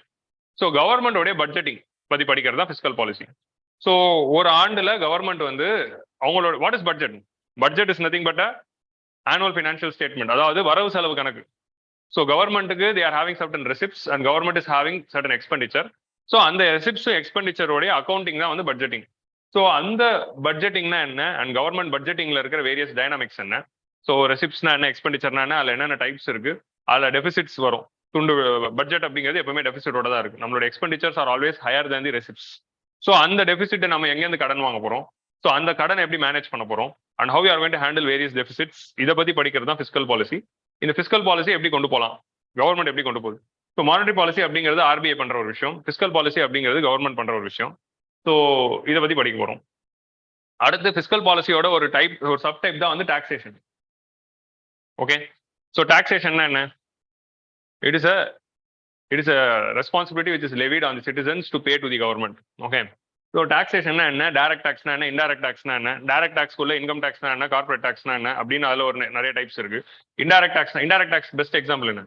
ஸோ கவர்மெண்டோடைய பட்ஜெட்டிங் பத்தி படிக்கிறது தான் ஃபிஸ்கல் பாலிசி. ஸோ ஒரு ஆண்டுல கவர்மெண்ட் வந்து அவங்களோட what is budget? Budget is nothing but annual financial statement, அதாவது வரவு செலவு கணக்கு. ஸோ கவர்மெண்ட்டுக்கு they are having certain receipts and government is having certain expenditure. So அந்த ரெசிப்ட்ஸும் எக்ஸ்பெண்டிச்சரோடைய அக்கௌண்டிங் தான் வந்து பட்ஜெட்டிங். ஸோ அந்த பட்ஜெட்டிங்னா என்ன அண்ட் கவர்மெண்ட் பட்ஜெட்டிங்ல இருக்கிற வேரியஸ் டைனாமிக்ஸ் என்ன, ஸோ ரெசிப்ட்ஸ்னா என்ன, எக்ஸ்பெண்டிச்சர்னா என்ன, அதில் என்னென்ன டைப்ஸ் இருக்கு, அதில் டெபிசிட்ஸ் வரும். துண்டு பட்ஜெட் அப்படிங்கிறது எப்பவுமே டெபிசிட்டோட தான் இருக்கு. நம்மளோட expenditures are always higher than the receipts. So அந்த டெபிசிட்டை நம்ம எங்கேருந்து கடன் வாங்க போறோம், ஸோ அந்த கடன் எப்படி மேனேஜ் பண்ண போறோம், and how you are going to handle various deficits, இதை பத்தி படிக்கிறது தான் ஃபிஸ்கல் பாலிசி. இந்த ஃபிஸ்கல் பாலிசி எப்படி கொண்டு போகலாம், கவர்மெண்ட் எப்படி கொண்டு போகுது. ஸோ மானிட்டரி பாலிசி அப்படிங்கிறது ஆர்பிஐ பண்ற ஒரு விஷயம், ஃபிஸ்கல் பாலிசி அப்படிங்கிறது கவர்மெண்ட் பண்ற ஒரு விஷயம். ஸோ இதை பத்தி படிக்க போறோம். அடுத்து ஃபிஸ்கல் பாலிசியோட ஒரு சப் டைப் தான் வந்து டாக்ஸேஷன். ஓகே, ஸோ டாக்ஸேஷன்னா என்ன? It is a responsibility which is levied on the citizens to pay to the government. Okay. So taxation என்ன, டைரக்ட் டாக்ஸ்னா என்ன, இன்டைரக்ட் டாக்ஸ்னா என்ன, டைரக்ட் டாக்ஸ்க்குள்ள இன்கம் டாக்ஸ்னா என்ன, கார்பரேட் டாக்ஸ்னா என்ன அப்படின்னு அதுல ஒரு நிறைய டைப்ஸ் இருக்கு. இன்டைரக்ட் டாக்ஸ் பெஸ்ட் எக்ஸாம்பிள் என்ன,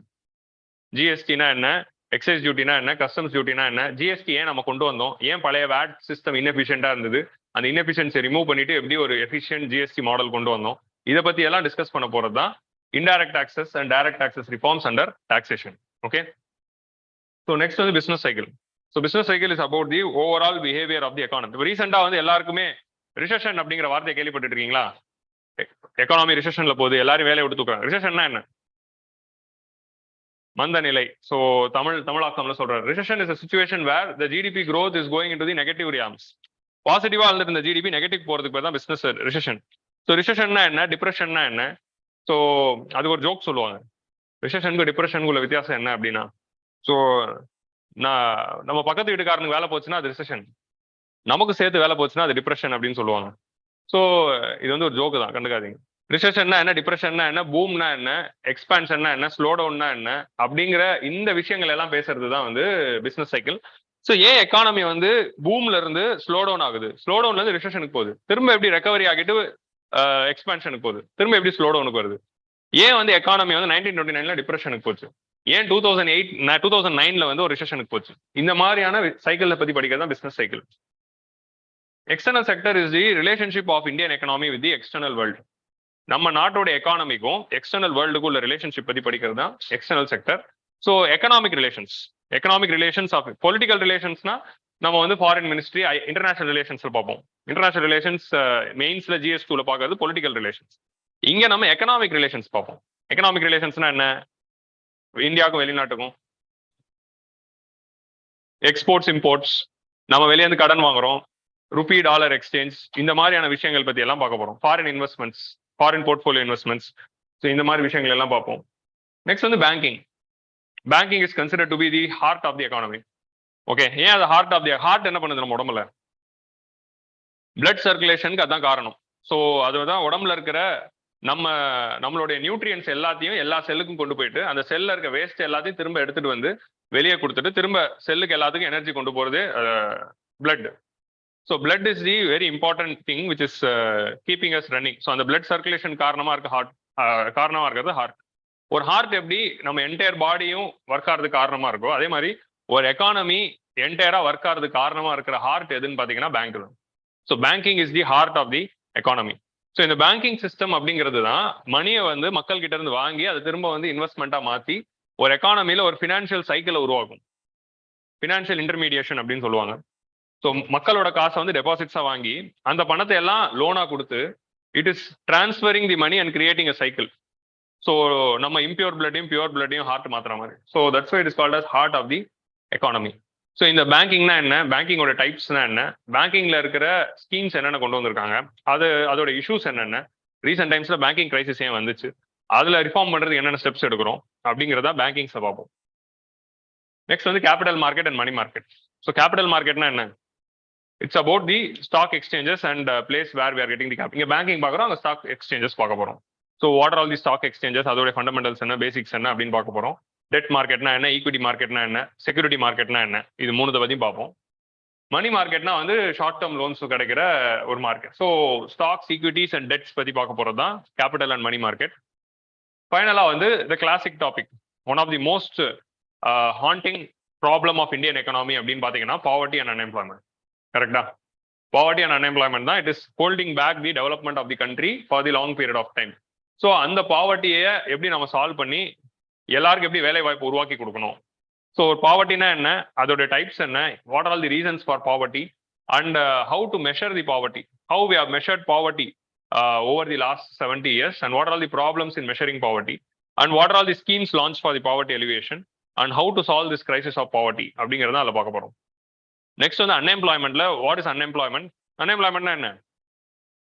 ஜிஎஸ்டினா என்ன, எக்ஸைஸ் டியூட்டினா என்ன, கஸ்டம்ஸ் டியூட்டினா என்ன, ஜிஎஸ்டி ஏன் நம்ம கொண்டு வந்தோம், ஏன் பழைய வேட் சிஸ்டம் இன்எஃபிஷியண்டா இருந்தது, அந்த இன்எஃபிஷியன்சி ரிமூவ் பண்ணிட்டு எப்படி ஒரு எஃபிஷியன்ட் ஜிஎஸ்டி மாடல் கொண்டு வந்தோம், இதை பத்தி எல்லாம் டிஸ்கஸ் பண்ண போறது தான் indirect taxes and direct taxes reforms under taxation. Okay. So next is the business cycle. So business cycle is about the overall behavior of the economy. Recent வந்து எல்லாருக்குமே ரிசெஷன் அப்படிங்கிற வார்த்தையை கேள்விப்பட்டு இருக்கீங்களா? எக்கானமி ரிசெஷன்ல போகுது, எல்லாரும் வேலையை விட்டு தூக்குறாங்க. ரிசெஷன்னா என்ன? மந்த நிலை. ஸோ தமிழாக்கம்ல சொல்றாரு, recession is a situation where the GDP growth is going into the negative realms. பாசிட்டிவா இருந்துட்டு இந்த ஜிடிபி நெகட்டிவ் போறதுக்கு பேர் தான் பிசினஸ் ரிசெஷன். ஸோ ரிசெஷன்னா என்ன, டிப்ரெஷன்னா என்ன? ஸோ அது ஒரு ஜோக் சொல்லுவாங்க, ரிசெஷனுக்கு டிப்ரெஷனுக்குள்ள வித்தியாசம் என்ன அப்படின்னா, ஸோ நம்ம பக்கத்து வீட்டுக்காரனுக்கு வேலை போச்சுன்னா அது ரிசெஷன், நமக்கு சேர்த்து வேலை போச்சுன்னா அது டிப்ரெஷன் அப்படின்னு சொல்லுவாங்க. ஸோ இது வந்து ஒரு ஜோக்கு தான், கண்டுக்காதீங்க. ரிசெஷன்னா என்ன, டிப்ரெஷன்னா என்ன, பூம்னா என்ன, எக்ஸ்பான்ஷன்னா என்ன, ஸ்லோ டவுன்னா என்ன அப்படிங்கிற இந்த விஷயங்கள் எல்லாம் பேசுறது தான் வந்து பிசினஸ் சைக்கிள். ஸோ ஏன் எக்கானமி வந்து பூம்ல இருந்து ஸ்லோ டவுன் ஆகுது, ஸ்லோ டவுன்ல இருந்து ரிசெஷனுக்கு போகுது, திரும்ப எப்படி ரெக்கவரி ஆகிட்டு எக்ஸ்பான்ஷனுக்கு போகுது, திரும்ப எப்படி ஸ்லோ டவுனுக்கு வருது, ஏன் வந்து எக்கானமி வந்து 1929ல டிப்ரெஷனுக்கு போச்சு, ஏன் 2009ல வந்து ஒரு ரிசெஷனுக்கு போச்சு, இந்த மாதிரியான சைக்கிளை பத்தி படிக்கிறது தான் business cycle. External sector is the relationship of Indian economy with the external world. நம்ம நாட்டோட எக்கானமிக்கும் எக்ஸ்டர்னல் வேர்ல்டுக்கும் உள்ள ரிலேஷன்ஷிப் பத்தி படிக்கிறது தான் external sector. So economic relations of political ரிலேஷன்ஸ்னா நம்ம வந்து ஃபாரின் மினிஸ்ட்ரி, இன்டர்நேஷனல் ரிலேஷன்ஸ்ல பார்ப்போம். இன்டர்நேஷனல் ரிலேஷன்ஸ் மெயின்ஸ்ல GS2ல பார்க்கறது பொலிட்டிக்கல் ரிலேஷன்ஸ். இங்க நம்ம எக்கனாமிக் ரிலேஷன்ஸ் பார்ப்போம். எக்கனாமிக் ரிலேஷன்ஸ்னா என்ன, இந்தியாவுக்கும் வெளிநாட்டுக்கும், எக்ஸ்போர்ட்ஸ் இம்போர்ட்ஸ், நம்ம வெளியே இருந்து கடன் வாங்குறோம், ருபி டாலர் எக்ஸ்சேஞ்ச், இந்த மாதிரியான விஷயங்கள் பத்தி எல்லாம் பார்க்க போறோம். Foreign investments, foreign portfolio investments, so இந்த மாதிரி விஷயங்கள் எல்லாம் பார்ப்போம். நெக்ஸ்ட் வந்து banking. Banking is consider to be the heart of the economy. Okay, ஏன் அது ஹார்ட் என்ன பண்ணுது நம்ம உடம்புல, பிளட் சர்க்குலேஷனுக்கு அதான் காரணம். ஸோ அதுதான் உடம்புல இருக்கிற நம்மளுடைய நியூட்ரியன்ஸ் எல்லாத்தையும் எல்லா செல்லுக்கும் கொண்டு போயிட்டு அந்த செல்ல இருக்க வேஸ்ட் எல்லாத்தையும் திரும்ப எடுத்துட்டு வந்து வெளியே கொடுத்துட்டு திரும்ப செல்லுக்கு எல்லாத்துக்கும் எனர்ஜி கொண்டு போறது blood. So blood is the very important thing which is keeping us running. So அந்த பிளட் சர்க்குலேஷன் காரணமா இருக்கிறது ஹார்ட். ஒரு ஹார்ட் எப்படி நம்ம என்டையர் பாடியும் ஒர்க் ஆகிறதுக்கு காரணமா இருக்கோ, அதே மாதிரி ஒரு எக்கானமி என்டையரா ஒர்க் ஆகிறதுக்கு காரணமா இருக்கிற ஹார்ட் எதுன்னு பாத்தீங்கன்னா பேங்க் தான். So banking is the heart of the economy. So இந்த பேங்கிங் சிஸ்டம் அப்படிங்கிறது தான் மணியை வந்து மக்கள் கிட்ட இருந்து வாங்கி அதை திரும்ப வந்து இன்வெஸ்ட்மெண்ட்டா மாத்தி ஒரு எக்கானமியில ஒரு ஃபினான்ஷியல் சைக்கிளை உருவாக்கும். ஃபினான்ஷியல் இன்டர்மீடியேஷன் அப்படின்னு சொல்லுவாங்க. ஸோ மக்களோட காசை வந்து டெபாசிட்ஸா வாங்கி அந்த பணத்தை எல்லாம் லோனா கொடுத்து it is transferring the money and creating a cycle. So நம்ம இம்பியூர் பிளட்டையும் ஹார்ட் மாத்துற மாதிரி. So that's why it is called as heart of the economy. So இந்த பேங்கிங்னா என்ன, பேங்கிங்கோட டைப்ஸ்னா என்ன, பேங்கிங்ல இருக்கிற ஸ்கீம்ஸ் என்னென்ன கொண்டு வந்திருக்காங்க, அதோட இஷ்யூஸ் என்னென்ன, ரீசெண்ட் டைம்ஸ்ல பேங்கிங் கிரைசிஸ் ஏன் வந்துச்சு, அதுல ரிஃபார்ம் பண்றது என்னென்ன ஸ்டெப்ஸ் எடுக்கிறோம் அப்படிங்கிறதா பேங்கிங்ஸை பார்ப்போம். நெக்ஸ்ட் வந்து capital market and money market. So capital மார்க்கெட்னா என்ன, it's about the stock exchanges and place where we are getting the capital. இங்க பேங்கிங் பார்க்குறோம், அங்கே ஸ்டாக் எக்ஸ்சேஞ்சஸ் பார்க்க போறோம். So what are all the stock exchanges, அதோட fundamentals என்ன, basics என்ன அப்படின்னு பார்க்க போறோம். டெட் மார்க்கெட்னா என்ன, ஈக்விட்டி மார்க்கெட்னா என்ன, செக்யூரிட்டி மார்க்கெட்னா என்ன, இது மூணுத்தை பத்தியும் பார்ப்போம். மணி மார்க்கெட்னா வந்து ஷார்ட் டேர்ம் லோன்ஸ் கிடைக்கிற ஒரு market. So stocks, equities and debts பத்தி பார்க்க போறது தான் கேபிட்டல் அண்ட் மணி மார்க்கெட். ஃபைனலா வந்து the classic topic, one of the most haunting problem of Indian economy அப்படின்னு பாத்தீங்கன்னா பாவர்ட்டி அண்ட் அன்எம்ப்ளாய்மெண்ட். கரெக்டா? பாவர்ட்டி அண்ட் அன்எம்ப்ளாய்மெண்ட் தான் it is holding back the development of the country for the long period of time. So அந்த பாவர்ட்டியை எப்படி நம்ம solve பண்ணி எல்லாருக்கும் எப்படி வேலை வாய்ப்பு உருவாக்கி கொடுக்கணும். ஸோ பாவர்ட்டினா என்ன, அதோட டைப்ஸ் என்ன, what are all the reasons for poverty and how to measure the poverty, how we have measured poverty over the last 70 years, and what are all the problems in measuring poverty, and what are all the schemes launched for the poverty alleviation, and how to solve this crisis of poverty அப்படிங்கிறத அதில் பார்க்க போகிறோம். Next வந்து அன்எம்ப்ளாய்மெண்ட்ல what is unemployment? அன்எம்ப்ளாய்மெண்ட்னா என்ன?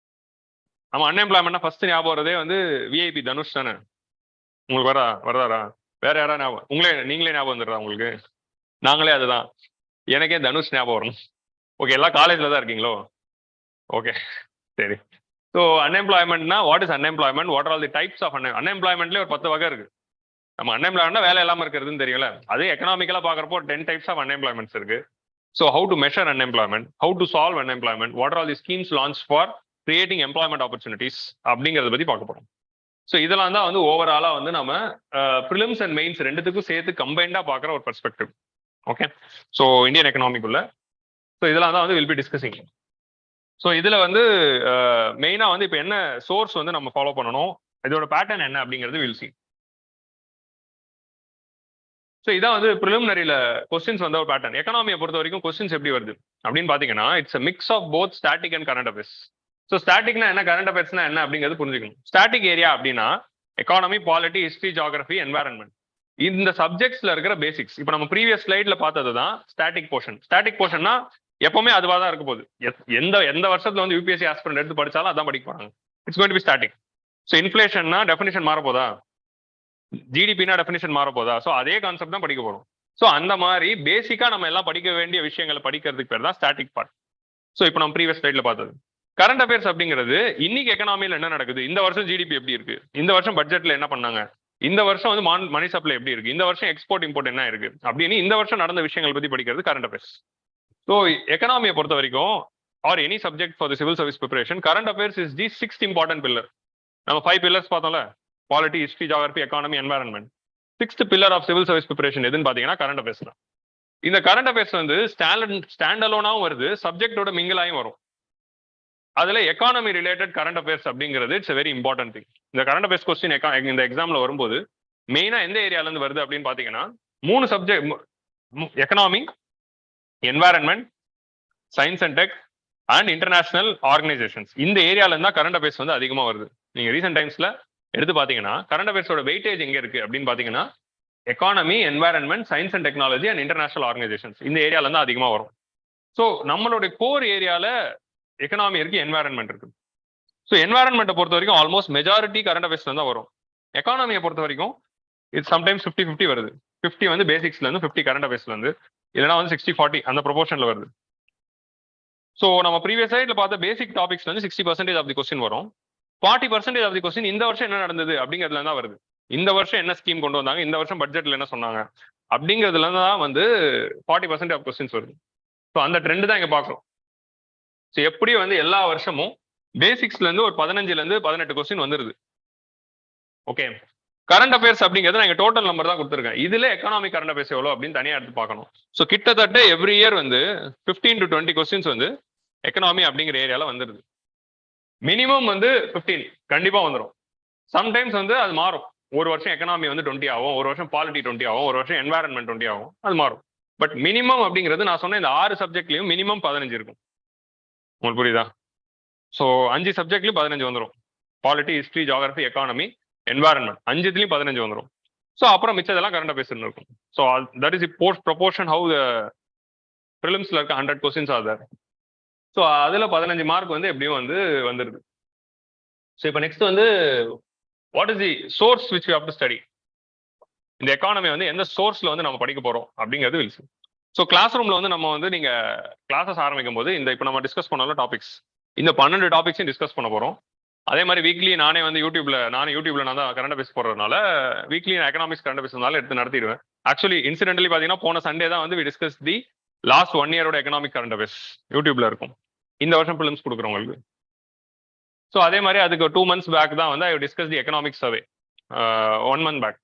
நம்ம அன்எம்ப்ளாய்மெண்ட்னா first ஞாபகம் வரதே வந்து விஐபி தனுஷ் தானே. உங்களுக்கு வரதாரா? வேற யாரா ஞாபகம்? நீங்களே ஞாபகம் வந்துடுறா உங்களுக்கு? நாங்களே அதுதான். எனக்கே தனுஷ் ஞாபகம் வரணும். ஓகே, எல்லாம் காலேஜ்ல தான் இருக்கீங்களோ? ஓகே, சரி. ஸோ அன்எம்ப்ளாய்மெண்ட்னா what is unemployment, what are all the types of அன்எம்ப்ளாய்மெண்ட்லேயே ஒரு 10 வகை இருக்கு. நம்ம அன்எம்ப்ளாய்மெண்ட்னா வேலை இல்லாமல் இருக்கிறதுன்னு தெரியல. அதே எக்கனாமிக்கலாக பார்க்குறப்போ 10 டைப்ஸ் ஆஃப் அன்எம்ப்ளாய்மெண்ட்ஸ் இருக்கு. So how to measure unemployment, how to solve unemployment, what are all the schemes launch for creating employment opportunities அப்படிங்கிறத பற்றி பார்க்க போகிறோம். ஸோ இதெல்லாம் தான் வந்து ஓவராலாக வந்து நம்ம ப்ரிலிம்ஸ் அண்ட் மெயின்ஸ் ரெண்டுத்துக்கும் சேர்த்து கம்பைண்டாக பார்க்குற ஒரு பெர்ஸ்பெக்டிவ். ஓகே, ஸோ இந்தியன் எக்கனாமிக்குள்ள ஸோ இதெல்லாம் தான் வந்து வில் பி டிஸ்கசிங். ஸோ இதில் வந்து மெயினாக வந்து இப்போ என்ன சோர்ஸ் வந்து நம்ம ஃபாலோ பண்ணணும், இதோட பேட்டர்ன் என்ன அப்படிங்கிறது வில் சி. ஸோ இதான் வந்து ப்ரிலிமினரியில் கொஸ்டின்ஸ் வந்து ஒரு பேட்டர்ன். எக்கனாமியை பொறுத்த வரைக்கும் கொஸ்டின்ஸ் எப்படி வருது அப்படின்னு பார்த்தீங்கன்னா, it's a mix of both static and current affairs. So ஸ்டாட்டிக்னா என்ன, கரண்ட் அஃபேர்ஸ்னா என்ன அப்படிங்கிறது புரிஞ்சுக்கணும். ஸ்டாட்டிக் ஏரியா அப்படின்னா economy, polity, history, geography, environment, இந்த சப்ஜெக்ட்ஸ்ல இருக்கிற பேசிக்ஸ். இப்போ நம்ம ப்ரீவியஸ் ஸ்லைட்ல பார்த்தது தான் ஸ்டாட்டிக் போர்ஷன். ஸ்டாட்டிக் போர்ஷன்னா எப்பவுமே அதுவாக தான் இருக்க போகுது. எந்த வருஷத்துல வந்து யூபிஎஸ்சி ஆஸ்பிரண்ட் எடுத்து படிச்சாலும் அதான் படிக்க போறாங்க. It's going to be static. So இன்ஃபிளேஷன்னா டெஃபினிஷன் மாற போதா, ஜிடிபினா டெஃபினிஷன் மாற போதா, ஸோ அதே கான்செப்ட் தான் படிக்க போறோம். ஸோ அந்த மாதிரி பேசிக்கா நம்ம எல்லாம் படிக்க வேண்டிய விஷயங்களை படிக்கிறதுக்கு பேர் தான் ஸ்டாட்டிக் பார்ட். ஸோ இப்போ நம்ம ப்ரீவியஸ் ஸ்லைட்ல பார்த்தது. கரண்ட் அஃபேர்ஸ் அப்படிங்கிறது இன்னைக்கு எக்கனாமியில் என்ன நடக்குது, இந்த வருஷம் ஜிடிபி எப்படி இருக்கு, இந்த வருஷம் பட்ஜெட்ல என்ன பண்ணாங்க, இந்த வருஷம் வந்து மணி சப்ளை எப்படி இருக்கு, இந்த வருஷம் எக்ஸ்போர்ட் இம்போர்ட் என்ன இருக்கு அப்படின்னு இந்த வருஷம் நடந்த விஷயங்கள் பத்தி படிக்கிறது கரண்ட் அஃபேர்ஸ். ஸோ எக்கனாமியை பொறுத்த வரைக்கும் or any subject for the civil service preparation, current affairs is the 6th important pillar. நம்ம 5 பில்லர்ஸ் பார்த்தோம்ல, polity, history, geography, economy, environment. 6th pillar of civil service preparation எதுன்னு பார்த்தீங்கன்னா கரண்ட் அஃபேர்ஸ் தான். இந்த current affairs வந்து stand அலோனாவும் வருது, சப்ஜெக்டோட மிங்கிலாயும் வரும். அதுல எக்கானமி ரிலேட்டட் கரண்ட் அஃபேர்ஸ் அப்படிங்கிறது இட்ஸ் வெரி இம்பார்ட்டன்ட் திங். இந்த கரண்ட் அஃபேர்ஸ் கொஸ்டின் இந்த எக்ஸாம்ல வரும்போது மெயினா எந்த ஏரியால இருந்து வருது அப்படின்னு பாத்தீங்கன்னா 3 subject: economy, environment, science and tech and international organisations. இந்த ஏரியால இருந்தா கரண்ட் அஃபேர்ஸ் வந்து அதிகமா வருது. நீங்க ரீசெண்ட் டைம்ஸ்ல எடுத்து பாத்தீங்கன்னா கரண்ட் அஃபேர்ஸோட வெயிட்டேஜ் எங்க இருக்கு அப்படின்னு பாத்தீங்கன்னா economy, environment, science and technology and international organisations இந்த ஏரியால இருந்து அதிகமா வரும். ஸோ நம்மளுடைய கோர் ஏரியால எக்கனாமி இருக்கு, என்வாரன்மெண்ட் இருக்கு. ஸோ என்வாரன்மெண்ட்டை பொறுத்த வரைக்கும் ஆல்மோஸ்ட் மெஜாரிட்டி கரண்ட் அஃபேர்ஸ்ல தான் வரும். எக்கானமியை பொறுத்த வரைக்கும் இது சம்டைம்ஸ் 50-50 வருது. 50 வந்து பேசிக்ஸ்ல இருந்து, 50 கரண்ட் அஃபேர்ஸ்ல இருந்து, இல்லைனா வந்து 60-40 அந்த ப்ரொபோர்ஷன்ல வருது. ஸோ நம்ம ப்ரீவியஸ் சைட்ல பார்த்த பேசிக் டாபிக்ஸ்ல இருந்து 60% ஆஃப் தி கொஸ்டின் வரும். 40% ஆஃப் தி கொஸ்டின் இந்த வருஷம் என்ன நடந்தது அப்படிங்கிறதுல தான் வருது. இந்த வருஷம் என்ன ஸ்கீம் கொண்டு வந்தாங்க, இந்த வருஷம் பட்ஜெட்ல என்ன சொன்னாங்க அப்படிங்கிறதுல தான் வந்து 40% ஆஃப் கொஸ்டின்ஸ் வருது. ஸோ அந்த ட்ரெண்ட் தான் இங்க பார்க்குறோம். ஸோ எப்படி வந்து எல்லா வருஷமும் பேசிக்ஸ்ல இருந்து ஒரு 15-18 கொஸ்டின் வந்துருது. ஓகே, கரண்ட் அஃபேர்ஸ் அப்படிங்கிறது நான் டோட்டல் நம்பர் தான் கொடுத்துருக்கேன். இதுல எக்கனாமிக் கரண்ட் அஃபேர்ஸ் எவ்வளோ அப்படின்னு தனியாக எடுத்து பார்க்கணும். ஸோ கிட்டத்தட்ட எவ்ரி இயர் வந்து 15 to 20 கொஸ்டின்ஸ் வந்து எக்கனாமி அப்படிங்கிற ஏரியால வந்துருது. மினிமம் வந்து 15 கண்டிப்பா வந்துடும். சம்டைம்ஸ் வந்து அது மாறும். ஒரு வருஷம் எக்கனாமி வந்து 20 ஆகும், ஒரு வருஷம் பாலிட்டி 20 ஆகும், ஒரு வருஷம் என்வாரன்மெண்ட் 20 ஆகும், அது மாறும். பட் மினிமம் அப்படிங்கிறது நான் சொன்ன இந்த 6 சப்ஜெக்ட்லயும் மினிமம் 15 இருக்கும். உங்களுக்கு புரியுதா? ஸோ 5 சப்ஜெக்ட்லயும் 15 வந்துடும். Polity, history, geography, economy, environment 5த்துலயும் 15 வந்துடும். ஸோ அப்புறம் மிச்சதெல்லாம் கரண்ட் அஃபேர்ஸ் இருக்கும். So that is proportion how the ப்ரிலிம்ஸ்ல இருக்க 100 கொஸ்டின்ஸ் ஆர் தேர். ஸோ அதுல 15 மார்க் வந்து எப்படியும் வந்து வந்துருது. ஸோ இப்போ நெக்ஸ்ட் வந்து what is the source which you have to study. இந்த எக்கானமி வந்து எந்த சோர்ஸ்ல வந்து நம்ம படிக்க போறோம் அப்படிங்கிறது வில் சி. ஸோ கிளாஸ் ரூம்ல வந்து நம்ம வந்து நீங்க கிளாஸஸ் ஆரம்பிக்கும் போது இந்த இப்போ நம்ம டிஸ்கஸ் பண்ணாலும் டாபிக்ஸ், இந்த 12 டாபிக்ஸையும் டிஸ்கஸ் பண்ண போறோம். அதே மாதிரி வீக்லி நானே வந்து யூடியூப்ல நான் தான் கரண்ட் அஃபேர்ஸ் போடுறதுனால வீக்லி எக்கனாமிக்ஸ் கரண்ட் அஃபேர்ஸ்னால எடுத்து நடத்திடுவேன். ஆக்சுவலி இன்சிடென்டலி பாத்தீங்கன்னா போன சண்டே தான் வந்து வி டிஸ்கஸ் தி லாஸ்ட் 1 இயரோட எக்கனாமிக் கரண்ட் அஃபேர்ஸ் யூடியூப்ல இருக்கும். இந்த வருஷம் பிலிம்ஸ் கொடுக்குறவங்களுக்கு. ஸோ அதே மாதிரி அதுக்கு 2 months பேக் தான் வந்து I discuss the economic survey 1 month back.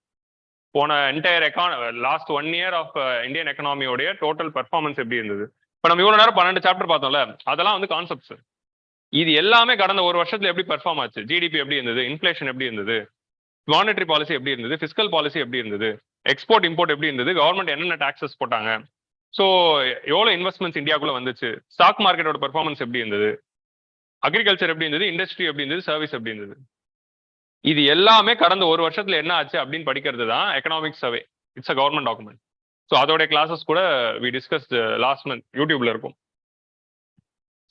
போன entire last 1 year of Indian எக்கனாமியோடைய டோட்டல் பெர்ஃபார்மன்ஸ் எப்படி இருந்தது. இப்போ நம்ம இவ்வளவு நேரம் 12 சாப்டர் பார்த்தோம்ல, அதெல்லாம் வந்து கான்செப்ட்ஸ். இது எல்லாமே கடந்த ஒரு வருஷத்துல எப்படி பெர்ஃபார்ம் ஆச்சு, ஜிடிபி எப்படி இருந்தது, இன்ஃபிளேஷன் எப்படி இருந்தது, மானிட்டரி பாலிசி எப்படி இருந்தது, பிஸ்கல் பாலிசி எப்படி இருந்தது, எக்ஸ்போர்ட் இம்போர்ட் எப்படி இருந்தது, கவர்மெண்ட் என்னென்ன டாக்ஸஸ் போட்டாங்க, ஸோ எவ்வளோ இன்வெஸ்ட்மெண்ட்ஸ் இந்தியாவுக்குள்ள வந்துச்சு, ஸ்டாக் மார்க்கெட்டோட பெர்ஃபார்மன்ஸ் எப்படி இருந்தது, அக்ரிகல்ச்சர் எப்படி இருந்தது, இண்டஸ்ட்ரி எப்படி இருந்தது, சர்வீஸ் எப்படி இருந்தது. இது எல்லாமே கடந்த ஒரு வருஷத்துல என்ன ஆச்சு அப்படின்னு படிக்கிறது தான் economic survey. It's a government document. So அதோடைய கிளாஸஸ் கூட வி டிஸ்கஸ் லாஸ்ட் மந்த் யூடியூப்ல இருக்கும்.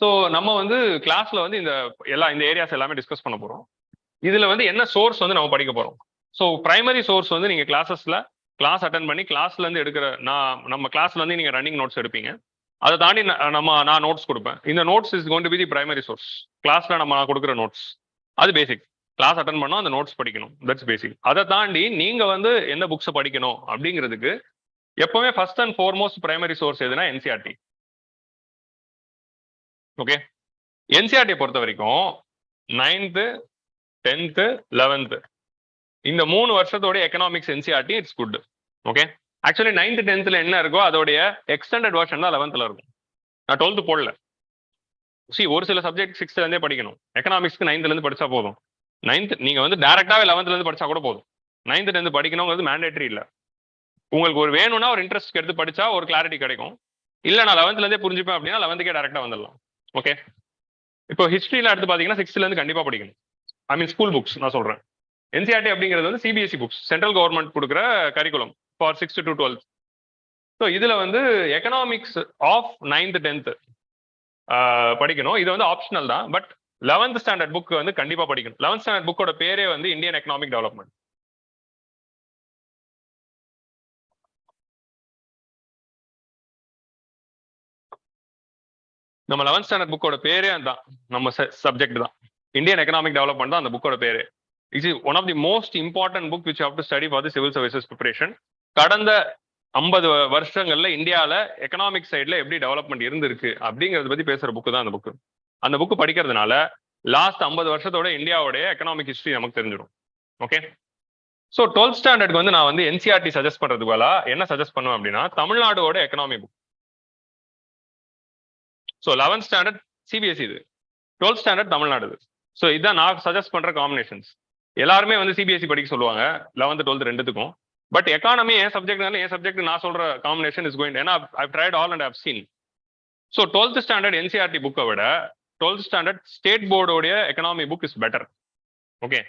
ஸோ நம்ம வந்து கிளாஸ்ல வந்து இந்த ஏரியாஸ் எல்லாமே டிஸ்கஸ் பண்ண போறோம். இதுல வந்து என்ன சோர்ஸ் வந்து நம்ம படிக்க போறோம். ஸோ பிரைமரி சோர்ஸ் வந்து நீங்க கிளாஸ் அட்டன் பண்ணி கிளாஸ்ல இருந்து எடுக்கிற நம்ம கிளாஸ்ல இருந்து நீங்க ரன்னிங் நோட்ஸ் எடுப்பீங்க. அதை தாண்டி நான் நோட்ஸ் கொடுப்பேன். இந்த notes is going to be the primary source. கிளாஸ்ல நம்ம கொடுக்குற நோட்ஸ் அது பேசிக். கிளாஸ் அட்டன் பண்ணோம், அந்த நோட்ஸ் படிக்கணும், தட்ஸ் பேசிக். அதை தாண்டி நீங்க வந்து எந்த புக்ஸை படிக்கணும் அப்படிங்கிறதுக்கு எப்பவுமே first and foremost primary source எதுனா என்சிஆர்டி. ஓகே, என்சிஆர்டியை பொறுத்த வரைக்கும் 9th 10th 11th இந்த 3 வருஷத்தோட economics NCERT it's good. Okay, actually 9th 10th என்ன இருக்கோ அதோடைய எக்ஸ்டெண்டட் வெர்ஷன் தான் 11th இருக்கும். நான் 12th போடல. ஒரு சில சப்ஜெக்ட் 6th இருந்தே படிக்கணும். எக்கனாமிக்ஸ்க்கு 9th இருந்து படிச்சா போதும். 9th நீங்க வந்து டைரக்டாவே 11th இருந்து படிச்சா கூட போதும். 9th 10th படிக்கணுங்கிறது மேண்டேட்டரி இல்லை. உங்களுக்கு ஒரு வேணும்னா ஒரு இன்ட்ரெஸ்ட் எடுத்து படிச்சா ஒரு கிளாரிட்டி கிடைக்கும். இல்ல நான் 11th இருந்தே புரிஞ்சுப்பேன் அப்படின்னா 11th டைரக்டா வந்துடலாம். ஓகே, இப்போ ஹிஸ்டரியில எடுத்து பாத்தீங்கன்னா 6th இருந்து கண்டிப்பா படிக்கணும். ஐ மீன் ஸ்கூல் புக்ஸ் நான் சொல்றேன். என்சிஆர்டி அப்படிங்கிறது வந்து சிபிஎஸ்சி புக்ஸ், சென்ட்ரல் கவர்மெண்ட் கொடுக்குற curriculum for 6th to 12th. So இதுல வந்து எக்கனாமிக்ஸ் ஆஃப் 9th 10th படிக்கணும். இது வந்து ஆப்ஷனல் தான். பட் 11th ஸ்டாண்டர்ட் புக் வந்து கண்டிப்பா படிக்கணும். 11th ஸ்டாண்டர்ட் புக்கோட பேரே வந்து இந்தியன் எக்கனாமிக் டெவலப்மெண்ட். நம்ம 11th ஸ்டாண்டர்ட் புக்கோட பேரே அதுதான், நம்ம சப்ஜெக்ட் தான் இந்தியன் எக்கனாமிக் டெவலப்மெண்ட் தான் அந்த புக்கோட பேரு. It's one of the most important book which have to study for the civil services preparation. கடந்த 50 வருஷங்கள்ல இந்தியாவில எக்கனாமிக் சைட்ல எப்படி டெவலப்மெண்ட் இருந்திருக்கு அப்படிங்கறத பத்தி பேசுற புக்கு தான் அந்த புக்கு. அந்த புக்கு படிக்கிறதுனால லாஸ்ட் 50 வருஷத்தோட இந்தியாவோட எக்கனாமிக் ஹிஸ்டரி நமக்கு தெரிஞ்சிடும். ஓகே, ஸோ 12th ஸ்டாண்டர்டுக்கு வந்து நான் வந்து என்சிஆர்டி சஜஸ்ட் பண்றதுக்கு பதிலா என்ன சஜஸ்ட் பண்ணுவேன் அப்படின்னா தமிழ்நாடோட economy book. So 11th standard CBSE இது, 12th ஸ்டாண்டர்ட் தமிழ்நாடு. ஸோ இதான் நான் சஜஸ்ட் பண்ற காம்பினேஷன்ஸ். எல்லாருமே வந்து சிபிஎஸ்சி படிக்க சொல்லுவாங்க 11th 12th ரெண்டுத்துக்கும். பட் எக்கானமி என் சப்ஜெக்ட் நான் சொல்ற காம்பினேஷன் இஸ் கோயிங். ஏன்னா I've tried all and I've seen. So 12th standard NCERT புக்கை விட 12th ஸ்டாண்டர்ட் ஸ்டேட் போர்டோடைய economy book is better. Okay,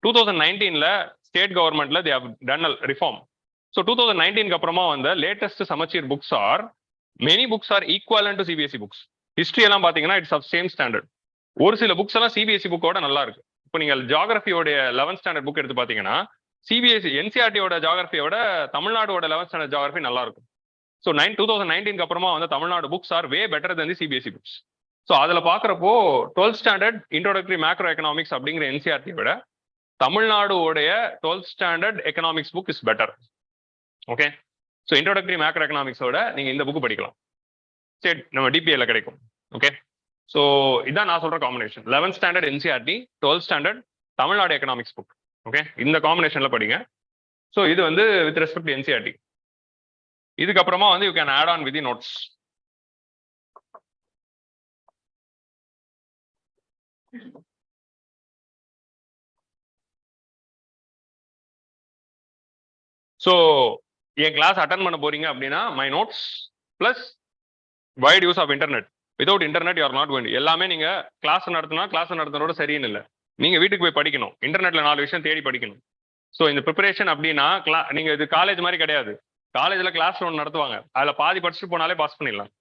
2019ல ஸ்டேட் கவர்மெண்ட்ல they have done a reform. So 2019க்கு அப்புறமா வந்த latest Samacheer books are many books are equivalent to CBSE books. History எல்லாம் பாத்தீங்கன்னா இட்ஸ் ஆஃப் சேம் ஸ்டாண்டர்ட். ஒரு சில புக்ஸ் எல்லாம் சிபிஎஸ்சி புக்கோட நல்லா இருக்கு. இப்போ நீங்க ஜியாகிரபியோட 11th ஸ்டாண்டர்ட் புக் எடுத்து பாத்தீங்கன்னா சிபிஎஸ்சி என்சிஆர்டியோட ஜியாகிரபியோட தமிழ்நாடோட 11th ஸ்டாண்டர்ட் ஜியாகிரபி நல்லா இருக்கும். ஸோ 2019க்கு அப்புறமா வந்து Tamil Nadu books are way better than the CBSE books. So அதுல பாக்குறப்போ 12th standard introductory macro economics அப்படிங்கிற என்சிஆர்டியை விட தமிழ்நாடுடைய 12th standard economics book is better. Okay, so introductory macro எக்கனாமிக்ஸோட நீங்க இந்த புக் படிக்கலாம். சரி, நம்ம டிபிஏல கிடைக்கும். ஓகே, ஸோ இதான் நான் சொல்ற combination. 11th standard NCERT, 12th standard Tamil Nadu economics book. Okay, இந்த காம்பினேஷன்ல படிங்க. ஸோ இது வந்து வித் ரெஸ்பெக்ட் என்சிஆர்டி. இதுக்கப்புறமா வந்து you can add on with the notes. So என் கிளாஸ் அட்டன் பண்ண போறீங்க அப்படின்னா my notes plus wide use of internet. Without internet you are not going. எல்லாமே நீங்க கிளாஸ் நடத்தினோட சரின்னு இல்லை. நீங்க வீட்டுக்கு போய் படிக்கணும். இன்டர்நெட்ல 4 விஷயம் தேடி படிக்கணும். ஸோ இந்த ப்ரிப்பரேஷன் அப்படின்னா நீங்க இது காலேஜ் மாதிரி கிடையாது. காலேஜ்ல கிளாஸ் ஒன்று நடத்துவாங்க, அதுல பாதி படிச்சுட்டு போனாலே பாஸ் பண்ணிடலாம்.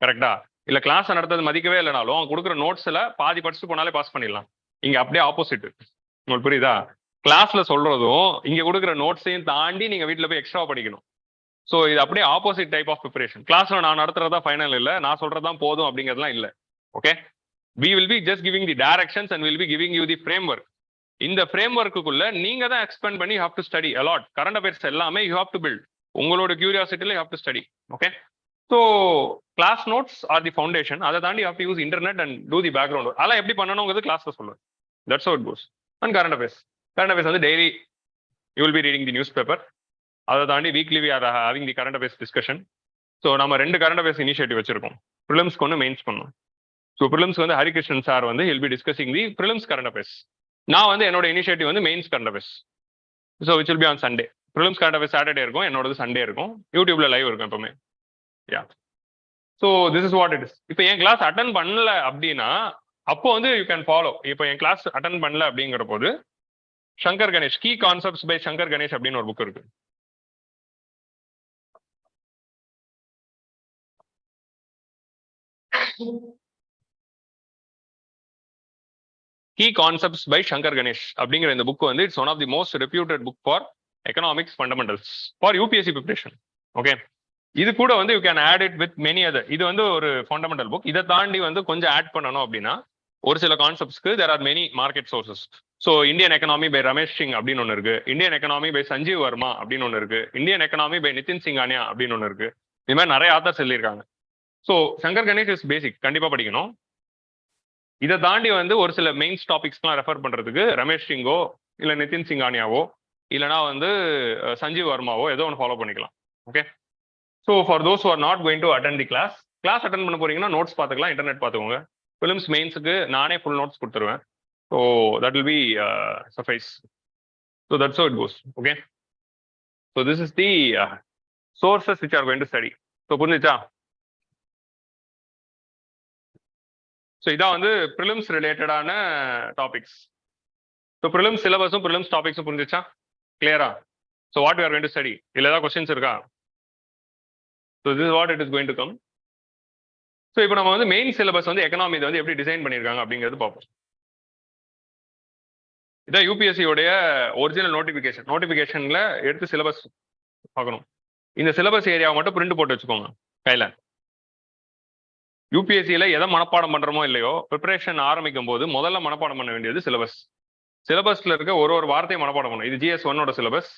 கரெக்டா? இல்ல கிளாஸ் நடத்துறது மதிக்கவே இல்லைனாலும் அவங்க கொடுக்குற நோட்ஸ்ல பாதி படிச்சுட்டு போனாலே பாஸ் பண்ணிடலாம். இங்க அப்படியே ஆப்போசிட். உங்களுக்கு புரியுதா? கிளாஸ்ல சொல்றதும் இங்க கொடுக்குற நோட்ஸையும் தாண்டி நீங்க வீட்டுல போய் எக்ஸ்ட்ரா படிக்கணும். ஸோ இது அப்படியே ஆப்போசிட் டைப் ஆஃப் ப்ரிப்பரேஷன். கிளாஸ்ல நான் நடத்துறதா ஃபைனல் இல்லை, நான் சொல்றதான் போதும் அப்படிங்கிறதுலாம் இல்லை. Okay, we will be just giving the directions and we'll be giving you the framework. இந்த ஃப்ரேம்வொர்க்குள்ள நீங்க தான் எக்ஸ்பெண்ட் பண்ணி you have to study a lot. Current affairs எல்லாமே you have to build. உங்களோட கியூரியாசிட்டில you have to study. Okay, so class notes are the foundation. அதை தாண்டி you have to use internet and do the background. அதெல்லாம் எப்படி பண்ணணுங்கிறது கிளாஸ்ல சொல்லுவேன். That's how it goes. And current affairs வந்து daily you will be reading the newspaper. அதை தாண்டி weekly we are having the current affairs discussion. So நம்ம 2 current affairs initiative வச்சிருக்கோம். ப்ரிலிம்ஸ்க்கு ஒன்று, மெயின்ஸ்க்கு ஒன்று. ஸோ ப்ரிலிம்ஸ்க்கு வந்து ஹரிகிருஷ்ணன் சார் வந்து he'll be discussing the prelims current affairs. நான் வந்து என்னோட இனிஷியேட்டிவ் வந்து mains current affairs. So which will be on Sunday. Prelims current affairs Saturday இருக்கும், என்னோடது சண்டே இருக்கும். யூடியூப்ல லைவ் இருக்கும் எப்பவுமே. யா, so this is what it is. இப்போ என் கிளாஸ் அட்டன் பண்ணல அப்படின்னா அப்போ வந்து யூ கேன் ஃபாலோ. இப்போ என் கிளாஸ் அட்டன் பண்ணல அப்படிங்கிற போது Shankar Ganesh key concepts by Shankar Ganesh அப்படின்னு ஒரு புக் இருக்கு. Key concepts by Shankar Ganesh அப்படிங்கிற இந்த புக் வந்து it's one of the most reputed book for economics fundamentals for UPSC preparation. Okay, இது கூட வந்து you can add it with many other. இது வந்து ஒரு ஃபண்டமெண்டல் புக். இதை தாண்டி வந்து கொஞ்சம் ஆட் பண்ணணும் அப்படின்னா ஒரு சில கான்செப்ட்ஸ்க்கு there are many market sources. So Indian economy by Ramesh Singh அப்படின்னு ஒன்று இருக்கு, Indian economy by Sanjeev Verma அப்படின்னு ஒன்று இருக்கு, Indian economy by Nitin Singhania அப்படின்னு ஒன்று இருக்கு. இது மாதிரி நிறைய ஆத்தர்ஸ் எழுதியிருக்காங்க. So Shankar Ganesh is basic, கண்டிப்பாக படிக்கணும். இதை தாண்டி வந்து ஒரு சில மெயின்ஸ் டாபிக்ஸ்லாம் ரெஃபர் பண்றதுக்கு ரமேஷ் சிங்கோ இல்லை நிதின் சிங்கானியாவோ இல்லைனா வந்து சஞ்சீவ் வர்மாவோ ஏதோ ஒன்று ஃபாலோ பண்ணிக்கலாம். Okay, so for those who are not going to attend the class attend பண்ண போறீங்கன்னா நோட்ஸ் பார்த்துக்கலாம், இன்டர்நெட் பார்த்துக்கோங்க. ஃபிலிம்ஸ் மெயின்ஸுக்கு நானே ஃபுல் நோட்ஸ் கொடுத்துருவேன். So that will be suffice. So that's how it goes. Okay, so this is the sources which are going to study. So புரிஞ்சுச்சா? So இதான் வந்து ப்ரிலிம்ஸ் ரிலேட்டடான டாபிக்ஸ். ஸோ ப்ரிலிம்ஸ் சிலபஸும் prelims டாபிக்ஸும் புரிஞ்சிச்சா? கிளியரா? So what you are going to study? இல்லை ஏதாவது கொஸ்டின்ஸ் இருக்கா? So this what it is going to come. So இப்போ நம்ம வந்து மெயின் சிலபஸ் வந்து எக்கனாமி வந்து எப்படி டிசைன் பண்ணியிருக்காங்க அப்படிங்கிறது பார்ப்போம். இதான் யூபிஎஸ்சியோடைய ஒரிஜினல் நோட்டிஃபிகேஷன்ல எடுத்து சிலபஸ் பார்க்கணும். இந்த சிலபஸ் ஏரியாவை மட்டும் பிரிண்ட் போட்டு வச்சுக்கோங்க கையில. யூபிஎஸ்சியில எதை மனப்பாடம் பண்றோமோ இல்லையோ ப்ரிப்பரேஷன் ஆரம்பிக்கும் போது முதல்ல மனப்பாடம் பண்ண வேண்டியது சிலபஸ். சிலபஸ்ல இருக்க ஒரு வார்த்தையை மனப்பாடம் பண்ணும். இது GS 1ஓட சிலபஸ்,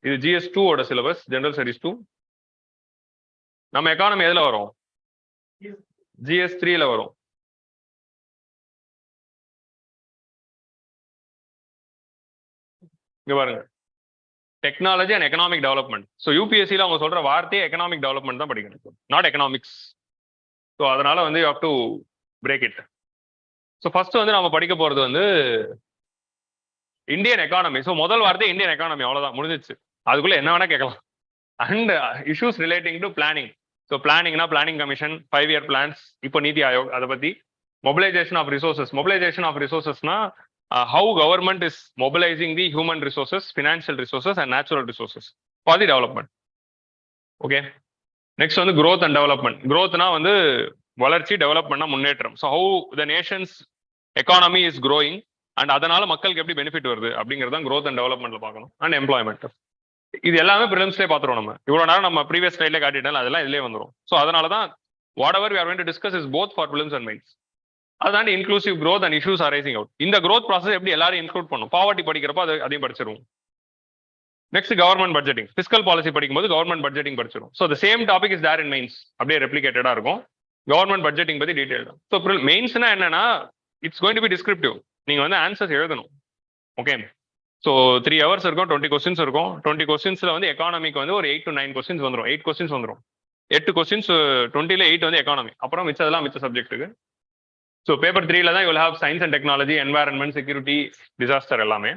இது GS 2ஓட சிலபஸ், ஜெனரல் ஸ்டடிஸ் 2. நம்ம எக்கானமி எதுல வரும்? GS 3ல வரும். இங்க பாருங்க, technology and economic development. So யூபிஎஸ்சியில் அவங்க சொல்ற வார்த்தையை எக்கனாமிக் டெவலப்மெண்ட் தான் படிக்கணும், நாட் எக்கனாமிக்ஸ். ஸோ அதனால வந்து you have to break it. So first வந்து நம்ம படிக்க போறது வந்து இந்தியன் எக்கானமி. ஸோ முதல் வார்த்தை இந்தியன் எக்கானமி, அவ்வளோதான், முடிஞ்சிச்சு. அதுக்குள்ள என்ன வேணா கேட்கலாம். And issues relating to planning. So பிளானிங்னா பிளானிங் கமிஷன், 5-year பிளான்ஸ், இப்போ நீதி ஆயோக், அதை பத்தி. மொபிலைசேஷன் ஆஃப் ரிசோர்சஸ்னா how government is mobilizing the human resources, financial resources and natural resources for the development. Okay, next வந்து growth and development. growthனா வந்து வளர்ச்சி, டெவலப்மெண்ட்னா முன்னேற்றம். so how the nation's economy is growing and அதனால மக்களுக்கு எப்படி பெனிஃபிட் வருது அப்படிங்கிறது தான் growth and developmentல பார்க்கணும். and employment. இது எல்லாமே ப்ரிலிம்ஸ்லேயே பார்த்துருவோம். நம்ம இவ்வளோ நேரம் நம்ம ப்ரீவியஸ் ஸ்லைட்ல காட்டிட்டாலும் அதெல்லாம் இதுலேயே வந்துடும். ஸோ அதனால தான் what ever we are going to discuss is both for prelims and mains. அதாண்டி inclusive growth and issues arising out. இந்த growth process எப்படி எல்லாரும் இன்க்ளூட் பண்ணும்? பாவர்ட்டி படிக்கிறப்போ அதையும் படிச்சிருவோம். Next government budgeting, fiscal policy படிக்கும்போது கவர்மெண்ட் பட்ஜெட்டிங் படிச்சிடும். So the same topic is there in mains, அப்படியே ரெப்ளிகேட்டடா இருக்கும். கவர்மெண்ட் பட்ஜெட்டிங் பத்தி டீடைல் தான். ஸோ மெயின்ஸ்னா என்னன்னா it's going to be descriptive. நீங்க வந்து ஆன்சர்ஸ் எழுதணும். ஓகே, ஸோ 3 hours இருக்கும், 20 questions இருக்கும். 20 questionsல வந்து எக்கானமிக்கு வந்து ஒரு 8 to 9 questions வந்துடும். 8 questions வந்துடும். 8 questions, 20ல 8 வந்து எக்கானமி. அப்புறம் மிச்சதெல்லாம் மிச்ச சப்ஜெக்ட்டுக்கு. ஸோ பேப்பர் 3ல தான் you will have science and technology, environment, security, disaster எல்லாமே.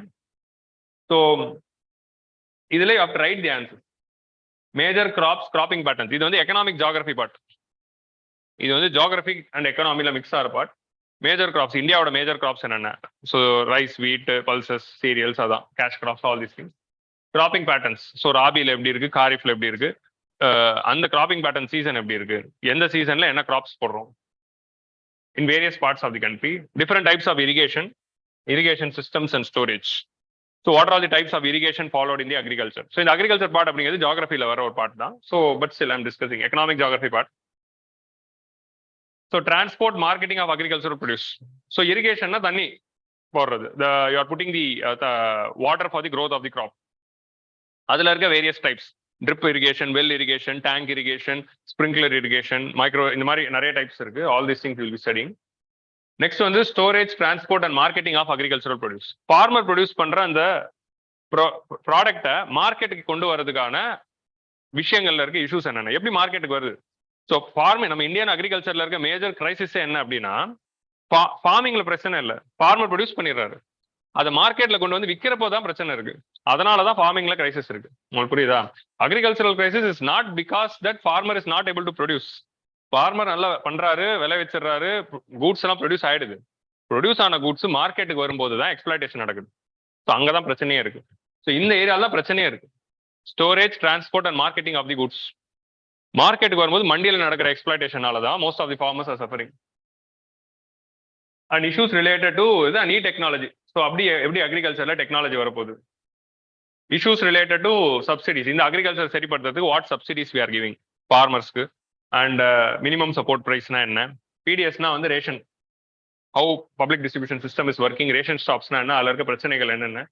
ஸோ இதுல you have to write the answer. Major crops, cropping patterns, இது வந்து எக்கனாமிக் ஜியாகிரபி பார்ட். இது வந்து ஜியாகிரபி அண்ட் எக்கனாமில மிக்ஸ் ஆகிற பார்ட். மேஜர் கிராப்ஸ், இந்தியாவோட மேஜர் கிராப்ஸ் என்னென்ன? So rice, wheat, pulses, cereals, அதான் cash crops, all these things. Cropping patterns, so ராபியில் எப்படி இருக்கு, காரிஃப்ல எப்படி இருக்கு, அந்த கிராப்பிங் பேட்டர்ன் சீசன் எப்படி இருக்கு, எந்த சீசன்ல என்ன கிராப்ஸ் போடுறோம் in various parts of the country, different types of irrigation systems and storage. So what are the types of irrigation followed in the agriculture? So in the agriculture part அப்படிங்கிறது geographyல வர ஒரு part தான். So but still I'm discussing economic geography part. So transport, marketing of agricultural produce. So irrigation na தண்ணி போடுறது, you are putting the water for the growth of the crop. அதுல இருக்க various types, drip irrigation, well irrigation, tank irrigation, sprinkler irrigation, micro, இந்த மாதிரி நிறைய types இருக்கு. all these things we will be studying. next வந்து storage, transport and marketing of agricultural produce. farmer produce பண்ற அந்த ப்ராடக்ட்டை மார்க்கெட்டுக்கு கொண்டு வரதுக்கான விஷயங்கள்ல இருக்க இஷ்யூஸ் என்னென்ன, எப்படி மார்க்கெட்டுக்கு வருது. ஸோ ஃபார்மிங், நம்ம இந்தியன் அக்ரிகல்ச்சர்ல இருக்க மேஜர் கிரைசிஸ் என்ன அப்படின்னா, ஃபார்மிங்ல பிரச்சனை இல்லை, ஃபார்மர் ப்ரொடியூஸ் பண்ணிடுறாரு, அதை மார்க்கெட்ல கொண்டு வந்து விற்கிறப்போ தான் பிரச்சனை இருக்கு. அதனாலதான் ஃபார்மிங்ல கிரைசிஸ் இருக்கு. உங்களுக்கு புரியுதா? Agricultural crisis is not because that farmer is not able to produce. Farmer நல்லா பண்றாரு, விலை வச்சிடுறாரு, கூட்ஸ் எல்லாம் ப்ரொடியூஸ் ஆயிடுது. ப்ரொடியூஸ் ஆன கூட்ஸ் மார்க்கெட்டுக்கு வரும்போது தான் எக்ஸ்பிளாய்டேஷன் நடக்குது. ஸோ அங்கதான் பிரச்சனையே இருக்கு. ஸோ இந்த ஏரியால பிரச்சனையே இருக்கு. Storage, transport and marketing of the goods. மார்க்கெட்டுக்கு வரும்போது மண்டியில் நடக்கிற எக்ஸ்பிளாய்டேஷனால தான் most of the farmers are suffering. And issues related to இது நீ டெக்னாலஜி. ஸோ அப்படி எப்படி அக்ரிகல்ச்சர்ல டெக்னாலஜி வரப்போகுது. Issues related to subsidies. இந்த அக்ரிகல்ச்சர் சரிப்படுத்துறதுக்கு what subsidies we are giving ஃபார்மர்ஸ்க்கு. அண்ட் மினிமம் சப்போர்ட் ப்ரைஸ்னா என்ன, பிடிஎஸ்னா வந்து ration, how public distribution system is working, ration ஸ்டாப்ஸ்னா என்ன, அதில் இருக்க பிரச்சனைகள் என்னென்ன,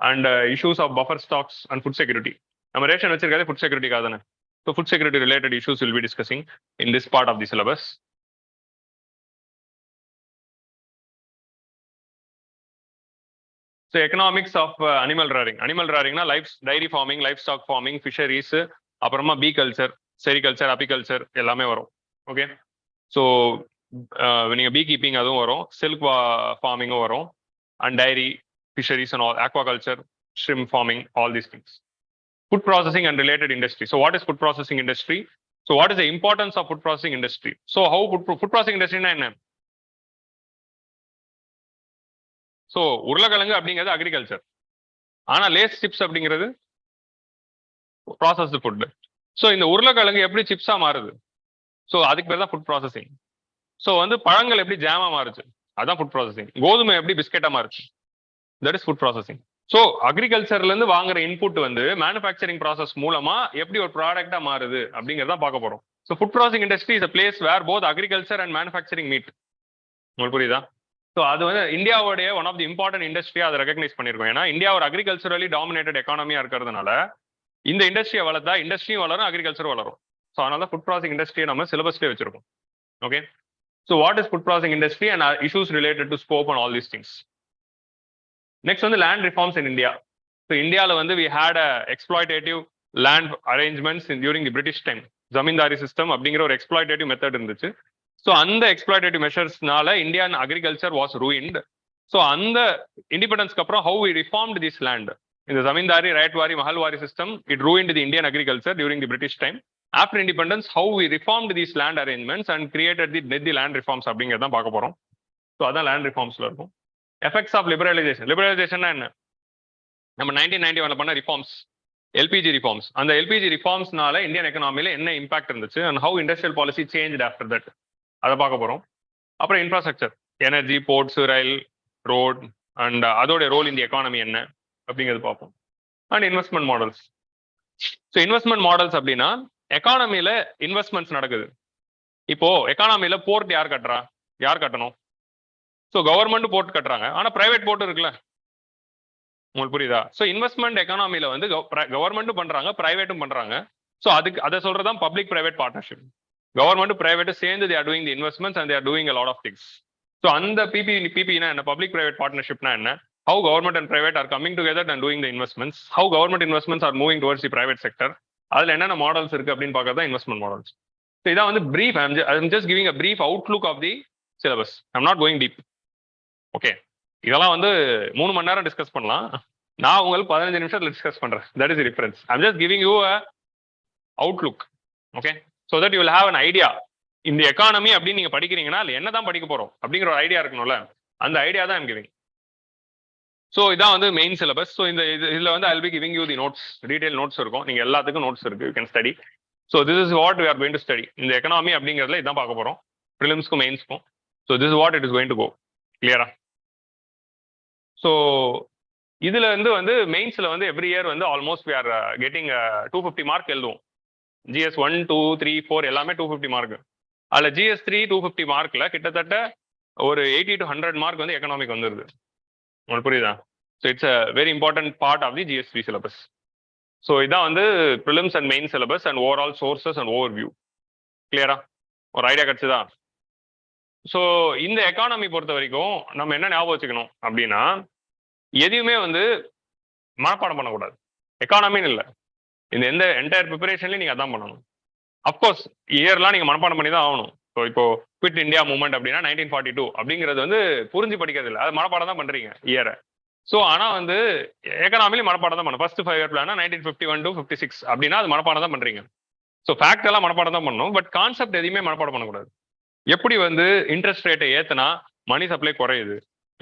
and issues of buffer stocks and food security. நம்ம ரேஷன் வச்சிருக்காது ஃபுட் செக்யூரிட்டிக்காக தானே. So food security related issues will be discussing in this part of the syllabus. So economics of animal rearing. Animal ரேரிங்னா dairy farming, livestock farming, fisheries, அப்புறமா bee culture, sericulture, அபிகல்ச்சர் எல்லாமே வரும். Okay. So நீங்கள் பீ keeping அதுவும் வரும், silk ஃபார்மிங்கும் வரும், and dairy, fisheries and all, aquaculture, shrimp farming, all these things. Food processing and related industry. So what is food processing industry? So what is the importance of food processing industry? So how food processing industry na enna? So உருளைக்கிழங்கு அப்படிங்கிறது agriculture. ஆனா Lay's chips அப்படிங்கிறது processed food. So இந்த உருளைக்கிழங்கு எப்படி சிப்ஸா மாறுது? So அதுக்கு பேர் தான் ஃபுட் ப்ராசஸிங். ஸோ வந்து பழங்கள் எப்படி ஜாமா மாறுச்சு, அதான் ஃபுட் ப்ராசஸிங். கோதுமை எப்படி பிஸ்கெட்டா மாறுச்சு, that is food processing. So அக்ரிகல்ச்சர்ல இருந்து வாங்குற இன்புட் வந்து மேனுஃபேக்சரிங் ப்ராசஸ் மூலமா எப்படி ஒரு ப்ராடக்டா மாறுது அப்படிங்கிறத பார்க்க போறோம். So food processing industry is a place where both agriculture and manufacturing meet. உங்களுக்கு புரியுதா? ஸோ அது வந்து இந்தியாவுடைய ஒன் ஆஃப் தி இம்பார்ட்டன்ட் இண்டஸ்ட்ரியா அதை ரெகக்னைஸ் பண்ணிருக்கோம். ஏன்னா இந்தியா ஒரு அக்ரிகல்ச்சரலி டாமினேட்டட் எக்கானமியா இருக்கிறதுனால இந்த இண்டஸ்ட்ரியை வளர்த்தா இண்டஸ்ட்ரியும் வளரும், அக்ரிகல்ச்சரும் வளரும். ஸோ அதனால ஃபுட் ப்ராசஸிங் இண்டஸ்ட்ரியை நம்ம சிலபஸ்லேயே வச்சிருக்கோம். Okay. So what is food processing industry and issues related to scope and all these things. Next வந்து land reforms in India. So இந்தியாவில் வந்து we had a exploitative land arrangements during the British time. Zamindari system அப்படிங்கிற ஒரு exploitative method இருந்துச்சு. So அந்த exploitative மெஷர்ஸ்னால Indian agriculture was ruined. So அந்த இண்டிபெண்டன்ஸ்க்கு அப்புறம் how we reformed this land. இந்த zamindari, ryotwari, mahalwari system it ruined the Indian agriculture during the British time. After independence how we reformed these land arrangements and created the land reforms அப்படிங்கிறதான் பார்க்க போறோம். So அதான் land ரிஃபார்ம்ஸ்ல இருக்கும். Effects of liberalisation. லிபரலைசேஷன்னா என்ன? நம்ம 1991 பண்ண reforms, LPG reforms. அந்த LPG ரிஃபார்ம்ஸ்னால இந்தியன் எக்கனாமில என்ன இம்பாக்ட் இருந்துச்சு and how industrial policy change after that, அதை பார்க்க போறோம். அப்புறம் infrastructure, energy, ports, rail, road and அதோட ரோல் இந்த எக்கானமி என்ன அப்படிங்கிறது பார்ப்போம். And investment models. So investment models அப்படின்னா எக்கானமில இன்வெஸ்ட்மெண்ட்ஸ் நடக்குது. இப்போ எக்கானமில போர்ட் யார் கட்டுறா, யார் கட்டணும்? ஸோ கவர்மெண்ட் போர்ட் கட்டுறாங்க, ஆனால் பிரைவேட் போர்ட் இருக்குல்ல, உங்களுக்கு புரியுதா? ஸோ இன்வெஸ்ட்மெண்ட் எக்கானமில வந்து கவர்மெண்ட்டும் பண்றாங்க, பிரைவேட்டும் பண்றாங்க. ஸோ அதுக்கு அதை சொல்றதுதான் public private partnership. Government private சேர்ந்து they are doing the investments and they are doing a lot of things. So அந்த பிபினா என்ன, பப்ளிக் பிரைவேட் பார்ட்னர்ஷிப்னா என்ன, how government and private are coming together and doing the investments, how government investments are moving towards the private sector. அதுல என்னென்ன models இருக்கு அப்படின்னு பார்க்கறது தான் investment models. So இதான் வந்து brief. I'm just giving a brief outlook of the syllabus. I'm not going deep. Okay. இதெல்லாம் வந்து 3 மணி நேரம் டிஸ்கஸ் பண்ணலாம், நான் உங்களுக்கு 15 நிமிஷத்துல டிஸ்கஸ் பண்றேன். That is difference. I'm just giving you a Outlook. Okay. So that you will have an idea. இந்த economy அப்படின்னு நீங்க படிக்கிறீங்கன்னா என்ன தான் படிக்க போறோம் அப்படிங்கிற ஒரு ஐடியா இருக்கணும்ல, அந்த ஐடியா தான் ஐம் கிவிங். ஸோ இதான் வந்து மெயின் சிலபஸ். ஸோ இந்த இதுல வந்து I'll be giving you the notes, detail notes இருக்கும். நீங்க எல்லாத்துக்கும் நோட்ஸ் இருக்கு, you can study. So this is what we are going to study. இந்த எக்கனாமி அப்படிங்கிறதுல இதான் பார்க்க போறோம், ப்ரிலிம்ஸ்க்கும் மெயின்ஸ்க்கும். So this is what it is going to go. கிளியரா? ஸோ இதுல இருந்து வந்து மெயின்ஸ்ல வந்து எவ்ரி இயர் வந்து almost we are getting 250 mark எழுதுவோம். GS 1, 2, 3, 4 எல்லாமே 250 மார்க். அதில் GS 3 250 மார்க்ல கிட்டத்தட்ட ஒரு 80 to 100 மார்க் வந்து எக்கனாமிக் வந்துருது. உங்களுக்கு புரியுதா? So it's a very important part of the GS 3 syllabus. So இதான் வந்து prelims and main syllabus and overall sources and overview. கிளியரா? ஒரு ஐடியா கிடைச்சுதா? ஸோ இந்த எக்கானமி பொறுத்த வரைக்கும் நம்ம என்ன ஞாபகம் வச்சுக்கணும் அப்படின்னா, எதையுமே வந்து மனப்பாடம் பண்ணக்கூடாது. எக்கானமின்னு இல்லை, இந்த எந்த என்டையர் ப்ரிப்பரேஷன்லையும் நீங்கள் அதான் பண்ணணும். அப்கோர்ஸ் இயர்லாம் நீங்கள் மனப்பாடம் பண்ணி தான் ஆகணும். ஸோ இப்போ குவிட் இந்தியா மூவ்மெண்ட் அப்படின்னா 1942 அப்படிங்கிறது வந்து புரிஞ்சு படிக்கிறது இல்லை, அது மனப்பாடம் தான் பண்ணுறீங்க இயரை. ஸோ ஆனால் வந்து எக்கனாமிலையும் மனப்பாடம் தான் பண்ணணும். ஃபர்ஸ்ட் 5 இயர் பிளானா 1951 to 56 அப்படின்னா அது மனப்பாடம் தான் பண்ணுறீங்க. ஸோ ஃபேக்ட் எல்லாம் மனப்பாடம் தான் பண்ணணும், பட் கான்செப்ட் எதையுமே மனப்பாடம் பண்ணக்கூடாது. எப்படி வந்து இன்ட்ரெஸ்ட் ரேட்டை ஏத்துனா மணி சப்ளை குறையுது,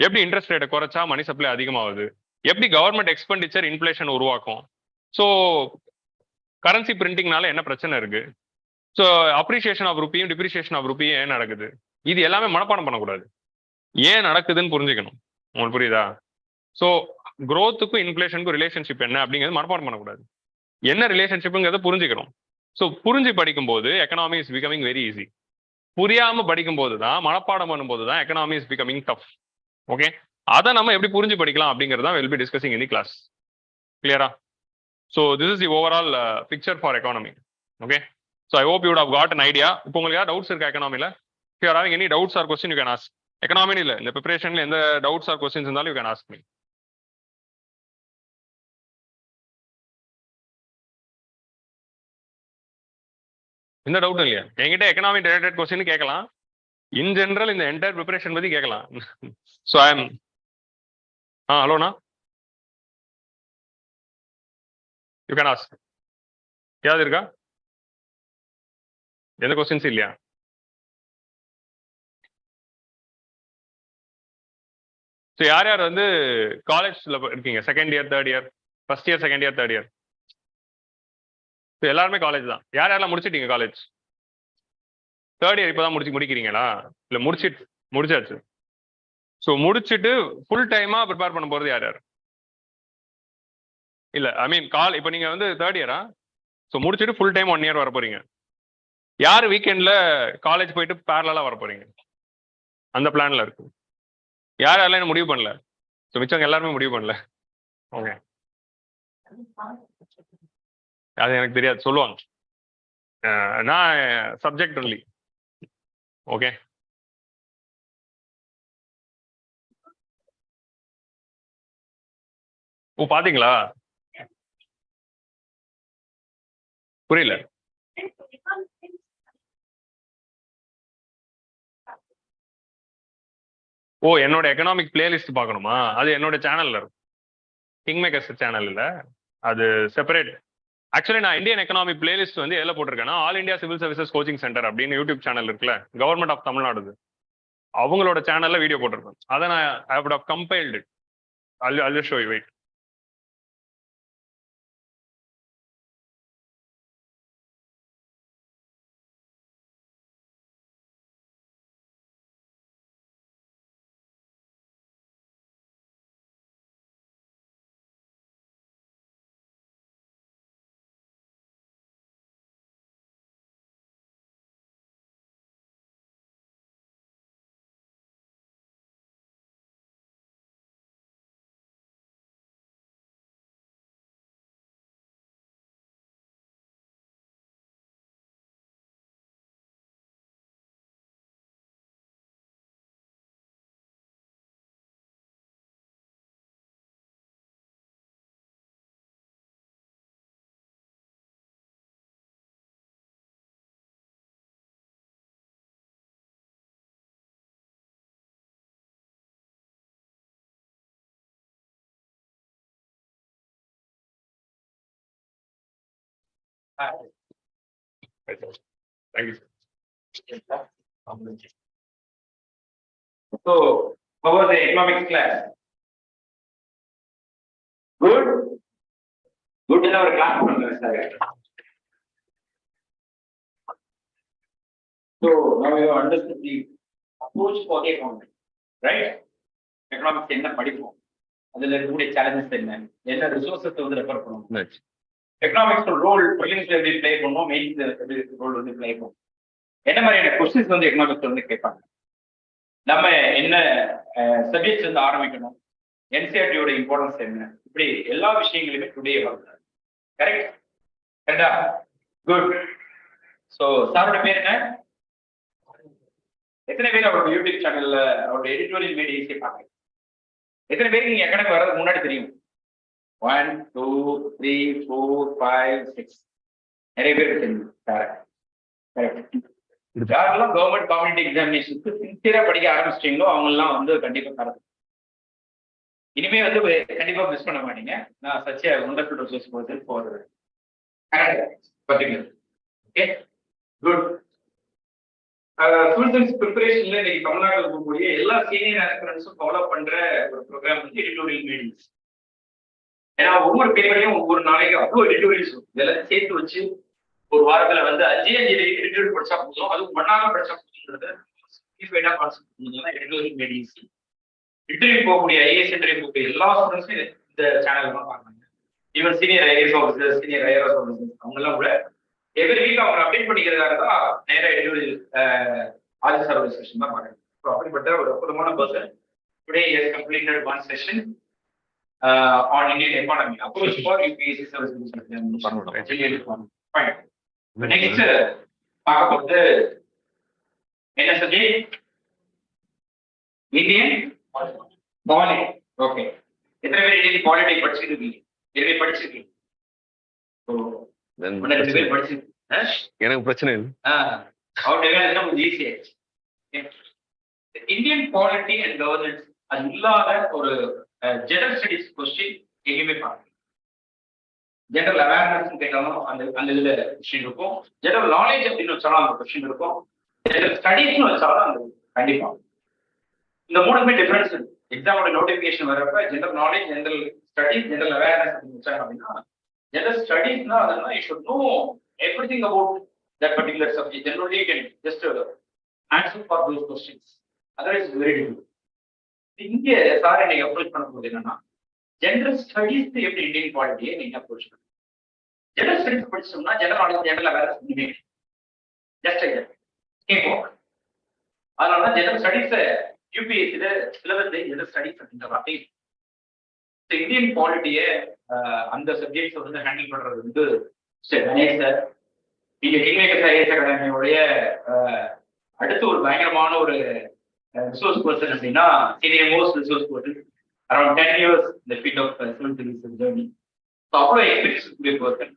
எப்படி இன்ட்ரெஸ்ட் ரேட்டை குறைச்சா மணி சப்ளை அதிகமாகுது, எப்படி கவர்மெண்ட் எக்ஸ்பெண்டிச்சர் இன்ஃபிளேஷன் உருவாக்கும், ஸோ கரன்சி பிரிண்டிங்னால என்ன பிரச்சனை இருக்கு, ஸோ அப்ரிசியேஷன் ஆஃப் ருப்பியும் டிப்ரிசியேஷன் ஆஃப் ருப்பியும் ஏன் நடக்குது, இது எல்லாமே மனப்பாடம் பண்ணக்கூடாது. ஏன் நடக்குதுன்னு புரிஞ்சுக்கணும். உங்களுக்கு புரியுதா? ஸோ growthக்கும் இன்ஃபிளேஷனுக்கும் ரிலேஷன்ஷிப் என்ன அப்படிங்கிறது மனப்பாடம் பண்ணக்கூடாது. என்ன ரிலேஷன்ஷிப்புங்கிறத புரிஞ்சுக்கணும். ஸோ புரிஞ்சு படிக்கும்போது economy is becoming very easy. புரியாம படிக்கும்போது தான், மனப்பாடம் பண்ணும்போது தான் economy is becoming tough. Okay, அதை நம்ம எப்படி புரிஞ்சு படிக்கலாம் அப்படிங்கிறது தான் will be discussing in the class. கிளியரா? So this is the overall picture for economy. Okay, so I hope you would have got an idea. இப்போ உங்களுக்கு ஏதாவது டவுட்ஸ் இருக்கா எக்கனாமியில்? if you are having any doubts or question you can ask. எக்கனாமின்னு இல்லை, இந்த ப்ரிப்பரேஷன்ல எந்த doubts or questions இருந்தாலும் you can ask me. எந்த டவுட்டும் இல்லையா? என்கிட்ட எக்கனாமி ரிலேட்டட் கொஸ்டின் கேட்கலாம். இன் ஜென்ரல் இந்த என்டையர் ப்ரிப்பரேஷன் பத்தி கேட்கலாம். ஸோ ஐ எம் ஹலோண்ணா, யூ கேன் ஆஸ்க். ஏதாவது இருக்கா? எந்த கொஸ்டின்ஸ் இல்லையா? ஸோ யார் யார் வந்து காலேஜ்ல இருக்கீங்க? Second year, third year, first year, second year, third year? So எல்லாருமே காலேஜ் தான். யார் யாரெல்லாம் முடிச்சிட்டீங்க காலேஜ்? தேர்ட் இயர் இப்போதான் முடிக்கிறீங்களா? இல்லை முடிச்சாச்சு. ஸோ முடிச்சுட்டு ஃபுல் டைமா ப்ரிப்பேர் பண்ண போறது யார் யார்? இல்லை ஐ மீன் இப்போ நீங்க வந்து தேர்ட் இயரா? ஸோ முடிச்சுட்டு ஃபுல் டைம் 1 இயர் வர போறீங்க. யார் வீக்கெண்ட்ல காலேஜ் போயிட்டு பேரலா வர போறீங்க? அந்த பிளான்ல இருக்கு. யார் யாரெல்லாம் என்ன முடிவு பண்ணல? ஸோ மிச்சவங்க எல்லாருமே முடிவு பண்ணல. ஓகே, அது எனக்கு தெரியாது, சொல்லுவாங்க. நான் சப்ஜெக்ட் ஒன்லி. ஓகே, ஓ பாத்தீங்களா? புரியல. ஓ என்னோட எக்கனாமிக் பிளேலிஸ்ட் பார்க்கணுமா? அது என்னோட சேனல்ல இருக்கும். கிங்மேக்கர்ஸ் சேனல் இல்ல, அது செப்பரேட். ஆக்சுவலி நான் இந்தியன் எக்கனாமி பிளேலிஸ்ட் வந்து எதில் போட்டிருக்கேன்னா, all India civil services coaching centre அப்படின்னு யூடியூப் சேனல் இருக்குல்ல, கவர்மெண்ட் ஆஃப் தமிழ்நாடு, அவங்களோட சேனல்ல வீடியோ போட்டிருப்பேன். அதை நான் I would have compiled. I'll show you, wait. Thank you. So, how was the economics class? Good? Good in our class. So, now you have understood the approach for the economics, right? Economics என்ன படிப்போம், அதில் இருக்கக்கூடிய challenges என்ன resources வந்து refer பண்ணுவோம், economics role ப்ரிலிம்ஸ்ல எப்படி play பண்ணுவோம், mains எப்படி ரோல் வந்து பிளே பண்ணுவோம், என்ன மாதிரியான கொஸ்டின்ஸ் வந்து எக்கனாமிக்ஸ் வந்து கேட்பாங்க, நம்ம என்ன சப்ஜெக்ட்ஸ் வந்து ஆரம்பிக்கணும், என்சிஆர்டியோட இம்பார்ட்டன்ஸ் என்ன, இப்படி எல்லா விஷயங்களுமே டுடே வருது. கரெக்ட்? கரெக்டா? குட். ஸோ சாரோட பேர் என்ன? எத்தனை பேர் அவரோட யூடியூப் சேனல்ல அவரோட எடிட்டோரியல் வீடியோஸை பார்க்குறீங்க? எத்தனை பேருக்கு நீங்க எக்கனாமிக் வர்றதுக்கு முன்னாடி தெரியும்? 1 2 3 4 5 6 நிறைய பேருக்கு தெரியும். யாரெல்லாம் கவர்மெண்ட் காம்படிட்டிவ் எக்ஸாமினேஷனுக்கு சின்சியரா படிக்க ஆரம்பிச்சிட்டீங்களோ அவங்க எல்லாம் வந்து கண்டிப்பா தரது. இனிமே வந்து கண்டிப்பா மிஸ் பண்ண மாட்டீங்க. நான் சச் ஒண்டர்ஃபுல் ரிசோர்ஸ் போகிறது பார்த்தீங்க. Okay good. சிவில் சர்வீஸ் ப்ரிப்பரேஷன்ல இன்னைக்கு தமிழ்நாட்டில் இருக்கக்கூடிய எல்லா சீனியர் ஆஸ்பிரன்ஸும் ஃபாலோ பண்ற ஒரு ப்ரோக்ராம் வந்து எடிட்டோரியல் மீட்டிங்ஸ். ஏன்னா ஒவ்வொரு பேப்பரையும் ஒவ்வொரு நாளைக்கு அவ்வளோ எடிட்டோரியல்ஸ் இதெல்லாம் சேர்த்து வச்சு ஒரு வாரத்துல வந்து 5 எடிட்டோரியல் படிச்சா போதும், அதுவும் ஒன்னாக படிச்சா போதுங்கிறது எடிட்டோரியல் மீட்டிங்ஸ். இன்டர்வியூ போகக்கூடிய ஐஏஎஸ் இன்டர்வியூ போகக்கூடிய எல்லா ஸ்டூடெண்ட்ஸும் இந்த சேனல் தான் பார்க்குறாங்க. Even senior IAS officer, senior IRS officer அவங்க எல்லாம் கூட எவ்ரி வீக் அவங்க அப்டேட் பண்ணிக்கிறதாக தான் நேராக எடிட்டோரியல் ஆஃபீஸ் சர்வீஸ் செஷன் தான் பார்க்குறாங்க. ஸோ அப்படிப்பட்ட ஒரு அற்புதமான person today is completed one session on Indian economy approach for UPSC services examination. Fine. Next பார்க்க போகிறது என்ன சப்ஜெக்ட்? இந்தியன் பாலிடி. ஓகே, எத்தனை பேர் இந்தியன் பாலிடி படிச்சிருக்கீங்க? எதுவுமே படிச்சிருக்கீங்க? எனக்கு பிரச்சனை இல்லை. கொஞ்சம் ஈஸி ஆயிடுச்சு. இந்தியன் பாலிட்டி அண்ட் கவர்னன்ஸ் அது இல்லாத ஒரு ஜெனரல் ஸ்டடிஸ் கொஸ்டின் எங்கேயுமே பார்க்க. ஜெனரல் அவேர்னஸ் கேட்டாலும் அந்த இதுல கொஸ்டின் இருக்கும். ஜெனரல் நாலேஜ் அப்படின்னு வச்சாலும் அந்த கொஸ்டின் இருக்கும். ஜெனரல் ஸ்டடிஸ்னு வச்சாலும் அந்த கண்டிப்பா. இந்த மூணுமே டிஃபரன்ஸ் இருக்கு. எக்ஸாமோட நோட்டிபிகேஷன் வரப்ப general knowledge, general studies, general awareness அப்படின்னு வச்சாங்க அப்படின்னா, ஜெனரல் ஸ்டடிஸ்னா அதெல்லாம் you should know everything about that particular subject. Generally you can just answer for those questions. Otherwise it's very difficult. இங்க சார் இன்னைக்கு அப்ரோச் பண்ண போது என்னன்னா, ஜெனரல் ஸ்டடிஸ் எப்படி இந்தியன் பாலிட்டியை நீங்க அப்ரோச் பண்ணுங்க. ஜெனரல் ஸ்டடிஸ் படிச்சோம்னா ஜெனரல் நாலேஜ், ஜெனரல் அவேர்னஸ் ஒண்ணுமே ஜஸ்ட் கேட்போம். அதனால general studies யூபிஎஸ்சியில syllabus general studies அப்படின்ற வார்த்தை. இந்தியன் பாலிட்டியை அந்த சப்ஜெக்ட்ஸ் வந்து ஹேண்டில் பண்றது வந்து கணேஷ் சார். இங்க கிங்மேக்கர்ஸ் ஐஏஎஸ் அகாடமியோடைய அடுத்து ஒரு பயங்கரமான ஒரு ரிசோர்ஸ் பர்சன் அப்படின்னா senior most resource person around 10 years இந்த field of civil service journey. So அவ்வளோ எக்ஸ்பீரியன்ஸ் கூடிய பர்சன்.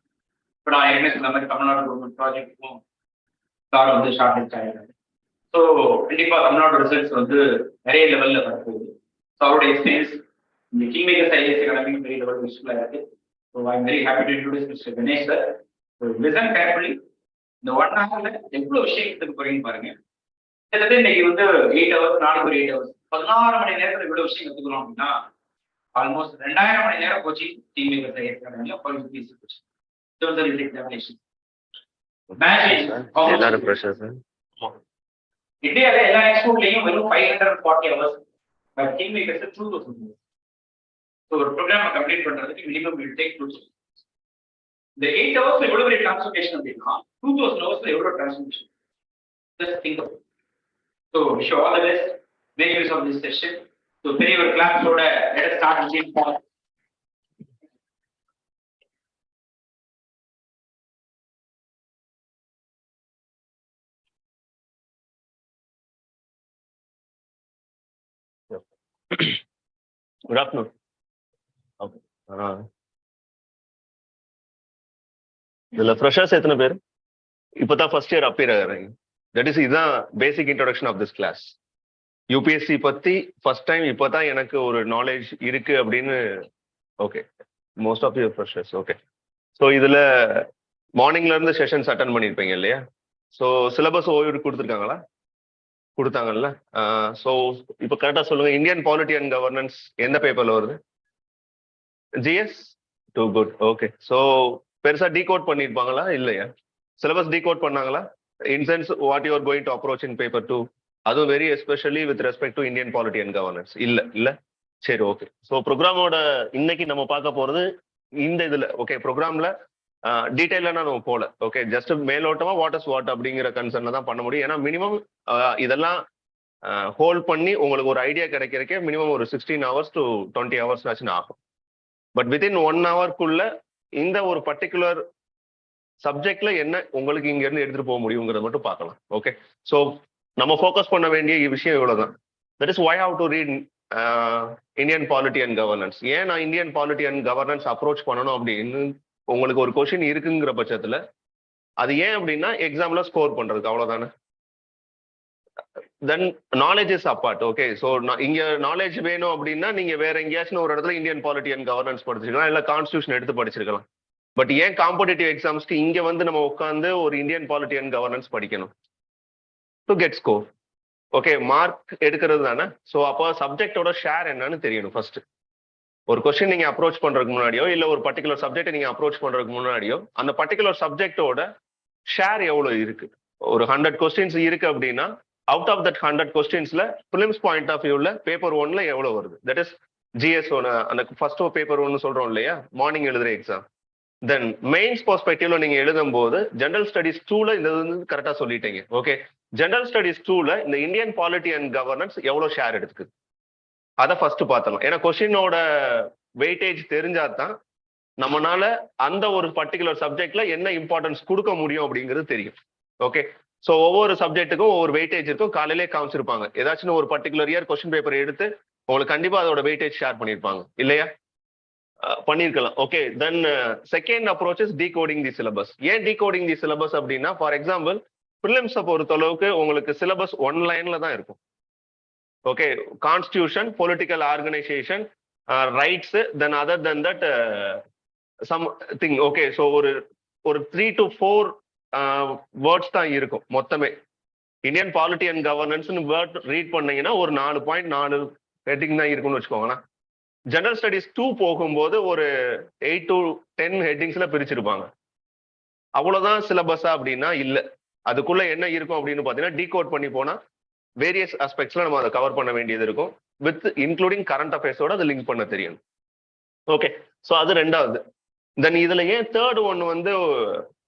இப்போ நான் என்ன சொன்ன மாதிரி தமிழ்நாடு கவர்மெண்ட் ப்ராஜெக்ட்டுக்கும் சார் வந்து ஷார்ட் லிஸ்ட் ஆகிடுறாங்க. ஸோ கண்டிப்பாக தமிழ்நாடு ரிசல்ட்ஸ் வந்து நிறைய லெவலில் வரப்போகுது. ஸோ அவரோட எக்ஸ்பீரியன்ஸ் இந்த கிங்மேக்கர்ஸ் ஐஏஎஸ் அகாடமி பெரிய லெவல் யூஸ்ஃபுல்லாக இருக்கு. So I am very happy to introduce mister Ganesh sir. Listen carefully. இந்த 1 hourல எவ்வளவு விஷயம் எடுத்துக்க போறீங்கன்னு பாருங்க. கிட்டத்தட்ட இன்னைக்கு வந்து 8 hours, நாளைக்கு ஒரு 8 hours, 16 மணி நேரத்துல இவ்வளவு விஷயம் கத்துக்கணும் அப்படின்னா ஆல்மோஸ்ட் 2000 மணி நேரம் போச்சு. கிங்மேக்கர்ஸ் ஐஏஎஸ் அகாடமியில UPSC போச்சு. சிவில் சர்வீஸ் எக்ஸாமினேஷன் இந்தியாவில எல்லா இன்ஸ்டியூட்லயும் வெறும் 540 hours. But kingmakers 2000 hours. So ஒரு ப்ரோக்ராம் கம்ப்ளீட் பண்றதுக்கு மினிமம் வில் டேக் 2000. இந்த 8 hours எவ்வளவு பெரிய டிரான்ஸ்ஃபர்மேஷன் அப்படின்னா 2000 hours எவ்வளவு transformation. Just think about. So wish all the best. Make use of this session. So பெரிய ஒரு கிளாஸோட let us start Indian polity. Good afternoon. இதுல ஃப்ரெஷர்ஸ் எத்தனை பேர் இப்பதான் ஃபர்ஸ்ட் இயர் அப்பியர் ஆகுறாங்க? தட் இஸ் இதுதான் basic introduction of this class. யூபிஎஸ்சி பத்தி ஃபர்ஸ்ட் டைம் இப்பதான் எனக்கு ஒரு நாலேஜ் இருக்கு அப்படின்னு. Okay, most of your freshers. Okay, so இதுல மார்னிங்ல இருந்து செஷன்ஸ் அட்டன் பண்ணியிருப்பீங்க இல்லையா? ஸோ சிலபஸ் ஓய்வு கொடுத்துருக்காங்களா? கொடுத்தாங்கல்ல. ஸோ இப்போ கரெக்டாக சொல்லுங்க, இந்தியன் பாலிட்டி அண்ட் கவர்னன்ஸ் எந்த பேப்பர்ல வருது? GS two. Good. Okay, so பெருசா டீகோட் பண்ணியிருப்பாங்களா? இல்லையா? சிலபஸ் டீகோட் பண்ணாங்களா? In sense what you are going to approach in paper 2, அதுவும் very especially with respect to Indian polity and governance. இல்ல சரி, ஓகே. ஸோ ப்ரோக்ராமோட இன்னைக்கு நம்ம பார்க்க போறது இந்த இதுல. ஓகே, ப்ரோக்ராம்ல டீட்டெயிலாக நம்ம போல. ஓகே, ஜஸ்ட் மேலோட்டமா வாட் இஸ் வாட் அப்படிங்கிற கன்சர்ன்ல தான் பண்ண முடியும். ஏன்னா மினிமம் இதெல்லாம் ஹோல்ட் பண்ணி உங்களுக்கு ஒரு ஐடியா கிடைக்கிறக்கே மினிமம் ஒரு 16 hours to 20 hours ஆச்சுன்னு ஆகும். பட் வித்தின் 1 hourக்குள்ள இந்த ஒரு பர்டிகுலர் சப்ஜெக்ட்ல என்ன உங்களுக்கு இங்க இருந்து எடுத்துட்டு போக முடியுங்கிறத மட்டும் பார்க்கலாம். ஓகே, ஸோ நம்ம ஃபோக்கஸ் பண்ண வேண்டிய விஷயம் இவ்வளவுதான். That is why have to read Indian polity and governance. ஏன் நான் Indian polity and governance approach பண்ணணும் அப்படின்னு உங்களுக்கு ஒரு கொஸ்டின் இருக்குங்கிற பட்சத்துல, அது ஏன் அப்படின்னா எக்ஸாம்ல ஸ்கோர் பண்றதுக்கு, அவ்வளவுதானே. Then knowledge is apart. Okay, so இங்க நாலேஜ் வேணும் அப்படின்னா நீங்க வேற எங்கேயாச்சும் ஒரு இடத்துல இந்தியன் பாலிட்டி அண்ட் கவர்னன்ஸ் படிச்சிருக்கலாம், இல்ல கான்ஸ்டியூஷன் எடுத்து படிச்சிருக்கலாம். பட் ஏன் காம்படிட்டிவ் எக்ஸாம்ஸ்க்கு இங்க வந்து நம்ம உட்காந்து ஒரு இந்தியன் பாலிட்டி அண்ட் கவர்னன்ஸ் படிக்கணும்? To get score. Okay, mark எடுக்கிறது தானே. ஸோ அப்போ சப்ஜெக்டோட ஷேர் என்னன்னு தெரியணும் ஃபர்ஸ்ட். ஒரு கொஸ்டின் நீங்க அப்ரோச் பண்றதுக்கு முன்னாடியோ இல்ல ஒரு பர்டிகுலர் சப்ஜெக்ட் நீங்க அப்ரோச் பண்றதுக்கு முன்னாடியோ அந்த பர்டிகுலர் சப்ஜெக்டோட ஷேர் எவ்வளவு இருக்கு. ஒரு 100 கொஸ்டின்ஸ் இருக்கு அப்படின்னா அவுட் ஆஃப் தட் 100 கொஸ்டின்ஸ்ல பிலிம்ஸ் பாயிண்ட் ஆஃப் வியூல பேப்பர் 1ல எவ்வளவு வருது, தட் இஸ் ஜிஎஸ் அந்த ஃபர்ஸ்ட் பேப்பர் 1 சொல்றோம் இல்லையா, மார்னிங் எழுதுற எக்ஸாம். தென் மெயின்ஸ் பெர்ஸ்பெக்டிவ்ல நீங்க எழுதும் போது ஜெனரல் ஸ்டடிஸ் 2ல இந்த கரெக்டா சொல்லிட்டீங்க. ஓகே, ஜெனரல் ஸ்டடிஸ் 2ல இந்த இந்தியன் பாலிட்டி அண்ட் கவர்னன்ஸ் எவ்வளவு ஷேர் எடுத்துக்குது அதை ஃபர்ஸ்ட் பார்த்தலாம். ஏன்னா கொஸ்டினோட வெயிட்டேஜ் தெரிஞ்சாதான் நம்மளால அந்த ஒரு பர்டிகுலர் சப்ஜெக்ட்ல என்ன இம்பார்ட்டன்ஸ் கொடுக்க முடியும் அப்படிங்கிறது தெரியும். ஓகே, ஸோ ஒவ்வொரு சப்ஜெக்ட்டுக்கும் ஒவ்வொரு வெயிட்டேஜ் இருக்கும். காலையிலே காமிச்சிருப்பாங்க. ஏதாச்சும் ஒரு பர்டிகுலர் இயர் கொஸ்டின் பேப்பர் எடுத்து உங்களுக்கு கண்டிப்பா அதோட வெயிட்டேஜ் ஷேர் பண்ணியிருப்பாங்க இல்லையா? பண்ணியிருக்கலாம். Okay, then second approach is decoding the syllabus. ஏன் டீகோடிங் தி சிலபஸ் அப்படின்னா, ஃபார் எக்ஸாம்பிள் பிலிம்ஸை பொறுத்த அளவுக்கு உங்களுக்கு சிலபஸ் 1 லைன்ல தான் இருக்கும். Okay, constitution, political organisation, rights, then other then that something. Okay, so ஒரு 3 to 4 வேர்ட்ஸ் தான் இருக்கும் மொத்தமே. இந்தியன் பாலிட்டி அண்ட் கவர்னன்ஸ்னு வேர்ட் ரீட் பண்ணீங்கன்னா ஒரு 4.4 ஹெட்டிங் தான் இருக்குன்னு வச்சுக்கோங்களேன். ஜெனரல் ஸ்டடிஸ் 2 போகும்போது ஒரு 8 to 10 ஹெட்டிங்ஸ்ல பிரிச்சிருப்பாங்க. அவ்வளவுதான் சிலபஸா அப்படின்னா இல்ல. அதுக்குள்ள என்ன இருக்கும் அப்படின்னு பாத்தீங்கன்னா டீகோட் பண்ணி போனா வேரியஸ் ஆஸ்பெக்ட்ஸ்ல நம்ம அதை கவர் பண்ண வேண்டியது இருக்கும். வித் இன்க்ளூடிங் கரண்ட் அஃபேர்ஸோட அதை லிங்க் பண்ண தெரியணும். ஓகே, ஸோ அது ரெண்டாவது. தென் இதுல ஏன் தேர்ட் ஒன் வந்து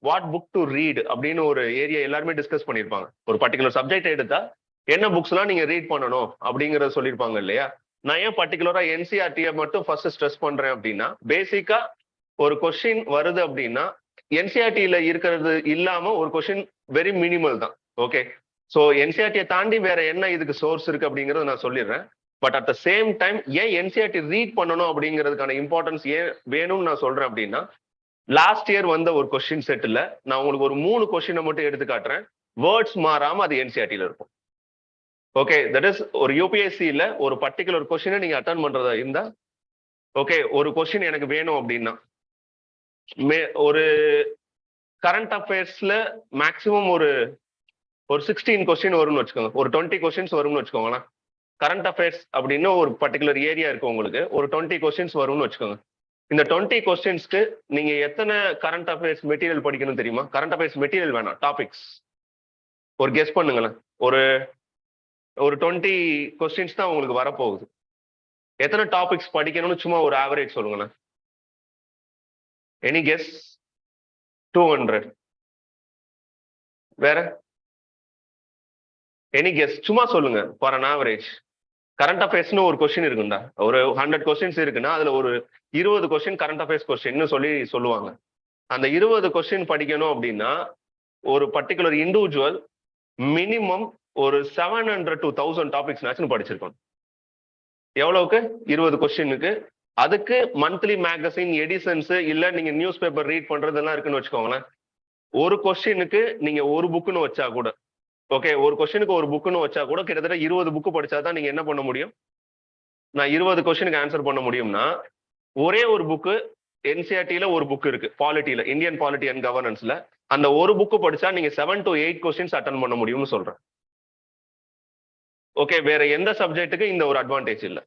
வாட் புக் டு ரீட் அப்படின்னு ஒரு ஏரியா எல்லாருமே டிஸ்கஸ் பண்ணியிருப்பாங்க. ஒரு பர்டிகுலர் சப்ஜெக்ட் எடுத்தா என்ன புக்ஸ் எல்லாம் நீங்க ரீட் பண்ணணும் அப்படிங்கறத சொல்லியிருப்பாங்க இல்லையா? நான் ஏன் பர்டிகுலரா என்சிஆர்டியை மட்டும் ஃபர்ஸ்ட் ஸ்ட்ரெஸ் பண்றேன் அப்படின்னா, பேசிக்கா ஒரு கொஸ்டின் வருது அப்படின்னா என்சிஆர்டியில இருக்கிறது இல்லாம ஒரு கொஸ்டின் வெரி மினிமல் தான். ஓகே, ஸோ என்சிஆர்டியை தாண்டி வேற என்ன இதுக்கு சோர்ஸ் இருக்கு அப்படிங்கறத நான் சொல்லிடுறேன். But at the same time ஏன் என்சிஆர்டி ரீட் பண்ணணும் அப்படிங்கிறதுக்கான இம்பார்ட்டன்ஸ் ஏன் வேணும்னு நான் சொல்றேன் அப்படின்னா, லாஸ்ட் இயர் வந்த ஒரு கொஸ்டின் செட்ல நான் உங்களுக்கு ஒரு 3 கொஸ்டினை மட்டும் எடுத்து காட்டுறேன். வேர்ட்ஸ் மாறாம அது என்சிஆர்டியில இருக்கும். ஓகே, தட் இஸ் ஒரு யூபிஎஸ்சியில ஒரு பர்டிகுலர் கொஸ்டினை நீங்க அட்டன் பண்றதா இருந்தா, ஓகே, ஒரு கொஸ்டின் எனக்கு வேணும் அப்படின்னா ஒரு கரண்ட் அஃபேர்ஸ்ல மேக்சிமம் ஒரு 16 கொஸ்டின் வரும்னு வச்சுக்கோங்க. ஒரு 20 கொஸ்டின்ஸ் வரும்னு வச்சுக்கோங்களேன். கரண்ட் அஃபேர்ஸ் அப்படின்னு ஒரு பர்டிகுலர் ஏரியா இருக்கு உங்களுக்கு, ஒரு 20 கொஸ்டின்ஸ் வரும்னு வச்சுக்கோங்க. இந்த 20 கொஸ்டின்ஸ்க்கு நீங்க எத்தனை கரண்ட் அஃபேர்ஸ் மெட்டீரியல் படிக்கணும் தெரியுமா? கரண்ட் அஃபேர்ஸ் மெட்டீரியல் வேணாம், டாபிக்ஸ் ஒரு கெஸ் பண்ணுங்களேன். ஒரு 20 கொஸ்டின்ஸ் தான் உங்களுக்கு வரப்போகுது. எத்தனை டாபிக்ஸ் படிக்கணும்னு சும்மா ஒரு ஆவரேஜ் சொல்லுங்களேன். Any guess? 200. வேற எனி கெஸ்? சும்மா சொல்லுங்க ஃபார் அன் ஆவரேஜ். கரண்ட் அஃபேர்ஸ்னு ஒரு கொஸ்டின் இருக்குண்டா, ஒரு 100 கொஸ்டின்ஸ் இருக்குன்னா அதுல ஒரு 20 கொஸ்டின் கரண்ட் அஃபேர்ஸ் கொஸ்டின் சொல்லுவாங்க. அந்த 20 கொஸ்டின் படிக்கணும் அப்படின்னா ஒரு பர்டிகுலர் இண்டிவிஜுவல் மினிமம் ஒரு 700 to 1000 டாபிக்ஸ் படிச்சிருக்கணும். எவ்வளவுக்கு? 20 கொஸ்டினுக்கு. அதுக்கு மந்த்லி மேகசின் எடிஷன்ஸ் இல்ல நீங்க நியூஸ் பேப்பர் ரீட் பண்றதெல்லாம் இருக்குன்னு வச்சுக்கோங்களேன். ஒரு கொஸ்டினுக்கு நீங்க ஒரு புக்குன்னு வச்சா கூட, ஓகே, ஒரு கொஸ்டினுக்கு ஒரு புக்குன்னு வச்சா கூட கிட்டத்தட்ட 20 புக்கு படிச்சாதான் நீங்க என்ன பண்ண முடியும்? நான் 20 கொஸ்டினுக்கு ஆன்சர் பண்ண முடியும்னா ஒரே ஒரு புக்கு என்சிஆர்டியில ஒரு புக் இருக்கு பாலிட்டியில, இந்தியன் பாலிட்டி அண்ட் கவர்னன்ஸ்ல. அந்த ஒரு புக்கு படிச்சா நீங்க 7 to 8 கொஸ்டின்ஸ் அட்டன் பண்ண முடியும்னு சொல்றேன். ஓகே, வேற எந்த சப்ஜெக்ட்டுக்கு இந்த ஒரு அட்வான்டேஜ் இல்லை.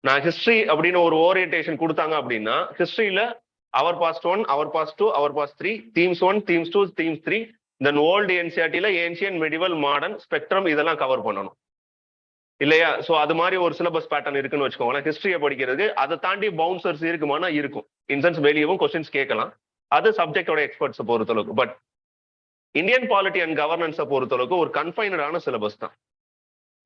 நான் ஹிஸ்டரி அப்படின்னு ஒரு ஓரியன்டேஷன் கொடுத்தாங்க அப்படின்னா ஹிஸ்டரியில our past 1, our past 2, our past 3, themes 1, themes 2, themes 3, then old என்சிஆர்டியில ஏன்ஷியன், மெடிவல், மாடர்ன், ஸ்பெக்ட்ரம் இதெல்லாம் கவர் பண்ணணும் இல்லையா? ஸோ அது மாதிரி ஒரு சிலபஸ் பேட்டர்ன் இருக்குன்னு வச்சுக்கோங்களேன். ஹிஸ்டரியை படிக்கிறதுக்கு அதை தாண்டி பவுன்சர்ஸ் இருக்குமானா இருக்கும். இன்சென்ஸ் வெளியவும் கொஸ்டின்ஸ் கேட்கலாம். அது சப்ஜெக்டோட எக்ஸ்பர்ட்ஸை பொறுத்தளவுக்கு. பட் இந்தியன் பாலிட்டி அண்ட் கவர்னன்ஸை பொறுத்தளவுக்கு ஒரு கன்ஃபைனடான சிலபஸ் தான்.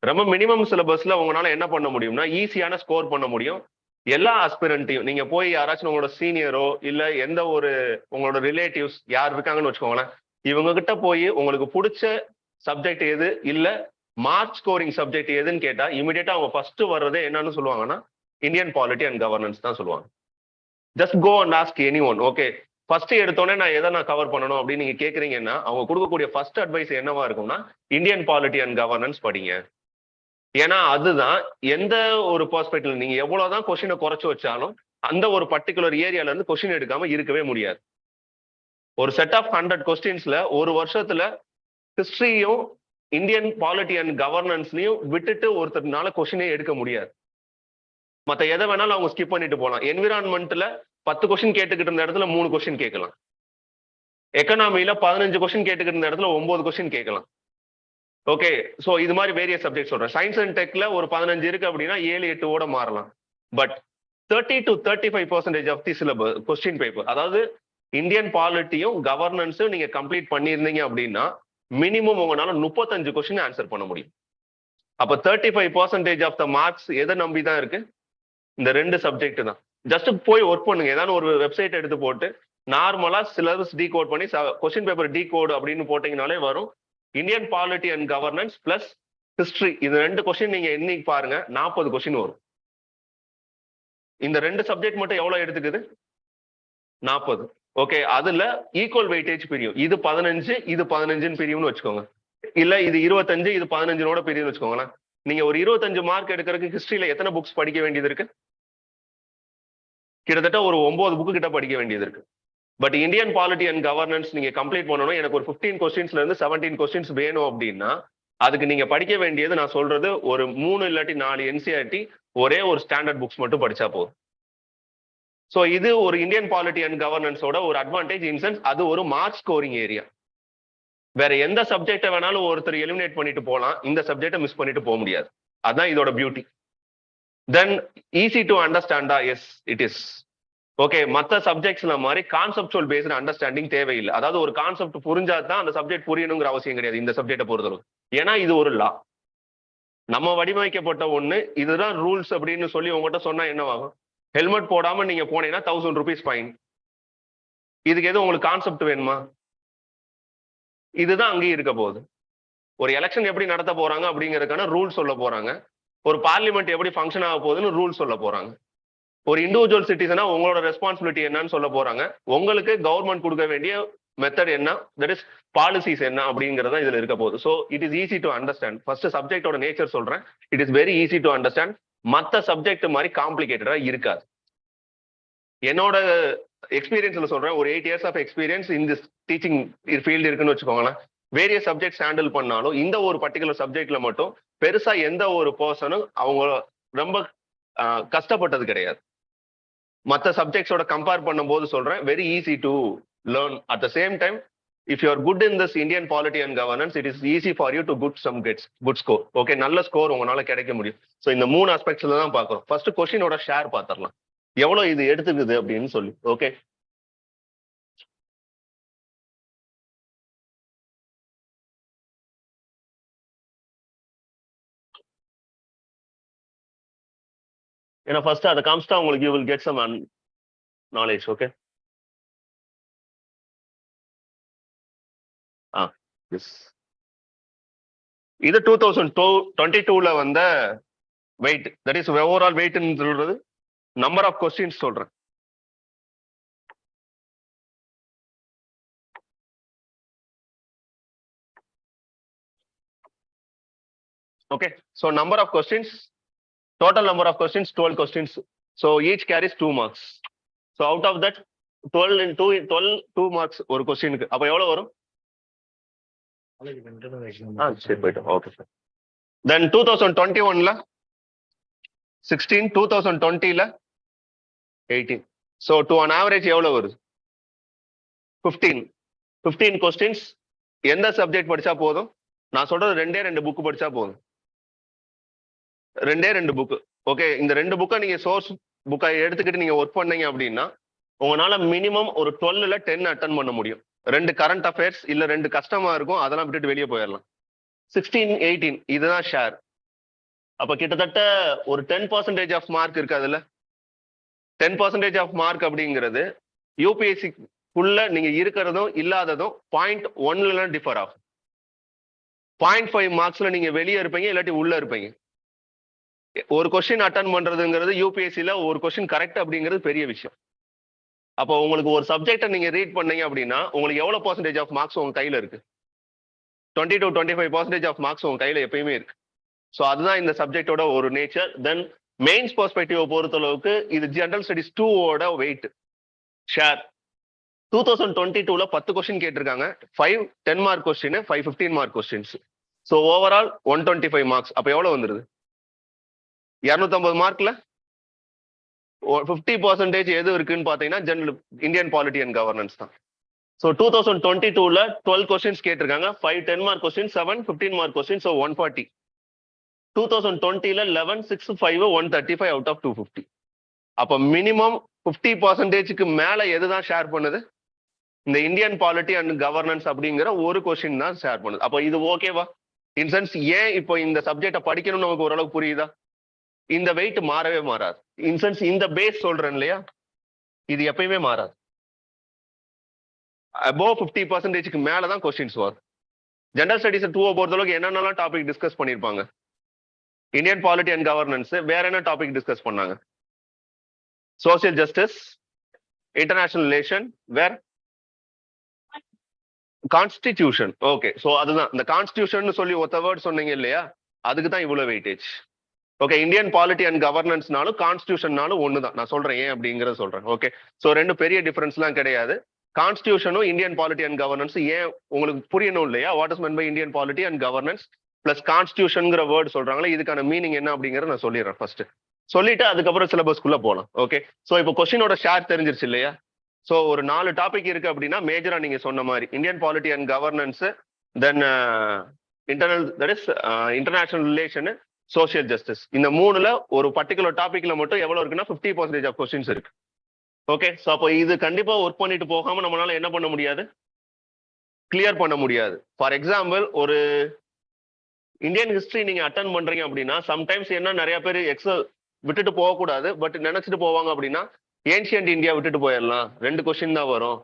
ரொம்ப மினிமம் சிலபஸ்ல உங்களால என்ன பண்ண முடியும்னா ஈஸியான ஸ்கோர் பண்ண முடியும். எல்லா ஆஸ்பிரண்ட்டையும் நீங்க போய் யாராச்சும் உங்களோட சீனியரோ இல்ல எந்த ஒரு உங்களோட ரிலேட்டிவ்ஸ் யார் இருக்காங்கன்னு வச்சுக்கோங்களேன், இவங்க கிட்ட போய் உங்களுக்கு பிடிச்ச சப்ஜெக்ட் எது இல்ல மார்க் ஸ்கோரிங் சப்ஜெக்ட் எதுன்னு கேட்டா இமீடியட்டா அவங்க ஃபர்ஸ்ட் வர்றதே என்னன்னு சொல்லுவாங்கன்னா இந்தியன் பாலிட்டி அண்ட் கவர்னன்ஸ் தான் சொல்லுவாங்க. Just go and ask anyone. Okay, first எடுத்தோடனே நான் எதை நான் கவர் பண்ணணும் அப்படின்னு நீங்க கேட்குறீங்கன்னா அவங்க கொடுக்கக்கூடிய ஃபர்ஸ்ட் அட்வைஸ் என்னவா இருக்கும்னா இந்தியன் பாலிட்டி அண்ட் கவர்னன்ஸ் படிங்க. ஏன்னா அதுதான் எந்த ஒரு பெர்ஸ்பெக்டிவ் நீங்க எவ்வளவுதான் கொஸ்டினை குறைச்சு வச்சாலும் அந்த ஒரு பர்டிகுலர் ஏரியால இருந்து கொஸ்டின் எடுக்காம இருக்கவே முடியாது. ஒரு செட் ஆஃப் 100 கொஸ்டின்ஸ்ல ஒரு வருஷத்துல ஹிஸ்டரியும் இந்தியன் பாலிட்டி அண்ட் கவர்னன்ஸ்லயும் விட்டுட்டு ஒருத்தர்னால கொஸ்டினே எடுக்க முடியாது. மத்த எதை வேணாலும் அவங்க ஸ்கிப் பண்ணிட்டு போகலாம். என்விரான்மெண்ட்ல 10 கொஸ்டின் கேட்டுக்கிட்டு இருந்த இடத்துல 3 கொஸ்டின் கேட்கலாம். எக்கனாமில 15 கொஸ்டின் கேட்டுக்கிட்டு இருந்த இடத்துல 9 கொஸ்டின் கேட்கலாம். ஓகே, சோ இது மாதிரி வேரியஸ் சப்ஜெக்ட் சொல்றேன். சயின்ஸ் அண்ட் டெக்ல ஒரு 15 இருக்கு அப்படின்னா 7-8 ஓட மாறலாம். But 30 to 35% of the syllabus question paper, அதாவது இந்தியன் பாலிட்டியும் கவர்னன்ஸும் நீங்க கம்ப்ளீட் பண்ணியிருந்தீங்க அப்படின்னா மினிமம் உங்களால 35 கொஸ்டின் ஆன்சர் பண்ண முடியும். அப்ப 35% ஆஃப் த மார்க்ஸ் எதை நம்பி தான் இருக்கு? இந்த 2 சப்ஜெக்ட் தான். ஜஸ்ட் போய் ஒர்க் பண்ணுங்க. ஏதாவது ஒரு வெப்சைட் எடுத்து போட்டு நார்மலா சிலபஸ் டீகோட் பண்ணி கொஸ்டின் பேப்பர் டீகோட் அப்படின்னு போட்டீங்கனாலே வரும். Indian polity and governance plus history, இந்த 2 கொஸ்டின் நீங்க இன்னைக்கு பாருங்க 40 கொஸ்டின் வரும். இந்த 2 சப்ஜெக்ட் மட்டும் எவ்வளவு எடுத்துக்குது? 40. ஓகே, அதுல ஈக்குவல் வெயிட்டேஜ் பிரியும். இது 15 இது 15 பிரியும்னு வச்சுக்கோங்க. இல்ல இது 25 இது 15 பிரியும்னு வச்சுக்கோங்களேன். நீங்க ஒரு 25 மார்க் எடுக்கிறதுக்கு ஹிஸ்டரியில எத்தனை புக்ஸ் படிக்க வேண்டியது இருக்கு? கிட்டத்தட்ட ஒரு 9 புக்கு கிட்ட படிக்க வேண்டியது இருக்கு. But Indian polity and governance நீங்க கம்ப்ளீட் பண்ணணும், எனக்கு ஒரு 15 கொஸ்டின்ஸ்ல இருந்து 17 கொஸ்டின்ஸ் வேணும் அப்படின்னா அதுக்கு நீங்க படிக்க வேண்டியது, நான் சொல்றது, ஒரு 3 இல்லாட்டி 4 என்சிஆர்டி ஒரே ஒரு ஸ்டாண்டர்ட் புக்ஸ் மட்டும் படிச்சா போதும். ஸோ இது ஒரு இந்தியன் பாலிட்டி அண்ட் கவர்னன்ஸோட ஒரு அட்வான்டேஜ். இன் சென்ஸ் அது ஒரு மார்க் ஸ்கோரிங் ஏரியா. வேற எந்த சப்ஜெக்டை வேணாலும் ஒருத்தர் எலிமினேட் பண்ணிட்டு போகலாம், இந்த சப்ஜெக்டை மிஸ் பண்ணிட்டு போக முடியாது. அதுதான் இதோட பியூட்டி. தென் ஈஸி டு அண்டர்ஸ்டாண்டா? Yes, it is. ஓகே, மற்ற சப்ஜெக்ட்ஸ்ல மாதிரி கான்செப்டுவல் பேஸ்டு அண்டர்ஸ்டாண்டிங் தேவையில்லை. அதாவது ஒரு கான்செப்ட் புரிஞ்சா தான் அந்த சப்ஜெக்ட் புரியணுங்கிற அவசியம் கிடையாது இந்த சப்ஜெக்டை பொறுத்தளவு. ஏன்னா இது ஒரு லா, நம்ம வடிவமைக்கப்பட்ட ஒண்ணு, இதுதான் ரூல்ஸ் அப்படின்னு சொல்லி உங்ககிட்ட சொன்னா என்னவாகும்? ஹெல்மெட் போடாம நீங்க போனீங்கன்னா 1000 rupees ஃபைன். இதுக்கு எது உங்களுக்கு கான்செப்ட் வேணுமா? இதுதான் அங்கேயும் இருக்க போகுது. ஒரு எலெக்ஷன் எப்படி நடத்த போறாங்க அப்படிங்கிறதுக்கான ரூல் சொல்ல போறாங்க. ஒரு பார்லிமெண்ட் எப்படி ஃபங்க்ஷன் ஆக போகுதுன்னு ரூல் சொல்ல போறாங்க. ஒரு இண்டிவிஜுவல் சிட்டிசனா உங்களோட ரெஸ்பான்சிபிலிட்டி என்னன்னு சொல்ல போறாங்க. உங்களுக்கு கவர்மெண்ட் கொடுக்க வேண்டிய மெத்தட் என்ன, தட் இஸ் பாலிசிஸ் என்ன அப்படிங்கிறத இதுல இருக்க போகுது. So it is easy to understand. First சப்ஜெக்டோட நேச்சர் சொல்றேன். It is very easy to understand. மற்ற சப்ஜெக்ட் மாதிரி காம்ப்ளிகேட்டடா இருக்காது. என்னோட எக்ஸ்பீரியன்ஸ்ல சொல்றேன். ஒரு 8 years ஆஃப் எக்ஸ்பீரியன்ஸ் இந்த டீச்சிங் ஃபீல்டு இருக்குன்னு வச்சுக்கோங்களேன். வேரியஸ் சப்ஜெக்ட்ஸ் ஹேண்டில் பண்ணாலும் இந்த ஒரு பர்டிகுலர் சப்ஜெக்ட்ல மட்டும் பெருசா எந்த ஒரு பர்சனும் அவங்க ரொம்ப கஷ்டப்பட்டது கிடையாது. மற்ற சப்ஜெக்ட்ஸோட கம்பேர் பண்ணும்போது சொல்றேன், very easy to learn. At the same time, if you are good in this Indian polity and governance, it is easy for you to good score. Okay, நல்ல ஸ்கோர் உங்களால கிடைக்க முடியும். ஸோ இந்த 3 ஆஸ்பெக்ட்ஸ்ல தான் பார்க்குறோம். ஃபர்ஸ்ட் கொஸ்டினோட ஷேர் பார்த்துடலாம், எவ்வளவு இது எடுத்துக்குது அப்படின்னு சொல்லி. ஓகே, ஏன்னா ஃபர்ஸ்ட் அதை காமிச்சிட்டா உங்களுக்கு you will get some knowledge. Okay, yes, இது 2022ல வந்த வெயிட், தட் இஸ் ஓவரால் வெயிட்னு சொல்றது. நம்பர் ஆஃப் கொஸ்டின்ஸ் சொல்றேன். Okay, so number of questions, total number of questions 12 questions. So each carries 2 marks. So out of that 12 into 2 marks ஒரு கொஸ்டினுக்கு. அப்ப எவ்வளவு வரும்? சரி, போயிட்டோம். Okay sir. தென் 2021ல 16, 2020ல 18. So to an average எவ்வளவு வருது? 15 கொஸ்டின்ஸ். எந்த சப்ஜெக்ட் படிச்சா போதும்? நான் சொல்றது 2 புக் படிச்சா போதும். 2 புக். ஓகே, இந்த 2 புக்கை நீங்க சோர்ஸ் புக்கை எடுத்துக்கிட்டு நீங்க ஒர்க் பண்ணீங்க அப்படின்னா உங்களால மினிமம் ஒரு 12ல 10 அட்டன் பண்ண முடியும். 2 கரண்ட் அஃபேர்ஸ் இல்ல 2 கஷ்டமா இருக்கும், அதெல்லாம் விட்டுட்டு வெளியே போயிடலாம். 16, 18 இதுதான் ஷேர். அப்ப கிட்டத்தட்ட ஒரு 10% ஆஃப் மார்க் இருக்கு. அதுல 10% ஆஃப் மார்க் அப்படிங்கிறது யூபிஎஸ்சிக்குள்ள நீங்க இருக்கிறதும் இல்லாததும் 0.1ல டிஃபர் ஆகும். 0.5 மார்க்ஸ்ல நீங்க வெளியே இருப்பீங்க, இல்லாட்டி உள்ள இருப்பீங்க. ஒரு கொஸ்டின் அட்டன் பண்றதுங்கிறது யூபிஎஸ்சில ஒரு கொஸ்டின் கரெக்ட் அப்படிங்கிறது பெரிய விஷயம். அப்போ உங்களுக்கு ஒரு சப்ஜெக்டை நீங்க ரீட் பண்ணீங்க அப்படின்னா உங்களுக்கு எவ்வளவு பர்சன்டேஜ் ஆஃப் மார்க்ஸ் உங்க கையில இருக்கு? 20 to 25% ஆஃப் மார்க்ஸ் உங்க கையில எப்பயுமே இருக்கு. ஸோ அதுதான் இந்த சப்ஜெக்டோட ஒரு நேச்சர். தென் மெயின்ஸ் பெர்ஸ்பெக்டிவ் பொறுத்தளவுக்கு இது ஜெனரல் ஸ்டடிஸ் 2ஓட வெயிட் ஷேர். 2022ல 10 கொஸ்டின் கேட்டிருக்காங்க. 5 10 mark question, 5 15 mark questions. So overall 125 marks. அப்போ எவ்வளவு வந்துருது? 250 மார்க்ல 50% எது இருக்குன்னு பாத்தீங்கன்னா general Indian polity and governance தான். ஸோ 2022ல 12 கொஸ்டின்ஸ் கேட்டிருக்காங்க. 5 10 mark question, 7 15 mark question. So 140. 2020ல 11 6 5 135 அவுட் ஆஃப் 250. அப்போ மினிமம் 50%க்கு மேல எதுதான் ஷேர் பண்ணுது? இந்த இந்தியன் பாலிட்டி அண்ட் கவர்னன்ஸ் அப்படிங்கிற ஒரு கொஸ்டின் தான் ஷேர் பண்ணுது. அப்போ இது ஓகேவா? இன்சென்ஸ் ஏன் இப்போ இந்த சப்ஜெக்டை படிக்கணும்னு நமக்கு ஓரளவுக்கு புரியுதா? இந்த வெயிட் மாறவே மாறாது. இன்சென்ஸ் இந்த பேஸ் சொல்றேன் இல்லையா, இது எப்பயுமே மாறாது. அபோவ் 50%க்கு மேலதான் கொஸ்டின்ஸ் வரும். ஜெனரல் ஸ்டடிஸ் 2 பொறுத்தளவுக்கு என்னென்னலாம் டாபிக் டிஸ்கஸ் பண்ணிருப்பாங்க? Indian polity and governance. வேற என்ன டாபிக் டிஸ்கஸ் பண்ணாங்க? சோசியல் ஜஸ்டிஸ், இன்டர்நேஷனல் ரிலேஷன், வேற கான்ஸ்டிடியூஷன். ஓகே, ஸோ அதுதான் இந்த கான்ஸ்டிடியூஷன் சொல்லி ஒத்த வேர்ட் சொன்னீங்க இல்லையா, அதுக்கு தான் இவ்வளவு weightage. Okay, Indian polity and கவர்னன்ஸ்னாலும் கான்ஸ்டிடியூஷன்னாலும் ஒண்ணுதான். நான் சொல்றேன் ஏன் அப்படிங்கிறத சொல்றேன். ஓகே, ஸோ ரெண்டு பெரிய டிஃபரன்ஸ்லாம் கிடையாது. கான்ஸ்டிடியூஷனும் இந்தியன் பாலிட்டி அண்ட் கவர்னன்ஸ் ஏன் உங்களுக்கு புரியணும் இல்லையா? What is meant by Indian polity and governance plus கான்ஸ்டிடியூஷன்ங்கிற வேர்ட் சொல்றாங்களே, இதுக்கான மீனிங் என்ன அப்படிங்கறத நான் சொல்லிடுறேன் ஃபர்ஸ்ட். சொல்லிட்டு அதுக்கப்புறம் சிலபஸ்க்குள்ள போகலாம். ஓகே, ஸோ இப்போ கொஸ்டினோட ஷேர் தெரிஞ்சிருச்சு இல்லையா? ஸோ ஒரு 4 டாபிக் இருக்கு அப்படின்னா மேஜரா நீங்க சொன்ன மாதிரி Indian polity and governance, then internal that is international relation, social justice. இந்த 3ல ஒரு பர்டிகுலர் டாபிக்ல மட்டும் எவ்வளவு இருக்குன்னா 50% ஆஃப் கொஸ்டின்ஸ் இருக்கு. ஓகே, ஸோ அப்போ இது கண்டிப்பா ஒர்க் பண்ணிட்டு போகாம நம்மளால என்ன பண்ண முடியாது? கிளியர் பண்ண முடியாது. ஃபார் எக்ஸாம்பிள், ஒரு இந்தியன் ஹிஸ்டரி நீங்க அட்டன் பண்றீங்க அப்படின்னா சம்டைம்ஸ் என்ன நிறைய பேர் எக்ஸல் விட்டுட்டு போகக்கூடாது, பட் நினைச்சிட்டு போவாங்க அப்படின்னா ஏன்ஷியன்ட் இந்தியா விட்டுட்டு போயிடலாம், 2 கொஸ்டின் தான் வரும்.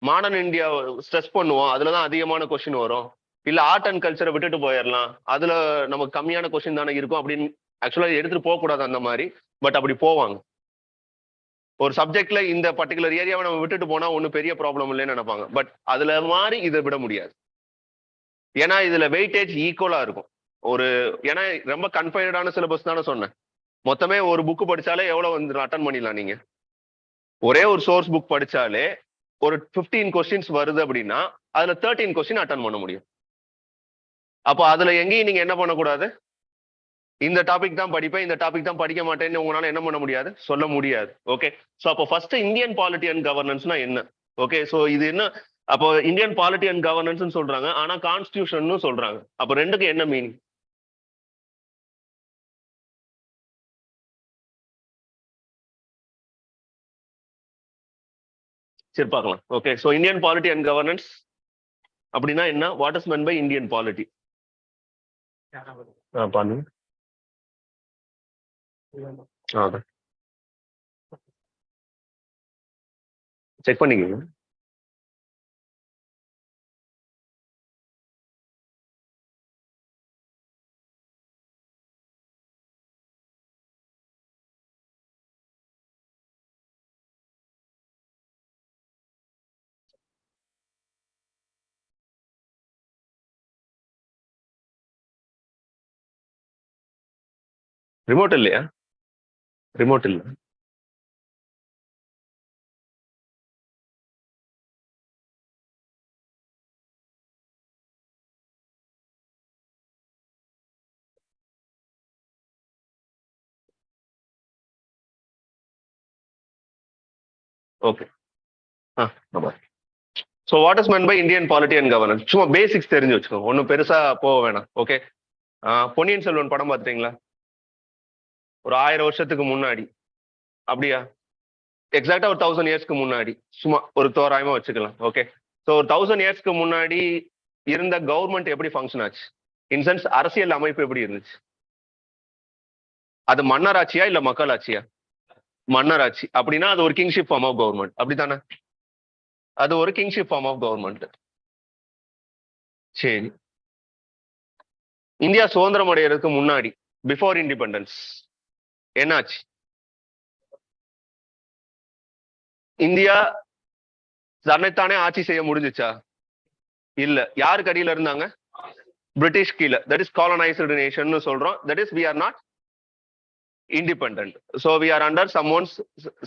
மாடர்ன் இந்தியா ஸ்ட்ரெஸ் பண்ணுவோம், அதுலதான் அதிகமான கொஸ்டின் வரும். இல்ல ஆர்ட் அண்ட் கல்ச்சரை விட்டுட்டு போயிடலாம், அதுல நமக்கு கம்மியான கொஸ்டின் தானே இருக்கும் அப்படின்னு ஆக்சுவலா எடுத்துட்டு போக கூடாது அந்த மாதிரி. பட் அப்படி போவாங்க. ஒரு சப்ஜெக்ட்ல இந்த பர்டிகுலர் ஏரியாவை நம்ம விட்டுட்டு போனா ஒன்றும் பெரிய ப்ராப்ளம் இல்லைன்னு நினைப்பாங்க. பட் அதுல மாதிரி இதை விட முடியாது. ஏன்னா இதுல வெயிட்டேஜ் ஈக்குவலா இருக்கும். ஏன்னா ரொம்ப கன்ஃபைன்டான சிலபஸ் தானே சொன்னேன். மொத்தமே ஒரு புக் படிச்சாலே எவ்வளவு வந்து அட்டன் பண்ணிடலாம். நீங்க ஒரே ஒரு சோர்ஸ் புக் படிச்சாலே ஒரு 15 கொஸ்டின்ஸ் வருது அப்படின்னா அதுல 13 கொஸ்டின் அட்டன் பண்ண முடியும். அப்போ அதுல எங்கேயும் நீங்க என்ன பண்ணக்கூடாது? இந்த டாபிக் தான் படிப்பேன், இந்த டாபிக் தான் படிக்க மாட்டேன்னு உங்களால என்ன பண்ண முடியாது? சொல்ல முடியாது. ஓகே, ஸோ அப்போ ஃபர்ஸ்ட் இந்தியன் பாலிட்டி அண்ட் கவர்னன்ஸ்னா என்ன? ஓகே, ஸோ இது என்ன? அப்போ இந்தியன் பாலிட்டி அண்ட் கவர்னன்ஸ் சொல்றாங்க, ஆனா கான்ஸ்டிடியூஷன் சொல்றாங்க. அப்போ ரெண்டுக்கு என்ன மீனிங்? சரி பார்க்கலாம். Okay, so Indian polity and governance அப்படின்னா என்ன? What is meant by Indian polity? பாருங்க. செக் பண்ணிக்கோங்க. ரிமோட் இல்லையா? ரிமோட் இல்லை. Okay, so what is meant by Indian polity and governance? சும்மா பேசிக்ஸ் தெரிஞ்சு வச்சுக்கோங்க, ஒன்றும் பெருசா போக வேணாம். ஓகே, பொன்னியின் செல்வன் படம் பார்த்துட்டீங்களா? ஒரு 1000 வருஷத்துக்கு முன்னாடி, அப்படியா? எக்ஸாக்டா ஒரு 1000 இயர்ஸ்க்கு முன்னாடி, சும்மா ஒரு தோராயமா வச்சுக்கலாம். ஓகே, ஸோ ஒரு 1000 இயர்ஸ்க்கு முன்னாடி இருந்த கவர்மெண்ட் எப்படி ஃபங்க்ஷன் ஆச்சு? இன்சென்ஸ் அரசியல் அமைப்பு எப்படி இருந்துச்சு? அது மன்னராட்சியா இல்ல மக்களாட்சியா? மன்னராட்சி. அப்படின்னா அது ஒரு கிங்ஷிப் ஃபார்ம் ஆஃப் கவர்மெண்ட், அப்படித்தானே? அது ஒரு கிங்ஷிப் ஃபார்ம் ஆஃப் கவர்மெண்ட். சரி, இந்தியா சுதந்திரம் அடைகிறதுக்கு முன்னாடி, பிஃபோர் இண்டிபெண்டன்ஸ் என்னாச்சு? இந்தியா தன்னைத்தானே ஆட்சி செய்ய முடிஞ்சுச்சா? இல்ல. யாருக்கு அடியில இருந்தாங்க? பிரிட்டிஷ் கீழே. தட் இஸ் காலனைஸ்டு நேஷன் சொல்றோம். That is we are not independent. So we are under someone's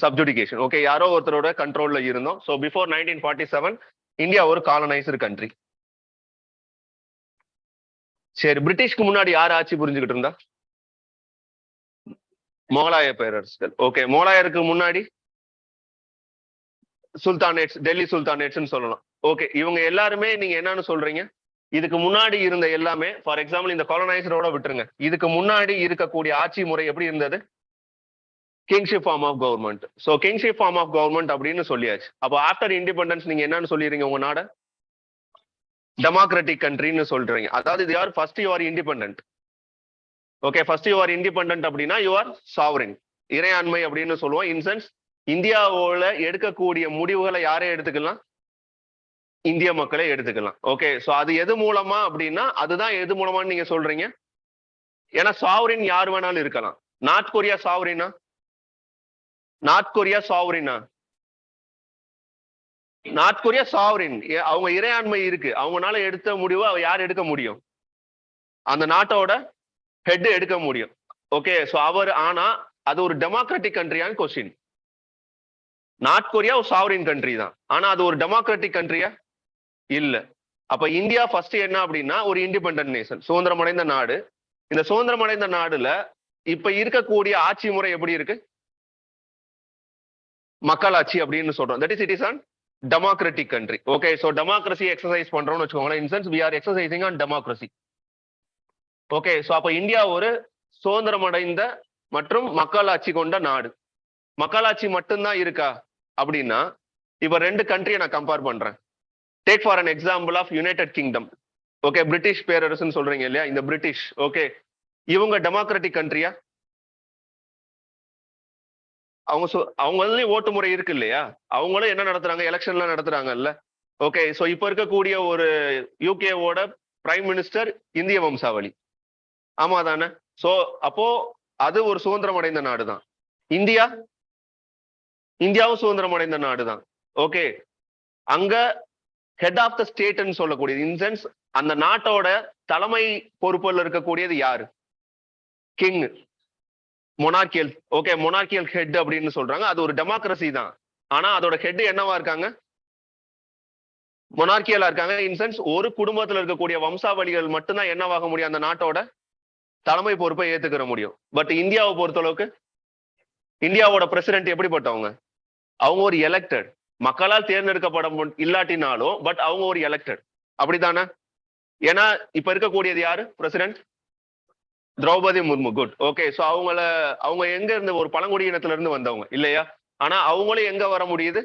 subjugation. Okay, யாரோ ஒருத்தரோட கண்ட்ரோல்ல இருந்தோம். So before 1947 இந்தியா ஒரு காலனைஸ்டு கண்ட்ரி. சரி, பிரிட்டிஷ்க்கு முன்னாடி யார் ஆட்சி புரிஞ்சுக்கிட்டு இருந்தா? முகலாய பேரரசுகள். ஓகே, முகலாயருக்கு முன்னாடி சுல்தானேட்ஸ், டெல்லி சுல்தானேட்ஸ்னு சொல்லலாம். ஓகே, இவங்க எல்லாருமே நீங்க என்னன்னு சொல்றீங்க? இதுக்கு முன்னாடி இருந்த எல்லாமே, ஃபார் எக்ஸாம்பிள் இந்த காலனைசரோட விட்டுருங்க, இதுக்கு முன்னாடி இருக்கக்கூடிய ஆட்சி முறை எப்படி இருந்தது? Kingship form of government. So kingship form of government அப்படின்னு சொல்லியாச்சு. அப்போ ஆஃப்டர் இண்டிபெண்டன்ஸ் நீங்க என்னன்னு சொல்லிடுறீங்க? உங்க நாட டெமோக்ராட்டிக் கண்ட்ரின்னு சொல்றீங்க. அதாவது இது யார்? First you are independent. Okay, first you are independent அப்படின்னா யூ ஆர் சாவரின், இறையாண்மை அப்படின்னு சொல்லுவோம். இன்சென்ஸ் இந்தியாவோட எடுக்கக்கூடிய முடிவுகளை யாரே எடுத்துக்கலாம்? இந்திய மக்களே எடுத்துக்கலாம். ஓகே, ஸோ அது எது மூலமா அப்படின்னா அதுதான் எது மூலமான்னு நீங்க சொல்றீங்க. ஏன்னா சாவரின் யார் வேணாலும் இருக்கலாம். நார்த் கொரியா சாவரினா? நார்த் கொரியா சாவரினா? நார்த் கொரியா சாவரின், அவங்க இறையாண்மை இருக்கு, அவங்களால எடுத்த முடிவு யார் எடுக்க முடியும்? அந்த நாட்டோட ஹெட் எடுக்க முடியும். ஓகே, ஸோ அவர், ஆனா அது ஒரு டெமோக்ராட்டிக் கண்ட்ரியான்னு கொஸ்டின். நார்த் கொரியா ஒரு சாவரின் கண்ட்ரி தான், ஆனா அது ஒரு டெமோக்ராட்டிக் கண்ட்ரியா இல்ல. அப்ப இந்தியா ஃபர்ஸ்ட் என்ன அப்படின்னா ஒரு இண்டிபெண்டன்ட் நேஷன், சுதந்திரமடைந்த நாடு. இந்த சுதந்திரமடைந்த நாடுல இப்ப இருக்கக்கூடிய ஆட்சி முறை எப்படி இருக்கு? மக்களாட்சி அப்படின்னு சொல்றோம். That is it is an democratic country. Okay, so democracy exercise பண்றோம்னு வச்சுக்கோங்களேன். In sense we are exercising an democracy. Okay, so அப்ப இந்தியா ஒரு சுதந்திரமடைந்த மற்றும் மக்களாட்சி கொண்ட நாடு. மக்களாட்சி மட்டும்தான் இருக்கா அப்படின்னா இப்ப ரெண்டு கண்ட்ரியை நான் கம்பேர் பண்றேன். Take for an example of United Kingdom. Okay, British பேரரசுன்னு சொல்றீங்க இல்லையா, இந்த பிரிட்டிஷ். ஓகே, இவங்க டெமோக்ராட்டிக் கண்ட்ரியா? அவங்களே ஓட்டு முறை இருக்கு இல்லையா, அவங்களும் என்ன நடத்துறாங்க? எலெக்ஷன்லாம் நடத்துறாங்கல்ல. ஓகே, ஸோ இப்ப இருக்கக்கூடிய ஒரு யூகேவோட பிரைம் மினிஸ்டர் இந்திய வம்சாவளி, ஆமா தானே? ஸோ அப்போ அது ஒரு சுதந்திரம் அடைந்த நாடு தான். இந்தியாவும் சுதந்திரம் அடைந்த நாடு தான். ஓகே, அங்க ஹெட் ஆஃப் த ஸ்டேட்னு சொல்லக்கூடியது, இன்சென்ஸ் அந்த நாட்டோட தலைமை பொறுப்புல இருக்கக்கூடியது யாரு? King, monarchial. Okay, monarchial head அப்படின்னு சொல்றாங்க. அது ஒரு டெமோக்ரஸி தான், ஆனா அதோட ஹெட் என்னவா இருக்காங்க? மொனார்கியலா இருக்காங்க. இன்சென்ஸ் ஒரு குடும்பத்துல இருக்கக்கூடிய வம்சாவளிகள் மட்டும்தான் என்னவாக முடியும்? அந்த நாட்டோட தலைமை பொறுப்பை ஏத்துக்கிற முடியும். பட் இந்தியாவை பொறுத்தளவுக்கு இந்தியாவோட பிரசிடென்ட் எப்படிப்பட்டவங்க? அவங்க ஒரு எலெக்டட், மக்களால் தேர்ந்தெடுக்கப்பட இல்லாட்டினாலும் பட் அவங்க ஒரு எலெக்டட், அப்படித்தானே? ஏன்னா இப்ப இருக்கக்கூடியது யாரு president? Droupadi Murmu. Good. Okay, so அவங்க எங்க இருந்து? ஒரு பழங்குடி இனத்துல இருந்து வந்தவங்க இல்லையா, ஆனா அவங்களும் எங்க வர முடியுது?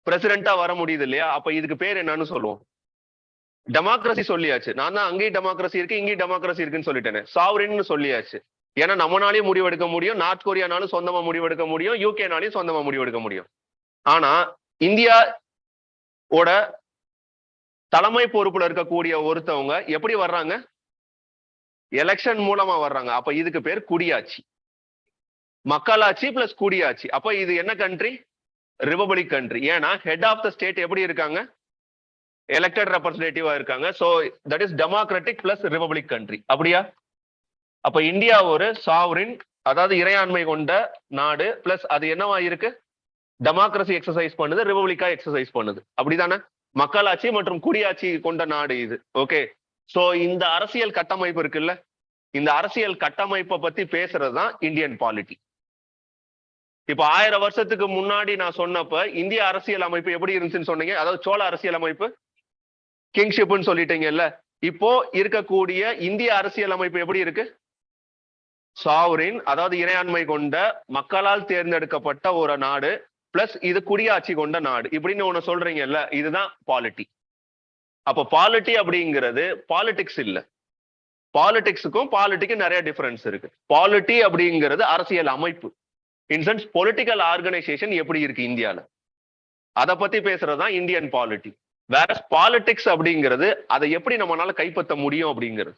பிரசிடென்டா வர முடியுது இல்லையா? அப்ப இதுக்கு பேர் என்னன்னு சொல்லுவோம்? டெமோக்ரஸி சொல்லியாச்சு. நான் தான் அங்கேயும் டெமோக்ரஸி இருக்கு இங்கேயும் டெமோக்ரஸி இருக்குன்னு சொல்லிட்டேன். சாவரின்னு சொல்லியாச்சு. ஏன்னா நம்மனாலையும் முடிவெடுக்க முடியும், நார்த் கொரியானாலும் சொந்தமா முடிவெடுக்க முடியும், யூகேனாலையும் சொந்தமா முடிவெடுக்க முடியும். ஆனா இந்தியாவோட தலைமை பொறுப்புல இருக்கக்கூடிய ஒருத்தவங்க எப்படி வர்றாங்க? எலெக்ஷன் மூலமா வர்றாங்க. அப்ப இதுக்கு பேர் குடியாட்சி. மக்களாட்சி பிளஸ் குடியாட்சி. அப்ப இது என்ன கண்ட்ரி? Republic country. ஏன்னா ஹெட் ஆஃப் த ஸ்டேட் எப்படி இருக்காங்க? எலெக்டட் ரெப்ரஸன்டேட்டிவா இருக்காங்க. So that is democratic plus republic country. அப்படியா? அப்ப இந்தியா ஒரு சாவரின், அதாவது இறையாண்மை கொண்ட நாடு, பிளஸ் அது என்னவா இருக்கு? டெமோக்ரஸி எக்ஸசைஸ் பண்ணுது, ரிபப்ளிக்கா எக்ஸசைஸ் பண்ணுது, அப்படிதானே? மக்களாட்சி மற்றும் குடியாட்சி கொண்ட நாடு இது. ஓகே, சோ இந்த அரசியல் கட்டமைப்பு இருக்குல்ல, இந்த அரசியல் கட்டமைப்பை பத்தி பேசுறது தான் இந்தியன் பாலிட்டி. இப்ப 1000 வருஷத்துக்கு முன்னாடி நான் சொன்னப்ப இந்திய அரசியல் அமைப்பு எப்படி இருந்துச்சுன்னு சொன்னீங்க. அதாவது சோழ அரசியல் அமைப்பு கிங்ஷிப்னு சொல்லிட்டீங்கல்ல. இப்போ இருக்கக்கூடிய இந்திய அரசியல் அமைப்பு எப்படி இருக்கு? சாவரின், அதாவது இறையாண்மை கொண்ட மக்களால் தேர்ந்தெடுக்கப்பட்ட ஒரு நாடு, பிளஸ் இது குடியாட்சி கொண்ட நாடு, இப்படின்னு ஒண்ணு சொல்றீங்கல்ல, இதுதான் பாலிட்டி. அப்ப பாலிட்டி அப்படிங்கிறது பாலிடிக்ஸ் இல்ல. பாலிடிக்ஸுக்கும் பாலிட்டிக்கும் நிறைய டிஃபரன்ஸ் இருக்கு. பாலிட்டி அப்படிங்கிறது அரசியல் அமைப்பு, இன்சென்ஸ் பொலிட்டிக்கல் ஆர்கனைசேஷன் எப்படி இருக்கு இந்தியால, அதை பத்தி பேசுறதுதான் இந்தியன் பாலிட்டி. வேற பாலிடிக்ஸ் அப்படிங்கிறது அதை எப்படி நம்மளால கைப்பற்ற முடியும் அப்படிங்கிறது,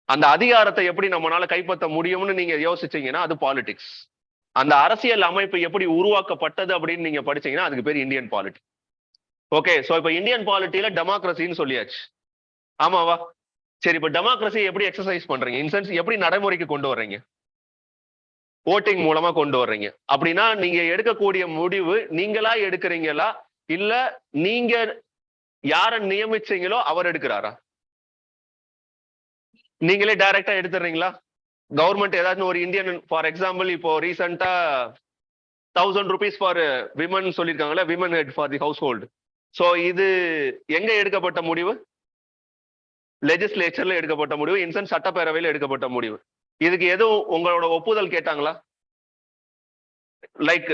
அந்த அதிகாரத்தை எப்படி நம்மளால கைப்பற்ற முடியும்னு நீங்க யோசிச்சீங்கன்னா அது பாலிடிக்ஸ். அந்த அரசியல் அமைப்பு எப்படி உருவாக்கப்பட்டது அப்படின்னு நீங்க படிச்சீங்கன்னா அதுக்கு பேர் இந்தியன் பாலிட்டி. ஓகே, சோ இப்ப இந்தியன் பாலிட்டியில டெமோக்ரஸின்னு சொல்லியாச்சு, ஆமாவா? சரி, இப்ப டெமோக்ரஸி எப்படி எக்ஸசைஸ் பண்றீங்க? இன்சென்ஸ் எப்படி நடைமுறைக்கு கொண்டு வர்றீங்க? ஓட்டிங் மூலமா கொண்டு வர்றீங்க. அப்படின்னா நீங்க எடுக்கக்கூடிய முடிவு நீங்களா எடுக்கிறீங்களா இல்ல நீங்க யார நியமிச்சீங்களோ அவர் எடுக்கிறாரா? நீங்களே டைரக்டா எடுத்துறீங்களா? கவர்மெண்ட் ஏதாச்சும் ஒரு இந்தியன் ஃபார் எக்ஸாம்பிள் இப்போ ரீசெண்டா 1000 rupees ஃபார் விமன் சொல்லியிருக்காங்களா, women head for the house hold. So இது எங்க எடுக்கப்பட்ட முடிவு? லெஜிஸ்லேச்சர்ல எடுக்கப்பட்ட முடிவு, இன்சென்ட் சட்டப்பேரவையில் எடுக்கப்பட்ட முடிவு. இதுக்கு எதுவும் உங்களோட ஒப்புதல் கேட்டாங்களா? லைக்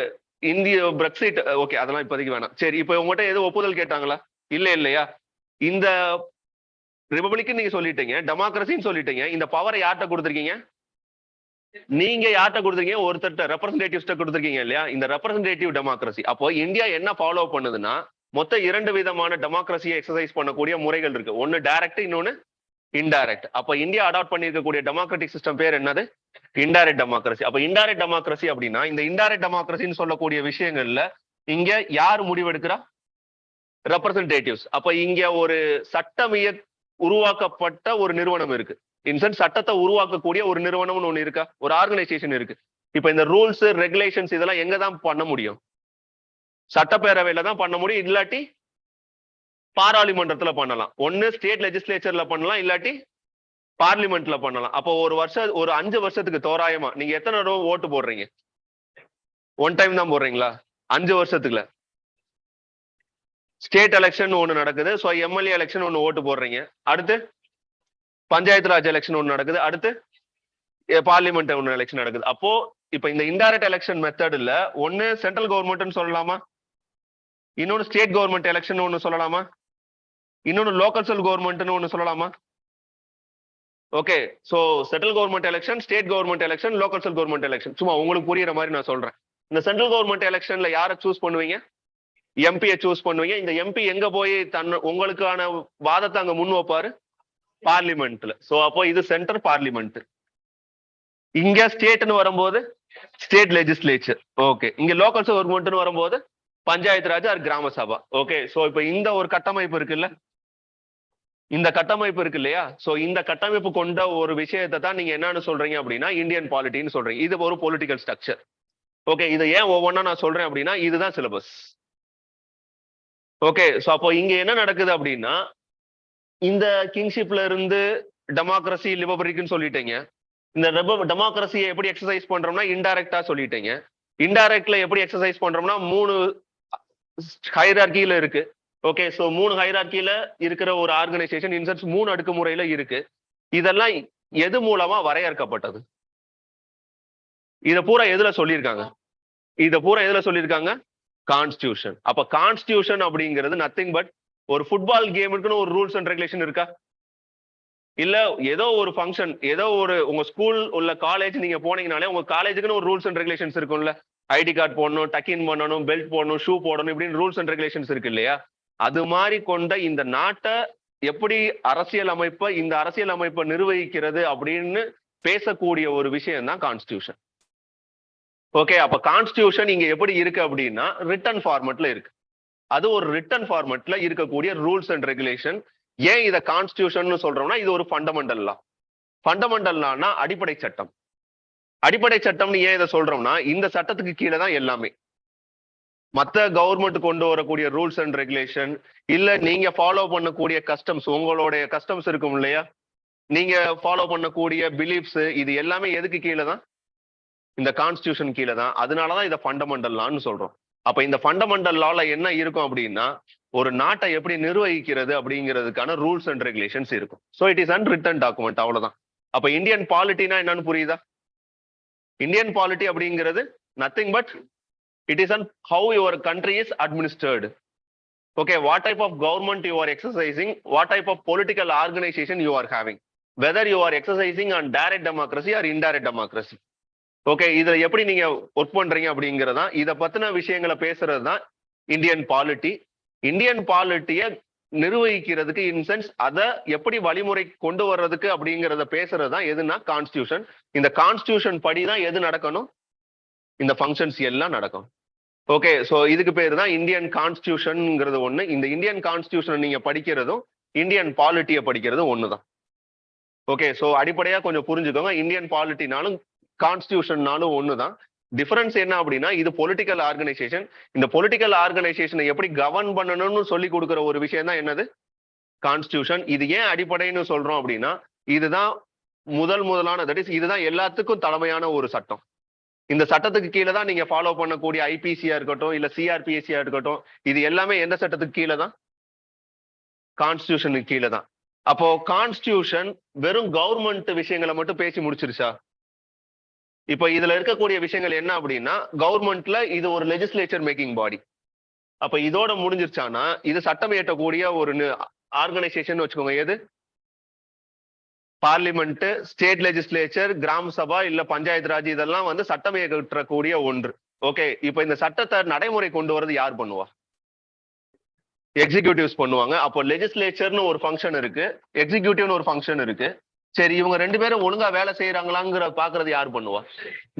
இந்திய பிரெக்சிட், ஓகே அதெல்லாம் இப்போதைக்கு வேணாம். சரி, இப்போ உங்கள்கிட்ட எதுவும் ஒப்புதல் கேட்டாங்களா? இல்லையா? இந்த ரிபப்ளிக் நீங்க சொல்லிட்டீங்க, டெமோக்ரஸின்னு சொல்லிட்டீங்க, இந்த பவரை யார்கிட்ட கொடுத்துருக்கீங்க? நீங்க யார்கிட்ட கொடுத்துருக்கீங்க? ஒருத்தர் ரெப்ரஸன்டேட்டிவ்ஸ்ட கொடுத்துருக்கீங்க இல்லையா? இந்த ரெப்ரஸன்டேட்டிவ் டெமோக்ரஸி. அப்போ இந்தியா என்ன ஃபாலோ பண்ணுதுன்னா மொத்த 2 விதமான டெமோக்ரஸியை எக்ஸசைஸ் பண்ணக்கூடிய முறைகள் இருக்கு. ஒன்னு டைரக்ட், இன்னொன்னு இன்டைரக்ட். அப்ப இந்தியா அடாப்ட் பண்ணிருக்கக்கூடிய டெமோக்ராட்டிக் சிஸ்டம் பேர் என்னது? Indirect democracy. அப்ப இன்டைரக்ட் டெமோக்ரஸி அப்படின்னா இந்த இன்டைரக்ட் டெமோக்ரஸின்னு சொல்லக்கூடிய விஷயங்கள்ல இங்க யார் முடிவெடுக்கிறா? ரெப்ரஸன்டேட்டிவ்ஸ். அப்ப இங்க ஒரு சட்டம் உருவாக்கப்பட்ட ஒரு நிறுவனம் இருக்கு. இன்சென்ட் சட்டத்தை உருவாக்கக்கூடிய ஒரு நிறுவனம்னு ஒண்ணு இருக்கா? ஒரு ஆர்கனைசேஷன் இருக்கு. இப்ப இந்த ரூல்ஸ் ரெகுலேஷன்ஸ் இதெல்லாம் எங்க தான் பண்ண முடியும்? சட்டப்பேரவையில தான் பண்ண முடியும், இல்லாட்டி பாராளுமன்றத்துல பண்ணலாம். ஒன்னு ஸ்டேட் லெஜிஸ்லேச்சர்ல பண்ணலாம், இல்லாட்டி பார்லிமெண்ட்ல பண்ணலாம். அப்போ ஒரு 5 வருஷத்துக்கு தோராயமா நீங்க எத்தனை தடவை ஓட்டு போடுறீங்க? ஒன் டைம் தான் போடுறீங்களா? 5 வருஷத்துக்குல ஸ்டேட் எலெக்ஷன் ஒண்ணு நடக்குது, ஸோ எம்எல்ஏ எலெக்ஷன் ஒண்ணு ஓட்டு போடுறீங்க. அடுத்து பஞ்சாயத்து ராஜ் எலெக்ஷன் ஒண்ணு நடக்குது, அடுத்து பார்லிமெண்ட் ஒண்ணு எலெக்ஷன் நடக்குது. அப்போ இப்ப இந்த இன்டைரக்ட் எலெக்ஷன் மெத்தட்ல ஒன்னு சென்ட்ரல் கவர்மெண்ட்னு சொல்லலாமா, இன்னொன்னு ஸ்டேட் கவர்மெண்ட் எலெக்ஷன் ஒண்ணு சொல்லலாமா, இன்னொன்னு லோக்கல் செல் கவர்மெண்ட்னு ஒண்ணு சொல்லலாமா? Okay, so central government election, state government election, local self government election. சும்மா உங்களுக்கு புரியுற மாதிரி நான் சொல்றேன். இந்த சென்ட்ரல் கவர்மெண்ட் எலெக்ஷன்ல யாரை சூஸ் பண்ணுவீங்க? எம்பியை சூஸ் பண்ணுவீங்க. இந்த எம்பி எங்க போய் உங்களுக்கான வாதத்தை அங்க முன் வைப்பாரு? பார்லிமெண்ட்ல. சோ அப்போ இது சென்டர் பார்லிமெண்ட். இங்க ஸ்டேட்னு வரும்போது ஸ்டேட் லெஜிஸ்லேச்சர். ஓகே, இங்க லோக்கல் கவர்மெண்ட்னு வரும்போது பஞ்சாயத்து ராஜ் ஆர் கிராம சபா. ஓகே, சோ இப்ப இந்த ஒரு கட்டமைப்பு இருக்குல்ல, இந்த கட்டமைப்பு இருக்கு இல்லையா? சோ இந்த கட்டமைப்பு கொண்ட ஒரு விஷயத்தை தான் நீங்க என்னன்னு சொல்றீங்க அப்படின்னா இந்தியன் பாலிட்டின்னு சொல்றீங்க. இது ஒரு பொலிட்டிக்கல் ஸ்ட்ரக்சர். ஓகே, இதை ஏன் ஒவ்வொன்றா நான் சொல்றேன் அப்படின்னா இதுதான் சிலபஸ். ஓகே, சோ அப்போ இங்க என்ன நடக்குது அப்படின்னா இந்த கிங்ஷிப்ல இருந்து டெமோக்ரஸி லிபர்ட்டின்னு சொல்லிட்டீங்க. இந்த டெமோக்ரஸியை எப்படி எக்ஸசைஸ் பண்றோம்னா இன்டைரக்டா சொல்லிட்டீங்க. இன்டைரக்ட்ல எப்படி எக்ஸசைஸ் பண்றோம்னா 3 ஹைரார்கியில இருக்கு. ஓகே, சோ 3 ஹைரார்கியில இருக்கிற ஒரு ஆர்கனைசேஷன் இன்சென்ஸ் 3 அடுக்குமுறையில இருக்கு. இதெல்லாம் எது மூலமா வரையறுக்கப்பட்டது? இத பூரா எதுல சொல்லியிருக்காங்க? கான்ஸ்டிடியூஷன். அப்ப கான்ஸ்டிடியூஷன் அப்படிங்கிறது நத்திங் பட் ஒரு ஃபுட்பால் கேமுக்குன்னு ஒரு ரூல்ஸ் அண்ட் ரெகுலேஷன் இருக்கா? இல்ல ஏதோ ஒரு ஃபங்க்ஷன், ஏதோ ஒரு உங்க ஸ்கூல் உள்ள காலேஜ் நீங்க போனீங்கனாலே உங்க காலேஜுக்குன்னு ஒரு ரூல்ஸ் அண்ட் ரெகுலேஷன்ஸ் இருக்கும்ல. ஐடி கார்டு போடணும், டக்கின் பண்ணணும், பெல்ட் போடணும், ஷூ போடணும், இப்படின்னு ரூல்ஸ் அண்ட் ரெகுலேஷன்ஸ் இருக்கு இல்லையா? அது மாதிரி கொண்ட இந்த நாட்டை எப்படி இந்த அரசியல் அமைப்பை நிர்வகிக்கிறது அப்படின்னு பேசக்கூடிய ஒரு விஷயம் தான் கான்ஸ்டிடியூஷன். ஓகே, அப்ப கான்ஸ்டிடியூஷன் இங்க எப்படி இருக்கு அப்படின்னா ரிட்டன் ஃபார்மெட்ல இருக்கு. அது ஒரு ரிட்டன் ஃபார்மெட்ல இருக்கக்கூடிய ரூல்ஸ் அண்ட் ரெகுலேஷன். ஏன் இதை கான்ஸ்டிடியூஷன் சொல்றோம்னா இது ஒரு ஃபண்டமெண்டல் லா. ஃபண்டமெண்டல் லானா அடிப்படை சட்டம். அடிப்படை சட்டம்னு ஏன் இதை சொல்றோம்னா இந்த சட்டத்துக்கு கீழே தான் எல்லாமே. மற்ற கவர்மெண்ட் கொண்டு வரக்கூடிய ரூல்ஸ் அண்ட் ரெகுலேஷன், இல்ல நீங்க ஃபாலோ பண்ணக்கூடிய கஸ்டம்ஸ், உங்களுடைய கஸ்டம்ஸ் இருக்கும் இல்லையா, நீங்க ஃபாலோ பண்ணக்கூடிய பிலீஃப்ஸ், இது எல்லாமே எதுக்கு கீழே தான்? இந்த கான்ஸ்டிடியூஷன் கீழே தான். அதனாலதான் இதை ஃபண்டமெண்டல் லான்னு சொல்றோம். அப்ப இந்த ஃபண்டமெண்டல் லால என்ன இருக்கும் அப்படின்னா ஒரு நாட்டை எப்படி நிர்வகிக்கிறது அப்படிங்கிறதுக்கான ரூல்ஸ் அண்ட் ரெகுலேஷன்ஸ் இருக்கும். So it is unwritten document, அவ்வளவுதான். அப்ப இந்தியன் பாலிட்டினா என்னன்னு புரியுதா? இந்தியன் பாலிட்டி அப்படிங்கிறது nothing but it is on how your country is administered. Okay, what type of government you are exercising, what type of political organization you are having, whether you are exercising on direct democracy or indirect democracy. Okay, இதுல எப்படி நீங்க work பண்றீங்க அப்படிங்கறதா இதை பத்தின விஷயங்களை பேசுறது தான் இந்தியன் பாலிட்டி. இந்தியன் பாலிட்டியை நிர்வகிக்கிறதுக்கு இன்சென்ஸ் அதை எப்படி வழிமுறை கொண்டு வர்றதுக்கு அப்படிங்கிறத பேசுறது தான் எதுனா கான்ஸ்டிடியூஷன். இந்த கான்ஸ்டிடியூஷன் படி தான் எது நடக்கணும்? இந்த ஃபங்க்ஷன்ஸ் எல்லாம் நடக்கும். ஓகே, சோ இதுக்கு பேர் தான் இந்தியன் கான்ஸ்டிடியூஷன்ங்கிறது ஒண்ணு. இந்த இந்தியன் கான்ஸ்டிடியூஷன் நீங்க படிக்கிறதும் இந்தியன் பாலிட்டியை படிக்கிறதும் ஒண்ணுதான். ஓகே, சோ அடிப்படையா கொஞ்சம் புரிஞ்சுக்கோங்க. இந்தியன் பாலிட்டினாலும் கான்ஸ்டியூஷன்னாலும் ஒண்ணுதான். டிஃபரன்ஸ் என்ன அப்படின்னா இது பொலிட்டிக்கல் ஆர்கனைசேஷன். இந்த பொலிட்டிக்கல் ஆர்கனைசேஷனை எப்படி கவர்ன் பண்ணணும்னு சொல்லி கொடுக்குற ஒரு விஷயம் தான் என்னது கான்ஸ்டியூஷன். இது ஏன் அடிப்படைன்னு சொல்றோம் அப்படின்னா இதுதான் முதலான தட் இஸ் இதுதான் எல்லாத்துக்கும் தலைமையான ஒரு சட்டம். இந்த சட்டத்துக்கு கீழே தான் நீங்க ஃபாலோ பண்ணக்கூடிய ஐபிசியா இருக்கட்டும் இல்ல சிஆர்பிஎஸ்சியா இருக்கட்டும், இது எல்லாமே எந்த சட்டத்துக்கு கீழே தான்? கான்ஸ்டியூஷனுக்கு கீழே தான். அப்போ கான்ஸ்டியூஷன் வெறும் கவர்மெண்ட் விஷயங்களை மட்டும் பேசி முடிச்சிருச்சா? இப்ப இதுல இருக்கக்கூடிய விஷயங்கள் என்ன அப்படின்னா கவர்மெண்ட்ல இது ஒரு லெஜிஸ்லேச்சர் மேக்கிங் பாடி. அப்ப இதோட முடிஞ்சிருச்சானா இது சட்டம் இயற்றக்கூடிய ஒரு ஆர்கனைசேஷன் வச்சுக்கோங்க. எது? பார்லிமெண்ட், ஸ்டேட் லெஜிஸ்லேச்சர், கிராம சபா இல்ல பஞ்சாயத்து ராஜ், இதெல்லாம் வந்து சட்டம் இயற்றக்கூடிய ஒன்று. ஓகே, இப்ப இந்த சட்டத்தை நடைமுறை கொண்டு வரது யார் பண்ணுவா? எக்ஸிகியூட்டிவ்ஸ் பண்ணுவாங்க. அப்போ லெஜிஸ்லேச்சர்னு ஒரு ஃபங்க்ஷன் இருக்கு, எக்ஸிகியூட்டிவ்னு ஒரு ஃபங்க்ஷன் இருக்கு. சரி, இவங்க ரெண்டு பேரும் ஒழுங்கா வேலை செய்யறாங்களாங்கிற பாக்குறது யார் பண்ணுவா?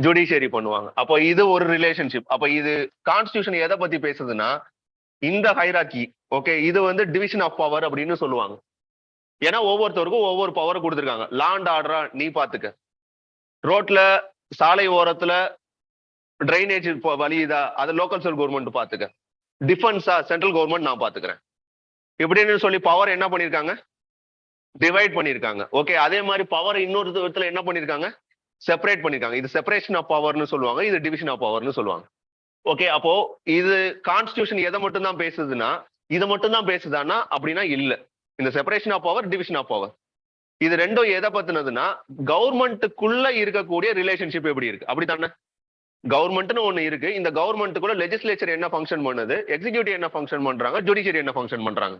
ஜுடிஷியரி பண்ணுவாங்க. அப்போ இது ஒரு ரிலேஷன்ஷிப். அப்ப இது கான்ஸ்டியூஷன் எதை பத்தி பேசுதுன்னா இந்த ஹைரார்கி. ஓகே, இது வந்து டிவிஷன் ஆஃப் பவர் அப்படின்னு சொல்லுவாங்க. ஏன்னா ஒவ்வொருத்தருக்கும் ஒவ்வொரு பவர் கொடுத்துருக்காங்க. லா அண்ட் ஆர்டரா நீ பாத்துக்க, ரோட்ல சாலை ஓரத்துல டிரைனேஜ் வழியுதா அது லோக்கல் செல் கவர்மெண்ட் பாத்துக்க, டிஃபென்ஸா சென்ட்ரல் கவர்மெண்ட் நான் பாத்துக்கிறேன் இப்படின்னு சொல்லி பவர் என்ன பண்ணிருக்காங்க? டிவைட் பண்ணிருக்காங்க. ஓகே, அதே மாதிரி பவர் இன்னொரு விதத்துல என்ன பண்ணிருக்காங்க? செப்பரேட் பண்ணிருக்காங்க. இது செப்பரேஷன் ஆஃப் பவர்னு சொல்லுவாங்க, இது டிவிஷன் ஆஃப் பவர்னு சொல்லுவாங்க. ஓகே, அப்போ இது கான்ஸ்டியூஷன் எதை மட்டும் தான் பேசுதுன்னா இதை மட்டும் தான் பேசுதானா அப்படின்னா இல்ல. இந்த separation of power, division of power, இது ரெண்டும் எதை பத்தினதுன்னா கவர்மெண்ட்டுக்குள்ள இருக்கக்கூடிய ரிலேஷன்ஷிப் எப்படி இருக்கு அப்படித்தானே. கவர்மெண்ட்னு ஒண்ணு இருக்கு, இந்த கவர்மெண்ட்டுக்குள்ள லெஜிஸ்லேச்சர் என்ன ஃபங்க்ஷன் பண்ணுது, எக்ஸிகியூட்டிவ் என்ன ஃபங்க்ஷன் பண்றாங்க, ஜுடிஷியரி என்ன ஃபங்க்ஷன் பண்றாங்க,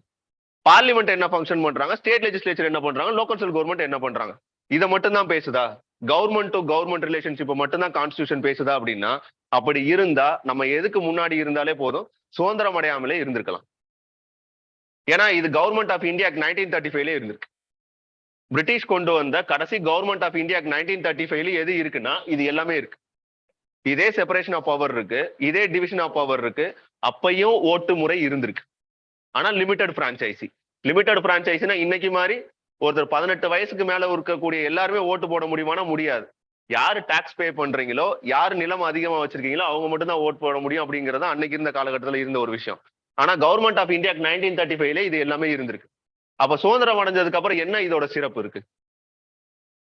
பார்லிமெண்ட் என்ன ஃபங்க்ஷன் பண்றாங்க, ஸ்டேட் லெஜிஸ்லேச்சர் என்ன பண்றாங்க, லோக்கல் செல் கவர்மெண்ட் என்ன பண்றாங்க, இதை மட்டும் தான் பேசுதா? கவர்மெண்ட் டு கவர்மெண்ட் ரிலேஷன்ஷிப் மட்டும் தான் கான்ஸ்டியூஷன் பேசுதா அப்படின்னா அப்படி இருந்தா நம்ம எதுக்கு முன்னாடி இருந்தாலே போதும், சுதந்திரம் அடையாமலே இருந்திருக்கலாம். ஏன்னா இது கவர்மெண்ட் ஆஃப் இந்தியா 1935 இருந்திருக்கு. பிரிட்டிஷ் கொண்டு வந்த கடைசி கவர்மெண்ட் ஆஃப் இந்தியா 1935 எது இருக்குன்னா இது எல்லாமே இருக்கு. இதே செப்பரேஷன் ஆஃப் பவர் இருக்கு, இதே டிவிஷன் ஆஃப் பவர் இருக்கு. அப்பையும் ஓட்டு முறை இருந்திருக்கு, ஆனா லிமிடெட் பிரான்ச்சைசி. லிமிடெட் பிரான்ச்சைசினா இன்னைக்கு மாதிரி ஒருத்தர் 18 வயசுக்கு மேல இருக்கக்கூடிய எல்லாருமே ஓட்டு போட முடியுமானா முடியாது. யாரு டாக்ஸ் பே பண்றீங்களோ, யாரு நிலம் அதிகமா வச்சிருக்கீங்களோ அவங்க மட்டும் தான் ஓட்டு போட முடியும் அப்படிங்கறது அன்னைக்கு இருந்த காலகட்டத்தில் இருந்த ஒரு விஷயம். ஆனா கவர்மெண்ட் ஆஃப் இந்தியா 1935 இது எல்லாமே இருந்திருக்கு. அப்ப சுதந்திரம் அடைஞ்சதுக்கு அப்புறம் என்ன இதோட சிறப்பு இருக்கு?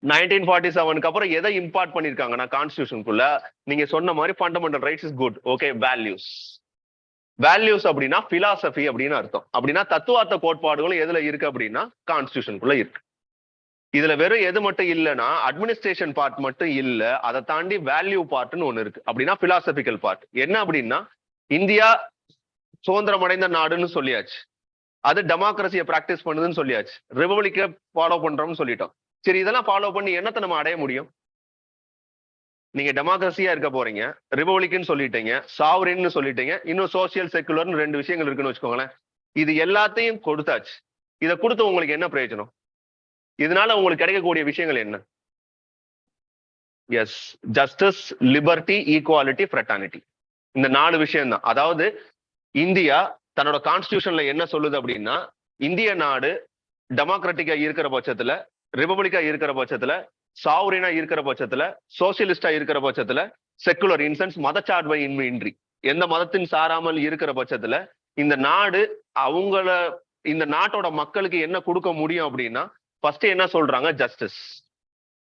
1947 அப்புறம் எதை இம்பார்ட் பண்ணிருக்காங்கன்னா கான்ஸ்டியூஷனுக்குள்ள நீங்க சொன்ன மாதிரி fundamental rights is good. Okay, values. Values அப்படின்னா பிலாசபி அப்படின்னு அர்த்தம். அப்படின்னா தத்துவார்த்த கோட்பாடுகளும் எதுல இருக்கு அப்படின்னா கான்ஸ்டியூஷனுக்குள்ள இருக்கு. இதுல வெறும் எது மட்டும் இல்லைன்னா அட்மினிஸ்ட்ரேஷன் பார்ட் மட்டும் இல்ல, அதை தாண்டி வேல்யூ பார்ட்னு ஒண்ணு இருக்கு. அப்படின்னா பிலாசபிக்கல் பார்ட் என்ன அப்படின்னா இந்தியா சுதந்திரம் அடைந்த நாடுன்னு சொல்லியாச்சு, அது டெமோக்ரஸியை பிராக்டிஸ் பண்ணுதுன்னு சொல்லியாச்சு, ரிபப்ளிக்கை ஃபாலோ பண்றோம்னு சொல்லிட்டோம். சரி, இதெல்லாம் ஃபாலோ பண்ணி என்னத்தை நம்ம அடைய முடியும்? நீங்க டெமோக்ரஸியா இருக்க போறீங்க, ரிபப்ளிக்னு சொல்லிட்டீங்க, சாவரின்னு சொல்லிட்டீங்க, இன்னும் சோசியல் செக்குலர்னு 2 விஷயங்கள் இருக்குன்னு வச்சுக்கோங்களேன். இது எல்லாத்தையும் கொடுத்தாச்சு. இதை கொடுத்து உங்களுக்கு என்ன பிரயோஜனம்? இதனால உங்களுக்கு கிடைக்கக்கூடிய விஷயங்கள் என்ன? Yes, justice, liberty, equality, fraternity. இந்த 4 விஷயம் தான். அதாவது இந்தியா தன்னோட கான்ஸ்டியூஷன்ல என்ன சொல்லுது அப்படின்னா இந்திய நாடு டெமோக்ராட்டிக்கா இருக்கிற பட்சத்துல, ரிபப்ளிக்கா இருக்கிற பட்சத்துல, சாவரினா இருக்கிற பட்சத்துல, சோசியலிஸ்டா இருக்கிற பட்சத்துல, செக்குலர் இன்சென்ஸ் மதச்சார்பை இன்றி எந்த மதத்தின் சாராமல் இருக்கிற பட்சத்துல இந்த நாடு இந்த நாட்டோட மக்களுக்கு என்ன கொடுக்க முடியும் அப்படின்னா ஃபர்ஸ்ட் என்ன சொல்றாங்க? ஜஸ்டிஸ்,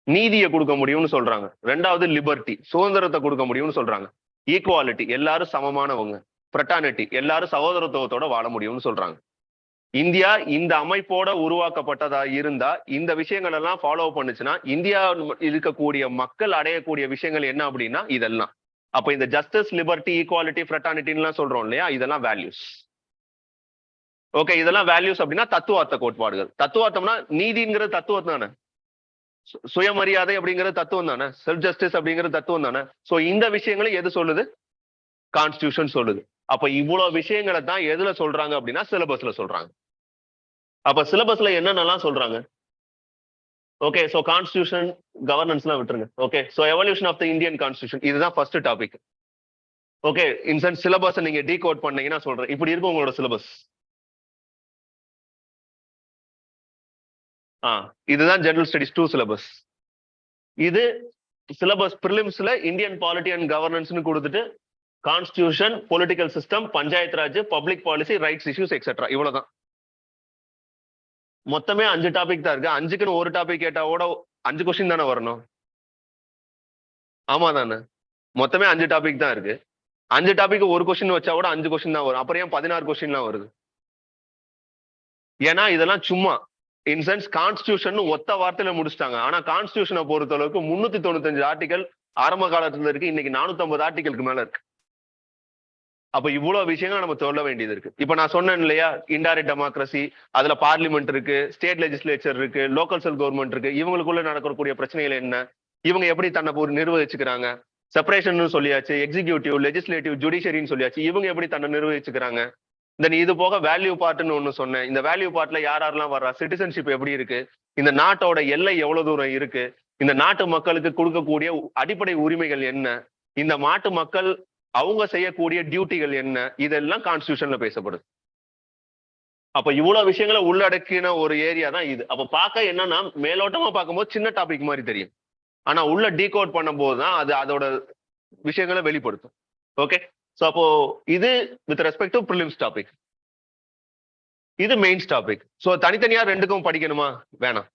நீதியை கொடுக்க முடியும்னு சொல்றாங்க. 2வது லிபர்ட்டி, சுதந்திரத்தை கொடுக்க முடியும்னு சொல்றாங்க. ஈக்குவாலிட்டி, எல்லாரும் சமமானவங்க. ஃப்ரெட்டர்னிட்டி, எல்லாரும் சகோதரத்துவத்தோட வாழ முடியும்னு சொல்றாங்க. இந்தியா இந்த அமைப்போட உருவாக்கப்பட்டதா இருந்தா இந்த விஷயங்கள் எல்லாம் ஃபாலோ பண்ணுச்சுன்னா இந்தியா இருக்கக்கூடிய மக்கள் அடையக்கூடிய விஷயங்கள் என்ன அப்படின்னா இதெல்லாம். அப்ப இந்த ஜஸ்டிஸ், லிபர்ட்டி, ஈக்குவாலிட்டி, ஃப்ரெட்டர்னிட்டின்லாம் சொல்றோம் இல்லையா, இதெல்லாம் வேல்யூஸ். ஓகே, இதெல்லாம் வேல்யூஸ் அப்படின்னா தத்துவார்த்த கோட்பாடுகள். தத்துவார்த்தம்னா நீதிங்கிறது தத்துவம் தானே, சுயமரியாதை அப்படிங்கிறது தத்துவம் தானே, செல்ஃப் ஜஸ்டிஸ் அப்படிங்கிறது தத்துவம் தானே. சோ இந்த விஷயங்களை எது சொல்லுது? கான்ஸ்டியூஷன் சொல்லுது. அப்ப இவ்வளவு விஷயங்களை தான் எதுல சொல்றாங்க அப்படின்னா சிலபஸ்ல சொல்றாங்க. அப்ப சிலபஸ்ல என்னென்னலாம் சொல்றாங்க? ஓகே, சோ கான்ஸ்டியூஷன், கவர்னன்ஸ்லாம் விட்டுருங்க. Okay, so evolution of the Indian constitution, இதுதான் first topic. Okay, in sense syllabus நீங்க டீகோட் பண்ணீங்கன்னா சொல்றேன், இப்படி இருக்கும் உங்களோட சிலபஸ். இதுதான் ஜெனரல் ஸ்டடிஸ் 2 சிலபஸ். இது சிலபஸ் ப்ரிலிம்ஸ்ல இந்தியன் பாலிட்டி அண்ட் கவர்னன்ஸ்னு கொடுத்துட்டு constitution, political system, panchayat Raj, public policy, rights issues etcetera இவ்வளவுதான். மொத்தமே 5 டாபிக் தான் இருக்கு. 5க்குன்னு ஒரு டாபிக் கேட்டா கூட 5 கொஸ்டின் தானே வரணும். ஆமா தானே? மொத்தமே 5 டாபிக் தான் இருக்கு. 5 டாபிக் ஒரு கொஸ்டின் வச்சா கூட 5 கொஸ்டின் தான் வரும். அப்புறம் ஏன் 16 கொஸ்டின்லாம் வருது? ஏன்னா இதெல்லாம் சும்மா இன்சென்ஸ் கான்ஸ்டியூஷன் ஒத்த வார்த்தையில முடிச்சிட்டாங்க. ஆனா கான்ஸ்டியூஷனை பொறுத்த அளவுக்கு 395 ஆர்டிகல் ஆரம்ப காலத்துல இருக்கு. இன்னைக்கு 450 ஆர்டிகலுக்கு மேல இருக்கு. அப்ப இவ்வளவு விஷயங்கள் நம்ம சொல்ல வேண்டியது இருக்கு. இப்ப நான் சொன்னேன் இல்லையா, இன்டைரக்ட் டெமோக்ரஸி, அதுல பார்லிமெண்ட் இருக்கு, ஸ்டேட் லெஜிஸ்லேச்சர் இருக்கு, லோக்கல் செல் கவர்மெண்ட் இருக்கு. இவங்களுக்குள்ள நடக்கக்கூடிய பிரச்சனைகள் என்ன, இவங்க எப்படி தன்னை நிர்வகிச்சுக்கிறாங்க, செப்பரேஷன் சொல்லியாச்சு, எக்ஸிகியூட்டிவ், லெஜிஸ்லேட்டிவ், ஜுடிஷியரின்னு சொல்லியாச்சு, இவங்க எப்படி தன்னை நிர்வகிச்சுக்கிறாங்க. தென் இது போக வேல்யூ பார்ட்னு ஒண்ணு சொன்னேன். இந்த வேல்யூ பார்ட்ல யாரெல்லாம் வர்றா, சிட்டிசன்ஷிப் எப்படி இருக்கு, இந்த நாட்டோட எல்லை எவ்வளவு தூரம் இருக்கு, இந்த நாட்டு மக்களுக்கு கொடுக்கக்கூடிய அடிப்படை உரிமைகள் என்ன, இந்த நாட்டு மக்கள் அவங்க செய்யக்கூடிய டியூட்டிகள் என்ன, இதெல்லாம் கான்ஸ்டியூஷன்ல பேசப்படுது. அப்ப இவ்வளவு விஷயங்களை உள்ளடக்கின ஒரு ஏரியா தான் இது. அப்ப பார்க்க என்னன்னா மேலோட்டமா பார்க்கும்போது சின்ன டாபிக் மாதிரி தெரியும். ஆனா உள்ள டீகோட் பண்ணும்போது தான் அது அதோட விஷயங்களை வெளிப்படுத்தும். ஓகே, ஸோ அப்போ இது with respect to prelims topic. இது மெயின்ஸ் டாபிக். ஸோ தனித்தனியா ரெண்டுக்கும் படிக்கணுமா? வேணாம்.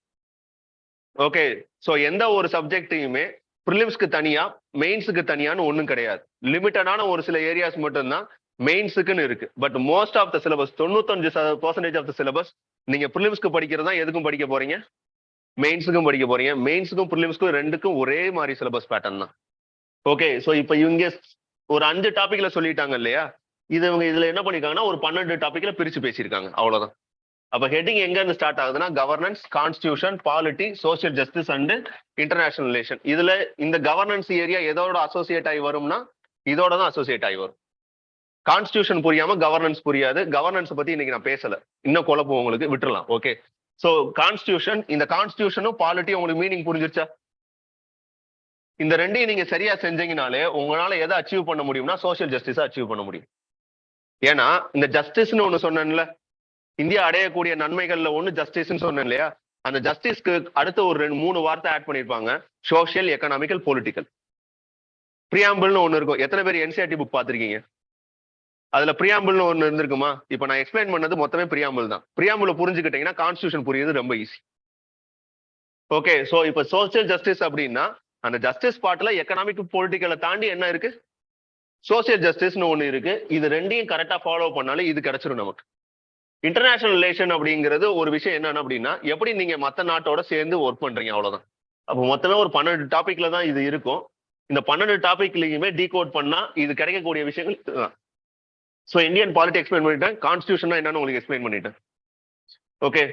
ஓகே, ஸோ எந்த ஒரு சப்ஜெக்டையுமே ப்ரிலிம்ஸ்க்கு தனியா மெயின்ஸுக்கு தனியான்னு ஒன்றும் கிடையாது. லிமிட்டடான ஒரு சில ஏரியாஸ் மட்டும்தான் மெயின்ஸுக்குன்னு இருக்கு. But most of the syllabus 95% of the syllabus நீங்க ப்ரிலிம்ஸ்க்கு படிக்கிறதா எதுக்கும் படிக்க போறீங்க, மெயின்ஸுக்கும் படிக்க போறீங்க. மெயின்ஸுக்கும் ப்ரிலிம்ஸ்க்கும் ரெண்டுக்கும் ஒரே மாதிரி சிலபஸ் பேட்டர்ன் தான். ஓகே, ஸோ இப்போ இவங்க ஒரு 5 டாபிக்ல சொல்லிட்டாங்க இல்லையா, இவங்க இதுல என்ன பண்ணிருக்காங்கன்னா ஒரு 12 டாபிக்ல பிரிச்சு பேசியிருக்காங்க. அவ்வளவுதான். அப்ப ஹெட்டிங் எங்க இருந்து ஸ்டார்ட் ஆகுதுன்னா governance, constitution, polity, social justice and international relation. இதுல இந்த கவர்னன்ஸ் ஏரியா எதோட அசோசியேட் ஆகி வரும்னா இதோட தான் அசோசியேட் ஆகி வரும். கான்ஸ்டியூஷன் புரியாம கவர்னன்ஸ் புரியாது. கவர்னன்ஸ் பத்தி இன்னைக்கு நான் பேசல, இன்னும் குழப்பம் உங்களுக்கு விட்டுறலாம். ஓகே, சோ கான்ஸ்டியூஷன், இந்த கான்ஸ்டியூஷனும் பாலிட்டியும் உங்களுக்கு மீனிங் புரிஞ்சிருச்சா? இந்த ரெண்டையும் நீங்க சரியா செஞ்சீங்கனாலே உங்களால எதை அச்சீவ் பண்ண முடியும்னா சோசியல் ஜஸ்டிஸை அச்சீவ் பண்ண முடியும். ஏன்னா இந்த ஜஸ்டிஸ்னு ஒண்ணு சொன்னேன்ல, இந்தியா அடையக்கூடிய நன்மைகள்ல ஒண்ணு ஜஸ்டிஸ்ன்னு சொன்னேன் இல்லையா, அந்த ஜஸ்டிஸ்க்கு அடுத்த ஒரு 2-3 வார்த்தை ஆட் பண்ணிருப்பாங்க, சோசியல், எக்கனாமிக்கல், பொலிட்டிக்கல். பிரியாம்பிள்னு ஒண்ணு இருக்கும். எத்தனை பேர் என்சிஆர்டி புக் பார்த்திருக்கீங்க? அதுல பிரியாம்பிள்னு ஒண்ணு இருந்திருக்குமா? இப்ப நான் எக்ஸ்பிளைன் பண்ணது மொத்தமே பிரியாம்பிள் தான். பிரியாம்பிள் புரிஞ்சுக்கிட்டீங்கன்னா கான்ஸ்டியூஷன் புரியுது ரொம்ப ஈஸி. ஓகே, சோ இப்ப சோசியல் ஜஸ்டிஸ் அப்படின்னா அந்த ஜஸ்டிஸ் பார்ட்ல எக்கனாமிக், பொலிட்டிக்கலை தாண்டி என்ன இருக்கு, சோசியல் ஜஸ்டிஸ்னு ஒண்ணு இருக்கு. இது ரெண்டையும் கரெக்டா ஃபாலோ பண்ணாலே இது கிடைச்சிடும் நமக்கு. இன்டர்நேஷனல் ரிலேஷன் அப்படிங்கிறது ஒரு விஷயம் என்னன்னு அப்படின்னா எப்படி நீங்க மற்ற நாட்டோட சேர்ந்து ஒர்க் பண்றீங்க, அவ்வளவுதான். அப்போ மொத்தமே ஒரு 12 டாபிக்ல தான் இது இருக்கும். இந்த 12 டாபிக்லயுமே டீகோட் பண்ணா இது கிடைக்கக்கூடிய விஷயங்கள் இதுதான். ஸோ இந்தியன் பாலிட்டி எக்ஸ்பிளைன் பண்ணிட்டேன், கான்ஸ்டியூஷன் என்னன்னு உங்களுக்கு எக்ஸ்பிளைன் பண்ணிட்டேன். ஓகே,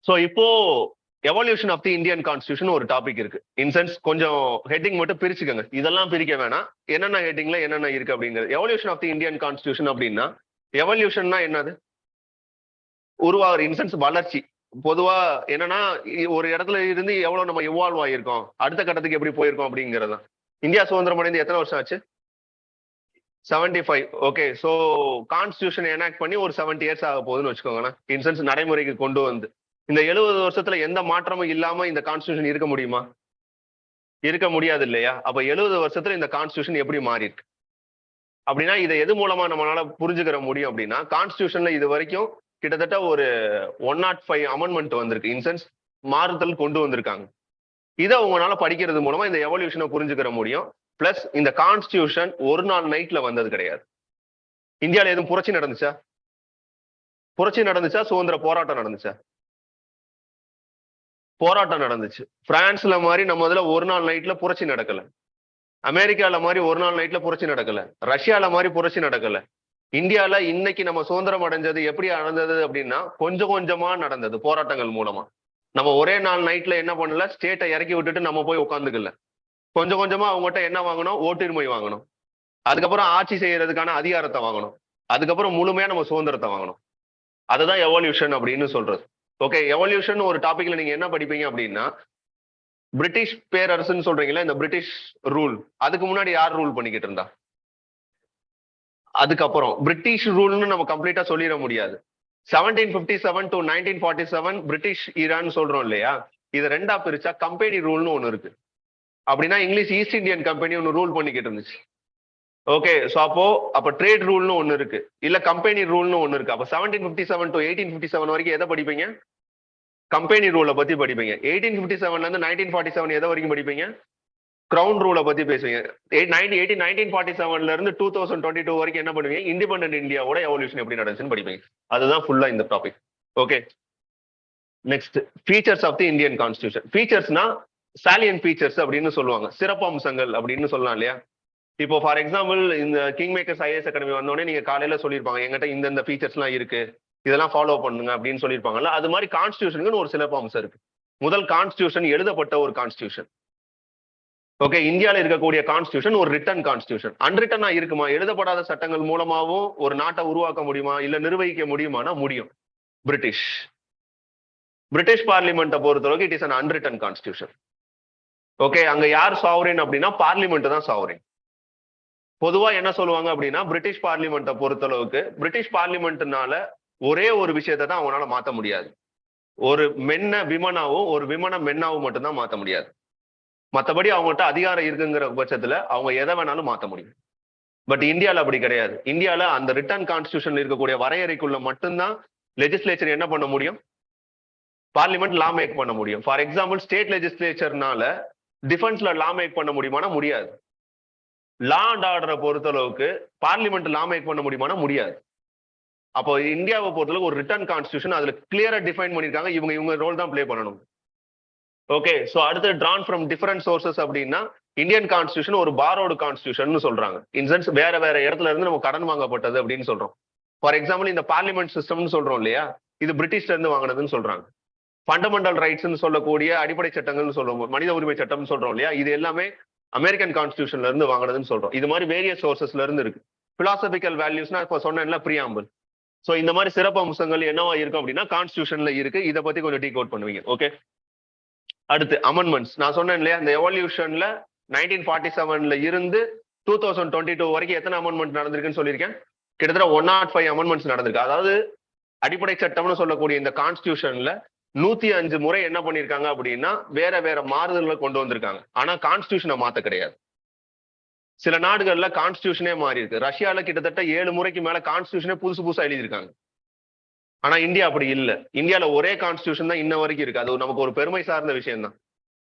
ஸோ இப்போ evolution of the Indian constitution ஒரு டாபிக் இருக்கு. இன்சென்ஸ் கொஞ்சம் ஹெட்டிங் மட்டும் பிரிச்சுக்கோங்க, இதெல்லாம் பிரிக்க வேணாம். என்னென்ன ஹெட்டிங்ல என்னென்ன இருக்கு அப்படிங்கிறது. Evolution of the Indian constitution அப்படின்னா எவல்யூஷன்னா என்னது, உருவாகிற இன்சென்ஸ் வளர்ச்சி. பொதுவா என்னன்னா ஒரு இடத்துல இருந்து எவ்வளவு நம்ம இவால்வ் ஆகியிருக்கோம், அடுத்த கட்டத்துக்கு எப்படி போயிருக்கோம் அப்படிங்கிறது தான். இந்தியா சுதந்திரம் அடைந்து எத்தனை வருஷம் ஆச்சு? 75. ஓகே, ஸோ கான்ஸ்டியூஷன் எனாக்ட் பண்ணி ஒரு 70 இயர்ஸ் ஆக போகுதுன்னு வச்சுக்கோங்களேன். இன்சென்ஸ் நடைமுறைக்கு கொண்டு வந்து இந்த 70 வருஷத்துல எந்த மாற்றமும் இல்லாம இந்த கான்ஸ்டியூஷன் இருக்க முடியுமா? இருக்க முடியாது இல்லையா? அப்ப 70 வருஷத்துல இந்த கான்ஸ்டியூஷன் எப்படி மாறி இருக்கு அப்படின்னா இதை எது மூலமா நம்மளால புரிஞ்சுக்கிற முடியும் அப்படின்னா, கான்ஸ்டியூஷன்ல இது வரைக்கும் கிட்டத்தட்ட ஒரு 105 அமெண்ட்மெண்ட் வந்திருக்கு. இன்சென்ஸ் மாறுதல் கொண்டு வந்திருக்காங்க. இதை உங்களால படிக்கிறது மூலமா இந்த எவல்யூஷனை புரிஞ்சுக்கிற முடியும். பிளஸ் இந்த கான்ஸ்டியூஷன் ஒரு நாள் நைட்ல வந்தது கிடையாது. இந்தியாவில எதுவும் புரட்சி நடந்துச்சா? புரட்சி நடந்துச்சா? சுதந்திர போராட்டம் நடந்துச்சா? போராட்டம் நடந்துச்சு. பிரான்ஸ்ல மாதிரி நம்ம இதுல ஒரு நாள் நைட்ல புரட்சி நடக்கல. அமெரிக்கால மாதிரி ஒரு நாள் நைட்ல புரட்சி நடக்கல. ரஷ்யால மாதிரி புரட்சி நடக்கல. இந்தியால இன்னைக்கு நம்ம சுதந்திரம் அடைஞ்சது எப்படி நடந்தது அப்படின்னா கொஞ்சம் கொஞ்சமா நடந்தது, போராட்டங்கள் மூலமா. நம்ம ஒரே நாள் நைட்ல என்ன பண்ணல, ஸ்டேட்டை இறக்கி விட்டுட்டு நம்ம போய் உட்காந்துக்கல. கொஞ்சம் கொஞ்சமா அவங்ககிட்ட என்ன வாங்கணும், ஓட்டுரிமை வாங்கணும். அதுக்கப்புறம் ஆட்சி செய்யறதுக்கான அதிகாரத்தை வாங்கணும். அதுக்கப்புறம் முழுமையா நம்ம சுதந்திரத்தை வாங்கணும். அதுதான் எவல்யூஷன் அப்படின்னு சொல்றது. ஓகே, எவல்யூஷன் ஒரு டாபிக்ல நீங்க என்ன படிப்பீங்க அப்படின்னா, பிரிட்டிஷ் பேரரசுன்னு சொல்றீங்களா, இந்த பிரிட்டிஷ் ரூல், அதுக்கு முன்னாடி யார் ரூல் பண்ணிக்கிட்டு இருந்தா? அதுக்கப்புறம் பிரிட்டிஷ் ரூல்னு நம்ம கம்ப்ளீட்டா சொல்லிட முடியாது. 1757 to 1947 பிரிட்டிஷ் ஈரான்னு சொல்றோம் இல்லையா, இது ரெண்டா பிரிச்சா கம்பெனி ரூல்னு ஒண்ணு இருக்கு. அப்படின்னா இங்கிலீஷ் ஈஸ்ட் இந்தியன் கம்பெனி ஒன்று ரூல் பண்ணிக்கிட்டு இருந்துச்சு. ஓகே, ஸோ அப்போ ட்ரேட் ரூல்னு ஒன்று இருக்கு, இல்ல கம்பெனி ரூல்னு ஒன்று இருக்கு. அப்போ 1757 to 1857 வரைக்கும் எதை படிப்பீங்க? கம்பெனி ரூலை பத்தி படிப்பீங்க. 1857 இருந்து 1947 எதை வரைக்கும் படிப்பீங்க? கிரவுன் ரூலை பத்தி பேசுவீங்க. 1947 இருந்து 2022 வரைக்கும் என்ன பண்ணுவீங்க? இண்டிபெண்டன்ட் இந்தியாவோட எவல்யூஷன் எப்படி நடந்துச்சுன்னு படிப்பீங்க. அதுதான் ஃபுல்லா இந்த topic. Okay, next features of the Indian constitution. ஃபீச்சர்ஸ்னா சாலியன் ஃபீச்சர்ஸ் அப்படின்னு சொல்லுவாங்க, சிறப்பம்சங்கள் அப்படின்னு சொல்லலாம் இல்லையா. இப்போ ஃபார் எக்ஸாம்பிள் இந்த கிங் மேக்கர்ஸ் ஐஏஎஸ் அகாடமி வந்தோடனே நீங்க காலையில சொல்லியிருப்பாங்க எங்கிட்ட இந்த ஃபீச்சர்ஸ்லாம் இருக்கு, இதெல்லாம் ஃபாலோ பண்ணுங்க அப்படின்னு சொல்லியிருப்பாங்கல்ல. அது மாதிரி கான்ஸ்டியூஷனுக்கு ஒரு சிறப்பம்சம் இருக்கு. முதல் கான்ஸ்டியூஷன் எழுதப்பட்ட ஒரு கான்ஸ்டியூஷன். ஓகே, இந்தியாவில் இருக்கக்கூடிய கான்ஸ்டியூஷன் ஒரு ரிட்டன் கான்ஸ்டியூஷன். அன்ரிட்டனா இருக்குமா? எழுதப்படாத சட்டங்கள் மூலமாகவும் ஒரு நாட்டை உருவாக்க முடியுமா, இல்ல நிர்வகிக்க முடியுமானா முடியும். பிரிட்டிஷ் பார்லிமெண்ட்டை பொறுத்தளவுக்கு it is an unwritten constitution. Okay, அங்க யார் சாவரின் அப்படின்னா பார்லிமெண்ட் தான் சாவரின். பொதுவா என்ன சொல்லுவாங்க அப்படின்னா பிரிட்டிஷ் பார்லிமெண்ட்டை பொறுத்தளவுக்கு பிரிட்டிஷ் பார்லிமெண்ட்னால ஒரே ஒரு விஷயத்தை தான் அவங்களால மாற்ற முடியாது. ஒரு மென்ன விமனாவும் ஒரு விமன மென்னாவும் மட்டும்தான் மாற்ற முடியாது. மற்றபடி அவங்ககிட்ட அதிகாரம் இருக்குங்கிற பட்சத்துல அவங்க எதை வேணாலும் மாற்ற முடியும். பட் இந்தியாவில் அப்படி கிடையாது. இந்தியாவில் அந்த ரிட்டன் கான்ஸ்டியூஷன்ல இருக்கக்கூடிய வரையறைக்குள்ள மட்டும்தான் லெஜிஸ்லேச்சர் என்ன பண்ண முடியும்? பார்லிமெண்ட் லா மேக் பண்ண முடியும். ஃபார் எக்ஸாம்பிள் ஸ்டேட் லெஜிஸ்லேச்சர்னால டிஃபென்ஸ்ல லா மேக் பண்ண முடியுமானா முடியாது. லா அண்ட் ஆர்டரை பொறுத்தளவுக்கு பார்லிமெண்ட் லா மேக் பண்ண முடியுமானா முடியாது. அப்போ இந்தியாவை பொறுத்தளவுக்கு ஒரு ரிட்டன் கான்ஸ்டியூஷன், அதுல கிளியரா டிஃபைன் பண்ணிருக்காங்க, இவங்க ரோல் தான் பிளே பண்ணணும். ஓகே, ஸோ அடுத்து டிரான் ஃப்ரம் டிஃபரெண்ட் சோர்சஸ் அப்படின்னா இந்தியன் கான்ஸ்டியூஷன் ஒரு பாரோடு கான்ஸ்டியூஷன் சொல்றாங்க. இன்சென்ஸ் வேற வேற இடத்துல இருந்து நம்ம கடன் வாங்கப்பட்டது அப்படின்னு சொல்றோம். ஃபார் எக்ஸாம்பிள் இந்த பார்லிமெண்ட் சிஸ்டம்னு சொல்றோம் இல்லையா, இது பிரிட்டிஷ்ல இருந்து வாங்கினதுன்னு சொல்றாங்க. ஃபண்டமெண்டல் ரைட்ஸ்ன்னு சொல்லக்கூடிய அடிப்படை சட்டங்கள்னு சொல்றோம், மனித உரிமை சட்டம்னு சொல்றோம் இல்லையா, இது எல்லாமே அமெரிக்கன் கான்ஸ்டியூஷன்ல இருந்து வாங்கினதுன்னு சொல்றோம். இது மாதிரி வேரியஸ் சோர்சஸ்ல இருந்து இருக்கு. பிலாசபிக்கல் வேல்யூஸ்னா இப்போ சொன்னேன்ல ப்ரீஆம்பிள். ஸோ இந்த மாதிரி சிறப்பு அம்சங்கள் என்னவா இருக்கும் அப்படின்னா கான்ஸ்டியூஷன்ல இருக்கு. இதை பத்தி கொஞ்சம் டீகோட் பண்ணுவீங்க. ஓகே, அடுத்து அமெண்ட்மெண்ட்ஸ். நான் சொன்னேன் இல்லையா, இந்த எவல்யூஷன்ல 1947 இருந்து 2022 வரைக்கும் எத்தனை அமெண்ட்மெண்ட் நடந்திருக்குன்னு சொல்லியிருக்கேன். கிட்டத்தட்ட 105 அமெண்ட்மெண்ட்ஸ் நடந்திருக்கு. அதாவது அடிப்படை சட்டம்னு சொல்லக்கூடிய இந்த கான்ஸ்டியூஷன்ல 105 முறை என்ன பண்ணிருக்காங்க அப்படின்னா வேற வேற மாறுதல்களை கொண்டு வந்திருக்காங்க. ஆனா கான்ஸ்டியூஷனை மாத்த கிடையாது. சில நாடுகள்ல கான்ஸ்டியூஷனே மாறி இருக்கு. ரஷ்யால கிட்டத்தட்ட 7 முறைக்கு மேல கான்ஸ்டியூஷனே புதுசா எழுதியிருக்காங்க. ஆனா இந்தியா அப்படி இல்லை. இந்தியால ஒரே கான்ஸ்டியூஷன் தான் இன்ன வரைக்கும் இருக்கு. அது நமக்கு ஒரு பெருமை சார்ந்த விஷயம் தான்.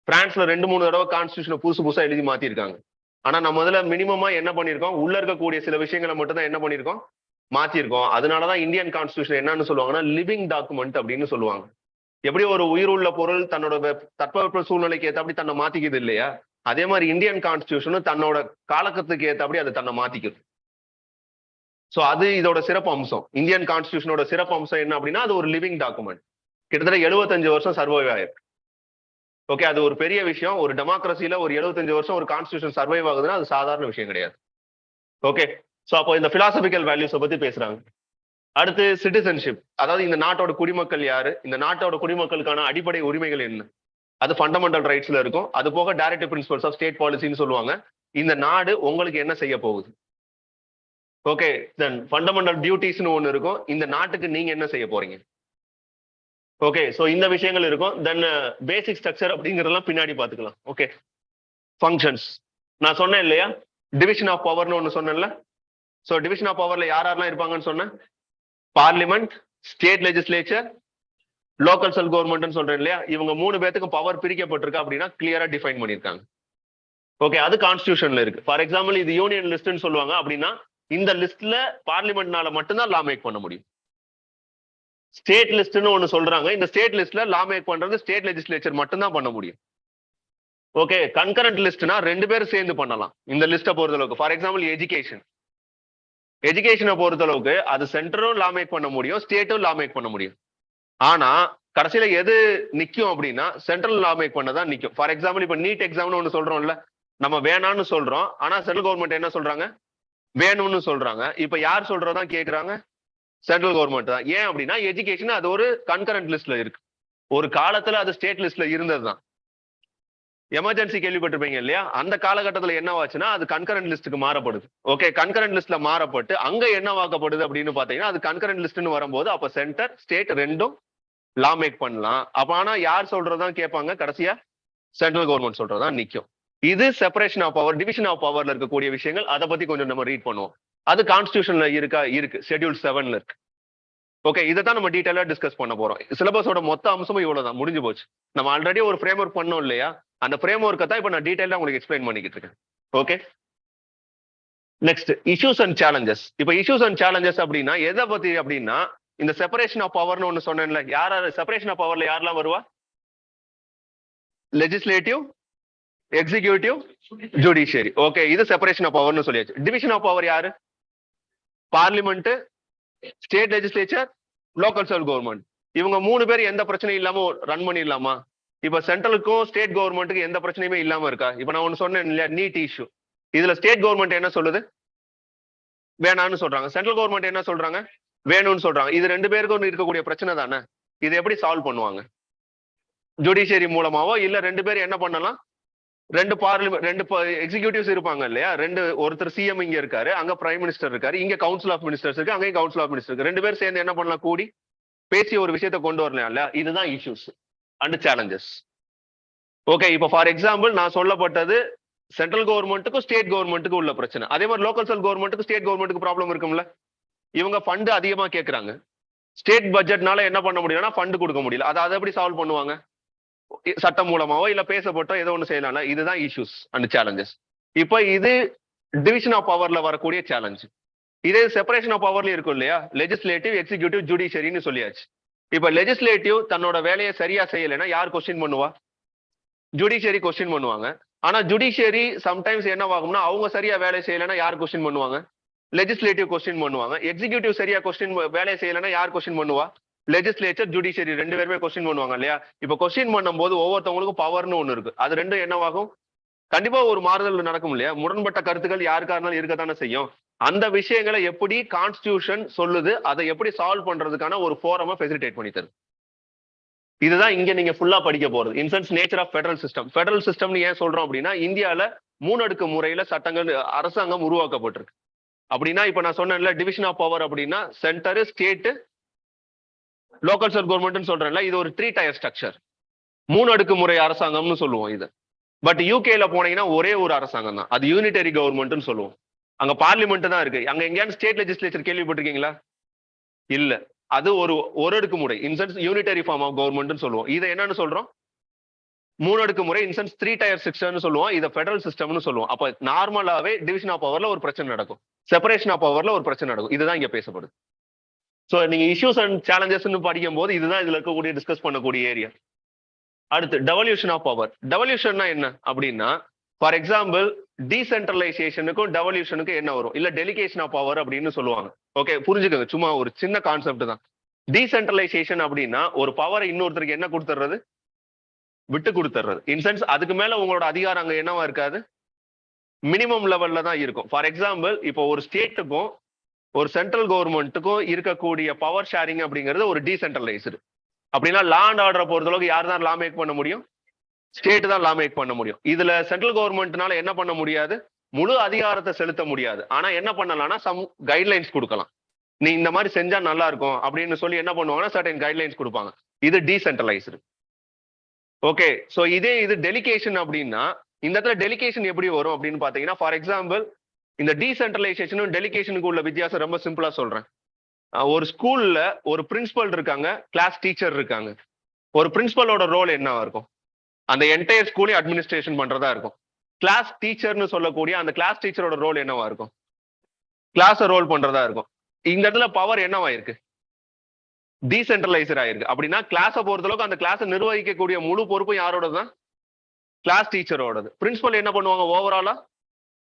பிரான்ஸ்ல 2-3 தடவை கான்ஸ்டியூஷனை புதுசா எழுதி மாத்திருக்காங்க. ஆனா நம்ம முதல்ல மினிமமா என்ன பண்ணிருக்கோம், உள்ள இருக்கக்கூடிய சில விஷயங்களை மட்டும் தான் என்ன பண்ணிருக்கோம், மாத்திருக்கோம். அதனாலதான் இந்தியன் கான்ஸ்டியூஷன் என்னன்னு சொல்லுவாங்கன்னா லிவிங் டாக்குமெண்ட் அப்படின்னு சொல்லுவாங்க. எப்படி ஒரு உயிர் உள்ள பொருள் தன்னோட தட்பவெப்ப சூழ்நிலைக்கு ஏற்றபடி தன்னை மாத்திக்குது இல்லையா, அதே மாதிரி இந்தியன் கான்ஸ்டியூஷனும் தன்னோட காலகட்டத்துக்கு ஏற்றபடி அதை தன்னை மாத்திக்குது. ஸோ அது இதோட சிறப்பு அம்சம். இந்தியன் கான்ஸ்டியூஷனோட சிறப்பு அம்சம் என்ன அப்படின்னா அது ஒரு லிவிங் டாக்குமெண்ட். கிட்டத்தட்ட 75 வருஷம் சர்வைவ் ஆயிருக்கு. ஓகே, அது ஒரு பெரிய விஷயம். ஒரு டெமோக்ரஸியில ஒரு 75 வருஷம் ஒரு கான்ஸ்டியூஷன் சர்வைவ் ஆகுதுன்னா அது சாதாரண விஷயம் கிடையாது. ஓகே, ஸோ அப்போ இந்த பிலாசபிக்கல் வேல்யூஸை பத்தி பேசுறாங்க. அடுத்து சிட்டிசன்ஷிப், அதாவது இந்த நாட்டோட குடிமக்கள் யாரு, இந்த நாட்டோட குடிமக்களுக்கான அடிப்படை உரிமைகள் என்ன, அது ஃபண்டமெண்டல் ரைட்ஸ்ல இருக்கும். அது போக டைரக்டிவ் பிரின்சிபல்ஸ் ஆஃப் ஸ்டேட் பாலிசின்னு சொல்லுவாங்க. இந்த நாடு உங்களுக்கு என்ன செய்ய போகுது. ஓகே, தென் ஃபண்டமெண்டல் டியூட்டிஸ்னு ஒன்று இருக்கும். இந்த நாட்டுக்கு நீங்க என்ன செய்ய போறீங்க. ஓகே, ஸோ இந்த விஷயங்கள் இருக்கும். தென் பேசிக் ஸ்ட்ரக்சர் அப்படிங்கிறதெல்லாம் பின்னாடி பார்த்துக்கலாம். ஓகே, ஃபங்க்ஷன்ஸ் நான் சொன்னேன் இல்லையா, டிவிஷன் ஆஃப் பவர்னு ஒன்று சொன்னேன்ல. ஸோ டிவிஷன் ஆஃப் பவர்ல யாரெல்லாம் இருப்பாங்கன்னு சொன்னேன், பார்லிமெண்ட், ஸ்டேட் லெஜிஸ்லேச்சர், லோக்கல் செல் கவர்மெண்ட்னு சொல்றேன் இல்லையா, இவங்க 3 பேத்துக்கும் பவர் பிரிக்கப்பட்டிருக்கு அப்படின்னா கிளியரா டிஃபைன் பண்ணியிருக்காங்க. ஓகே, அது கான்ஸ்டியூஷன்ல இருக்கு. ஃபார் எக்ஸாம்பிள் இது யூனியன் லிஸ்ட்னு சொல்லுவாங்க. அப்படின்னா இந்த லிஸ்ட்ல பார்லிமெண்ட்னால மட்டும்தான் லா மேக் பண்ண முடியும். ஸ்டேட் லிஸ்ட்னு ஒன்று சொல்றாங்க. இந்த ஸ்டேட் லிஸ்ட்ல லா மேக் பண்றது ஸ்டேட் லெஜிஸ்லேச்சர் மட்டும்தான் பண்ண முடியும். ஓகே, கன்கரண்ட் லிஸ்ட்னா 2 பேரும் சேர்ந்து பண்ணலாம் இந்த லிஸ்ட்டை பொறுத்தளவுக்கு. ஃபார் எக்ஸாம்பிள் எஜுகேஷனை பொறுத்தளவுக்கு அது சென்டரும் லா மேக் பண்ண முடியும், ஸ்டேட்டும் லா மேக் பண்ண முடியும். ஆனா கடைசியில எது நிக்கும் அப்படின்னா சென்ட்ரல் லா மேக் பண்ணதான் நிக்கும். ஃபார் எக்ஸாம்பிள் இப்ப நீட் எக்ஸாம்னு ஒன்று சொல்றோம்ல, நம்ம வேணான்னு சொல்றோம். ஆனா சென்ட்ரல் கவர்மெண்ட் என்ன சொல்றாங்க, வேணும்னு சொல்றாங்க. இப்ப யார் சொல்றதான் கேட்கறாங்க, சென்ட்ரல் கவர்மெண்ட் தான். ஏன் அப்படின்னா எஜுகேஷன் அது ஒரு கன்கரண்ட் லிஸ்ட்ல இருக்கு. ஒரு காலத்துல அது ஸ்டேட் லிஸ்ட்ல இருந்தது தான். எமர்ஜென்சி கேள்விப்பட்டிருப்பீங்க இல்லையா? அந்த காலகட்டத்துல என்ன ஆச்சுன்னா அது கன்கரண்ட் லிஸ்ட்டுக்கு மாறப்படுது. ஓகே, கன்கரண்ட் லிஸ்ட்ல மாறப்பட்டு அங்க என்ன வாக்கப்படுது அப்படின்னு பாத்தீங்கன்னா அது கன்கரண்ட் லிஸ்ட்னு வரும்போது அப்ப சென்டர் ஸ்டேட் ரெண்டும் லா மேக் பண்ணலாம். அப்ப ஆனா யார் சொல்றதான் கேட்பாங்க, கடைசியா சென்ட்ரல் கவர்மெண்ட் சொல்றதான் நிக்கும். இது separation of power, division of பவர்ல இருக்கக்கூடிய விஷயங்கள். அதை பத்தி கொஞ்சம் நம்ம ரீட் பண்ணுவோம். அது கான்ஸ்டிடியூஷன்ல இருக்கு, ஷெட்யூல் 7ல இருக்கு. ஓகே, இதை தான் நம்ம டீடைலா டிஸ்கஸ் பண்ண போறோம். சிலபஸோட மொத்த அம்சமும் இவ்வளவுதான், முடிஞ்சு போச்சு. நம்ம ஆல்ரெடி ஒரு ஃப்ரேம் ஒர்க் பண்ணோம் இல்லையா? அந்த ஃப்ரேம் ஒர்க்கை தான் இப்ப நான் டீடைலா உங்களுக்கு எக்ஸ்பிளைன் பண்ணிக்கிட்டு இருக்கேன். Okay, next issues and challenges. இப்ப இஷ்யூஸ் அண்ட் சேலஞ்சஸ் அப்படின்னா எதை பத்தி அப்படின்னா இந்த செப்பரேஷன் ஆஃப் பவர்னு ஒண்ணு சொன்னேன்ல. செப்பரேஷன் ஆஃப் பவர்ல யாரெல்லாம் வருவா? Legislative, executive, judiciary. ஓகே, இது செப்பரேஷன் ஆஃப் பவர்னு சொல்லியாச்சு. டிவிஷன் ஆஃப் பவர் யாரு? Parliament, state legislature, local self government. இவங்க 3 பேர் எந்த பிரச்சனையும் இல்லாம ரன் பண்ணிடலாமா? இப்ப சென்ட்ரலுக்கும் ஸ்டேட் கவர்மெண்ட்டுக்கு எந்த பிரச்சனையுமே இல்லாம இருக்கா? இப்ப நான் ஒண்ணு சொன்னேன் இல்லையா, நீட் இஷ்யூ. இதுல ஸ்டேட் கவர்மெண்ட் என்ன சொல்லுது? வேணான்னு சொல்றாங்க. சென்ட்ரல் கவர்மெண்ட் என்ன சொல்றாங்க? வேணும்னு சொல்றாங்க. இது 2 பேருக்கும் இருக்கக்கூடிய பிரச்சனை தானே. இது எப்படி சால்வ் பண்ணுவாங்க? ஜுடிஷியரி மூலமாவோ இல்ல 2 பேர் என்ன பண்ணலாம்? 2 பார்லிமெண்ட், 2 எக்ஸிக்யூட்டிவ்ஸ் இருப்பாங்க இல்லையா? ஒருத்தர் சிஎம் இங்க இருக்காரு, அங்க பிரைம் மினிஸ்டர் இருக்காரு, இங்க கவுன்சில் ஆஃப் மினிஸ்டர்ஸ் இருக்கு, அங்கேயும் கவுன்சில் ஆஃப் மினிஸ்டர் இருக்கு. 2 பேர் சேர்ந்து என்ன பண்ணலாம்? கூடி பேசி ஒரு விஷயத்தை கொண்டு வரலாம் இல்ல? இதுதான் இஷ்யூஸ் அண்ட் சேலஞ்சஸ். ஓகே, இப்போ ஃபார் எக்ஸாம்பிள் நான் சொல்லப்பட்டது சென்ட்ரல் கவர்மெண்ட்டுக்கும் ஸ்டேட் கவர்மெண்ட்டுக்கும் உள்ள பிரச்சனை. அதே மாதிரி லோக்கல் செல் கவர்மெண்ட்டுக்கு ஸ்டேட் கவர்மெண்ட்டுக்கு ப்ராப்ளம் இருக்கும்ல. இவங்க ஃபண்ட் அதிகமா கேட்கறாங்க. ஸ்டேட் பட்ஜெட்னால என்ன பண்ண முடியும்னா ஃபண்ட் கொடுக்க முடியல. அதை எப்படி சால்வ் பண்ணுவாங்க? சட்டம் மூலமாவோ இல்ல பேசப்பட்டோ ஏதோ ஒன்று செய்யலாம். இதுதான் இஷ்யூஸ் அண்ட் சேலஞ்சஸ். இப்போ இது டிவிஷன் ஆஃப் பவர்ல வரக்கூடிய சேலஞ்ச். இதே செப்பரேஷன் ஆஃப் பவர்ல இருக்கும் இல்லையா? லெஜிஸ்லேட்டிவ், எக்ஸிக்யூட்டிவ், ஜுடிஷியரின்னு சொல்லியாச்சு. இப்ப லெஜிஸ்லேட்டிவ் தன்னோட வேலையை சரியா செய்யலைன்னா யார் கொஸ்டின் பண்ணுவா? ஜுடிஷியரி கொஸ்டின் பண்ணுவாங்க. ஆனா ஜுடிஷியரி சம்டைம்ஸ் என்னவாகும்னா அவங்க சரியா வேலை செய்யலைன்னா யார் கொஸ்டின் பண்ணுவாங்க? லெஜிஸ்லேட்டிவ் கொஸ்டின் பண்ணுவாங்க. எக்ஸிக்யூட்டிவ் சரியா வேலையை செய்யலைன்னா யார் கொஸ்டின் பண்ணுவா? லெஜிஸ்லேச்சர், ஜுடிஷியரி 2 பேருமே கொஸ்டின் பண்ணுவாங்க இல்லையா? இப்ப கொஸ்டின் பண்ணும்போது ஒவ்வொருத்தவங்களுக்கும் பவர்னு ஒண்ணு இருக்கு. அது ரெண்டும் என்னவாகும்? கண்டிப்பா ஒரு மாறுதல் நடக்கும் இல்லையா? முரண்பட்ட கருத்துக்கள் யாருக்கா இருந்தாலும் இருக்கத்தானே செய்யும். அந்த விஷயங்களை எப்படி கான்ஸ்டிடியூஷன் சொல்லுது, அதை எப்படி சால்வ் பண்றதுக்கான ஒரு ஃபோரமா ஃபெசிலிட்டேட் பண்ணி தருது. இதுதான் இங்க நீங்க ஃபுல்லா படிக்க போறது. In sense nature of federal system. Federal சிஸ்டம்னு ஏன் சொல்றோம் அப்படின்னா இந்தியால 3 அடுக்கு முறையில சட்டங்கள், அரசாங்கம் உருவாக்கப்பட்டிருக்கு. அப்படின்னா இப்ப நான் சொன்னேன்ல டிவிஷன் ஆஃப் பவர் அப்படின்னா centre, state, local self government சொல்றேன்ல, இது ஒரு 3 டயர் ஸ்ட்ரக்சர். 3 அடுக்கு முறை அரசாங்கம்னு சொல்லுவோம் இது. பட் யூகேல போனீங்கன்னா ஒரே ஒரு அரசாங்கம் தான், அது யூனிட்டரி கவர்மெண்ட்னு சொல்லுவோம். அங்க பார்லிமெண்ட் தான் இருக்கு. அங்க எங்கேயாவது ஸ்டேட் லெஜிஸ்லேச்சர் கேள்விப்பட்டிருக்கீங்களா? இல்ல. அது ஒரு அடுக்கு முறை, இன்சென்ஸ் யூனிட்டரி ஃபார்ம் ஆஃப் கவர்மெண்ட்னு சொல்லுவோம். இதை என்னன்னு சொல்றோம்? 3 அடுக்கு முறை, இன்சென்ஸ் 3 டயர் சிஸ்டம்னு சொல்லுவோம். இதை ஃபெடரல் சிஸ்டம்னு சொல்லுவோம். அப்ப நார்மலாவே டிவிஷன் ஆஃப் பவர்ல ஒரு பிரச்சனை நடக்கும், செப்பரேஷன் ஆஃப் பவர்ல ஒரு பிரச்சனை நடக்கும். இதுதான் இங்க பேசப்படுது. சோ நீங்க இஷ்யூஸ் அண்ட் சேலஞ்சஸ் படிக்கும் போது இதுதான் இதுல இருக்கக்கூடிய டிஸ்கஸ் பண்ணக்கூடிய ஏரியா. அடுத்து டெவல்யூஷன் ஆஃப் பவர். டெவல்யூஷன்னா என்ன அப்படின்னா ஃபார் எக்ஸாம்பிள் டீசென்ட்ரலைசேஷனுக்கும் டெவல்யூஷனுக்கும் என்ன வரும்? இல்ல டெலிகேஷன் ஆஃப் பவர் அப்படின்னு சொல்லுவாங்க. ஓகே, புரிஞ்சுக்கோங்க, சும்மா ஒரு சின்ன கான்செப்ட் தான். டீசென்ட்ரலைசேஷன் அப்படின்னா ஒரு பவரை இன்னொருத்தருக்கு என்ன கொடுத்துறது? விட்டு கொடுத்துறது. இன்சென்ஸ் அதுக்கு மேல உங்களோட அதிகாரம் அங்க என்னவா இருக்காது, மினிமம் லெவல்ல தான் இருக்கும். ஃபார் எக்ஸாம்பிள் இப்போ ஒரு ஸ்டேட்டுக்கும் ஒரு சென்ட்ரல் கவர்மெண்ட்டுக்கும் இருக்கக்கூடிய பவர் ஷேரிங் அப்படிங்கிறது ஒரு டீசென்ட்ரலைஸ்டு. அப்படின்னா லா அண்ட் ஆர்டரை பொறுத்தளவுக்கு யார் தான் லா மேக் பண்ண முடியும்? ஸ்டேட் தான் லா மேக் பண்ண முடியும். இதுல சென்ட்ரல் கவர்மெண்ட்னால என்ன பண்ண முடியாது? முழு அதிகாரத்தை செலுத்த முடியாது. ஆனா என்ன பண்ணலாம்னா சம் கைட்லைன்ஸ் கொடுக்கலாம். நீ இந்த மாதிரி செஞ்சா நல்லா இருக்கும் அப்படின்னு சொல்லி என்ன பண்ணுவாங்கன்னா சர்டன் கைட்லைன்ஸ் கொடுப்பாங்க. இது டீசென்ட்ரலைஸ்டு. ஓகே, சோ இது டெலிகேஷன் அப்படின்னா இந்த இடத்துல டெலிகேஷன் எப்படி வரும் அப்படின்னு பாத்தீங்கன்னா ஃபார் எக்ஸாம்பிள் இந்த டீசென்ட்ரலைசேஷனும் டெலிகேஷனுக்கு உள்ள வித்தியாசம் ரொம்ப சிம்பிளா சொல்றேன். ஒரு ஸ்கூல்ல ஒரு பிரின்சிபல் இருக்காங்க, கிளாஸ் டீச்சர் இருக்காங்க. ஒரு பிரின்சிபலோட ரோல் என்னவா இருக்கும்? அந்த என்டையர் ஸ்கூலையும் அட்மினிஸ்ட்ரேஷன் பண்றதா இருக்கும். கிளாஸ் டீச்சர்னு சொல்லக்கூடிய அந்த கிளாஸ் டீச்சரோட ரோல் என்னவா இருக்கும்? கிளாஸை ரோல் பண்றதா இருக்கும். இந்த இடத்துல பவர் என்னவா இருக்கு? டீசென்ட்ரலைசர் ஆயிருக்கு. அப்படின்னா கிளாஸை பொறுத்தளவுக்கு அந்த கிளாஸை நிர்வகிக்கக்கூடிய முழு பொறுப்பும் யாரோட தான்? கிளாஸ் டீச்சரோடது. பிரின்சிபல் என்ன பண்ணுவாங்க? ஓவராலா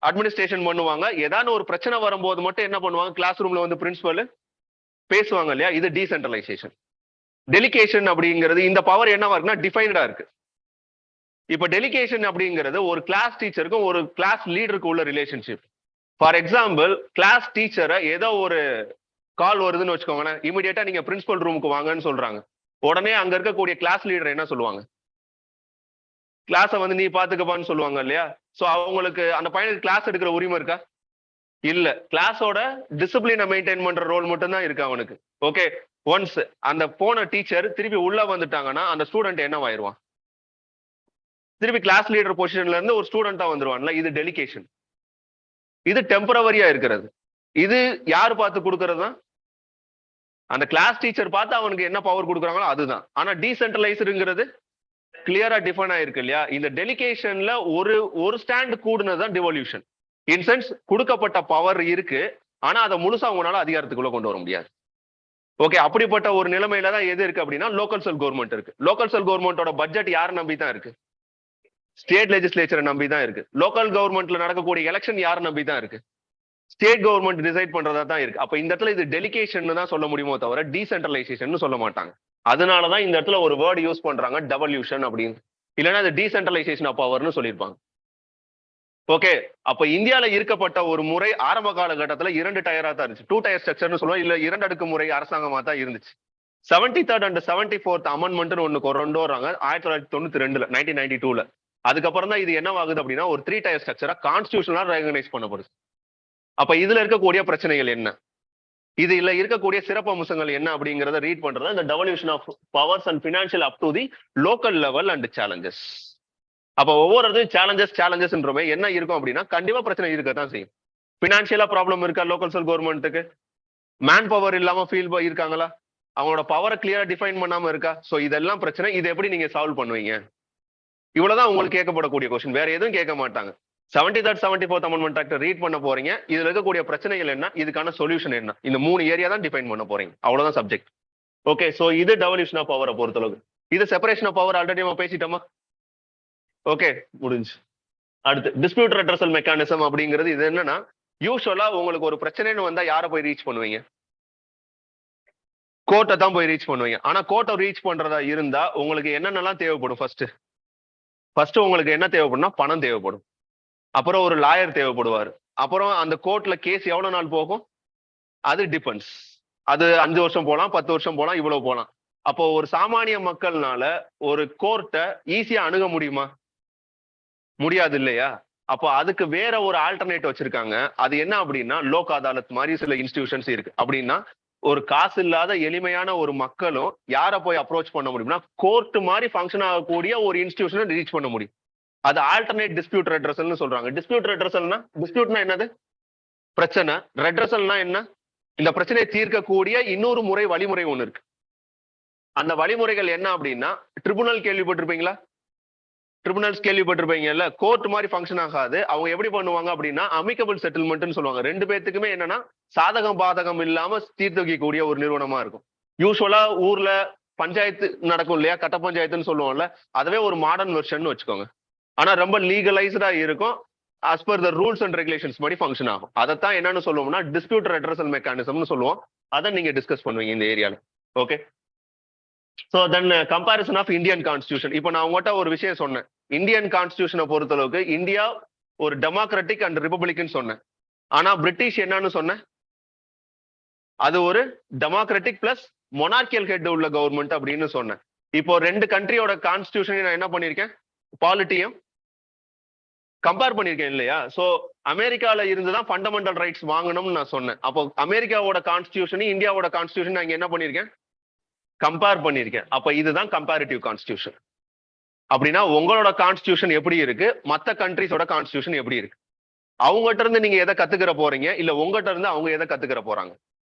அட்மினிஸ்ட்ரேஷன் பண்ணுவாங்க. ஏதாவது ஒரு பிரச்சனை வரும்போது மட்டும் என்ன பண்ணுவாங்க? கிளாஸ் ரூம்ல வந்து பிரின்சிபல் பேசுவாங்க இல்லையா? இது டீசென்ட்ரலைசேஷன். டெலிகேஷன் அப்படிங்கிறது இந்த பவர் என்னவா இருக்குன்னா டிஃபைன்டா இருக்கு. இப்ப டெலிகேஷன் அப்படிங்கிறது ஒரு கிளாஸ் டீச்சருக்கும் ஒரு கிளாஸ் லீடருக்கு உள்ள ரிலேஷன்ஷிப். ஃபார் எக்ஸாம்பிள் கிளாஸ் டீச்சரை ஏதோ ஒரு கால் வருதுன்னு வச்சுக்கோங்களேன், இமிடியேட்டா நீங்க பிரின்சிபல் ரூமுக்கு வாங்கன்னு சொல்றாங்க. உடனே அங்க இருக்கக்கூடிய கிளாஸ் லீடர் என்ன சொல்லுவாங்க? கிளாஸை வந்து நீ பாத்துக்கப்பான்னு சொல்லுவாங்க இல்லையா? சோ அவங்களுக்கு அந்த பையனுக்கு கிளாஸ் எடுக்கிற உரிமை இருக்கா? இல்ல. கிளாஸோட டிசிப்ளினை மெயின்டைன் பண்ற ரோல் மட்டும் தான் இருக்கு அவனுக்கு. ஓகே, ஒன்ஸ் அந்த போன டீச்சர் திருப்பி உள்ள வந்துட்டாங்கன்னா அந்த ஸ்டூடெண்ட் என்னவாயிருவான்? திருப்பி கிளாஸ் லீடர் பொசிஷன்ல இருந்து ஒரு ஸ்டூடெண்டா வந்துருவான்ல. இது டெலிகேஷன். இது டெம்பரவரியா இருக்கிறது. இது யாரு பார்த்து கொடுக்கறது தான்? அந்த கிளாஸ் டீச்சர் பார்த்து அவனுக்கு என்ன பவர் கொடுக்குறாங்களோ அதுதான். ஆனா டீசென்ட்ரலைஸ்டுங்கிறது கிளியரா டிஃபைன் ஆயிருக்கு இல்லையா? இந்த டெலிகேஷன்ல ஒரு ஸ்டாண்ட் கூடுனதுதான் டிவல்யூஷன். இன்சென்ஸ் கொடுக்கப்பட்ட பவர் இருக்கு, ஆனா அதை முழுசா உங்களால அதிகாரத்துக்குள்ள கொண்டு வர முடியாது. ஓகே, அப்படிப்பட்ட ஒரு நிலைமையில தான் எது இருக்கு அப்படின்னா லோக்கல் செல் கவர்மெண்ட் இருக்கு. லோக்கல் செல் கவர்மெண்டோட பட்ஜெட் யாரை நம்பி தான் இருக்கு? ஸ்டேட் லெஜிஸ்லேச்சரை நம்பி தான் இருக்கு. லோக்கல் கவர்மெண்ட்ல நடக்கக்கூடிய எலெக்ஷன் யாரை நம்பி தான் இருக்கு? ஸ்டேட் கவர்மெண்ட் டிசைட் பண்றதா தான் இருக்கு. அப்ப இந்த இடத்துல இது டெலிகேஷன் தான் சொல்ல முடியுமோ தவிர டீசென்ட்ரலைசேஷன் சொல்ல மாட்டாங்க. அதனாலதான் இந்த இடத்துல ஒரு வேர்டு யூஸ் பண்றாங்க, டெவல்யூஷன் அப்படின்னு. இல்லைன்னா அது டீசென்ட்ரலைசேஷன் ஆஃப் பவர்னு சொல்லியிருப்பாங்க. ஓகே, அப்ப இந்தியால இருக்கப்பட்ட ஒரு முறை ஆரம்ப காலகட்டத்துல 2 டயரா தான் இருந்துச்சு. 2 டயர் ஸ்ட்ரக்சர்னு சொல்லுவோம், இல்ல 2 அடுக்கு முறை அரசாங்கமா தான் இருந்துச்சு. 73rd and 74th அமெண்ட்மெண்ட் ஒண்ணு கொண்டு வர்றாங்க 1992ல 1992ல. அதுக்கப்புறம் தான் இது என்னவாகுது அப்படின்னா ஒரு 3 டயர் ஸ்ட்ரக்சரா கான்ஸ்டிடியூஷனலா ரெகனைஸ் பண்ணப்படுது. அப்ப இதுல இருக்கக்கூடிய பிரச்சனைகள் என்ன, இதுல இருக்கக்கூடிய சிறப்பு அம்சங்கள் என்ன அப்படிங்கறத ரீட் பண்றது இந்த devolution of powers and financial up to the local level and challenges. அப்ப ஒவ்வொரு சேலஞ்சஸ்ன்றமே என்ன இருக்கும் அப்படின்னா கண்டிப்பா பிரச்சனை இருக்கத்தான் செய்யும். பினான்சியலா ப்ராப்ளம் இருக்கா லோக்கல் செல் கவர்மெண்ட்டுக்கு? மேன் பவர் இல்லாம ஃபீல் இருக்காங்களா? அவங்களோட பவரை கிளியரா டிஃபைன் பண்ணாம இருக்கா? சோ இதெல்லாம் பிரச்சனை. இதை எப்படி நீங்க சால்வ் பண்ணுவீங்க? இவ்வளவுதான் உங்களுக்கு கேட்கப்படக்கூடிய கொஸ்டின், வேற எதுவும் கேட்க மாட்டாங்க. 73rd 74th amendment act read பண்ண போறீங்க. இதுல இருக்கக்கூடிய பிரச்சனைகள் என்ன, இதுக்கான சொல்யூஷன் என்ன, இந்த 3 ஏரியா தான் டிஃபைன் பண்ண போறீங்க. அவ்வளவுதான் சப்ஜெக்ட். ஓகே, சோ இது டெவல்யூஷன் ஆஃப் பவரை பொறுத்தளவுக்கு. இது செப்பரேஷன் ஆஃப் பவர் ஆல்ரெடி நம்ம பேசிட்டோமா? ஓகே, முடிஞ்சு. அடுத்து டிஸ்பியூட் ரெட்ரஸல் மெக்கானிசம் அப்படிங்கிறது இது என்னன்னா, யூஸ்வலா உங்களுக்கு ஒரு பிரச்சனைன்னு வந்தா யாரை போய் ரீச் பண்ணுவீங்க? கோர்ட்டை தான் போய் ரீச் பண்ணுவீங்க. ஆனா கோர்ட்டை ரீச் பண்றதா இருந்தா உங்களுக்கு என்னென்னலாம் தேவைப்படும்? ஃபர்ஸ்ட் உங்களுக்கு என்ன தேவைப்படும்னா பணம் தேவைப்படும். அப்புறம் ஒரு லாயர் தேவைப்படுவார். அப்புறம் அந்த கோர்ட்ல கேஸ் எவ்வளவு நாள் போகும்? அது டிபெண்ட்ஸ். அது 5 வருஷம் போலாம், 10 வருஷம் போலாம், இவ்வளவு போலாம். அப்போ ஒரு சாமானிய மக்கள்னால ஒரு கோர்ட்டை ஈஸியா அணுக முடியுமா? முடியாது இல்லையா? அப்போ அதுக்கு வேற ஒரு ஆல்டர்னேட் வச்சிருக்காங்க. அது என்ன அப்படின்னா லோக் அதாலத் மாதிரி சில இன்ஸ்டிடியூஷன்ஸ் இருக்கு. அப்படின்னா ஒரு காசு இல்லாத எளிமையான ஒரு மக்களும் யாரை போய் அப்ரோச் பண்ண முடியும்னா கோர்ட் மாதிரி ஃபங்க்ஷன் ஆகக்கூடிய ஒரு இன்ஸ்டிடியூஷனை ரீச் பண்ண முடியும். அது ஆல்டர்னேட் டிஸ்பியூட் ரெட்ரஸல்னு சொல்றாங்க. டிஸ்பியூட் ரெட்ரஸல்னா, டிஸ்பியூட்னா என்னது? பிரச்சனை. ரெட்ரஸல்னா என்ன? இந்த பிரச்சனையை தீர்க்கக்கூடிய இன்னொரு வழிமுறை ஒண்ணு இருக்கு. அந்த வழிமுறைகள் என்ன அப்படின்னா ட்ரிபுனல் கேள்விப்பட்டிருப்பீங்களா? ட்ரிபுனல்ஸ் கேள்விப்பட்டிருப்பீங்கல்ல. கோர்ட் மாதிரி ஃபங்க்ஷன் ஆகாது. அவங்க எப்படி பண்ணுவாங்க அப்படின்னா அமிக்கபிள் செட்டில்மெண்ட்னு சொல்லுவாங்க. 2 பேத்துக்குமே என்னன்னா சாதகம் பாதகம் இல்லாம தீர்த்து வைக்கக்கூடிய ஒரு நிறுவனமா இருக்கும். யூஸ்வலா ஊர்ல பஞ்சாயத்து நடக்கும் இல்லையா, கட்ட பஞ்சாயத்துன்னு சொல்லுவோம்ல, அதுவே ஒரு மாடர்ன் வெர்ஷன் வச்சுக்கோங்க. ஆனா ரொம்ப லீகலைஸ்டா இருக்கும். as per the rules and regulations படி ஃபங்க்ஷன் ஆகும். அதைத்தான் என்னன்னு சொல்லுவோம்னா டிஸ்பியூட் ரெட்ரஸல் மெக்கானிசம்னு சொல்லுவோம். அதை நீங்க டிஸ்கஸ் பண்ணுவீங்க இந்த ஏரியால. Okay, so then comparison of Indian constitution. இப்போ நான் உங்கள்கிட்ட ஒரு விஷயம் சொன்னேன். இந்தியன் கான்ஸ்டிடியூஷனை பொறுத்தளவுக்கு இந்தியா ஒரு டெமோக்ராட்டிக் அண்ட் ரிபப்ளிக்னு சொன்னேன். ஆனா பிரிட்டிஷ் என்னன்னு சொன்னேன்? அது ஒரு டெமோக்ராட்டிக் பிளஸ் மொனார்கியல் ஹெட் உள்ள கவர்மெண்ட் அப்படின்னு சொன்னேன். இப்போ 2 கண்ட்ரியோட கான்ஸ்டிடியூஷனையும் நான் என்ன பண்ணிருக்கேன்? பாலிட்டியும் கம்பேர் பண்ணிருக்கேன் இல்லையா? சோ அமெரிக்கால இருந்துதான் ஃபண்டமெண்டல் ரைட்ஸ் வாங்கணும்னு நான் சொன்னேன். அப்போ அமெரிக்காவோட கான்ஸ்டிடியூஷன் இந்தியாவோட கான்ஸ்டிடியூஷன் நான் என்ன பண்ணிருக்கேன்? கம்பேர் பண்ணிருக்கேன். அப்ப இதுதான் கம்பேரிட்டிவ் கான்ஸ்டிடியூஷன். அப்படின்னா உங்களோட கான்ஸ்டிடியூஷன் எப்படி இருக்கு, மத்த கண்ட்ரிஸோட கான்ஸ்டிடியூஷன் எப்படி இருக்கு, அவங்ககிட்ட இருந்து நீங்க எதை கத்துக்கிற போறீங்க, இல்ல உங்ககிட்ட இருந்து அவங்க எதை கத்துக்கிற போறாங்க.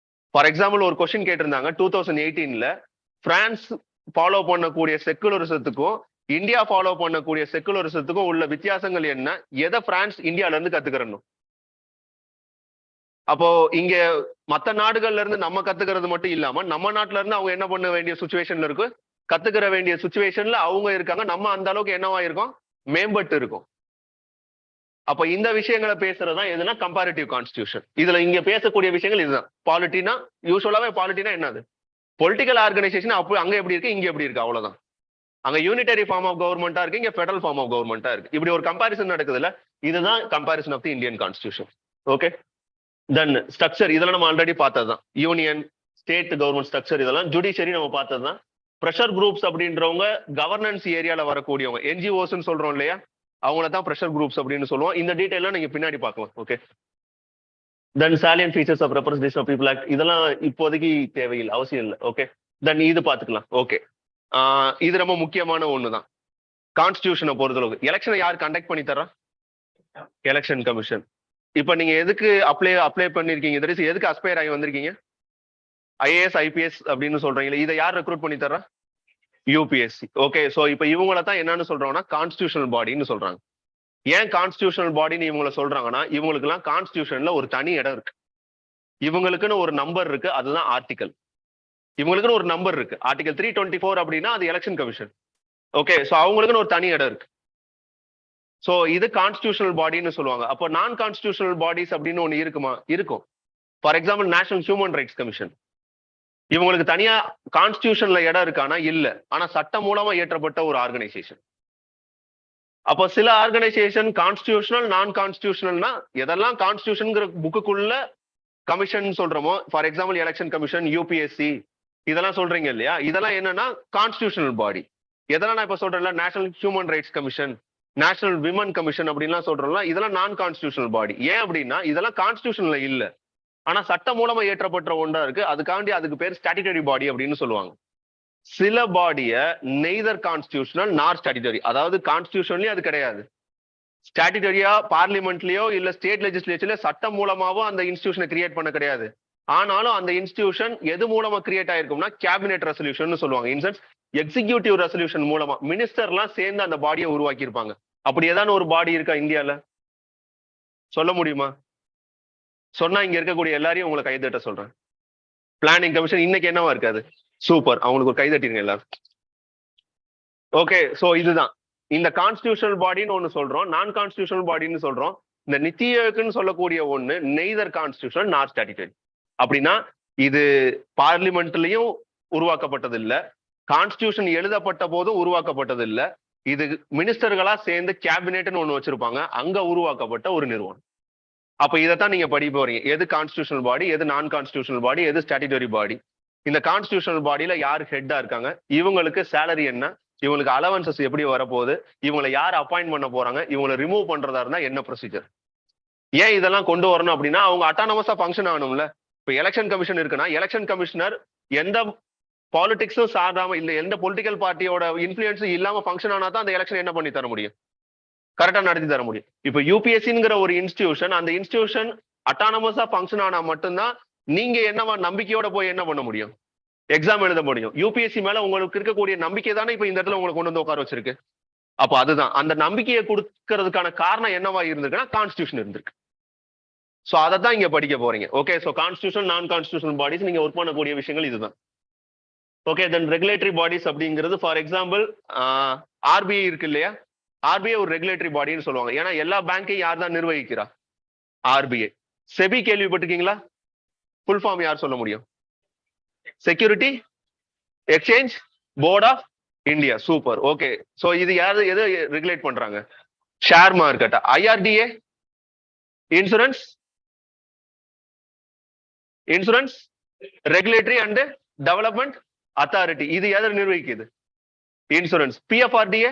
ஃபார் எக்ஸாம்பிள் ஒரு கொஸ்டின் கேட்டிருந்தாங்க 2018ல பிரான்ஸ் ஃபாலோ பண்ணக்கூடிய செக்குலரிசத்துக்கும் இந்தியா ஃபாலோ பண்ணக்கூடிய செக்குலரிசத்துக்கும் உள்ள வித்தியாசங்கள் என்ன, எதை பிரான்ஸ் இந்தியால இருந்து கத்துக்கிறணும். அப்போ இங்க மத்த நாடுகள்ல இருந்து நம்ம கத்துக்கிறது மட்டும் இல்லாம நம்ம நாட்டுல இருந்து அவங்க என்ன பண்ண வேண்டிய சுச்சுவேஷன்ல இருக்கு, கத்துக்கிற வேண்டிய சுச்சுவேஷன்ல அவங்க இருக்காங்க. நம்ம அந்த அளவுக்கு என்னவா இருக்கும், மேம்பட்டு இருக்கும். அப்ப இந்த விஷயங்களை பேசுறதுதான் எதுனா கம்பேரிட்டிவ் கான்ஸ்டிடியூஷன். இதுல இங்க பேசக்கூடிய விஷயங்கள் இதுதான். பாலிட்டினா யூஸ்வலாவே பாலிட்டினா என்னது, பொலிட்டிக்கல் ஆர்கனைசேஷன். அப்போ அங்க எப்படி இருக்கு, இங்க எப்படி இருக்கு, அவ்வளவுதான். அங்க யூனிட்டரி ஃபார்ம் ஆஃப் கவர்மெண்டா இருக்கு, இங்க ஃபெடரல் ஃபார்ம் ஆஃப் கவர்மெண்டா இருக்கு. இப்படி ஒரு கம்பாரிசன் நடக்குதுல்ல, இதுதான் comparison of the Indian constitution. Okay, then structure இதெல்லாம் நம்ம ஆல்ரெடி பார்த்ததுதான். யூனியன், ஸ்டேட் கவர்மெண்ட் ஸ்ட்ரக்சர், இதெல்லாம் ஜுடிஷியரி நம்ம பார்த்ததுதான். ப்ரெஷர் குரூப்ஸ் அப்படின்றவங்க கவர்னன்ஸ் ஏரியால வரக்கூடியவங்க, என்ஜிஓஸ்ன்னு சொல்றோம் இல்லையா, அவங்கள தான் ப்ரெஷர் குரூப்ஸ் அப்படின்னு சொல்லுவோம். இந்த டீடைல்லாம் நீங்க பின்னாடி பார்க்கலாம். Okay, then salient features of representation of people act, இதெல்லாம் இப்போதைக்கு தேவையில்லை, அவசியம் இல்லை. ஓகே, தென் இது பார்த்துக்கலாம். ஓகே, இது ரொம்ப முக்கியமான ஒண்ணுதான். கான்ஸ்டியூஷனை பொறுத்தளவுக்கு எலெக்ஷனை யார் கண்டக்ட் பண்ணி தர்றா? Election commission. இப்ப நீங்க எதுக்கு அப்ளை பண்ணிருக்கீங்க, எதுக்கு அஸ்பயர் ஆகி வந்திருக்கீங்க? ஐஏஎஸ் ஐபிஎஸ் அப்படின்னு சொல்றீங்களே, இதை யார் ரெக்ரூட் பண்ணி தர்றா? யூபிஎஸ்சி. ஓகே, சோ இப்ப இவங்கள தான் என்னன்னு சொல்றோம்னா கான்ஸ்டியூஷனல் பாடின்னு சொல்றாங்க. ஏன் கான்ஸ்டியூஷனல் பாடின்னு இவங்களை சொல்றாங்கன்னா, இவங்களுக்கு எல்லாம் கான்ஸ்டியூஷன்ல ஒரு தனி இடம் இருக்கு. இவங்களுக்குன்னு ஒரு நம்பர் இருக்கு, அதுதான் ஆர்டிகல். இவங்களுக்குன்னு ஒரு நம்பர் இருக்கு, ஆர்டிகல் 324 அப்படின்னா அது எலெக்ஷன் கமிஷன். ஓகே, சோ அவங்களுக்குன்னு ஒரு தனி இடம் இருக்கு. சோ இது கான்ஸ்டியூஷனல் பாடின்னு சொல்லுவாங்க. அப்போ நான் கான்ஸ்டியூஷனல் பாடிஸ் அப்படின்னு ஒண்ணு இருக்குமா? இருக்கும். For example national human rights commission, இவங்களுக்கு தனியா கான்ஸ்டியூஷன்ல இடம் இருக்கானா? இல்ல, ஆனா சட்டம் மூலமா ஏற்றப்பட்ட ஒரு ஆர்கனைசேஷன். அப்போ சில ஆர்கனைசேஷன் கான்ஸ்டியூஷனல், நான் கான்ஸ்டியூஷனல்னா எதெல்லாம் கான்ஸ்டியூஷன்ங்கிற புக்குக்குள்ள கமிஷன் சொல்றோமோ, for example election commission, UPSC, இதெல்லாம் சொல்றீங்க இல்லையா, இதெல்லாம் என்னன்னா கான்ஸ்டியூஷனல் பாடி. எதெல்லாம் நான் இப்ப சொல்றேன்ல, national human rights commission, national women commission அப்படின்லாம் சொல்றோம்ல, இதெல்லாம் நான் கான்ஸ்டியூஷனல் பாடி. ஏன் அப்படின்னா இதெல்லாம் கான்ஸ்டியூஷன்ல இல்ல, ஆனா சட்டம் மூலமா ஏற்றப்பட்ட ஒன்றா இருக்கு. அதுக்காண்டி அதுக்கு பேர் ஸ்டாட்யூட்டரி பாடி அப்படின்னு சொல்லுவாங்க. சில பாடிய நெய்தர் கான்ஸ்டியூஷனல் நார் ஸ்டாட்யூட்டரி, அதாவது கான்ஸ்டியூஷன்லயும் அது கிடையாது, ஸ்டாட்யூட்டரியா பார்லிமெண்ட்லயோ இல்ல ஸ்டேட் லெஜிஸ்லேச்சர்ல சட்டம் மூலமாவோ அந்த இன்ஸ்டிடியூஷனை கிரியேட் பண்ண கிடையாது. ஆனாலும் அந்த இன்ஸ்டிடியூஷன் எது மூலமா கிரியேட் ஆயிருக்கும்னா கேபினெட் ரெசல்யூஷன் சொல்லுவாங்க. இன்சென்ஸ் எக்ஸிக்யூட்டிவ் ரெசல்யூஷன் மூலமா மினிஸ்டர்லாம் சேர்ந்து அந்த பாடியை உருவாக்கி இருப்பாங்க. அப்படி ஏதாவது ஒரு பாடி இருக்கா இந்தியால? சொல்ல முடியுமா? சொன்னா இங்க இருக்கக்கூடிய எல்லாரையும் உங்களை கைதட்ட சொல்றேன். பிளானிங் கமிஷன் இன்னைக்கு என்னவா இருக்காது? சூப்பர், அவங்களுக்கு ஒரு கைதட்டிருங்க எல்லாரும். ஓகே, சோ இதுதான் இந்த கான்ஸ்டியூஷனல் பாடின்னு ஒண்ணு சொல்றோம், நான் கான்ஸ்டியூஷனல் பாடின்னு சொல்றோம். இந்த நித்தி ஆயோக்னு சொல்லக்கூடிய ஒண்ணு நெய்தர் கான்ஸ்டியூஷனல் நார் ஸ்டாட்யூட்டரி. அப்படின்னா இது பார்லிமெண்ட்லயும் உருவாக்கப்பட்டது இல்ல, கான்ஸ்டியூஷன் எழுதப்பட்ட போதும் உருவாக்கப்பட்டது இல்ல, இது மினிஸ்டர்களா சேர்ந்து கேபினெட்னு ஒண்ணு வச்சிருப்பாங்க, அங்க உருவாக்கப்பட்ட ஒரு நிறுவனம். அப்ப இதைத்தான் நீங்க படிக்க போறீங்க, எது கான்ஸ்டியூஷனல் பாடி, எது நான் கான்ஸ்டியூஷனல் பாடி, எது ஸ்டாட்யூட்டரி பாடி. இந்த கான்ஸ்டியூஷனல் பாடியில யார் ஹெட்டா இருக்காங்க, இவங்களுக்கு சேலரி என்ன, இவங்களுக்கு அலவன்சஸ் எப்படி வரப்போகுது, இவங்களை யார் அப்பாயிண்ட் பண்ண போறாங்க, இவங்களை ரிமூவ் பண்றதா இருந்தா என்ன ப்ரொசீஜர். ஏன் இதெல்லாம் கொண்டு வரணும் அப்படின்னா அவங்க அட்டானமஸா ஃபங்க்ஷன் ஆகணும்ல. இப்ப எலெக்ஷன் கமிஷன் இருக்குன்னா எலெக்ஷன் கமிஷனர் எந்த பாலிடிக்ஸும் சாராம இல்ல, எந்த பொலிட்டிக்கல் பார்ட்டியோட இன்ஃபுளுன்ஸும் இல்லாம ஃபங்க்ஷன் ஆனா தான் அந்த எலெக்ஷன் என்ன பண்ணி தர முடியும், கரெக்டா நடத்தி தர முடியும். இப்ப யூபிஎஸ்சிங்கிற ஒரு இன்ஸ்டிடியூஷன், அந்த இன்ஸ்டிடியூஷன் அட்டானமஸா ஃபங்க்ஷன் ஆனா மட்டும்தான் நீங்க என்னவா நம்பிக்கையோட போய் என்ன பண்ண முடியும், எக்ஸாம் எழுத முடியும். யூபிஎஸ்சி மேல உங்களுக்கு இருக்கக்கூடிய நம்பிக்கை தானே இப்ப இந்த இடத்துல உங்களை கொண்டு வந்து உட்கார வச்சிருக்கு. அப்ப அதுதான் அந்த நம்பிக்கையை கொடுக்கறதுக்கான காரணம் என்னவா இருந்திருக்குன்னா கான்ஸ்டியூஷன் இருந்திருக்கு. சோ அதை தான் இங்க படிக்க போறீங்க. ஓகே, சோ கான்ஸ்டியூஷன் நான் கான்ஸ்டியூஷனல் பாடிஸ் நீங்க ஒர்க் பண்ணக்கூடிய விஷயங்கள் இதுதான். ஓகே, தென் ரெகுலேட்டரி பாடிஸ் அப்படிங்கிறது ஃபார் எக்ஸாம்பிள் ஆர்பிஐ இருக்கு இல்லையா, ஆர்பிஐ ஒரு ரெகுலேட்டரி பாடின்னு சொல்லுவாங்க. ஏன்னா எல்லா பேங்கையும் யார் தான் நிர்வகிக்கிறா? ஆர்பிஐ. செபி கேள்விப்பட்டிருக்கீங்களா? ஃபுல் ஃபார்ம் யார் சொல்ல முடியும்? Security exchange board of India. Super. Okay, so இது யாரு எது ரெகுலேட் பண்றாங்க? Share market. IRDA insurance regulatory and development authority, இது எதை நிர்வகிக்குது? Insurance. PFRDA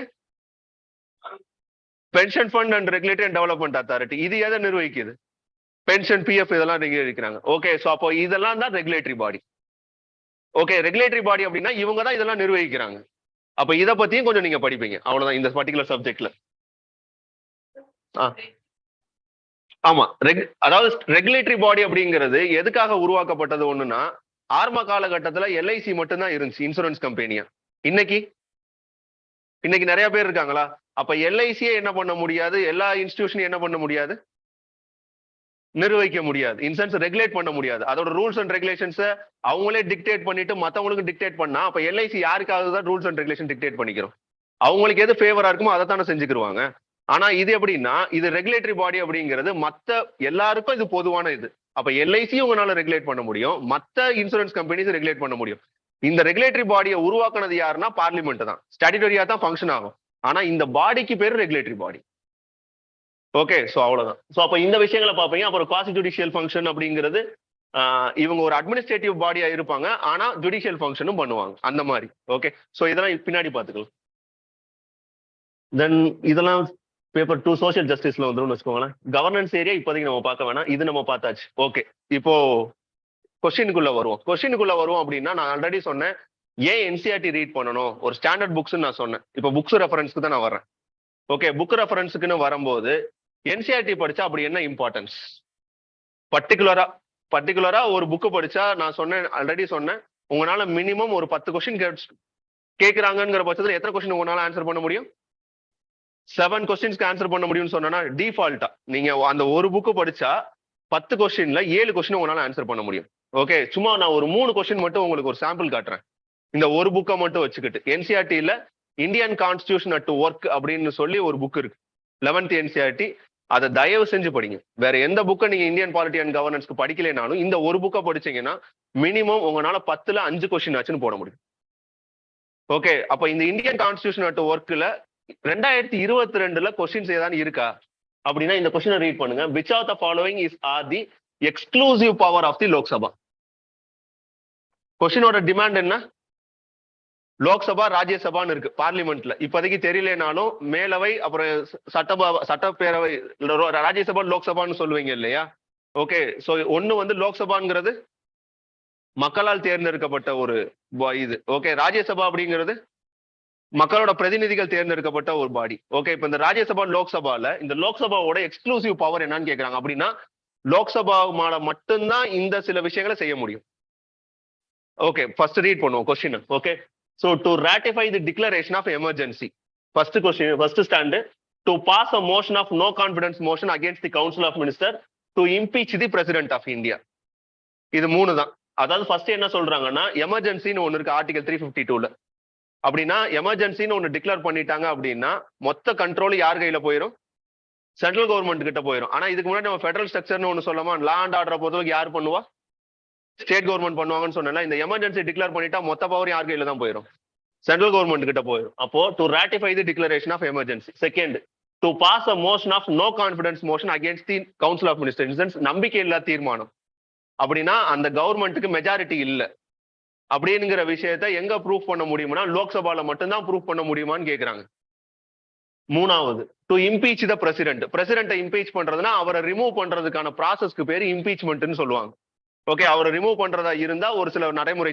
pension fund and regulatory and development authority, இது எதை நிர்வகிக்குது? பென்ஷன், பிஎஃப் இதெல்லாம் நிர்வகிக்கிறாங்க. ஓகே, சோ அப்போ இதெல்லாம் தான் ரெகுலேட்டரி பாடி. ஓகே, ரெகுலேட்டரி பாடி அப்படின்னா இவங்க தான் இதெல்லாம் நிர்வகிக்கிறாங்க. அப்ப இதை பத்தியும் கொஞ்சம் நீங்க படிப்பீங்க, அவ்வளவுதான் இந்த பர்டிகுலர் சப்ஜெக்ட்ல. ஆமா, அதாவது ரெகுலேட்டரி பாடி அப்படிங்கிறது எதுக்காக உருவாக்கப்பட்டது ஒண்ணுன்னா, ஆரம்ப காலகட்டத்துல எல்ஐசி மட்டும்தான் இருந்துச்சு, இன்சூரன்ஸ் கம்பெனியா. இன்னைக்கு நிறைய பேர் இருக்காங்களா? அப்ப எல்ஐசியே என்ன பண்ண முடியாது, எல்லா இன்ஸ்டிடியூஷனையும் என்ன பண்ண முடியாது, நிர்வகிக்க முடியாது, இன்சென்ஸ் ரெகுலேட் பண்ண முடியாது. அதோட ரூல்ஸ் அண்ட் ரெகுலேஷன்ஸ் அவங்களே டிக்டேட் பண்ணிட்டு மத்தவங்களுக்கு டிக்டேட் பண்ணா, அப்ப எல்ஐசி யாருக்காக தான் ரூல்ஸ் அண்ட் ரெகுலேஷன் டிக்டேட் பண்ணிக்கிறோம்? அவங்களுக்கு எது ஃபேவரா இருக்குமோ அதை தானே செஞ்சுக்கிருவாங்க. ஆனா இது எப்படின்னா, இது ரெகுலேட்டரி பாடி அப்படிங்கிறது மத்த எல்லாருக்கும் இது பொதுவான இது. அப்ப எல்ஐசியும் உங்களால ரெகுலேட் பண்ண முடியும், மத்த இன்சூரன்ஸ் கம்பெனிஸ் ரெகுலேட் பண்ண முடியும். இந்த ரெகுலேட்டரி பாடியை உருவாக்குனது யாருன்னா பார்லிமெண்ட் தான், ஸ்டாட்யூட்டரியா தான் ஃபங்க்ஷன் ஆகும். ஆனா இந்த பாடிக்கு பேரு ரெகுலேட்டரி பாடி. ஓகே, சோ அவ்வளவுதான். சோ அப்ப இந்த விஷயங்களை பார்ப்பீங்க. அப்புறம் குவாசி ஜுடிஷியல் ஃபங்க்ஷன் அப்படிங்கிறது இவங்க ஒரு அட்மினிஸ்ட்ரேட்டிவ் பாடியா இருப்பாங்க, ஆனா ஜுடிஷியல் ஃபங்க்ஷனும் பண்ணுவாங்க அந்த மாதிரி. ஓகே, ஸோ இதெல்லாம் பின்னாடி பார்த்துக்கலாம். தென் இதெல்லாம் பேப்பர் 2 சோஷியல் ஜஸ்டிஸ்ல வந்துடும் வச்சுக்கோங்களேன். கவர்னன்ஸ் ஏரியா இப்போதைக்கு நம்ம பார்க்க வேணாம், இது நம்ம பார்த்தாச்சு. ஓகே, இப்போ கொஸ்டினுக்குள்ள வருவோம் அப்படின்னா, நான் ஆல்ரெடி சொன்னேன் ஏன் என்சிஆர்டி ரீட் பண்ணணும், ஒரு ஸ்டாண்டர்ட் புக்ஸ் நான் சொன்னேன். இப்போ புக்ஸ் ரெஃபரன்ஸ்க்கு தான் நான் வரேன். ஓகே, புக் ரெஃபரன்ஸுக்குன்னு வரும்போது என்சிஆர்டி படிச்சா அப்படி என்ன இம்பார்ட்டன்ஸ்? பர்டிகுலரா ஒரு புக்கு படிச்சா, நான் சொன்னேன் ஆல்ரெடி சொன்னேன், உங்களால மினிமம் ஒரு 10 கொஸ்டின் கேட்கிறாங்கிற பட்சத்தில் எத்தனை கொஸ்டின் உங்களால ஆன்சர் பண்ண முடியும்? 7 கொஸ்டின்ஸ்க்கு ஆன்சர் பண்ண முடியும்னு சொன்னா டிஃபால்ட்டா நீங்க அந்த ஒரு புக்கு படிச்சா 10 கொஸ்டின்ல 7 கொஸ்டின் உங்களால ஆன்சர் பண்ண முடியும். ஓகே, சும்மா நான் ஒரு 3 கொஸ்டின் மட்டும் உங்களுக்கு ஒரு சாம்பிள் காட்டுறேன். இந்த ஒரு புக்கை மட்டும் வச்சுக்கிட்டு, என்சிஆர்டில இந்தியன் கான்ஸ்டிடியூஷன் அட் ஒர்க் அப்படின்னு சொல்லி ஒரு புக் இருக்கு, 11th என்சிஆர்டி. அதை தயவு செஞ்சு படிங்க. வேற எந்த புக்கை நீங்க இந்தியன் பாலிட்டி அண்ட் கவர்னன்ஸ்க்கு படிக்கலைனாலும் இந்த ஒரு புக்கை படிச்சீங்கன்னா மினிமம் உங்களால 10ல 5 கொஸ்டின் ஆச்சுன்னு போட முடியும். ஓகே, அப்ப இந்த இந்தியன் கான்ஸ்டிடியூஷன் அட் ஒர்க்ல 2022ல கொஸ்டின்ஸ் ஏதாவது இருக்கா அப்படின்னா இந்த கொஸ்டினை ரீட் பண்ணுங்க. Which of the following is are the exclusive power of the Lok Sabha? கொஸ்டினோட டிமாண்ட் என்ன? லோக்சபா ராஜ்யசபான்னு இருக்கு பார்லிமெண்ட்ல. இப்போதைக்கு தெரியலனாலும் மேலவை அப்புறம் சட்டப்பேரவை, ராஜ்யசபா லோக்சபான்னு சொல்லுவீங்க இல்லையா? ஓகே, ஸோ ஒன்னு வந்து லோக்சபாங்கிறது மக்களால் தேர்ந்தெடுக்கப்பட்ட ஒரு இது. ஓகே, ராஜ்யசபா அப்படிங்கிறது மக்களோட பிரதிநிதிகள் தேர்ந்தெடுக்கப்பட்ட ஒரு பாடி. ஓகே, இப்ப இந்த ராஜ்யசபா லோக்சபால இந்த லோக்சபாவோட எக்ஸ்க்ளூசிவ் பவர் என்னன்னு கேட்கறாங்க. அப்படின்னா லோக்சபாவால மட்டும்தான் இந்த சில விஷயங்களை செய்ய முடியும். ஓகே, ஃபர்ஸ்ட் ரீட் பண்ணுவோம் question. Okay, so to ratify the declaration of emergency, first question, first standard, to pass a motion of no confidence motion against the council of minister to impeach the president of India. இது 3 தான். அதாவது first என்ன சொல்றாங்கன்னா, எமர்ஜென்சின்னு ஒன்னு இருக்கு article 352ல. அப்படின்னா எமர்ஜென்சின்னு ஒன்னு declare பண்ணிட்டாங்க அப்படின்னா மொத்த கண்ட்ரோல் யார் கையில போயிடும்? சென்ட்ரல் கவர்மெண்ட் கிட்ட போயிடும். ஆனா இதுக்கு முன்னாடி நம்ம ஃபெடரல் ஸ்ட்ரக்சர்னு ஒன்னு சொல்லாமா, லா அண்ட் ஆர்டர் பொறுத்தவரைக்கும் யார் பண்ணுவா? ஸ்டேட் கவர்மெண்ட் பண்ணுவாங்கன்னு சொன்னா, இந்த எமர்ஜென்சி டிக்ளேர் பண்ணிட்டா மொத்த பவர் யார் கையில தான் போயிடும்? சென்ட்ரல் கவர்மெண்ட் கிட்ட போயிடும். அப்போ to ratify the declaration of emergency. Second, to pass a motion of no confidence motion against the council of minister. In sense நம்பிக்கை இல்லா தீர்மானம். அப்படின்னா அந்த கவர்மெண்ட்டுக்கு மெஜாரிட்டி இல்லை அப்படிங்கிற விஷயத்த எங்க ப்ரூவ் பண்ண முடியும்னா லோக்சபால மட்டும்தான் ப்ரூவ் பண்ண முடியுமான்னு கேட்கிறாங்க. மூணாவது, டு இம்பீச் த பிரசிடென்ட். பிரசிடென்ட்டை இம்பீச் பண்றதுன்னா அவரை ரிமூவ் பண்றதுக்கான ப்ராசஸ்க்கு பேரு இம்பீச்மெண்ட்னு சொல்லுவாங்க. ஓகே, அவரை ரிமூவ் பண்றதா இருந்தா ஒரு சில நடைமுறை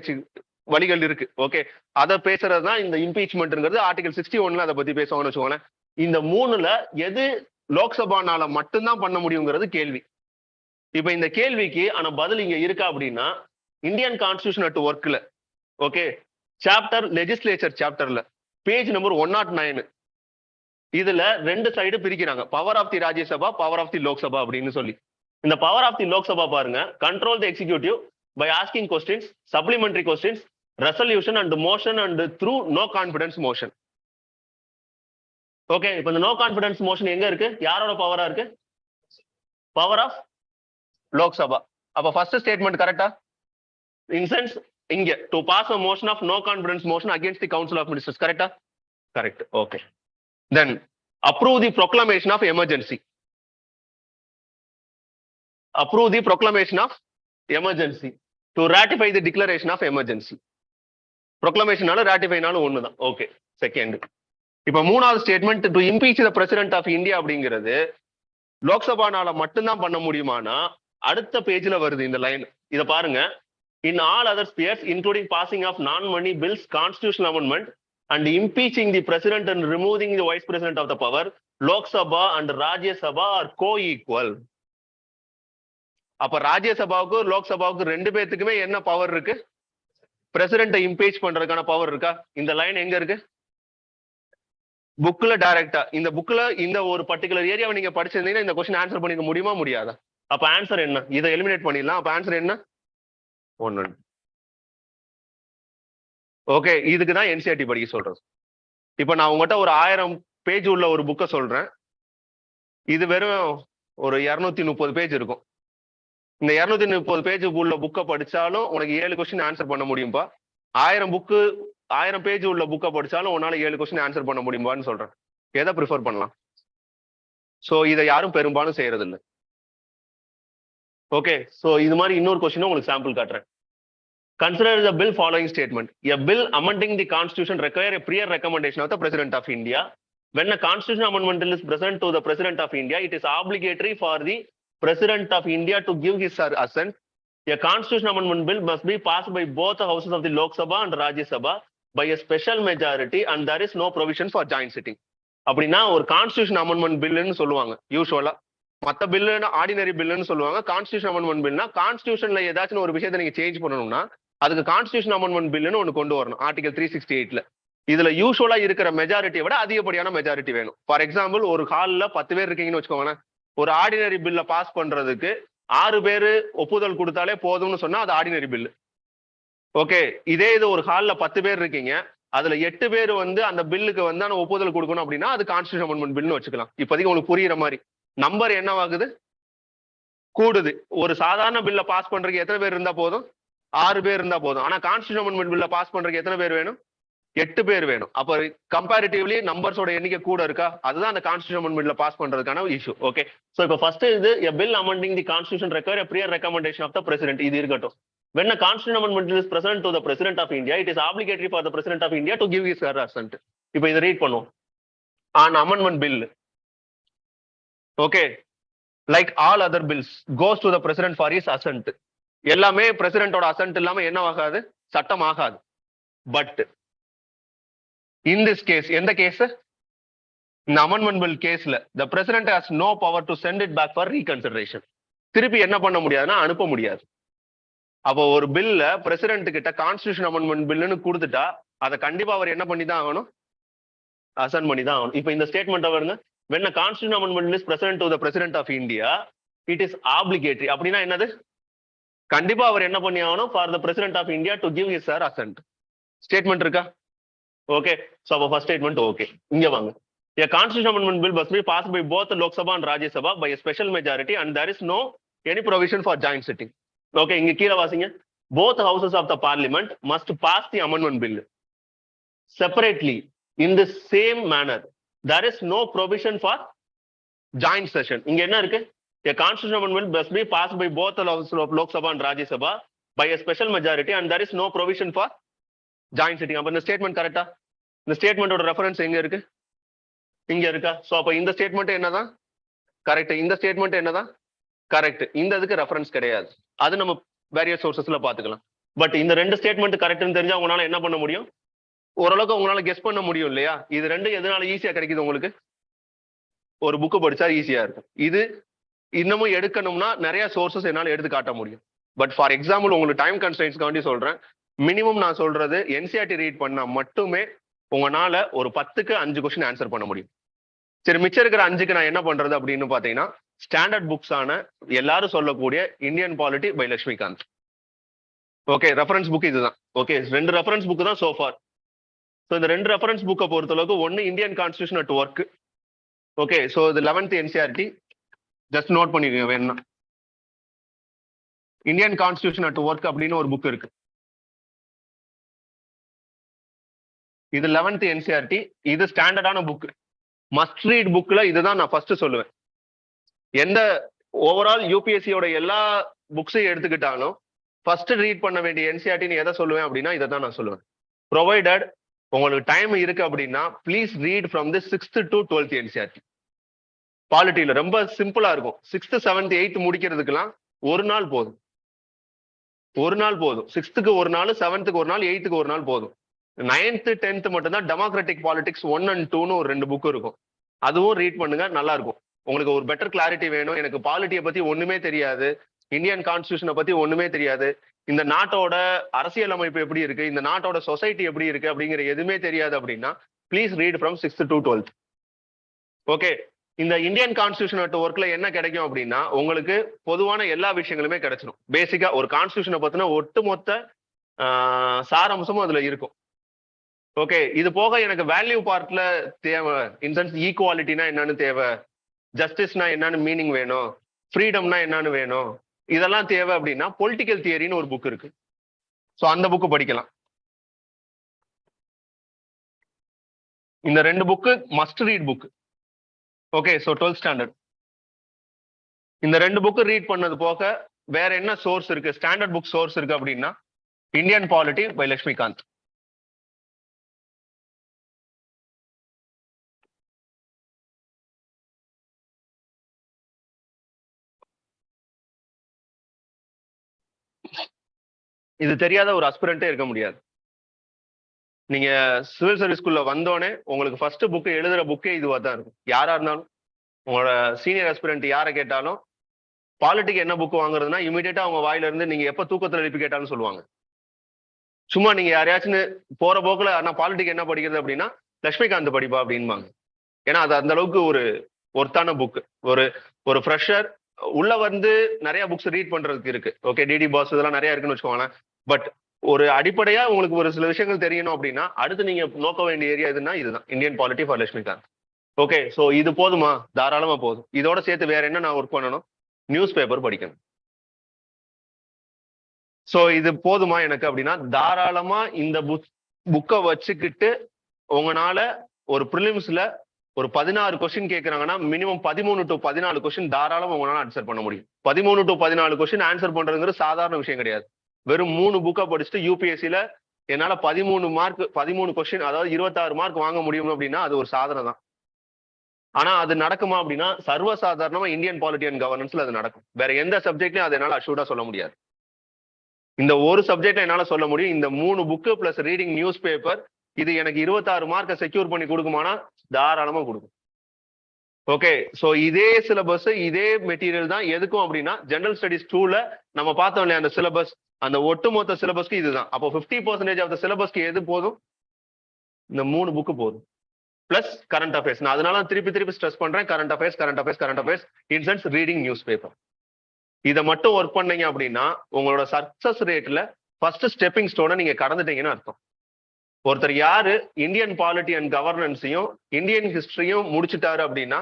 வழிகள் இருக்கு. ஓகே, அதை பேசுறதுதான் இந்த இம்பீச்மெண்ட்ங்கிறது. ஆர்டிகல் 61ல அதை பத்தி பேசுவாங்கன்னு வச்சுக்கோங்களேன். இந்த 3ல எது லோக்சபானால மட்டும்தான் பண்ண முடியுங்கிறது கேள்வி. இப்ப இந்த கேள்விக்கு ஆனா பதில் இங்க இருக்கா அப்படின்னா, இந்தியன் கான்ஸ்டிடியூஷன் அட் ஒர்க்ல, ஓகே, சாப்டர் லெஜிஸ்லேச்சர் சாப்டர்ல பேஜ் நம்பர் 109 இதுல 2 சைடு பிரிக்கிறாங்க, power of the Rajya Sabha, power of the Lok Sabha அப்படின்னு சொல்லி. இந்த பவர் ஆஃப் தி லோக்சபா பாருங்க, control the executive by asking questions, supplementary questions, resolution and motion and through no confidence motion. Okay, இப்போ இந்த no confidence motion எங்க இருக்கு? யாரோட பவரா இருக்கு? Power of Lok Sabha. அப்ப ஃபர்ஸ்ட் ஸ்டேட்மெண்ட் கரெக்டா? இன் சென்ஸ் இங்க to pass a motion of no confidence motion against the council of ministers, கரெக்டா? Correct. Okay, then approve the proclamation of emergency. Approve the proclamation of emergency, to ratify the declaration of emergency. Proclamation நால ratify நால ஒண்ணுதான். Okay, second. இப்ப மூணாவது statement, to impeach the president of India அப்படிங்கிறது லோக்சபானால மட்டும்தான் பண்ண முடியுமானா அடுத்த பேஜ்ல வருது இந்த லைன். இத பாருங்க, in all other spheres including passing of non-money bills, constitutional amendment and impeaching the president and removing the vice president of the power, Lok Sabha and Rajya Sabha are co-equal. அப்ப ராஜ்யசபாவுக்கு லோக்சபாவுக்கு 2 பேத்துக்குமே என்ன power இருக்கு? பிரசிடென்ட்டை impeach பண்றதுக்கான power இருக்கா? இந்த line எங்க இருக்கு? புக்ல டைரக்டா. இந்த புக்ல இந்த ஒரு பர்டிகுலர் ஏரியாவை நீங்க படிச்சிருந்தீங்கன்னா இந்த கொஸ்டின் ஆன்சர் பண்ணிக்க முடியுமா முடியாதா? அப்ப ஆன்சர் என்ன? இதை எலிமினேட் பண்ணிடலாம். அப்ப ஆன்சர் என்ன? 1. ஓகே, இதுக்கு தான் என்சிஆர்டி படிக்க சொல்றது. இப்ப நான் உங்ககிட்ட ஒரு 1000 பேஜ் உள்ள ஒரு புக்கை சொல்றேன். இது வெறும் ஒரு 230 பேஜ் இருக்கும். இந்த 230 பேஜ் உள்ள புக்கை படிச்சாலும் உனக்கு 7 கொஸ்டின் ஆன்சர் பண்ண முடியும்பா. 1000 பேஜ் உள்ள புக்கை படிச்சாலும் உன்னால 7 கொஸ்டின் ஆன்சர் பண்ண முடியுமான்னு சொல்றேன். எதை ப்ரிஃபர் பண்ணலாம்? சோ இதை யாரும் பெரும்பாலும் செய்யறது இல்லை. ஓகே, ஸோ இது மாதிரி இன்னொரு கொஸ்டின் உங்களுக்கு சாம்பிள் காட்டுறேன். Consider the bill following statement. A bill amending the constitution require a prior recommendation of the President of India. When a constitutional amendment bill is presented to the President of India, it is obligatory for the President of India to give his assent. A constitutional amendment bill must be passed by both the houses of the Lok Sabha and Rajya Sabha by a special majority, and there is no provision for joint sitting. அப்படின்னா ஒரு constitution amendment பில்லுன்னு சொல்லுவாங்க யூஸ்வலா. மற்ற பில்லுன்னா ordinary பில்லுன்னு சொல்லுவாங்க. Constitution amendment பில்னா கான்ஸ்டியூஷன்ல ஏதாச்சும் ஒரு விஷயத்தை நீங்க சேஞ்ச் பண்ணணும்னா அதுக்கு கான்ஸ்டியூஷன் அமெண்ட்மெண்ட் பில்லுன்னு ஒன்று கொண்டு வரணும். ஆர்டிகல் 368ல இதுல யூஸ்வலா இருக்கிற மெஜாரிட்டியை விட அதிகப்படியான மெஜாரிட்டி வேணும். ஃபார் எக்ஸாம்பிள் ஒரு ஹாலில் 10 பேர் இருக்கீங்கன்னு வச்சுக்கோங்களேன். ஒரு ஆர்டினரி பில்லை பாஸ் பண்றதுக்கு 6 பேர் ஒப்புதல் கொடுத்தாலே போதும்னு சொன்னா அது ஆர்டினரி பில்லு. ஓகே, இதே இது ஒரு ஹாலில் 10 பேர் இருக்கீங்க, அதுல 8 பேர் அந்த பில்லுக்கு அந்த ஒப்புதல் கொடுக்கணும் அப்படின்னா அது கான்ஸ்டியூஷன் அமெண்ட்மெண்ட் பில்னு வச்சுக்கலாம். இப்போதைக்கு உங்களுக்கு புரியுற மாதிரி நம்பர் என்னவாகுது, கூடுது. ஒரு சாதாரண பில்லை பாஸ் பண்றதுக்கு எத்தனை பேர் இருந்தா போதும்? 6 பேர் இருந்தா போதும். ஆனா கான்ஸ்டியூஷன் அமெண்ட்மெண்ட் பில்லை பாஸ் பண்றதுக்கு எத்தனை பேர் வேணும்? 8 பேர் வேணும். அப்ப கம்பேரிட்டிவ்லி நம்பர்ஸோட எண்ணிக்கை கூட இருக்கா? அதுதான் அந்த கான்ஸ்டியூஷன் அமெண்ட்மெண்ட்ல பாஸ் பண்றதுக்கான இஷ்யூ. ஓகே, சோ இப்போ ஃபர்ஸ்ட் இது a bill amending the constitution require a prior recommendation of the president. இது இருக்கட்டும். When a constitutional amendment is presented to the President of India, it is obligatory for the President of India to give his assent. இப்போ இதை read பண்ணுவோம். An amendment bill, okay, like all other bills, goes to the President for his assent. எல்லாமே பிரசிடென்ட்டோட ascent இல்லாம என்ன ஆகாது? சட்டம் ஆகாது. But in this case, எந்த கேஸ்? இந்த அமெண்ட்மெண்ட் பில் கேஸ்ல the president has no power to send it back for reconsideration. திருப்பி என்ன பண்ண முடியாதுன்னா அனுப்ப முடியாது. அப்போ ஒரு பில்ல பிரசிடென்ட் கிட்ட கான்ஸ்டியூஷன் அமெண்ட்மெண்ட் பில்லுன்னு கொடுத்துட்டா அதை கண்டிப்பா அவர் என்ன பண்ணி தான் ஆகணும்? அசென்ட் பண்ணி தான் ஆகணும். இப்போ இந்த ஸ்டேட்மெண்ட் வருங்க, when a constitutional amendment is presented to the President of India, it is obligatory. அப்படின்னா என்னது? கண்டிப்பா அவர் என்ன பண்ணி ஆகணும்? for the President of India to give his assent. Statement இருக்கா? ஓகே, சோ அப்போ ஃபர்ஸ்ட் ஸ்டேட்மெண்ட் ஓகே. இங்க வாங்க. A constitutional amendment bill must be passed by both Lok Sabha and Rajya Sabha by a special majority, and there is no any provision for joint sitting. Okay, இங்க கீழே வாசிங்க. Both houses of the parliament must pass the amendment bill separately in the same manner. There is no provision for joint session. இங்க என்ன இருக்கு? A constitutional amendment must be passed by both the houses of Lok Sabha and Rajya Sabha by a special majority, and there is no provision for joint sitting. அப்ப இந்த statement கரெக்டா? இந்த ஸ்டேட்மெண்டோட reference எங்க இருக்கு? இங்க இருக்கா? சோ அப்ப இந்த ஸ்டேட்மெண்ட் என்னதான் கரெக்ட்? இந்த ஸ்டேட்மெண்ட் என்னதான் கரெக்ட்? இந்த இதுக்கு ரெஃபரன்ஸ் கிடையாது. அது நம்ம வேரியஸ் சோர்சஸ்ல பாத்துக்கலாம். பட் இந்த ரெண்டு ஸ்டேட்மெண்ட் கரெக்ட்னு தெரிஞ்சா உங்களால என்ன பண்ண முடியும்? ஓரளவுக்கு உங்களால கெஸ் பண்ண முடியும் இல்லையா? இது ரெண்டு எதனால ஈஸியா கிடைக்குது உங்களுக்கு? ஒரு புக்கு படிச்சா ஈஸியா இருக்கும். இது இன்னமும் எடுக்கணும்னா நிறைய சோர்சஸ் என்னால எடுத்து காட்ட முடியும். பட் ஃபார் எக்ஸாம்பிள் உங்களுக்கு டைம் கன்ஸ்ட்ரெயின்ஸ்க்காண்டி சொல்றேன். மினிமம் நான் சொல்றது என்சிஆர்டி ரீட் பண்ணா மட்டுமே உங்களால ஒரு 10க்கு 5 கொஸ்டின் ஆன்சர் பண்ண முடியும். சரி, மிச்சம் இருக்கிற 5க்கு நான் என்ன பண்றது அப்படின்னு பாத்தீங்கன்னா ஸ்டாண்டர்ட் புக்ஸ் ஆன எல்லாரும் சொல்லக்கூடிய Indian polity by Laxmikanth. Okay, reference book இதுதான். ஓகே, 2 ரெஃபரன்ஸ் புக் தான் சோஃபார். ஸோ இந்த 2 ரெஃபரன்ஸ் புக்கை பொறுத்தளவுக்கு ஒன்னு Indian constitution at work. Okay, so இது 11th என்சிஆர்டி ஜஸ்ட் நோட் பண்ணிருக்கீங்க வேணும்னா. இந்தியன் கான்ஸ்டியூஷன் அட் ஒர்க் அப்படின்னு ஒரு புக் இருக்கு. இது 11th என்சிஆர்டி. இது ஸ்டாண்டர்டான புக், மஸ்ட் ரீட் புக்ல இதுதான் நான் ஃபர்ஸ்ட் சொல்லுவேன். எந்த ஓவரால் யூபிஎஸ்சியோட எல்லா புக்ஸையும் எடுத்துக்கிட்டாலும் ஃபர்ஸ்ட் ரீட் பண்ண வேண்டிய என்சிஆர்டின்னு எதை சொல்லுவேன் அப்படின்னா இதை தான் நான் சொல்லுவேன். ப்ரொவைடட் உங்களுக்கு டைம் இருக்கு அப்படின்னா please read from the 6th to 12th NCERT. பாலிட்டியில ரொம்ப சிம்பிளா இருக்கும். 6th, 7th, 8th முடிக்கிறதுக்கெல்லாம் ஒரு நாள் போதும். 6th ஒரு நாள், 7th ஒரு நாள், 8th ஒரு நாள் போதும். 9th, 10th மட்டும்தான் டெமோக்ராட்டிக் பாலிடிக்ஸ் 1 and 2ன்னு ஒரு 2 புக் இருக்கும். அதுவும் ரீட் பண்ணுங்க, நல்லா இருக்கும். உங்களுக்கு ஒரு பெட்டர் கிளாரிட்டி வேணும். எனக்கு பாலிட்டியை பத்தி ஒண்ணுமே தெரியாது, இந்தியன் கான்ஸ்டியூஷனை பத்தி ஒண்ணுமே தெரியாது, இந்த நாட்டோட அரசியல் அமைப்பு எப்படி இருக்கு, இந்த நாட்டோட சொசைட்டி எப்படி இருக்கு அப்படிங்கிற எதுவுமே தெரியாது அப்படின்னா please read from 6th to 12th. Okay, இந்த இந்தியன் கான்ஸ்டியூஷன் அட் ஒர்க்ல என்ன கிடைக்கும் அப்படின்னா உங்களுக்கு பொதுவான எல்லா விஷயங்களுமே கிடைச்சிடும். பேசிக்கா ஒரு கான்ஸ்டியூஷனை பத்தின ஒட்டுமொத்த சாராம்சமும் அதுல இருக்கும். ஓகே, இது போக எனக்கு வேல்யூ பார்ட்ல தேவை, இன்சென்ஸ் ஈக்குவாலிட்டினா என்னன்னு தேவை, ஜஸ்டிஸ்னா என்னன்னு மீனிங் வேணும், ஃப்ரீடம்னா என்னன்னு வேணும், இதெல்லாம் தேவை அப்படின்னா பொலிட்டிக்கல் தியரின்னு ஒரு புக் இருக்கு. ஸோ அந்த புக்கு படிக்கலாம். இந்த 2 book must read book. Okay, so 12th standard இந்த 2 புக்கு ரீட் பண்ணது போக வேற என்ன சோர்ஸ் இருக்கு, ஸ்டாண்டர்ட் புக் சோர்ஸ் இருக்கு அப்படின்னா இந்தியன் பாலிட்டி பை லட்சுமிகாந்த். இது தெரியாத ஒரு அஸ்பிரண்டே இருக்க முடியாது. நீங்க சிவில் சர்வீஸ் ஸ்கூல்ல வந்தோடனே உங்களுக்கு ஃபர்ஸ்ட் புக்கு எழுதுற புக்கே இதுவா தான் இருக்கும். யாரா இருந்தாலும் உங்களோட சீனியர் அஸ்பிரண்ட் யாரை கேட்டாலும் பாலிட்டிக்கு என்ன புக் வாங்குறதுன்னா இமீடியட்டா அவங்க வாயில இருந்து நீங்க எப்ப தூக்கத்துல எழுப்பி கேட்டாலும் சொல்லுவாங்க. சும்மா நீங்க யாரையாச்சும் போற போக்குல நான் பாலிட்டிக் என்ன படிக்கிறது அப்படின்னா லட்சுமிகாந்த் படிப்பா அப்படின்பாங்க. ஏன்னா அது அந்த அளவுக்கு ஒரு ஒர்த்தான புக். ஒரு ஃப்ரெஷர் உள்ள வந்து நிறைய புக்ஸ் ரீட் பண்றதுக்கு இருக்கு. ஓகே, டிடி பாஸ் இதெல்லாம் நிறைய இருக்குன்னு வச்சுக்கோங்களேன். பட் ஒரு அடிப்படையா உங்களுக்கு ஒரு சில விஷயங்கள் தெரியணும் அப்படின்னா அடுத்து நீங்க நோக்க வேண்டிய ஏரியா எதுன்னா இதுதான், Indian polity for Lakshmikant. Okay, so இது போதுமா? தாராளமா போதும். இதோட சேர்த்து வேற என்ன நான் ஒர்க் பண்ணணும்? நியூஸ் பேப்பர் படிக்கணும். ஸோ இது போதுமா எனக்கு அப்படின்னா தாராளமா இந்த புக்கை வச்சுக்கிட்டு உங்களால ஒரு ப்ரிலிம்ஸ்ல ஒரு 16 கொஸ்டின் கேட்கறாங்கன்னா மினிமம் 13 to 14 கொஸ்டின் தாராளமா உங்களால ஆன்சர் பண்ண முடியும். 13 to 14 கொஸ்டின் ஆன்சர் பண்றதுங்கிறது சாதாரண விஷயம் கிடையாது. வெறும் 3 புக்கை படிச்சுட்டு யூபிஎஸ்சியில என்னால 13 கொஸ்டின், அதாவது 26 மார்க் வாங்க முடியும் அப்படின்னா அது ஒரு சாதனை தான். ஆனா அது நடக்குமா அப்படின்னா சர்வசாதாரணமா இந்தியன் பாலிட்டி அண்ட் கவர்னன்ஸ்ல அது நடக்கும். வேற எந்த சப்ஜெக்ட்லயும் அது என்னால அஷூர்டா சொல்ல முடியாது. இந்த ஒரு சப்ஜெக்ட்ல என்னால சொல்ல முடியும். இந்த 3 book plus reading news paper இது எனக்கு 26 மார்க்கை செக்யூர் பண்ணி கொடுக்குமானா தாராளமா கொடுக்கும். ஓகே, ஸோ இதே சிலபஸ் இதே மெட்டீரியல் தான் எதுக்கும் அப்படின்னா ஜெனரல் ஸ்டடிஸ் 2ல நம்ம பார்த்தோம் இல்லையா அந்த சிலபஸ், அந்த ஒட்டுமொத்த சிலபஸ்க்கு இதுதான். அப்போ 50% ஆஃப் த சிலபஸ்க்கு எது போதும்? இந்த 3 புக்கு போதும் பிளஸ் கரண்ட் அஃபேர்ஸ். நான் அதனால திருப்பி ஸ்ட்ரெஸ் பண்றேன், current affairs incense reading news paper. இதை மட்டும் ஒர்க் பண்ணீங்க அப்படின்னா உங்களோட சக்சஸ் ரேட்ல ஃபர்ஸ்ட் ஸ்டெப்பிங் ஸ்டோனை நீங்க கடந்துட்டீங்கன்னு அர்த்தம். ஒருத்தர் யாரு இந்தியன் பாலிட்டி அண்ட் கவர்னன்ஸையும் இந்தியன் ஹிஸ்டரியும் முடிச்சுட்டாரு அப்படின்னா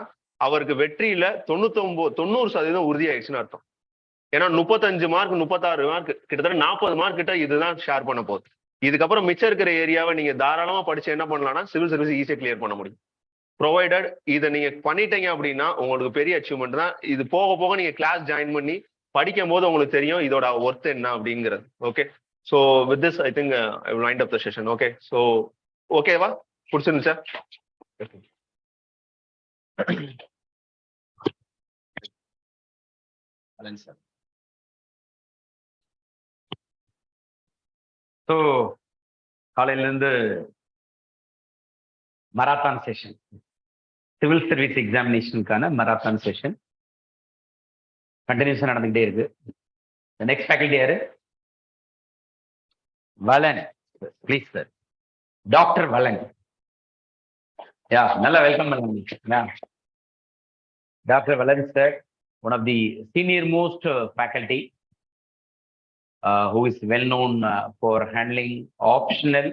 அவருக்கு வெற்றியில 90% உறுதியாயிடுச்சுன்னு அர்த்தம். ஏன்னா 35 மார்க் 36 மார்க் கிட்டத்தட்ட 40 மார்க் கிட்ட இதுதான் ஷேர் பண்ண போகுது. இதுக்கப்புறம் மிச்சம் இருக்கிற ஏரியாவை நீங்க தாராளமா படிச்சு என்ன பண்ணலாம்னா சிவில் சர்வீஸ் ஈஸியா கிளியர் பண்ண முடியும். ப்ரொவைடட் இதை நீங்க பண்ணிட்டீங்க அப்படின்னா உங்களுக்கு பெரிய அச்சீவ்மெண்ட் தான். இது போக போக நீங்க கிளாஸ் ஜாயின் பண்ணி படிக்கும் போது உங்களுக்கு தெரியும் இதோட ஒர்த் என்ன அப்படிங்கிறது. Okay, so with this I think I will wind up the session. Okay, so ஓகேவா? பிடிச்சிருந்துச்சா? ஸோ காலையிலேருந்து மராத்தான் செஷன், சிவில் சர்வீஸ் எக்ஸாமினேஷனுக்கான மராத்தான் செஷன் கண்டினியூஸாக நடந்துகிட்டே இருக்கு. நெக்ஸ்ட் ஃபேக்கல்டி யாரு? Valan, please sir. Doctor Valan. Yeah, நல்லா வெல்கம் பண்ணுங்க. Dr. Valan sir, one of the senior most faculty who is well known for handling optional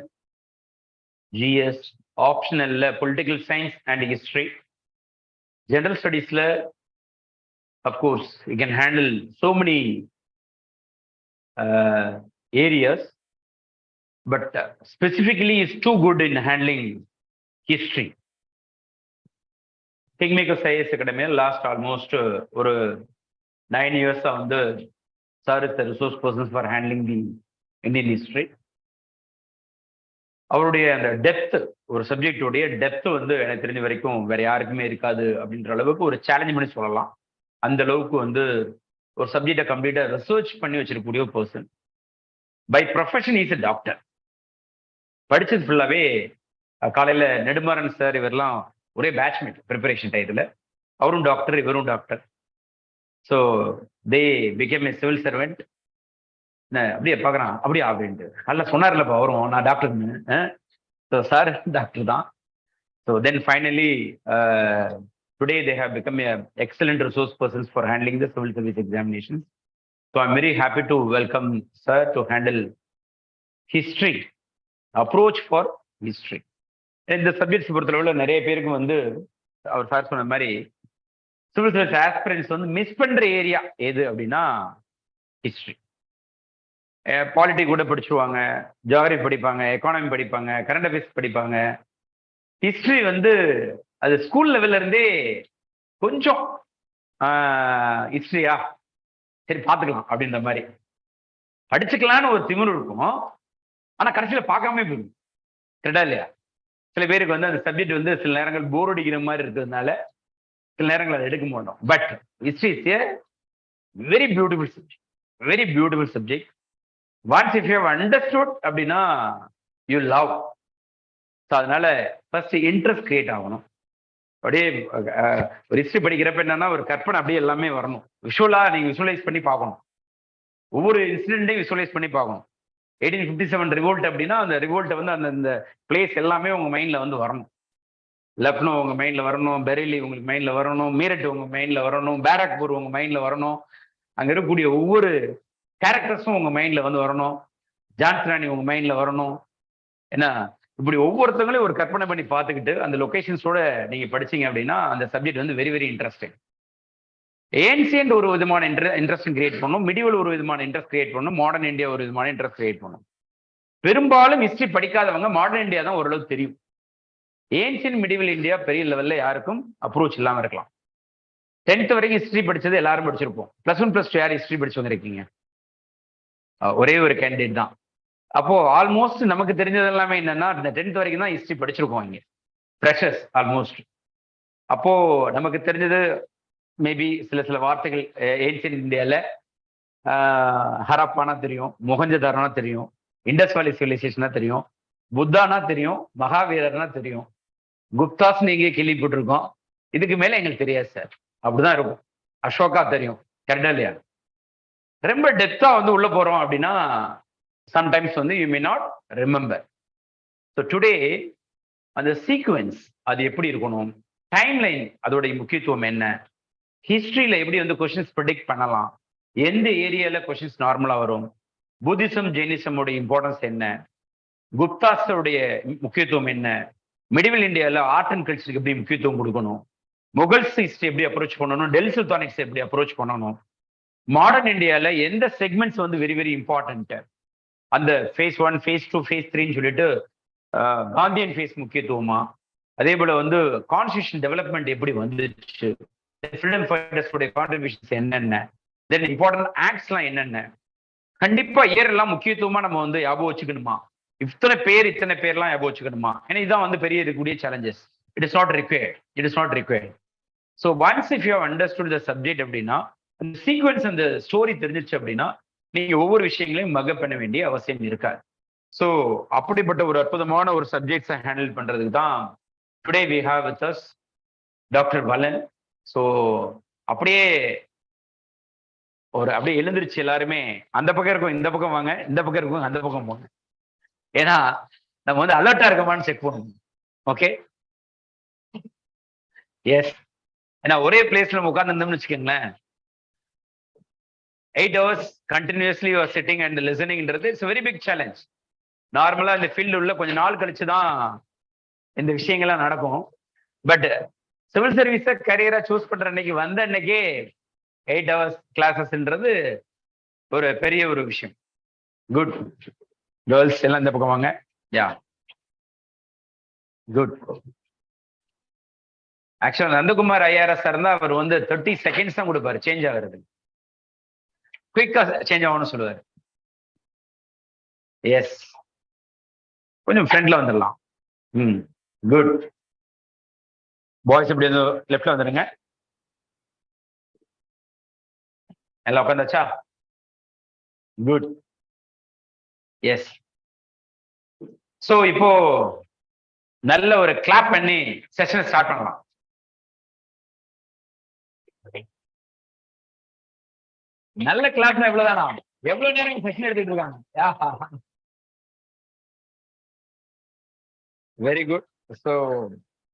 GS, optional political science and history. General studies, of course, you can handle so many areas, but specifically is too good in handling history. KingMakers IAS Academy last almost ஒரு 9 years வந்து sir is resource persons for handling the Indian history. அவருடைய அந்த depth, ஒரு சப்ஜெக்டுடைய depth வந்து எனக்கு தெரிஞ்ச வரைக்கும் வேற யாருக்குமே இருக்காது அப்படின்ற அளவுக்கு ஒரு சேலஞ்ச் பண்ணி சொல்லலாம். அந்த அளவுக்கு வந்து ஒரு சப்ஜெக்டை கம்ப்ளீட்டா ரிசர்ச் பண்ணி வச்சிருக்கக்கூடிய ஒரு person. By profession is a doctor. படிச்சது ஃபுல்லாவே காலையில நெடுமாறன் சார் இவரெல்லாம் ஒரே பேட்ச்மேட் ப்ரிப்பரேஷன் டைத்துல. அவரும் டாக்டர், இவரும் doctor. So they became A civil servant. அப்படியே பார்க்குறான் அப்படியே அப்படின்ட்டு நல்லா சொன்னார்லப்பா அவரும் நான் டாக்டர்னு. ஸோ சார் டாக்டர் தான். So then finally today they have become a excellent resource persons for handling the civil service examination. So I'm very happy to welcome sir to handle history, approach for history. இந்த subjects பொறுத்தளவில் நிறைய பேருக்கு வந்து அவர் sir சொன்ன மாதிரி civil service aspirants வந்து miss பண்ற area எது அப்படின்னா ஹிஸ்ட்ரி. பாலிட்டி கூட படிச்சுடுவாங்க, ஜியாகிரபி படிப்பாங்க, எக்கானமி படிப்பாங்க, கரண்ட் அஃபேர்ஸ் படிப்பாங்க. ஹிஸ்ட்ரி வந்து அது ஸ்கூல் லெவல்ல இருந்தே கொஞ்சம் ஹிஸ்ட்ரியா சரி பார்த்துக்கலாம் அப்படின்ற மாதிரி படிச்சுக்கலான்னு ஒரு திமிரு இருக்கும். ஆனா கடைசியில பார்க்காம போயிடும். கரெக்டா இல்லையா? சில பேருக்கு வந்து அந்த சப்ஜெக்ட் வந்து சில நேரங்கள் போர் அடிக்கிற மாதிரி இருக்கிறதுனால சில நேரங்கள் அதை எடுக்க மாட்டோம். But history is a very beautiful subject, very beautiful subject. Once if you have understood அப்படின்னா யூ லவ். ஸோ அதனால ஃபர்ஸ்ட் இன்ட்ரெஸ்ட் கிரியேட் ஆகணும். அப்படியே ஒரு ஹிஸ்டரி படிக்கிறப்ப என்னன்னா ஒரு கற்பனை அப்படியே எல்லாமே வரணும். விஷுவலா நீங்க விஷுவலைஸ் பண்ணி பார்க்கணும். ஒவ்வொரு இன்சிடென்ட்டையும் விஷுவலைஸ் பண்ணி பார்க்கணும். 1857 ரிவோல்ட் அப்படின்னா அந்த ரிவோல்ட்டை வந்து அந்த பிளேஸ் எல்லாமே உங்க மைண்ட்ல வந்து வரணும். லக்னோ உங்க மைண்ட்ல வரணும், பெரேலி உங்களுக்கு மைண்ட்ல வரணும், மீரட் உங்க மைண்ட்ல வரணும், பேரக்பூர் உங்க மைண்ட்ல வரணும். அங்க இருக்கக்கூடிய ஒவ்வொரு கேரக்டர்ஸும் உங்க மைண்ட்ல வந்து வரணும். ஜான்சிராணி உங்க மைண்ட்ல வரணும். ஏன்னா இப்படி ஒவ்வொருத்தவங்களையும் ஒரு கற்பனை பண்ணி பார்த்துக்கிட்டு அந்த லொகேஷன்ஸோட நீங்க படிச்சீங்க அப்படின்னா அந்த சப்ஜெக்ட் வந்து வெரி வெரி இன்ட்ரெஸ்டிங். ஏன்சியன்ட் ஒரு விதமான இன்ட்ரெஸ்ட் கிரியேட் பண்ணும், மிடிவல் ஒரு விதமான இன்ட்ரெஸ்ட் கிரியேட் பண்ணும், மாடர்ன் இந்தியா ஒரு விதமான இன்ட்ரெஸ்ட் கிரியேட் பண்ணும். பெரும்பாலும் ஹிஸ்டரி படிக்காதவங்க மாடர்ன் இந்தியா தான் ஓரளவுக்கு தெரியும். ஏன்சியன்ட் மிடிவல் இந்தியா பெரிய லெவல்ல யாருக்கும் அப்ரோச் இல்லாம இருக்கலாம். 10th வரைக்கும் ஹிஸ்டரி படிச்சது எல்லாரும் படிச்சிருப்போம். +1 +2 யார் ஹிஸ்டரி படிச்சு வந்திருக்கீங்க? ஒரே ஒரு கேண்டிடேட் தான். அப்போ ஆல்மோஸ்ட் நமக்கு தெரிஞ்சது எல்லாமே என்னன்னா இந்த 10th வரைக்கும் தான் ஹிஸ்டரி படிச்சிருக்கோம் இங்க, ஃப்ரெஷர்ஸ் ஆல்மோஸ்ட். அப்போ நமக்கு தெரிஞ்சது மேபி சில வார்த்தைகள் ஏன்சியன்ட் இந்தியால ஹரப்பானா தெரியும், மொஹஞ்சதாரோனா தெரியும், இண்டஸ் வேலி சிவிலைசேஷனா தெரியும், புத்தானா தெரியும், மகாவீரர்னா தெரியும், குப்தாஸ் நீங்க கேள்விப்பட்டிருக்கோம். இதுக்கு மேல எங்களுக்கு தெரியாது சார். அப்படிதான் இருக்கும். அசோகா தெரியும். கரெக்டா இல்லையா? ரொம்ப டெப்தா வந்து உள்ள போறோம் அப்படின்னா சம்டைம்ஸ் வந்து you may not remember. So today அந்த சீக்வன்ஸ் அது எப்படி இருக்கணும், டைம்லைன் அதோடைய முக்கியத்துவம் என்ன, ஹிஸ்டரியில எப்படி வந்து கொஸ்டின்ஸ் ப்ரெடிக்ட் பண்ணலாம், எந்த ஏரியால கொஸ்டின்ஸ் நார்மலா வரும், புத்திசம் ஜெயினிசமோட இம்பார்ட்டன்ஸ் என்ன, குப்தாஸோடைய முக்கியத்துவம் என்ன, மிடிவல் இந்தியாவில் ஆர்ட் அண்ட் கல்ச்சருக்கு எப்படி முக்கியத்துவம் கொடுக்கணும், முகல்ஸ் ஹிஸ்டரி எப்படி அப்ரோச் பண்ணணும், டெல்லி சுல்தானிக்ஸ் எப்படி அப்ரோச் பண்ணணும், மாடர்ன் இந்தியாவில் எந்த செக்மெண்ட்ஸ் வந்து வெரி வெரி இம்பார்ட்டன்ட், அந்த phase 1, phase 2, phase 3ன்னு சொல்லிட்டு காந்தியன் ஃபேஸ் முக்கியத்துவமா, அதே போல வந்து கான்ஸ்டியூஷன் டெவலப்மெண்ட் எப்படி வந்துச்சு, ஃப்ரீடம் ஃபைட்டர்ஸோடைய கான்ட்ரிபியூஷன்ஸ் என்னென்ன, தென் இம்பார்ட்டன்ட் ஆக்ட்ஸ்லாம் என்னென்ன, கண்டிப்பா இயர் எல்லாம் முக்கியத்துவமா நம்ம வந்து ஞாபகம் வச்சுக்கணுமா, இத்தனை பேர்லாம் ஞாபகம் வச்சுக்கணுமா, ஏன்னா இதுதான் வந்து பெரிய இருக்கக்கூடிய challenges. It is not required. So once if you have understood the subject அப்படின்னா அந்த சீக்வன்ஸ் அந்த ஸ்டோரி தெரிஞ்சிச்சு அப்படின்னா நீங்க ஒவ்வொரு விஷயங்களையும் மகப் பண்ண வேண்டிய அவசியம் இருக்காது. ஸோ அப்படிப்பட்ட ஒரு அற்புதமான ஒரு சப்ஜெக்ட்ஸை ஹேண்டில் பண்றதுக்கு தான் today we have with us doctor Valan. So அப்படியே எழுந்திருச்சு எல்லாருமே அந்த பக்கம் இருக்கும் இந்த பக்கம் வாங்க, இந்த பக்கம் இருக்கும் அந்த பக்கம் போங்க. ஏன்னா நம்ம வந்து அலர்ட்டா இருக்கமான்னு செக் பண்ணுவோம். Okay, yes. ஏன்னா ஒரே பிளேஸ்ல நம்ம உட்கார்ந்து இருந்தோம்னு வச்சுக்கோங்களேன், 8 hours continuously you are sitting and listeningன்றது இட்ஸ் வெரி பிக் சேலஞ்ச். நார்மலா இந்த ஃபீல்டு உள்ள கொஞ்சம் நாள் கழிச்சு தான் இந்த விஷயங்கள்லாம் நடக்கும். பட் சிவில் சர்வீஸை கரியரா சூஸ் பண்ற அன்னைக்கு வந்த அன்னைக்கே 8 hours கிளாஸஸ்ன்றது ஒரு பெரிய ஒரு விஷயம். குட் கேர்ள்ஸ் எல்லாம் இந்த பக்கம் வாங்க. யா குட். ஆக்சுவலா நந்தகுமார் ஐஆர்எஸ் இருந்தா அவர் வந்து 30 seconds தான் கொடுப்பாரு சேஞ்ச் ஆகுறது, குயிக்கா சேஞ்ச் ஆகணும்னு சொல்லுவாரு. எஸ், கொஞ்சம் ஃப்ரண்ட்ல வந்துடலாம். குட். பாய்ஸ் இப்படி வந்து லெஃப்ட்ல வந்துடுங்க. எல்லாம் உட்காந்தாச்சா? குட். எஸ். ஸோ இப்போ நல்ல ஒரு கிளாப் பண்ணி செஷனை ஸ்டார்ட் பண்ணலாம். நல்ல கிளாப்னா எவ்வளவுதானா? எவ்வளவு நேரம் செஷன் எடுத்துட்டு இருக்காங்க. Very good. ஸோ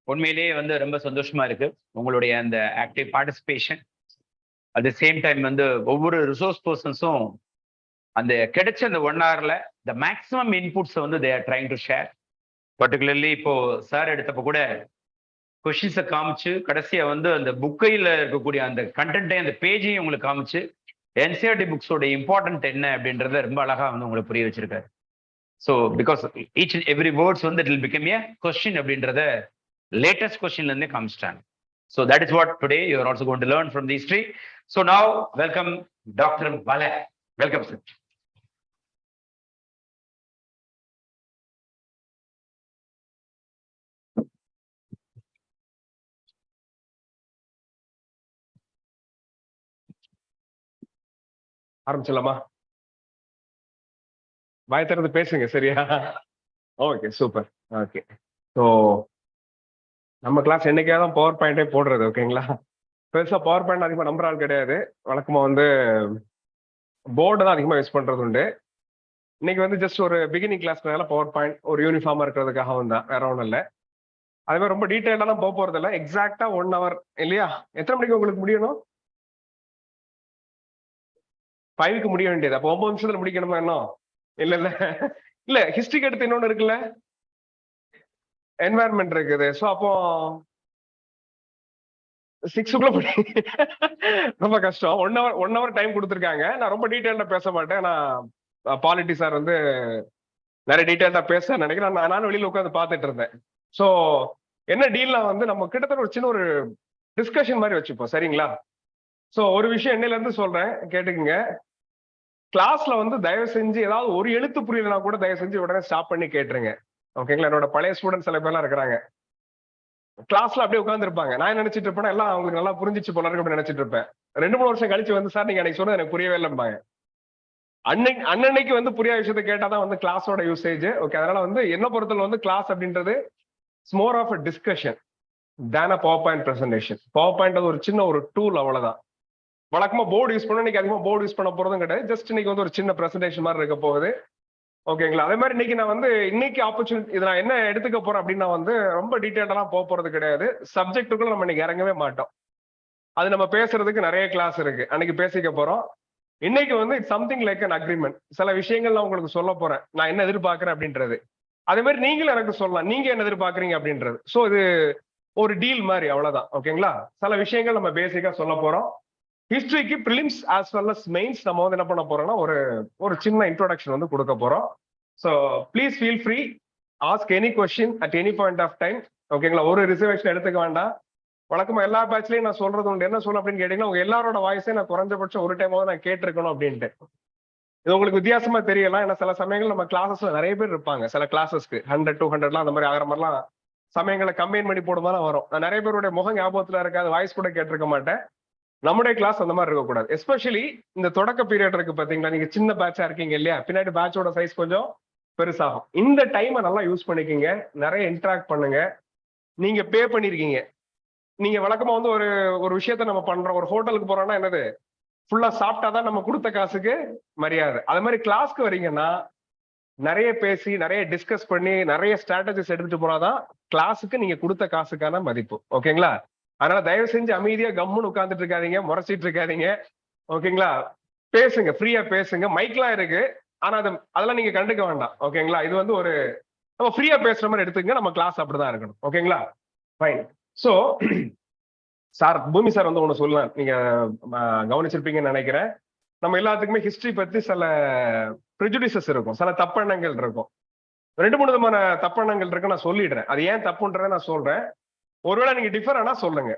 உண்மையிலேயே வந்து ரொம்ப சந்தோஷமா இருக்கு உங்களுடைய அந்த active participation. At the same time வந்து ஒவ்வொரு ரிசோர்ஸ் பர்சன்ஸும் அந்த கிடைச்ச அந்த 1 hourல த மேக்ஸிமம் இன்புட்ஸை வந்து they are trying to share. Particularly இப்போ சார் எடுத்தப்ப கூட கொஸ்டின்ஸை காமிச்சு கடைசியா வந்து அந்த புக்கையில் இருக்கக்கூடிய அந்த கண்டென்ட்டை அந்த பேஜையும் உங்களுக்கு காமிச்சு என்சிஆர்டி புக்ஸோட இம்பார்ட்டன்ட் என்ன அப்படின்றத ரொம்ப அழகா வந்து உங்களுக்கு புரிய வச்சிருக்காரு. So because each and every words வந்து it will become a question அப்படின்றத லேட்டஸ்ட் கொஸ்டின்ல இருந்தே காமிச்சிட்டாங்க. So that is what today you are also going to learn from the history. So now welcome Dr. Bala. Welcome, sir. ஆரம்பிச்சலாமா? வாய் திறந்து பேசுங்க, சரியா? Okay, super. Okay, so நம்ம class என்னைக்காவது தான் power பாயிண்டே போடுறது, ஓகேங்களா? பெருசா பவர் பாயிண்ட் அதிகமாக நம்புற ஆள் கிடையாது. வழக்கமா வந்து போர்டு தான் அதிகமாக யூஸ் பண்றது உண்டு. இன்னைக்கு வந்து ஜஸ்ட் ஒரு பிகினிங் கிளாஸ்னால பவர் பாயிண்ட் ஒரு யூனிஃபார்மா இருக்கிறதுக்காக தான், வேற ஒன்றும் இல்லை. அதே மாதிரி ரொம்ப டீட்டெயிலாலாம் போக போறது இல்லை. எக்ஸாக்டா 1 hour இல்லையா? எத்தனை மணிக்கு உங்களுக்கு முடியணும்? 5க்கு முடிய வேண்டியது. அப்போ 9 நிமிஷத்துல முடிக்கணுமா? என்ன இல்ல இல்ல இல்ல, ஹிஸ்டரிக்கு எடுத்து இன்னொன்னு இருக்குல்ல, என்வாயர்மெண்ட் இருக்குது. ஸோ அப்போ 6க்குள்ள ரொம்ப கஷ்டம். 1 hour டைம் கொடுத்துருக்காங்க. நான் ரொம்ப டீட்டெயில்டா பேச மாட்டேன். நான் பாலிட்டி சார் வந்து நிறைய டீட்டெயில்டா பேச நினைக்கிறேன். நானும் வெளியில உட்காந்து பார்த்துட்டு இருந்தேன். ஸோ என்ன டீல்னா வந்து நம்ம கிட்டத்தட்ட ஒரு சின்ன ஒரு டிஸ்கஷன் மாதிரி வச்சுப்போம், சரிங்களா? ஸோ ஒரு விஷயம் என்னையில இருந்து சொல்றேன், கேட்டுக்குங்க. கிளாஸ்ல வந்து தயவு செஞ்சு ஏதாவது ஒரு எழுத்து புரியலனா கூட தயவு செஞ்சு உடனே ஸ்டாப் பண்ணி கேட்டுருங்க, ஓகேங்களா? என்னோட பழைய ஸ்டூடெண்ட்ஸ் சில பேர்லாம் இருக்கிறாங்க, கிளாஸ்ல அப்படியே உட்காந்துருப்பாங்க. நான் நினைச்சிட்டு இருப்பேன் எல்லாம் அவங்களுக்கு நல்லா புரிஞ்சிச்சு போல இருக்கு அப்படின்னு நினைச்சிட்டு இருப்பேன். 2-3 வருஷம் கழிச்சு வந்து, சார் நீங்க அன்னைக்கு சொன்னது எனக்கு புரியவே இல்லைம்பாங்க. அன்னைக்கு வந்து புரியாத விஷயத்த கேட்டாதான் வந்து கிளாஸோட யூசேஜ். ஓகே, அதனால வந்து என்ன பொறுத்தவரை வந்து கிளாஸ் அப்படின்றது more of a discussion than a power point presentation. Power point அது ஒரு சின்ன ஒரு டூல், அவ்வளவுதான். வழக்கமா போர்டு யூஸ் பண்ண, இன்னைக்கு அதிகமா போர்டு யூஸ் பண்ண போறதும் கிடையாது. ஜஸ்ட் இன்னைக்கு வந்து ஒரு சின்ன பிரசன்டேஷன் மாதிரி இருக்க போகுது, ஓகேங்களா? அதே மாதிரி இன்னைக்கு நான் வந்து இன்னைக்கு ஆப்பர்ச்சுனிட்டி இது நான் என்ன எடுத்துக்க போறேன் அப்படின்னா வந்து ரொம்ப டீட்டெயிலாலாம் போக போறது கிடையாது. சப்ஜெக்டுக்குள்ள நம்ம இன்னைக்கு இறங்கவே மாட்டோம். அது நம்ம பேசுறதுக்கு நிறைய கிளாஸ் இருக்கு, அன்னைக்கு பேசிக்க போறோம். இன்னைக்கு வந்து it's something like an agreement. சில விஷயங்கள் நான் உங்களுக்கு சொல்ல போறேன், நான் என்ன எதிர்பார்க்கறேன் அப்படின்றது. அதே மாதிரி நீங்களும் எனக்கு சொல்லலாம், நீங்க என்ன எதிர்பார்க்கறீங்க அப்படின்றது. ஸோ இது ஒரு டீல் மாதிரி, அவ்வளவுதான், ஓகேங்களா? சில விஷயங்கள் நம்ம பேசிக்கா சொல்ல போறோம். ஹிஸ்டரிக்கு prelims as well as mains நம்ம வந்து என்ன பண்ண போறோம்னா ஒரு சின்ன இன்ட்ரோடக்ஷன் வந்து கொடுக்க போறோம். So please feel free, ask any question at any point of time, ஓகேங்களா? ஒரு ரிசர்வேஷன் எடுத்துக்க வேண்டாம். வழக்கமா எல்லா பேட்ச்லயும் நான் சொல்றது உண்டு. என்ன சொல்ல அப்படின்னு கேட்டீங்கன்னா, உங்க எல்லாரோட வாய்ஸே நான் குறைஞ்சபட்சம் ஒரு டைமாவது நான் கேட்டிருக்கணும் அப்படின்ட்டு. இது உங்களுக்கு வித்தியாசமா தெரியலாம். ஏன்னா சில சமயங்கள் நம்ம கிளாஸஸ்ல நிறைய பேர் இருப்பாங்க. சில கிளாஸஸ்க்கு 100-200 அந்த மாதிரி ஆகிற மாதிரிலாம் சமயங்களை கம்பைன் பண்ணி போடும்போது வரும். நான் நிறைய பேருடைய முகம் ஞாபகத்துல இருக்காது, வாய்ஸ் கூட கேட்டிருக்க மாட்டேன். நம்முடைய கிளாஸ் அந்த மாதிரி இருக்கக்கூடாது. எஸ்பெஷலி இந்த தொடக்க பீரியட் இருக்கு பாத்தீங்களா, நீங்க சின்ன பேட்சா இருக்கீங்க இல்லையா, பின்னாடி பேட்சோட சைஸ் கொஞ்சம் பெருசாகும். இந்த டைமை நல்லா யூஸ் பண்ணிக்கிங்க, நிறைய இன்டராக்ட் பண்ணுங்க. நீங்க பே பண்ணிருக்கீங்க. நீங்க வழக்கமா வந்து ஒரு விஷயத்த நம்ம பண்றோம், ஒரு ஹோட்டலுக்கு போறோம்னா என்னது, ஃபுல்லா சாப்பிட்டாதான் நம்ம கொடுத்த காசுக்கு மரியாதை. அது மாதிரி கிளாஸ்க்கு வரீங்கன்னா நிறைய பேசி, நிறைய டிஸ்கஸ் பண்ணி, நிறைய ஸ்ட்ராட்டஜிஸ் எடுத்துட்டு போனாதான் கிளாஸுக்கு நீங்க கொடுத்த காசுக்கான மதிப்பு, ஓகேங்களா? அதனால தயவு செஞ்சு அமைதியா கம்முன்னு உட்கார்ந்துட்டு இருக்காதீங்க, முறைச்சிட்டு இருக்காதீங்க, ஓகேங்களா? பேசுங்க, ஃப்ரீயா பேசுங்க. மைக்லாம் இருக்கு, ஆனா அதெல்லாம் நீங்க கண்டுக்க வேண்டாம், ஓகேங்களா? இது வந்து நம்ம ஃப்ரீயா பேசுற மாதிரி எடுத்துக்கங்க. நம்ம கிளாஸ் அப்படிதான் இருக்கணும், ஓகேங்களா? ஃபைன். ஸோ சார், பூமி சார் வந்து ஒண்ணு சொல்லலாம், நீங்க கவனிச்சிருப்பீங்கன்னு நினைக்கிறேன். நம்ம எல்லாத்துக்குமே ஹிஸ்டரி பத்தி சில ப்ரிஜுடிசஸ் இருக்கும், சில தப்பெண்ணங்கள் இருக்கும். 2-3 விதமான தப்பெண்ணங்கள் இருக்கு, நான் சொல்லிடுறேன். அது ஏன் தப்புன்றதை நான் சொல்றேன். ஒருவேளை நீங்க டிஃபர் ஆனா சொல்லுங்க.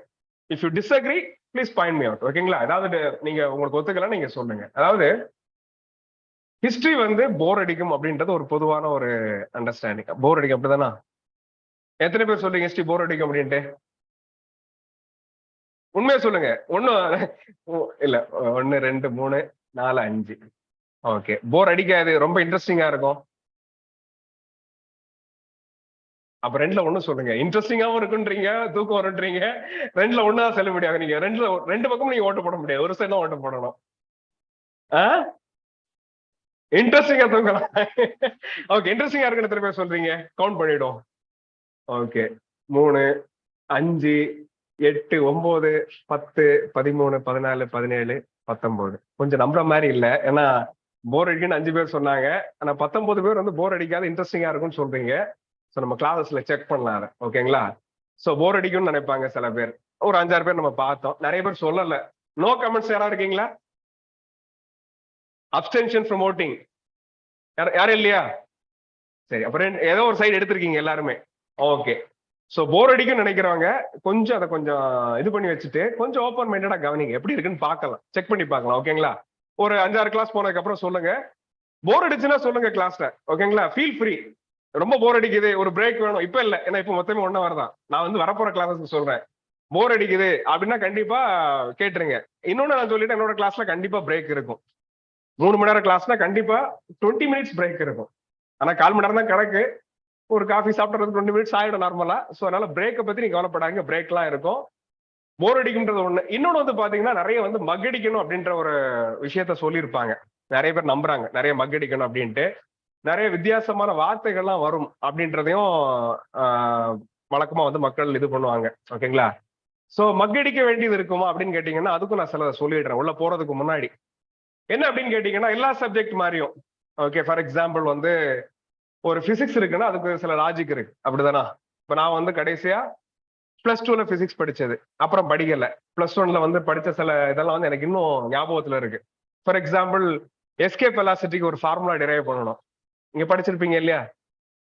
If you disagree please point me out, ஓகேங்களா? அதாவது நீங்க உங்களுக்கு ஒத்துக்கலாம், நீங்க சொல்லுங்க. அதாவது ஹிஸ்டரி வந்து போர் அடிக்கும் அப்படின்றது ஒரு பொதுவான ஒரு அண்டர்ஸ்டாண்டிங். போர் அடிக்கும், அப்படிதானா? எத்தனை பேர் சொல்றீங்க ஹிஸ்டரி போர் அடிக்கும் அப்படின்ட்டு? உண்மையா சொல்லுங்க. இல்ல 1 2 3 4 5. ஓகே, போர் அடிக்காது, ரொம்ப இன்ட்ரெஸ்டிங்கா இருக்கும். அப்ப 2ல 1 சொல்லுங்க. இன்ட்ரெஸ்டிங்காவும் இருக்குன்றீங்க, தூக்கம் வரும்ன்றீங்க. 2ல 1 தான் சொல்ல முடியாது. நீங்க 2 பக்கமும் நீங்க ஓட்டு போட முடியாது, ஒரு சைடு தான் ஓட்டு போடணும். இன்ட்ரெஸ்டிங்கா தூங்கலாம். ஓகே, இன்ட்ரெஸ்டிங்கா இருக்குன்னு எத்தனை பேர் சொல்றீங்க? கவுண்ட் பண்ணிடும். ஓகே, 3 5 8 9 10 13 14 17 19. கொஞ்சம் நம்புற மாதிரி இல்ல, ஏன்னா போர் அடிக்குன்னு 5 பேர் சொன்னாங்க. ஆனா 19 பேர் வந்து போர் அடிக்காது, இன்ட்ரெஸ்டிங்கா இருக்கும்னு சொல்றீங்க. ஸோ நம்ம கிளாஸஸ்ல செக் பண்ணலாம், ஓகேங்களா? ஸோ போர் அடிக்கும்னு நினைப்பாங்க சில பேர். ஒரு 5-6 பேர் நம்ம பார்த்தோம், நிறைய பேர் சொல்லல. நோ கமெண்ட்ஸ் யாரா இருக்கீங்களா? அப்டென்ஷன் ஃப்ரம் வோட்டிங் யாரும் இல்லையா? சரி, அப்புறம் ஏதோ ஒரு சைடு எடுத்திருக்கீங்க எல்லாருமே. ஓகே, ஸோ போர் அடிக்கும்னு நினைக்கிறவங்க கொஞ்சம் அதை கொஞ்சம் இது பண்ணி வச்சுட்டு கொஞ்சம் ஓப்பன் மைண்டடா கவனிங்க, எப்படி இருக்குன்னு பார்க்கலாம், செக் பண்ணி பார்க்கலாம். ஓகேங்களா? ஒரு 5-6 கிளாஸ் போனதுக்கு அப்புறம் சொல்லுங்க. போர் அடிச்சுன்னா சொல்லுங்க கிளாஸ்ல. ஓகேங்களா? Feel free. ரொம்ப போர் அடிக்குது, ஒரு பிரேக் வேணும், இப்ப இல்ல, ஏன்னா இப்ப மொத்தமே 1 hour தான். நான் வந்து வரப்போற கிளாஸஸ் சொல்றேன். போர் அடிக்குது அப்படின்னா கண்டிப்பா கேட்டுருங்க. இன்னொன்னு நான் சொல்லிட்டேன், என்னோட கிளாஸ்ல கண்டிப்பா பிரேக் இருக்கும். 3 மணி நேரம் கிளாஸ்னா கண்டிப்பா 20 minutes பிரேக் இருக்கும். ஆனா 1/4 மணி நேரம் தான் கணக்கு. ஒரு காஃபி சாப்பிட்றது 20 minutes ஆயிடும் நார்மலா. ஸோ அதனால பிரேக்கை பத்தி நீங்க கவலைப்படாங்க, பிரேக்லாம் இருக்கும். போர் அடிக்கும்ன்றது ஒண்ணு. இன்னொன்னு வந்து பாத்தீங்கன்னா நிறைய வந்து மக்கடிக்கணும் அப்படின்ற ஒரு விஷயத்த சொல்லியிருப்பாங்க. நிறைய பேர் நம்புறாங்க நிறைய மக்கடிக்கணும் அப்படின்ட்டு. நிறைய வித்தியாசமான வார்த்தைகள்லாம் வரும் அப்படின்றதையும் வழக்கமா வந்து மக்கள் இது பண்ணுவாங்க. ஓகேங்களா? சோ மக்கடிக்க வேண்டியது இருக்குமா அப்படின்னு கேட்டீங்கன்னா அதுக்கும் நான் சில சொல்லிடுறேன் உள்ள போறதுக்கு முன்னாடி. என்ன அப்படின்னு கேட்டீங்கன்னா எல்லா சப்ஜெக்ட் மாதிரியும், ஓகே, ஃபார் எக்ஸாம்பிள் வந்து ஒரு பிசிக்ஸ் இருக்குன்னா அதுக்கு சில லாஜிக் இருக்கு, அப்படிதானா? இப்ப நான் வந்து கடைசியா +2ல பிசிக்ஸ் படிச்சது, அப்புறம் படிக்கல. +1ல வந்து படிச்ச சில இதெல்லாம் வந்து எனக்கு இன்னும் ஞாபகத்துல இருக்கு. ஃபார் எக்ஸாம்பிள் எஸ்கேப் வெலாசிட்டிக்கு ஒரு ஃபார்முலா டிரைவ் பண்ணணும். இங்க படிச்சிருப்பீங்க இல்லையா?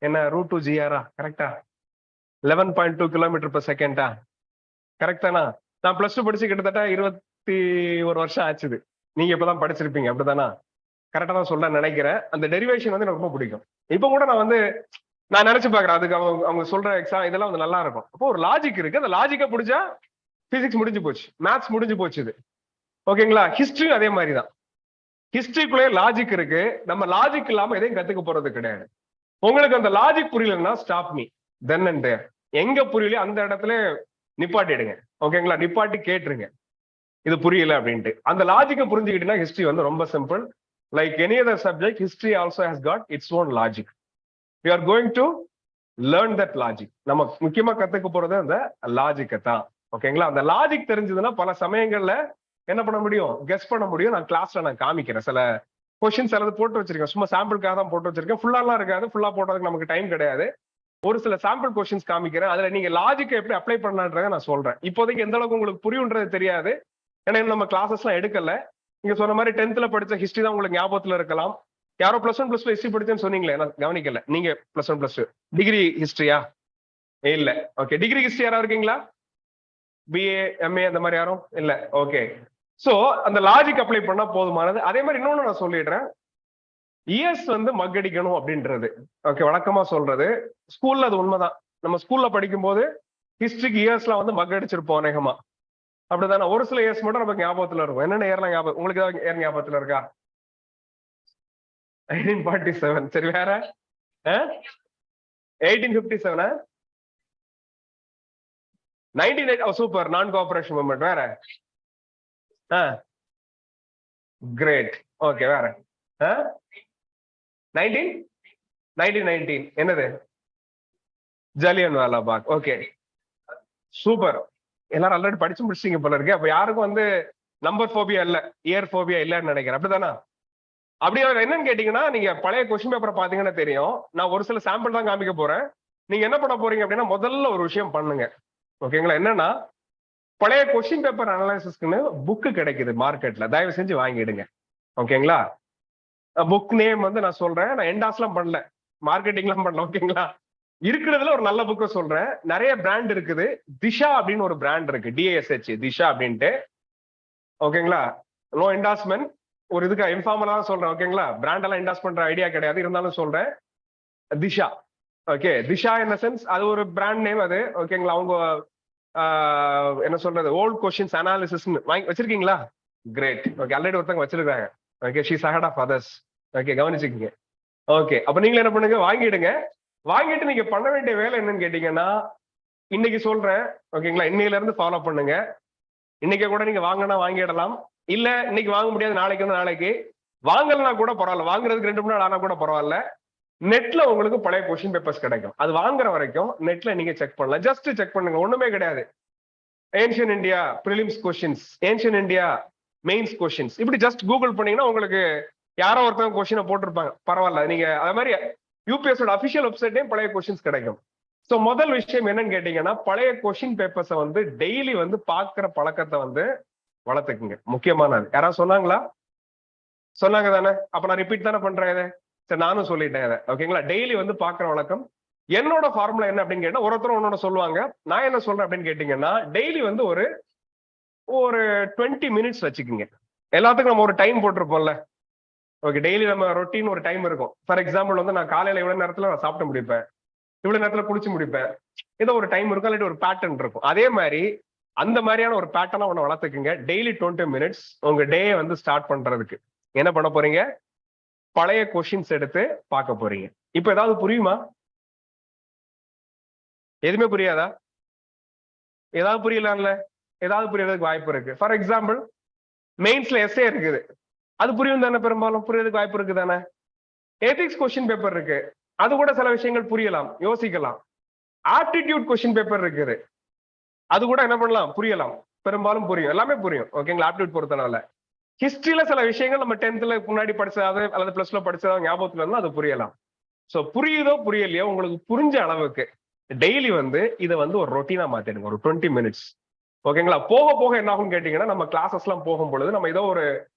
என்ன √2gr கரெக்டா? 11.2 km/s கரெக்டானா? நான் +2 படிச்சு கிட்டத்தட்ட 21 வருஷம் ஆச்சுது. நீங்க இப்பதான் படிச்சிருப்பீங்க, அப்படிதானா? கரெக்டா தான் சொல்ல நினைக்கிறேன். அந்த டெரிவேஷன் வந்து எனக்கு ரொம்ப பிடிக்கும். இப்ப கூட நான் நினைச்சு பாக்குறேன், அதுக்கு அவங்க சொல்ற எக்ஸாம் இதெல்லாம் வந்து நல்லா இருக்கும். அப்போ ஒரு லாஜிக் இருக்கு, அந்த லாஜிக்கை பிடிச்சா பிசிக்ஸ் முடிஞ்சு போச்சு, மேத்ஸ் முடிஞ்சு போச்சு. இது ஓகேங்களா? ஹிஸ்டரி அதே மாதிரி தான். ஹிஸ்டரிக்குள்ளே லாஜிக் இருக்கு. நம்ம லாஜிக் இல்லாம எதையும் கத்துக்க போறது கிடையாது. உங்களுக்கு அந்த லாஜிக் புரியலன்னா ஸ்டாப் மீ தென் அண்ட் தேர். எங்க புரியல அந்த இடத்துல நிப்பாட்டிடுங்க. ஓகேங்களா? நிப்பாட்டி கேட்டுருங்க, இது புரியல அப்படின்ட்டு. அந்த லாஜிக்கை புரிஞ்சுக்கிட்டீங்கன்னா ஹிஸ்டரி வந்து ரொம்ப simple. Like any other subject, history also has got its own logic. We are going to learn that logic. நம்ம முக்கியமா கத்துக்க போறது அந்த லாஜிக்கை தான். ஓகேங்களா? அந்த லாஜிக் தெரிஞ்சதுன்னா பல சமயங்கள்ல என்ன பண்ண முடியும், கெஸ் பண்ண முடியும். நான் கிளாஸ்ல நான் காமிக்கிறேன். சில கொஸ்டின்ஸ் எல்லாம் போட்டு வச்சிருக்கேன், சும்மா சாம்பிளுக்காக தான் போட்டு வச்சிருக்கேன். ஃபுல்லாலாம் இருக்காது, ஃபுல்லா போட்டதுக்கு நமக்கு டைம் கிடையாது. ஒரு சில சாம்பிள் கொஸ்டின்ஸ் காமிக்கிறேன், அதுல நீங்க லாஜிக்கை எப்படி அப்ளை பண்ணலான்றதை நான் சொல்றேன். இப்போதைக்கு எந்த அளவுக்கு உங்களுக்கு புரியுன்றது தெரியாது, ஏன்னா நம்ம கிளாஸஸ் எல்லாம் எடுக்கல. நீங்க சொன்ன மாதிரி 10th படிச்ச ஹிஸ்டரி தான் உங்களுக்கு ஞாபகத்துல இருக்கலாம். யாரோ +1 +2 ஹிஸ்டரி படிச்சேன்னு சொன்னீங்களே, நான் கவனிக்கல. நீங்க +1 +2 டிகிரி ஹிஸ்டரியா? இல்ல. ஓகே, டிகிரி ஹிஸ்டரி யாரா இருக்கீங்களா? BA MA அந்த மாதிரி யாரும் இல்ல? ஓகே. சோ அந்த லாஜிக் அப்ளை பண்ணா போதுமானது. அதே மாதிரி இன்னொன்னு நான் சொல்லிடுறேன், இயர்ஸ் வந்து மக்கடிக்கணும் அப்படின்றது ஓகே வழக்கமா சொல்றது. ஸ்கூல்ல அது உண்மைதான். நம்ம ஸ்கூல்ல படிக்கும் போது ஹிஸ்டரிக்கு இயர்ஸ்லாம் வந்து மக்கடிச்சிருப்போம் அநேகமா, அப்படிதானே? ஒரு சில இயர்ஸ் மட்டும் நமக்கு ஞாபகத்துல இருக்கும். என்னென்ன இயர்லாம் ஞாபகம் உங்களுக்கு? ஏதாவது இயர் ஞாபகத்துல இருக்கா? 1947. சரி, வேற 1857, 1980. Super, non cooperation movement. வேற கிரேட். ஓகே, வேற 1919 என்னது? ஜலியன் வாலாபாக். Okay, super. எல்லாரும் ஆல்ரெடி படிச்சு முடிச்சிட்டீங்க போல இருக்கு. அப்ப யாருக்கும் வந்து நம்பர் போபியா இல்ல, இயர் போபியா இல்லன்னு நினைக்கிறேன், அப்படிதானா? அப்படி என்னன்னு கேட்டீங்கன்னா, நீங்க பழைய கொஸ்டின் பேப்பரை பாத்தீங்கன்னா தெரியும். நான் ஒரு சில சாம்பிள் தான் காமிக்க போறேன். நீங்க என்ன பண்ண போறீங்க அப்படின்னா, முதல்ல ஒரு விஷயம் பண்ணுங்க. ஓகேங்களா? என்னன்னா, பழைய கொஸ்டின் பேப்பர் அனலைசிஸ்க்குன்னு புக்கு கிடைக்குது மார்க்கெட்ல, தயவு செஞ்சு வாங்கிடுங்க. ஓகேங்களா? புக் நேம் வந்து நான் சொல்றேன், நான் என்டாஸ்லாம் பண்ணல, மார்க்கெட்டிங்லாம் பண்ணல. ஓகேங்களா? இருக்கிறதுல ஒரு நல்ல புக்கை சொல்றேன். நிறைய பிராண்ட் இருக்குது. திஷா அப்படின்னு ஒரு பிராண்ட் இருக்கு, DISH, திஷா அப்படின்ட்டு. ஓகேங்களா? நோ என்டாஸ்மெண்ட், ஒரு இதுக்கு இன்ஃபார்மலா தான் சொல்றேன். ஓகேங்களா? பிராண்ட் எல்லாம் என்டாஸ் பண்ற ஐடியா கிடையாது, இருந்தாலும் சொல்றேன். Disha. Okay, Disha in sense அது ஒரு பிராண்ட் நேம் அது. ஓகேங்களா? அவங்க என்ன சொல்றது, ஓல்ட் கொஸ்டின்ஸ் அனாலிசிஸ் வாங்கி வச்சிருக்கீங்களா? கிரேட். ஓகே, ஆல்ரெடி ஒருத்தவங்க வச்சிருக்காங்க. Okay, she's ahead of others. Okay, கவனிச்சுக்கீங்க. ஓகே, அப்ப நீங்க என்ன பண்ணுங்க, வாங்கிடுங்க. வாங்கிட்டு நீங்க பண்ண வேண்டிய வேலை என்னன்னு கேட்டீங்கன்னா, இன்னைக்கு சொல்றேன். ஓகேங்களா? இன்னையில இருந்து ஃபாலோ பண்ணுங்க. இன்னைக்கு கூட நீங்க வாங்கினா வாங்கிடலாம், இல்ல இன்னைக்கு வாங்க முடியாது, நாளைக்கு வாங்கலன்னா கூட பரவாயில்ல, வாங்குறதுக்கு 2 மணி நேரம் ஆனா கூட பரவாயில்ல. நெட்ல உங்களுக்கு பழைய கொஸ்டின் பேப்பர்ஸ் கிடைக்கும். அது வாங்குற வரைக்கும் நெட்ல நீங்க செக் பண்ணலாம். ஜஸ்ட் செக் பண்ணுங்க, ஒண்ணுமே கிடையாது. Ancient India prelims questions, ancient India mains questions, இப்படி ஜஸ்ட் கூகுள் பண்ணீங்கன்னா உங்களுக்கு யாரோ ஒருத்தவங்க கொஸ்டினை போட்டிருப்பாங்க, பரவாயில்ல. நீங்க அதே மாதிரி UPSC அபிஷியல் வெப்சைட்லயும் பழைய கொஸ்டின்ஸ் கிடைக்கும். சோ முதல் விஷயம் என்னன்னு கேட்டீங்கன்னா, பழைய கொஸ்டின் பேப்பர்ஸை வந்து டெய்லி வந்து பாக்குற பழக்கத்தை வந்து வளர்த்துக்குங்க. முக்கியமானது. யாராவது சொன்னாங்களா? சொன்னாங்க தானே? அப்ப நான் ரிப்பீட் தானே பண்றேன் இதை. சரி, நானும் சொல்லிட்டேன் இதை. ஓகேங்களா? டெய்லி வந்து பாக்குற வழக்கம் என்னோட ஃபார்முலா என்ன அப்படின்னு கேட்டா ஒருத்தரும் ஒன்னோட சொல்லுவாங்க. நான் என்ன சொல்றேன் அப்படின்னு கேட்டீங்கன்னா, டெய்லி வந்து ஒரு 20 மினிட்ஸ் வச்சுக்கோங்க. எல்லாத்துக்கும் நம்ம ஒரு டைம் போட்டிருப்போம்ல. ஓகே, டெய்லி நம்ம ரொட்டீன் ஒரு டைம் இருக்கும். ஃபார் எக்ஸாம்பிள் வந்து நான் காலையில இவ்வளவு நேரத்துல நான் சாப்பிட்டு முடிப்பேன், இவ்வளவு நேரத்துல குளிச்சு முடிப்பேன், ஏதோ ஒரு டைம் இருக்கும், இல்லாட்டி ஒரு பேட்டர்ன் இருக்கும். அதே மாதிரி அந்த மாதிரியான ஒரு பேட்டர்னா ஒண்ணு வளர்த்துக்குங்க. டெய்லி 20 மினிட்ஸ் உங்க டே வந்து ஸ்டார்ட் பண்றதுக்கு என்ன பண்ண போறீங்க? பழைய கொஸ்டின்ஸ் எடுத்து பார்க்க போறீங்க. இப்ப ஏதாவது புரியுமா? எதுவுமே புரியாதா? ஏதாவது புரியலாம்ல? ஏதாவது புரியறதுக்கு வாய்ப்பு இருக்கு. ஃபார் எக்ஸாம்பிள் மெயின்ஸ்ல எஸ்ஏ இருக்குது, அது புரியும் தானே? பெரும்பாலும் புரியறதுக்கு வாய்ப்பு இருக்கு தானே? எதிக்ஸ் கொஸ்டின் பேப்பர் இருக்கு, அது கூட சில விஷயங்கள் புரியலாம், யோசிக்கலாம். ஆப்டிடியூட் கொஸ்டின் பேப்பர் இருக்குது, அது கூட என்ன பண்ணலாம்? புரியலாம், பெரும்பாலும் புரியும், எல்லாமே புரியும். ஓகேங்களா? ஆப்டிடியூட் பொறுத்தனால ஹிஸ்டரியில சில விஷயங்கள் நம்ம 10th முன்னாடி படிச்சதாவது அல்லது +2 படிச்சதாவது ஞாபகத்துல இருந்தா அது புரியலாம். சோ புரியுதோ புரியலையோ உங்களுக்கு புரிஞ்ச அளவுக்கு டெய்லி வந்து இதை வந்து ஒரு ரொட்டீனா மாத்திடுங்க, ஒரு 20 மினிட்ஸ். ஓகேங்களா? போக போக என்ன ஆகும்னு கேட்டீங்கன்னா, நம்ம கிளாஸஸ் எல்லாம் போகும் பொழுது நம்ம ஏதோ ஒரு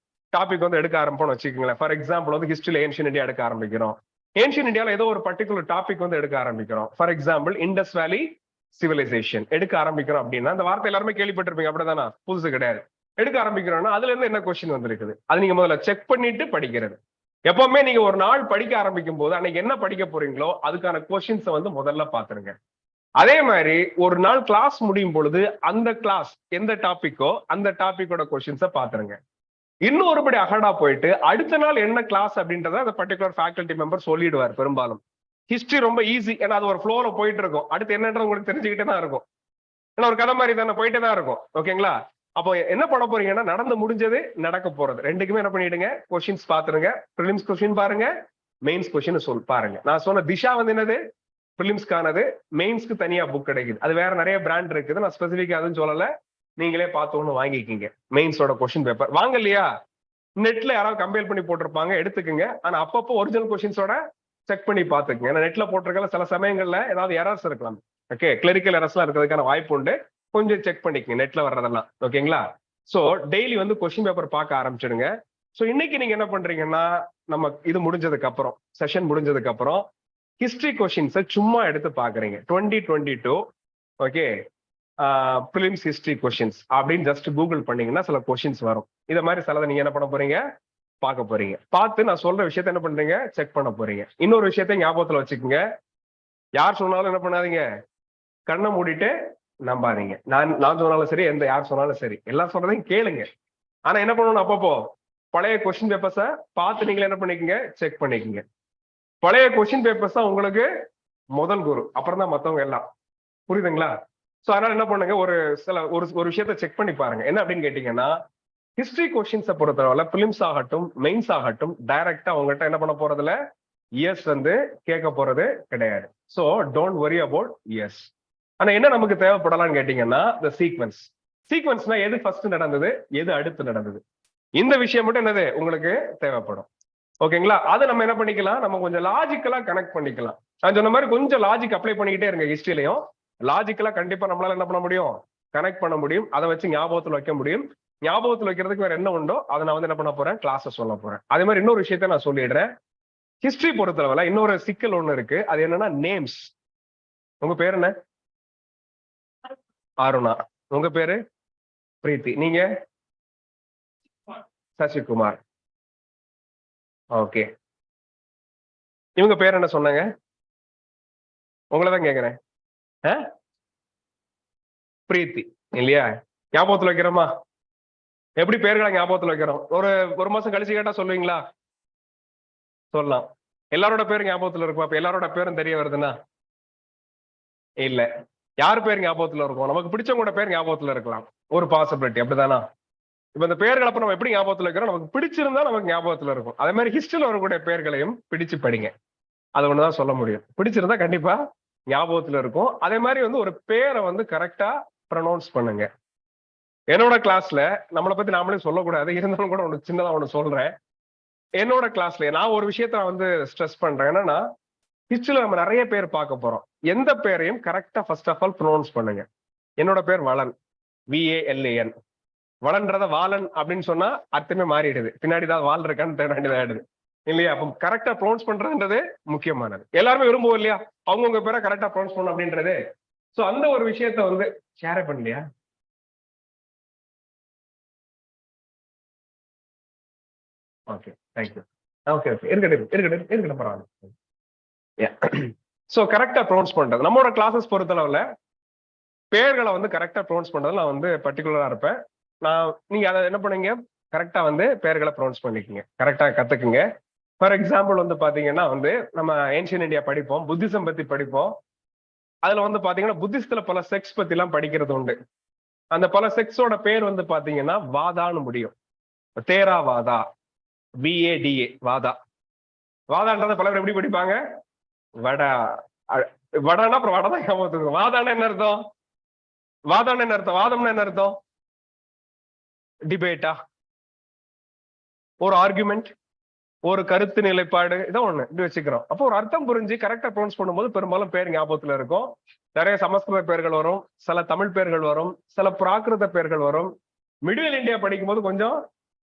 டாபிக் வந்து எடுக்க ஆரம்பிப்போம்னு வச்சுக்கோங்களேன். ஃபார் எக்ஸாம்பிள் வந்து ஹிஸ்டரியில ஏன்ஷியன் இந்தியா எடுக்க ஆரம்பிக்கிறோம். ஏன்ஷியன் இந்தியாவில் ஏதோ ஒரு பர்டிகுலர் டாபிக் வந்து எடுக்க ஆரம்பிக்கிறோம். ஃபார் எக்ஸாம்பிள் இண்டஸ் வேலி சிவிலைசேஷன் எடுக்க ஆரம்பிக்கிறோம் அப்படின்னா, அந்த வார்த்தை எல்லாருமே கேள்விப்பட்டிருப்பீங்க, அப்படிதானா? புதுசு கிடையாது. எடுக்க ஆரம்பிக்கிறோம்னா அதுல இருந்து என்ன கொஸ்டின் வந்திருக்குது, அது நீங்க முதல்ல செக் பண்ணிட்டு படிக்கிறது. எப்பவுமே நீங்க ஒரு நாள் படிக்க ஆரம்பிக்கும் போது அன்னைக்கு என்ன படிக்க போறீங்களோ அதுக்கான கொஸ்டின்ஸை வந்து முதல்ல பாத்துருங்க. அதே மாதிரி ஒரு நாள் கிளாஸ் முடியும் பொழுது அந்த கிளாஸ் எந்த டாபிக்கோ அந்த டாபிக்கோட கொஸ்டின்ஸை பாத்துருங்க. இன்னும் ஒருபடி அகடா போயிட்டு அடுத்த நாள் என்ன கிளாஸ் அப்படின்றத அந்த பர்டிகுலர் ஃபேக்கல்டி மெம்பர் சொல்லிடுவார். பெரும்பாலும் ஹிஸ்டரி ரொம்ப ஈஸி, ஏன்னா அது ஒரு ஃப்ளோல போயிட்டு இருக்கும். அடுத்து என்னன்றது உங்களுக்கு தெரிஞ்சுக்கிட்டே தான் இருக்கும், ஏன்னா ஒரு கதை மாதிரி தானே போயிட்டே தான் இருக்கும். ஓகேங்களா? அப்போ என்ன பண்ண போறீங்கன்னா, நடந்து முடிஞ்சது நடக்க போறது ரெண்டுக்குமே என்ன பண்ணிடுங்க, கொஸ்டின்ஸ் பாத்துருங்க. ப்ரிலிம்ஸ் கொஸ்டின் பாருங்க, மெயின்ஸ் கொஸ்டின் பாருங்க. நான் சொன்ன திஷா வந்து என்னது, ப்ரிலிம்ஸ்க்கானது. மெயின்ஸ்க்கு தனியா புக் கிடைக்குது, அது வேற நிறைய பிராண்ட் இருக்குது, நான் ஸ்பெசிபிக்கா அதுன்னு சொல்லல. நீங்களே பார்த்து ஒண்ணு வாங்கிக்கிங்க. மெயின்ஸோட கொஸ்டின் பேப்பர் வாங்க இல்லையா, நெட்ல யாராவது கம்பேர் பண்ணி போட்டிருப்பாங்க, எடுத்துக்கங்க. ஆனா அப்பப்போ ஒரிஜினல் கொஸ்டின்ஸோட செக் பண்ணி பாத்துக்கங்க. ஏன்னா நெட்ல போட்டிருக்கல சில சமயங்கள்ல ஏதாவது எரர்ஸ் இருக்கலாம். ஓகே, கிளரிக்கல் எரர்ஸ் எல்லாம் இருக்கிறதுக்கான வாய்ப்பு உண்டு, கொஞ்சம் செக் பண்ணிக்கங்க நெட்ல வர்றதெல்லாம். ஓகேங்களா? சோ டெய்லி வந்து கொஸ்டின் பேப்பர் பார்க்க ஆரம்பிச்சிடுங்க. சோ இன்னைக்கு நீங்க என்ன பண்றீங்கன்னா, நம்ம இது முடிஞ்சதுக்கு அப்புறம், செஷன் முடிஞ்சதுக்கு அப்புறம் ஹிஸ்டரி கொஸ்டின்ஸை சும்மா எடுத்து பாக்குறீங்க. 2022 ஓகே ப்ரிலிம்ஸ் ஹிஸ்டரி கொஸ்டின்ஸ் அப்படின்னு ஜஸ்ட் கூகுள் பண்ணீங்கன்னா சில கொஸ்டின்ஸ் வரும். இத மாதிரி சிலதை நீங்க என்ன பண்ண போறீங்க, பார்க்க போறீங்க. பார்த்து நான் சொல்ற விஷயத்த என்ன பண்றீங்க, செக் பண்ண போறீங்க. இன்னொரு விஷயத்த ஞாபகத்துல வச்சுக்கோங்க, யார் சொன்னாலும் என்ன பண்ணாதீங்க, கண்ணை மூடிட்டு நம்பாதீங்க. நான் சொன்னாலும் சரி, யார் சொன்னாலும் சரி, எல்லாம் சொல்றதையும் கேளுங்க. ஆனா என்ன பண்ணணும், அப்பப்போ பழைய கொஸ்டின் பேப்பர்ஸை பார்த்து நீங்களே என்ன பண்ணிக்கங்க, செக் பண்ணிக்கங்க. பழைய கொஸ்டின் பேப்பர்ஸ் தான் உங்களுக்கு முதல் குரு, அப்புறம் தான் மத்தவங்க எல்லாம். புரியுதுங்களா? சோ அதனால என்ன பண்ணுங்க, ஒரு விஷயத்த செக் பண்ணி பாருங்க. என்ன அப்படின்னு கேட்டீங்கன்னா, ஹிஸ்டரி கொஸ்டின்ஸை பொறுத்தவரை பிலிம்ஸ் ஆகட்டும் மெயின்ஸ் ஆகட்டும் டைரக்டா உங்ககிட்ட என்ன பண்ண போறதுல இயர்ஸ் வந்து கேட்க போறது கிடையாது. So don't worry about years. ஆனா என்ன நமக்கு தேவைப்படலாம்னு கேட்டீங்கன்னா, இந்த சீக்வன்ஸ்னா எது ஃபர்ஸ்ட் நடந்தது, எது அடுத்து நடந்தது, இந்த விஷயம் மட்டும் என்னது உங்களுக்கு தேவைப்படும். ஓகேங்களா? அதை நம்ம என்ன பண்ணிக்கலாம், நம்ம கொஞ்சம் லாஜிக்கலா கனெக்ட் பண்ணிக்கலாம். நான் சொன்ன மாதிரி கொஞ்சம் லாஜிக் அப்ளை பண்ணிக்கிட்டே இருங்க. ஹிஸ்டரியிலையும் லாஜிக்கலா கண்டிப்பா நம்மளால என்ன பண்ண முடியும், கனெக்ட் பண்ண முடியும். அதை வச்சு ஞாபகத்துல வைக்க முடியும். ஞாபகத்துல வைக்கிறதுக்கு வேற என்ன உண்டோ அதை நான் வந்து என்ன பண்ண போறேன், கிளாஸஸ் சொல்ல போறேன். அதே மாதிரி இன்னொரு விஷயத்த நான் சொல்லிடுறேன். ஹிஸ்டரி பொறுத்தளவுல இன்னொரு சிக்கல் ஒண்ணு இருக்கு, அது என்னன்னா நேம்ஸ். உங்க பேர் என்ன? அருணா. உங்க பேரு? பிரீத்தி. நீங்க? சசிகுமார். ஓகே, இவங்க பேர் என்ன சொன்னாங்க? உங்களதான் கேக்குறேன். பிரீத்தி இல்லையா? ஞாபகத்துல வைக்கிறோமா? எப்படி பேர்களை ஞாபகத்துல வைக்கிறோம்? ஒரு மாசம் கழிச்சு கேட்டா சொல்லுவீங்களா? சொல்லலாம். எல்லாரோட பேரும் ஞாபகத்துல இருக்கும். அப்ப எல்லாரோட பேரும் தெரிய வருதுன்னா இல்ல. யார் பேர் ஞாபகத்துல இருக்கும்? நமக்கு பிடிச்சவங்களோட பேர் ஞாபகத்துல இருக்கலாம், ஒரு பாசிபிலிட்டி. அப்படிதானா? இப்ப இந்த பேர்கள் அப்ப நம்ம எப்படி ஞாபகத்துல இருக்கிறோம், நமக்கு பிடிச்சிருந்தா நமக்கு ஞாபகத்துல இருக்கும். அதே மாதிரி ஹிஸ்டரியில வரக்கூடிய பேர்களையும் பிடிச்சு படிங்க. அது ஒண்ணுதான் சொல்ல முடியும். பிடிச்சிருந்தா கண்டிப்பா ஞாபகத்துல இருக்கும். அதே மாதிரி வந்து ஒரு பேரை வந்து கரெக்டா ப்ரொனவுன்ஸ் பண்ணுங்க. என்னோட கிளாஸ்ல நம்மளை பத்தி நாமளே சொல்லக்கூடாது, இருந்தாலும் கூட ஒண்ணு சின்னதா ஒண்ணு சொல்றேன். என்னோட கிளாஸ்ல நான் ஒரு விஷயத்த வந்து ஸ்ட்ரெஸ் பண்றேன். என்னன்னா, ஹிஸ்டரியில நம்ம நிறைய பேர் பார்க்க போறோம். எந்த பேரையும் கரெக்டா ஃபர்ஸ்ட் ஆஃப் ஆல் ப்ரொனவுன்ஸ் பண்ணுங்க. என்னோட பேர் வளன், VALAN. வளன்றத வாலன் அப்படின்னு சொன்னா அர்த்தமே மாறிடுது, பின்னாடி தான் வால் இருக்கான்னு தேட வேண்டியதாயிடுது. இல்லையா? அப்போ கரெக்டா ப்ரொனவுன்ஸ் பண்றதுன்றது முக்கியமானது. எல்லாருமே விரும்புவோம் இல்லையா? அவங்கவுங்க பேரை கரெக்டா ப்ரொனவுன்ஸ் பண்ணணும் அப்படின்றது. சோ அந்த ஒரு விஷயத்த வந்து ஷேர் பண்ணலையா? Okay, thank you. ஓகே ஓகே, இருக்கட்டும் பரவாயில்ல. ஸோ கரெக்டா ப்ரொனவுன்ஸ் பண்றது நம்மளோட கிளாஸஸ் பொறுத்தளவுல பேர்களை வந்து கரெக்டா ப்ரொனவுன்ஸ் பண்றது நான் வந்து பர்டிகுலரா இருப்பேன். நீங்க அதை என்ன பண்ணுங்க, கரெக்டா வந்து பேர்களை ப்ரொனவுன்ஸ் பண்ணிக்கோங்க, கரெக்டா கத்துக்குங்க. ஃபார் எக்ஸாம்பிள் வந்து பாத்தீங்கன்னா வந்து நம்ம ஏன்ஷியன் இந்தியா படிப்போம், புத்திசம் பத்தி படிப்போம். அதுல வந்து பாத்தீங்கன்னா புத்திசத்துல பல செக்ஸ் பத்தி எல்லாம் படிக்கிறது உண்டு. அந்த பல செக்ஸோட பேர் வந்து பாத்தீங்கன்னா வாதான்னு முடியும். தேராவாதா, VADA வாதா. வாதான்றத பல பேர் எப்படி படிப்பாங்க? வடா. வடானா அப்புறம் வடை தான் ஞாபகத்துக்கு. வாதானா என்ன அர்த்தம்? வாதம்னா என்ன அர்த்தம்? வாதம்னா என்ன அர்த்தம்? டிபேட்டா, ஒரு ஆர்குமெண்ட், ஒரு கருத்து நிலைப்பாடு, இதான் ஒண்ணு இப்படி வச்சுக்கிறோம். அப்போ ஒரு அர்த்தம் புரிஞ்சு கரெக்டா ப்ரொனவுன்ஸ் பண்ணும்போது பெரும்பாலும் பேர் ஞாபகத்துல இருக்கும். நிறைய சமஸ்கிருத பேர்கள் வரும், சில தமிழ் பேர்கள் வரும், சில பிராகிருத பேர்கள் வரும். மிடில் இந்தியா படிக்கும்போது கொஞ்சம்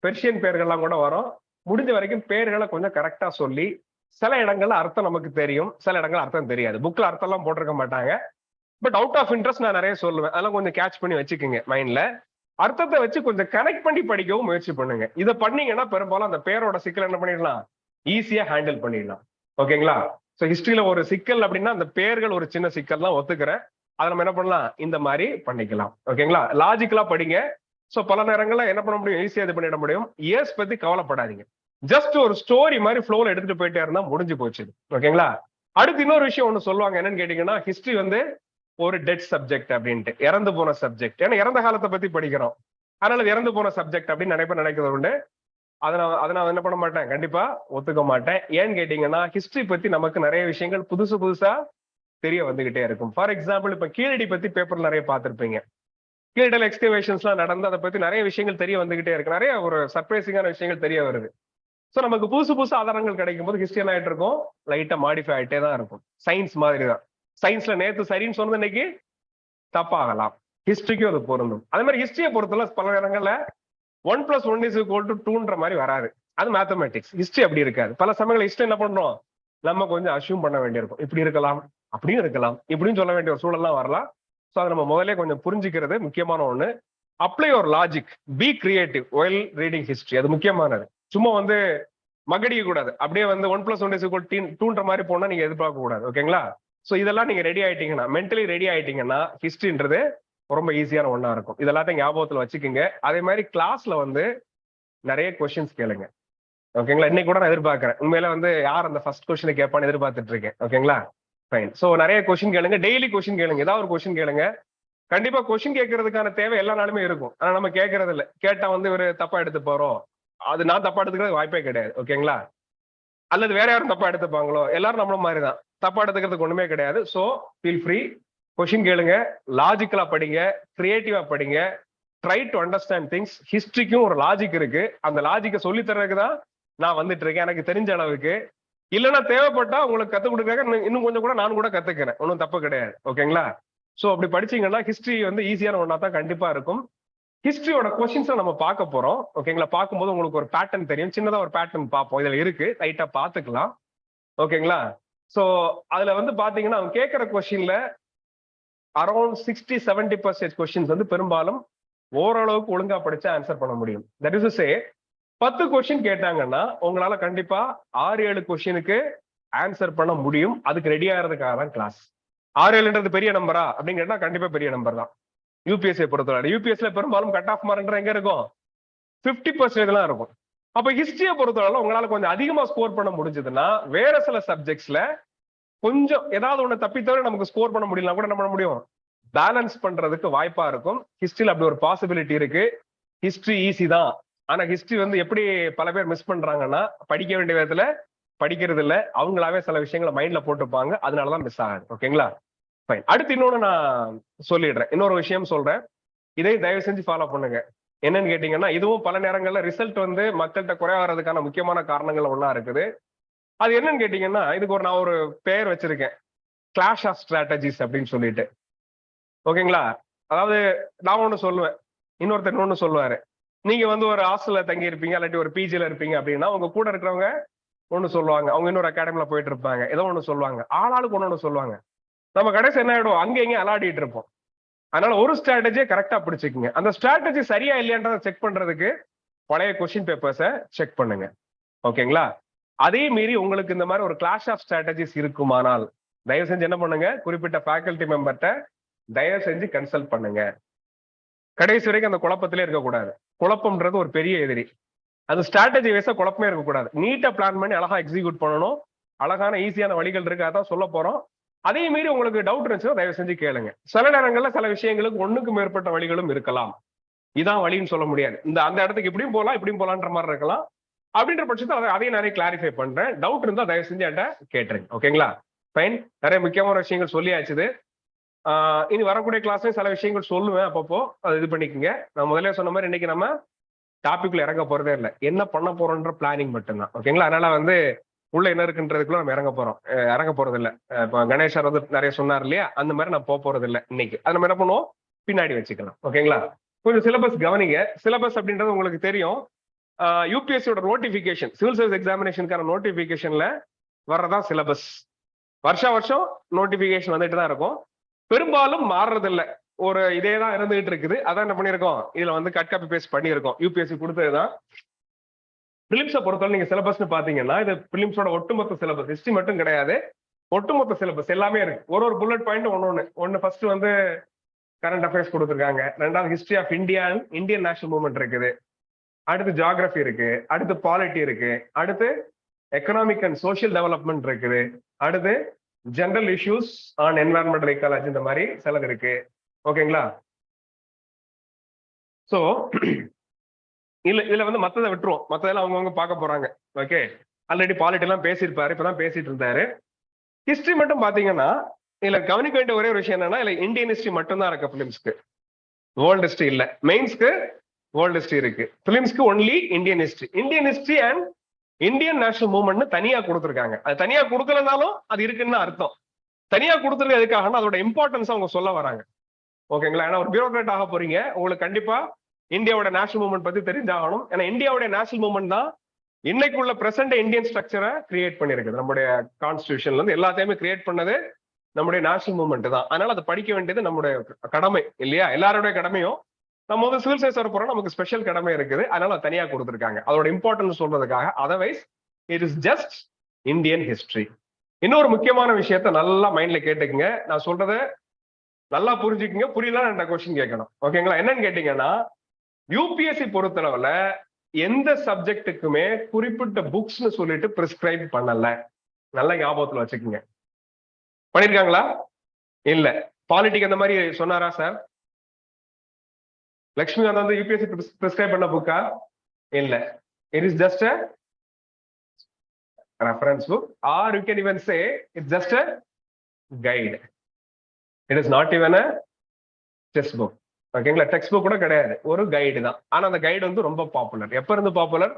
பெர்ஷியன் பேர்கள்லாம் கூட வரும். முடிஞ்ச வரைக்கும் பேர்களை கொஞ்சம் கரெக்டா சொல்லி, சில இடங்கள்ல அர்த்தம் நமக்கு தெரியும், சில இடங்கள்ல அர்த்தம் தெரியாது. புக்ல அர்த்தம் எல்லாம் போட்டிருக்க மாட்டாங்க. பட் அவுட் ஆஃப் இன்ட்ரெஸ்ட் நான் நிறைய சொல்லுவேன். அதெல்லாம் கொஞ்சம் கேட்ச் பண்ணி வச்சுக்கோங்க மைண்ட்ல. அர்த்தத்தை வச்சு கொஞ்சம் கனெக்ட் பண்ணி படிக்கவும் முயற்சி பண்ணுங்க. இதை பண்ணீங்கன்னா பெரும்பாலும் அந்த பேரோட சிக்கல் என்ன பண்ணிடலாம், ஈஸியா ஹேண்டில் பண்ணிடலாம். ஓகேங்களா? ஸோ ஹிஸ்டரியில ஒரு சிக்கல் அப்படின்னா அந்த பேர்கள் ஒரு சின்ன சிக்கல் தான் ஒத்துக்கிறேன். அதை நம்ம என்ன பண்ணலாம், இந்த மாதிரி பண்ணிக்கலாம். ஓகேங்களா? லாஜிக்கலா படிங்க. ஸோ பல நேரங்கள்ல என்ன பண்ண முடியும், ஈஸியா இது பண்ணிட முடியும். இயர்ஸ் பத்தி கவலைப்படாதீங்க. ஜஸ்ட் ஒரு ஸ்டோரி மாதிரி ஃப்ளோல எடுத்துட்டு போயிட்டே இருந்தா முடிஞ்சு போச்சு. ஓகேங்களா? அடுத்து இன்னொரு விஷயம் ஒண்ணு சொல்லுவாங்க, என்னன்னு கேட்டீங்கன்னா ஹிஸ்டரி வந்து ஒரு டெட் சப்ஜெக்ட் அப்படின்ட்டு, இறந்து போன சப்ஜெக்ட். ஏன்னா இறந்த காலத்தை பத்தி படிக்கிறோம், அதனால இறந்து போன சப்ஜெக்ட் அப்படின்னு நிறைய பேர் நினைக்கிறது உண்டு. அதை நான் என்ன பண்ண மாட்டேன், கண்டிப்பா ஒத்துக்க மாட்டேன். ஏன்னு கேட்டீங்கன்னா ஹிஸ்டரி பத்தி நமக்கு நிறைய விஷயங்கள் புதுசா தெரிய வந்துகிட்டே இருக்கும். ஃபார் எக்ஸாம்பிள் இப்ப கீழடி பத்தி பேப்பர் நிறைய பார்த்திருப்பீங்க. கீழடியில் எக்ஸ்கவேஷன்ஸ் எல்லாம் நடந்து அதை பத்தி நிறைய விஷயங்கள் தெரிய வந்துகிட்டே இருக்கு. நிறைய ஒரு சர்ப்ரைசிங்கான விஷயங்கள் தெரிய வருது. ஸோ நமக்கு புதுசு ஆதாரங்கள் கிடைக்கும் போது ஹிஸ்டரி என்ன ஆயிட்டு இருக்கும், லைட்டா மாடிஃபை ஆயிட்டே தான் இருக்கும். சயின்ஸ் மாதிரி தான். சயின்ஸ்ல நேத்து சரின்னு சொன்னது இன்னைக்கு தப்பாகலாம். ஹிஸ்டரிக்கும் அது பொருந்தும். அதே மாதிரி ஹிஸ்டரியை பொறுத்தல பல நேரங்கள்ல 1+1=2ன்ற மாதிரி வராது. அது மேத்தமேட்டிக்ஸ். ஹிஸ்டரி அப்படி இருக்காது. பல சமயங்கள் ஹிஸ்டரி என்ன பண்றோம், நம்ம கொஞ்சம் அசியூம் பண்ண வேண்டியிருக்கும். இப்படி இருக்கலாம், அப்படியும் இருக்கலாம், இப்படின்னு சொல்ல வேண்டிய ஒரு சூழல்லாம் வரலாம். ஸோ அதை நம்ம முதல்ல கொஞ்சம் புரிஞ்சுக்கிறது முக்கியமான ஒண்ணு. அப்ளை ஒரு logic, be creative while reading history, அது முக்கியமானது. சும்மா வந்து மகடிக்க கூடாது. அப்படியே வந்து 1+1=2ன்ற மாதிரி போனா நீங்க எதிர்பார்க்க கூடாது. ஓகேங்களா? சோ இதெல்லாம் நீங்க ரெடி ஆயிட்டீங்கன்னா, மென்டலி ரெடி ஆயிட்டீங்கன்னா ஹிஸ்டரின்றது ரொம்ப ஈஸியான ஒண்ணா இருக்கும். இதெல்லாத்தையும் ஞாபகத்துல வச்சுக்கோங்க. அதே மாதிரி கிளாஸ்ல வந்து நிறைய கொஸ்டின்ஸ் கேளுங்க. ஓகேங்களா? இன்னைக்கு கூட நான் எதிர்பார்க்கிறேன். உண்மையில வந்து யார் அந்த ஃபர்ஸ்ட் கொஸ்டினை கேட்பான்னு எதிர்பார்த்துட்டு இருக்கேன். ஓகேங்களா? ஃபைன். சோ நிறைய கொஸ்டின் கேளுங்க, டெய்லி கொஸ்டின் கேளுங்க, ஏதாவது ஒரு கொஸ்டின் கேளுங்க. கண்டிப்பா கொஸ்டின் கேட்கறதுக்கான தேவை எல்லா நாளுமே இருக்கும். ஆனா நம்ம கேட்கறது இல்லை. கேட்டா வந்து ஒரு தப்பா எடுத்து போறோம், அது நான் தப்பா எடுத்துக்கிறது வாய்ப்பே கிடையாது. ஓகேங்களா? அல்லது வேற யாரும் தப்பா எடுத்துப்பாங்களோ, எல்லாரும் நம்மள மாதிரி தான், தப்பா எடுத்துக்கிறதுக்கு ஒண்ணுமே கிடையாது. சோ ஃபீல் ஃப்ரீ, கொஸ்டின் கேளுங்க, லாஜிக்கலா படிங்க, கிரியேட்டிவா படிங்க, ட்ரை டு அண்டர்ஸ்டாண்ட் திங்ஸ். ஹிஸ்டரிக்கும் ஒரு லாஜிக் இருக்கு. அந்த லாஜிக்கை சொல்லி தர்றதுக்கு தான் நான் வந்துட்டு இருக்கேன், எனக்கு தெரிஞ்ச அளவுக்கு. இல்லைன்னா தேவைப்பட்டா உங்களுக்கு கத்துக் கொடுக்க இன்னும் கொஞ்சம் கூட நான் கூட கத்துக்கிறேன், ஒன்றும் தப்பு கிடையாது. ஓகேங்களா? சோ அப்படி படிச்சீங்கன்னா ஹிஸ்டரி வந்து ஈஸியான ஒன்னா தான் கண்டிப்பா இருக்கும். ஹிஸ்டரியோட கொஸ்டின்ஸ் நம்ம பார்க்க போறோம். ஓகேங்களா? பார்க்கும்போது உங்களுக்கு ஒரு பேட்டர்ன் தெரியும். சின்னதா ஒரு பேட்டர்ன் பார்ப்போம், இதுல இருக்கு, லைட்டா பாத்துக்கலாம். ஓகேங்களா? சோ அதுல வந்து பாத்தீங்கன்னா அவங்க கேட்கிற கொஸ்டின்ல அரௌண்ட் 60-70% கொஸ்டின்ஸ் வந்து பெரும்பாலும் ஓரளவுக்கு ஒழுங்கா படிச்சா ஆன்சர் பண்ண முடியும். That is to say 10 question கேட்டாங்கன்னா உங்களால கண்டிப்பா 6-7 கொஸ்டினுக்கு ஆன்சர் பண்ண முடியும். அதுக்கு ரெடி ஆகிறதுக்காக தான் கிளாஸ். 6-7ன்றது பெரிய நம்பரா அப்படின்னு கேட்டா கண்டிப்பா பெரிய நம்பர் தான். யூபிஎஸ்சி பொறுத்தவரை யூபிஎஸ்சில பெரும்பாலும் கட் ஆஃப் மார்க்ன்ற எங்க இருக்கும், 50% தான் இருக்கும். அப்ப ஹிஸ்டரியை பொறுத்தவரை உங்களால கொஞ்சம் அதிகமா ஸ்கோர் பண்ண முடிஞ்சதுன்னா வேற சில சப்ஜெக்ட்ஸ்ல கொஞ்சம் ஏதாவது ஒண்ணு தப்பி தவிர நமக்கு ஸ்கோர் பண்ண முடியல கூட என்ன பண்ண முடியும், பேலன்ஸ் பண்றதுக்கு வாய்ப்பா இருக்கும். ஹிஸ்டரியில் அப்படி ஒரு பாசிபிலிட்டி இருக்கு. ஹிஸ்டரி ஈஸி தான். ஆனா ஹிஸ்டரி வந்து எப்படி பல பேர் மிஸ் பண்றாங்கன்னா, படிக்க வேண்டிய விதத்துல படிக்கிறது இல்ல, அவங்களாவே சில விஷயங்களை மைண்ட்ல போட்டுப்பாங்க, அதனாலதான் மிஸ் ஆகுது. ஓகேங்களா? ஃபைன். அடுத்து இன்னொன்னு நான் சொல்லிடுறேன், இன்னொரு விஷயம் சொல்றேன், இதை தயவு செஞ்சு ஃபாலோ பண்ணுங்க. என்னன்னு கேட்டீங்கன்னா இதுவும் பல நேரங்கள்ல ரிசல்ட் வந்து மக்கள்கிட்ட குறைய வர்றதுக்கான முக்கியமான காரணங்கள் ஒண்ணா இருக்குது. அது என்னன்னு கேட்டீங்கன்னா இதுக்கு நான் ஒரு பெயர் வச்சிருக்கேன், கிளாஷ் ஆஃப் ஸ்ட்ராட்டஜிஸ் அப்படின்னு சொல்லிட்டு. ஓகேங்களா? அதாவது நான் ஒண்ணு சொல்லுவேன், இன்னொருத்தர் ஒண்ணு சொல்லுவாரு. நீங்க வந்து ஒரு ஹாஸ்டல்ல தங்கி இருப்பீங்க, இல்லாட்டி ஒரு பிஜில இருப்பீங்க அப்படின்னா உங்க கூட இருக்கிறவங்க ஒண்ணு சொல்லுவாங்க, அவங்க இன்னொரு அகாடமில போயிட்டு இருப்பாங்க, ஏதோ ஒண்ணு சொல்லுவாங்க, ஆளாளுக்கு ஒண்ணு சொல்லுவாங்க. நம்ம கடைசி என்ன ஆயிடும், அங்கே இங்கே அலாடிட்டு இருப்போம். அதனால ஒரு ஸ்ட்ராட்டஜியை கரெக்டா பிடிச்சிக்கங்க. அந்த ஸ்ட்ராட்டஜி சரியா இல்லையான்றதை செக் பண்றதுக்கு பழைய கொஸ்டின் பேப்பர்ஸை செக் பண்ணுங்க. ஓகேங்களா? அதே மீறி உங்களுக்கு இந்த மாதிரி ஒரு கிளாஷ் ஆஃப் ஸ்ட்ராட்டஜிஸ் இருக்குமானால் தயவு செஞ்சு என்ன பண்ணுங்க, குறிப்பிட்ட ஃபேக்கல்டி மெம்பர்கிட்ட தயவு செஞ்சு கன்சல்ட் பண்ணுங்க. கடைசி வரைக்கும் அந்த குழப்பத்திலே இருக்கக்கூடாது. குழப்பம்ன்றது ஒரு பெரிய எதிரி. அது ஸ்ட்ராட்டஜி வைஸா குழப்பமே இருக்கக்கூடாது. நீட்டா பிளான் பண்ணி அழகா எக்ஸிக்யூட் பண்ணணும். அழகான ஈஸியான வழிகள் இருக்கு, அதான் சொல்ல போறோம். அதே மீறி உங்களுக்கு டவுட் இருந்துச்சுன்னா தயவு செஞ்சு கேளுங்க. சில நேரங்கள்ல சில விஷயங்களுக்கு ஒண்ணுக்கு மேற்பட்ட வழிகளும் இருக்கலாம். இதான் வழின்னு சொல்ல முடியாது. அந்த இடத்துக்கு இப்படியும் போகலாம், இப்படியும் போலான்ற மாதிரி இருக்கலாம். அப்படின்ற பட்சத்தில் அதையும் நிறைய கிளாரிஃபை பண்றேன். டவுட் இருந்தா தயவு செஞ்சு என்கிட்ட கேட்டுருங்க. ஓகேங்களா? ஃபைன். நிறைய முக்கியமான விஷயங்கள் சொல்லியாச்சுது. இனி வரக்கூடிய கிளாஸ்ல சில விஷயங்கள் சொல்லுவேன், அப்பப்போ அது இது பண்ணிக்கோங்க. நான் முதல்ல சொன்ன மாதிரி இன்னைக்கு நம்ம டாபிக்ல இறங்க போறதே இல்லை, என்ன பண்ண போறோன்ற பிளானிங் மட்டும்தான். ஓகேங்களா? அதனால உள்ள என்ன இருக்குன்றதுக்குள்ள நம்ம இறங்க போறது இல்லை. இப்போ கணேஷர் நிறைய சொன்னார் இல்லையா, அந்த மாதிரி நான் போறது இல்லை இன்னைக்கு. அது நம்ம என்ன பண்ணுவோம், பின்னாடி வச்சுக்கலாம். ஓகேங்களா? கொஞ்சம் சிலபஸ் கவனிங்க. சிலபஸ் அப்படின்றது உங்களுக்கு தெரியும், யூபிஎஸ்சியோட நோட்டிபிகேஷன், சிவில் சர்வீஸ் எக்ஸாமினேஷனுக்கான நோட்டிபிகேஷன்ல வர்றதா சிலபஸ். வருஷம் நோட்டிபிகேஷன் வந்துட்டு தான் இருக்கும். பெரும்பாலும் மாறுறது இல்லை, ஒரு இதே தான் இருந்துகிட்டு இருக்குது. அதான் என்ன பண்ணியிருக்கோம், இதுல கட் காப்பி பேஸ்ட் பண்ணியிருக்கோம். யூபிஎஸ்சி கொடுத்ததுதான். பிலிம்ஸை பொறுத்தவரை நீங்க சிலபஸ்ன்னு பாத்தீங்கன்னா இது பிலிம்ஸோட ஒட்டுமொத்த சிலபஸ், ஹிஸ்டரி மட்டும் கிடையாது, ஒட்டுமொத்த சிலபஸ் எல்லாமே இருக்கு. ஒரு புல்லட் பாயிண்ட் ஒன்னு ஃபர்ஸ்ட் கரண்ட் அஃபேர்ஸ் கொடுத்துருக்காங்க. ரெண்டாவது history of India, Indian national movement இருக்குது. அடுத்து ஜியாகிரபி இருக்கு. அடுத்து பாலிட்டி இருக்கு. அடுத்து எக்கனாமிக் அண்ட் சோசியல் டெவலப்மெண்ட் இருக்குது. அடுத்து general issues on environmental ecology, இந்த மாதிரி சிலது இருக்கு. ஓகேங்களா? சோ இதுல மத்ததை விட்டுருவோம், மத்ததெல்லாம் அவங்கவுங்க பார்க்க போறாங்க. ஓகே, ஆல்ரெடி பாலிட்டி எல்லாம் பேசியிருப்பாரு, இப்பதான் பேசிட்டு இருந்தாரு. ஹிஸ்டரி மட்டும் பாத்தீங்கன்னா இதுல கவனிக்க வேண்டிய ஒரே ஒரு விஷயம் என்னன்னா, இல்ல இந்தியன் ஹிஸ்டரி மட்டும் தான் இருக்கு பிலிம்ஸ்க்கு, வேர்ல்டு ஹிஸ்டரி இல்ல. மெயின்ஸ்க்கு வேர்ல்டு ஹிஸ்டரி இருக்கு, பிலிம்ஸ்க்கு only Indian history. Indian history and Indian national movement தனியா கொடுத்துருக்காங்க. அது தனியா கொடுக்கலனாலும் அது இருக்குன்னு அர்த்தம். தனியா கொடுத்துருக்கு எதுக்காகனா அதோட இம்பார்ட்டன்ஸ் அவங்க சொல்ல வராங்க. ஓகேங்களா? ஏன்னா ஒரு பியூரோக்ராட் ஆக போறீங்க, உங்களுக்கு கண்டிப்பா இந்தியாவோட நேஷனல் மூவ்மெண்ட் பத்தி தெரிஞ்சாகணும். ஏன்னா இந்தியாவுடைய நேஷனல் மூவ்மெண்ட் தான் இன்னைக்குள்ள பிரசன்ட் இந்தியன் ஸ்ட்ரக்சரை கிரியேட் பண்ணிருக்குது. நம்முடைய கான்ஸ்டிடியூஷன்ல இருந்து எல்லாத்தையுமே கிரியேட் பண்ணது நம்முடைய நேஷனல் மூவ்மெண்ட் தான். அதனால அதை படிக்க வேண்டியது நம்முடைய கடமை இல்லையா? எல்லாருடைய கடமையும். நம்ம சிவில் சர்வீஸ் வர போறோம், நமக்கு ஸ்பெஷல் கடமை இருக்குது. அதனால தனியா கொடுத்துருக்காங்க அதோட இம்பார்ட்டன்ஸ் சொல்றதுக்காக. Otherwise it is just Indian history. இன்னொரு முக்கியமான விஷயத்த நல்லா மைண்ட்ல கேட்டுக்குங்க, நான் சொல்றத நல்லா புரிஞ்சுக்குங்க. புரியல நான் கொஸ்டின் கேட்கணும். ஓகேங்களா? என்னன்னு கேட்டீங்கன்னா, யூபிஎஸ்சி பொறுத்தளவுல எந்த சப்ஜெக்டுக்குமே குறிப்பிட்ட புக்ஸ்னு சொல்லிட்டு பிரிஸ்கிரைப் பண்ணல. நல்ல ஞாபகத்துல வச்சுக்கோங்க. பண்ணிருக்காங்களா? இல்ல. பாலிட்டிக் அந்த மாதிரி சொன்னாரா சார்? லட்சுமிகாந்த் யூபிஎஸ்சி பிரிஸ்கிரைப் பண்ண புக்கா? இல்ல. It is just a reference book, or you can even say it's just a guide. It is not even a textbook. ஓகேங்களா? டெக்ஸ்ட் புக் கூட கிடையாது, ஒரு கைடு தான். ஆனா அந்த கைடு ரொம்ப பாப்புலர். எப்ப இருந்து பாப்புலர்?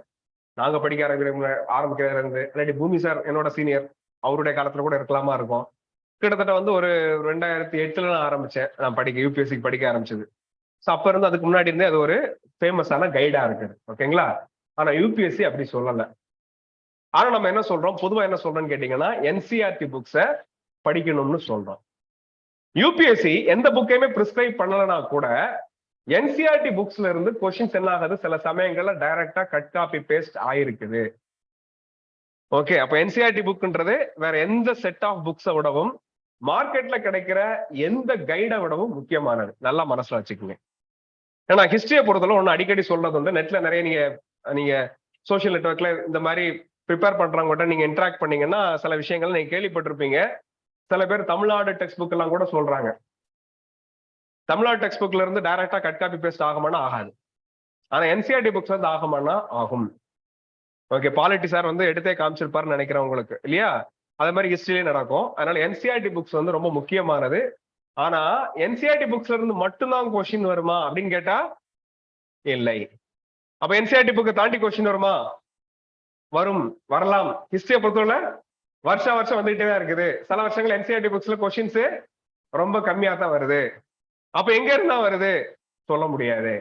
நாங்க படிக்க ஆரம்பிக்கிறதுல இருந்து. இல்லாட்டி பூமி சார் என்னோட சீனியர், அவருடைய காலத்துல கூட இருக்கலாமா இருக்கும். கிட்டத்தட்ட ஒரு 2008 நான் ஆரம்பிச்சேன், நான் படிக்க யூபிஎஸ்சிக்கு படிக்க ஆரம்பிச்சது. ஸோ அப்ப இருந்து அதுக்கு முன்னாடி இருந்தே அது ஒரு ஃபேமஸான கைடா இருக்குது. ஓகேங்களா? ஆனா யூபிஎஸ்சி அப்படி சொல்லல. ஆனா நம்ம என்ன சொல்றோம், பொதுவா என்ன சொல்றோம்னு கேட்டீங்கன்னா, என்சிஆர்டி புக்ஸை படிக்கணும்னு சொல்றோம். யூபிஎஸ்சி எந்த புக்கையுமே பிரிஸ்கிரைப் பண்ணலனா கூட என்சிஆர்டி புக்ஸ்ல இருந்து கொஸ்டின்ஸ் என்ன ஆகுது, சில சமயங்கள்ல டைரக்டா கட் காப்பி பேஸ்ட் ஆயிருக்குது. ஓகே, அப்ப என்சிஆர்டி புக்ன்றது வேற எந்த செட் ஆஃப் புக்ஸை விடவும், மார்க்கெட்ல கிடைக்கிற எந்த கைடை விடவும் முக்கியமானது. நல்லா மனசுல வச்சுக்கோங்க. ஏன்னா ஹிஸ்டரியை பொறுத்தவரை ஒண்ணு அடிக்கடி சொல்றது நெட்ல நிறைய நீங்க சோசியல் நெட்வொர்க்ல இந்த மாதிரி ப்ரிப்பேர் பண்றவங்க நீங்க இன்டராக்ட் பண்ணீங்கன்னா சில விஷயங்கள் நீங்க கேள்விப்பட்டிருப்பீங்க. சில பேர் தமிழ்நாடு டெக்ஸ்ட் புக் எல்லாம் கூட சொல்றாங்க. தமிழ்நாடு டெக்ஸ்ட் புக்ல இருந்து டைரக்டா கட் காப்பி பேஸ்ட் ஆகுமானா ஆகாது. ஆனா என்சிஆர்டி புக்ஸ் ஆகுமானா ஆகும். ஓகே, பாலிட்டி சார் எடுத்தே காமிச்சிருப்பாருன்னு நினைக்கிறேன் உங்களுக்கு இல்லையா? அதே மாதிரி ஹிஸ்டரியிலே நடக்கும். அதனால என்சிஆர்டி புக்ஸ் ரொம்ப முக்கியமானது. ஆனா என்சிஆர்டி புக்ஸ்ல இருந்து மட்டும்தான் கொஸ்டின் வருமா அப்படின்னு கேட்டா இல்லை. அப்ப என்சிஆர்டி புக்கை தாண்டி கொஸ்டின் வருமா? வரலாம். ஹிஸ்டரியை பொறுத்தவரை வருஷம் வந்துகிட்டே தான் இருக்குது. சில வருஷங்கள் என்சிஆர்டி புக்ஸ்ல கொஸ்டின்ஸ் ரொம்ப கம்மியா தான் வருது. அப்ப எங்க இருந்தா வருது சொல்ல முடியாது.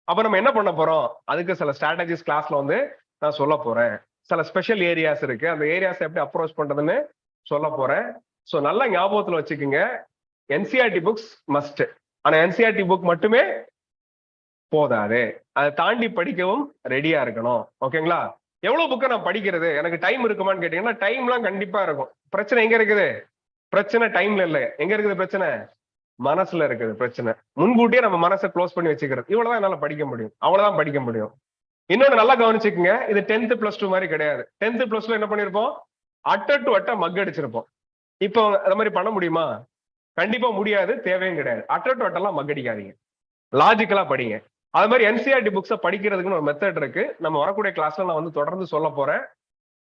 அப்ப நம்ம என்ன பண்ண போறோம், அதுக்கு சில ஸ்ட்ராட்டஜிஸ் கிளாஸ்ல நான் சொல்ல போறேன். சில ஸ்பெஷல் ஏரியாஸ் இருக்கு. அந்த ஏரியாஸ் எப்படி அப்ரோச் பண்றதுன்னு சொல்ல போறேன். ஸோ நல்லா ஞாபகத்துல வச்சுக்கோங்க, என்சிஆர்டி புக்ஸ் மஸ்ட். ஆனா என்சிஆர்டி புக் மட்டுமே போதாது, அதை தாண்டி படிக்கவும் ரெடியா இருக்கணும். ஓகேங்களா? எவ்வளவு புக்கை நான் படிக்கிறது, எனக்கு டைம் இருக்குமான்னு கேட்டீங்கன்னா டைம்லாம் கண்டிப்பா இருக்கும். பிரச்சனை எங்க இருக்குது? பிரச்சனை டைம்ல இல்ல. எங்க இருக்குது பிரச்சனை? மனசுல இருக்குது பிரச்சனை. முன்கூட்டியே நம்ம மனசை க்ளோஸ் பண்ணி வச்சுக்கிறது. இவ்வளவுதான் என்னால படிக்க முடியும், அவ்வளவுதான் படிக்க முடியும். இன்னொன்னு நல்லா கவனிச்சுக்குங்க, இது 10th +2 மாதிரி கிடையாது. 10th +2 என்ன பண்ணிருப்போம்? அட்ட மக் அடிச்சிருப்போம். இப்போ அந்த மாதிரி பண்ண முடியுமா? கண்டிப்பா முடியாது, தேவையும் கிடையாது. அட்டெல்லாம் மக் அடிக்காதீங்க, லாஜிக்கலா படிங்க. அது மாதிரி என்சிஆர்டி புக்ஸை படிக்கிறதுக்குன்னு ஒரு மெத்தட் இருக்கு. நம்ம வரக்கூடிய கிளாஸ்ல நான் வந்து தொடர்ந்து சொல்ல போறேன்.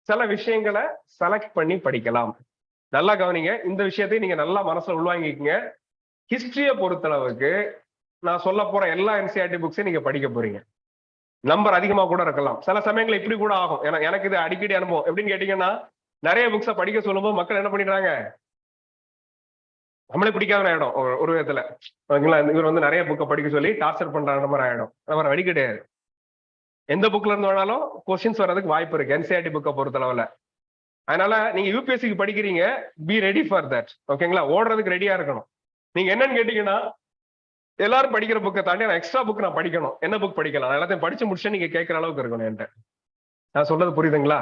சில விஷயங்களை செலக்ட் பண்ணி படிக்கலாம். நல்லா கவனிங்க, இந்த விஷயத்தையும் நீங்க நல்லா மனசுல உள்வாங்கிக்கங்க. ஹிஸ்டரியை பொறுத்தளவுக்கு நான் சொல்ல போற எல்லா என்சிஆர்டி புக்ஸையும் நீங்க படிக்க போறீங்க. நம்பர் அதிகமா கூட இருக்கலாம், சில சமயங்கள் இப்படி கூட ஆகும். ஏன்னா எனக்கு இது அடிக்கடி அனுபவம். எப்படின்னு கேட்டீங்கன்னா, நிறைய புக்ஸை படிக்க சொல்லும்போது மக்கள் என்ன பண்ணிடுறாங்க, நம்மளே பிடிக்காத ஆயிடும் ஒரு விதத்துல. ஓகேங்களா? இவர் வந்து நிறைய புக்கை படிக்க சொல்லி டார்ச்சர் பண்ற மாதிரி ஆயிடும். நம்ம வழி கிடையாது. எந்த புக்ல இருந்து வேணாலும் கொஸ்டின்ஸ் வர்றதுக்கு வாய்ப்பு இருக்கு என்சிஆர்டி புக்கை பொறுத்தளவுல. அதனால நீங்க யூபிஎஸ்சிக்கு படிக்கிறீங்க, பி ரெடி ஃபார் தட். ஓகேங்களா? ஓடுறதுக்கு ரெடியா இருக்கணும். நீங்க என்னன்னு கேட்டீங்கன்னா, எல்லாரும் படிக்கிற புக்கை தாண்டி நான் எக்ஸ்ட்ரா புக் நான் படிக்கணும். என்ன புக் படிக்கலாம், எல்லாத்தையும் படிச்சு முடிச்சு நீங்க கேட்கிற அளவுக்கு இருக்கணும் என்கிட்ட. நான் சொல்றது புரியுதுங்களா?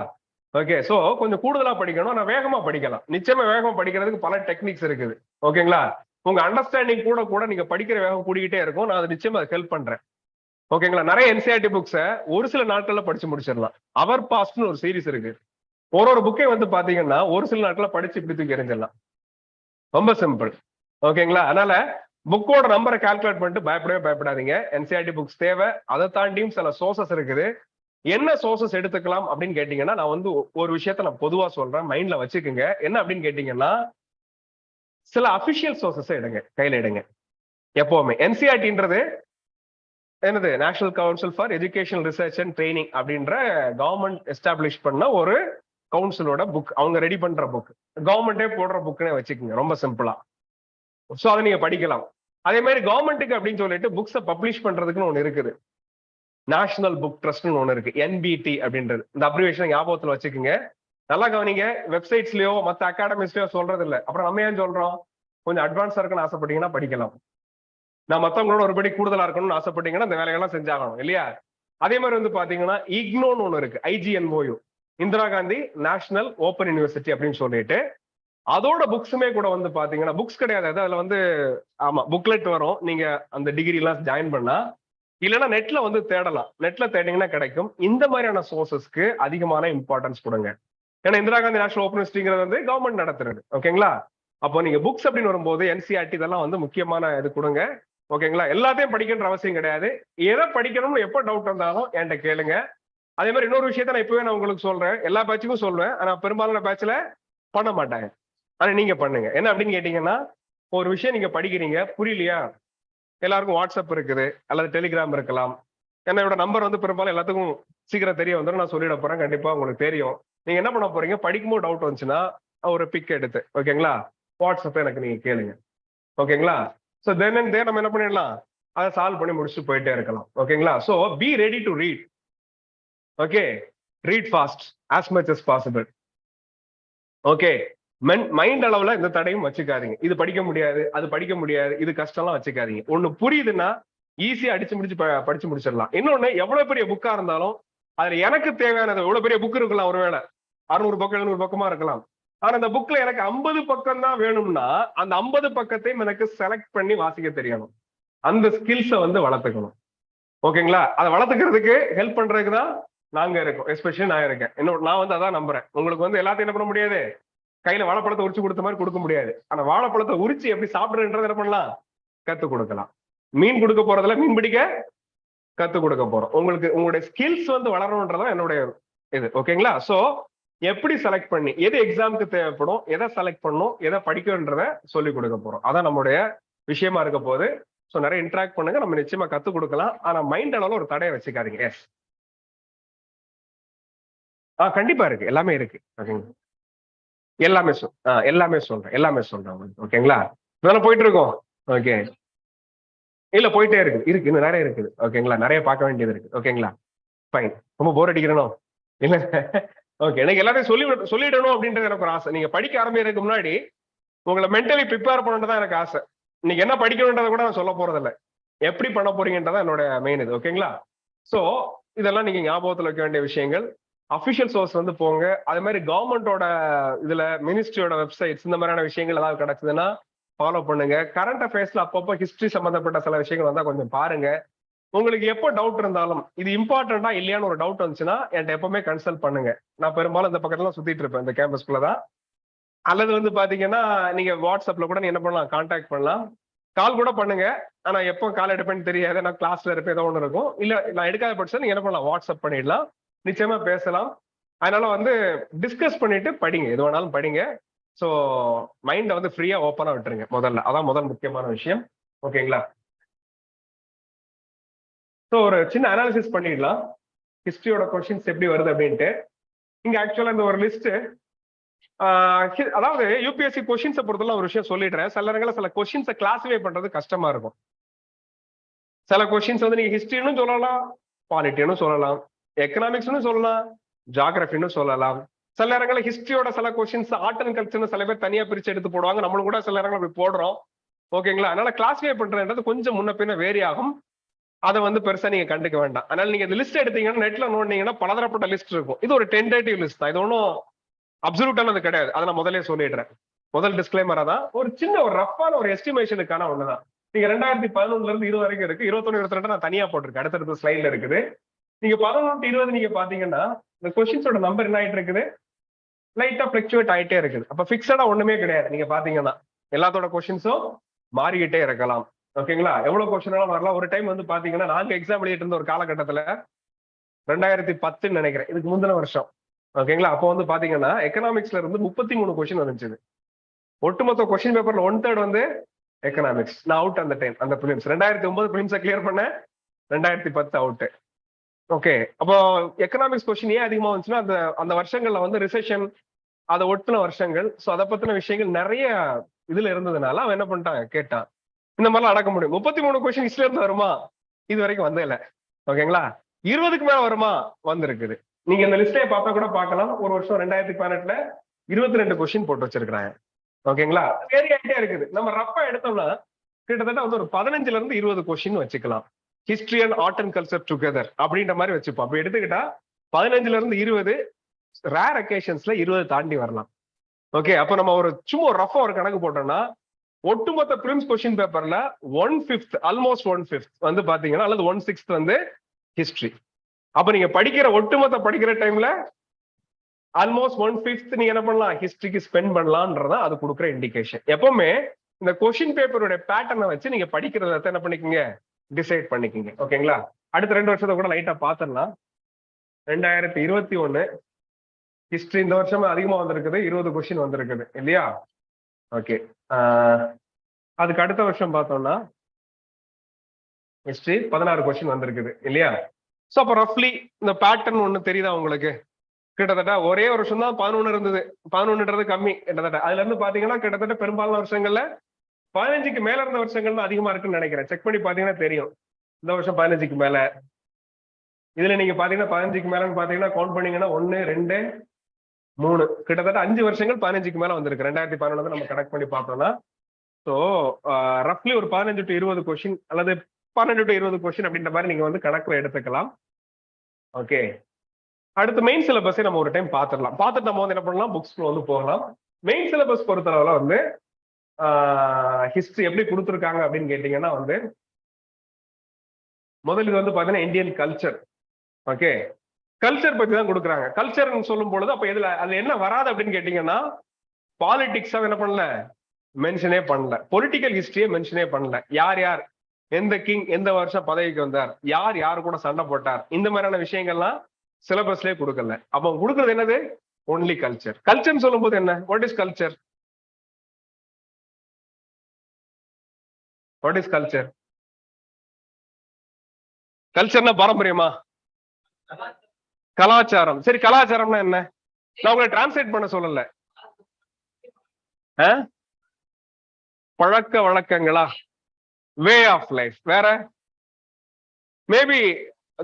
ஓகே. சோ கொஞ்சம் கூடுதலா படிக்கணும், நான் வேகமா படிக்கலாம். நிச்சயமா வேகமா படிக்கிறதுக்கு பல டெக்னிக்ஸ் இருக்குது. ஓகேங்களா? உங்க அண்டர்ஸ்டாண்டிங் கூட கூட நீங்க படிக்கிற வேகம் கூடிக்கிட்டே இருக்கும். நான் அது நிச்சயமா ஹெல்ப் பண்றேன். ஓகேங்களா? நிறைய என்சிஆர்டி புக்ஸை ஒரு சில நாட்கள்ல படிச்சு முடிச்சிடலாம். அவர் பாஸ்ட்னு ஒரு சீரிஸ் இருக்கு. ஒரு புக்கை வந்து பாத்தீங்கன்னா ஒரு சில நாட்கள்ல படிச்சு இப்படி தூக்கி எறிஞ்சிடலாம். ரொம்ப சிம்பிள். ஓகேங்களா? அதனால புக்கோட நம்பரை கால்குலேட் பண்ணிட்டு பயப்படவே பயப்படாதீங்க. என்சிஆர்டி புக்ஸ் தேவை. அதை தாண்டியும் சில சோர்சஸ் இருக்குது. என்ன சோர்சஸ் எடுத்துக்கலாம் அப்படின்னு கேட்டீங்கன்னா, நான் வந்து ஒரு விஷயத்த நான் பொதுவா சொல்றேன், மைண்ட்ல வச்சுக்கோங்க. என்ன அப்படின்னு கேட்டீங்கன்னா, சில அபிஷியல் சோர்சஸ் எடுங்க, கையில எடுங்க எப்பவுமே. என்சிஆர்டின்றது என்னது? National council for educational research and training அப்படின்ற கவர்மெண்ட் எஸ்டாப்ளிஷ் பண்ண ஒரு கவுன்சிலோட புக். அவங்க ரெடி பண்ற புக், கவர்மெண்டே போடுற புக்னே வச்சுக்கோங்க, ரொம்ப சிம்பிளா. ஸோ அதை நீங்க படிக்கலாம். அதே மாதிரி கவர்மெண்ட்டுக்கு அப்படின்னு சொல்லிட்டு புக்ஸை பப்ளிஷ் பண்றதுக்குன்னு ஒன்று இருக்குது. நேஷனல் புக் ட்ரஸ்ட்னு ஒன்று இருக்கு, என்பிடி அப்படின்றது. இந்த அப்ரிவேஷன் ஞாபகத்தில் வச்சுக்கோங்க. நல்லா கவனிங்க, வெப்சைட்ஸ்லயோ மற்ற அகாடமிஸ்லயோ சொல்றது இல்லை. அப்புறம் நம்ம ஏன் சொல்றோம்? கொஞ்சம் அட்வான்ஸா இருக்குன்னு ஆசைப்பட்டீங்கன்னா படிக்கலாம். நான் மற்றவங்களோட ஒருபடி கூடுதலா இருக்கணும்னு ஆசைப்பட்டீங்கன்னா இந்த வேலைகள்லாம் செஞ்சாகணும் இல்லையா? அதே மாதிரி வந்து பாத்தீங்கன்னா இக்னோன்னு ஒன்று இருக்கு, IGNOU, Indira Gandhi national open university அப்படின்னு சொல்லிட்டு. அதோட புக்ஸுமே கூட வந்து பாத்தீங்கன்னா, புக்ஸ் கிடையாது அது, அதுல வந்து ஆமா புக்லெட் வரும். நீங்க அந்த டிகிரி எல்லாம் ஜாயின் பண்ணா, இல்லைன்னா நெட்ல வந்து தேடலாம். நெட்ல தேடிங்கன்னா கிடைக்கும். இந்த மாதிரியான சோர்சஸ்க்கு அதிகமான இம்பார்ட்டன்ஸ் கொடுங்க. ஏன்னா இந்திரா காந்தி நேஷனல் ஓப்பன் யூனிவர்சிட்டிங்கிறது வந்து கவர்மெண்ட் நடத்துறது. ஓகேங்களா? அப்போ நீங்க புக்ஸ் அப்படின்னு வரும்போது என்சிஆர்டி இதெல்லாம் வந்து முக்கியமான இது கொடுங்க. ஓகேங்களா? எல்லாத்தையும் படிக்கணுன்ற அவசியம் கிடையாது. எதை படிக்கணும்னு எப்போ டவுட் வந்தாலும் என்கிட்ட கேளுங்க. அதே மாதிரி இன்னொரு விஷயத்த நான் இப்பவே நான் உங்களுக்கு சொல்றேன், எல்லா பேட்சுக்கும் சொல்லுவேன், ஆனா பெரும்பாலான பேட்ச்ல பண்ண மாட்டாங்க. ஆனா நீங்க பண்ணுங்க. என்ன அப்படின்னு கேட்டீங்கன்னா, ஒரு விஷயம் நீங்க படிக்கிறீங்க, புரியலையா? எல்லாருக்கும் வாட்ஸ்அப் இருக்குது அல்லது டெலிகிராம் இருக்கலாம். என்னோட நம்பர் வந்து பெரும்பாலும் எல்லாத்துக்கும் சீக்கிரம் தெரிய வந்துடும். நான் சொல்லிட போறேன், கண்டிப்பா உங்களுக்கு தெரியும். நீங்க என்ன பண்ண போறீங்க, படிக்கும்போது டவுட் வந்துச்சுன்னா ஒரு பிக் எடுத்து, ஓகேங்களா, வாட்ஸ்அப் எனக்கு நீங்க கேளுங்க. ஓகேங்களா? ஸோ தென் அண்ட் தேர் நம்ம என்ன பண்ணிடலாம், அதை சால்வ் பண்ணி முடிச்சுட்டு போயிட்டே இருக்கலாம். ஓகேங்களா? So be ready to read. Okay, read fast as much as possible. Okay, mind அளவுல இந்த தடையும் வச்சுக்காதீங்க. இது படிக்க முடியாது, அது படிக்க முடியாது, இது கஷ்டம்லாம் வச்சுக்காதீங்க. ஒண்ணு புரியுதுன்னா ஈஸியா அடிச்சு முடிச்சு படிச்சு முடிச்சிடலாம். இன்னொன்னு, எவ்வளவு பெரிய புக்கா இருந்தாலும் அதுல எனக்கு தேவையானது, எவ்வளவு பெரிய புக் இருக்கலாம், ஒருவேளை 600 பக்கம் 700 பக்கமா இருக்கலாம். ஆனா அந்த புக்ல எனக்கு 50 பக்கம் தான் வேணும்னா அந்த 50 பக்கத்தையும் எனக்கு செலக்ட் பண்ணி வாசிக்க தெரியணும். அந்த ஸ்கில்ஸை வந்து வளர்த்துக்கணும். ஓகேங்களா? அதை வளர்த்துக்கிறதுக்கு ஹெல்ப் பண்றதுக்கு தான் நாங்க இருக்கோம். எஸ்பெஷலி நான் இருக்கேன். நான் வந்து அதான் நம்புறேன். உங்களுக்கு வந்து எல்லாத்தையும் என்ன பண்ண முடியாது, கையில வாழைப்பழத்தை உரிச்சு கொடுத்த மாதிரி கொடுக்க முடியாது. ஆனா வாழைப்பழத்தை உரிச்சு எப்படி சாப்பிடுறதுன்றது என்ன பண்ணலாம், கத்து கொடுக்கலாம். மீன் கொடுக்க போறதுல மீன் பிடிக்க கத்து கொடுக்க போறோம். உங்களுக்கு உங்களுடைய ஸ்கில்ஸ் வந்து வளரணுன்றதான் என்னுடைய இது. ஓகேங்களா? சோ எப்படி செலக்ட் பண்ணி எது எக்ஸாமுக்கு தேவைப்படும், எதை செலக்ட் பண்ணும், எதை படிக்கணுன்றத சொல்லி கொடுக்க போறோம். அதான் நம்மளுடைய விஷயமா இருக்க போது. ஸோ நிறைய இன்ட்ராக்ட் பண்ணுங்க, நம்ம நிச்சயமா கத்து கொடுக்கலாம். ஆனா மைண்ட் அளவுல ஒரு தடையை வச்சுக்காதீங்க. எஸ், கண்டிப்பா இருக்கு, எல்லாமே இருக்கு. ஓகேங்க, எல்லாமே எல்லாமே சொல்றேன். ஓகேங்களா? இதெல்லாம் போயிட்டு இருக்கோம். ஓகே, இல்ல போயிட்டே இருக்கு இன்னும் நிறைய இருக்குது. ஓகேங்களா? நிறைய பார்க்க வேண்டியது இருக்கு. ஓகேங்களா? ஃபைன். ரொம்ப போர் அடிக்கிறனோ? இல்ல ஓகே, எனக்கு எல்லாத்தையும் சொல்லிடணும் அப்படின்றது எனக்கு ஒரு ஆசை. நீங்க படிக்க ஆரம்பிக்கிறதுக்கு முன்னாடி உங்களை மென்டலி ப்ரிப்பேர் பண்ணதான் எனக்கு ஆசை. இன்னைக்கு என்ன படிக்கணுன்றதை கூட நான் சொல்ல போறது இல்லை, எப்படி பண்ண போறீங்கன்றதான் என்னோட மெயின் இது. ஓகேங்களா? ஸோ இதெல்லாம் நீங்க ஞாபகத்தில் வைக்க வேண்டிய விஷயங்கள். அஃபிஷியல் சோர்ஸ் வந்து போங்க. அதே மாதிரி கவர்மெண்டோட இதுல மினிஸ்ட்ரியோட வெப்சைட்ஸ் இந்த மாதிரியான விஷயங்கள் ஏதாவது கிடைச்சதுன்னா ஃபாலோ பண்ணுங்க. கரண்ட் அஃபேர்ஸ்ல அப்பப்போ ஹிஸ்டரி சம்பந்தப்பட்ட சில விஷயங்கள் வந்தா கொஞ்சம் பாருங்க. உங்களுக்கு எப்போ டவுட் இருந்தாலும் இது இம்பார்ட்டண்டா இல்லையான்னு ஒரு டவுட் வந்துச்சுன்னா என்கிட்ட எப்பவுமே கன்சல்ட் பண்ணுங்க. நான் பெரும்பாலும் இந்த பக்கத்துல சுத்திட்டு இருப்பேன், இந்த கேம்பஸ்குள்ளதான். அல்லது வந்து பாத்தீங்கன்னா நீங்க வாட்ஸ்அப்ல கூட நீ என்ன பண்ணலாம், கான்டாக்ட் பண்ணலாம், கால் கூட பண்ணுங்க. ஆனா எப்போ கால் எடுப்பேன்னு தெரியாது, நான் கிளாஸ்ல இருப்பேன், ஏதோ ஒன்று இருக்கும். இல்ல நான் எடுக்காத பட்சம் நீங்க என்ன பண்ணலாம், வாட்ஸ்அப் பண்ணிடலாம், நிச்சயமா பேசலாம். அதனால வந்து டிஸ்கஸ் பண்ணிட்டு படிங்க, எது வேணாலும் படிங்க. ஸோ மைண்டை வந்து ஃப்ரீயா ஓப்பனா விட்டுருங்க முதல்ல, அதான் முதல் முக்கியமான விஷயம். ஓகேங்களா? ஸோ ஒரு சின்ன அனாலிசிஸ் பண்ணிடலாம், ஹிஸ்டரியோட கொஸ்டின்ஸ் எப்படி வருது அப்படின்ட்டு. இங்க ஆக்சுவலா இந்த ஒரு லிஸ்ட், அதாவது யூபிஎஸ்சி கொஸ்டின்ஸை பொறுத்தவரை ஒரு விஷயம் சொல்லிடுறேன். சில நேரங்களில் சில கொஸ்டின்ஸை கிளாஸிஃபை பண்றது கஷ்டமா இருக்கும். சில கொஸ்டின்ஸ் வந்து நீங்க ஹிஸ்டரின்னு சொல்லலாம், பாலிட்டின்னு சொல்லலாம், எக்கனாமிக்ஸ்னு சொல்லலாம், ஜியாகிரபின்னு சொல்லலாம். சில நேரங்களில் ஹிஸ்டரியோட சில கொஸ்டின்ஸ் ஆர்ட் அண்ட் கல்ச்சர்னு சில பேர் தனியா பிரிச்சு எடுத்து போடுவாங்க, நம்மளும் கூட சில நேரங்கள் அப்படி போடுறோம். ஓகேங்களா? அதனால கிளாஸிஃபை பண்றதுன்றது கொஞ்சம் முன்ன பின்ன வேரி ஆகும். அதை வந்து பெருசா நீங்க கண்டுக்க வேண்டாம். அதனால நீங்க இந்த லிஸ்ட் எடுத்தீங்கன்னா நெட்ல நோண்டீங்கன்னா பலதரப்பட்ட லிஸ்ட் இருக்கும். இது ஒரு டென்டேட்டிவ் லிஸ்ட் தான், இது ஒன்றும் அப்சல்யூட்டானது கிடையாது. அதை நான் முதலே சொல்லிடுறேன், முதல் டிஸ்கிளைமரா தான். ஒரு சின்ன ஒரு ரஃப்பான ஒரு எஸ்டிமேஷனுக்கான ஒண்ணுதான். நீங்க 2011 இருந்து 20 வரைக்கும் இருக்கு, 21, 22 நான் தனியா போட்டிருக்கேன், அடுத்தடுத்த ஸ்லைட்ல இருக்குது. நீங்க 11 to 20 நீங்க பாத்தீங்கன்னா இந்த கொஸ்டின்ஸோட நம்பர் என்ன ஆயிட்டு இருக்குது, லைட்டா பிளக்சுவேட் ஆயிட்டே இருக்குது. அப்ப பிக்சடா ஒண்ணுமே கிடையாது. நீங்க பாத்தீங்கன்னா எல்லாத்தோட கொஸ்டின்ஸும் மாறிக்கிட்டே இருக்கலாம். ஓகேங்களா? எவ்வளவு கொஸ்டின் வரலாம். ஒரு டைம் வந்து பாத்தீங்கன்னா நாங்க எக்ஸாம் எழுதிட்டு இருந்த ஒரு காலகட்டத்துல 2010 நினைக்கிறேன், இதுக்கு முந்தின வருஷம். ஓகேங்களா? அப்போ வந்து பாத்தீங்கன்னா எக்கனாமிக்ஸ்ல இருந்து 33 கொஸ்டின் வந்துச்சு. ஒட்டுமொத்த கொஸ்டின் பேப்பர்ல 1/3 வந்து எக்கனாமிக்ஸ். நான் அவுட் அந்த டைம், அந்த பிலிம்ஸ் 2009 பிலிம்ஸை கிளியர் பண்ண, 2010 அவுட். ஓகே, அப்போ எக்கனாமிக்ஸ் கொஸ்டின் ஏன் அதிகமா வந்துச்சுன்னா அந்த அந்த வருஷங்கள்ல வந்து ரிசெஷன், அதை ஒட்டுன வருஷங்கள். ஸோ அதை பத்தின விஷயங்கள் நிறைய இதுல இருந்ததுனால அவன் என்ன பண்ணிட்டான், கேட்டான் இந்த மாதிரிலாம் அடக்க முடியும். 33 கொஸ்டின் ஹிஸ்டரில இருந்து வருமா, இது வரைக்கும் வந்தே இல்லை. ஓகேங்களா? 20க்கு மேல வருமா, வந்திருக்குது. நீங்க இந்த லிஸ்டே பார்த்தா கூட பார்க்கலாம். ஒரு வருஷம் 2018ல 22 கொஸ்டின் போட்டு வச்சிருக்காங்க. ஓகேங்களா? வேரி ஆகிட்டே இருக்குது. நம்ம ரஃபா எடுத்தோம்னா கிட்டத்தட்ட வந்து ஒரு 15ல இருந்து 20 கொஸ்டின் வச்சுக்கலாம். History and art and culture together அப்படின்ற மாதிரி வச்சுப்போம். அப்படி எடுத்துக்கிட்டா 15ல இருந்து 20, ரேர் அக்கேஷன்ஸ்ல 20 தாண்டி வரலாம். ஓகே, அப்ப நம்ம ஒரு சும்மா ரஃபா ஒரு கணக்கு போட்டோம்னா ஒட்டுமொத்த பிலிம்ஸ் கொஸ்டின் பேப்பர்ல 1/5, ஆல்மோஸ்ட் 1/5 வந்து பாத்தீங்கன்னா, அல்லது 1/6 வந்து ஹிஸ்டரி. அப்ப நீங்க படிக்கிற ஒட்டுமொத்த படிக்கிற டைம்ல ஆல்மோஸ்ட் 1/5 நீங்க என்ன பண்ணலாம், ஹிஸ்டரிக்கு ஸ்பெண்ட் பண்ணலாம்ன்றதான் அது கொடுக்குற இண்டிகேஷன். எப்பவுமே இந்த கொஸ்டின் பேப்பருடைய பேட்டர்னை வச்சு நீங்க படிக்கிறத என்ன பண்ணிக்கோங்க, டிசைட் பண்ணிக்கோங்க. ஓகேங்களா? அடுத்த 2 வருஷத்தை கூட லைட்டா பாத்துடலாம். 2021 ஹிஸ்டரி இந்த வருஷம் அதிகமா வந்திருக்குது, 20 கொஸ்டின் வந்திருக்குது இல்லையா? ஓகே, அதுக்கு அடுத்த வருஷம் பார்த்தோம்னா ஹிஸ்டரி 16 கொஸ்டின் வந்திருக்குது இல்லையா? ஸோ அப்போ ரஃப்லி இந்த பேட்டர்ன் ஒன்று தெரியுதா உங்களுக்கு? கிட்டத்தட்ட ஒரே ஒரு வருஷம் தான் 11 இருந்தது, 11ன்றது கம்மி கிட்டத்தட்ட. அதுல இருந்து பாத்தீங்கன்னா கிட்டத்தட்ட பெரும்பாலான வருஷங்கள்ல 15க்கு மேல இருந்த வருஷங்கள் தான் அதிகமா இருக்குன்னு நினைக்கிறேன். செக் பண்ணி பாத்தீங்கன்னா தெரியும். இந்த வருஷம் 15க்கு மேல, இதுல நீங்க பாத்தீங்கன்னா 15க்கு மேலன்னு பாத்தீங்கன்னா கவுண்ட் பண்ணீங்கன்னா 1, 2, 3 கிட்டத்தட்ட 5 வருஷங்கள் 15க்கு மேல வந்திருக்கு. 2011 நம்ம கனெக்ட் பண்ணி பார்த்தோம்னா, ஸோ ரஃப்லி ஒரு 15 to 20 கொஸ்டின் அல்லது 12 to 20 கொஸ்டின் அப்படின்ற மாதிரி நீங்க வந்து கணக்குல எடுத்துக்கலாம். ஓகே, அடுத்து மெயின் சிலபஸை நம்ம ஒரு டைம் பார்த்துடலாம். பார்த்துட்டு நம்ம வந்து என்ன பண்ணலாம், புக்ஸ்ல வந்து போகலாம். மெயின் சிலபஸ் பொறுத்தளவுல வந்து ஹிஸ்டரி எப்படி கொடுத்துருக்காங்க அப்படின்னு கேட்டீங்கன்னா வந்து முதல் இது வந்து பாத்தீங்கன்னா இந்தியன் கல்ச்சர். ஓகே, கல்ச்சர் பத்தி தான் கொடுக்குறாங்க. கல்ச்சர்னு சொல்லும் பொழுது அப்ப இதுல அதுல என்ன வராது அப்படின்னு கேட்டீங்கன்னா, பாலிடிக்ஸா என்ன பண்ணல, மென்ஷனே பண்ணல. பொலிட்டிக்கல் ஹிஸ்டரியே மென்ஷனே பண்ணல. யார் யார் எந்த கிங் எந்த வருஷம் பதவிக்கு வந்தார், யார் யாரு கூட சண்டை போட்டார், இந்த மாதிரியான விஷயங்கள்லாம் சிலபஸ்லயே கொடுக்கல. அப்ப கொடுக்கறது என்னது, ஒன்லி கல்ச்சர். கல்ச்சர்னு சொல்லும் போது என்ன, what is culture? What is culture? கல்ச்சர்னா பாரம்பரியமா, கலாச்சாரம். சரி, கலாச்சாரம்னா என்ன? நான் உங்களை டிரான்ஸ்லேட் பண்ண சொல்லல. பழக்க வழக்கங்களா, வே ஆஃப் லைஃப். வேற maybe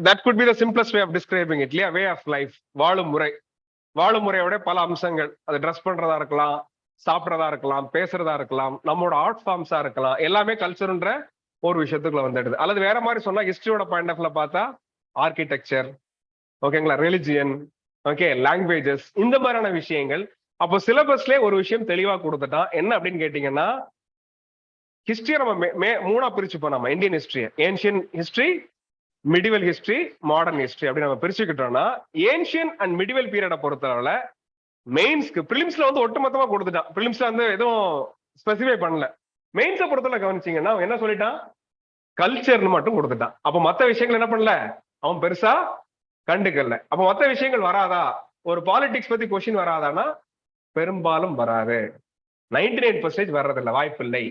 that could be the simplest way of describing it இல்லையா? வே ஆஃப் லைஃப், வாழும் முறை. வாழும் முறையோட பல அம்சங்கள், அது ட்ரெஸ் பண்றதா இருக்கலாம், சாப்பிட்றதா இருக்கலாம், பேசுறதா இருக்கலாம், நம்மளோட ஆர்ட் ஃபார்ம்ஸா இருக்கலாம், எல்லாமே கல்ச்சர்ன்ற ஒரு விஷயத்துக்குள்ள வந்துடுது. அல்லது வேற மாதிரி சொன்னா ஹிஸ்டரியோட பாயிண்ட் ஆஃப்ல பார்த்தா ஆர்கிடெக்சர், ஓகேங்களா, ரிலிஜியன், ஓகே, லாங்குவேஜஸ், இந்த மாதிரியான விஷயங்கள். அப்போ சிலபஸ்ல ஒரு விஷயம் தெளிவா கொடுத்துட்டான். என்ன அப்படின்னு கேட்டீங்கன்னா, ஹிஸ்டரியை நம்ம மூணா பிரிச்சுப்போம். நம்ம Indian history, ancient history, medieval history, modern history அப்படி நம்ம பிரிச்சுக்கிட்டோம்னா, ஏன்ஷியன் அண்ட் மிடிவல் பீரியடை பொறுத்தளவுல மெயின்ஸ்க்கு பிலிம்ஸ்ல வந்து ஒட்டுமொத்தமா கொடுத்துட்டான். பிலிம்ஸ்ல வந்து எதுவும் ஸ்பெசிஃபை பண்ணல. மெயின்ஸை பொறுத்தவரை கவனிச்சீங்கன்னா அவன் என்ன சொல்லிட்டான், கல்ச்சர்னு மட்டும் கொடுத்துட்டான். அப்ப மத்த விஷயங்கள் என்ன பண்ணல, அவன் பெருசா கண்டுக்கல. அப்ப மத்த விஷயங்கள் வராதா, ஒரு பாலிடிக்ஸ் பத்தி கொஸ்டின் வராதானா பெரும்பாலும் வராது. 99% வர்றதில்லை, வாய்ப்பு இல்லை.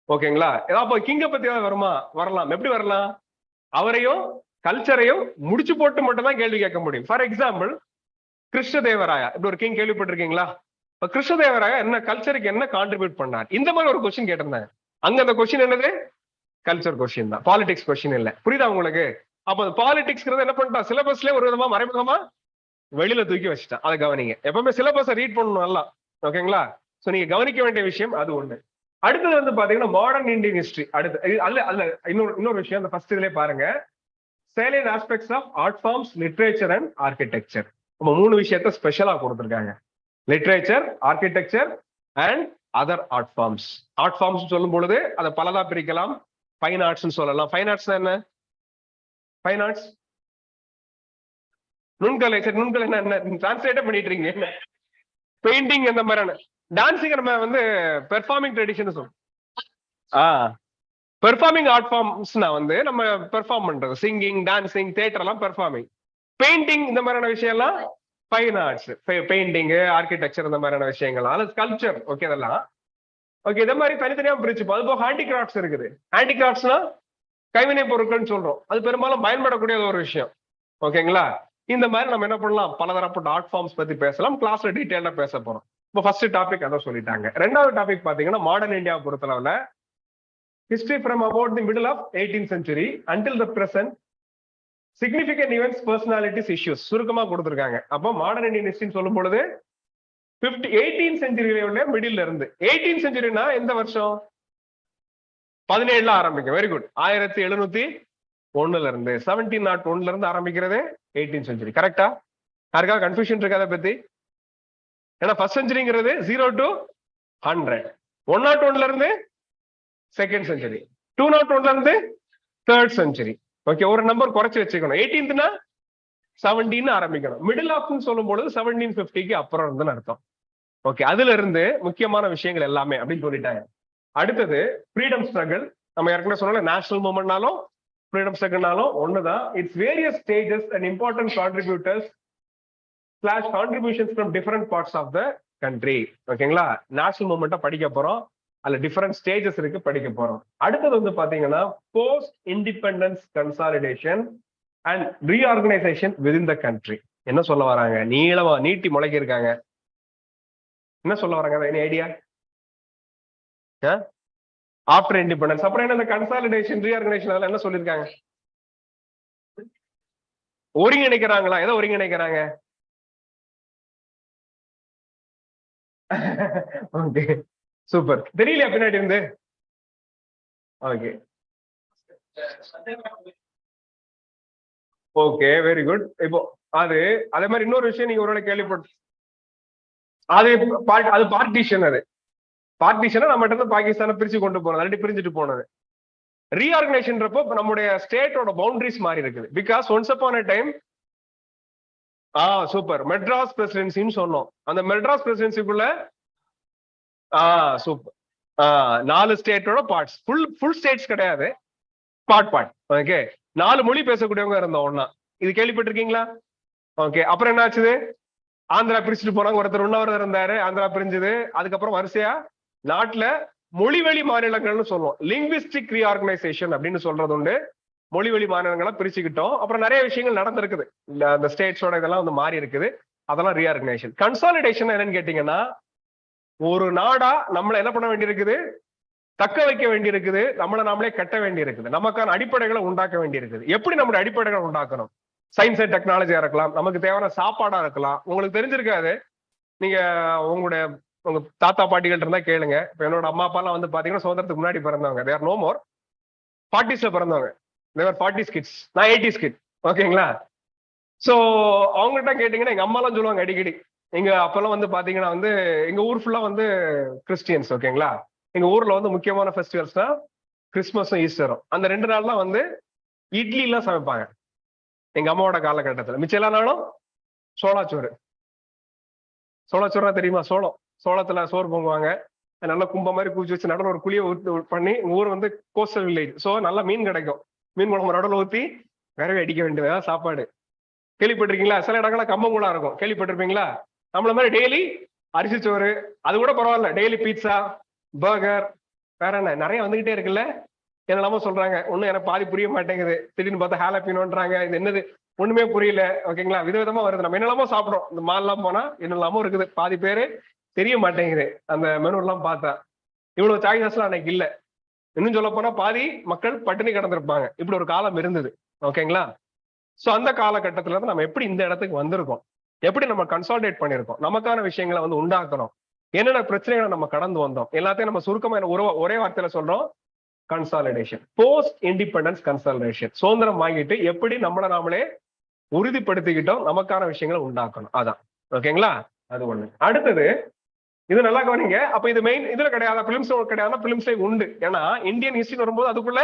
ஓகேங்களா. அப்போ கிங்க பத்தி ஏதாவது வருமா, வரலாம். எப்படி வரலாம், அவரையும் கல்ச்சரையும் முடிச்சு போட்டு மட்டும் தான் கேள்வி கேட்க முடியும். ஃபார் எக்ஸாம்பிள் கிருஷ்ணதேவராயா, இப்படி ஒரு கிங் கேள்விப்பட்டிருக்கீங்களா? கிருஷ்ணதேவராயா என்ன கல்ச்சருக்கு என்ன கான்ட்ரிபியூட் பண்ணார், இந்த மாதிரி ஒரு கொஸ்டின் கேட்டிருந்தாங்க. அங்க அந்த கொஸ்டின் என்னது, கல்ச்சர் கொஸ்டின் தான், பாலிடிக்ஸ் கொஸ்டின் இல்ல. புரியுதா உங்களுக்கு? அப்ப பாலிடிக்ஸ் என்ன பண்ணிட்டா, சிலபஸ்ல ஒரு விதமா மறைமுகமா வெளியில தூக்கி வச்சுட்டான். அதை கவனிங்க. எப்பவுமே சிலபஸை ரீட் பண்ணணும் நல்லா, ஓகேங்களா. சோ நீங்க கவனிக்க வேண்டிய விஷயம் அது ஒண்ணு. அடுத்தது வந்து பாத்தீங்கன்னா மாடர்ன் இந்தியன் ஹிஸ்டரி. அடுத்து அல்ல இன்னொரு விஷயம், அந்த ஃபர்ஸ்ட் இதுலயே பாருங்க, salient aspects of art forms, literature and architecture. நம்ம மூணு விஷயத்த ஸ்பெஷலா கொடுத்துருக்காங்க, literature, architecture and other art forms. Art forms சொல்லும் பொழுது அதை பலதா பிரிக்கலாம். ஃபைன் ஆர்ட்ஸ் சொல்லலாம். ஃபைன் ஆர்ட்ஸ் என்ன, ஃபைன் ஆர்ட்ஸ் நுண்கலை. சரி, நுண்கலை என்ன டிரான்ஸ்லேட் பண்ணிட்டு இருக்கீங்க, பெயிண்டிங் அந்த மாதிரியான. டான்சிங் நம்ம வந்து பெர்ஃபார்மிங் ட்ரெடிஷன் சொல்லுவோம். பெர்ஃபார்மிங் ஆர்ட் ஃபார்ம்ஸ்னா வந்து நம்ம பெர்ஃபார்ம் பண்றது, சிங்கிங், டான்சிங், தியேட்டர் எல்லாம் பெர்ஃபார்மிங். பெயிண்டிங் இந்த மாதிரியான விஷயம் எல்லாம் ஃபைன் ஆர்ட்ஸ். பெயிண்டிங், ஆர்கிடெக்சர் இந்த மாதிரியான விஷயங்கள், அல்லது கல்ச்சர், ஓகே, இதெல்லாம் ஓகே. இதே மாதிரி தனித்தனியா பிரிச்சுப்போம். அது போக ஹேண்டிகிராஃப்ட்ஸ் இருக்குது. ஹேண்டிகிராஃப்ட்ஸ்னா கைவினை பொருட்கள்னு சொல்றோம். அது பெரும்பாலும் பயன்படக்கூடிய ஒரு விஷயம், ஓகேங்களா. இந்த மாதிரி நம்ம என்ன பண்ணலாம், பலதரப்பட்ட ஆர்ட் ஃபார்ம்ஸ் பத்தி பேசலாம். கிளாஸ்ல டீடைலா பேச போறோம். இப்போ ஃபர்ஸ்ட் டாபிக் அதான் சொல்லிட்டாங்க. ரெண்டாவது டாபிக் பாத்தீங்கன்னா மாடர்ன் இந்தியா பொறுத்தளவுல history from about the middle of 18th century until the present, significant events, personalities, issues சுருக்கமா கொடுத்திருக்காங்க. அப்போ மாடர்ன் இந்தியன் ஹிஸ்டரி சொல்லும் பொழுது 18th century மிடில் இருந்து, 18th centuryனா எந்த வருஷம், 17ல ஆரம்பிக்கும். Very good. 1701 இருந்து 1701 இருந்து ஆரம்பிக்கிறது 18th century. கரெக்டா? யாருக்கா கன்ஃபியூஷன் இருக்கா அதை பத்தி? ஏன்னா ஃபர்ஸ்ட் செஞ்சுரிங்கிறது 0 to 100, 101 இருந்து செகண்ட் செஞ்சுரி, 201 இருந்து தேர்ட் செஞ்சுரி. ஓகே, ஒரு நம்பர் குறைச்சு வச்சுக்கணும். 18th 17 ஆரம்பிக்கணும். மிடில் ஆஃப்னு சொல்லும் பொழுது 1750க்கு அப்புறம் இருந்துன்னு அர்த்தம். ஓகே, அதுல இருந்து முக்கியமான விஷயங்கள் எல்லாமே அப்படின்னு சொல்லிட்டாங்க. அடுத்தது ஃப்ரீடம் ஸ்ட்ரகிள். நம்ம ஏற்கனவே சொன்னோம், நேஷனல் மூவ்மெண்ட்னாலும் ஃப்ரீடம் ஸ்ட்ரகிள்னாலும் ஒண்ணுதான். It's various stages and important contributors / contributions from different parts of the country. ஓகேங்களா. நேஷனல் மூவ்மெண்ட்டை படிக்க போறோம், அல்ல டிஃபரெண்ட் ஸ்டேஜஸ் இருக்கு, படிக்க போறோம். அடுத்தது வந்து பாத்தீங்கன்னா post independence consolidation and reorganisation within the country. என்ன சொல்ல வராங்க, நீளமா நீட்டி முளைக்க இருக்காங்க, என்ன சொல்ல வராங்க, எனி ஐடியா? ஆஃப்டர் இண்டிபெண்டன்ஸ் அப்புறம் என்ன, இந்த கன்சாலிடேஷன், ரீஆர்கனைசேஷன் அதெல்லாம் என்ன சொல்லியிருக்காங்க? ஒருங்கிணைக்கிறாங்களா? எதை ஒருங்கிணைக்கிறாங்க? Okay, super. தெரியலையா பின்னாடி இருந்து? Okay okay, very good. இப்போ அது அதே மாதிரி இன்னொரு விஷயம் நீங்க ஒரு கேள்விப்பட்டு, அது பார்ட்டிஷன். அது பார்ட்டிஷனா நம்ம இருந்து பாகிஸ்தானை பிரிச்சு கொண்டு போனது, ஆல்ரெடி பிரிஞ்சுட்டு போனது. ரீஆர்கனைசேஷன்றப்போ நம்முடைய ஸ்டேட்டோட பவுண்டரிஸ் மாறி இருக்குது. Because once upon a time, super, Madras பிரசிடென்சின்னு சொன்னோம். அந்த மெட்ராஸ் பிரசிடென்சிக்குள்ள சூப்பர் 4 ஸ்டேட்டோட பார்ட்ஸ், ஃபுல் ஸ்டேட்ஸ் கிடையாது, பார்ட். ஓகே, 4 மொழி பேசக்கூடியவங்க இருந்தோம் ஒன்னா. இது கேள்விப்பட்டிருக்கீங்களா? ஓகே, அப்புறம் என்ன ஆச்சுது, ஆந்திரா பிரிச்சுட்டு போனாங்க. ஒருத்தர் உண்ணாவிரதம் இருந்தாரு, ஆந்திரா பிரிஞ்சுது. அதுக்கப்புறம் வரிசையா நாட்டுல மொழிவழி மாநிலங்கள்னு சொல்லுவோம், லிங்குவிஸ்டிக் ரீஆர்கனைசேஷன் அப்படின்னு சொல்றது உண்டு. மொழிவழி மாநிலங்களா பிரிச்சுக்கிட்டோம். அப்புறம் நிறைய விஷயங்கள் நடந்திருக்குது, அந்த ஸ்டேட்ஸோட இதெல்லாம் வந்து மாறி இருக்குது. அதெல்லாம் ரீஆர்கனைசேஷன். கன்சாலிடேஷன் என்னன்னு கேட்டீங்கன்னா, ஒரு நாடா நம்மள என்ன பண்ண வேண்டியிருக்குது, தக்க வைக்க வேண்டியிருக்குது, நம்மளை நாமளே கட்ட வேண்டியிருக்குது, நமக்கான அடிப்படைகளை உண்டாக்க வேண்டியிருக்குது. எப்படி நம்முடைய அடிப்படைகளை உண்டாக்கணும்? சயின்ஸ் அண்ட் டெக்னாலஜியா இருக்கலாம், நமக்கு தேவையான சாப்பாடா இருக்கலாம். உங்களுக்கு தெரிஞ்சிருக்காது, நீங்க உங்க தாத்தா பாட்டிகள் இருந்தா கேளுங்க. இப்ப என்னோட அம்மா அப்பா எல்லாம் வந்து பாத்தீங்கன்னா சுதந்திரத்துக்கு முன்னாடி பிறந்தவங்க. தேர் நோ மோர். 40s பிறந்தவங்க. They are 40s kids. நான் 80s கிட். ஓகேங்களா? சோ அவங்ககிட்ட கேட்டீங்கன்னா எங்க அம்மா எல்லாம் சொல்லுவாங்க அடிக்கடி, எங்க அப்பெல்லாம் வந்து பாத்தீங்கன்னா வந்து எங்க ஊர் ஃபுல்லா வந்து கிறிஸ்டியன்ஸ். ஓகேங்களா? எங்க ஊர்ல வந்து முக்கியமான ஃபெஸ்டிவல்ஸ்னா கிறிஸ்துமஸும் ஈஸ்டரும். அந்த 2 நாள்லாம் வந்து இட்லி எல்லாம் சமைப்பாங்க எங்க அம்மாவோட காலகட்டத்துல. மிச்சம் எல்லா நாளும் சோளாச்சோறு. சோளாச்சோறுனா தெரியுமா? சோளத்துல சோறு பொங்குவாங்க, நல்லா கும்ப மாதிரி கூச்சி வச்சு நடுவில் ஒரு குழியை பண்ணி. எங்க ஊர் வந்து கோஸ்டல் வில்லேஜ். சோ நல்லா மீன் கிடைக்கும். மீன் குழம்பு நடுவில் ஊத்தி விரவி அடிக்க வேண்டியது சாப்பாடு. கேள்விப்பட்டிருக்கீங்களா? சில இடங்கள்ல கம்பங்கூழா இருக்கும், கேள்விப்பட்டிருப்பீங்களா? நம்மள மாதிரி டெய்லி அரிசி சோறு, அது கூட பரவாயில்ல, டெய்லி பீட்சா, பர்கர், வேற என்ன நிறைய வந்துகிட்டே இருக்குல்ல. என்னெல்லாமோ சொல்றாங்க, ஒன்னும் எனக்கு பாதி புரிய மாட்டேங்குது. திடீர்னு பார்த்தா ஹாலப்பினோன்றாங்க, இது என்னது ஒண்ணுமே புரியல. ஓகேங்களா? விதவிதமா வருது. நம்ம என்னெல்லாமோ சாப்பிடுறோம். இந்த மால்லாம் போனா என்னெல்லாமோ இருக்குது, பாதி பேரு தெரிய மாட்டேங்குது அந்த மெனு எல்லாம் பார்த்தா. இவ்வளவு சாய்ஸஸ் எல்லாம் அன்னைக்கு இல்ல. இன்னும் சொல்ல போனா பாதி மக்கள் பட்டினி கிடந்திருப்பாங்க. இப்படி ஒரு காலம் இருந்தது. ஓகேங்களா? சோ அந்த காலகட்டத்துல இருந்து நம்ம எப்படி இந்த இடத்துக்கு வந்திருக்கோம், எப்படி நம்ம கன்சால்டேட் பண்ணிருக்கோம், நமக்கான விஷயங்களை வந்து உண்டாக்கணும், என்னென்ன பிரச்சனைகளை நம்ம கடந்து வந்தோம், எல்லாத்தையும் நம்ம சுருக்கமா ஒரே வார்த்தையில சொல்றோம், கன்சாலிடேஷன். Post independence consolidation. சுதந்திரம் வாங்கிட்டு எப்படி நம்மள நாமளே உறுதிப்படுத்திக்கிட்டோம், நமக்கான விஷயங்களை உண்டாக்கணும். அதான். ஓகேங்களா? அது ஒண்ணு. அடுத்தது இது நல்லா கவனிங்க. அப்ப இது மெயின் இதுல கிடையாது, பிலிம்ஸ் கிடையாது, பிலிம்ஸ்ல உண்டு. ஏன்னா இந்தியன் ஹிஸ்டரி வரும்போது அதுக்குள்ள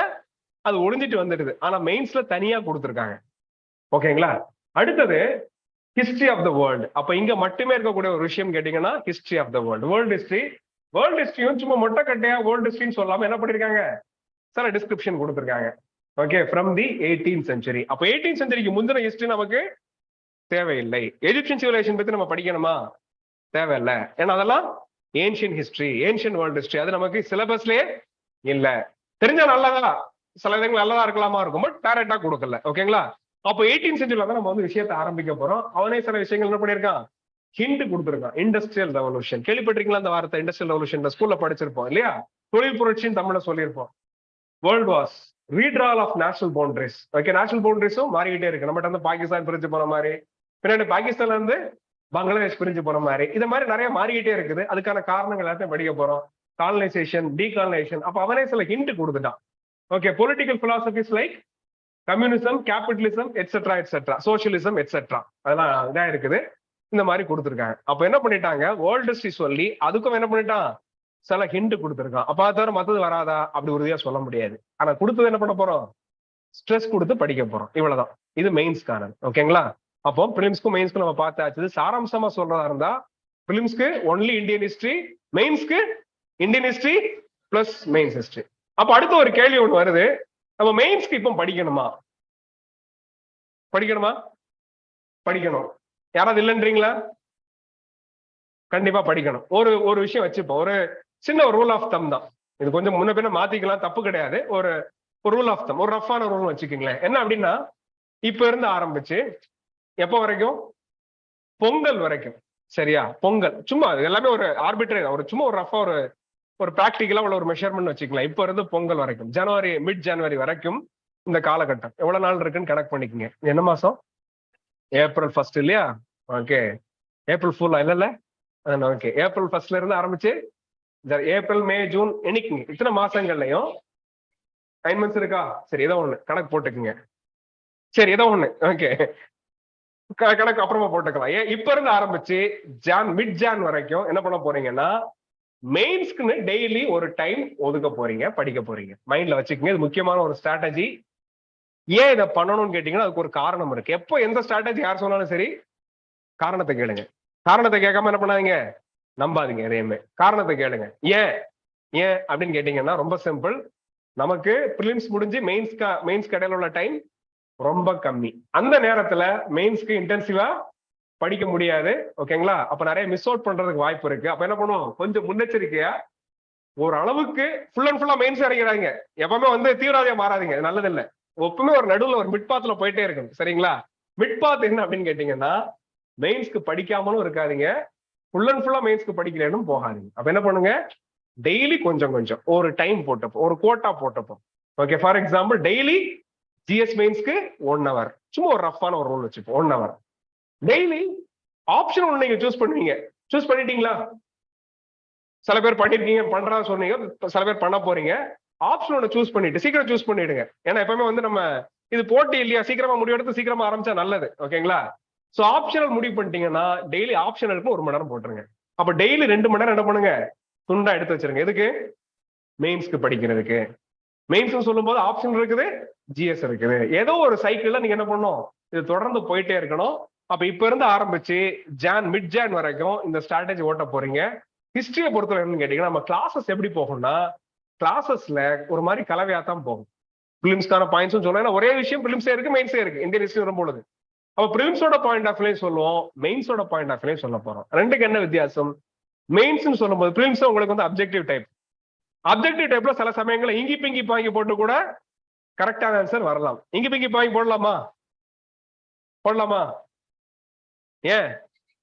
அது ஒளிஞ்சிட்டு வந்துடுது. ஆனா மெயின்ஸ்ல தனியா கொடுத்துருக்காங்க. ஓகேங்களா? அடுத்தது ஹிஸ்டரி ஆஃப் த வேர்ல்டு. அப்ப இங்க மட்டுமே இருக்கக்கூடிய ஒரு விஷயம் கேட்டீங்கன்னா history of the world. World ஹிஸ்டரியும் சும்மா மொட்டை கட்டையா வேர்ல்டு ஹிஸ்டரின்னு சொல்லாம என்ன பண்ணிருக்காங்க, சில டிஸ்கிரிப்ஷன் கொடுத்துருக்காங்க. Okay, from the 18th century. அப்ப 18th centuryக்கு முந்தின ஹிஸ்டரி நமக்கு தேவையில்லை. எஜிப்சியன் சிவிலைசேஷன் பத்தி நம்ம படிக்கணுமா? தேவையில்லை. ஏன்னா அதெல்லாம் ancient history, ancient world history. அது நமக்கு சிலபஸ்லயே இல்ல. தெரிஞ்சா நல்லதா, சில இடங்கள் நல்லதா இருக்கலாமா இருக்கும், பட் டைரக்டா கொடுக்கல. ஓகேங்களா? அப்போ 18th centuryல தான் நம்ம வந்து விஷயத்தை ஆரம்பிக்க போறோம். அவனே சில விஷயங்கள் என்ன பண்ணிருக்கான், ஹிண்ட் கொடுத்துருக்கான். Industrial revolution. கேள்விப்பட்டிருக்கீங்களா அந்த வார்த்தை? இண்டஸ்ட்ரியல் ரெவல்யூஷன் ஸ்கூல்ல படிச்சிருப்போம் இல்லையா? தொழில் புரட்சின்னு தமிழ்ல சொல்லியிருப்போம். World wars, redrawal of national boundaries. Okay, national பவுண்டரிஸும் மாறிக்கிட்டே இருக்கு. நம்மகிட்ட வந்து பாகிஸ்தான் பிரிஞ்சு போன மாதிரி, பின்னாடி பாகிஸ்தான்ல இருந்து பங்களாதேஷ் பிரிஞ்சு போன மாதிரி, இது மாதிரி நிறைய மாறிக்கிட்டே இருக்குது. அதுக்கான காரணங்கள் எல்லாத்தையும் படிக்க போறோம். Colonisation, decolonisation. அப்ப அவனே சில ஹிண்ட் கொடுத்துட்டான். Okay, political philosophies like communism, capitalism, etcetera etcetera, socialism etcetera, அதெல்லாம் இதா இருக்குது. இந்த மாதிரி கொடுத்துருக்காங்க. அப்ப என்ன பண்ணிட்டாங்க, வேர்ல்டு ஹிஸ்டரி சொல்லி அதுக்கும் என்ன பண்ணிட்டான், சில ஹிண்ட் கொடுத்துருக்கான். அப்ப அதை தவிர மத்தது வராதா அப்படி உறுதியா சொல்ல முடியாது. ஆனா கொடுத்தது என்ன பண்ண போறோம், ஸ்ட்ரெஸ் கொடுத்து படிக்க போறோம். இவ்வளவுதான். இது மெயின்ஸ்க்கான. ஓகேங்களா? அப்போ பிலிம்ஸ்க்கும் மெயின்ஸ்க்கும் நம்ம பார்த்தாச்சு. சாராம்சமா சொல்றதா இருந்தா பிலிம்ஸ்க்கு ஒன்லி இந்தியன் ஹிஸ்டரி, மெயின்ஸ்க்கு Indian history plus mains history. அப்ப அடுத்த ஒரு கேள்வி ஒன்று வருது, நம்ம மெயின்ஸ்க்கு இப்போ படிக்கணுமா? படிக்கணும். யாராவது இல்லைன்றீங்களா? கண்டிப்பா படிக்கணும். ஒரு விஷயம் வச்சுப்போம், ஒரு சின்ன ஒரு ரூல் ஆஃப் தம் தான். இது கொஞ்சம் முன்ன பின்ன மாத்திக்கலாம், தப்பு கிடையாது. ஒரு ரூல் ஆஃப் தம், ஒரு ரஃபான ரூல் வச்சுக்கீங்களேன். என்ன அப்படின்னா, இப்ப இருந்து ஆரம்பிச்சு எப்போ வரைக்கும், பொங்கல் வரைக்கும். சரியா? பொங்கல் சும்மா எல்லாமே ஒரு ஆர்பிட்ரரி, ஒரு சும்மா ஒரு ரஃபா ஒரு பிராக்டிக்கலா உள்ள ஒரு மெஷர்மெண்ட் வச்சுக்கலாம். இப்ப இருந்து பொங்கல் வரைக்கும், மிட் ஜனவரி வரைக்கும் இந்த காலகட்டம் எவ்வளவு நாள் இருக்குன்னு கனெக்ட் பண்ணிக்கங்க. என்ன மாசம்? ஏப்ரல் 1 இல்லையா? ஓகே, ஏப்ரல் ஃபுல்லா இல்ல? ஓகே, ஏப்ரல் 1 இருந்து ஆரம்பிச்சு ஏப்ரல், மே, ஜூன் எண்ணிக்குங்க. இத்தனை மாசங்கள்லயும் 9 months இருக்கா? சரி, ஏதோ ஒண்ணு கணக்கு போட்டுக்குங்க. சரி, ஏதோ ஒண்ணு. ஓகே, கணக்கு அப்புறமா போட்டுக்கலாம். இப்ப இருந்து ஆரம்பிச்சு மிட் ஜான் வரைக்கும் என்ன பண்ண போறீங்கன்னா, மெயின்ஸ்க்குன்னு டெய்லி ஒரு டைம் ஒதுக்க போறீங்க, படிக்க போறீங்க. மைண்ட்ல வச்சுக்கோங்க, இது முக்கியமான ஒரு ஸ்ட்ராட்டஜி. ஏன் இதை பண்ணணும்னு கேட்டீங்கன்னா அதுக்கு ஒரு காரணம் இருக்கு. எப்போ எந்த ஸ்ட்ராட்டஜி யார் சொன்னாலும் சரி, காரணத்தை கேளுங்க. காரணத்தை கேட்காம என்ன பண்ணாதீங்க, நம்பாதீங்க. எதையுமே காரணத்தை கேளுங்க. ஏன் அப்படின்னு கேட்டீங்கன்னா ரொம்ப சிம்பிள். நமக்கு பிலிம்ஸ் முடிஞ்சு மெயின்ஸ் இடையில உள்ள டைம் ரொம்ப கம்மி. அந்த நேரத்துல மெயின்ஸ்க்கு இன்டென்சிவா படிக்க முடியாது. ஓகேங்களா? அப்ப நிறைய மிஸ் அவுட் பண்றதுக்கு வாய்ப்பு இருக்கு. அப்ப என்ன பண்ணுவோம், கொஞ்சம் முன்னெச்சரிக்கையா ஒரு அளவுக்கு ஃபுல் அண்ட் ஃபுல்லா மெயின்ஸ் இறங்கிறாங்க. எப்பவுமே வந்து தீவிரவாதியா மாறாதீங்க, நல்லது இல்லை. எப்பவுமே ஒரு நடுவில் ஒரு மிட்பாத்ல போயிட்டே இருக்கணும். சரிங்களா? மிட்பாத் என்ன அப்படின்னு கேட்டீங்கன்னா, மெயின்ஸ்க்கு படிக்காமலும் இருக்காதீங்க, ஃபுல் அண்ட் ஃபுல்லா மெயின்ஸ்க்கு படிக்கலன்னு போகாதீங்க. அப்ப என்ன பண்ணுங்க, டெய்லி கொஞ்சம் கொஞ்சம் ஒரு டைம் போட்டப்போ, ஒரு கோட்டா போட்டப்போ. Okay, for example daily GS மெயின்ஸ்க்கு 1 hour. சும்மா ஒரு ரஃப்பான ஒரு ரூல் வச்சுப்போம், 1 hour. டெய்லி ஆப்ஷன் ஒன்று நீங்க சூஸ் பண்ணுவீங்க. சூஸ் பண்ணிட்டீங்களா? சில பேர் பண்ணிருக்கீங்க, பண்றா சொன்னீங்க, சில பேர் பண்ண போறீங்க. ஆப்ஷன் ஒன்று சூஸ் பண்ணிட்டு சீக்கிரம் சூஸ் பண்ணிடுங்க. ஏன்னா எப்பவுமே வந்து நம்ம இது போட்டி இல்லையா, சீக்கிரமா முடிவெடுத்து சீக்கிரமா ஆரம்பிச்சா நல்லது. ஓகேங்களா? ஸோ ஆப்ஷனல் முடிவு பண்ணிட்டீங்கன்னா டெய்லி ஆப்ஷனலுக்கு 1 மணி நேரம் போட்டுருங்க. அப்ப டெய்லி 2 மணி நேரம் என்ன பண்ணுங்க, துண்டா எடுத்து வச்சிருங்க. எதுக்கு? மெயின்ஸ்க்கு படிக்கிறதுக்கு. மெயின்ஸ் சொல்லும் போது ஆப்ஷன் இருக்குது, ஜிஎஸ் இருக்குது. ஏதோ ஒரு சைக்கிள்ல நீங்க என்ன பண்ணணும், இது தொடர்ந்து போயிட்டே இருக்கணும். அப்ப இப்ப இருந்து ஆரம்பிச்சு மிட் ஜான் வரைக்கும் இந்த ஸ்ட்ராட்டஜி ஓட்ட போறீங்க. ஹிஸ்டரியை பொறுத்தவரை என்னன்னு கேட்டீங்கன்னா, நம்ம கிளாஸஸ் எப்படி போகும்னா, கிளாஸஸ்ல ஒரு மாதிரி கலவையா தான் போகும். பிலிம்ஸ்க்கான பாயிண்ட்ஸும் சொல்லுவோம். ஏன்னா ஒரே விஷயம் பிலிம்ஸே இருக்கு, மெயின்ஸே இருக்கு இந்தியன் ஹிஸ்டரி வரும்பொழுது. அப்ப பிலிம்ஸோட பாயிண்ட் ஆஃப் வியூலையும் சொல்லுவோம், மெயின்ஸோட பாயிண்ட் ஆஃப் வியூலையும் சொல்ல போறோம். ரெண்டுக்கு என்ன வித்தியாசம்? மெயின்ஸ் சொல்லும்போது பிலிம்ஸ் உங்களுக்கு வந்து அப்ஜெக்டிவ் டைப். அப்ஜெக்டிவ் டைப்ல சில சமயங்கள்ல இங்கி பிங்கி பாங்கி போட்டு கூட கரெக்டான ஆன்சர் வரலாம். இங்கி பிங்கி பாங்கி போடலாமா? போடலாமா? ஏன்?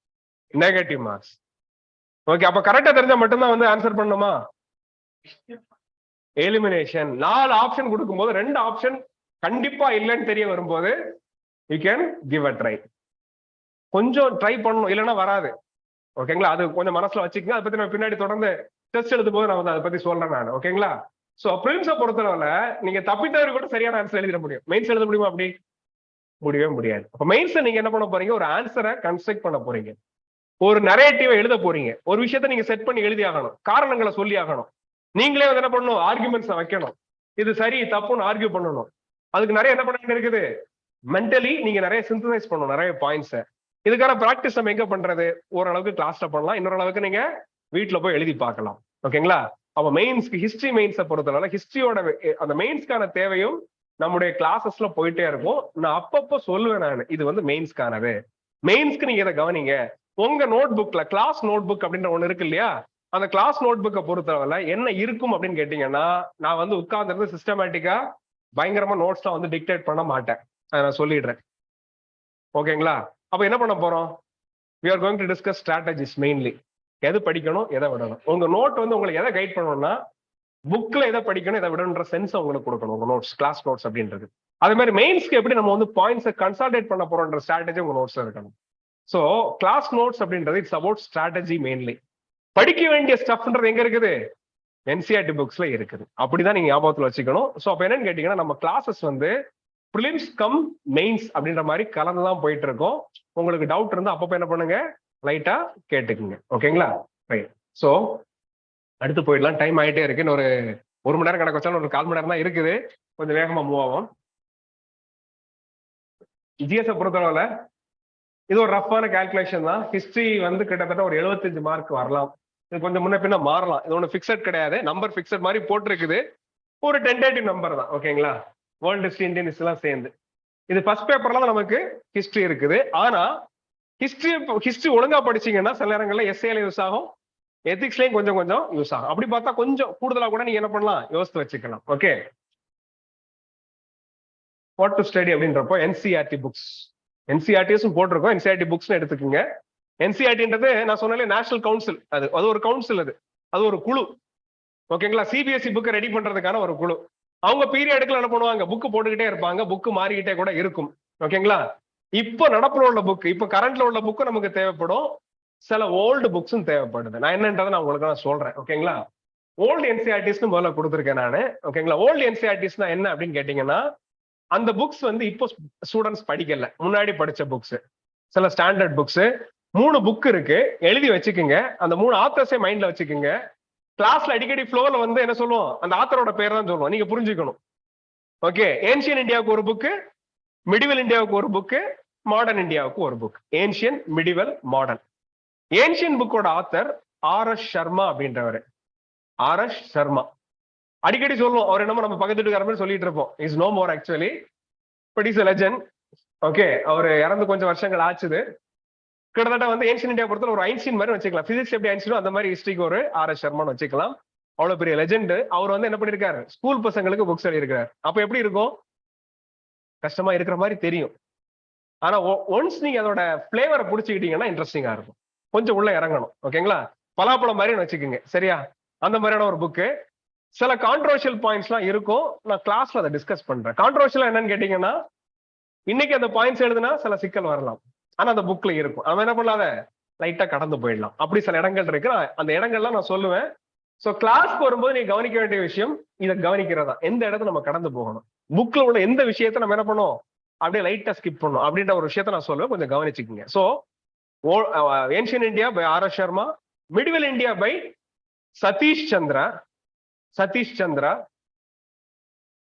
Negative marks. ஓகே, அப்ப கரெக்டா தெரிஞ்சா மட்டும்தான் வந்து ஆன்சர் பண்ணணுமா? எலிமினேஷன். 4 ஆப்ஷன் கொடுக்கும்போது 2 ஆப்ஷன் கண்டிப்பா இல்லைன்னு தெரிய வரும்போது you can give a try. கொஞ்சம் ட்ரை பண்ணணும், இல்லைன்னா வராது. ஓகேங்களா? அது கொஞ்சம் மனசுல வச்சுக்கோங்க. அதை பத்தி நான் பின்னாடி தொடர்ந்து டெஸ்ட் எழுதும் போது நான் வந்து அதை பத்தி சொல்றேன் நான். ஓகேங்களா? சோ பிலிம்ஸை பொறுத்தவரை நீங்க தப்பித்தவரை கூட சரியான ஆன்சர் எழுதிட முடியும். மெயின்ஸ் எழுத முடியுமா? அப்படி முடியவே முடியாது. அப்ப மெயின்ஸ் நீங்க என்ன பண்ண போறீங்க, ஒரு ஆன்சரை கன்ஸ்ட்ரக்ட் பண்ண போறீங்க, ஒரு நரேட்டிவை எழுத போறீங்க. ஒரு விஷயத்த நீங்க செட் பண்ணி எழுதி ஆகணும், காரணங்களை சொல்லி ஆகணும். நீங்களே வந்து என்ன பண்ணணும், ஆர்குமெண்ட்ஸ் வைக்கணும். இது சரி தப்புன்னு ஆர்கியூ பண்ணணும். அதுக்கு நிறைய என்ன பண்ண இருக்குது, மென்டலி நீங்க நிறைய சிந்தசைஸ் பண்ணணும், நிறைய பாயிண்ட்ஸ். இதுக்கான பிராக்டிஸ் நம்ம எங்க பண்றது? ஓரளவுக்கு கிளாஸ்ல பண்ணலாம், இன்னொரு அளவுக்கு நீங்க வீட்டுல போய் எழுதி பார்க்கலாம். ஓகேங்களா? அப்ப மெயின்ஸ்க்கு ஹிஸ்டரி மெயின்ஸை பொறுத்தனால ஹிஸ்டரியோட அந்த மெயின்ஸ்க்கான தேவையும் நம்முடைய கிளாஸஸ்ல போயிட்டே இருக்கும். நான் அப்பப்போ சொல்லுவேன் நான், இது வந்து மெயின்ஸ்க்கானது. மெயின்ஸ்க்கு நீங்க இதை கவனிங்க. உங்க நோட் புக்ல கிளாஸ் நோட் புக் அப்படின்ற ஒண்ணு இருக்கு இல்லையா, அந்த கிளாஸ் நோட் புக்கை பொறுத்தவரை என்ன இருக்கும் அப்படின்னு கேட்டீங்கன்னா, நான் வந்து உட்கார்ந்து சிஸ்டமேட்டிக்கா பயங்கரமா நோட்ஸ்லாம் வந்து டிக்டேட் பண்ண மாட்டேன். அதை நான் சொல்லிடுறேன். ஓகேங்களா? அப்ப என்ன பண்ண போறோம்? we are going to discuss strategies mainly. எது படிக்கணும், எதை விடணும். உங்க நோட் வந்து உங்களுக்கு எதை கைட் பண்ணணும்னா, புக்ல எதை படிக்கணும், எதை விடணுன்ற சென்ஸ் உங்களுக்கு கொடுக்கணும் உங்க நோட்ஸ், கிளாஸ் நோட்ஸ் அப்படின்றது. அதே மாதிரி மெயின்ஸ்க்கு எப்படி நம்ம வந்து பாயிண்ட்ஸை கன்சால்டேட் பண்ண போறோம்ன்ற ஸ்ட்ராட்டஜி உங்க நோட்ஸ்ல இருக்கணும். ஸோ கிளாஸ் நோட்ஸ் அப்படின்றது இட்ஸ் அபவுட் ஸ்ட்ராட்டஜி மெயின்லி. படிக்க வேண்டிய ஸ்டஃப்ன்றது எங்க இருக்குது? என்சிஆர்டி புக்ஸ்ல இருக்குது. அப்படிதான் நீங்க ஞாபகத்துல வச்சுக்கணும். ஸோ அப்ப என்னன்னு கேட்டீங்கன்னா, நம்ம கிளாஸஸ் வந்து பிலிம்ஸ் கம் மெயின்ஸ் அப்படின்ற மாதிரி கலந்துதான் போயிட்டு இருக்கோம். உங்களுக்கு டவுட் இருந்தா அப்பப்போ என்ன பண்ணுங்க, லைட்டா கேட்டுக்குங்க. ஓகேங்களா? ரைட். ஸோ அடுத்து போயிடலாம், டைம் ஆயிட்டே இருக்கு. இன்னொரு 1 மணி நேரம் கணக்கு வச்சாலும் ஒரு 1/4 மணி நேரம் தான் இருக்குது. கொஞ்சம் வேகமா மூவ் ஆகும். ஜிஎஸ் பொறுத்தளவுல இது ஒரு ரஃப்பான கால்குலேஷன் தான். ஹிஸ்டரி வந்து கிட்டத்தட்ட ஒரு 75 மார்க் வரலாம். இது கொஞ்சம் முன்ன பின்ன மாறலாம். இது ஒன்றும் ஃபிக்ஸட் கிடையாது, நம்பர் ஃபிக்ஸட் மாதிரி போட்டிருக்குது. ஒரு டென்டேட்டிவ் நம்பர் தான். ஓகேங்களா? வேர்ல்டு ஹிஸ்டரி, இந்தியன் ஹிஸ்டரி எல்லாம் சேர்ந்து இது ஃபர்ஸ்ட் பேப்பர்ல தான் நமக்கு ஹிஸ்டரி இருக்குது. ஆனா ஹிஸ்டரி ஒழுங்கா படிச்சீங்கன்னா சில நேரங்கள்ல எஸ்ஏல யூஸ் ஆகும், எத்திக்ஸ்லயும் கொஞ்சம் கொஞ்சம் யூஸ் ஆகும். அப்படி பார்த்தா கொஞ்சம் கூடுதலா கூட நீங்க என்ன பண்ணலாம், யோசித்து வச்சுக்கலாம். ஓகே, வாட் டு ஸ்டடி அப்படின்றப்போ என்சிஆர்டி புக்ஸ், என்சிஆர்டிஸும் போட்டிருக்கோம். என்சிஆர்டி புக்ஸ் எடுத்துக்கோங்க. என்சிஆர்டின்றது நான் சொன்னாலே நேஷனல் கவுன்சில், அது ஒரு கவுன்சில், அது ஒரு குழு. ஓகேங்களா? சிபிஎஸ்இ புக்கை ரெடி பண்றதுக்கான ஒரு குழு. அவங்க பீரியடுக்குள்ள என்ன பண்ணுவாங்க, புக்கு போட்டுக்கிட்டே இருப்பாங்க, புக்கு மாறிக்கிட்டே கூட இருக்கும். ஓகேங்களா? இப்போ நடப்புல உள்ள புக், இப்போ கரண்ட்ல உள்ள புக்கு நமக்கு தேவைப்படும், சில ஓல்டு புக்ஸும் தேவைப்படுது. நான் என்னன்றதை நான் உங்களுக்கு நான் சொல்றேன். ஓகேங்களா? ஓல்டு என்சிஆர்டிஸ்னு முதல்ல கொடுத்துருக்கேன் நான். ஓகேங்களா? ஓல்டு என்சிஆர்டிஸ்னா என்ன அப்படின்னு கேட்டீங்கன்னா, அந்த புக்ஸ் வந்து இப்போ ஸ்டூடெண்ட்ஸ் படிக்கல, முன்னாடி படிச்ச புக்ஸ், சில ஸ்டாண்டர்ட் புக்ஸ். 3 புக் இருக்கு, எழுதி வச்சுக்கோங்க. அந்த 3 ஆத்தர்ஸே மைண்ட்ல வச்சுக்கோங்க. கிளாஸ்ல அடிக்கடி ஃப்ளோல வந்து என்ன சொல்லுவோம், அந்த ஆத்தரோட பேர் தான் சொல்லுவோம், நீங்க புரிஞ்சுக்கணும். ஓகே, ஏன்ஷியன் இந்தியாவுக்கு ஒரு புக்கு, மிடிவல் இந்தியாவுக்கு ஒரு புக்கு, மாடர்ன் இந்தியாவுக்கு ஒரு book. Ancient, medieval, modern. Ancient புக்கோட ஆத்தர் RS சர்மா அப்படின்றவர். RS சர்மா அடிக்கடி சொல்லுவோம், அவர் என்னமோ நம்ம பக்கத்து வீட்டுக்கார மாதிரி சொல்லிட்டு இருப்போம். Is no more actually, but is a legend. Okay, அவர் இறந்து கொஞ்சம் வருஷங்கள் ஆச்சுது. கிட்டத்தட்ட வந்து ஏன்ஷியன் இந்தியா பொறுத்தவரை ஒரு ஐன்ஸ்டீன் மாதிரி வச்சுக்கலாம். பிசிக்ஸ் எப்படி ஐன்ஸ்டீனோ அந்த மாதிரி ஹிஸ்டரிக்கு ஒரு RS சர்மான்னு வச்சுக்கலாம். அவ்வளவு பெரிய லெஜெண்ட். அவர் வந்து என்ன பண்ணிருக்காரு, ஸ்கூல் பசங்களுக்கு புக்ஸ் எழுதியிருக்காரு. அப்ப எப்படி இருக்கும், கஷ்டமா இருக்கிற மாதிரி தெரியும். ஆனா ஒன்ஸ் நீங்க அதோட பிளேவரை புடிச்சுக்கிட்டீங்கன்னா இன்ட்ரெஸ்டிங்கா இருக்கும். கொஞ்சம் உள்ள இறங்கணும். ஓகேங்களா? பலாப்பழம் மாதிரி வச்சுக்கோங்க. சரியா? அந்த மாதிரியான ஒரு புக்கு. சில கான்ட்ரோவர்ஷியல் பாயிண்ட்ஸ்லாம் இருக்கும். நான் கிளாஸ்ல அதை டிஸ்கஸ் பண்றேன். கான்ட்ரோவர்ஷியல் என்னன்னு கேட்டீங்கன்னா, இன்னைக்கு அந்த பாயிண்ட்ஸ் எழுதுனா சில சிக்கல் வரலாம். ஆனா அந்த புக்ல இருக்கும். அவன் என்ன பண்ணாத லைட்டா கடந்து போயிடலாம். அப்படி சில இடங்கள் இருக்கு. அந்த இடங்கள்லாம் நான் சொல்லுவேன். சோ கிளாஸ்க்கு வரும்போது நீங்க கவனிக்க வேண்டிய விஷயம் இதை கவனிக்கிறதா. எந்த இடத்துல நம்ம கடந்து போகணும், புக்ல உள்ள எந்த விஷயத்த நம்ம என்ன பண்ணோம் அப்படியே லைட்டா ஸ்கிப் பண்ணணும் அப்படின்ற ஒரு விஷயத்த நான் சொல்லுவேன். கொஞ்சம் கவனிச்சுக்கோங்க. So ancient India by R S Sharma, medieval India by Satish Chandra,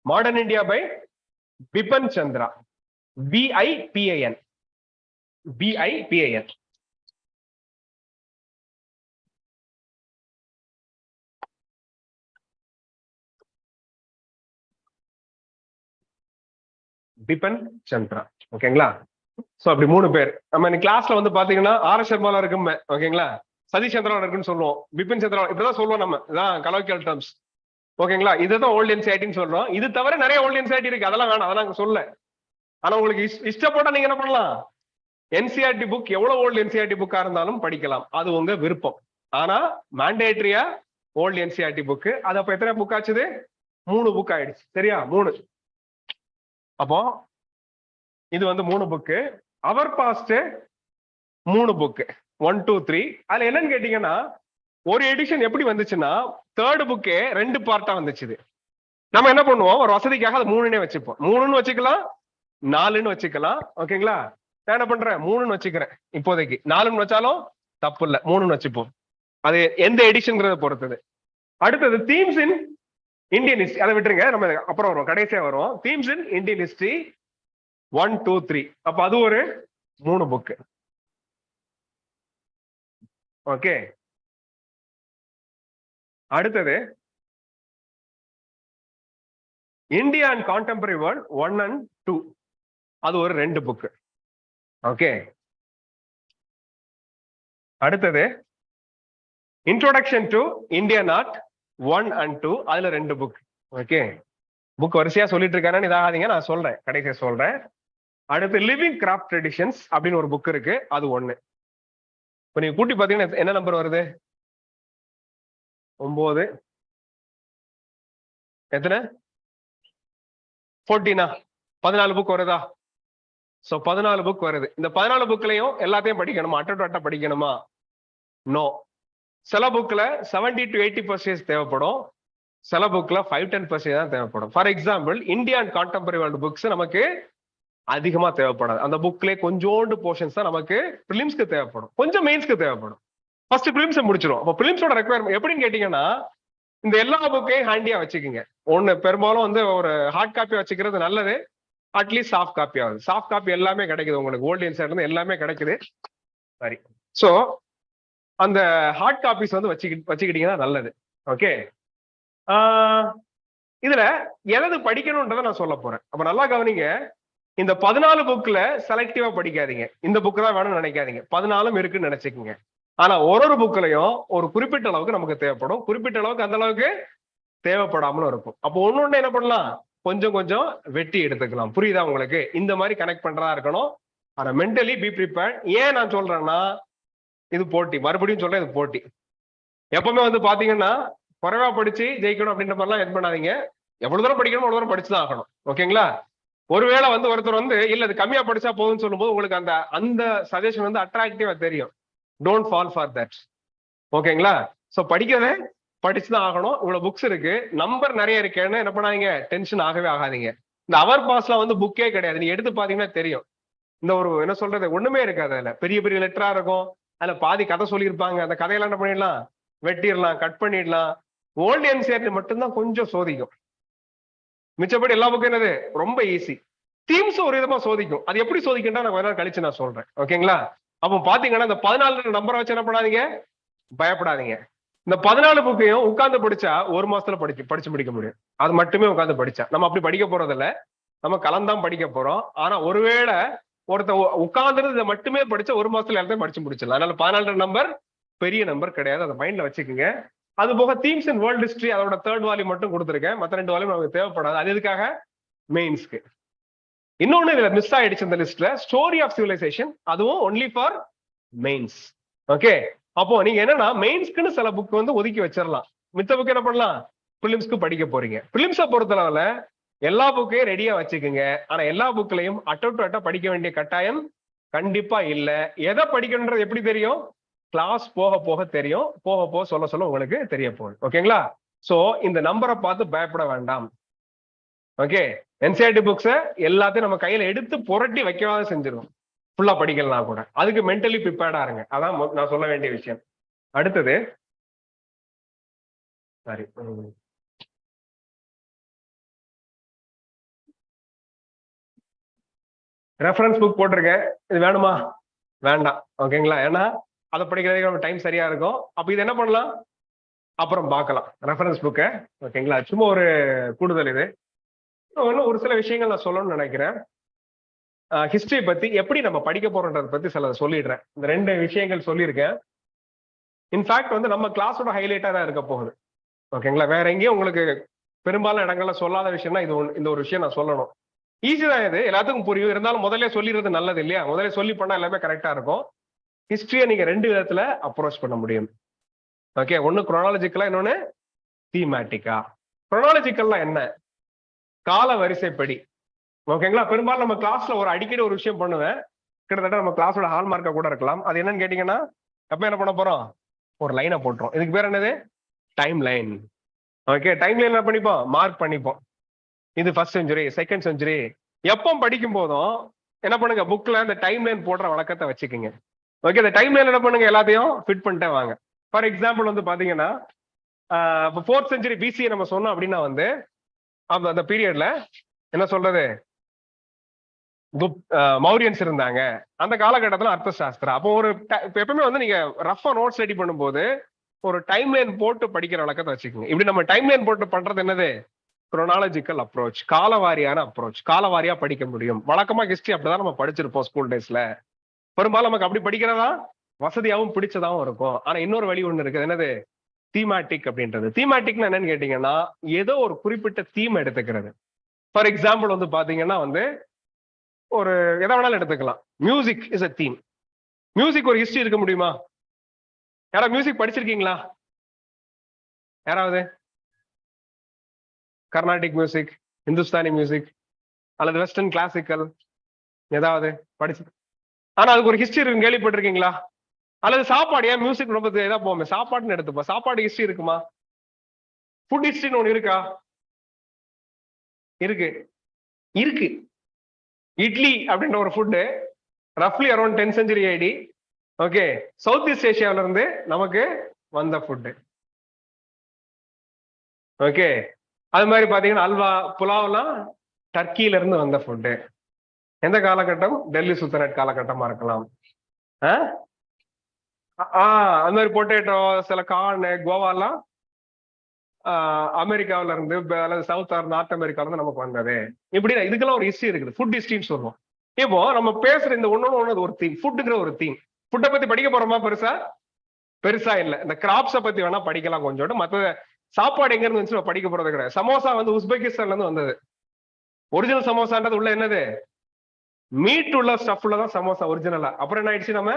modern India by Bipan Chandra, BIPAN. Bipan Chandra. ஓகேங்களா? சோ அப்படி 3 பேர். நம்ம கிளாஸ்ல வந்து பாத்தீங்கன்னா ஆர் எஸ் சர்மால இருக்குமே. ஓகேங்களா? சதீஷ் சந்திரா இருக்குன்னு சொல்லுவோம், பிபின் சந்திரா இப்படிதான் சொல்லுவோம். நம்ம இதான் கலோக்கியல் டேர்ம்ஸ். ஓகேங்களா? இதுதான் ஓல்டு என்சிஆர்டின்னு சொல்றோம். இது தவிர நிறைய ஓல்டு என்சிஆர்டி இருக்கு, அதெல்லாம் வேணாம், அதெல்லாம் நாங்க சொல்ல. ஆனா உங்களுக்கு இஷ்டப்பட்டா நீங்க என்ன பண்ணலாம், என்சிஆர்டி புக் எவ்வளவு ஓல்டு என்சிஆர்டி புக்கா இருந்தாலும் படிக்கலாம், அது உங்க விருப்பம். ஆனா மேண்டேட்டரியா ஓல்டு என்சிஆர்டி புக். அது அப்ப எத்தனை புக் ஆச்சுது? 3 புக் ஆயிடுச்சு. சரியா? 3. அப்போ இது வந்து 3 புக்கு. அவர் பாஸ்ட் 3 புக்கு, 1 2 3. அதுல என்னன்னு கேட்டீங்கன்னா, ஒரு எடிஷன் எப்படி வந்துச்சுன்னா 3rd புக்கே 2 பார்ட்டா வந்துச்சு. நம்ம என்ன பண்ணுவோம், ஒரு வசதிக்காக அது 3னே வச்சுப்போம். 3ன்னு வச்சுக்கலாம், 4ன்னு வச்சுக்கலாம். ஓகேங்களா? நான் என்ன பண்றேன், 3ன்னு வச்சுக்கிறேன் இப்போதைக்கு. 4ன்னு வச்சாலும் தப்பு இல்லை, 3ன்னு வச்சுப்போம். அது எந்த எடிஷன்ங்கிறத பொறுத்தது. அடுத்தது தீம்ஸ் இன் இந்தியன் ஹிஸ்டரி, அதை விட்டுருங்க, நம்ம அப்புறம் வரும், கடைசியா வரும். Themes in Indian history 1 2 3. அப்ப அது ஒரு 3 புக்கு. ஓகே. அடுத்தது India and contemporary world 1 and 2. அது ஒரு 2 புக்கு. ஓகே. அடுத்தது introduction to Indian art 1 and 2. அதுல 2 புக். ஓகே. புக் வரிசையா சொல்லிட்டு இருக்கானு இதாகாதீங்க, நான் சொல்றேன், கடைசியா சொல்றேன். அடுத்து லிவிங் கிராஃப்ட் ட்ரெடிஷன்ஸ் அப்படின்னு ஒரு புக் இருக்கு, அது 1. இப்ப நீங்க கூட்டி பாத்தீங்கன்னா என்ன நம்பர் வருது? 9. எத்தனை? 14. 14 புக் வருதா? சோ 14 புக் வருது. இந்த 14 புக்லயும் எல்லாத்தையும் படிக்கணுமா, அட்ட படிக்கணுமா? நோ. சில புக்ல 70 to 80% தேவைப்படும், சில புக்ல 5-10% தான் தேவைப்படும். For example India and contemporary world books நமக்கு அதிகமா தேவைப்படாது. அந்த புக்ல கொஞ்சோண்டு போர்ஷன்ஸ் தான் நமக்கு பிலிம்ஸ்க்கு தேவைப்படும், கொஞ்சம் மெயின்ஸ்க்கு தேவைப்படும். ஃபர்ஸ்ட் பிலிம்ஸ் முடிச்சிடும். அப்போ பிலிம்ஸோட ரெக்குவயர்மெண்ட் எப்படின்னு கேட்டீங்கன்னா, இந்த எல்லா புக்கையும் ஹேண்டியா வச்சுக்கோங்க. ஒண்ணு பெரும்பாலும் வந்து ஒரு ஹார்ட் காப்பி வச்சுக்கிறது நல்லது, அட்லீஸ்ட் சாஃப்ட் காப்பி ஆகுது. சாஃப்ட் காப்பி எல்லாமே கிடைக்குது உங்களுக்கு, ஓல்டு இன்சைட்ல இருந்து எல்லாமே கிடைக்குது. சரி, ஸோ அந்த ஹார்ட் காப்பீஸ் வந்து வச்சுக்கிட்டீங்கன்னா நல்லது. ஓகே. இதுல எது படிக்கணும்ன்றதை நான் சொல்ல போறேன். அப்ப நல்லா கவனிங்க. இந்த 14 புக்ல செலக்டிவா படிக்காதீங்க, இந்த புக் தான் வேணும்னு நினைக்காதீங்க. 14 இருக்குன்னு நினைச்சுக்கோங்க. ஆனா ஒரு புக்லயும் ஒரு குறிப்பிட்ட அளவுக்கு நமக்கு தேவைப்படும், குறிப்பிட்ட அளவுக்கு அந்த அளவுக்கு தேவைப்படாமலும் இருக்கும். அப்போ ஒண்ணு என்ன பண்ணலாம், கொஞ்சம் கொஞ்சம் வெட்டி எடுத்துக்கலாம். புரியுதா உங்களுக்கு? இந்த மாதிரி கனெக்ட் பண்றதா இருக்கணும். ஆனா மென்டலி பி ப்ரிப்பேர்ட். ஏன் நான் சொல்றேன்னா, இது போட்டி, மறுபடியும் சொல்றேன், இது போட்டி. எப்பவுமே வந்து பாத்தீங்கன்னா குறைவா படிச்சு ஜெயிக்கணும் அப்படின்ற மாதிரிலாம் எது பண்ணாதீங்க. எவ்வளவு தூரம் படிக்கணும் அவ்வளவு தூரம் படிச்சுதான் ஆகணும். ஓகேங்களா? ஒருவேளை வந்து ஒருத்தர் வந்து இல்ல இது கம்மியா படிச்சா போதும்னு சொல்லும்போது உங்களுக்கு அந்த சஜஷன் வந்து அட்ராக்டிவா தெரியும். Don't fall for that. ஓகேங்களா? சோ படிக்கிறத படிச்சுதான் ஆகணும். இவ்வளவு புக்ஸ் இருக்கு, நம்பர் நிறைய இருக்கேன்னு என்ன பண்ணாதீங்க, டென்ஷன் ஆகவே ஆகாதீங்க. இந்த அவர் பாஸ்ல வந்து புக்கே கிடையாது, நீங்க எடுத்து பாத்தீங்கன்னா தெரியும். இந்த ஒரு என்ன சொல்றது, ஒண்ணுமே இருக்காது. அதுல பெரிய பெரிய லெட்டரா இருக்கும், அதுல பாதி கதை சொல்லியிருப்பாங்க. அந்த கதையெல்லாம் என்ன பண்ணிடலாம், வெட்டிடலாம், கட் பண்ணிடலாம். ஓல்டு என்சிஆர்டி மட்டும்தான் கொஞ்சம் சோதிக்கும், மிச்சப்படி எல்லா புக்கும் என்னது ரொம்ப ஈஸி. தீம்ஸ் ஒரு விதமா சோதிக்கும். அது எப்படி சோதிக்கும்னா நான் கொஞ்ச நேரம் கழிச்சு நான் சொல்றேன். ஓகேங்களா? அப்போ பாத்தீங்கன்னா இந்த 14 நம்பரை வச்சு என்ன பண்ணாதீங்க, பயப்படாதீங்க. இந்த 14 புக்கையும் உட்கார்ந்து படிச்சா ஒரு மாசத்துல படிச்சு முடிக்க முடியும். அது மட்டுமே உட்கார்ந்து படிச்சா. நம்ம அப்படி படிக்க போறது இல்ல, நம்ம கலந்தான் படிக்க போறோம். ஆனா ஒருவேளை ஒருத்த உட்கார்ந்து இதை மட்டுமே படிச்சா ஒரு மாசத்துல எல்லாத்தையும் படிச்சு முடிச்சிடலாம். அதனால 14 நம்பர் பெரிய நம்பர் கிடையாது, அதை மைண்ட்ல வச்சுக்கோங்க. அது போக தீம்ஸ் இன் வேர்ல்ட் ஹிஸ்டரி அதோட 3rd வால்யூம் மட்டும் கொடுத்துருக்கேன், மற்ற 2 வால்யூம் நமக்கு தேவைப்படாது. அது எதுக்காக, மெயின்ஸ்க்கு. இன்னொன்னு இதுல மிஸ் ஆயிடுச்சு இந்த லிஸ்ட்ல, ஸ்டோரி ஆஃப் சிவிலைசேஷன், அதுவும் ஒன்லி ஃபார் மெயின்ஸ். ஓகே. அப்போ நீங்க என்னன்னா மெயின்ஸ்க்குன்னு சில புக் வந்து ஒதுக்கி வச்சிடலாம், மித்த புக் என்ன பண்ணலாம் ப்ரிலிம்ஸ்க்கு படிக்க போறீங்க. ப்ரிலிம்ஸை பொறுத்தளவுல எல்லா புக்கையும் ரெடியா வச்சுக்கோங்க. ஆனா எல்லா புக்லையும் அட்ட படிக்க வேண்டிய கட்டாயம் கண்டிப்பா இல்ல. எதை படிக்கணும்ன்றது எப்படி தெரியும்? கிளாஸ் போக போக தெரியும். போக போக சொல்ல உங்களுக்கு தெரிய போகுது. ஓகேங்களா? சோ இந்த நம்பரை பார்த்து பயப்பட வேண்டாம். ஓகே, என்சிஆர்டி புக்ஸை எல்லாத்தையும் நம்ம கையில எடுத்து புரட்டி வைக்கவாத செஞ்சிடும். ஃபுல்லா படிக்கலாம் கூட. அதுக்கு மென்டலி ப்ரிப்பேர்டா இருங்க. அதான் நான் சொல்ல வேண்டிய விஷயம். அடுத்தது சாரி, ரெஃபரன்ஸ் புக் போட்டிருக்கேன். இது வேணுமா? வேண்டாம். ஓகேங்களா? ஏன்னா அதை படிக்கிறதுக்கு நம்ம டைம் சரியா இருக்கும். அப்ப இது என்ன பண்ணலாம்? அப்புறம் பார்க்கலாம் ரெஃபரன்ஸ் புக்கை. ஓகேங்களா? சும்மா ஒரு கூடுதல் இது. இன்னும் ஒரு சில விஷயங்கள் நான் சொல்லணும்னு நினைக்கிறேன். ஹிஸ்டரி பத்தி எப்படி நம்ம படிக்க போறோன்றதை பத்தி சில சொல்லிடுறேன். இந்த 2 விஷயங்கள் சொல்லியிருக்கேன். இன்ஃபேக்ட் வந்து நம்ம கிளாஸோட ஹைலைட்டா தான் இருக்க போகுது. ஓகேங்களா? வேற எங்கேயும் உங்களுக்கு பெரும்பாலும் இடங்கள்ல சொல்லாத விஷயம்னா இந்த ஒரு விஷயம் நான் சொல்லணும். ஈஸி தான், இது எல்லாத்துக்கும் புரியும். இருந்தாலும் முதல்ல சொல்லிடுறது நல்லது இல்லையா? முதல்ல சொல்லி பண்ணா எல்லாமே கரெக்டா இருக்கும். ஹிஸ்டரியை நீங்க 2 விதத்துல அப்ரோச் பண்ண முடியும். ஓகே, ஒன்னு குரோனாலஜிக்கலா, இன்னொன்னு தீமேட்டிக்கா. குரோனாலஜிக்கல்னா என்ன? கால வரிசைப்படி. ஓகேங்களா? பெரும்பாலும் நம்ம கிளாஸ்ல அடிக்கடி ஒரு விஷயம் பண்ணுவேன். கிட்டத்தட்ட நம்ம கிளாஸோட ஹால்மார்க்கா கூட இருக்கலாம். அது என்னன்னு கேட்டீங்கன்னா, எப்ப என்ன பண்ண போறோம்? ஒரு லைனை போட்டுரும். இதுக்கு பேர் என்னது? Time line. Okay, time line என்ன பண்ணிப்போம்? மார்க் பண்ணிப்போம். இது ஃபர்ஸ்ட் செஞ்சுரி, செகண்ட் செஞ்சுரி. எப்போ படிக்கும் போதும் என்ன பண்ணுங்க? புக்ல இந்த டைம் லைன் போடுற வழக்கத்தை வச்சுக்கோங்க. ஓகே, இந்த டைம் லைன் என்ன பண்ணுங்க? எல்லாத்தையும் ஃபிட் பண்ணிட்டே வாங்க. ஃபார் எக்ஸாம்பிள் வந்து பாத்தீங்கன்னா, இப்போ 4th century BC நம்ம சொன்னோம் அப்படின்னா வந்து அந்த பீரியட்ல என்ன சொல்றது, மௌரியன்ஸ் இருந்தாங்க. அந்த காலகட்டத்தில் அர்த்த சாஸ்திரம். அப்போ எப்பவுமே வந்து நீங்க ரஃபா நோட்ஸ் ரெடி பண்ணும்போது ஒரு டைம் லைன் போட்டு படிக்கிற வழக்கத்தை வச்சுக்கோங்க. இப்படி நம்ம டைம் லைன் போட்டு பண்றது என்னது? குரோனாலஜிக்கல் அப்ரோச், காலவாரியான அப்ரோச். காலவாரியா படிக்க முடியும். வழக்கமா ஹிஸ்டரி அப்படிதான் நம்ம படிச்சிருப்போம் ஸ்கூல் டேஸ்ல. பெரும்பாலும் நமக்கு அப்படி படிக்கிறதா வசதியாகவும் பிடிச்சதாகவும் இருக்கும். ஆனா இன்னொரு வழி ஒண்ணு இருக்குது. என்னது? தீமேட்டிக் அப்படின்றது. தீமேட்டிக்னா என்னன்னு கேட்டீங்கன்னா, ஏதோ ஒரு குறிப்பிட்ட தீம் எடுத்துக்கிறது. ஃபார் எக்ஸாம்பிள் வந்து பாத்தீங்கன்னா வந்து ஒரு எதை வேணாலும் எடுத்துக்கலாம். Music is a theme. Music ஒரு ஹிஸ்டரி இருக்க முடியுமா? யாராவது மியூசிக் படிச்சிருக்கீங்களா? யாராவது? கர்நாடிக் மியூசிக், இந்துஸ்தானி மியூசிக் அல்லது வெஸ்டர்ன் கிளாசிக்கல் ஏதாவது படிச்சு, ஆனா அதுக்கு ஒரு ஹிஸ்டரி இருக்கு, கேள்விப்பட்டிருக்கீங்களா? அல்லது சாப்பாடு, ஏன் மியூசிக் ரொம்ப இதா போமே, சாப்பாடுன்னு எடுத்துப்போம். சாப்பாடு ஹிஸ்டரி இருக்குமா? ஃபுட் ஹிஸ்டரின்னு ஒண்ணு இருக்கா? இருக்கு. இட்லி அப்படின்ற ஒரு ஃபுட்டு ரஃப்லி around 10th century AD. Okay, south east ஏஷியாவில இருந்து நமக்கு வந்த ஃபுட்டு. ஓகே, அது மாதிரி பாத்தீங்கன்னா அல்வா, புலாவ்லாம் டர்க்கியில இருந்து வந்த ஃபுட்டு. எந்த காலகட்டம்? டெல்லி சுல்தனேட் காலகட்டமா இருக்கலாம். அது மாதிரி பொட்டேட்டோ, சில கார்ன், கோவாலாம் அமெரிக்காவில இருந்து அல்லது சவுத் ஆர் நார்த் அமெரிக்கால இருந்து நமக்கு வந்தது. இப்படி இதுக்கெல்லாம் ஒரு ஹிஸ்டரி இருக்குது. ஃபுட் ஹிஸ்டரின்னு சொல்லுவோம். இப்போ நம்ம பேசுற இந்த ஒண்ணு ஒரு தீம், ஃபுட்டுங்கிற ஒரு தீம். ஃபுட்டை பத்தி படிக்க போறோமா? பெருசா இல்ல. இந்த கிராப்ஸை பத்தி வேணா படிக்கலாம் கொஞ்சோண்டு. மத்த சாப்பாடு எங்க இருந்து வந்துச்சு படிக்க போறது கிடையாது. சமோசா வந்து உஸ்பெகிஸ்தான்ல இருந்து வந்தது. ஒரிஜினல் சமோசான்றது உள்ள என்னது? மீட் உள்ள ஸ்டஃப்ல தான் சமோசா ஒரிஜினலா. அப்புறம் என்ன ஆயிடுச்சு? நம்ம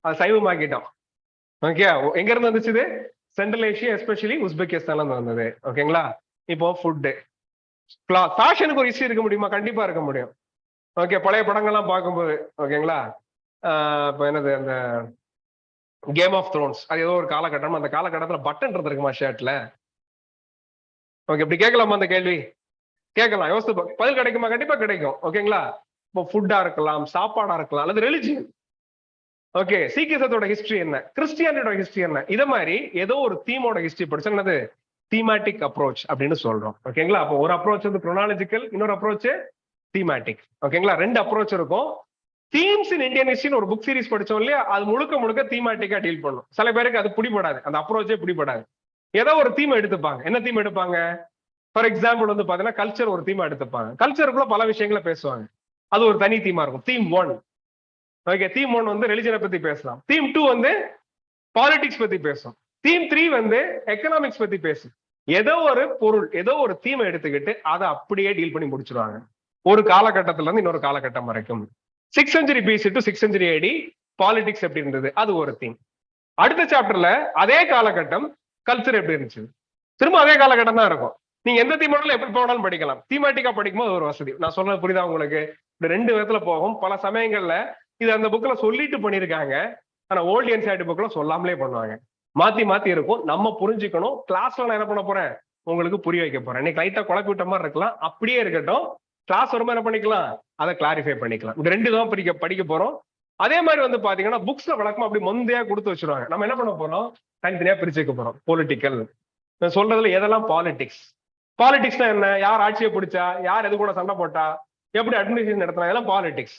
அதை சைவமாக்கிட்டோம். ஓகே, எங்க இருந்து வந்துச்சு? சென்ட்ரல் ஏஷியா, எஸ்பெஷலி உஸ்பெகிஸ்தான்ல இருந்து வந்தது. ஓகேங்களா? இப்போ ஃபுட்டு. ஃபேஷனுக்கு ஒரு ஹிஸ்டரி இருக்க முடியுமா? கண்டிப்பா இருக்க முடியும். ஓகே, பழைய படங்கள்லாம் பார்க்கும்போது ஓகேங்களா, இப்போ என்னது அந்த கேம் ஆஃப் த்ரோன்ஸ், அது ஏதோ ஒரு காலகட்டம். அந்த காலகட்டத்தில் பட்டன் இருக்குமா ஷர்ட்ல? ஓகே, இப்படி கேட்கலாமா? அந்த கேள்வி கேட்கலாம். யோசித்து பதில் கிடைக்குமா? கண்டிப்பா கிடைக்கும். ஓகேங்களா? இப்போ ஃபுட்டா இருக்கலாம், சாப்பாடா இருக்கலாம், அல்லது ரிலிஜியன். ஓகே, சீக்கியத்தோட ஹிஸ்டரி என்ன, கிறிஸ்டியானியோட ஹிஸ்டரி என்ன, இத மாதிரி ஏதோ ஒரு தீமோட ஹிஸ்டரி படிச்சா என்னது? தீமேட்டிக் அப்ரோச் அப்படின்னு சொல்றோம். ஓகேங்களா? அப்போ ஒரு அப்ரோச் வந்து குரோனாலஜிக்கல், இன்னொரு அப்ரோச் தீமேட்டிக். ஓகேங்களா? 2 அப்ரோச் இருக்கும். தீம்ஸ் இன் இந்தியன் ஹிஸ்டரின்னு ஒரு புக் சீரிஸ் படிச்சோம் இல்லையா, அது முழுக்க தீமேட்டிக்கா டீல் பண்ணும். சில பேருக்கு அது பிடிபடாது, அந்த அப்ரோச்சே பிடிபடாது. ஏதோ ஒரு தீம் எடுத்துப்பாங்க. என்ன தீம் எடுப்பாங்க? ஃபார் எக்ஸாம்பிள் வந்து பாத்தீங்கன்னா கல்ச்சர் ஒரு தீமா எடுத்துப்பாங்க. கல்ச்சருக்குள்ள பல விஷயங்களை பேசுவாங்க. அது ஒரு தனி தீமா இருக்கும். தீம் 1. ஓகே, தீம் 1 வந்து ரிலிஜனை பத்தி பேசலாம். தீம் 2 வந்து பாலிடிக்ஸ் பத்தி பேசும். தீம் 3 வந்து எக்கனாமிக்ஸ் பத்தி பேசும். ஏதோ ஒரு பொருள், ஏதோ ஒரு தீமை எடுத்துக்கிட்டு அதை அப்படியே டீல் பண்ணி முடிச்சிருவாங்க. ஒரு காலகட்டத்துல இருந்து இன்னொரு காலகட்டம் வரைக்கும். 6th century BC to 6th century AD politics எப்படி இருந்தது, அது ஒரு தீம். அடுத்த சாப்டர்ல அதே காலகட்டம் கல்ச்சர் எப்படி இருந்துச்சு, திரும்ப அதே காலகட்டம் தான் இருக்கும். நீங்க எந்த தீம் மாடலும் எப்படி போனாலும் படிக்கலாம். தீமேட்டிக்கா படிக்கும்போது ஒரு வசதி. நான் சொல்றது புரியுதா உங்களுக்கு? இந்த 2 விதத்துல போகும். பல சமயங்கள்ல இது அந்த புக்ல சொல்லிட்டு பண்ணிருக்காங்க. ஆனா ஓல்டு என்சிஆர்டி புக்ல சொல்லாமலே பண்ணுவாங்க. மாத்தி மாத்தி இருக்கும். நம்ம புரிஞ்சுக்கணும். கிளாஸ்ல நான் என்ன பண்ண போறேன், உங்களுக்கு புரிய வைக்க போறேன். இன்னைக்கு லைட்டா குழப்பி விட்ட மாதிரி இருக்கலாம், அப்படியே இருக்கட்டும். கிளாஸ் வரும்போது என்ன பண்ணிக்கலாம், அதை கிளாரிஃபை பண்ணிக்கலாம். இந்த 2 தான் படிக்க போறோம். அதே மாதிரி வந்து பாத்தீங்கன்னா புக்ஸ்ல வழக்கமா அப்படி மொந்தையா கொடுத்து வச்சிருவாங்க. நம்ம என்ன பண்ண போறோம், தனித்தனியா பிரிச்சு வைக்க போறோம். பொலிட்டிக்கல் சொல்றதுல எதெல்லாம் பாலிடிக்ஸ், பாலிடிக்ஸ்னா என்ன, யார் ஆட்சியை பிடிச்சா, யார் எது கூட சண்டை போட்டா, எப்படி அட்மினிஸ்ட்ரேஷன் நடத்தினா, இதெல்லாம் பாலிடிக்ஸ்.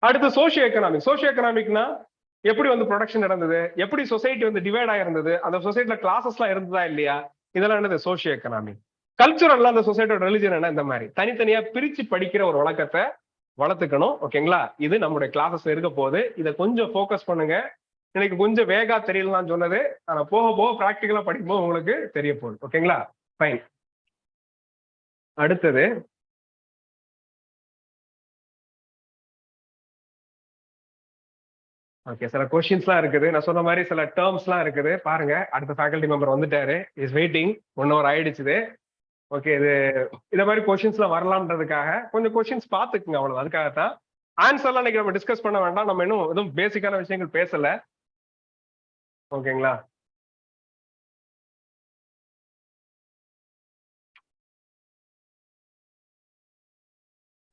அடுத்து சோசியோ எக்கனாமிக். சோசியோ எக்கனாமிக்னா எப்படி வந்து ப்ரொடக்ஷன் நடந்தது, எப்படி சொசைட்டி வந்து டிவைட் ஆயிருந்தது, அந்த சொசைட்டில கிளாஸஸ்லாம் இருந்ததா இல்லையா, இதெல்லாம் என்னது சோசியோ எக்கனாமிக். கல்ச்சுரல்ல அந்த சொசைட்டியோட ரிலிஜன் என்ன, இந்த மாதிரி தனித்தனியா பிரிச்சு படிக்கிற ஒரு வழக்கத்தை வளர்த்துக்கணும். ஓகேங்களா? இது நம்மளுடைய கிளாஸஸ் இருக்க போது. இதை கொஞ்சம் ஃபோக்கஸ் பண்ணுங்க. எனக்கு கொஞ்சம் வேகா தெரியலாம் சொன்னது, ஆனா போக போக ப்ராக்டிக்கலா படிக்கும்போது உங்களுக்கு தெரிய போகுது. ஓகேங்களா? ஃபைன். அடுத்தது ஓகே, சில கொஸ்டின்ஸ்லாம் இருக்குது. நான் சொன்ன மாதிரி சில டேர்ம்ஸ்லாம் இருக்குது. பாருங்க, அடுத்த ஃபேக்கல்டி மெம்பர் வந்துட்டாரு, இஸ் வெயிட்டிங். 1 hour ஆயிடுச்சு. ஓகே, இது இந்த மாதிரி கொஸ்டின்ஸ்லாம் வரலாம்ன்றதுக்காக கொஞ்சம் கொஸ்டின்ஸ் பார்த்துக்குங்க, அவ்வளவு. அதுக்காகத்தான். ஆன்சர்லாம் இன்னைக்கு நம்ம டிஸ்கஸ் பண்ண வேண்டாம். நம்ம இன்னும் எதுவும் பேசிக்கான விஷயங்கள் பேசல. ஓகேங்களா?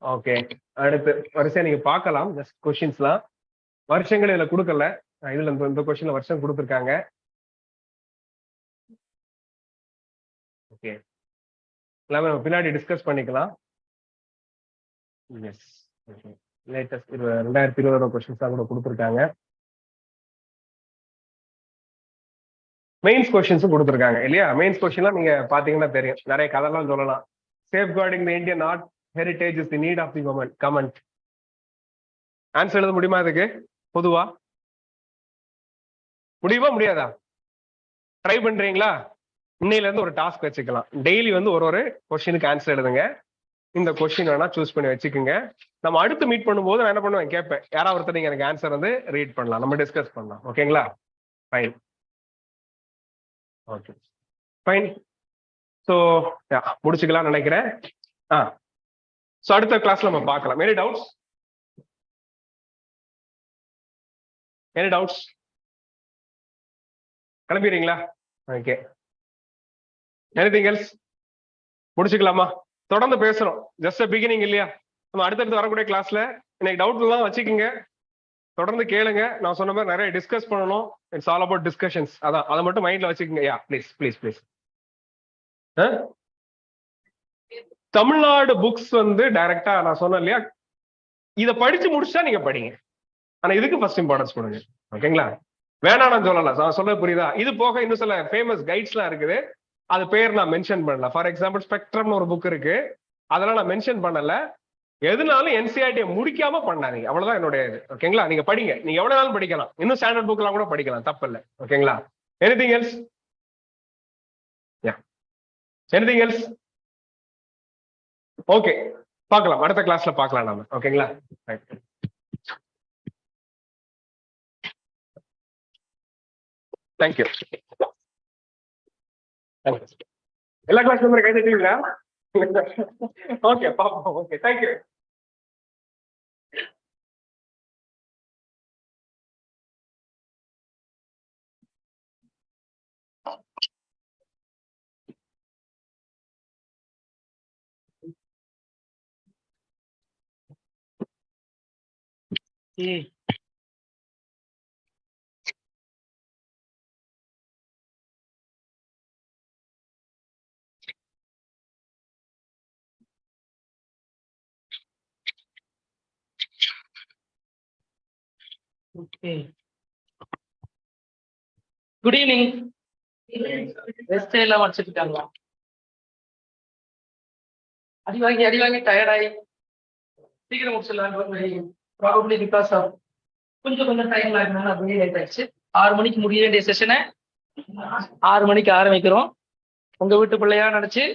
ஓகே, அடுத்து வரிசையா நீங்க பார்க்கலாம். ஜஸ்ட் கொஸ்டின்ஸ்லாம் வருஷங்கள் இதுல கொடுக்கல. இதுல இந்த கொஸ்டின்ல வருஷம் கொடுத்துருக்காங்க. ஓகே, எல்லாமே நம்ம பின்னாடி டிஸ்கஸ் பண்ணிக்கலாம். எஸ், லேட்டஸ்ட் 2020 கொஸ்டின்ஸ் தான் கூட கொடுத்துருக்காங்க. மெயின்ஸ் கொஸ்டின்ஸும் கொடுத்துருக்காங்க இல்லையா? மெயின்ஸ் கொஸ்டின்லாம் நீங்க பாத்தீங்கன்னா தெரியும், நிறைய கதைலாம் சொல்லலாம். Safeguarding the Indian art heritage is the need of the comment. Answer எழுத முடியுமா இதுக்கு? பொதுவா முடியுமா முடியாதா? ட்ரை பண்றீங்களா? இன்னையில இருந்து ஒரு டாஸ்க் வச்சுக்கலாம். டெய்லி வந்து ஒரு கொஸ்டினுக்கு ஆன்சர் எழுதுங்க. இந்த கொஸ்டின் வேணா சூஸ் பண்ணி வச்சுக்கோங்க. நம்ம அடுத்து மீட் பண்ணும்போது நான் என்ன பண்ணுவேன், கேட்பேன், யாராவது ஒருத்தர் நீங்க எனக்கு ஆன்சர் வந்து ரீட் பண்ணலாம், நம்ம டிஸ்கஸ் பண்ணலாம். ஓகேங்களா? ஃபைன். Okay, fine. ஸோ முடிச்சுக்கலாம் நினைக்கிறேன். ஸோ அடுத்த கிளாஸ்ல நம்ம பார்க்கலாம். Any doubts? Any doubts? கிளம்பிடுறீங்களா? Okay, anything else? முடிச்சுக்கலாமா? தொடர்ந்து பேசுறோம், ஜஸ்ட் பிகினிங் இல்லையா? நம்ம அடுத்தடுத்து வரக்கூடிய கிளாஸ்ல இன்னைக்கு டவுட் எல்லாம் வச்சுக்கோங்க, தொடர்ந்து கேளுங்க. நான் சொன்ன மாதிரி நிறைய டிஸ்கஸ் பண்ணணும். It's all about discussions. அதான், அதை மட்டும் மைண்ட்ல வச்சுக்கோங்க. Yeah, please please please. Tamil Nadu books வந்து டைரக்டா நான் சொன்னேன் இல்லையா, இதை படிச்சு முடிச்சா நீங்க படிங்க. ஆனா இதுக்கு ஃபர்ஸ்ட் இம்பார்ட்டன்ஸ் கொடுங்க. ஓகேங்களா? வேணா நான் சொல்லலாம், நான் சொல்ல புரியுதா? இது போக இன்னும் சில ஃபேமஸ் கைட்ஸ்லாம் இருக்குது. அது பேர் நான் மென்ஷன் பண்ணல. ஃபார் எக்ஸாம்பிள் ஸ்பெக்ட்ரம்னு ஒரு புக் இருக்கு, அதெல்லாம் நான் மென்ஷன் பண்ணல. எதுனாலும் என்சிஆர்டியை முடிக்காம பண்ணாதீங்க, அவ்வளவுதான் என்னுடைய இது. ஓகேங்களா? நீங்க படிங்க, நீங்க எவ்வளவு நாளும் படிக்கலாம். இன்னும் ஸ்டாண்டர்ட் புக் எல்லாம் கூட படிக்கலாம், தப்பு இல்லை. ஓகேங்களா? Anything else? Anything else? Okay, பார்க்கலாம், அடுத்த கிளாஸ்ல பார்க்கலாம் நாம. ஓகேங்களா? தேங்க்யூ. எல்லா கிளாஸ் மெம்பர் கை தட்டுவீங்களா? ஓகே, பாப்போம். Okay, thank you. Okay. Good evening. Rest எல்லாம் வச்சுக்கிட்டாங்களா? அடி வாங்கி டயர்டாயி சீக்கிரம் முடிச்சிடலாம். ப்ராபப்லி பிகாஸ் ஆஃப் கொஞ்சம் டைம் ஆகினாலும் அப்படியே லேட் ஆயிடுச்சு. 6 மணிக்கு முடிய வேண்டிய செஷனை 6 மணிக்கு ஆரம்பிக்கிறோம். உங்க வீட்டு பிள்ளையா நினைச்சு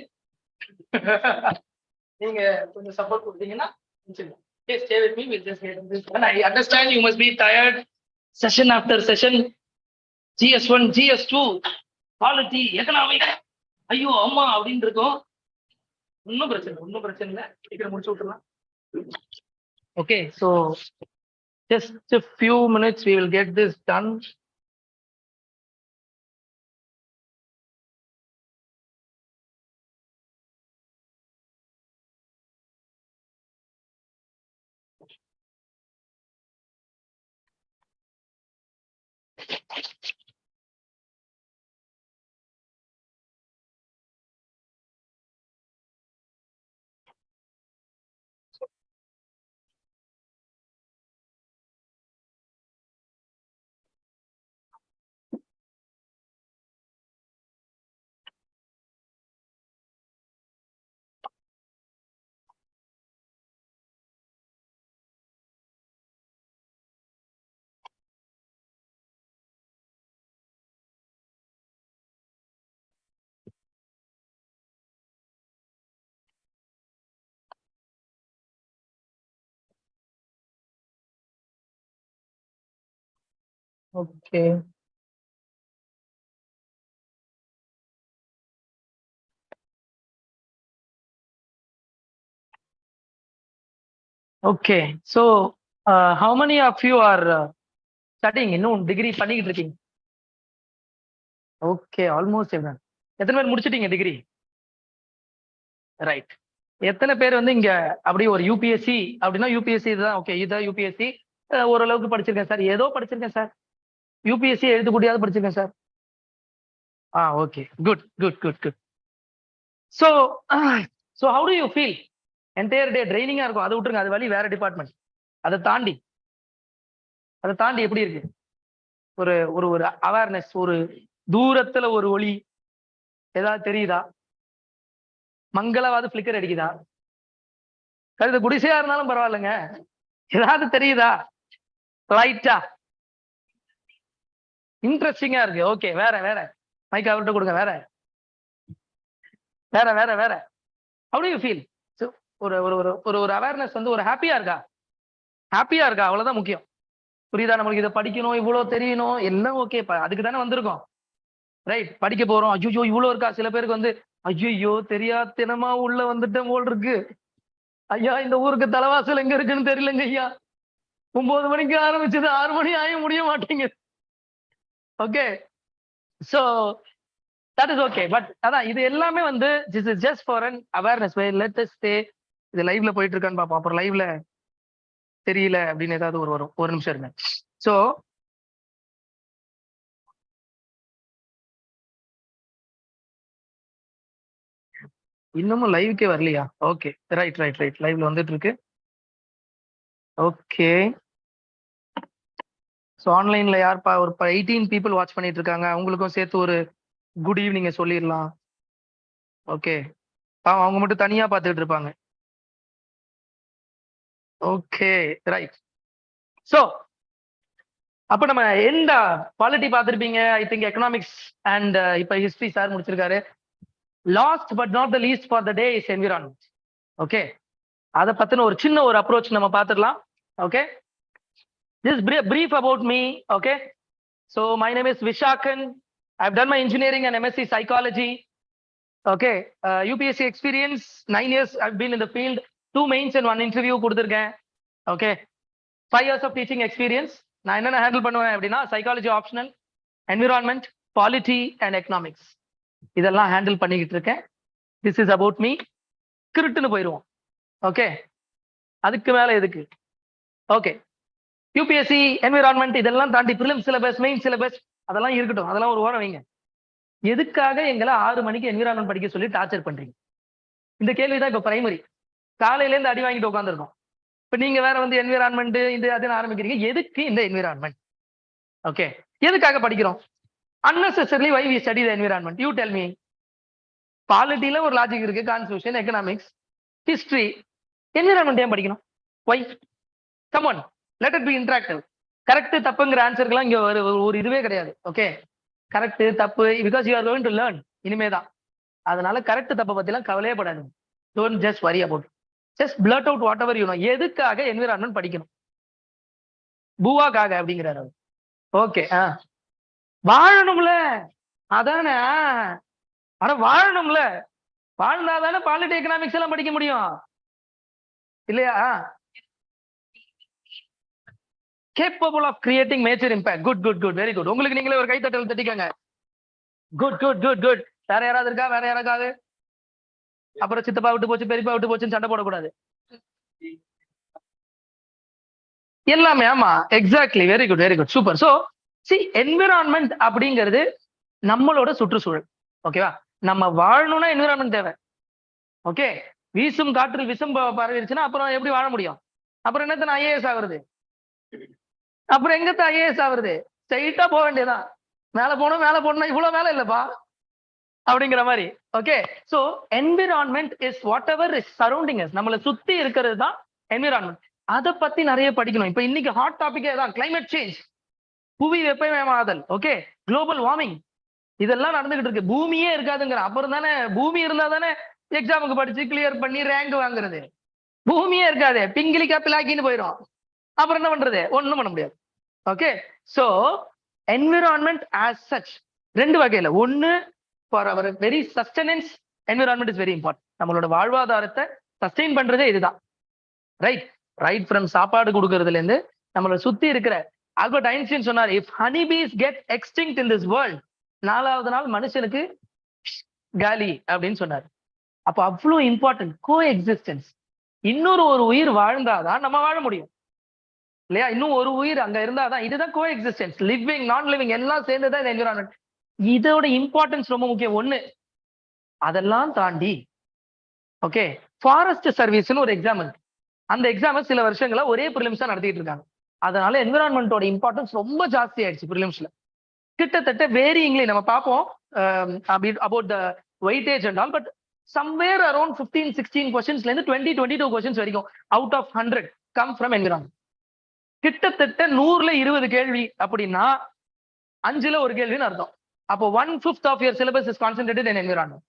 நீங்க கொஞ்சம் சப்போர்ட் கொடுத்தீங்கன்னா stay with me. We'll just get this one. I understand you must be tired. Session after session, GS1, GS2, polity, economics, ஐயோ ஆமா அப்படின்னு இருக்கும். ஒன்றும் பிரச்சனை இல்லை, சீக்கிரம் முடிச்சு விட்டுலாம். Okay, so just a few minutes we will get this done. Okay, okay. So how many of you are studying? இன்னும் டிகிரி பண்ணிக்கிட்டு இருக்கீங்க? ஓகே, ஆல்மோஸ்ட் எவ்வளோ, எத்தனை பேர் முடிச்சிட்டீங்க டிகிரி? ரைட். எத்தனை பேர் வந்து இங்க அப்படியே ஒரு யூபிஎஸ்சி அப்படின்னா யூபிஎஸ்சி இதுதான், ஓகே இதுதான் யூபிஎஸ்சி, ஓரளவுக்கு படிச்சிருக்கேன் சார், ஏதோ படிச்சிருக்கேன் சார், யூபிஎஸ்சி எழுதக்கூடியாவது படிச்சிருக்கேன் sir. Okay, good good good good. So so how do you feel? Entire day ட்ரைனிங்கா இருக்கும், அதை விட்டுருங்க, அது வழி வேற டிபார்ட்மெண்ட். அதை தாண்டி எப்படி இருக்கு? ஒரு ஒரு ஒரு அவேர்னஸ், ஒரு தூரத்துல ஒரு ஒளி ஏதாவது தெரியுதா? மங்களவாது பிளிக்கர் அடிக்குதா? கருது குடிசையா இருந்தாலும் பரவாயில்லைங்க, ஏதாவது தெரியுதா? லைட்டா இன்ட்ரெஸ்டிங்கா இருக்கு. ஓகே, வேற மைக் அவர்கிட்ட கொடுங்க. வேற how do you feel? ஒரு ஒரு ஒரு ஒரு அவேர்னஸ் வந்து ஒரு ஹாப்பியா இருக்கா? அவ்வளவுதான் முக்கியம். புரியுதா? நம்மளுக்கு இதை படிக்கணும், இவ்வளவு தெரியணும், எல்லாம் ஓகே, அதுக்கு தானே வந்திருக்கோம். ரைட், படிக்க போறோம். ஐயோ இவ்வளவு இருக்கா? சில பேருக்கு வந்து ஐயோ தெரியாதனமா உள்ள வந்துட்டேன் போல் இருக்கு. ஐயா இந்த ஊருக்கு தலைவாசல் எங்க இருக்குன்னு தெரியலங்க ஐயா. 9 மணிக்கு ஆரம்பிச்சது 6 மணி ஆய முடிய மாட்டேங்க. Okay, so that is okay. But அதான் இது எல்லாமே வந்து this is just for an awareness. Let us stay. இது லைவ்ல போயிட்டு இருக்கான்னு பார்ப்போம். அப்புறம் லைவ்ல தெரியல அப்படின்னு ஏதாவது வரும். ஒரு நிமிஷம் இருங்க. ஸோ இன்னமும் லைவுக்கே வரலையா? ஓகே, ரைட், லைவ்ல வந்துட்டு இருக்கு. ஓகே, ஸோ ஆன்லைன்ல யார்ப்பா ஒரு 18 பீப்புள் வாட்ச் பண்ணிட்டு இருக்காங்க, அவங்களுக்கும் சேர்த்து ஒரு குட் ஈவினிங் சொல்லிடலாம். ஓகே, அவங்க மட்டும் தனியா பார்த்துட்டு இருப்பாங்க. Okay, right. ஸோ அப்ப நம்ம எந்த பாலிட்டி பார்த்துருப்பீங்க, ஐ திங்க் எக்கனாமிக்ஸ் அண்ட் இப்ப ஹிஸ்டரி சார் முடிச்சிருக்காரு. Last but not the least for the day is environment. Okay, அதை பத்தின ஒரு சின்ன ஒரு அப்ரோச் நம்ம பார்த்துடலாம். Okay, just brief about me. Okay, so my name is Vishakan. I've done my engineering and MSc psychology. Okay, UPSC experience 9 years. I've been in the field, 2 mains and 1 interview கொடுத்திருக்கேன். Okay, 5 years of teaching experience. நான் என்னென்ன handle பண்ணுவேன் அப்படின்னா psychology optional, environment, polity and economics இதெல்லாம் handle பண்ணிக்கிட்டு இருக்கேன். This is about me. கிருட்டுன்னு போயிடுவோம். ஓகே, அதுக்கு மேல எதுக்கு? ஓகே, யூபிஎஸ்சி என்விரான்மெண்ட் இதெல்லாம் தாண்டி பிரிலிம் சிலபஸ், மெயின் சிலபஸ் அதெல்லாம் இருக்கட்டும், அதெல்லாம் ஒரு ஓரம் வைங்க. எதுக்காக எங்களை 6 மணிக்கு என்விரான்மெண்ட் படிக்க சொல்லி டார்ச்சர் பண்றீங்க? இந்த கேள்விதான் இப்ப பிரைமரி. காலையில இருந்து அடி வாங்கிட்டு உட்காந்துருக்கோம். இப்ப நீங்க வேற வந்து என்விரான்மெண்ட் இது அதுன்னு ஆரம்பிக்கிறீங்க. எதுக்கு இந்த என்விரான்மெண்ட்? ஓகே, எதுக்காக படிக்கிறோம்? unnecessarily why we study the environment? You tell me. பாலிட்டியில ஒரு லாஜிக் இருக்கு, கான்ஸ்டிடியூஷன், எக்கனாமிக்ஸ், ஹிஸ்டரி, என்விரான்மெண்ட் ஏன் படிக்கணும்? why? come on, let it be interactive. Correct தப்புங்கிற ஆன்சருக்குலாம் இங்க ஒரு இதுவே கிடையாது. ஓகே, கரெக்ட் தப்பு because you are going to learn இனிமேதான். அதனால கரெக்ட் தப்பை பத்திலாம் கவலையே படாது. Don't just worry about, just blurt out whatever you know. எதுக்காக என்விரான்மெண்ட் படிக்கணும்? பூவாக்காக அப்படிங்கிறாரு. ஓகே, வாழணும்ல, அதானே. ஆனா வாழணும்ல, வாழ்ந்தாதானே பாலிட்டி எக்கனாமிக்ஸ் எல்லாம் படிக்க முடியும் இல்லையா? Capable of creating major impact. Good good good, very good. உங்களுக்கு நீங்களே ஒரு கைத்தட்டல் தட்டிக்கங்க. Good good good good. வேற யாராவது இருக்கா? வேற யாராவது? அப்புறம் சித்தப்பா விட்டு போச்சு, பெரியப்பா விட்டு போச்சுன்னு சண்டை போடக்கூடாது. எல்லாமே, ஆமா, exactly, very good very good, super. So C, environment அப்படிங்கிறது நம்மளோட சுற்றுச்சூழல். ஓகேவா? நம்ம வாழணும்னா என்விரான்மெண்ட் தேவை. ஓகே, வீசும் காற்றில் விஷம் பரவிடுச்சுன்னா அப்புறம் எப்படி வாழ முடியும்? அப்புறம் என்னத்த ஐஏஎஸ் ஆகுறது? அப்புறம் எங்கத்த ஐஏஎஸ் ஆகுறது? ஸ்ட்ரைட்டா போக வேண்டியதான். மேல போகணும் இவ்வளவு மேல இல்லப்பா அப்படிங்கிற மாதிரி. Okay, so environment is whatever is surrounding us. நம்மளை சுத்தி இருக்கிறது தான் என்விரான்மெண்ட். அதை பத்தி நிறைய படிக்கணும். இப்ப இன்னைக்கு ஹாட் டாபிக்கே தான் கிளைமேட் சேஞ்ச், புவி வெப்பமயமாதல். ஓகே, குளோபல் வார்மிங், இதெல்லாம் நடந்துகிட்டு இருக்கு. பூமியே இருக்காதுங்கிற. அப்புறம் தானே பூமி இருந்தா தானே எக்ஸாமுக்கு படிச்சு கிளியர் பண்ணி ரேங்க் வாங்குறது. பூமியே இருக்காது, பிங்கிலிக்கா பிளாக்கின்னு போயிடும். அப்புறம் என்ன பண்றது? ஒண்ணும் பண்ண முடியாது. Okay, so environment as such ரெண்டு வகையில. ஒன்னு, for our very sustenance, environment is very important. நம்மளோட வாழ்வாதாரத்தை சஸ்டெயின் பண்றதே இதுதான். ரைட் ரைட் ஃப்ரம் சாப்பாடு கொடுக்கறதுல இருந்து நம்மளை சுத்தி இருக்கிற. ஆல்பர்ட் ஐன்ஸ்டீன் சொன்னார், if honey piece get extinct in this world, 4வது நாள் மனுஷனுக்கு காலி அப்படின்னு சொன்னார். அப்போ அவ்வளவு இம்பார்ட்டன்ட் கோ எக்ஸிஸ்டன்ஸ். இன்னொரு ஒரு உயிர் வாழ்ந்தாதான் நம்ம வாழ முடியும் இல்லையா? இன்னும் ஒரு உயிர் அங்க இருந்தாதான். இதுதான் கோ எக்ஸிஸ்டன்ஸ். லிவிங் நான் லிவிங் எல்லாம் சேர்ந்துதான் இந்த என்விரான்மெண்ட். இதோட இம்பார்ட்டன்ஸ் ரொம்ப முக்கியம். ஒண்ணு, அதெல்லாம் தாண்டி ஓகே, ஃபாரஸ்ட் சர்வீஸ்னு ஒரு எக்ஸாம் இருக்கு. அந்த எக்ஸாம் சில வருஷங்களா ஒரே ப்ரிலிம்ஸா நடத்திட்டு இருக்காங்க. அதனால என்விரான்மெண்டோட இம்பார்ட்டன்ஸ் ரொம்ப ஜாஸ்தி ஆயிடுச்சு ப்ரிலிம்ஸ்ல. கிட்டத்தட்ட வேரியிங்லி நம்ம பார்ப்போம் about the weightage and all. But somewhere around 15-16 கொஸ்டின்ஸ்ல இருந்து 20-22 கொஸ்டின்ஸ் வரைக்கும் out of 100 come from environment. கிட்டத்தட்ட 100ல 20 கேள்வி அப்படின்னா 5ல ஒரு கேள்வின்னு அர்த்தம். அப்போ 1/5 of your syllabus is concentrated in environment.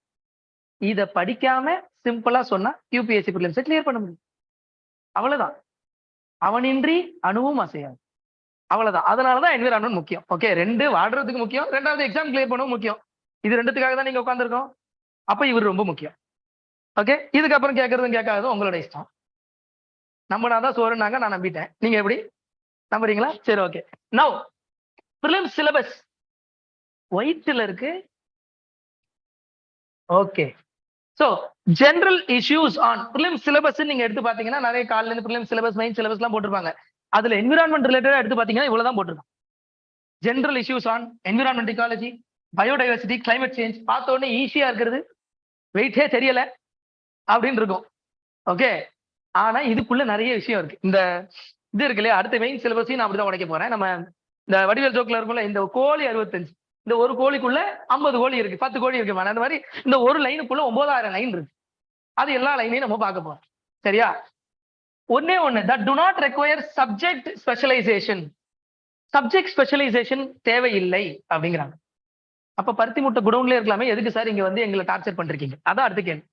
இதை படிக்காம சிம்பிளா சொன்னா யூபிஎஸ்சி ப்ரிலிம்ஸை கிளியர் பண்ண முடியும். அவ்வளவுதான். அவனின்றி அணுவும் அசையாது. அவ்வளவுதான். அதனாலதான் என்விரான்மெண்ட் முக்கியம். ஓகே, 2 வாழ்றதுக்கு முக்கியம், 2வது எக்ஸாம் கிளியர் பண்ணவும் முக்கியம். இது 2த்துக்காக தான் நீங்க உட்காந்துருக்கோம். அப்ப இவர் ரொம்ப முக்கியம். ஓகே, இதுக்கப்புறம் கேட்கறதும் கேட்காததும் உங்களோட இஷ்டம். நம்பினாதான் சோறுனாங்க, நான் நம்பிட்டேன். நீங்க எப்படி நம்புறீங்களா? சரி, ஓகே. நவ் ப்ரிலிம்ஸ் சிலபஸ் ஒயிட்ல இருக்கு. Okay, so general issues on prelims syllabus நீங்க எடுத்து பாத்தீங்கன்னா நிறைய காலையில இருந்து ப்ரிலிம்ஸ் சிலபஸ், மெயின் சிலபஸ் எல்லாம் போட்டிருப்பாங்க. அதுல என்விரான்மெண்ட் ரிலேட்டடா எடுத்து பாத்தீங்கன்னா இவ்வளவுதான் போட்டிருக்காங்க. General issues on environment, ecology, biodiversity, climate change. பார்த்த உடனே ஈஸியா இருக்கிறது, வெயிட்டே தெரியல அப்படின்னு இருக்கும். ஓகே, ஆனா இதுக்குள்ள நிறைய விஷயம் இருக்கு. இந்த இது இருக்கு இல்லையா? அடுத்த மெயின் சிலபஸையும் நான் அப்படிதான் உடைக்க போறேன். நம்ம இந்த வடிவேல் ஜோக்ல இருக்கும்ல, இந்த கோழி 65, இந்த ஒரு கோழிக்குள்ள 50 கோழி இருக்கு, 10 கோழி இருக்கு. அந்த மாதிரி இந்த ஒரு லைனுக்குள்ள 9000 லைன் இருக்கு. அது எல்லா லைனையும் நம்ம பார்க்க போறோம். சரியா? ஒன்னே ஒண்ணு, that do not require subject specialization. Subject specialization தேவையில்லை அப்படிங்கிறாங்க. அப்ப பருத்தி முட்டை குடவுன்ல இருக்கலாமே, எதுக்கு சார் இங்க வந்து எங்களை டார்ச்சர் பண்றீங்க? அதான் அடுத்த கேள்வி.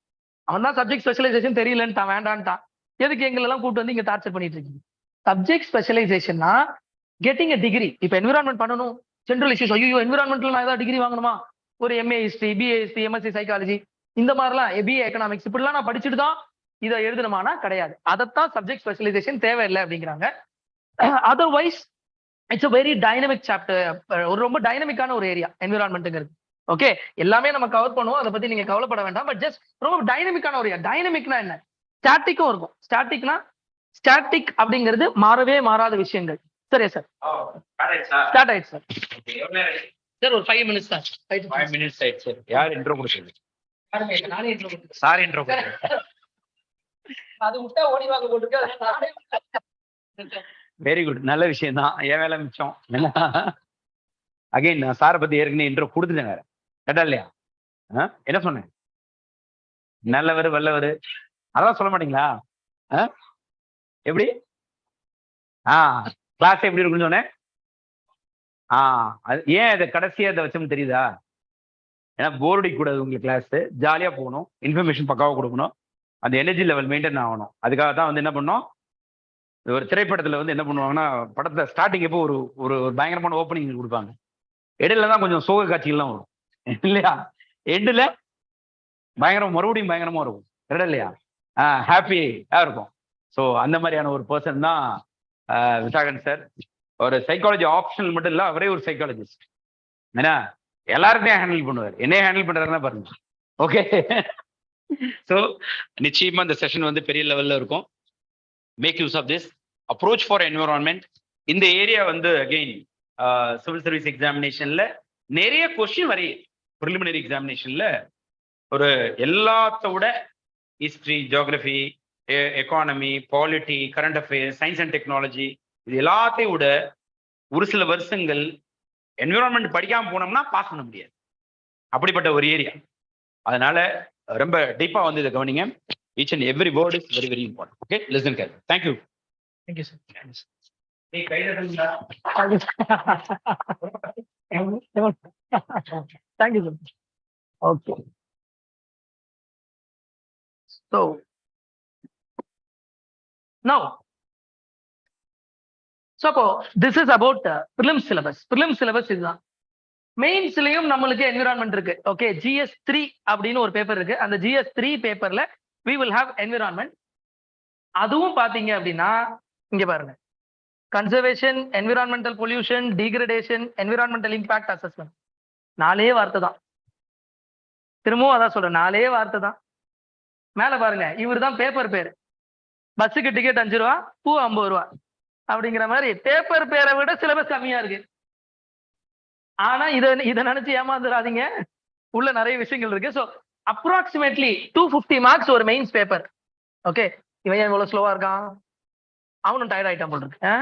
அவன் தான் சப்ஜெக்ட் ஸ்பெஷலைசேஷன் தெரியலன்னு வேண்டான்ட்டான், எதுக்கு எங்களை எல்லாம் கூப்பிட்டு வந்து இங்க டார்ச்சர் பண்ணிட்டு இருக்கீங்க? சப்ஜெக்ட் ஸ்பெஷலைசேஷன்னா கெட்டிங் எ டிகிரி. இப்ப என்விரான்மெண்ட் பண்ணணும், ஜெனரல் இஷ்யூஸ், ஐயோ என்விரான்மெண்ட்ல நான் ஏதாவது டிகிரி வாங்கணுமா? ஒரு MA history, BA history, MSc psychology, இந்த மாதிரிலாம், பிஏ எக்கனாமிக்ஸ், இப்படிலாம் நான் படிச்சுட்டு தான் இதை எழுதணுமானா கிடையாது. அதைத்தான் சப்ஜெக்ட் ஸ்பெஷலைசேஷன் தேவையில்லை அப்படிங்கிறாங்க. Otherwise it's a very dynamic chapter. ஒரு ரொம்ப டைனமிக்கான ஒரு ஏரியா என்விரான்மெண்ட்ங்கிறது. ஓகே, எல்லாமே நம்ம கவர் பண்ணுவோம், அதை பத்தி நீங்க கவலைப்பட வேண்டாம். பட் ஜஸ்ட் ரொம்ப டைனமிக்கான ஒரு ஏரியா. டைனமிக்னா என்ன? ஸ்டாட்டிக்கும் இருக்கும். ஸ்டாட்டிக் அப்படிங்கிறது மாறவே மாறாத விஷயங்கள். சரியா சார்? ஸ்டார்ட் ஆயிடுச்சு சார். சார் ஒரு 5 மினிட்ஸ் தான். 5 மினிட்ஸ் ஆயிடுச்சு சார். யார் இன்ட்ரோ கொடுத்தது? நானே இன்ட்ரோ கொடுத்தேன். சார் இன்ட்ரோ கொடுத்தேன். அது விட்டா ஓடி வாங்க போட்டுருக்கு. வெரி குட், நல்ல விஷயம் தான். என் வேலை மிச்சம். அகைன் நான் சாரை பத்தி ஏற்கனவே இன்ட்ரோ கொடுத்துட்டேன். வேற கேட்டா இல்லையா? என்ன சொன்னேன்? நல்லவர் வல்லவர் அதான் சொல்ல மாட்டீங்களா? எப்படி கிளாஸ் எப்படி இருக்குன்னு சொன்னேன். அது ஏன் அதை கடைசியா அதை வச்சோம்னு தெரியுதா? ஏன்னா போர் அடிக்க கூடாது உங்களுக்கு. கிளாஸ் ஜாலியா போகணும், இன்ஃபர்மேஷன் பக்காவா கொடுக்கணும், அந்த எனர்ஜி லெவல் மெயின்டைன் ஆகணும். அதுக்காக தான் வந்து என்ன பண்ணோம், ஒரு திரைப்படத்துல வந்து என்ன பண்ணுவாங்கன்னா, படத்துல ஸ்டார்டிங் எப்போ ஒரு ஒரு பயங்கரமான ஓப்பனிங் கொடுப்பாங்க, இடையில தான் கொஞ்சம் சோக காட்சிகள்லாம் வரும் இல்லையா? எண்டுல பயங்கரம், மறுபடியும் பயங்கரமா இருக்கும். கரெக்டா இல்லையா? ஹாப்பியா இருக்கும். ஸோ அந்த மாதிரியான ஒரு பர்சன் தான் விசாகன் சார். ஒரு சைக்காலஜி ஆப்ஷனல் மட்டும் இல்லை, அவரே ஒரு சைக்காலஜிஸ்ட். ஏன்னா எல்லாருக்கையும் ஹேண்டில் பண்ணுவார். என்னையே ஹேண்டில் பண்றாருன்னா பாருங்க. ஓகே. ஸோ நிச்சயமா இந்த செஷன் வந்து பெரிய லெவல்ல இருக்கும். Make use of this approach for environment. இந்த ஏரியா வந்து அகெயின் சிவில் சர்வீஸ் எக்ஸாமினேஷன்ல நிறைய கொஸ்டின் வரைய ப்ரிலிமினரி எக்ஸாமினேஷன்ல ஒரு எல்லாத்த விட history, geography, economy, polity, current affairs, science and technology, இது எல்லாத்தையும் விட ஒரு சில வருஷங்கள் என்விரான்மெண்ட் படிக்காம போனோம்னா பாஸ் பண்ண முடியாது. அப்படிப்பட்ட ஒரு ஏரியா. அதனால ரொம்ப டீப்பா வந்து இதை கவனிங்க. Each and every word is very very important. Okay, listen care. Thank you. Thank you sir. Thank you sir. Okay. So now, so this is about prelims syllabus. Prelims syllabus இதுதான். மெயின்ஸ்லயும் நம்மளுக்கு என்விரான்மெண்ட் இருக்கு. ஓகே, GS3 அப்படின்னு ஒரு பேப்பர் இருக்கு. அந்த GS3 பேப்பர்ல we will have environment. அதுவும் பாத்தீங்க அப்படின்னா இங்க பாருங்க, conservation, environmental pollution, degradation, environmental impact assessment. 4 வார்த்தை தான். திரும்பவும் அதான் சொல்றேன், 4 வார்த்தை தான். மேல பாருங்க, இவர் தான் பேப்பர் பேரு. பஸ்ஸுக்கு டிக்கெட் 5 ரூபா, பூ 50 ரூபா அப்படிங்கிற மாதிரி பேப்பர் பேரை விட சிலபஸ் கம்மியா இருக்கு. ஆனா இதை நினைச்சு ஏமாந்துடாதீங்க, உள்ள நிறைய விஷயங்கள் இருக்கு. ஸோ அப்ராக்சிமேட்லி 250 மார்க்ஸ் ஒரு மெயின்ஸ் பேப்பர். ஓகே, இவன் எவ்வளவு ஸ்லோவா இருக்கான், அவனும் டயர்ட் ஆயிட்டான் போல இருக்கு.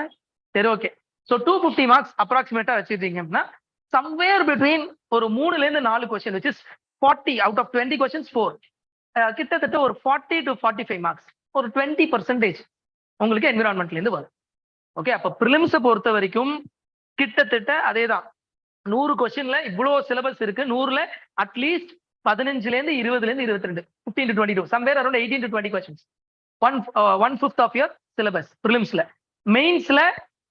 சரி, ஓகே. ஸோ 250 மார்க்ஸ் அப்ராக்சிமேட்டா வச்சுட்டீங்க அப்படின்னா சம்வேர் பிட்வீன் ஒரு 3ல இருந்து 4 question, which is 40 out of 20 questions 4. கிட்டத்தட்ட ஒரு 40 to 45 மார்க்ஸ், ஒரு 20% உங்களுக்கு என்விரான்மெண்ட்ல இருந்து வரும். ஓகே, அப்ப ப்ரிலிம்ஸை பொறுத்த வரைக்கும் கிட்டத்தட்ட அதே தான். 100 கொஸ்டின்ல இவ்வளவு சிலபஸ் இருக்கு. 100ல அட்லீஸ்ட் 15ல இருந்து 20ல இருந்து 22, 15 to 22, somewhere around 18 to 20 questions. 1/5 of your syllabus ப்ரிலிம்ஸ்ல. மெயின்ஸ்ல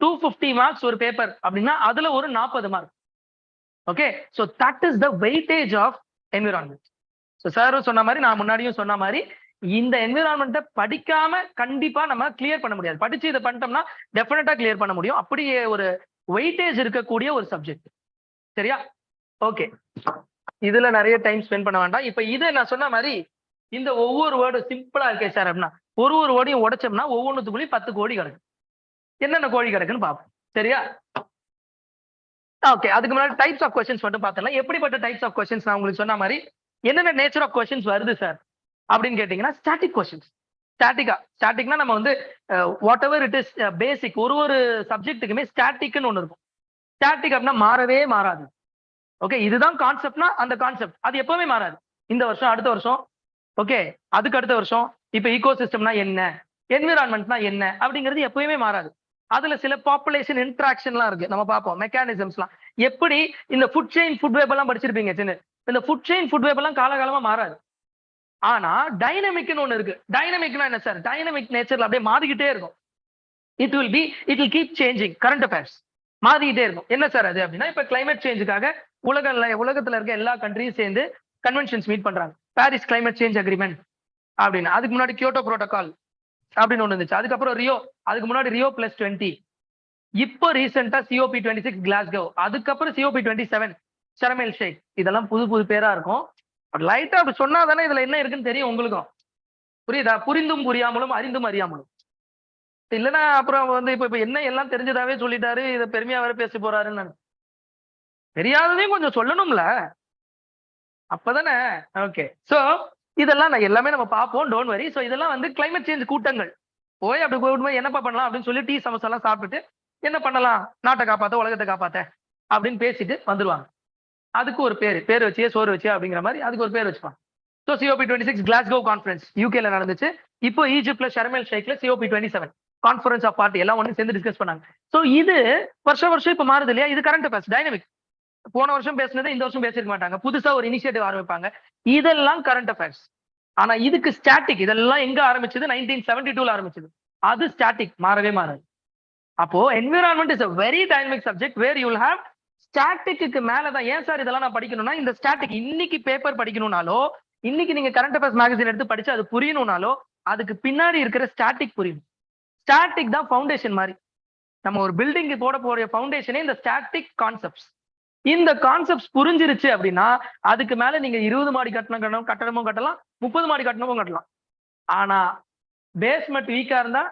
250 மார்க்ஸ் ஒரு பேப்பர் அப்படின்னா அதுல ஒரு 40 mark. Okay, so that is the weightage of environment. So சாரும் சொன்ன மாதிரி, நான் முன்னாடியும் சொன்ன மாதிரி, இந்த என்விரான்மெண்ட்டை படிக்காம கண்டிப்பா நம்ம கிளியர் பண்ண முடியாது. படிச்சு இதை பண்ணிட்டோம்னா டெஃபினட்டா கிளியர் பண்ண முடியும். அப்படியே ஒரு வெயிட்டேஜ் இருக்கக்கூடிய ஒரு சப்ஜெக்ட். சரியா? ஓகே, இதுல நிறைய டைம் ஸ்பெண்ட் பண்ண வேண்டாம். இப்ப இதை நான் சொன்ன மாதிரி இந்த ஒவ்வொரு வேர்டும் சிம்பிளா இருக்கே சார் அப்படின்னா, ஒரு வேர்டையும் உடைச்சோம்னா ஒவ்வொன்றுத்துக்குள்ளேயும் 10 கோடி கிடக்கு. என்னென்ன கோடி கிடக்குன்னு பார்ப்போம். சரியா? ஓகே, அதுக்கு முன்னாடி டைப்ஸ் ஆஃப் கொஸ்டின்ஸ் மட்டும் பார்த்தலாம். எப்படிப்பட்ட டைப்ஸ் ஆஃப் கொஸ்டின்ஸ் நான் உங்களுக்கு சொன்ன மாதிரி என்னென்ன நேச்சர் ஆஃப் கொஸ்டின்ஸ் வருது சார் அப்படின்னு கேட்டீங்கன்னா, ஸ்டாட்டிக் கொஸ்டின்ஸ். ஸ்டாட்டிக்னா நம்ம வந்து வாட் எவர் இட் இஸ் பேசிக், ஒரு சப்ஜெக்ட்டுக்குமே ஸ்டாட்டிக்னு ஒன்று இருக்கும். ஸ்டாட்டிக் அப்படின்னா மாறவே மாறாது. ஓகே, இதுதான் கான்செப்ட்னா அந்த கான்செப்ட் அது எப்பவுமே மாறாது. இந்த வருஷம், அடுத்த வருஷம், ஓகே, அதுக்கு அடுத்த வருஷம். இப்ப ஈகோ சிஸ்டம்னா என்ன, என்விரான்மெண்ட்னா என்ன அப்படிங்கிறது எப்பவுமே மாறாது. அதுல சில பாப்புலேஷன் இன்ட்ராக்ஷன்லாம் இருக்கு, நம்ம பார்ப்போம். மெக்கானிசம்ஸ்லாம் எப்படி, இந்த ஃபுட் செயின், ஃபுட் வேப் எல்லாம் படிச்சிருப்பீங்க. சின்ன இந்த ஃபுட் செயின், ஃபுட் வேப் எல்லாம் காலகாலமா மாறாது. ஆனா டைனமிக்னு ஒண்ணு இருக்கு. டைனமிக்னா என்ன சார்? டைனமிக் நேச்சர்ல அப்படியே மாறிக்கிட்டே இருக்கும். It will keep changing. Current affairs மாறிக்கிட்டே இருக்கும். என்ன சார் அது அப்படின்னா, இப்ப கிளைமேட் சேஞ்சுக்காக உலகத்துல இருக்க எல்லா கண்ட்ரியும் சேர்ந்து கன்வென்ஷன்ஸ் மீட் பண்றாங்க. பாரிஸ் கிளைமேட் சேஞ்ச் அக்ரிமெண்ட் அப்படின்னு. அதுக்கு முன்னாடி கியோட்டோ புரோட்டோகால் அப்படின்னு ஒண்ணு இருந்துச்சு. அதுக்கப்புறம் ரியோ, அதுக்கு முன்னாடி ரியோ +20, இப்போ ரீசெண்டா COP26 கிளாஸ்கோ, அதுக்கப்புறம் COP27 ஷர்ம் எல் ஷேக். இதெல்லாம் புது பேரா இருக்கும். லைட்டா அப்படி சொன்னா தானே இதுல என்ன இருக்குன்னு தெரியும் உங்களுக்கும். புரியுதா? புரிந்தும் புரியாமலும், அறிந்தும் அறியாமலும். இல்லைன்னா அப்புறம் வந்து இப்ப என்ன எல்லாம் தெரிஞ்சதாவே சொல்லிட்டாரு, இதை பெருமையா வேற பேசி போறாருன்னு. தெரியாததையும் கொஞ்சம் சொல்லணும்ல, அப்பதானே. ஓகே, சோ இதெல்லாம் நான் எல்லாமே நம்ம பார்ப்போம், டோன்ட் வரி. சோ இதெல்லாம் வந்து கிளைமேட் சேஞ்ச் கூட்டங்கள் போய் அப்படி போய் என்னப்பா பண்ணலாம் அப்படின்னு சொல்லி டீ சமோசா எல்லாம் சாப்பிட்டுட்டு என்ன பண்ணலாம், நாட்டை காப்பாத்த, உலகத்தை காப்பாத்த அப்படின்னு பேசிட்டு வந்துருவாங்க. அதுக்கு ஒரு பேர் வச்சியே சோறு வச்சியா அப்படிங்கிற மாதிரி அதுக்கு ஒரு பேர் வச்சுப்பாங்க. ஸோ COP26 கிளாஸ்கோ கான்ஃபரன்ஸ் யூகேல நடந்துச்சு. இப்போ ஈஜிப்ட்ல ஷர்ம் எல் ஷேக்ல COP27 கான்ஃபரன்ஸ் ஆஃப் பார்ட்டி எல்லாம் ஒன்று சேர்ந்து டிஸ்கஸ் பண்ணாங்க. ஸோ இது வருஷம் இப்ப மாறுது இல்லையா? இது கரண்ட் அஃபேர்ஸ், டைனமிக். போன வருஷம் பேசினதை இந்த வருஷம் பேசிருக்க மாட்டாங்க, புதுசா ஒரு இனிஷியேட்டிவ் ஆரம்பிப்பாங்க. இதெல்லாம் கரண்ட் அஃபேர்ஸ். ஆனா இதுக்கு ஸ்டாட்டிக். இதெல்லாம் எங்க ஆரம்பிச்சது? 1972ல ஆரம்பிச்சது. அது ஸ்டாட்டிக், மாறவே மாறாது. அப்போ environment is a very dynamic subject where you will have ஸ்டாட்டிக்கு மேலதான். ஏன் சார் இதெல்லாம் நான் படிக்கணும்னா, இந்த ஸ்டாட்டிக் இன்னைக்கு பேப்பர் படிக்கணும்னாலோ இன்னைக்கு நீங்க கரண்ட் அஃபேர்ஸ் மேகசின் எடுத்து படிச்சு அது புரியணும்னாலோ அதுக்கு பின்னாடி இருக்கிற ஸ்டாட்டிக் புரியும். ஸ்டாட்டிக் தான் ஃபவுண்டேஷன் மாதிரி. நம்ம ஒரு பில்டிங்கு போட போற ஃபவுண்டேஷனே இந்த ஸ்டாட்டிக் கான்செப்ட்ஸ். இந்த கான்செப்ட்ஸ் புரிஞ்சிருச்சு அப்படின்னா அதுக்கு மேல நீங்க 20 மாடி கட்டணமும் கட்டலாம், 30 மாடி கட்டணமும் கட்டலாம். ஆனா பேஸ்மெண்ட் வீக்கா இருந்தா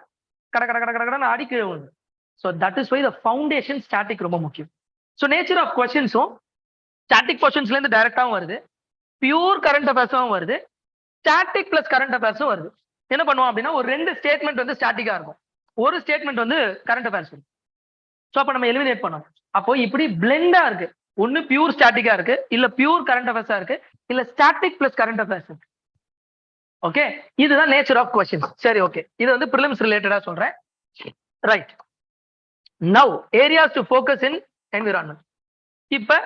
கட கட கட கடன்னு அடி கீழே விழுது. So that is why the foundation static ரொம்ப முக்கியம். ஸோ நேச்சர் ஆஃப் கொஸ்டின்ஸும் ஸ்டாட்டிக் கொஸ்டின்ஸ்ல இருந்து டைரக்டாவும் வருது, பியூர் கரண்ட் அஃபேர்ஸும் வருது, ஸ்டாட்டிக் பிளஸ் கரண்ட் அஃபேர்ஸும் வருது. என்ன பண்ணுவோம் அப்படின்னா ஒரு 2 ஸ்டேட்மெண்ட் வந்து ஸ்டாட்டிக்கா இருக்கும், ஒரு ஸ்டேட்மெண்ட் வந்து கரண்ட் அஃபேர்ஸ் இருக்கும். ஸோ அப்ப நம்ம எலிமினேட் பண்ணோம். அப்போ இப்படி பிளெண்டா இருக்கு, ஒன்னு பியூர் ஸ்டாட்டிக்கா இருக்கு, இல்ல பியூர் கரண்ட் அஃபேர்ஸா இருக்கு, இல்ல ஸ்டாட்டிக் பிளஸ் கரண்ட் அஃபேர்ஸ் இருக்கு. ஓகே, இதுதான் நேச்சர் ஆஃப் கொஸ்டின்ஸ். சரி, ஓகே, இது வந்து பிரிலிம்ஸ் ரிலேட்டடா சொல்றேன். Right, now areas to focus in environment. இப்ப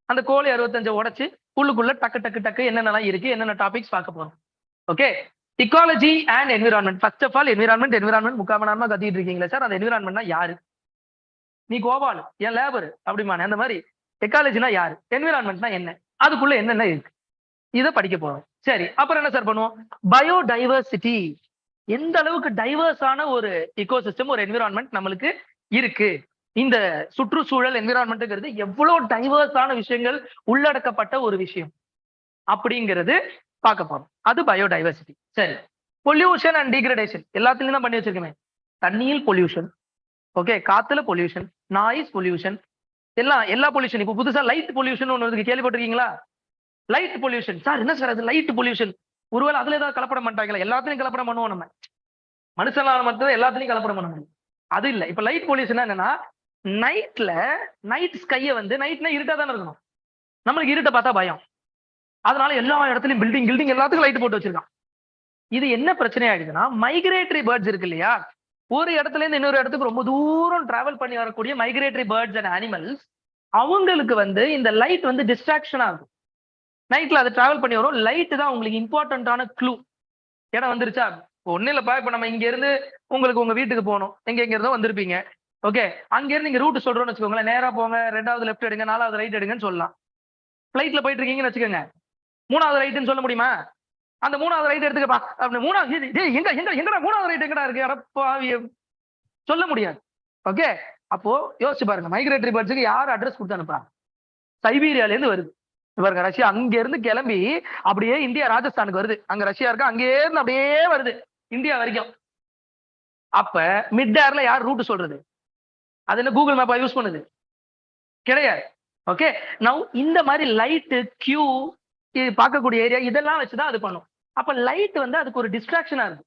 அந்த கோழி 65 உடைச்சு உள்ளுக்குள்ள டக்கு டக்கு டக்கு என்னென்னலாம் இருக்கு, என்னென்ன டாபிக்ஸ் பார்க்க போறோம். Okay, ecology and environment. First of all environment முக்காம நேரமா கத்திட்டு இருக்கீங்களா சார்? அந்த என்விரான்மெண்ட்னா யாரு? நீ கோபால் என் லேபர் அப்படிமான அந்த மாதிரி. எக்காலஜினா யாரு, என்விரான்மெண்ட்னா என்ன, அதுக்குள்ள என்னென்ன இருக்கு, இதை படிக்க போறோம். சரி, அப்புறம் என்ன சார் பண்ணுவோம்? பயோடைவர்சிட்டி. எந்த அளவுக்கு டைவர்ஸான ஒரு இக்கோசிஸ்டம் ஒரு என்விரான்மெண்ட் நம்மளுக்கு இருக்கு, இந்த சுற்றுச்சூழல் என்விரான்மெண்ட்ங்கிறது எவ்வளவு டைவர்ஸான விஷயங்கள் உள்ளடக்கப்பட்ட ஒரு விஷயம் அப்படிங்கிறது பார்க்க போறோம். அது பயோடைவர்சிட்டி. சரி, பொல்யூஷன் அண்ட் டிகிரடேஷன் எல்லாத்துலயும் தான் பண்ணி வச்சிருக்கேன். தண்ணியில் பொல்யூஷன், ஓகே, காத்துல பொல்யூஷன், நாய்ஸ் பொல்யூஷன், எல்லா பொல்யூஷன். இப்போ புதுசா லைட் பொல்யூஷன் ஒன்று கேள்விப்பட்டிருக்கீங்களா? லைட் பொல்யூஷன் சார், என்ன சார் அது லைட் பொல்யூஷன்? ஒருவேளை அதுல ஏதாவது கலப்படம் பண்ணிட்டாங்களா? எல்லாத்துலயும் கலப்படம் பண்ணுவோம் நம்ம, மனுஷனால மட்டும் எல்லாத்துலயும் கலப்படம் பண்ண முடியும். அது இல்ல. இப்ப லைட் பொல்யூஷன் என்னன்னா நைட் ஸ்கையை வந்து நைட்னா இருட்டா தானே இருக்கணும், நம்மளுக்கு இருட்டை பார்த்தா பயம், அதனால எல்லா இடத்துலயும் பில்டிங் எல்லாத்துக்கும் லைட் போட்டு வச்சிருக்கான். இது என்ன பிரச்சனை ஆயிடுதுன்னா மைக்ரேட்டரி பேர்ட்ஸ் இருக்கு இல்லையா, ஒரு இடத்துல இருந்து இன்னொரு இடத்துக்கு ரொம்ப தூரம் டிராவல் பண்ணி வரக்கூடிய மைக்ரேட்டரி பேர்ட்ஸ் அண்ட் அனிமல்ஸ், அவங்களுக்கு வந்து இந்த லைட் வந்து டிஸ்ட்ராக்ஷன் ஆகும். நைட்ல அது டிராவல் பண்ணி வரும். லைட் தான் உங்களுக்கு இம்பார்ட்டன்டான க்ளூ. இடம் வந்துருச்சா? ஒன்னும் இல்லப்பா, இப்ப நம்ம இங்க இருந்து உங்களுக்கு உங்க வீட்டுக்கு போகணும், எங்க இருந்தோ வந்திருப்பீங்க. ஓகே, அங்க இருந்து நீங்க ரூட் சொல்றோம்னு வச்சுக்கோங்களேன், நேரா போங்க, 2வது லெஃப்ட் எடுங்க, 4வது ரைட் எடுங்கன்னு சொல்லலாம். பிளைட்ல போயிட்டு இருக்கீங்கன்னு வச்சுக்கோங்க, 3வது ரைட்னு சொல்ல முடியுமா? அந்த 3வது ரைட் எடுத்துக்கப்பா அப்படி 3வது எங்கடா 3வது ரைட் எங்கடா இருக்கு, அடப்பா சொல்ல முடியாது. ஓகே, அப்போ யோசிச்சு பாருங்க, மைக்ரேட்டரி பேர்ட்ஸுக்கு யார் அட்ரஸ் கொடுத்து அனுப்புறாங்க? சைபீரியால இருந்து வருது பாருங்க, ரஷ்யா அங்க இருந்து கிளம்பி அப்படியே இந்தியா ராஜஸ்தானுக்கு வருது, அங்க ரஷ்யா இருக்கு, அங்கே இருந்து அப்படியே வருது இந்தியா வரைக்கும். அப்ப மிட் ஏர்ல யார் ரூட் சொல்றது? அது என்ன கூகுள் மேப்பா யூஸ் பண்ணுது? கிடையாது. ஓகே, நவ் இந்த மாதிரி லைட்டு கியூ பார்க்கக்கூடிய ஏரியா இதெல்லாம் வச்சுதான் அது பண்ணும். அப்ப லைட் வந்து அதுக்கு ஒரு டிஸ்ட்ராக்ஷனா இருக்கு.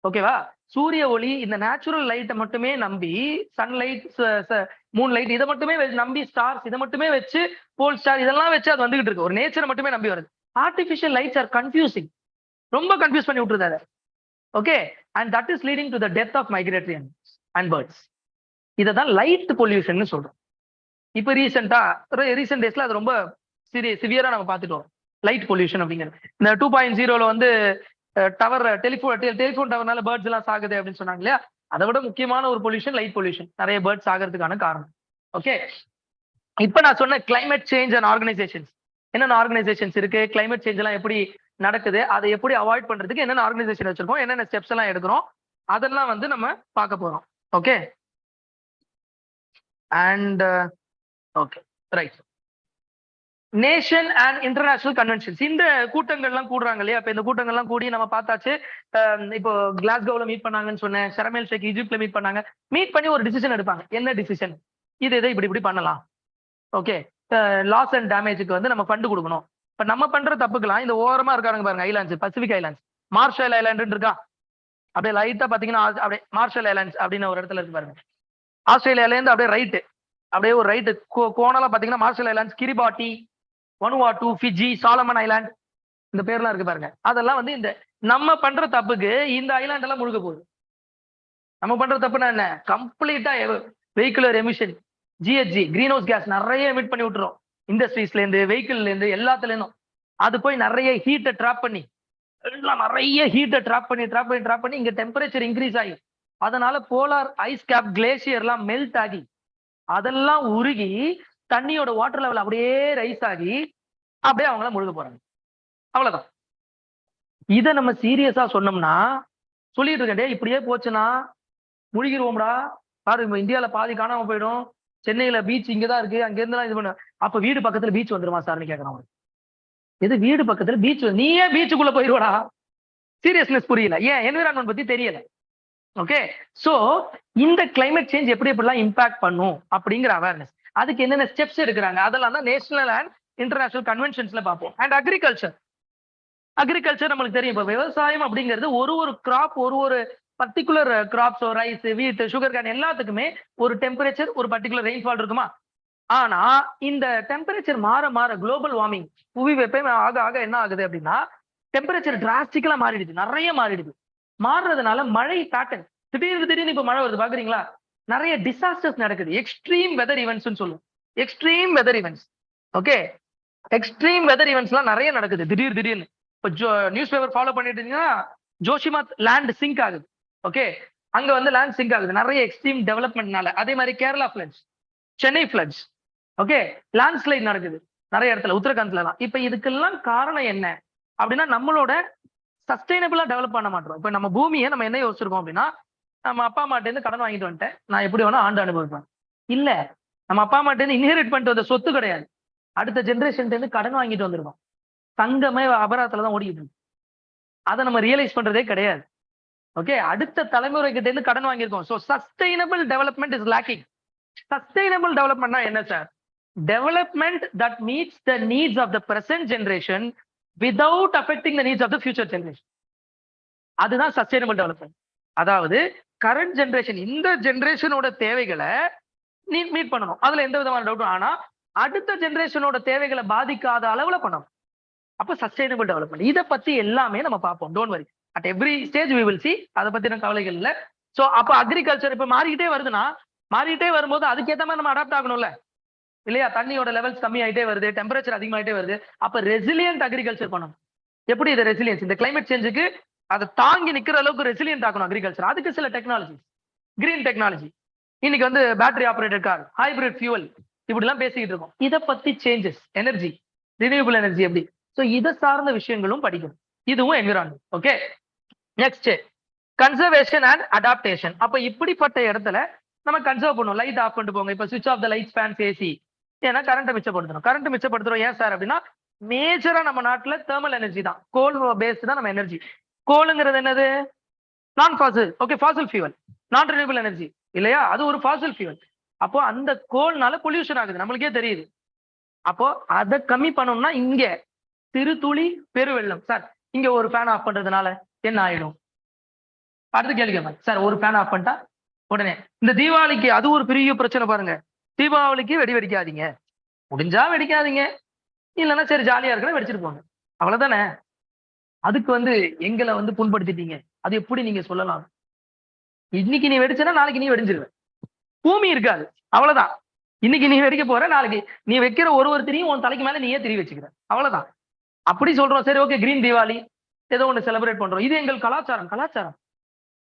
ஓகேவா? சூரிய ஒளி இந்த நேச்சுரல் லைட்டை மட்டுமே நம்பி, சன்லைட், மூன் லைட் இதை மட்டுமே நம்பி, ஸ்டார்ஸ் இதை மட்டுமே வச்சு, போல் ஸ்டார் இதெல்லாம் வச்சு அது வந்துகிட்டு இருக்கு. ஒரு நேச்சரை மட்டுமே நம்பி வருது. ஆர்டிபிஷியல் லைட்ஸ் ஆர் கன்ஃபியூசிங், ரொம்ப கன்ஃபியூஸ் பண்ணி விட்டுருது அதை. Okay, and that is leading to the death of migratory and birds. இதை தான் லைட் பொல்யூஷன் சொல்றோம். இப்போ ரீசெண்ட் டேஸ்ல அது ரொம்ப சிவியரா நம்ம பார்த்துட்டோம் லைட் பொல்யூஷன் அப்படிங்கிறது. இந்த 2.0 வந்து டவர் டெலிஃபோன் டவர்னால பேர்ட்ஸ் எல்லாம் சாகுது அப்படின்னு சொன்னாங்க இல்லையா, அதை விட முக்கியமான ஒரு பொல்யூஷன் லைட் பொல்யூஷன், நிறைய பேர்ட்ஸ் ஆகிறதுக்கான காரணம். ஓகே, இப்ப நான் சொன்ன கிளைமேட் சேஞ்ச் அண்ட் ஆர்கனைசேஷன்ஸ், என்னென்ன ஆர்கனைசேஷன்ஸ் இருக்கு, கிளைமேட் சேஞ்ச் எல்லாம் எப்படி நடக்குது, அதை எப்படி அவாய்ட் பண்றதுக்கு என்னென்ன ஆர்கனைசேஷன் வச்சிருக்கோம், என்னென்ன ஸ்டெப்ஸ் எல்லாம் எடுக்கிறோம், அதெல்லாம் வந்து நம்ம பார்க்க போறோம். Okay, and okay right, nation and international conventions. இந்த கூட்டங்கள்லாம் கூடுறாங்க இல்லையா, இப்ப இந்த கூட்டங்கள்லாம் கூடி நம்ம பார்த்தாச்சு. இப்போ கிளாஸ்கோவில் மீட் பண்ணாங்கன்னு சொன்னேன், ஷர்ம் எல் ஷேக் ஈஜிப்ட்ல மீட் பண்ணாங்க. மீட் பண்ணி ஒரு டிசிஷன் எடுப்பாங்க. என்ன டிசிஷன்? இதை இப்படி பண்ணலாம். ஓகே, லாஸ் அண்ட் டேமேஜுக்கு வந்து நம்ம ஃபண்டு கொடுக்கணும். இப்ப நம்ம பண்ற தப்புக்கலாம் இந்த ஓரமா இருக்காங்க பாருங்க, islands, Pacific islands, Marshall island இருக்கா, அப்படியே லைட்டா பாத்தீங்கன்னா அப்படியே மார்ஷல் ஐலாண்ட்ஸ் அப்படின்னு ஒரு இடத்துல இருக்கு பாருங்க. ஆஸ்திரேலியால இருந்து அப்படியே ரைட்டு, அப்படியே ஒரு ரைட்டு கோணலா பாத்தீங்கன்னா Marshall Islands, Kiribati, Vanuatu, Fiji, Solomon Island, இந்த பேர்லாம் இருக்கு பாருங்க. அதெல்லாம் வந்து இந்த நம்ம பண்ற தப்புக்கு இந்த ஐலாண்ட் எல்லாம் முழுக போகுது. நம்ம பண்ற தப்புனா என்ன? கம்ப்ளீட்டா vehicular emission, GHG, green house gas நிறைய எமிட் பண்ணி விட்டுரும். இண்டஸ்ட்ரீஸ்ல இருந்து, வெஹிக்கிள்ல இருந்து, எல்லாத்துல இருந்தும். அது போய் நிறைய ஹீட்டை ட்ராப் பண்ணி, எல்லாம் நிறைய ஹீட்டை ட்ராப் பண்ணி இங்க டெம்பரேச்சர் இன்க்ரீஸ் ஆகி, அதனால போலார் ஐஸ் கேப் கிளேசியர் எல்லாம் மெல்ட் ஆகி, அதெல்லாம் உருகி தண்ணியோட வாட்டர் லெவல் அப்படியே ரைஸ் ஆகி அப்படியே அவங்களாம் முழுக போறாங்க. அவ்வளவுதான். இதை நம்ம சீரியஸா சொன்னோம்னா சொல்லிட்டு இருக்கேன், இப்படியே போச்சுன்னா முழுகிருவோம்டா. பாரு இந்தியாவில பாதி காணாம போயிடும். சென்னையில பீச் இங்கதான் இருக்கு, அங்க இருந்துலாம் இது பண்ண. அப்ப வீடு பக்கத்துல பீச் வந்துருமா சார்னு கேட்கறான். எது வீடு பக்கத்துல பீச்? நீயே பீச்சுக்குள்ள போயிருவாடா. சீரியஸ்னஸ் புரியல, ஏன் என்விரான்மெண்ட் பத்தி தெரியல. ஓகே, சோ இந்த கிளைமேட் சேஞ்ச் எப்படி எப்படிலாம் இம்பாக்ட் பண்ணும் அப்படிங்கிற அவேர்னஸ், அதுக்கு என்னென்ன ஸ்டெப்ஸ் எடுக்கிறாங்க, அதெல்லாம் தான் நேஷனல் அண்ட் இன்டர்நேஷனல் கன்வென்ஷன்ஸ்ல பார்ப்போம். அண்ட் அக்ரிகல்ச்சர் நம்மளுக்கு தெரியும். இப்போ விவசாயம் அப்படிங்கிறது ஒரு கிராப், ஒரு பர்டிகுலர் கிராப்ஸ், ரைஸ், வீட், சுகர் கேன் எல்லாத்துக்குமே ஒரு டெம்பரேச்சர், ஒரு பர்டிகுலர் ரெயின்ஃபால் இருக்குமா? ஆனா இந்த டெம்பரேச்சர் மாற மாற குளோபல் வார்மிங், புவி வெப்பம் ஆக ஆக என்ன ஆகுது அப்படின்னா டெம்பரேச்சர் டிராஸ்டிக்கலா மாறிடுது, நிறைய மாறிடுது. மாறுறதுனால மழை பேட்டர்ன் திடீர்னு இப்ப மழை வருது பாக்குறீங்களா? நிறைய டிசாஸ்டர்ஸ் நடக்குது. எக்ஸ்ட்ரீம் வெதர் ஈவெண்ட்ஸ் சொல்லுவோம். Extreme weather events. Okay, extreme weather events எல்லாம் நிறைய நடக்குது திடீர்னு. இப்போ நியூஸ் பேப்பர் ஃபாலோ பண்ணிட்டு இருந்தீங்கன்னா ஜோஷிமா லேண்ட் சிங்க் ஆகுது. ஓகே, அங்க வந்து லேண்ட் சிங்க் ஆகுது நிறைய எக்ஸ்ட்ரீம் டெவலப்மெண்ட்னால. அதே மாதிரி Kerala flats, Chennai flats, okay, landslide நடக்குது நிறைய இடத்துல, உத்தரகாண்ட்ல எல்லாம். இப்ப இதுக்கெல்லாம் காரணம் என்ன அப்படின்னா நம்மளோட சஸ்டைனபிளா டெவலப் பண்ண மாட்டோம். இப்ப நம்ம பூமியை நம்ம என்ன யோசிச்சிருக்கோம் அப்படின்னா, நம்ம அப்பா அம்மாட்ட இருந்து கடன் வாங்கிட்டு வந்துட்டேன், நான் எப்படி வேணா ஆண்டு அனுபவிப்பேன். இல்ல, நம்ம அப்பா அம்மாட்ட இருந்து இன்ஹெரிட் பண்ணிட்டு வந்த சொத்து கிடையாது, அடுத்த ஜென்ரேஷன் இருந்து கடன் வாங்கிட்டு வந்திருக்கோம். தங்கமே அபராதத்துல தான் ஓடிக்கிட்டு இருக்கு. அதை நம்ம ரியலைஸ் பண்றதே கிடையாது. ஓகே, அடுத்த தலைமுறை கிட்ட இருந்து கடன் வாங்கியிருக்கோம். So sustainable development is lacking. சஸ்டைனபிள் டெவலப்மெண்ட்னா என்ன sir? Development that meets the needs of the present generation without affecting the needs of the future generation. அதுதான் சஸ்டைனபிள் டெவலப்மெண்ட். அதாவது கரண்ட் ஜெனரேஷன், இந்த ஜெனரேஷனோட தேவைகளை நீ மீட் பண்ணணும், அதுல எந்த விதமான டவுட்டும். ஆனா அடுத்த ஜெனரேஷனோட தேவைகளை பாதிக்காத அளவுல பண்ணணும். அப்ப சஸ்டைனபிள் டெவலப்மெண்ட். இதை பத்தி எல்லாமே நம்ம பார்ப்போம். Don't worry, at every stage we will see. அதை பத்தின கவலைகள் இல்லை. சோ அப்ப அக்ரிகல்ச்சர் இப்ப மாறிக்கிட்டே வருதுன்னா, மாறிட்டே வரும்போது அதுக்கேற்ற மாதிரி நம்ம அடாப்ட் ஆகணும்ல இல்லையா? தண்ணியோட லெவல்ஸ் கம்மி ஆயிட்டே வருது, டெம்பரேச்சர் அதிகமாயிட்டே வருது. அப்ப ரெசிலியன்ட் அக்ரிகல்ச்சர் பண்ணணும். எப்படி இது ரெசிலியன்ஸ்? இந்த கிளைமேட் சேஞ்சுக்கு அதை தாங்கி நிக்கிற அளவுக்கு ரெசிலியன்ட் ஆகணும் அக்ரிகல்ச்சர். அதுக்கு சில டெக்னாலஜி, கிரீன் டெக்னாலஜி, இன்னைக்கு வந்து battery operated car, hybrid fuel, இப்படி எல்லாம் பேசிக்கிட்டு இருக்கோம். இதை பத்தி சேஞ்சஸ், எனர்ஜி, ரினியூவபிள் எனர்ஜி எப்படி, சோ இதை சார்ந்த விஷயங்களும் படிக்கணும். இதுவும் environment. Okay, next conservation and adaptation. அப்ப இப்படிப்பட்ட இடத்துல நம்ம கன்சர்வ் பண்ணுவோம். லைட் ஆஃப் பண்ணிட்டு போங்க, இப்ப switch off the light, fan, AC. ஏன்னா கரண்ட் மிச்சப்படுத்தணும். கரண்ட் மிச்சப்படுத்துறோம் ஏன் சார் அப்படின்னா, மேஜரா நம்ம நாட்டுல தெர்மல் எனர்ஜி தான், கோல் பேஸ்ட் தான் நம்ம எனர்ஜி. கோலுங்கிறது என்னது? Non fossil. Okay, fossil fuel, non renewable energy இல்லையா? அது ஒரு ஃபாசில் ஃபியூவல். அப்போ அந்த கோல்னால பொல்யூஷன் ஆகுது, நம்மளுக்கே தெரியுது. அப்போ அதை கம்மி பண்ணோம்னா இங்க சிறு துளி பெருவெள்ளம். சார் இங்க ஒரு ஃபேன் ஆஃப் பண்றதுனால என்ன ஆயிடும்? அடுத்து கேள்வி கேட்பாங்க, சார் ஒரு ஃபேன் ஆஃப் பண்ணிட்டா உடனே. இந்த தீபாவளிக்கு அது ஒரு பெரிய பிரச்சனை பாருங்க. தீபாவளிக்கு வெடி வெடிக்காதீங்க, முடிஞ்சா வெடிக்காதீங்க, இல்லைன்னா சரி ஜாலியா இருக்கிற வெடிச்சிட்டு போங்க, அவ்வளவுதானே. அதுக்கு வந்து எங்களை வந்து புண்படுத்திட்டீங்க, அது எப்படி நீங்க சொல்லலாம்? இன்னைக்கு நீ வெடிச்சனா நாளைக்கு நீ வெடிஞ்சிருவ, பூமி இருக்காது, அவ்வளவுதான். இன்னைக்கு நீ வெடிக்க போற, நாளைக்கு நீ வைக்கிற ஒரு திரியும் உன் தலைக்கு மேல நீயே திரி வச்சுக்கிற, அவ்வளவுதான். அப்படி சொல்றோம். சரி ஓகே, கிரீன் தீபாவளி ஏதோ ஒண்ணு செலிப்ரேட் பண்றோம், இது எங்கள் கலாச்சாரம்.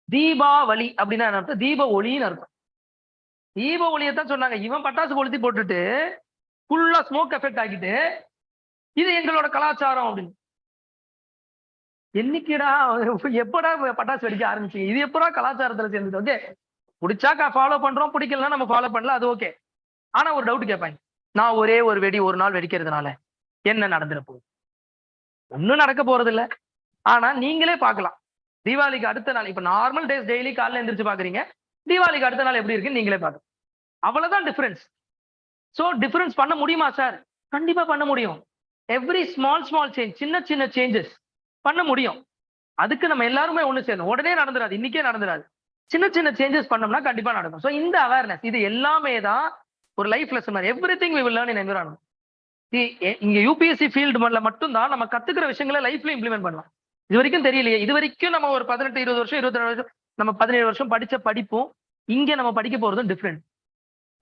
தீபாவளி அப்படின்னா என்ன அர்த்தம்? தீப ஒளின்னு அர்த்தம். தீப ஒளியத்தான் சொன்னாங்க. இவன் பட்டாசு கொளுத்தி போட்டுட்டு ஃபுல்லா ஸ்மோக் எஃபெக்ட் ஆகிட்டு இது எங்களோட கலாச்சாரம் அப்படின்னு. என்னைக்குடா எப்படா பட்டாசு வெடிக்க ஆரம்பிச்சீங்க? இது எப்படா கலாச்சாரத்துல சேர்ந்தது? ஓகே, பிடிச்சா ஃபாலோ பண்றோம், பிடிக்கலன்னா நம்ம ஃபாலோ பண்ணல, அது ஓகே. ஆனா ஒரு டவுட் கேட்பாங்க, நான் ஒரே ஒரு வெடி ஒரு நாள் வெடிக்கிறதுனால என்ன நடந்துட போகுது? ஒன்னும் நடக்க போறது இல்ல. ஆனா நீங்களே பார்க்கலாம், தீபாவளிக்கு அடுத்த நாள், இப்ப நார்மல் டேஸ் டெய்லி காலைல எந்திரிச்சு பாக்குறீங்க, தீபாவளிக்கு அடுத்த நாள் எப்படி இருக்குன்னு நீங்களே பாருங்க. அவ்வளவுதான் டிஃபரன்ஸ். சோ டிஃபரன்ஸ் பண்ண முடியுமா சார்? கண்டிப்பா பண்ண முடியும். எவ்ரி ஸ்மால் சேஞ்ச், சின்ன சேஞ்சஸ் பண்ண முடியும். அதுக்கு நம்ம எல்லாருமே ஒண்ணு சேரணும். உடனே நடந்துராது, இன்னைக்கே நடந்துராது. சின்ன சேஞ்சஸ் பண்ணோம்னா கண்டிப்பா நடக்கும். சோ இந்த அவேர்னஸ், இது எல்லாமே தான் ஒரு லைஃப் லெசன் மாதிரி. Everything we will learn in environment. இங்க யூபிஎஸ்சி ஃபீல்டு மட்டும் தான் நம்ம கத்துக்கிற விஷயங்களை லைஃப்ல இம்ப்ளிமெண்ட் பண்ணலாம். இது வரைக்கும் தெரியலையே. இது வரைக்கும் நம்ம ஒரு 18, 20 வருஷம், 22 வருஷம், நம்ம 17 வருஷம் படிச்ச படிப்பும் இங்க நம்ம படிக்க போறதும் டிஃப்ரெண்ட்.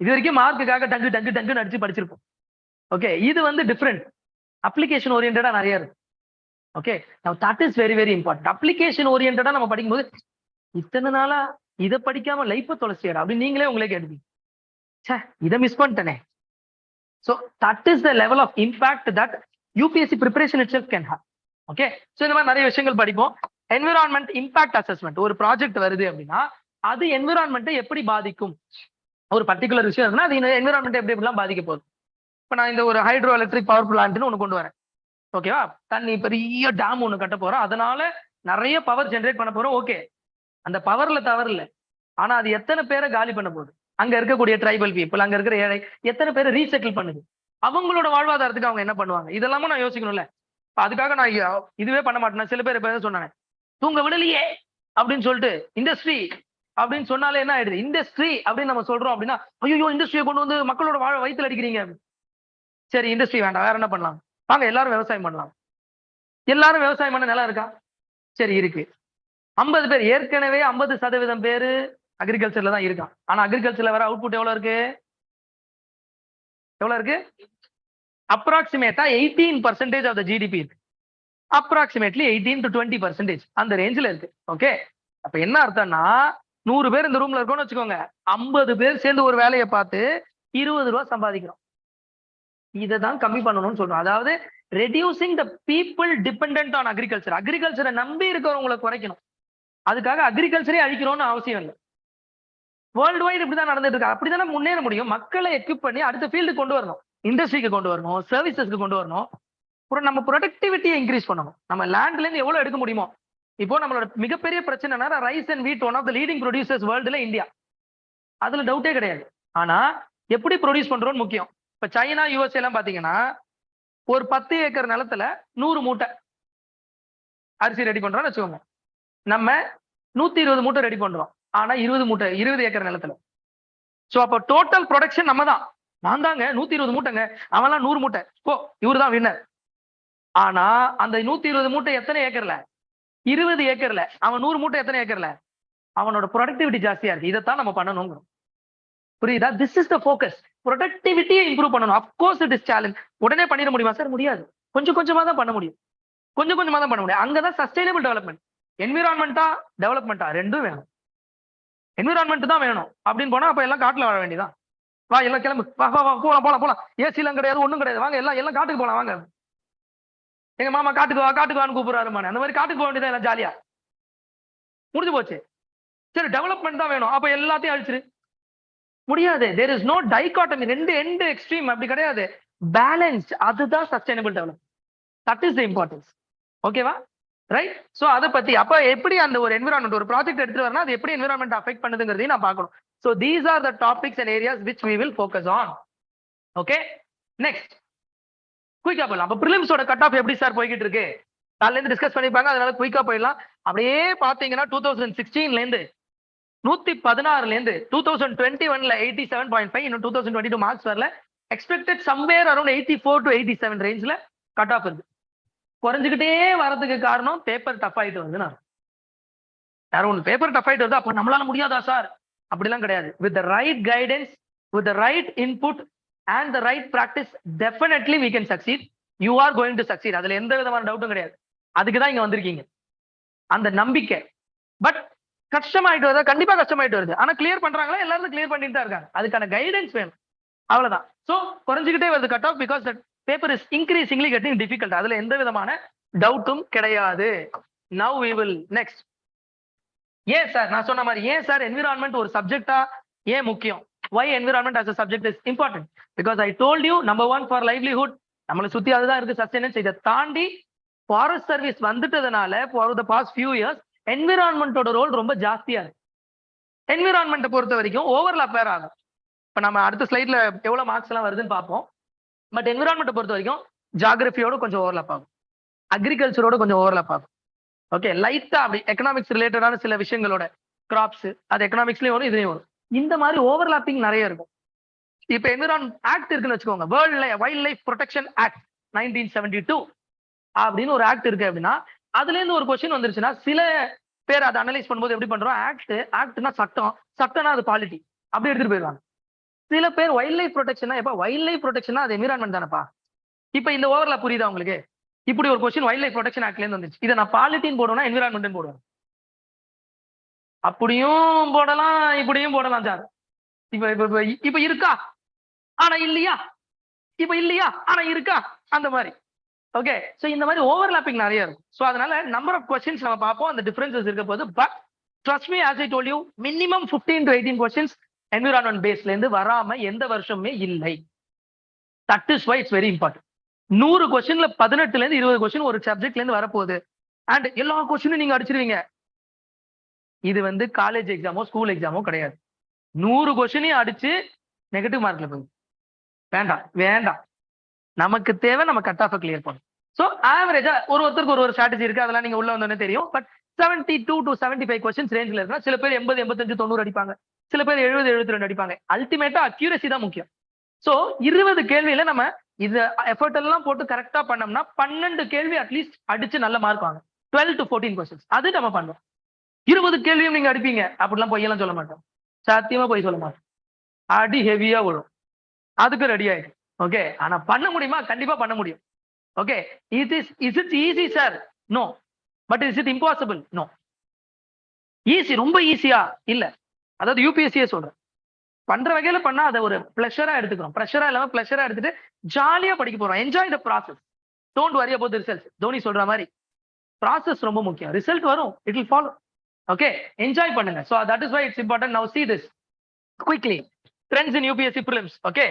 இது வரைக்கும் மார்க்குக்காக டங்கு அடிச்சு படிச்சிருப்போம். ஓகே, இது வந்து டிஃப்ரெண்ட், அப்ளிகேஷன் ஓரியன்டா நிறைய இருக்கு. Okay, that is very very important. Application ஓரியன்டா நம்ம படிக்கும்போது இத்தனை நாளா இதை படிக்காம லைஃபை தொலைச்சியடா அப்படின்னு நீங்களே உங்களே கேட்டுப்பீங்க, இதை miss பண்ணிட்டனே. So that is the level of impact that UPSC preparation itself can have. Okay, so இந்த மாதிரி நிறைய விஷயங்கள் படிப்போம். என்விரான்மெண்ட் இம்பாக்ட் அசஸ்மெண்ட், ஒரு ப்ராஜெக்ட் வருது அப்படின்னா அது என்விரான்மெண்ட்டை எப்படி பாதிக்கும், ஒரு பர்டிகுலர் விஷயம் இருக்குன்னா அது என்விரான்மெண்ட் எப்படி எப்படிலாம் பாதிக்க போகுது. இப்போ நான் இந்த ஒரு ஹைட்ரோ எலக்ட்ரிக் பவர் பிளான்ட்னு ஒன்று கொண்டு வரேன், ஓகேவா, தண்ணி பெரிய டேம் ஒன்று கட்ட போறோம், அதனால நிறைய பவர் ஜென்ரேட் பண்ண போறோம். ஓகே, அந்த பவர்ல தவறு இல்லை, ஆனா அது எத்தனை பேரை காலி பண்ண போகுது, அங்க இருக்கக்கூடிய ட்ரைபல் பீப்புள், அங்க இருக்கிற ஏழை எத்தனை பேரை ரீசெட்டில் பண்ணுது, அவங்களோட வாழ்வாதாரத்துக்கு அவங்க என்ன பண்ணுவாங்க, இதெல்லாமும் நான் யோசிக்கணும்ல. அதுக்காக நான் இதுவே பண்ண மாட்டேன். சில பேர் இப்ப சொன்னாங்க தூங்க விடலையே அப்படின்னு சொல்லிட்டு இண்டஸ்ட்ரி அப்படின்னு சொன்னாலே என்ன ஆயிடுது, இண்டஸ்ட்ரி அப்படின்னு நம்ம சொல்றோம் அப்படின்னா ஐயோ இண்டஸ்ட்ரியை கொண்டு வந்து மக்களோட வயித்துல அடிக்கிறீங்க. சரி, இண்டஸ்ட்ரி வேண்டாம், வேற என்ன பண்ணலாம், வாங்க எல்லாரும் விவசாயம் பண்ணலாம். எல்லாரும் விவசாயம் பண்ண நிலம் இருக்கா, சரி இருக்கு. 50 பேர், ஏற்கனவே 50% பேரு அக்ரிகல்ச்சர்ல தான் இருக்கான். ஆனா அக்ரிகல்ச்சர்ல வர அவுட்புட் எவ்வளவு இருக்கு, எவ்வளவு இருக்கு, அப்ராக்சிமேட்டா 18% ஆஃப் த ஜிடிபி இருக்கு. அப்ராக்சிமேட்லி 18 to 20% அந்த ரேஞ்சில் இருக்கு. ஓகே, அப்ப என்ன அர்த்தம்னா 100 பேர் இந்த ரூம்ல இருக்கோம்னு வச்சுக்கோங்க, 50 பேர் சேர்ந்து ஒரு வேலையை பார்த்து 20 ரூபாய் சம்பாதிக்கிறோம். இதை தான் கம்மி பண்ணணும்னு சொல்றோம். அதாவது reducing the people dependent on agriculture. அக்ரிகல்ச்சரை நம்பி இருக்கிறவங்களை குறைக்கணும். அதுக்காக அக்ரிகல்ச்சரே அழிக்கணும்னு அவசியம் இல்லை. வேர்ல்டு வைடு இப்படிதான் நடந்துட்டு இருக்கு. அப்படித்தானே முன்னேற முடியும். மக்களை எக்யூப் பண்ணி அடுத்த ஃபீல்டு கொண்டு வரணும், இண்டஸ்ட்ரிக்கு கொண்டு வரணும், சர்வீசஸ்க்கு கொண்டு வரணும். நம்ம ப்ரொடக்டிவிட்டியை இன்க்ரீஸ் பண்ணணும். நம்ம லேண்ட்ல இருந்து எவ்வளவு எடுக்க முடியுமோ. இப்போ நம்மளோட மிகப்பெரிய பிரச்சனைனா rice and wheat, one of the leading producers வேர்ல்டுல இந்தியா, அதுல டவுட்டே கிடையாது. ஆனா எப்படி ப்ரொடியூஸ் பண்றோம்னு முக்கியம். இப்ப சைனா, யூஎஸ்ஏ எல்லாம் பாத்தீங்கன்னா ஒரு 10 ஏக்கர் நிலத்துல 100 மூட்டை அரிசி ரெடி பண்றோம்னு வச்சுக்கோங்க. நம்ம 120 மூட்டை ரெடி பண்றோம், ஆனா 20 ஏக்கர் நிலத்துல. சோ அப்ப டோட்டல் ப்ரொடக்ஷன் நம்ம தான், நான் தாங்க 120 மூட்டைங்க, அவன்லாம் 100 மூட்டை, ஓ இவரு தான் வின்னர். ஆனா அந்த 120 மூட்டை எத்தனை ஏக்கர்ல, 20 ஏக்கர்ல. அவன் 100 மூட்டை எத்தனை ஏக்கர்ல, அவனோட ப்ரொடக்டிவிட்டி ஜாஸ்தியா இருக்கு. இதைத்தான் நம்ம பண்ணணும். புரியுதா? This is the focus. ப்ரொடக்டிவிட்டியை இம்ப்ரூவ் பண்ணணும். Of course it is challenge. உடனே பண்ணிட முடியுமா சார்? முடியாது. கொஞ்சம் கொஞ்சமா தான் பண்ண முடியும். கொஞ்சம் கொஞ்சமா தான் பண்ண முடியும். அங்கதான் சஸ்டைனபிள் டெவலப்மெண்ட். என்விரான்மெண்டா டெவலப்மெண்டா ரெண்டும் வேணும். என்விரான்மெண்ட் தான் வேணும் அப்படின்னு போனா அப்ப எல்லாம் காட்டுல வாழ வேண்டியதான். வா எல்லாம் கிளம்பு, வா வா வா போலாம் போலாம் போலாம். ஏசி எல்லாம் கிடையாது, ஒண்ணும் கிடையாது, வாங்க எல்லாம் எல்லாம் காட்டுக்கு போலாம் வாங்க. எங்க மாமா காட்டுக்கு வா காட்டுக்கு வான்னு கூப்பிடுறாருமான, அந்த மாதிரி காட்டுக்கு போக வேண்டியதான், எல்லாம் ஜாலியா முடிஞ்சு போச்சு. சரி, டெவலப்மெண்ட் தான் வேணும், அப்ப எல்லாத்தையும் அழிச்சிரு. முடியாது. தேர் இஸ் நோ டைகாட்டமி, ரெண்டு எண்டு எக்ஸ்ட்ரீம் அப்படி கிடையாது. பேலன்ஸ், அதுதான் sustainable development. That is the importance. ஓகேவா? ரைட். சோ அதை பத்தி அப்ப எப்படி அந்த ஒரு என்விரான்மெண்ட், ஒரு ப்ராஜெக்ட் எடுத்துட்டு வரணும், அது எப்படி என்விரான்மெண்ட் அஃபெக்ட் பண்ணுதுங்கிறதையும் நான் பார்க்கணும். So these are the topics and areas which we will focus on. Okay, next குயிக்கா போயிடலாம். அப்ப பிரிலிம்ஸோட கட் ஆஃப் எப்படி சார் போய்கிட்டு இருக்கு, காலையில இருந்து டிஸ்கஸ் பண்ணிருப்பாங்க, அதனால குயிக்கா போயிடலாம். அப்படியே பாத்தீங்கன்னா 2016ல இருந்து 116ல இருந்து 2021ல 87.5, இன்னும் 2022 மார்க்ஸ் வரல. எக்ஸ்பெக்டட் சம்வேர் அரௌண்ட் 84 to 87 ரேஞ்ச்ல கட் ஆஃப் இருக்கு. குறைஞ்சுக்கிட்டே வரதுக்கு காரணம் பேப்பர் டஃப் ஆயிட்டு வந்து, நான் யாரும் ஒன்று பேப்பர் டஃப் ஆயிட்டு வருது அப்ப நம்மளால முடியாதா சார்? அப்படிலாம் கிடையாது. With the right guidance, with the right input and the right practice, definitely we can succeed. You are going to succeed. அதுல எந்த விதமான டவுட்டும் கிடையாது. அதுக்கு தான் இங்க வந்திருக்கீங்க, அந்த நம்பிக்கை. பட் கஷ்டமாயிட்டு வருது, கண்டிப்பா கஷ்டமாயிட்டு வருது. ஆனா கிளியர் பண்றாங்களா? எல்லாரும் கிளியர் பண்ணிட்டு தான் இருக்காங்க. அதுக்கான கைடன்ஸ் வேணும், அவ்வளவுதான். சோ குறைஞ்சுக்கிட்டே வருது cut off, because that paper is increasingly getting difficult. அதுல எந்த விதமான டவுட்டும் கிடையாது. Now we will next. ஏன் சார் நான் சொன்ன மாதிரி, ஏன் சார் என்விரான்மெண்ட் ஒரு சப்ஜெக்டா ஏன் முக்கியம்? Why environment as a subject is important? Because I told you, number one for livelihood, நம்மளை சுத்தி அதுதான் இருக்கு, சஸ்டைனன்ஸ். இதை தாண்டி ஃபாரஸ்ட் சர்வீஸ் வந்துட்டதுனால for the past few years என்விரான்மெண்டோட ரோல் ரொம்ப ஜாஸ்தியா இருக்கு. என்விரான்மெண்ட்டை பொறுத்த வரைக்கும் ஓவர்லாப் வேற ஆகும். இப்ப நம்ம அடுத்த ஸ்லைட்ல எவ்வளவு மார்க்ஸ் எல்லாம் வருதுன்னு பார்ப்போம். பட் என்விரான்மெண்ட்டை பொறுத்த வரைக்கும் ஜியாகிரபியோட கொஞ்சம் ஓவர்லாப் ஆகும், அக்ரிகல்ச்சரோட கொஞ்சம் ஓவர்லாப் ஆகும். ஓகே, லைட்டா அப்படி எக்கனாமிக்ஸ் ரிலேட்டடான சில விஷயங்களோட, கிராப்ஸ், அது எக்கனாமிக்ஸ்லயும் வரும், இதுலயும் வரும். இந்த மாதிரி ஓவர்லாப்பிங் நிறைய இருக்கும். இப்ப என்விரான்மெண்ட் ஆக்ட் இருக்குன்னு வச்சுக்கோங்க, world wild life protection act 1972 அப்படின்னு ஒரு ஆக்ட் இருக்கு. அப்படின்னா அதுல இருந்து ஒரு கொஸ்டின் வந்துருச்சுன்னா சில பேர் அதை அனலைஸ் பண்ணும்போது எப்படி பண்றோம், ஆக்ட்னா சட்டம், சட்டம்னா அது பாலிட்டி, அப்படி எடுத்துட்டு போயிருவாங்க. சில பேர் வைல்ட் லைஃப் ப்ரொடெக்ஷனா, எப்ப வைல்ட் லைஃப் ப்ரொடெக்ஷனா அது என்விரான்மெண்ட் தானப்பா. இப்ப இந்த ஓவர்லாப் புரியுதா உங்களுக்கு? இப்படி ஒரு கொஸ்டின் வைல்ட் லைஃப் ப்ரொடெக்ஷன் ஆக்ட்ல இருந்து வந்துச்சு. இதை நான் பாலிட்டின்னு போடுவேன்னா என்விரான்மெண்ட் போடுவேன். அப்படியும் போடலாம், இப்படியும் போடலாம் சார். இப்ப இருக்கா ஆனா இல்லையா, இப்ப இல்லையா ஆனா இருக்கா, அந்த மாதிரி. ஓகே, ஸோ இந்த மாதிரி ஓவர்லாப்பிங் நிறைய இருக்கும். ஸோ அதனால நம்பர் ஆஃப் கொஸ்டின்ஸ் நம்ம பார்ப்போம், அந்த டிஃபரன்சஸ் இருக்க போது. But trust me, as I told you, minimum 15 to 18 questions environment பேஸ்ல இருந்து வராம எந்த வருஷமே இல்லை. That is why it's very important. 100 கொஸ்டின்ல 18ல இருந்து 20 கொஸ்டின் ஒரு சப்ஜெக்ட்ல இருந்து வரப்போகுது. அண்ட் எல்லா கொஸ்டினும் நீங்க அடிச்சிருவீங்க. இது வந்து காலேஜ் எக்ஸாமோ ஸ்கூல் எக்ஸாமோ கிடையாது. 100 கொஸ்டினையும் அடிச்சு நெகட்டிவ் மார்க்ல போகுது. வேண்டாம் வேண்டாம், நமக்கு தேவை நம்ம கட் ஆஃப் கிளியர் பண்ணும். ஸோ ஆவரேஜா ஒருத்தருக்கு ஒரு ஸ்ட்ராட்டஜி இருக்கு, அதெல்லாம் நீங்க உள்ள வந்தோடனே தெரியும். பட் 72 to 75 கொஸ்டின்ஸ் ரேஞ்சில் இருக்குன்னா சில பேர் 80, 85, 90 அடிப்பாங்க, சில பேர் 70, 72 அடிப்பாங்க. அல்டிமேட்டா அக்யூரசி தான் முக்கியம். ஸோ 20 கேள்வியில நம்ம இது எஃபர்ட் எல்லாம் போட்டு கரெக்டா பண்ணோம்னா 12 கேள்வி அட்லீஸ்ட் அடிச்சு நல்ல மார்க் வாங்க. 12 to 14 கொஸ்டின்ஸ் அது நம்ம பண்ணுவோம். 20 கேள்வியும் நீங்க அடிப்பீங்க அப்படிலாம் பொய்யெல்லாம் சொல்ல மாட்டோம், சத்தியமா பொய் சொல்ல மாட்டோம். அடி ஹெவியா விழும், அதுக்கு ரெடி ஆயிடும். ஓகே, ஆனா பண்ண முடியுமா? கண்டிப்பா பண்ண முடியும். Okay, is it easy sir? No. But is it impossible? No. Easy, ரொம்ப ஈஸியா இல்ல. அதாவது யூபிஎஸ்சியே சொல்றேன், பண்ற வகையில பண்ணா அதை ஒரு பிளஷரா எடுத்துக்கிறோம். ப்ரெஷரா இல்லாம பிளஷரா எடுத்துட்டு ஜாலியா படிக்க போறோம். Enjoy the process, don't worry about the results. Dhoni சொல்ற மாதிரி ப்ராசஸ் ரொம்ப முக்கியம். ரிசல்ட் வரும், it will follow. Okay, enjoy பண்ணுங்க. So that is why it's important. Now see this quickly. Trends in UPSC prelims. ஓகே,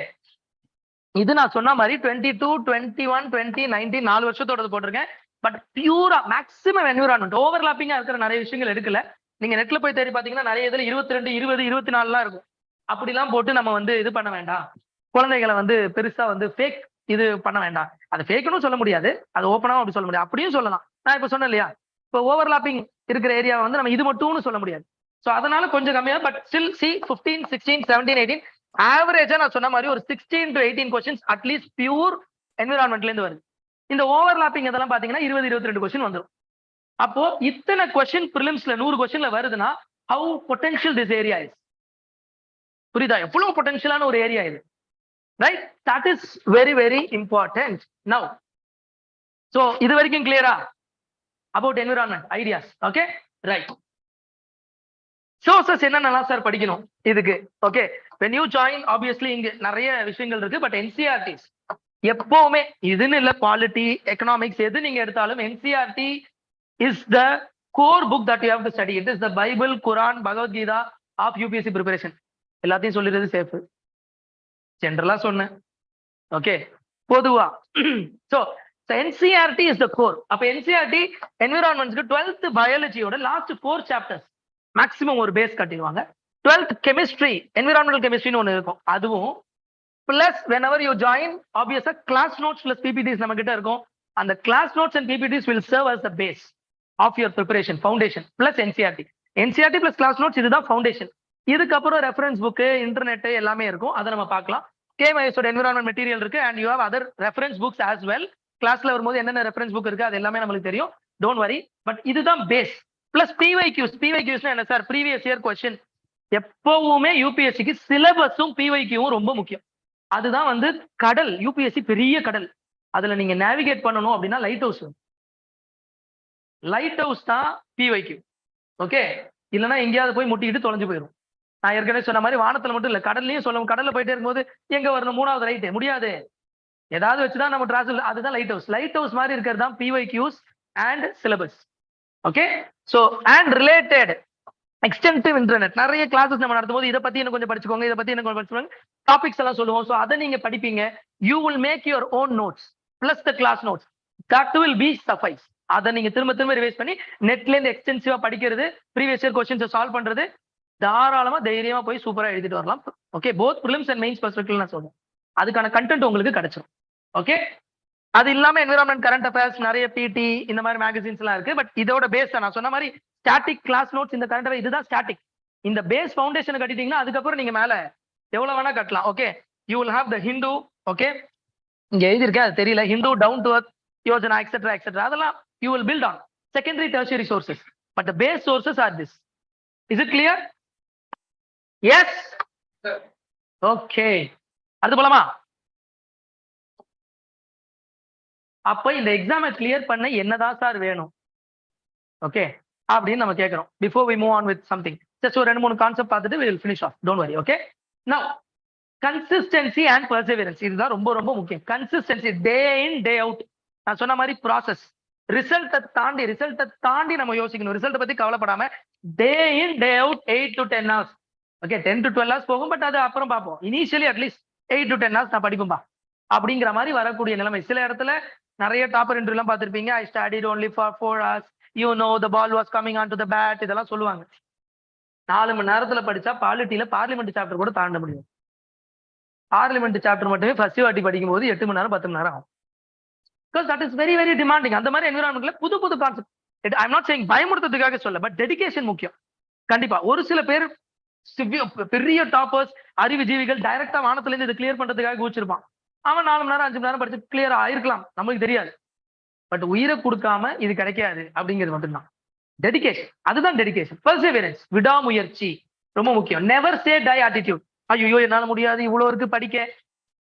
இது நான் சொன்ன மாதிரி 22, 21, 20, 19 4 வருஷத்தோட போட்டிருக்கேன். பட் பியூரா மேக்ஸிமம் என்விரான்மெண்ட் ஓவர்லாப்பிங்கா இருக்கிற நிறைய விஷயங்கள் எடுக்கல. நீங்க நெட்ல போய் தேடி பாத்தீங்கன்னா நிறைய இதுல 22, 20, 24 இருக்கும். அப்படிலாம் போட்டு நம்ம வந்து இது பண்ண வேண்டாம். குழந்தைகளை வந்து பெருசா வந்து ஃபேக் இது பண்ண வேண்டாம். அது ஃபேக்னு சொல்ல முடியாது, அது ஓப்பனாவும் அப்படி சொல்ல முடியாது, அப்படியும் சொல்லலாம். நான் இப்ப சொன்னேன் இல்லையா, இப்போ ஓவர்லாப்பிங் இருக்கிற ஏரியாவை வந்து நம்ம இது மட்டும்னு சொல்ல முடியாது. ஸோ அதனால கொஞ்சம் கம்மியா. பட் ஸ்டில் சி 15, 16, 17, 18 ஆவரேஜா நான் சொன்ன மாதிரி ஒரு 16 to 18 கொஸ்டின்ஸ் அட்லீஸ்ட் பியூர் என்விரான்மெண்ட்ல இருந்து வருது. இந்த ஓவர்லாப்பிங் இதெல்லாம் பாத்தீங்கன்னா 20, 22 கொஸ்டின் வந்துடும். அப்போ இத்தனை கொஸ்டின் பிரிலிம்ஸ்ல 100 கொஸ்டின்ல வருதுன்னா how potential this area is. புரியுதா? எவ்வளவு பொட்டன்ஷியலான ஒரு ஏரியா இது, right? That is very very important. Now so இது வரைக்கும் கிளியரா about environment ideas? Okay, right. Sources என்னென்னலாம் சார் படிக்கணும் இதுக்கு? Okay, when you join obviously இங்க நிறைய விஷயங்கள் இருக்கு. பட் NCERTs எப்பவுமே இதுன்னு இல்ல, பாலிட்டி, எக்கனாமிக்ஸ் எது நீங்க எடுத்தாலும் NCERT is the core book that you have to study. It is the Bible, Quran, Bhagavad Gita of UPSC preparation. எல்லாத்தையும் சொல்லிடுறது சேஃப், ஜென்ரலா சொன்னேன். ஓகே, பொதுவா. So NCERT is the core. அப்ப NCERT என்விரான்மெண்ட்ஸ்க்கு 12th பயாலஜியோட லாஸ்ட் 4 சாப்டர்ஸ் மேக்ஸிமம் ஒரு base கட்டிடுவாங்க. 12th chemistry, environmental கெமிஸ்ட்ரின்னு ஒன்று இருக்கும், அதுவும் plus whenever you join obviously class notes plus PPTs நம்ம கிட்ட இருக்கும். அந்த class notes and PPTs will serve as the base of your preparation foundation plus NCERT plus class notes. இதுதான் ஃபவுண்டேஷன். இதுக்கப்புறம் ரெஃபரன்ஸ் புக்கு, இன்டர்நெட் எல்லாமே இருக்கும், அதை நம்ம பார்க்கலாம். KMIS என்விரான்மெண்ட் மெட்டீரியல் இருக்கு and you have other reference books as well. கிளாஸ்ல வரும்போது என்னென்ன ரெஃபரன்ஸ் புக் இருக்கு அது எல்லாமே நம்மளுக்கு தெரியும், டோன்ட் வரி. பட் இதுதான் பேஸ். பிளஸ் PYQs என்ன சார்? Previous year question. எப்பவுமே யூபிஎஸ்சிக்கு சிலபஸும் PYQவும் ரொம்ப முக்கியம். அதுதான் வந்து கடல். யூபிஎஸ்சி பெரிய கடல், அதுல நீங்க நேவிகேட் பண்ணணும் அப்படின்னா லைட் ஹவுஸ் தான் PYQ. ஓகே, இல்லைன்னா எங்கேயாவது போய் முட்டிக்கிட்டு தொலைஞ்சு போயிடும். நான் ஏற்கனவே சொன்ன மாதிரி வானத்துல மட்டும் இல்ல, கடல்லையும் சொல்லுவோம். கடல்ல போயிட்டே இருக்கும்போது எங்க வரணும்? 3வது ரைட்டு முடியாது, ஏதாவது வச்சுதான் நம்ம டிராவல். அதுதான் லைட் ஹவுஸ். லைட் ஹவுஸ் மாதிரி இருக்கிறது தான் PYQs and syllabus. Okay, so and related extensive internet நிறைய கிளாஸஸ் நம்ம நடத்தும் போது இதை பத்தி என்ன கொஞ்சம் படிச்சுக்கோங்க, இதை பத்தி என்ன கொஞ்சம் படிச்சுக்கோங்க, டாபிக்ஸ் எல்லாம் சொல்லுவோம். ஸோ அதை நீங்க படிப்பீங்க. You will make your own notes plus the class notes, that will be suffice. அதை நீங்க திரும்ப திரும்ப ரிவைஸ் பண்ணி நெட்ல இருந்து எக்ஸ்டென்சிவா படிக்கிறது, ப்ரீவியஸ் இயர் கொஸ்டின்ஸை சால்வ் பண்றது, தாராளமா தைரியமா போய் சூப்பரா எழுதிட்டு வரலாம். Okay, both prelims and mains பெர்ஸ்பெக்டிவ்ல நான் சொல்றேன், அதுக்கான கண்டென்ட் உங்களுக்கு கிடைச்சிடும். ஓகே, அது இல்லாம என்விரான்மெண்ட், கரண்ட் அஃபேர்ஸ், நிறைய PT இந்த மாதிரி மேகசின்ஸ் எல்லாம் இருக்கு. பட் இதோட பேஸ் நான் சொன்ன மாதிரி ஸ்டாட்டிக் கிளாஸ் நோட்ஸ், இந்த கரண்ட் அஃபேர் இதுதான் ஸ்டாட்டிக். இந்த பேஸ் ஃபவுண்டேஷன் கட்டிட்டீங்கன்னா அதுக்கப்புறம் நீங்க மேல எவ்வளவு வேணா கட்டலாம். Okay, you will have the Hindu. Okay, இங்க எழுதியிருக்கேன் அது தெரியல, Hindu, down to earth, Yojana, etcetera etcetera, அதெல்லாம் you will build on secondary tertiary sources. But the base sources are this. Is it clear? Yes, okay. அடுத்து போலாமா? அப்ப இந்த எக்ஸாமை கிளியர் பண்ண என்னதான் சார் வேணும்? ஓகே, அப்படின்னு நம்ம கேட்கிறோம். Before we move on with something, just ஒரு 2-3 கான்செப்ட் பார்த்துட்டு we will finish off, don't worry. Okay, now consistency and perseverance, இதுதான் ரொம்ப ரொம்ப முக்கியம். Consistency, day in day out நான் சொன்ன மாதிரி ப்ராசஸ். ரிசல்ட்டை தாண்டி நம்ம யோசிக்கணும். ரிசல்ட்டை பத்தி கவலைப்படாம day in day out 8 to 10 hours. Okay, 10 to 12 hours போகும், பட் அது அப்புறம் பார்ப்போம். இனிஷியலி அட்லீஸ்ட் 8 to 10 hours நான் படிப்பேன்பா அப்படிங்கிற மாதிரி வரக்கூடிய நிலைமை. சில இடத்துல நிறைய டாப்பர் இன்டர்வியூலாம் பார்த்திருப்பீங்க. ஐ studied only for 4 hours, you know the ball was coming onto the bat, இதெல்லாம் சொல்லுவாங்க. 4 மணி நேரத்துல படிச்சா பாலிட்டியில பார்லிமெண்ட் சாப்டர் கூட தாண்ட முடியும். பார்லிமெண்ட் சாப்டர் மட்டுமே ஃபர்ஸ்ட் வாட்டி படிக்கும் போது 8 மணி நேரம் 10 மணி நேரம் ஆகும். Because that is very very demanding. அந்த மாதிரி என்விரான்மெண்ட்ல புது concept. I am not saying பயமுறுத்துறதுக்காக சொல்ல, பட் டெடிகேஷன் முக்கியம். கண்டிப்பா ஒரு சில பேர் பெரிய டாப்பர்ஸ், அறிவுஜீவிகள் டைரக்டா வானத்துல இருந்து இதை கிளியர் பண்றதுக்காக ஊச்சிருப்பான். அவன் 4 மணி நேரம் 5 மணி நேரம் படிச்சு கிளியர் ஆயிருக்கலாம், நம்மளுக்கு தெரியாது. பட் உயிரை கொடுக்காம இது கிடைக்காது அப்படிங்கிறது மட்டும்தான் டெடிகேஷன். அதுதான் டெடிகேஷன். பெர்செவரன்ஸ், விடாமுயற்சி ரொம்ப முக்கியம். Never say die attitude. ஐயோ என்னால முடியாது, இவ்வளவு இருக்கு படிக்க.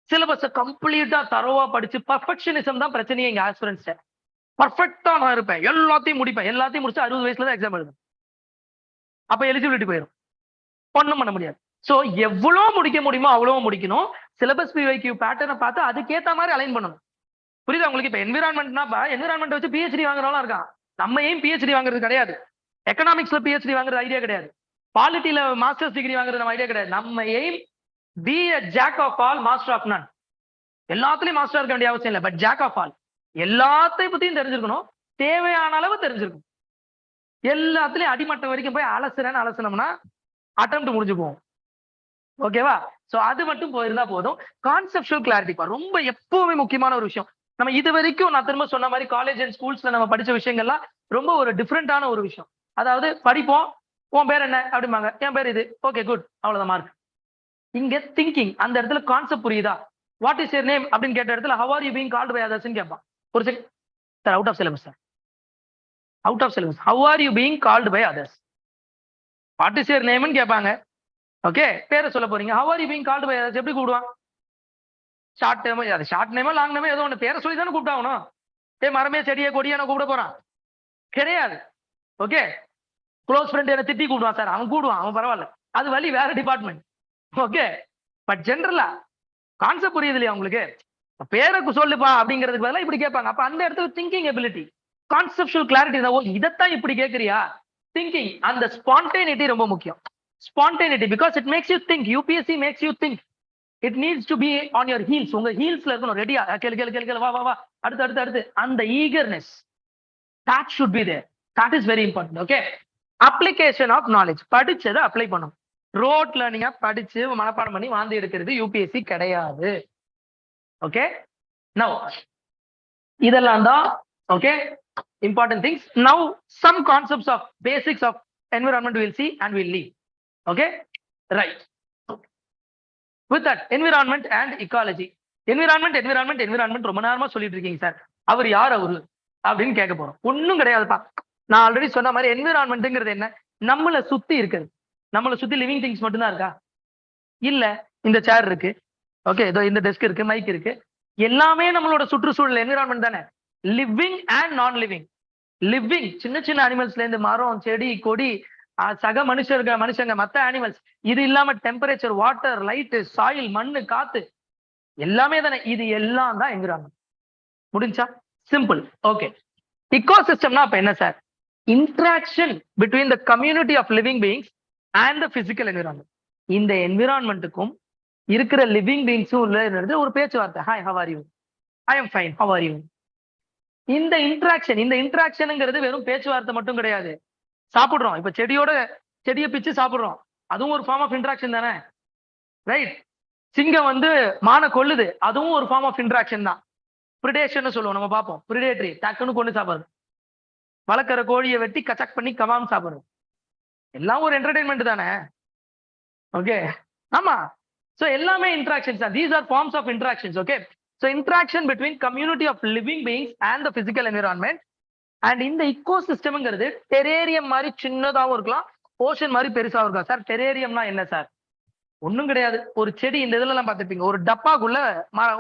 சிலபஸை கம்ப்ளீட்டா தரோவா படிச்சு பர்ஃபெக்ஷனிசம் தான் பிரச்சனையே எங்க ஆஸ்பிரன்ஸ்ட. பர்ஃபெக்டா நான் இருப்பேன், எல்லாத்தையும் முடிப்பேன், எல்லாத்தையும் முடிச்சு 60 வயசுல தான் எக்ஸாம் எழுதும். அப்ப எலிஜிபிலிட்டி போயிடும், ஒண்ணும் பண்ண முடியாது. சோ எவ்வளவு முடிக்க முடியுமோ அவ்வளவு முடிக்கணும். சிலபஸ் பிவைக்யூ பேட்டர்னை பார்த்து அதுக்கேற்ற மாதிரி அலைன் பண்ணணும். புரியுதா உங்களுக்கு? இப்ப என்விரான்மெண்ட் வச்சு பிஹெச்டி வாங்குறவங்க இருக்கான். நம்ம ஏன் பிஹெச்டி வாங்குறது கிடையாது. எக்கனாமிக்ஸ்ல பிஹெச்டி வாங்குறது ஐடியா கிடையாது. பாலிட்டியில மாஸ்டர்ஸ் டிகிரி வாங்குறது நம்ம ஐடியா கிடையாது. நம்ம aim be a jack of all, master of none. எல்லாத்துலயும் மாஸ்டர் இருக்க வேண்டிய அவசியம் இல்லை, பட் ஜாக் ஆஃப் ஆல். எல்லாத்தையும் பத்தியும் தெரிஞ்சிருக்கணும், தேவையான அளவு தெரிஞ்சிருக்கணும். எல்லாத்துலயும் அடிமட்டம் வரைக்கும் போய் அலசுனோம்னா அட்டெம்ப்ட் முடிஞ்சு போகும். ஓகேவா? சோ அது மட்டும் போயிருந்தா போதும். கான்செப்சுவல் கிளாரிட்டி ரொம்ப எப்பவுமே முக்கியமான ஒரு விஷயம். நம்ம இது வரைக்கும் நான் திரும்ப சொன்ன மாதிரி காலேஜ் அண்ட் ஸ்கூல்ஸ்ல நம்ம படிச்ச விஷயங்கள்லாம் ரொம்ப ஒரு டிஃப்ரெண்டான ஒரு விஷயம். அதாவது படிப்போம், உன் பேர் என்ன அப்படிம்பாங்க, என் பேர் இது, ஓகே குட், அவ்வளவுதான் மார்க். இங்க திங்கிங், அந்த இடத்துல கான்செப்ட் புரியுதா? வாட் இஸ் யர் நேம் அப்படின்னு கேட்ட இடத்துல how are you being called by others கேட்பான். ஒரு second sir, out of syllabus sir, out of syllabus. How are you being called by others? What is your நேம்னு கேட்பாங்க. Okay, பேரை சொல்ல போறீங்க. How are you being called by others எப்படி கூடுவான்? Short நேமோ, அது ஷார்ட் நேமோ லாங் நேமோ ஏதோ ஒன்று பேரை சொல்லி தானே கூப்பிட்டாகணும். மரமே செடியை கொடியை நான் கூப்பிட போறான் கிடையாது. ஓகே, க்ளோஸ் ஃப்ரெண்ட் என்ன திட்டி கூப்பிடுவான் சார், அவன் கூடுவான், அவன் பரவாயில்ல, அது வழி வேற டிபார்ட்மெண்ட். ஓகே, பட் ஜென்ரலா கான்செப்ட் புரியுது இல்லையா உங்களுக்கு? பேருக்கு சொல்லுப்பா அப்படிங்கிறதுக்கு பதிலாக இப்படி கேட்பாங்க. அப்ப அந்த இடத்துல திங்கிங் எபிலிட்டி, கான்செப்சுவல் கிளாரிட்டி தான். ஓ இதைத்தான் இப்படி கேட்கறியா? திங்கிங், அந்த ஸ்பான்டேனிட்டி ரொம்ப முக்கியம். Spontaneity because it makes you think. UPSC makes you think. It needs to be on your heels. உங்க ஹீல்ஸ்ல இருக்கணும், ரெடியா கேளு கேளு கேளு கேளு, வா வா வா, அடுத்து அடுத்து அடுத்து. அந்த eagerness that should be there. That is very important. Okay, application of knowledge, படிச்சதை அப்ளை பண்ணும். ரோட் லேர்னிங்கா படிச்சு மனப்பாடம் பண்ணி வாந்தி எடுக்கிறது யூபிஎஸ்சி கிடையாது. ஓகே, நவ் இதெல்லாம் தான் okay important things. Now some concepts of basics of environment will see and will leave. Okay, right. With that, environment and ecology. Environment ரொம்ப நேரமா சொல்லிட்டு இருக்கீங்க சார். அவர் யார் அவரு அப்படின்னு கேட்க போறோம். ஒன்னும் கிடையாதுப்பா. நான் ஆல்ரெடி சொன்ன மாதிரி என்விரான்மெண்ட்ங்கிறது என்ன? நம்மளை சுத்தி இருக்குது. நம்மளை சுத்தி லிவிங் திங்ஸ் மட்டும்தான் இருக்கா? இல்ல. இந்த சேர் இருக்கு, ஓகே, இதோ இந்த டெஸ்க் இருக்கு, மைக் இருக்கு, எல்லாமே நம்மளோட சுற்றுச்சூழல் என்விரான்மெண்ட் தானே. Living and non living. Living சின்ன சின்ன அனிமல்ஸ்ல இருந்து மரம், செடி, கொடி, சக மனுஷங்க, மற்ற அனிமல்ஸ், இது இல்லாம டெம்பரேச்சர், வாட்டர், லைட், சாயில், மண்ணு, காத்து, எல்லாமே தானே. இது எல்லாம் தான் என்விரான்மெண்ட். முடிஞ்சா? சிம்பிள். ஓகே, இக்கோசிஸ்டம்னா அப்ப என்ன sir? Interaction between the community of living beings and the physical environment. இந்த என்விரான்மெண்ட்டுக்கும் இருக்கிற லிவிங் பீயிங்ஸும் உள்ள ஒரு பேச்சுவார்த்தை. Hi, how are you? I am fine, how are you? இந்த இன்ட்ராக்ஷனுங்கிறது வெறும் பேச்சுவார்த்தை மட்டும் கிடையாது. சாப்பிடுறோம், இப்ப செடியை பிச்சு சாப்பிடுறோம், அதுவும் ஒரு ஃபார்ம் ஆஃப் இன்ட்ராக்ஷன் தானே, ரைட்? சிங்கம் மான கொல்லுது, அதுவும் ஒரு ஃபார்ம் ஆஃப் இன்ட்ராக்ஷன் தான். பிரிடேஷன் சொல்லுவோம், நம்ம பார்ப்போம். பிரிடேட்டரி, டக்குன்னு கொண்டு சாப்பிடுறது. வளர்க்குற கோழியை வெட்டி கச்சக் பண்ணி கமாம் சாப்பிடுறது, எல்லாம் ஒரு என்டர்டைன்மெண்ட் தானே. ஓகே, ஆமா. சோ எல்லாமே இன்ட்ராக்ஷன்ஸ் தான். These are forms of interactions. Okay, so interaction between community of living beings and the physical environment. And இந்த இக்கோ சிஸ்டம்ங்கிறது டெரேரியம் மாதிரி சின்னதாகவும் இருக்கலாம், ஓஷன் மாதிரி பெருசாகவும் இருக்கலாம். சார் டெரேரியம்னா என்ன சார்? ஒன்றும் கிடையாது. ஒரு செடி, இந்த இதுல எல்லாம் பார்த்துருப்பீங்க, ஒரு டப்பாக்குள்ள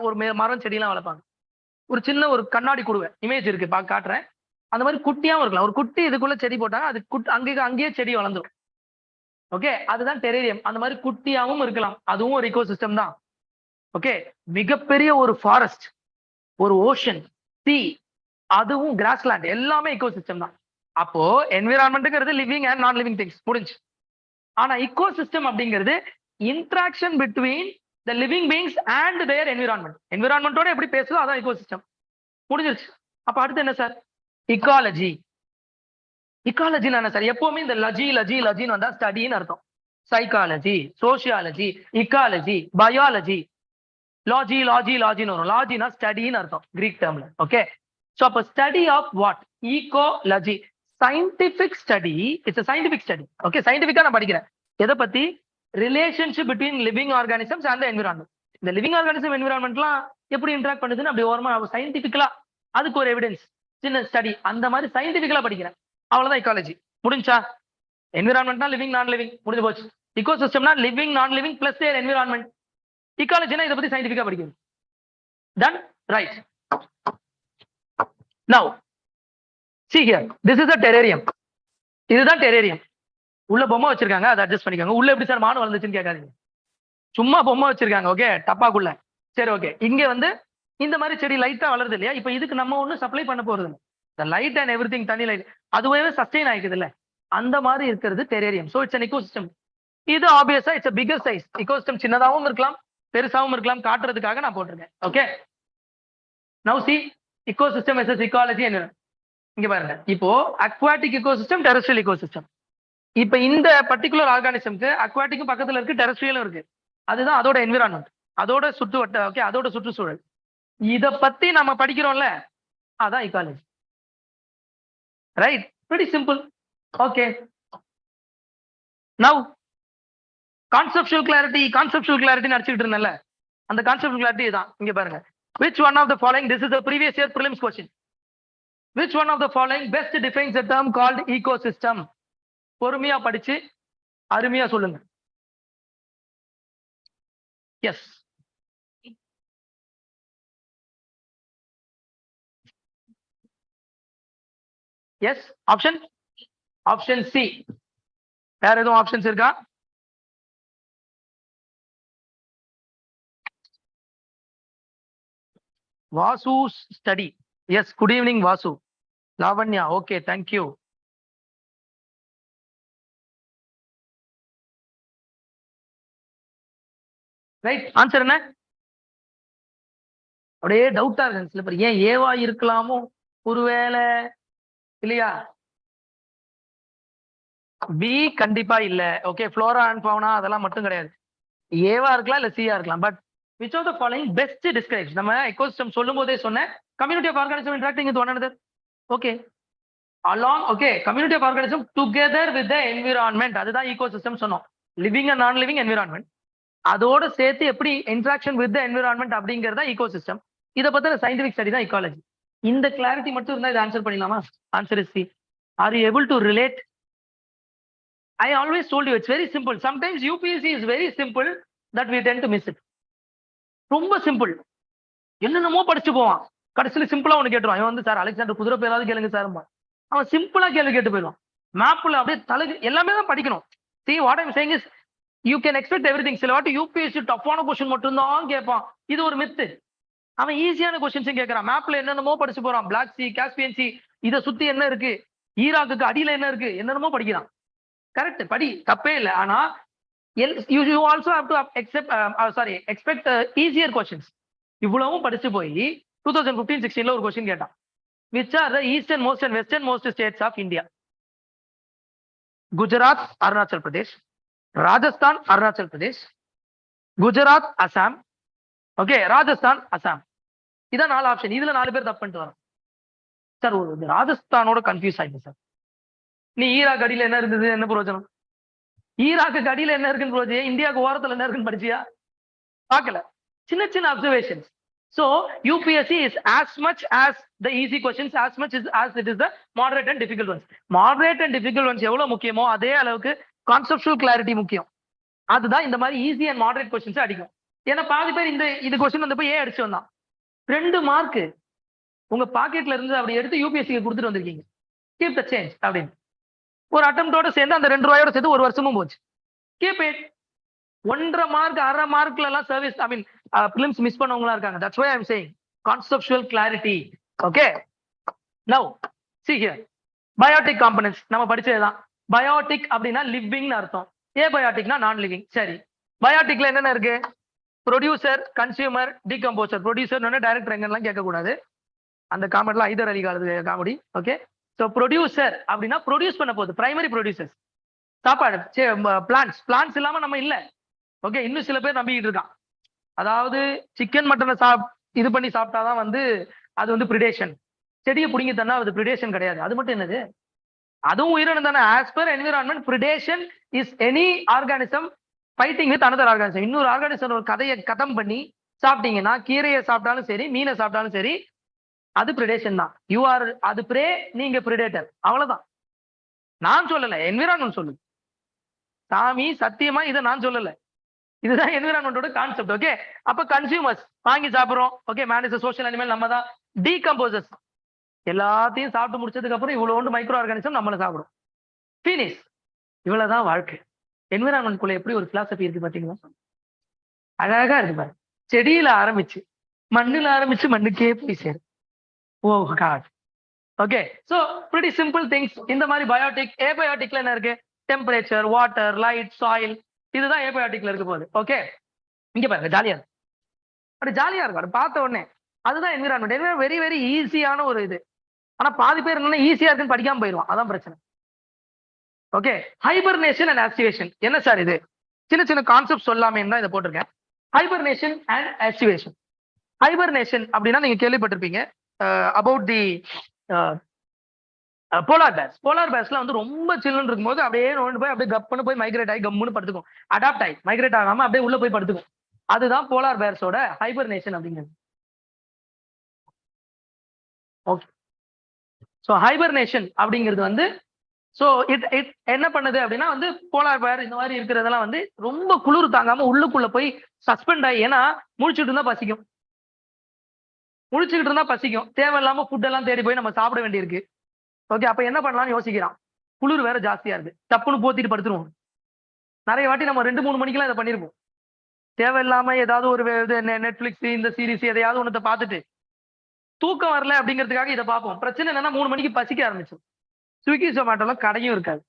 ஒரு மரம் செடியெல்லாம் வளர்ப்பாங்க. ஒரு சின்ன ஒரு கண்ணாடி குடுவை இமேஜ் இருக்கு, காட்டுறேன். அந்த மாதிரி குட்டியாவும் இருக்கலாம். ஒரு குட்டி இதுக்குள்ள செடி போட்டாங்க, அது அங்கேயே செடி வளர்ந்துடும். ஓகே, அதுதான் டெரேரியம். அந்த மாதிரி குட்டியாவும் இருக்கலாம், அதுவும் ஒரு இக்கோ சிஸ்டம் தான். ஓகே, மிகப்பெரிய ஒரு ஃபாரஸ்ட், ஒரு ஓஷன், சி, அதுவும் கிராஸ்லேண்ட் எல்லாமே ஈகோசிஸ்டம் தான். அப்போ என்விரான்மெண்ட்டுங்கிறது living and non living things முடிஞ்சு. ஆனா ஈகோசிஸ்டம் அப்படிங்கிறது interaction between the living beings and their environment. என்விரான்மெண்டோட எப்படி பேசுதோ அதான் ஈகோசிஸ்டம் முடிஞ்சிருச்சு. அப்ப அடுத்து என்ன சார்? இக்காலஜி. இக்காலஜின்னு என்ன சார்? எப்பவுமே இந்த லஜின்னு வந்தா ஸ்டடின்னு அர்த்தம். சைக்காலஜி, சோசியாலஜி, இக்காலஜி, பயாலஜி, லாஜின்னு வரும். லாஜினா ஸ்டடின்னு அர்த்தம் கிரீக் டேர்ம்ல. ஓகே, சோ அப்ப study of what? Ecology. Scientific study. It's scientific study. Okay, சயின்டிபிக்கா நான் படிக்கிறேன். எதை பத்தி? Relationship between living organisms and environment. இந்த லிவிங் ஆர்கானிசம் என்விரான்மெண்ட்லாம் எப்படி இன்டராக்ட் பண்ணுதுன்னு அப்படி ஓரமா சயின்டிபிக்கலா அதுக்கு ஒரு எவிடன்ஸ், சின்ன ஸ்டடி, அந்த மாதிரி சயின்டிபிக்கலா படிக்கிறேன். அவ்வளவுதான் இக்காலஜி. முடிஞ்சா? என்விரான்மெண்ட்னா லிவிங் நான் லிவிங் முடிஞ்சு போச்சு. இக்கோசிஸ்டம்னா living non living plus their environment. இக்காலஜினா இதை பத்தி சயின்டிபிக்கா படிக்கணும். Done, right. Now see here, this is a terrarium. இதுதான் டெரேரியம். உள்ள பொம்மை வச்சிருக்காங்க, அதை அட்ஜஸ்ட் பண்ணிக்கோங்க. உள்ள எப்படி சார் மானு வளர்ந்துச்சுன்னு கேட்காதீங்க. சும்மா பொம்மை வச்சிருக்காங்க. ஓகே, டப்பாக்குள்ள. சரி, ஓகே. இங்க வந்து இந்த மாதிரி செடி லைட்டா வளருது இல்லையா? இப்ப இதுக்கு நம்ம ஒன்னும் சப்ளை பண்ண போறது இல்லை. இந்த லைட் அண்ட் எவ்ரி திங், தனி லைட், அதுவே சஸ்டெயின் ஆயிக்குது இல்ல, அந்த மாதிரி இருக்கிறது terrarium. So it's an ecosystem. இது ஆப்வியஸா இட்ஸ் பிகர் சைஸ். இக்கோசிஸ்டம் சின்னதாகவும் இருக்கலாம், பெருசாகவும் இருக்கலாம், காட்டுறதுக்காக நான் போட்டிருக்கேன். Okay, now see ecosystem versus ecology என்ன. இங்க பாருங்க, இப்போ அக்வாட்டிக் இக்கோசிஸ்டம், டெரஸ்ட்ரியல் இக்கோசிஸ்டம். இப்ப இந்த பர்டிகுலர் ஆர்கானிசம்க்கு அக்வாட்டிக்கும் பக்கத்துல இருக்கு, டெரஸ்ட்ரியலும் இருக்கு. அதுதான் அதோட என்விரான்மெண்ட், அதோட சுற்றுவட்ட. ஓகே, அதோட சுற்றுச்சூழல். இத பத்தி நம்ம படிக்கிறோம்ல, அதான் ecology. Right, pretty simple. Okay, now conceptual clarity அடிச்சுக்கிட்டு இருந்தேன்ல, அந்த கான்செப்சுவல் கிளாரிட்டி தான். இங்க பாருங்க, which one of the following, this is the previous year prelims question, which one of the following best defines a term called ecosystem? பொறுமையா படிச்சு அருமையா சொல்லுங்க. Yes, yes. Option C. வேற எதுவும் ஆப்ஷன்ஸ் இருக்கா? Vasu study. Yes, good evening Vasu. Lavanya, okay, thank you. Right, answer என்ன? அப்படியே டவுட்டா இருக்கு சில பேர், ஏன் ஏவா இருக்கலாமோ ஒருவேளை இல்லையா? பி கண்டிப்பா இல்ல. ஓகே, ஃப்ளோரா அண்ட் ஃபவுனா அதெல்லாம் மட்டும் கிடையாது. ஏவா இருக்கலாம், இல்ல சியா இருக்கலாம். But which of the following best describes, நம்ம எக்கோசிஸ்டம் சொல்லும் போதே சொன்ன community of organism interacting with one another. Okay, along, okay, community of organism together with the environment, அதுதான் ecosystem சொன்னோம். Living and non living environment, அதோட சேர்த்து எப்படி interaction with the environment அப்படிங்கறதா ecosystem. இதை பத்தின சயின்டிபிக் ஸ்டடி தான் இக்காலஜி. இந்த கிளாரிட்டி மட்டும் இருந்தா இதை ஆன்சர் பண்ணிடலாமா? Answer is C. Are you able to relate? I always told you it's very simple. Sometimes UPSC is very simple that we tend to miss it. ரொம்ப simple, என்னென்னமோ படிச்சு போவான், கடைசியில சிம்பிளா ஒண்ணு கேட்டுருவான். இவன் வந்து சார் அலெக்சாண்டர் குதிரை பேராது கேளுங்க சார், அவன் சிம்பிளா கேள்வி கேட்டு போயிடுவான். மேப்ல அப்படியே தலகு எல்லாமே தான் படிக்கணும். See what I'm saying is you can expect everything. சில வாட்டி UPSC டஃப்பான கொஸ்டின் மட்டும் தான் கேட்பான். இது ஒரு மித்து. அவன் ஈஸியான கொஸ்டின்ஸும் கேட்கறான். மேப்ல என்னென்னமோ படிச்சு போறான். பிளாக் சி, காஸ்பியன் சி, இதை சுத்தி என்ன இருக்கு, ஈராக்குக்கு அடியில என்ன இருக்கு, என்னென்னமோ படிக்கிறான். கரெக்ட், படி, தப்பே இல்லை. ஆனா you also have to expect easier questions. இவ்வளவும் படிச்சு போய் 2015-16 ஒரு கொஸ்டின் கேட்டான். which are the eastern most and western most states of India? Gujarat, Arunachal Pradesh, Rajasthan, Arunachal Pradesh, Gujarat, Assam. Okay, Rajasthan, Assam. இதான் 4 ஆப்ஷன். இதுல 4 பேர் தப்பு பண்ணிட்டு வரோம் சார். ஒரு ராஜஸ்தானோட கன்ஃபியூஸ் ஆயிடுச்சு சார். நீ ஈராக் அடியில என்ன இருந்தது, என்ன பிரயோஜனம்? ஈராக்கு அடியில என்ன இருக்குன்னு பிரயோஜனம்? இந்தியாவுக்கு ஓரத்துல என்ன இருக்குன்னு படிச்சியா? பார்க்கல. சின்ன சின்ன observations. So UPSC is as much as the easy questions, as much as it is the moderate and difficult ones. Moderate and difficult ones எவ்வளவு முக்கியமோ அதே அளவுக்கு கான்செப்சுவல் கிளாரிட்டி முக்கியம். அதுதான் இந்த மாதிரி ஈஸி அண்ட் மாடரேட் கொஸ்டின்ஸ் அடிக்கும். ஏன்னா பாதி பேர் இது கொஸ்டின் வந்தப்போ ஏன் அடிச்சு வந்தான். 2 மார்க் உங்க பாக்கெட்ல இருந்து அப்படி எடுத்து UPSC கொடுத்துட்டு வந்திருக்கீங்க. கீப் த சேஞ்ச் அப்படின்னு ஒரு அட்டம்ப்டோட சேர்ந்து அந்த 2 ரூபாயோட சேர்த்து ஒரு வருஷமும் போச்சு. Keep it. 1.5 மார்க் 1/2 மார்க்ல எல்லாம் சர்வீஸ் பிலிம்ஸ் மிஸ் பண்ணவங்களா இருக்காங்க. That's why I am saying conceptual clarity. Okay, now see here biotic components நம்ம படிச்சதுதான். பயோட்டிக் அப்படின்னா லிவிங்னு அர்த்தம். ஏபயோட்டிக்னா நான் லிவிங். சரி, பயோட்டிக்ல என்னென்ன இருக்கு? Producer, consumer, decomposer. Producer director எங்கெல்லாம் கேட்கக்கூடாது. அந்த காமெடிலாம் ஐதர் அலி காலது காமெடி. ஓகே, ஸோ ப்ரொடியூசர் அப்படின்னா ப்ரொடியூஸ் பண்ண போகுது. பிரைமரி ப்ரொடியூசர்ஸ் சாப்பாடு, பிளான்ஸ் இல்லாம நம்ம இல்ல. ஓகே, இன்னும் சில பேர் நம்பிக்கிட்டு இருக்கான். அதாவது சிக்கன் மட்டனை இது பண்ணி சாப்பிட்டாதான் வந்து அது வந்து பிரிடேஷன். செடியை பிடிங்கி தந்தா அது பிரிடேஷன் கிடையாது. அது மட்டும் என்னது? அதுவும் உயிரினம் தானே. As per environment predation is any organism fighting with another organism. இன்னொரு ஆர்கானிசம் ஒரு கதையை கதம் பண்ணி சாப்பிட்டீங்கன்னா, கீரையை சாப்பிட்டாலும் சரி, மீனை சாப்பிட்டாலும் சரி, அது பிரிடேஷன் தான். யூ ஆர் அது பிரே, நீங்க பிரிடேட்டர். அவ்வளவுதான். நான் சொல்லல, என்விரான்மெண்ட் சொல்லுது. சாமி சத்தியமா இதை நான் சொல்லல. இதுதான் என்விரான்மெண்டோட கான்செப்ட். ஓகே, அப்ப கன்சியூமர்ஸ் வாங்கி சாப்பிடுறோம். Okay, man is social animal, நம்ம தான். டீகம்போசர்ஸ் எல்லாத்தையும் சாப்பிட்டு முடிச்சதுக்கு அப்புறம் இவ்வளவு மைக்ரோ ஆர்கானிசம் நம்மள சாப்பிடும். பினிஷ். இவ்வளவுதான் வாழ்க்கை. என்விரான்மெண்ட் குள்ள எப்படி ஒரு பிலாசபி இருக்கு பாத்தீங்களா? அழகா இருக்கு பாரு. செடியில ஆரம்பிச்சு மண்ணுல ஆரம்பிச்சு மண்ணுக்கே போய் சேரும். Oh God. Okay, so pretty simple things. இந்த மாதிரி பயோட்டிக். ஏபயோட்டிக்ல என்ன இருக்கு? Temperature, water, light, soil. இதுதான் ஏபயோட்டிக்ல இருக்க போகுது. ஓகே, இங்க பாருங்க, ஜாலியா இருக்கு. அப்படி ஜாலியா இருக்கும் பார்த்த உடனே. அதுதான் என்விரான்மெண்ட். வெரி வெரி ஈஸியான ஒரு இது. ஆனா பாதி பேர் என்ன ஈஸியா இருக்குன்னு படிக்காம போயிடுவான். அதான் பிரச்சனை. Okay, hibernation and activation. என்ன சார் இது? சின்ன சின்ன கான்செப்ட் சொல்லாமே தான் இதை போட்டிருக்கேன். Hibernation and activation. ஹைபர்னேஷன் அப்படின்னா நீங்க கேள்விப்பட்டிருப்பீங்க about the polar bears. Polar பேர்ஸ்ல வந்து ரொம்ப சில்லுன்னு இருக்கும்போது அப்படியே நோண்டு போய் அப்படியே கப்புன்னு போய் மைக்ரேட் ஆகி கம்முன்னு படுத்துக்கும். அடாப்ட் ஆகி மைக்ரேட் ஆகாம அப்படியே உள்ள போய் படுத்துக்கும். அதுதான் போலார் பேர்ஸோட ஹைபர்னேஷன் அப்படிங்கிறது. ஓகே, ஸோ ஹைபர்னேஷன் அப்படிங்கிறது வந்து ஸோ இட் என்ன பண்ணுது அப்படின்னா வந்து போலார் பேர் இந்த மாதிரி இருக்கிறதெல்லாம் வந்து ரொம்ப குளிர் தாங்காம உள்ளுக்குள்ள போய் சஸ்பெண்ட் ஆகி, ஏன்னா முழிச்சுட்டு இருந்தா பசிக்கும். முழிச்சுக்கிட்டு இருந்தா பசிக்கும். தேவையில்லாம ஃபுட் எல்லாம் தேடி போய் நம்ம சாப்பிட வேண்டியிருக்கு. ஓகே, அப்ப என்ன பண்ணலாம்னு யோசிக்கிறான். குளிர் வேற ஜாஸ்தியா இருக்கு. டப்புன்னு போத்திட்டு படுத்துருவோம். நிறைய வாட்டி நம்ம 2-3 மணிக்கெல்லாம் இதை பண்ணிருப்போம். தேவையில்லாம ஏதாவது ஒரு நெட்ஃபிளிக்ஸ் இந்த சீரிஸ் எதையாவது ஒன்றத்தை பார்த்துட்டு தூக்கம் வரல அப்படிங்கிறதுக்காக இதை பார்ப்போம். பிரச்சனை என்னன்னா 3 மணிக்கு பசிக்க ஆரம்பிச்சோம். ஸ்விக்கி ஜொமேட்டோல கடையும் இருக்காது.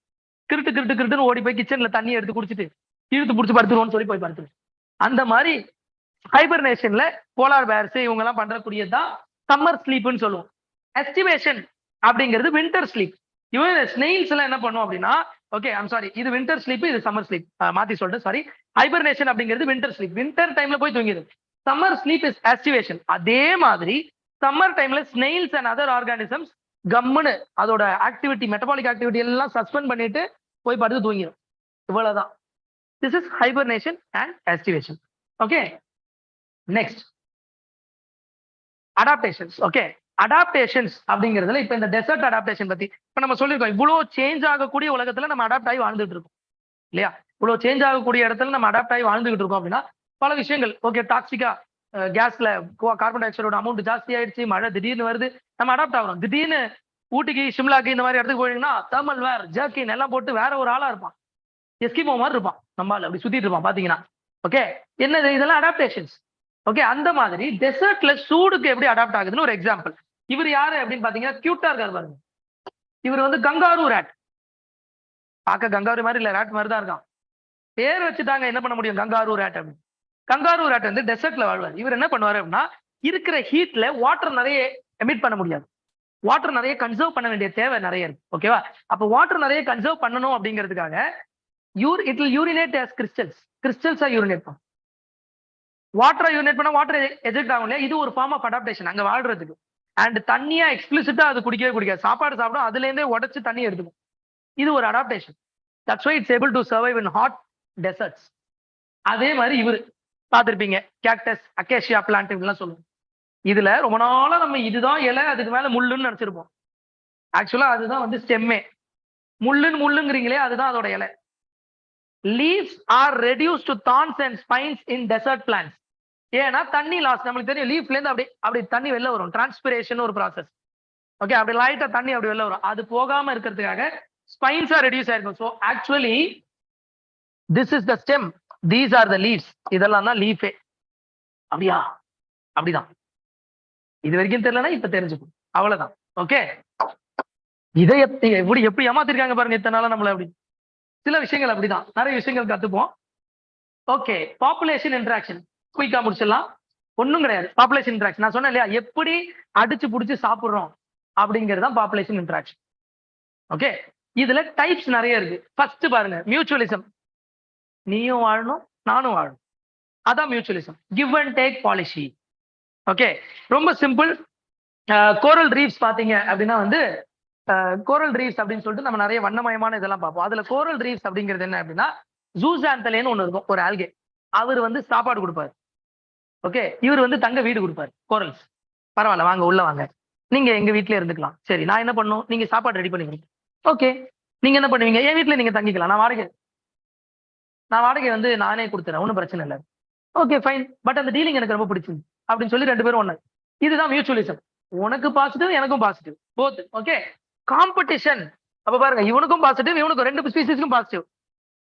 கிருட்டுன்னு ஓடி போய் கிச்சன்ல தண்ணி எடுத்து குடிச்சிட்டு இழுத்து பிடிச்சி படுத்துருவோம்னு சொல்லி போய் படுத்துருவோம். அந்த மாதிரி ஹைபர்னேஷன்ல போலார் பேர்ஸ் இவங்க எல்லாம் பண்றக்கூடியதான் சம்மர் ஸ்லீப்னு சொல்லுவோம். எஸ்டிவேஷன் அப்படிங்கிறது வின்டர் ஸ்லீப். இவன் ஸ்னெயில்ஸ் எல்லாம் என்ன பண்ணும் அப்படின்னா, ஓகே ஐம் சாரி, இது வின்டர் ஸ்லீப், இது சம்மர் ஸ்லீப். மாத்தி சொல்றேன், சாரி. ஹைபர்னேஷன் அப்படிங்கிறது வின்டர் ஸ்லீப். வின்டர் டைம்ல போய் தூங்கிடும். Summer sleep is activation. அதே மாதிரி சம்மர் டைம்ல ஸ்னெயில்ஸ் அண்ட் அதர் ஆர்கானிசம்ஸ் கம்முன்னு அதோட ஆக்டிவிட்டி, மெட்டபாலிக் ஆக்டிவிட்டி எல்லாம் சஸ்பெண்ட் பண்ணிட்டு போய் படுத்து தூங்கிடும். இவ்வளவுதான். This is hibernation and activation. Okay, next adaptations. Okay, adaptations அப்படிங்கிறதுல இப்ப இந்த டெசர்ட் அடாப்டேஷன் பத்தி இப்ப நம்ம சொல்லியிருக்கோம். இவ்வளவு சேஞ்ச் ஆகக்கூடிய உலகத்துல நம்ம அடாப்ட் ஆகி வாழ்ந்துட்டு இருக்கோம் இல்லையா? இவ்வளவு சேஞ்ச் ஆகக்கூடிய இடத்துல நம்ம அடாப்ட் ஆகி வாழ்ந்துகிட்டு இருக்கோம் அப்படின்னா பல விஷயங்கள். ஓகே, டாக்ஸிக்கா கேஸ்ல கார்பன் டை ஆக்சைடோட அமௌண்ட் ஜாஸ்தி ஆயிடுச்சு, மழை திடீர்னு வருது, நம்ம அடாப்ட் ஆகிறோம். திடீர்னு ஊட்டிக்கு, சிம்லாக்கு இந்த மாதிரி இடத்துக்கு போயிட்டீங்கன்னா தேர்மல் வேர், ஜர்க்கின் எல்லாம் போட்டு வேற ஒரு ஆளா இருப்பான். எஸ்கிமோ மாதிரி இருப்பான், நம்மளால அப்படி சுத்திட்டு இருப்பான் பாத்தீங்கன்னா. ஓகே, என்னது இதெல்லாம் அடாப்டேஷன்ஸ். ஓகே, அந்த மாதிரி டெசர்ட்ல சூடுக்கு எப்படி அடாப்ட் ஆகுதுன்னு ஒரு எக்ஸாம்பிள். இவர் யாரு அப்படின்னு பாத்தீங்கன்னா கியூட்டா இருக்காரு பாருங்க. இவர் வந்து கங்காரு ரேட். பார்க்க கங்காரு மாதிரி இல்ல, ரேட் மாதிரி தான் இருக்கான். பேர் வச்சுட்டாங்க, என்ன பண்ண முடியும், கங்காரு ரேட் அப்படின்னு. கங்காரு ரேட் வந்து டெசர்ட்ல வாழ்வார். இவர் என்ன பண்ணுவாரு அப்படின்னா, இருக்கிற ஹீட்ல வாட்டர் நிறைய எமிட் பண்ண முடியாது. வாட்டர் நிறைய கன்சர்வ் பண்ண வேண்டிய தேவை நிறைய இருக்கு. ஓகேவா? அப்ப வாட்டர் நிறைய கன்சர்வ் பண்ணணும் அப்படிங்கிறதுக்காக it will urinate as crystals. கிறிஸ்டல்ஸா யூரினேட் பண்ணும். வாட்டரை யூரினேட் பண்ணா வாட்டர் எஜெக்ட் ஆகும் இல்லையா? இது ஒரு ஃபார்ம் ஆஃப் அடாப்டேஷன் அங்க வாழ்றதுக்கு. அண்ட் தண்ணியா எக்ஸ்பிளிசிட்டா அது குடிக்கவே குடிக்காது. சாப்பாடு சாப்பிடும், அதுல இருந்தே உடச்சு தண்ணி எடுத்துக்கும். இது ஒரு adaptation. That's why it's able to survive in hot deserts. அதே மாதிரி இவரு பார்த்திருப்பீங்க, கேக்டஸ், அக்கேஷியா பிளான்ட் இப்படிலாம் சொல்லுவோம். இதுல ரொம்ப நாளா நம்ம இதுதான் இலை, அதுக்கு மேல முள்ளுன்னு நினைச்சிருப்போம். ஆக்சுவலா அதுதான் வந்து ஸ்டெம்மே. முள்ளுங்கிறீங்களே, அதுதான் அதோட இலை. Leaves are reduce to thorns and spines in desert plants. ஏன்னா தண்ணி லாஸ். நம்மளுக்கு தெரியும், லீஃப்ல இருந்து அப்படி தண்ணி வெளில வரும். டிரான்ஸ்பிரேஷன் ஒரு ப்ராசஸ். ஓகே, அப்படி லைட்டா தண்ணி அப்படி வெளில வரும். அது போகாம இருக்கிறதுக்காக ஸ்பைன்ஸா ரெடியூஸ் ஆயிருக்கும். So actually this is the stem, these are the leaves. இதெல்லாம் தான் லீஃபே. அப்படியா? அப்படிதான். இது வரைக்கும் தெரியலன்னா இப்ப தெரிஞ்சுக்கும். அவ்வளவுதான். ஓகே, இதை எப்படி ஏமாத்திருக்காங்க பாருங்க இத்தனை நாளா நம்மள. அப்படி சில விஷயங்கள் அப்படிதான், நிறைய விஷயங்கள் கத்துப்போம். ஓகே, பாப்புலேஷன் இன்டராக்ஷன் குயிக்கா முடிச்சிடலாம். ஒண்ணும் கிடையாது. பாப்புலேஷன் இன்டராக்ஷன் நான் சொன்னேன் இல்லையா, எப்படி அடிச்சு புடிச்சு சாப்பிடுறோம் அப்படிங்கிறது தான் பாப்புலேஷன் இன்டராக்ஷன். ஓகே, இதுல டைப்ஸ் நிறைய இருக்கு. ஃபர்ஸ்ட் பாருங்க, மியூச்சுவலிசம். நீயும் வாழணும் நானும் வாழணும், அதான் mutualism. Give and take policy. Okay, ரொம்ப சிம்பிள். கோரல் ரீஃப்ஸ் பாத்தீங்க அப்படின்னா வந்து கோரல் ரீஃப்ஸ் அப்படின்னு சொல்லிட்டு நம்ம நிறைய வண்ணமயமான இதெல்லாம் பார்ப்போம். அதுல கோரல் ரீஃப்ஸ் அப்படிங்கிறது என்ன அப்படின்னா, ஜூசாந்தலேன்னு ஒண்ணு இருக்கும், ஒரு ஆல்கே. அவர் வந்து சாப்பாடு கொடுப்பாரு. ஓகே, இவர் வந்து தங்க வீடு கொடுப்பாரு. கோரல்ஸ், பரவாயில்ல வாங்க உள்ள வாங்க, நீங்க எங்க வீட்லயே இருந்துக்கலாம். சரி, நான் என்ன பண்ணும், நீங்க சாப்பாடு ரெடி பண்ணிக்கிறீங்க. ஓகே, நீங்க என்ன பண்ணுவீங்க, என் வீட்டுல நீங்க தங்கிக்கலாம், நான் வாடகை வந்து நானே கொடுத்துறேன், ஒன்றும் பிரச்சனை இல்லை. ஓகே ஃபைன், பட் அந்த டீலிங் எனக்கு ரொம்ப பிடிச்சது அப்படின்னு சொல்லி 2 பேரும் ஒண்ணு. இதுதான் மியூச்சுவலிசம். உனக்கு பாசிட்டிவ், எனக்கும் பாசிட்டிவ், போத். Okay, competition. அப்ப பாருங்க, இவனுக்கும் பாசிட்டிவ், இவனுக்கும் 2 ஸ்பீசிஸ்க்கும் positive.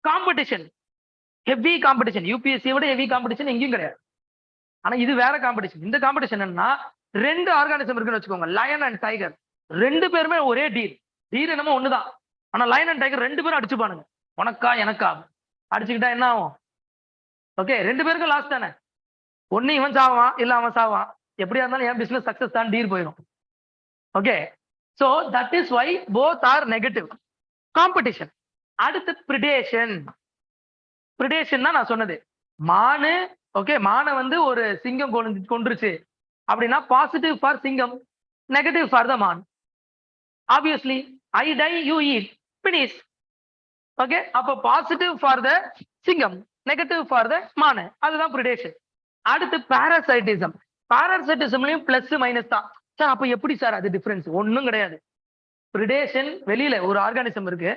Competition, heavy competition. UPSC விட ஹெவி காம்படிஷன் எங்கேயும் கிடையாது. ஆனா இது வேற காம்படிஷன். இந்த காம்படிஷன் என்னன்னா, 2 ஆர்கானிசம் இருக்குன்னு வச்சுக்கோங்க, லயன் அண்ட் டைகர். 2 பேருமே ஒரே டீல் என்னமோ ஒண்ணுதான். ஆனா லயன் அண்ட் டைகர் 2 பேரும் அடிச்சுப்பானுங்க, உனக்கா எனக்கா. அடிச்சுக்கிட்டா என்ன ஆகும்? ஓகே, 2 பேருக்கும் லாஸ் தானே. ஒண்ணு இவன் சாவான், இல்ல அவன் சாவான். எப்படியா இருந்தாலும் என் பிசினஸ் சக்சஸ் தான், டீல் போயிடும். Okay, so that is why both are negative. Competition. அடுத்து பிரிடேஷன். பிரிடேஷன் தான் நான் சொன்னது. மானு, ஓகே, மானை வந்து ஒரு சிங்கம் கொன்றுச்சு அப்படின்னா பாசிட்டிவ் ஃபார் சிங்கம், நெகட்டிவ் ஃபார் த மான். Obviously I tie you eat, finish. Okay, அப்போ பாசிட்டிவ் ஃபார் த சிங்கம், நெகட்டிவ் ஃபார் த மான். அதுதான் பிரிடேஷன். அடுத்து பாராசைட்டிசம். பாராசைட்டிசம்லயும் பிளஸ் மைனஸ் தான் சார். அப்ப எப்படி சார் அது டிஃபரன்ஸ்? ஒன்னும் கிடையாது. பிரிடேஷன், வெளியில ஒரு ஆர்கானிசம் இருக்கு,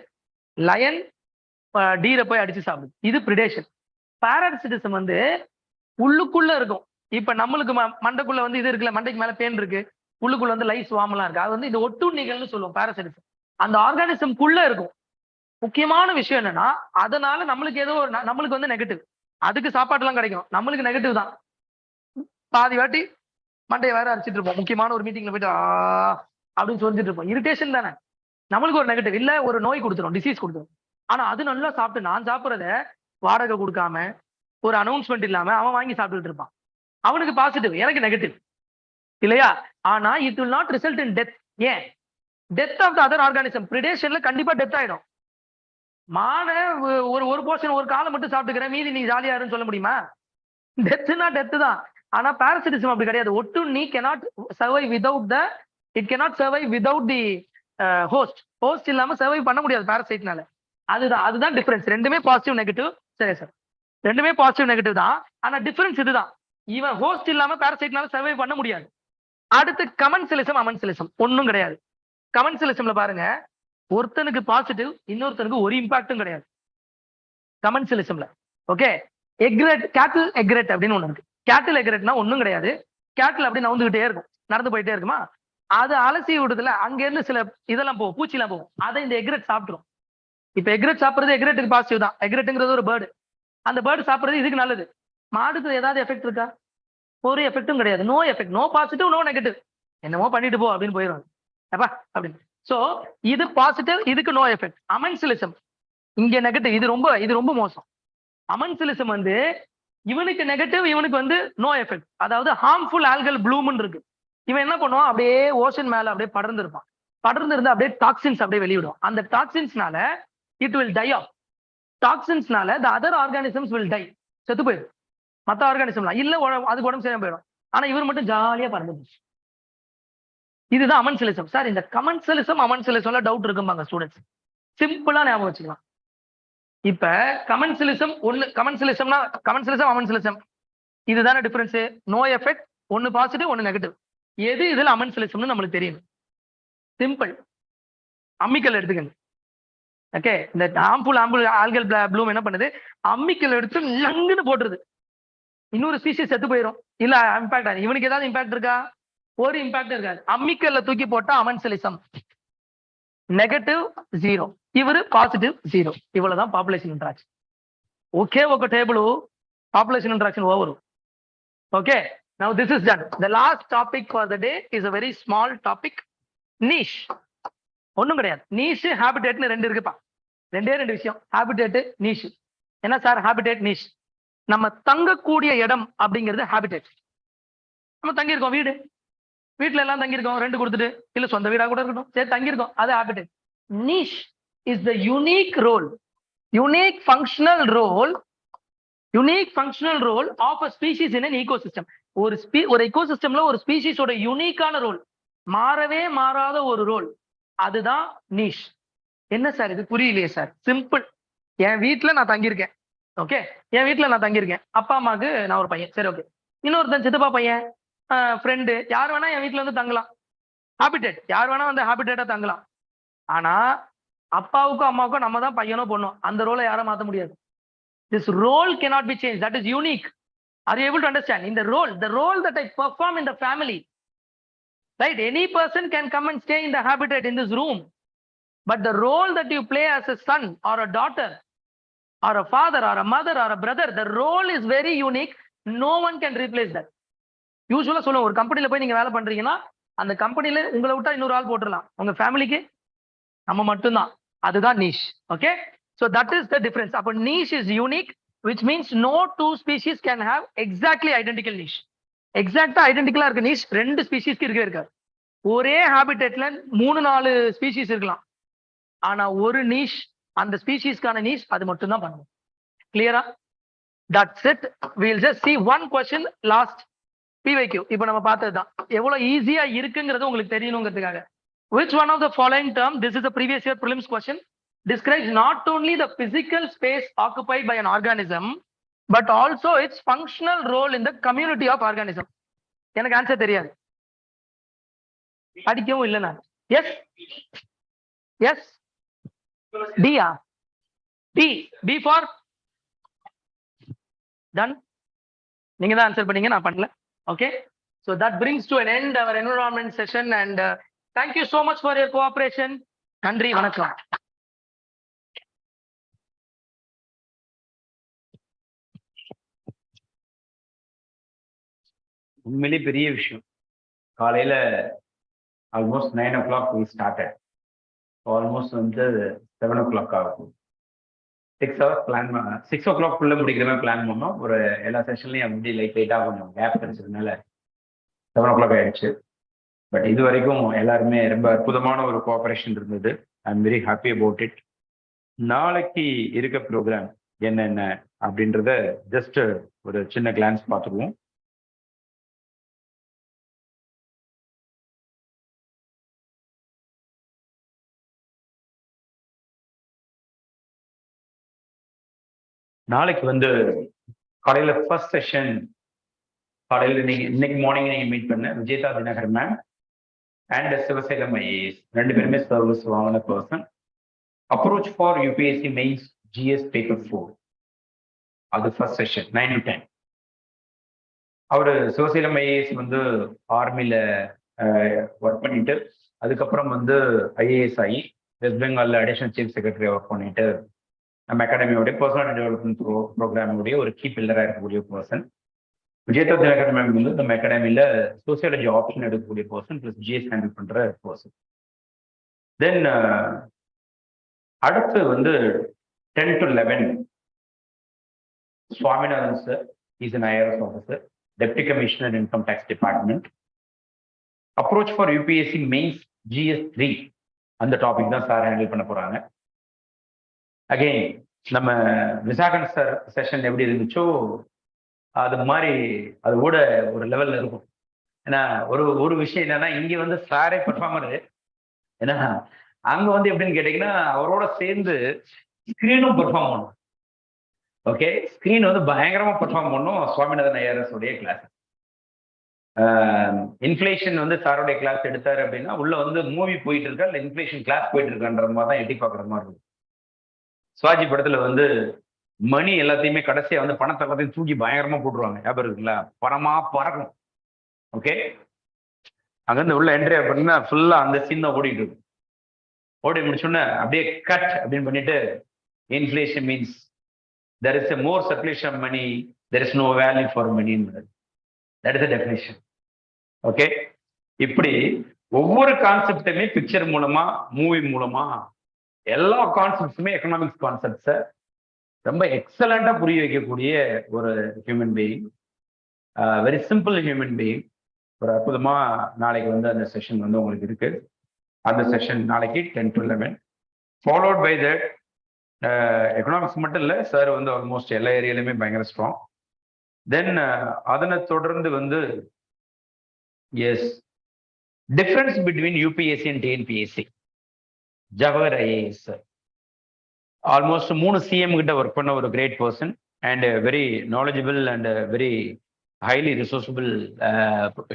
லயன் டீரை போய் அடிச்சு சாப்பிடுது, இது பிரிடேஷன். பாராசைட்டிசம் வந்து உள்ளுக்குள்ள இருக்கும். இப்ப நம்மளுக்கு மண்டைக்குள்ள வந்து இது இருக்குல்ல, மண்டைக்கு மேல பேன் இருக்கு, உள்ளுக்குள்ள வந்து லைஸ் வாமலாம் இருக்கு, அது வந்து இந்த ஒட்டுண்ணிகள்னு சொல்லுவோம் பாராசைட்டிசம். அந்த ஆர்கானிசம்குள்ள இருக்கும். முக்கியமான விஷயம் என்னன்னா, அதனால நம்மளுக்கு ஏதோ நம்மளுக்கு வந்து நெகட்டிவ், அதுக்கு சாப்பாடு எல்லாம் கிடைக்கும், நம்மளுக்கு நெகட்டிவ் தான். பாதி வாட்டி மண்டையை வேற அரைச்சிட்டு இருப்போம், முக்கியமான ஒரு மீட்டிங்ல போயிட்டு அப்படின்னு சொல்லிட்டு இருப்போம். இரிட்டேஷன் தானே, நம்மளுக்கு ஒரு நெகட்டிவ் இல்ல, ஒரு நோய் கொடுத்துரும், டிசீஸ் கொடுத்துரும். ஆனா அது நல்லா சாப்பிட்டு, நான் சாப்பிட்றத வாடகை கொடுக்காம, ஒரு அனௌன்ஸ்மெண்ட் இல்லாம அவன் வாங்கி சாப்பிட்டுட்டு இருப்பான். அவனுக்கு பாசிட்டிவ், எனக்கு நெகட்டிவ் இல்லையா? ஆனா it will not result in death. ஏன்? Death of the other organism. பிரிடேஷன்ல கண்டிப்பா டெத் ஆயிடும். மான ஒரு போர்ஷன், ஒரு காலை மட்டும் சாப்பிட்டுக்கிறேன், மீதி நீ ஜாலியா இருன்னு சொல்ல முடியுமா? டெத்துனா டெத்து தான். ஆனா பாராசிட்டிசம் அப்படி கிடையாது. ஒட்டுண்ணி cannot survive without the, it cannot survive without the host. Host இல்லாம சர்வைவ் பண்ண முடியாது பாராசைட்னால. அதுதான் டிஃபரன்ஸ். ரெண்டுமே பாசிட்டிவ் நெகட்டிவ். சரி சார், ரெண்டுமே பாசிட்டிவ் நெகட்டிவ் தான். ஆனா டிஃபரன்ஸ் இதுதான், இவன் ஹோஸ்ட் இல்லாம பாராசைட்னால சர்வைவ் பண்ண முடியாது. அடுத்து கமென்சிலிசம், அமென்சிலிசம். ஒன்னும் கிடையாது. கமென்சிலிசம்ல பாருங்க, ஒருத்தனுக்கு பாசிட்டிவ், இன்னொருத்தனுக்கு ஒரு இம்பாக்டும் கிடையாது கமென்சிலிசம்ல. ஓகே, எக்ரெட், கேட்டில் எக்ரெட் அப்படின்னு ஒண்ணு இருக்கு. கேட்டில் எக்ரெட்னா ஒன்னும் கிடையாது. கேட்டில் அப்படி நவுந்துகிட்டே இருக்கும், நடந்து போயிட்டே இருக்குமா, அது அலசி விடுதுல, அங்க இருந்து சில இதெல்லாம் போகும், பூச்சி எல்லாம் போகும், அதை இந்த எக்ரெட் சாப்பிட்டுரும். இப்ப எக்ரெட் சாப்பிடுறது எக்ரெட்டுக்கு பாசிட்டிவ் தான். எக்ரெட்டுங்கிறது ஒரு பேர்டு, அந்த பேர்டு சாப்பிடுறது இதுக்கு நல்லது. மாடுக்கு ஏதாவது எஃபெக்ட் இருக்கா? ஒரு எஃபெக்டும் கிடையாது. No effect, no positive, no negative. என்னமோ பண்ணிட்டு போ அப்படின்னு போயிடுவாங்க அப்பா அப்படின்னு. சோ இது பாசிட்டிவ், இதுக்கு நோ எஃபெக்ட். அமென்சிலிசம் இங்க நெகட்டிவ், இது ரொம்ப மோசம். அமென்சிலிசம் வந்து இவனுக்கு நெகட்டிவ், இவனுக்கு வந்து நோ எஃபெக்ட். அதாவது ஹார்ம்ஃபுல் ஆல்கல் ப்ளூம்னு இருக்கு. இவன் என்ன பண்ணுவான், அப்படியே ஓஷன் மேல அப்படியே படர்ந்து இருப்பான். படர்ந்து இருந்து அப்படியே டாக்ஸின்ஸ் அப்படியே வெளியிடும். அந்த டாக்ஸின்ஸ்னால இட் வில் டை ஆஃப். டாக்ஸின்ஸ்னால the other organisms will die, செத்து போயிடும். மற்ற ஆர்கானிசம்லாம் இல்ல, அதுக்கு உடம்பு சரியா போயிடும். ஆனா இவர் மட்டும் ஜாலியா பறந்து போச்சு. இதுதான் அமென்சிலிசம். சார் இந்த கமென்சிலிசம் அமென்சிலிசம்ல டவுட் இருக்கும்பாங்க ஸ்டூடெண்ட்ஸ். சிம்பிளா ஞாபகம் வச்சுக்கலாம். இப்ப கமென்சிலிசம் ஒண்ணு, கமென்சிலிசம்னா கமென்சிலிசம் அமென்சிலிசம் இதுதானே டிஃபரன்ஸ். நோ எஃபெக்ட், ஒன்னு பாசிட்டிவ் ஒன்னு நெகட்டிவ். எது இதுல அமென்சிலிசம்னு நம்மளுக்கு தெரியும். சிம்பிள். அம்மிக்கல் எடுத்துக்கங்க. ஓகே, இந்த ஹார்ம்ஃபுல் ஆல்கல் ப்ளூம் என்ன பண்ணுது, அம்மிக்கல் எடுத்து நங்குன்னு போட்டுருது, இன்னொரு ஸ்பீசிஸ் செத்து போயிடும். இல்ல இம்பாக்ட், இவனுக்கு ஏதாவது இம்பாக்ட் இருக்கா? ஒரு இம்பாக்ட் இருக்காது. அம்மிக்கல்ல தூக்கி போட்டா அமென்சிலிசம், நெகட்டிவ் 0, இவரு பாசிட்டிவ் 0. இவ்வளவுதான் பாப்புலேஷன் இன்ட்ராக்ஷன். ஓகே, ఒక table population interaction over. Okay, now this is done. The last topic for the day is a very small topic. Niche ஒண்ணும் கிடையாது. நீஷ் ஹாபிடேட்னு ரெண்டு இருக்குப்பா. ரெண்டு விஷயம், ஹாபிடேட் நீஷ். என்ன சார் ஹாபிடேட் நீஷ்? நம்ம தங்கக்கூடிய இடம் அப்படிங்கிறது ஹாபிடேட். நம்ம தங்கியிருக்கோம், வீட்டுல எல்லாம் தங்கியிருக்கோம், ரெண்டு கொடுத்துட்டு, இல்ல சொந்த வீடா கூட இருக்கட்டும், சரி தங்கியிருக்கோம், அது habitat. Niche is the unique role, unique functional role of a species in an ecosystem. ஒரு எக்கோசிஸ்டம்ல ஒரு ஸ்பீஷீஸோட யூனிக்கான ரோல், மாறவே மாறாத ஒரு ரோல், அதுதான் நீஷ். என்ன சார் இது புரியலையே சார்? சிம்பிள். என் வீட்டுல நான் தங்கியிருக்கேன், ஓகே, என் வீட்டுல நான் தங்கியிருக்கேன், அப்பா அம்மாக்கு நான் ஒரு பையன், சரி ஓகே. இன்னொருத்தன் சித்தப்பா பையன், ஃப்ரெண்டு, யார் வேணா என் வீட்டுல வந்து தங்கலாம், ஹாபிடேட். யார் வேணா வந்து ஹாபிடேட்டா தங்கலாம். ஆனா அப்பாவுக்கும் அம்மாவுக்கும் நம்ம தான் பையனோ பொண்ணும், அந்த ரோலை யாரும் மாற்ற முடியாது. This role cannot be changed. That is unique. Are you able to understand? In the role that I perform in the family, right? Any person can come and stay in the habitat in this room, but the role that you play as a son or a daughter or a father or a mother or a brother, the role is very unique. No one can replace that. யூஸ்வலா சொல்லுவோம், ஒரு கம்பெனில போய் நீங்க வேலை பண்றீங்கன்னா அந்த கம்பெனில உங்களை விட்டா இன்னொரு ஆள் போட்டுடலாம், உங்க ஃபேமிலிக்கு நம்ம மட்டும்தான். அதுதான் niche. Okay, so that is the difference. அப்ப niche is unique, which means no two species can have exactly identical niche. எக்ஸாக்டா ஐடென்டிக்கலா இருக்க niche ரெண்டு ஸ்பீஷீஸ்க்கு இருக்கவே இருக்காது. ஒரே ஹாபிடேட்ல 3-4 ஸ்பீஷீஸ் இருக்கலாம், ஆனா ஒரு niche, அந்த ஸ்பீஷீஸ்க்கான niche அது மட்டும் தான் பண்ணும். கிளியரா? That's it. We'll just see one question last. PYQ இப்போ நம்ம பார்த்ததுதான், எவ்வளவு ஈஸியா இருக்குங்கிறது உங்களுக்கு தெரியணுங்கிறதுக்காக. Which one of the following term, this is a previous year prelims question, describes not only the physical space occupied by an organism but also its functional role in the community of organism? எனக்கு answer தெரியாது, படிக்கவும் இல்லை நான். Yes yes டியா? D for done. நீங்க தான் answer பண்ணீங்க, நான் பண்ணல. ஓகே, so that brings to an end our environment session and thank you so much for your cooperation. நன்றி, வணக்கம். உண்மையிலே பெரிய விஷயம். காலையில almost 9 o'clock we started, almost வந்து 7 o'clock ஆகும். 6 hours பிளான் 6 o'clock குள்ள முடிக்கிற மாதிரி பிளான் பண்ணோம். ஒரு எல்லா செஷன்லையும் அப்படி லைட்டா கொஞ்சம் கேப் கிடைச்சதுனால 7 o'clock ஆயிடுச்சு. பட் இது வரைக்கும் எல்லாருமே ரொம்ப அற்புதமான ஒரு கோஆபரேஷன் இருந்தது. I am very happy about it. நாளைக்கு இருக்க ப்ரோக்ராம் என்னென்ன அப்படின்றத ஜஸ்ட் ஒரு சின்ன கிளான்ஸ் பார்த்துருவோம். நாளைக்கு வந்து காலையில ஃபர்ஸ்ட் செஷன், காலையில நீங்க இன்னைக்கு மார்னிங் நீங்க மீட் பண்ண Vijetha Dinakar ma'am and Sivaselam IAS, ரெண்டு பேருமே சர்வீஸ் வாங்கின person. Approach for UPSC mains GS paper 4, அது ஃபர்ஸ்ட் செஷன் 9 to 10. அவரு சிவசேலம் ஐஏஎஸ் வந்து ஆர்மியில ஒர்க் பண்ணிட்டு அதுக்கப்புறம் வந்து ஐஏஎஸ் ஆகி வெஸ்ட் பெங்கால்ல அடிஷனல் சீஃப் செக்ரட்டரி ஒர்க் பண்ணிட்டு நம்ம அகாடமியோடைய பர்சனாலிட்டி டெவலப்மெண்ட் ப்ரோக்ராமுடைய ஒரு கீ பில்லராக இருக்கக்கூடிய பர்சன். விஜேதா தினகர் மேம் வந்து நம்ம அகாடமியில சோசியாலஜி ஆப்ஷன் எடுக்கக்கூடிய பர்சன் பிளஸ் ஜிஎஸ் ஹேண்டில் பண்ற பர்சன். தென் அடுத்து வந்து 10 to 11 Swaminathan sir, is an IRS officer, deputy commissioner income tax department. Approach for UPSC mains GS 3, அந்த டாபிக் தான் சார் ஹேண்டில் பண்ண போறாங்க. அகெயின் நம்ம விசாகன் சார் செஷன் எப்படி இருந்துச்சோ அது மாதிரி அது கூட ஒரு லெவல்ல இருக்கும். ஏன்னா ஒரு விஷயம் என்னன்னா, இங்க வந்து சாரே பெர்ஃபார்மரு, ஏன்னா அங்க வந்து எப்படின்னு கேட்டீங்கன்னா அவரோட சேர்ந்து ஸ்கிரீனும் பெர்ஃபார்ம் பண்ணும். ஓகே, ஸ்கிரீன் வந்து பயங்கரமா பெர்ஃபார்ம் பண்ணும் சுவாமிநாதன் ஐஆர்எஸ் உடைய கிளாஸ். இன்ஃபிளேஷன் வந்து சாரோடைய கிளாஸ் எடுத்தாரு அப்படின்னா உள்ள வந்து மூவி போயிட்டு இருக்கா இல்லை இன்ஃபிளேஷன் கிளாஸ் போயிட்டு இருக்கான்ற மாதிரி தான் எட்டி பார்க்குற மாதிரி இருக்கும். சிவாஜி படத்துல வந்து மணி எல்லாத்தையுமே கடைசியா வந்து பணத்தை எல்லாத்தையும் தூக்கி பயங்கரமா போட்டுருவாங்க, ஞாபகம் இருக்குங்களா? பணமா பறக்கும். ஓகே, அங்கிருந்து உள்ள என்ட்ரி அப்படின்னா ஃபுல்லா அந்த சீன் தான் ஓடிட்டு இருக்கும். ஓடி முடிச்சோன்னே அப்படியே கட் அப்படின்னு பண்ணிட்டு, inflation means there is a more circulation of money, there is no value for money. That is the definition. Okay, இப்படி ஒவ்வொரு கான்செப்டுமே பிக்சர் மூலமா, மூவி மூலமா எல்லா கான்செப்ட்ஸுமே எக்கனாமிக்ஸ் கான்செப்ட்ஸை ரொம்ப எக்ஸலண்டா புரிய வைக்கக்கூடிய ஒரு human being, very simple human being. ஒரு அற்புதமா நாளைக்கு வந்து அந்த செஷன் வந்து உங்களுக்கு இருக்கு. அந்த செஷன் நாளைக்கு 10 to 11 followed by that. Economics மட்டும் இல்லை, சார் வந்து ஆல்மோஸ்ட் எல்லா ஏரியாலையுமே பயங்கர ஸ்ட்ராங். தென் அதனை தொடர்ந்து வந்து எஸ் difference between UPSC and TNPSC. Jawahar IAS almost 3 CM கிட்ட ஒர்க் பண்ண ஒரு great person and very knowledgeable and very highly resourceful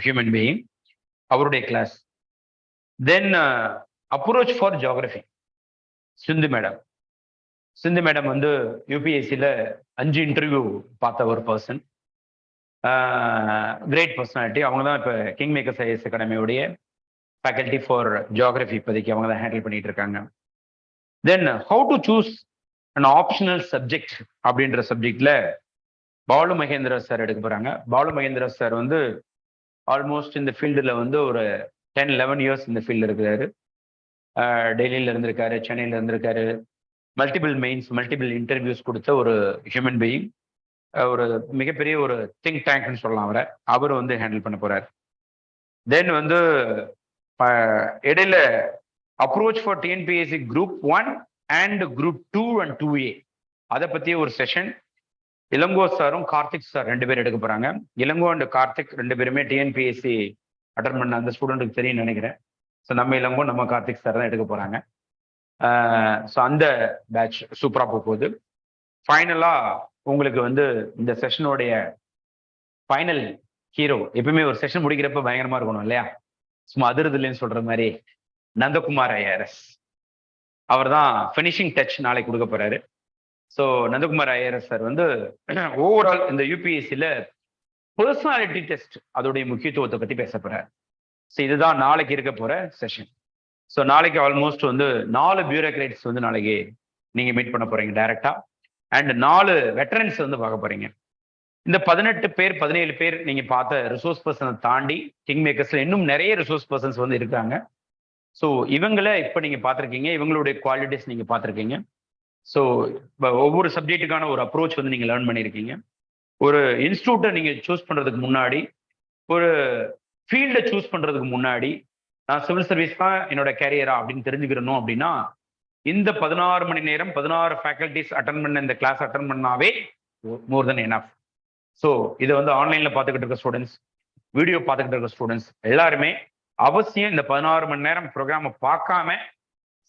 human being. அவருடைய class. Then approach for geography Sindhu madam. Sindhu madam வந்து யூபிஎஸ்சியில் 5 இன்டர்வியூ பார்த்த ஒரு பர்சன், கிரேட் பர்சனாலிட்டி. அவங்க தான் இப்போ கிங் மேக்கர்ஸ் ஐஏஎஸ் அகாடமியோடைய ஃபேக்கல்டி ஃபார் ஜியோகிரபி இப்போதைக்கு அவங்க தான் ஹேண்டில் பண்ணிட்டு இருக்காங்க. Then how to choose an optional subject அப்படின்ற சப்ஜெக்ட்ல பாலு மகேந்திரா சார் எடுக்க போறாங்க. பாலு மகேந்திரா சார் வந்து ஆல்மோஸ்ட் இந்த ஃபீல்டில் வந்து ஒரு 10-11 இயர்ஸ் இந்த ஃபீல்டில் இருக்கிறாரு. டெல்லியில் இருந்திருக்காரு, சென்னையில் இருந்திருக்காரு. மல்டிபிள் மெயின்ஸ், மல்டிபிள் இன்டர்வியூஸ் கொடுத்த ஒரு ஹியூமன் பீயிங். ஒரு மிகப்பெரிய ஒரு திங்க் டேங்க்னு சொல்லலாம் அவரை. அவர் வந்து ஹேண்டில் பண்ண போறார். தென் வந்து இடையில approach for TNPSC group 1 and group 2 and 2A அதை பற்றிய ஒரு செஷன் இளங்கோ சாரும் கார்த்திக் சார் 2 பேர் எடுக்க போறாங்க. இளங்கோ அண்ட் கார்த்திக் 2 பேருமே டிஎன்பிஎஸ்சி அட்டன் பண்ண அந்த ஸ்டூடெண்ட்டுக்கு தெரியும் நினைக்கிறேன். ஸோ நம்ம இளங்கோ, நம்ம கார்த்திக் சார் தான் எடுக்க போறாங்க. ஸோ அந்த பேட்ச் சூப்பராக போகுது. ஃபைனலாக உங்களுக்கு வந்து இந்த செஷனுடைய ஃபைனல் ஹீரோ, எப்பவுமே ஒரு செஷன் முடிக்கிறப்ப பயங்கரமா இருக்கணும் இல்லையா, சும்மா அதிர்தில்லைன்னு சொல்ற மாதிரி, நந்தகுமார் ஐஆர்எஸ். அவர் தான் ஃபினிஷிங் டச் நாளைக்கு கொடுக்க போறாரு. ஸோ நந்தகுமார் ஐஆர்எஸ் சார் வந்து ஓவரால் இந்த யூபிஎஸ்சியில் பர்சனாலிட்டி டெஸ்ட் அதோடைய முக்கியத்துவத்தை பற்றி பேச போறாரு. ஸோ இதுதான் நாளைக்கு இருக்க போற செஷன். ஸோ நாளைக்கு ஆல்மோஸ்ட் வந்து 4 பியூரோக்ராட்ஸ் வந்து நாளைக்கு நீங்க மீட் பண்ண போறீங்க டைரக்டா, அண்ட் 4 வெட்டரன்ஸ் வந்து பார்க்க போறீங்க. இந்த 18 பேர் 17 பேர் நீங்க பார்த்த ரிசோர்ஸ் பர்சனை தாண்டி கிங் மேக்கர்ஸ்ல இன்னும் நிறைய ரிசோர்ஸ் பர்சன்ஸ் வந்து இருக்காங்க. ஸோ இவங்களை இப்போ நீங்க பார்த்துருக்கீங்க, இவங்களுடைய குவாலிட்டிஸ் நீங்க பார்த்துருக்கீங்க. ஸோ ஒவ்வொரு சப்ஜெக்ட்டுக்கான ஒரு அப்ரோச் வந்து நீங்க லேர்ன் பண்ணியிருக்கீங்க. ஒரு இன்ஸ்டியூட்டை நீங்க சூஸ் பண்றதுக்கு முன்னாடி, ஒரு ஃபீல்டை சூஸ் பண்றதுக்கு முன்னாடி, நான் சிவில் சர்வீஸ் தான் என்னோட கேரியரா அப்படின்னு தெரிஞ்சுக்கிறணும் அப்படின்னா இந்த 16 மணி நேரம் 16 ஃபேக்கல்டிஸ் அட்டன் பண்ண இந்த கிளாஸ் அட்டன் பண்ணாவே மோர் தென் எனஃப். ஸோ இதை வந்து ஆன்லைன்ல பார்த்துக்கிட்டு இருக்க ஸ்டூடெண்ட்ஸ், வீடியோ பார்த்துக்கிட்டு இருக்க ஸ்டூடெண்ட்ஸ் எல்லாருமே அவசியம் இந்த 16 மணி நேரம் ப்ரோக்ராமை பார்க்காம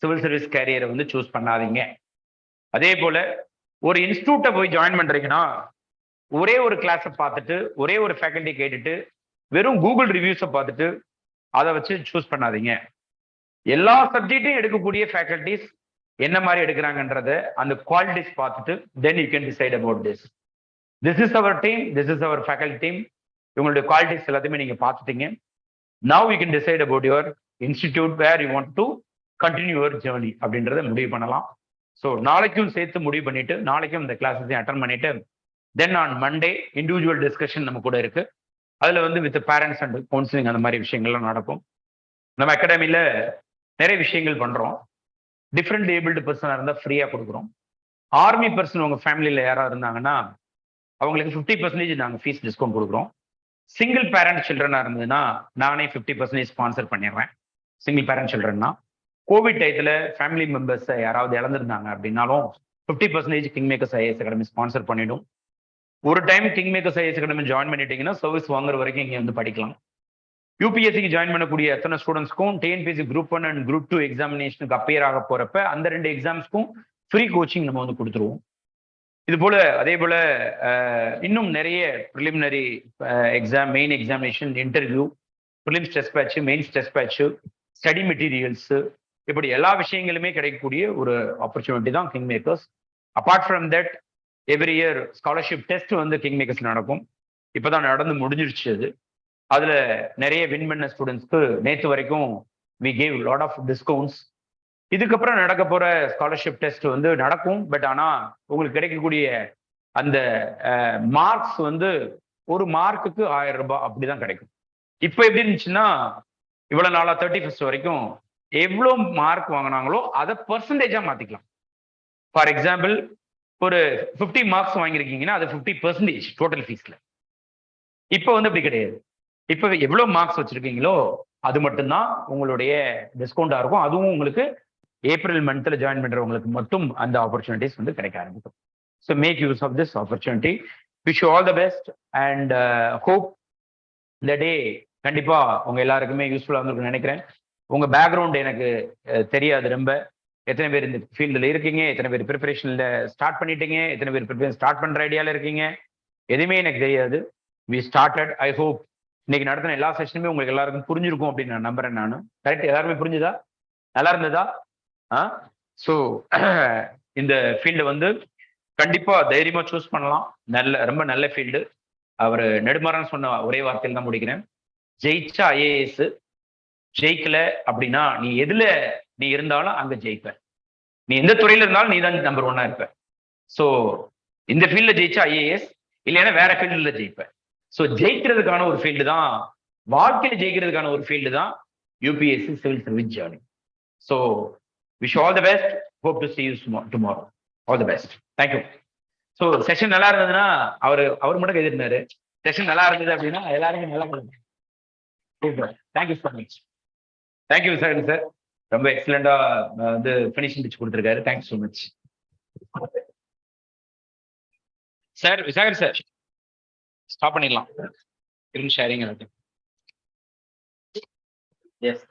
சிவில் சர்வீஸ் கேரியரை வந்து சூஸ் பண்ணாதீங்க. அதே போல ஒரு இன்ஸ்டியூட்டை போய் ஜாயின் பண்றீங்கன்னா ஒரே ஒரு கிளாஸை பார்த்துட்டு, ஒரே ஒரு ஃபேக்கல்டி கேட்டுட்டு, வெறும் கூகுள் ரிவ்யூஸை பார்த்துட்டு அதை வச்சு சூஸ் பண்ணாதீங்க. எல்லா சப்ஜெக்டையும் எடுக்கக்கூடிய ஃபேக்கல்டிஸ் என்ன மாதிரி எடுக்கிறாங்கன்றத அந்த குவாலிட்டிஸ் பார்த்துட்டு then you can decide about this. This is our team, this is our faculty team. இவங்களுடைய குவாலிட்டிஸ் எல்லாத்தையுமே நீங்க பார்த்துட்டீங்க. Now you can decide about your institute where you want to continue your journey அப்படின்றத முடிவு பண்ணலாம். So நாளைக்கும் சேர்த்து முடிவு பண்ணிட்டு நாளைக்கும் இந்த கிளாஸஸையும் அட்டன் பண்ணிட்டு then on Monday individual discussion நம்ம கூட இருக்கு. அதுல வந்து வித் பேரண்ட்ஸ் அண்ட் கவுன்சிலிங் அந்த மாதிரி விஷயங்கள்லாம் நடக்கும். நம்ம அகாடமியில நிறைய விஷயங்கள் பண்றோம். டிஃப்ரெண்ட் ஏபிள்டு பர்சனாக இருந்தால் ஃப்ரீயா கொடுக்குறோம். ஆர்மி பர்சன் உங்க ஃபேமிலியில யாராவது இருந்தாங்கன்னா அவங்களுக்கு 50% நாங்கள் ஃபீஸ் டிஸ்கவுண்ட் கொடுக்குறோம். சிங்கிள் பேரண்ட் சில்ட்ரனா இருந்ததுன்னா நானே 50% ஸ்பான்சர் பண்ணிடுறேன். சிங்கிள் பேரண்ட் சில்ட்ரன்னா கோவிட் டயத்துல ஃபேமிலி மெம்பர்ஸ் யாராவது இழந்திருந்தாங்க அப்படின்னாலும் 50% king makers IAS academy sponsor பண்ணிடும். ஒரு time king makers IAS academy join பண்ணிட்டீங்கன்னா சர்வீஸ் வாங்குற வரைக்கும் இங்கே வந்து படிக்கலாம். யூபிஎஸ்சிக்கு ஜாயின் பண்ணக்கூடிய எத்தனை ஸ்டூடெண்ட்ஸ்க்கும் டிஎன்பிஎஸ்சி குரூப் 1 அண்ட் குரூப் 2 எக்ஸாமினேஷனுக்கு அப்பியர் ஆக போறப்ப அந்த 2 எக்ஸாம்ஸ்க்கும் ஃப்ரீ கோச்சிங் நம்ம வந்து கொடுத்துருவோம். இது போல அதே போல இன்னும் நிறைய preliminary exam, main examination, interview, prelims test batch, mains test batch, study materials, இப்படி எல்லா விஷயங்களுமே கிடைக்கக்கூடிய ஒரு ஆப்பர்ச்சுனிட்டி தான் King Makers. Apart from that every year scholarship test வந்து கிங் மேக்கர்ஸ்ல நடக்கும். இப்போதான் நடந்து முடிஞ்சிருச்சு. அதுல நிறைய வின் பண்ண ஸ்டூடெண்ட்ஸ்க்கு நேற்று வரைக்கும் we gave lot of discounts. இதுக்கப்புறம் நடக்க போற ஸ்காலர்ஷிப் டெஸ்ட் வந்து நடக்கும். பட் ஆனா உங்களுக்கு கிடைக்கக்கூடிய அந்த மார்க்ஸ் வந்து ஒரு மார்க்குக்கு 1000 ரூபாய் அப்படிதான் கிடைக்கும். இப்போ எப்படி இருந்துச்சுன்னா இவ்வளவு நாளா 31st வரைக்கும் எவ்வளோ மார்க் வாங்கினாங்களோ அதை பெர்சன்டேஜா மாத்திக்கலாம். ஃபார் எக்ஸாம்பிள் ஒரு 50 மார்க்ஸ் வாங்கியிருக்கீங்கன்னா அது 50% டோட்டல் ஃபீஸ்ல. இப்போ வந்து அப்படி கிடையாது. இப்போ எவ்வளவு மார்க்ஸ் வச்சிருக்கீங்களோ அது மட்டும்தான் உங்களுடைய டிஸ்கவுண்டா இருக்கும். அதுவும் உங்களுக்கு ஏப்ரல் மந்த்ல ஜாயின் பண்றவங்களுக்கு மட்டும் அந்த ஆப்பர்ச்சுனிட்டிஸ் வந்து கிடைக்க ஆரம்பிக்கும். So make use of this opportunity. Wish you all the best and hope இந்த டே கண்டிப்பா உங்க எல்லாருக்குமே யூஸ்ஃபுல்லா இருக்கும்னு நினைக்கிறேன். உங்க பேக்ரவுண்ட் எனக்கு தெரியாது ரொம்ப. எத்தனை பேர் இந்த ஃபீல்டில் இருக்கீங்க, எத்தனை பேர் ப்ரிப்பரேஷன்ல ஸ்டார்ட் பண்ணிட்டீங்க, எத்தனை பேர் ப்ரிப்பரேஷன் ஸ்டார்ட் பண்ற ஐடியால இருக்கீங்க, எதுவுமே எனக்கு தெரியாது. We started. ஐ ஹோப் இன்னைக்கு நடத்தின எல்லா செஷனுமே உங்களுக்கு எல்லாருக்கும் புரிஞ்சிருக்கும் அப்படின்னு நான் நம்புறேன். நானும் கரெக்ட். எல்லாருமே புரிஞ்சுதா? நல்லா இருந்ததா? ஸோ இந்த ஃபீல்டு வந்து கண்டிப்பா தைரியமா சூஸ் பண்ணலாம். ரொம்ப நல்ல ஃபீல்டு. அவர் நெடுமாறன் சொன்ன ஒரே வார்த்தையில் தான் முடிக்கிறேன். ஜெயிச்சா ஐஏஎஸ், ஜெயிக்கல அப்படின்னா நீ எதுல நீ இருந்தாலும் அங்க ஜெயிப்ப. நீ எந்த துறையில இருந்தாலும் நீ தான் நம்பர் 1 இருப்ப. ஸோ இந்த ஃபீல்ட்ல ஜெயிச்சா ஐஏஎஸ், இல்லைன்னா வேற ஃபீல்டுல ஜெயிப்ப. ஸோ ஜெயிக்கிறதுக்கான ஒரு ஃபீல்டு தான், வாழ்க்கையில ஜெயிக்கிறதுக்கான ஒரு ஃபீல்டு தான் UPSC civil service journey. So wish all the best. Hope to see you tomorrow. All the best. Thank you. So session நல்லா இருந்ததுன்னா அவர் மட்டும் எழுதிருந்தாரு. செஷன் நல்லா இருந்தது அப்படின்னா எல்லாருமே நல்லா super. Thank you so much. Thank you sir. Sir ரொம்ப எக்ஸலண்டா வந்து ஃபினிஷிங் டிச் கொடுத்துருக்காரு. Thank you so much sir. Visakar sir stop பண்ணிடலாம். ஸ்கிரீன் ஷேரிங் எல்லாத்தையும். எஸ்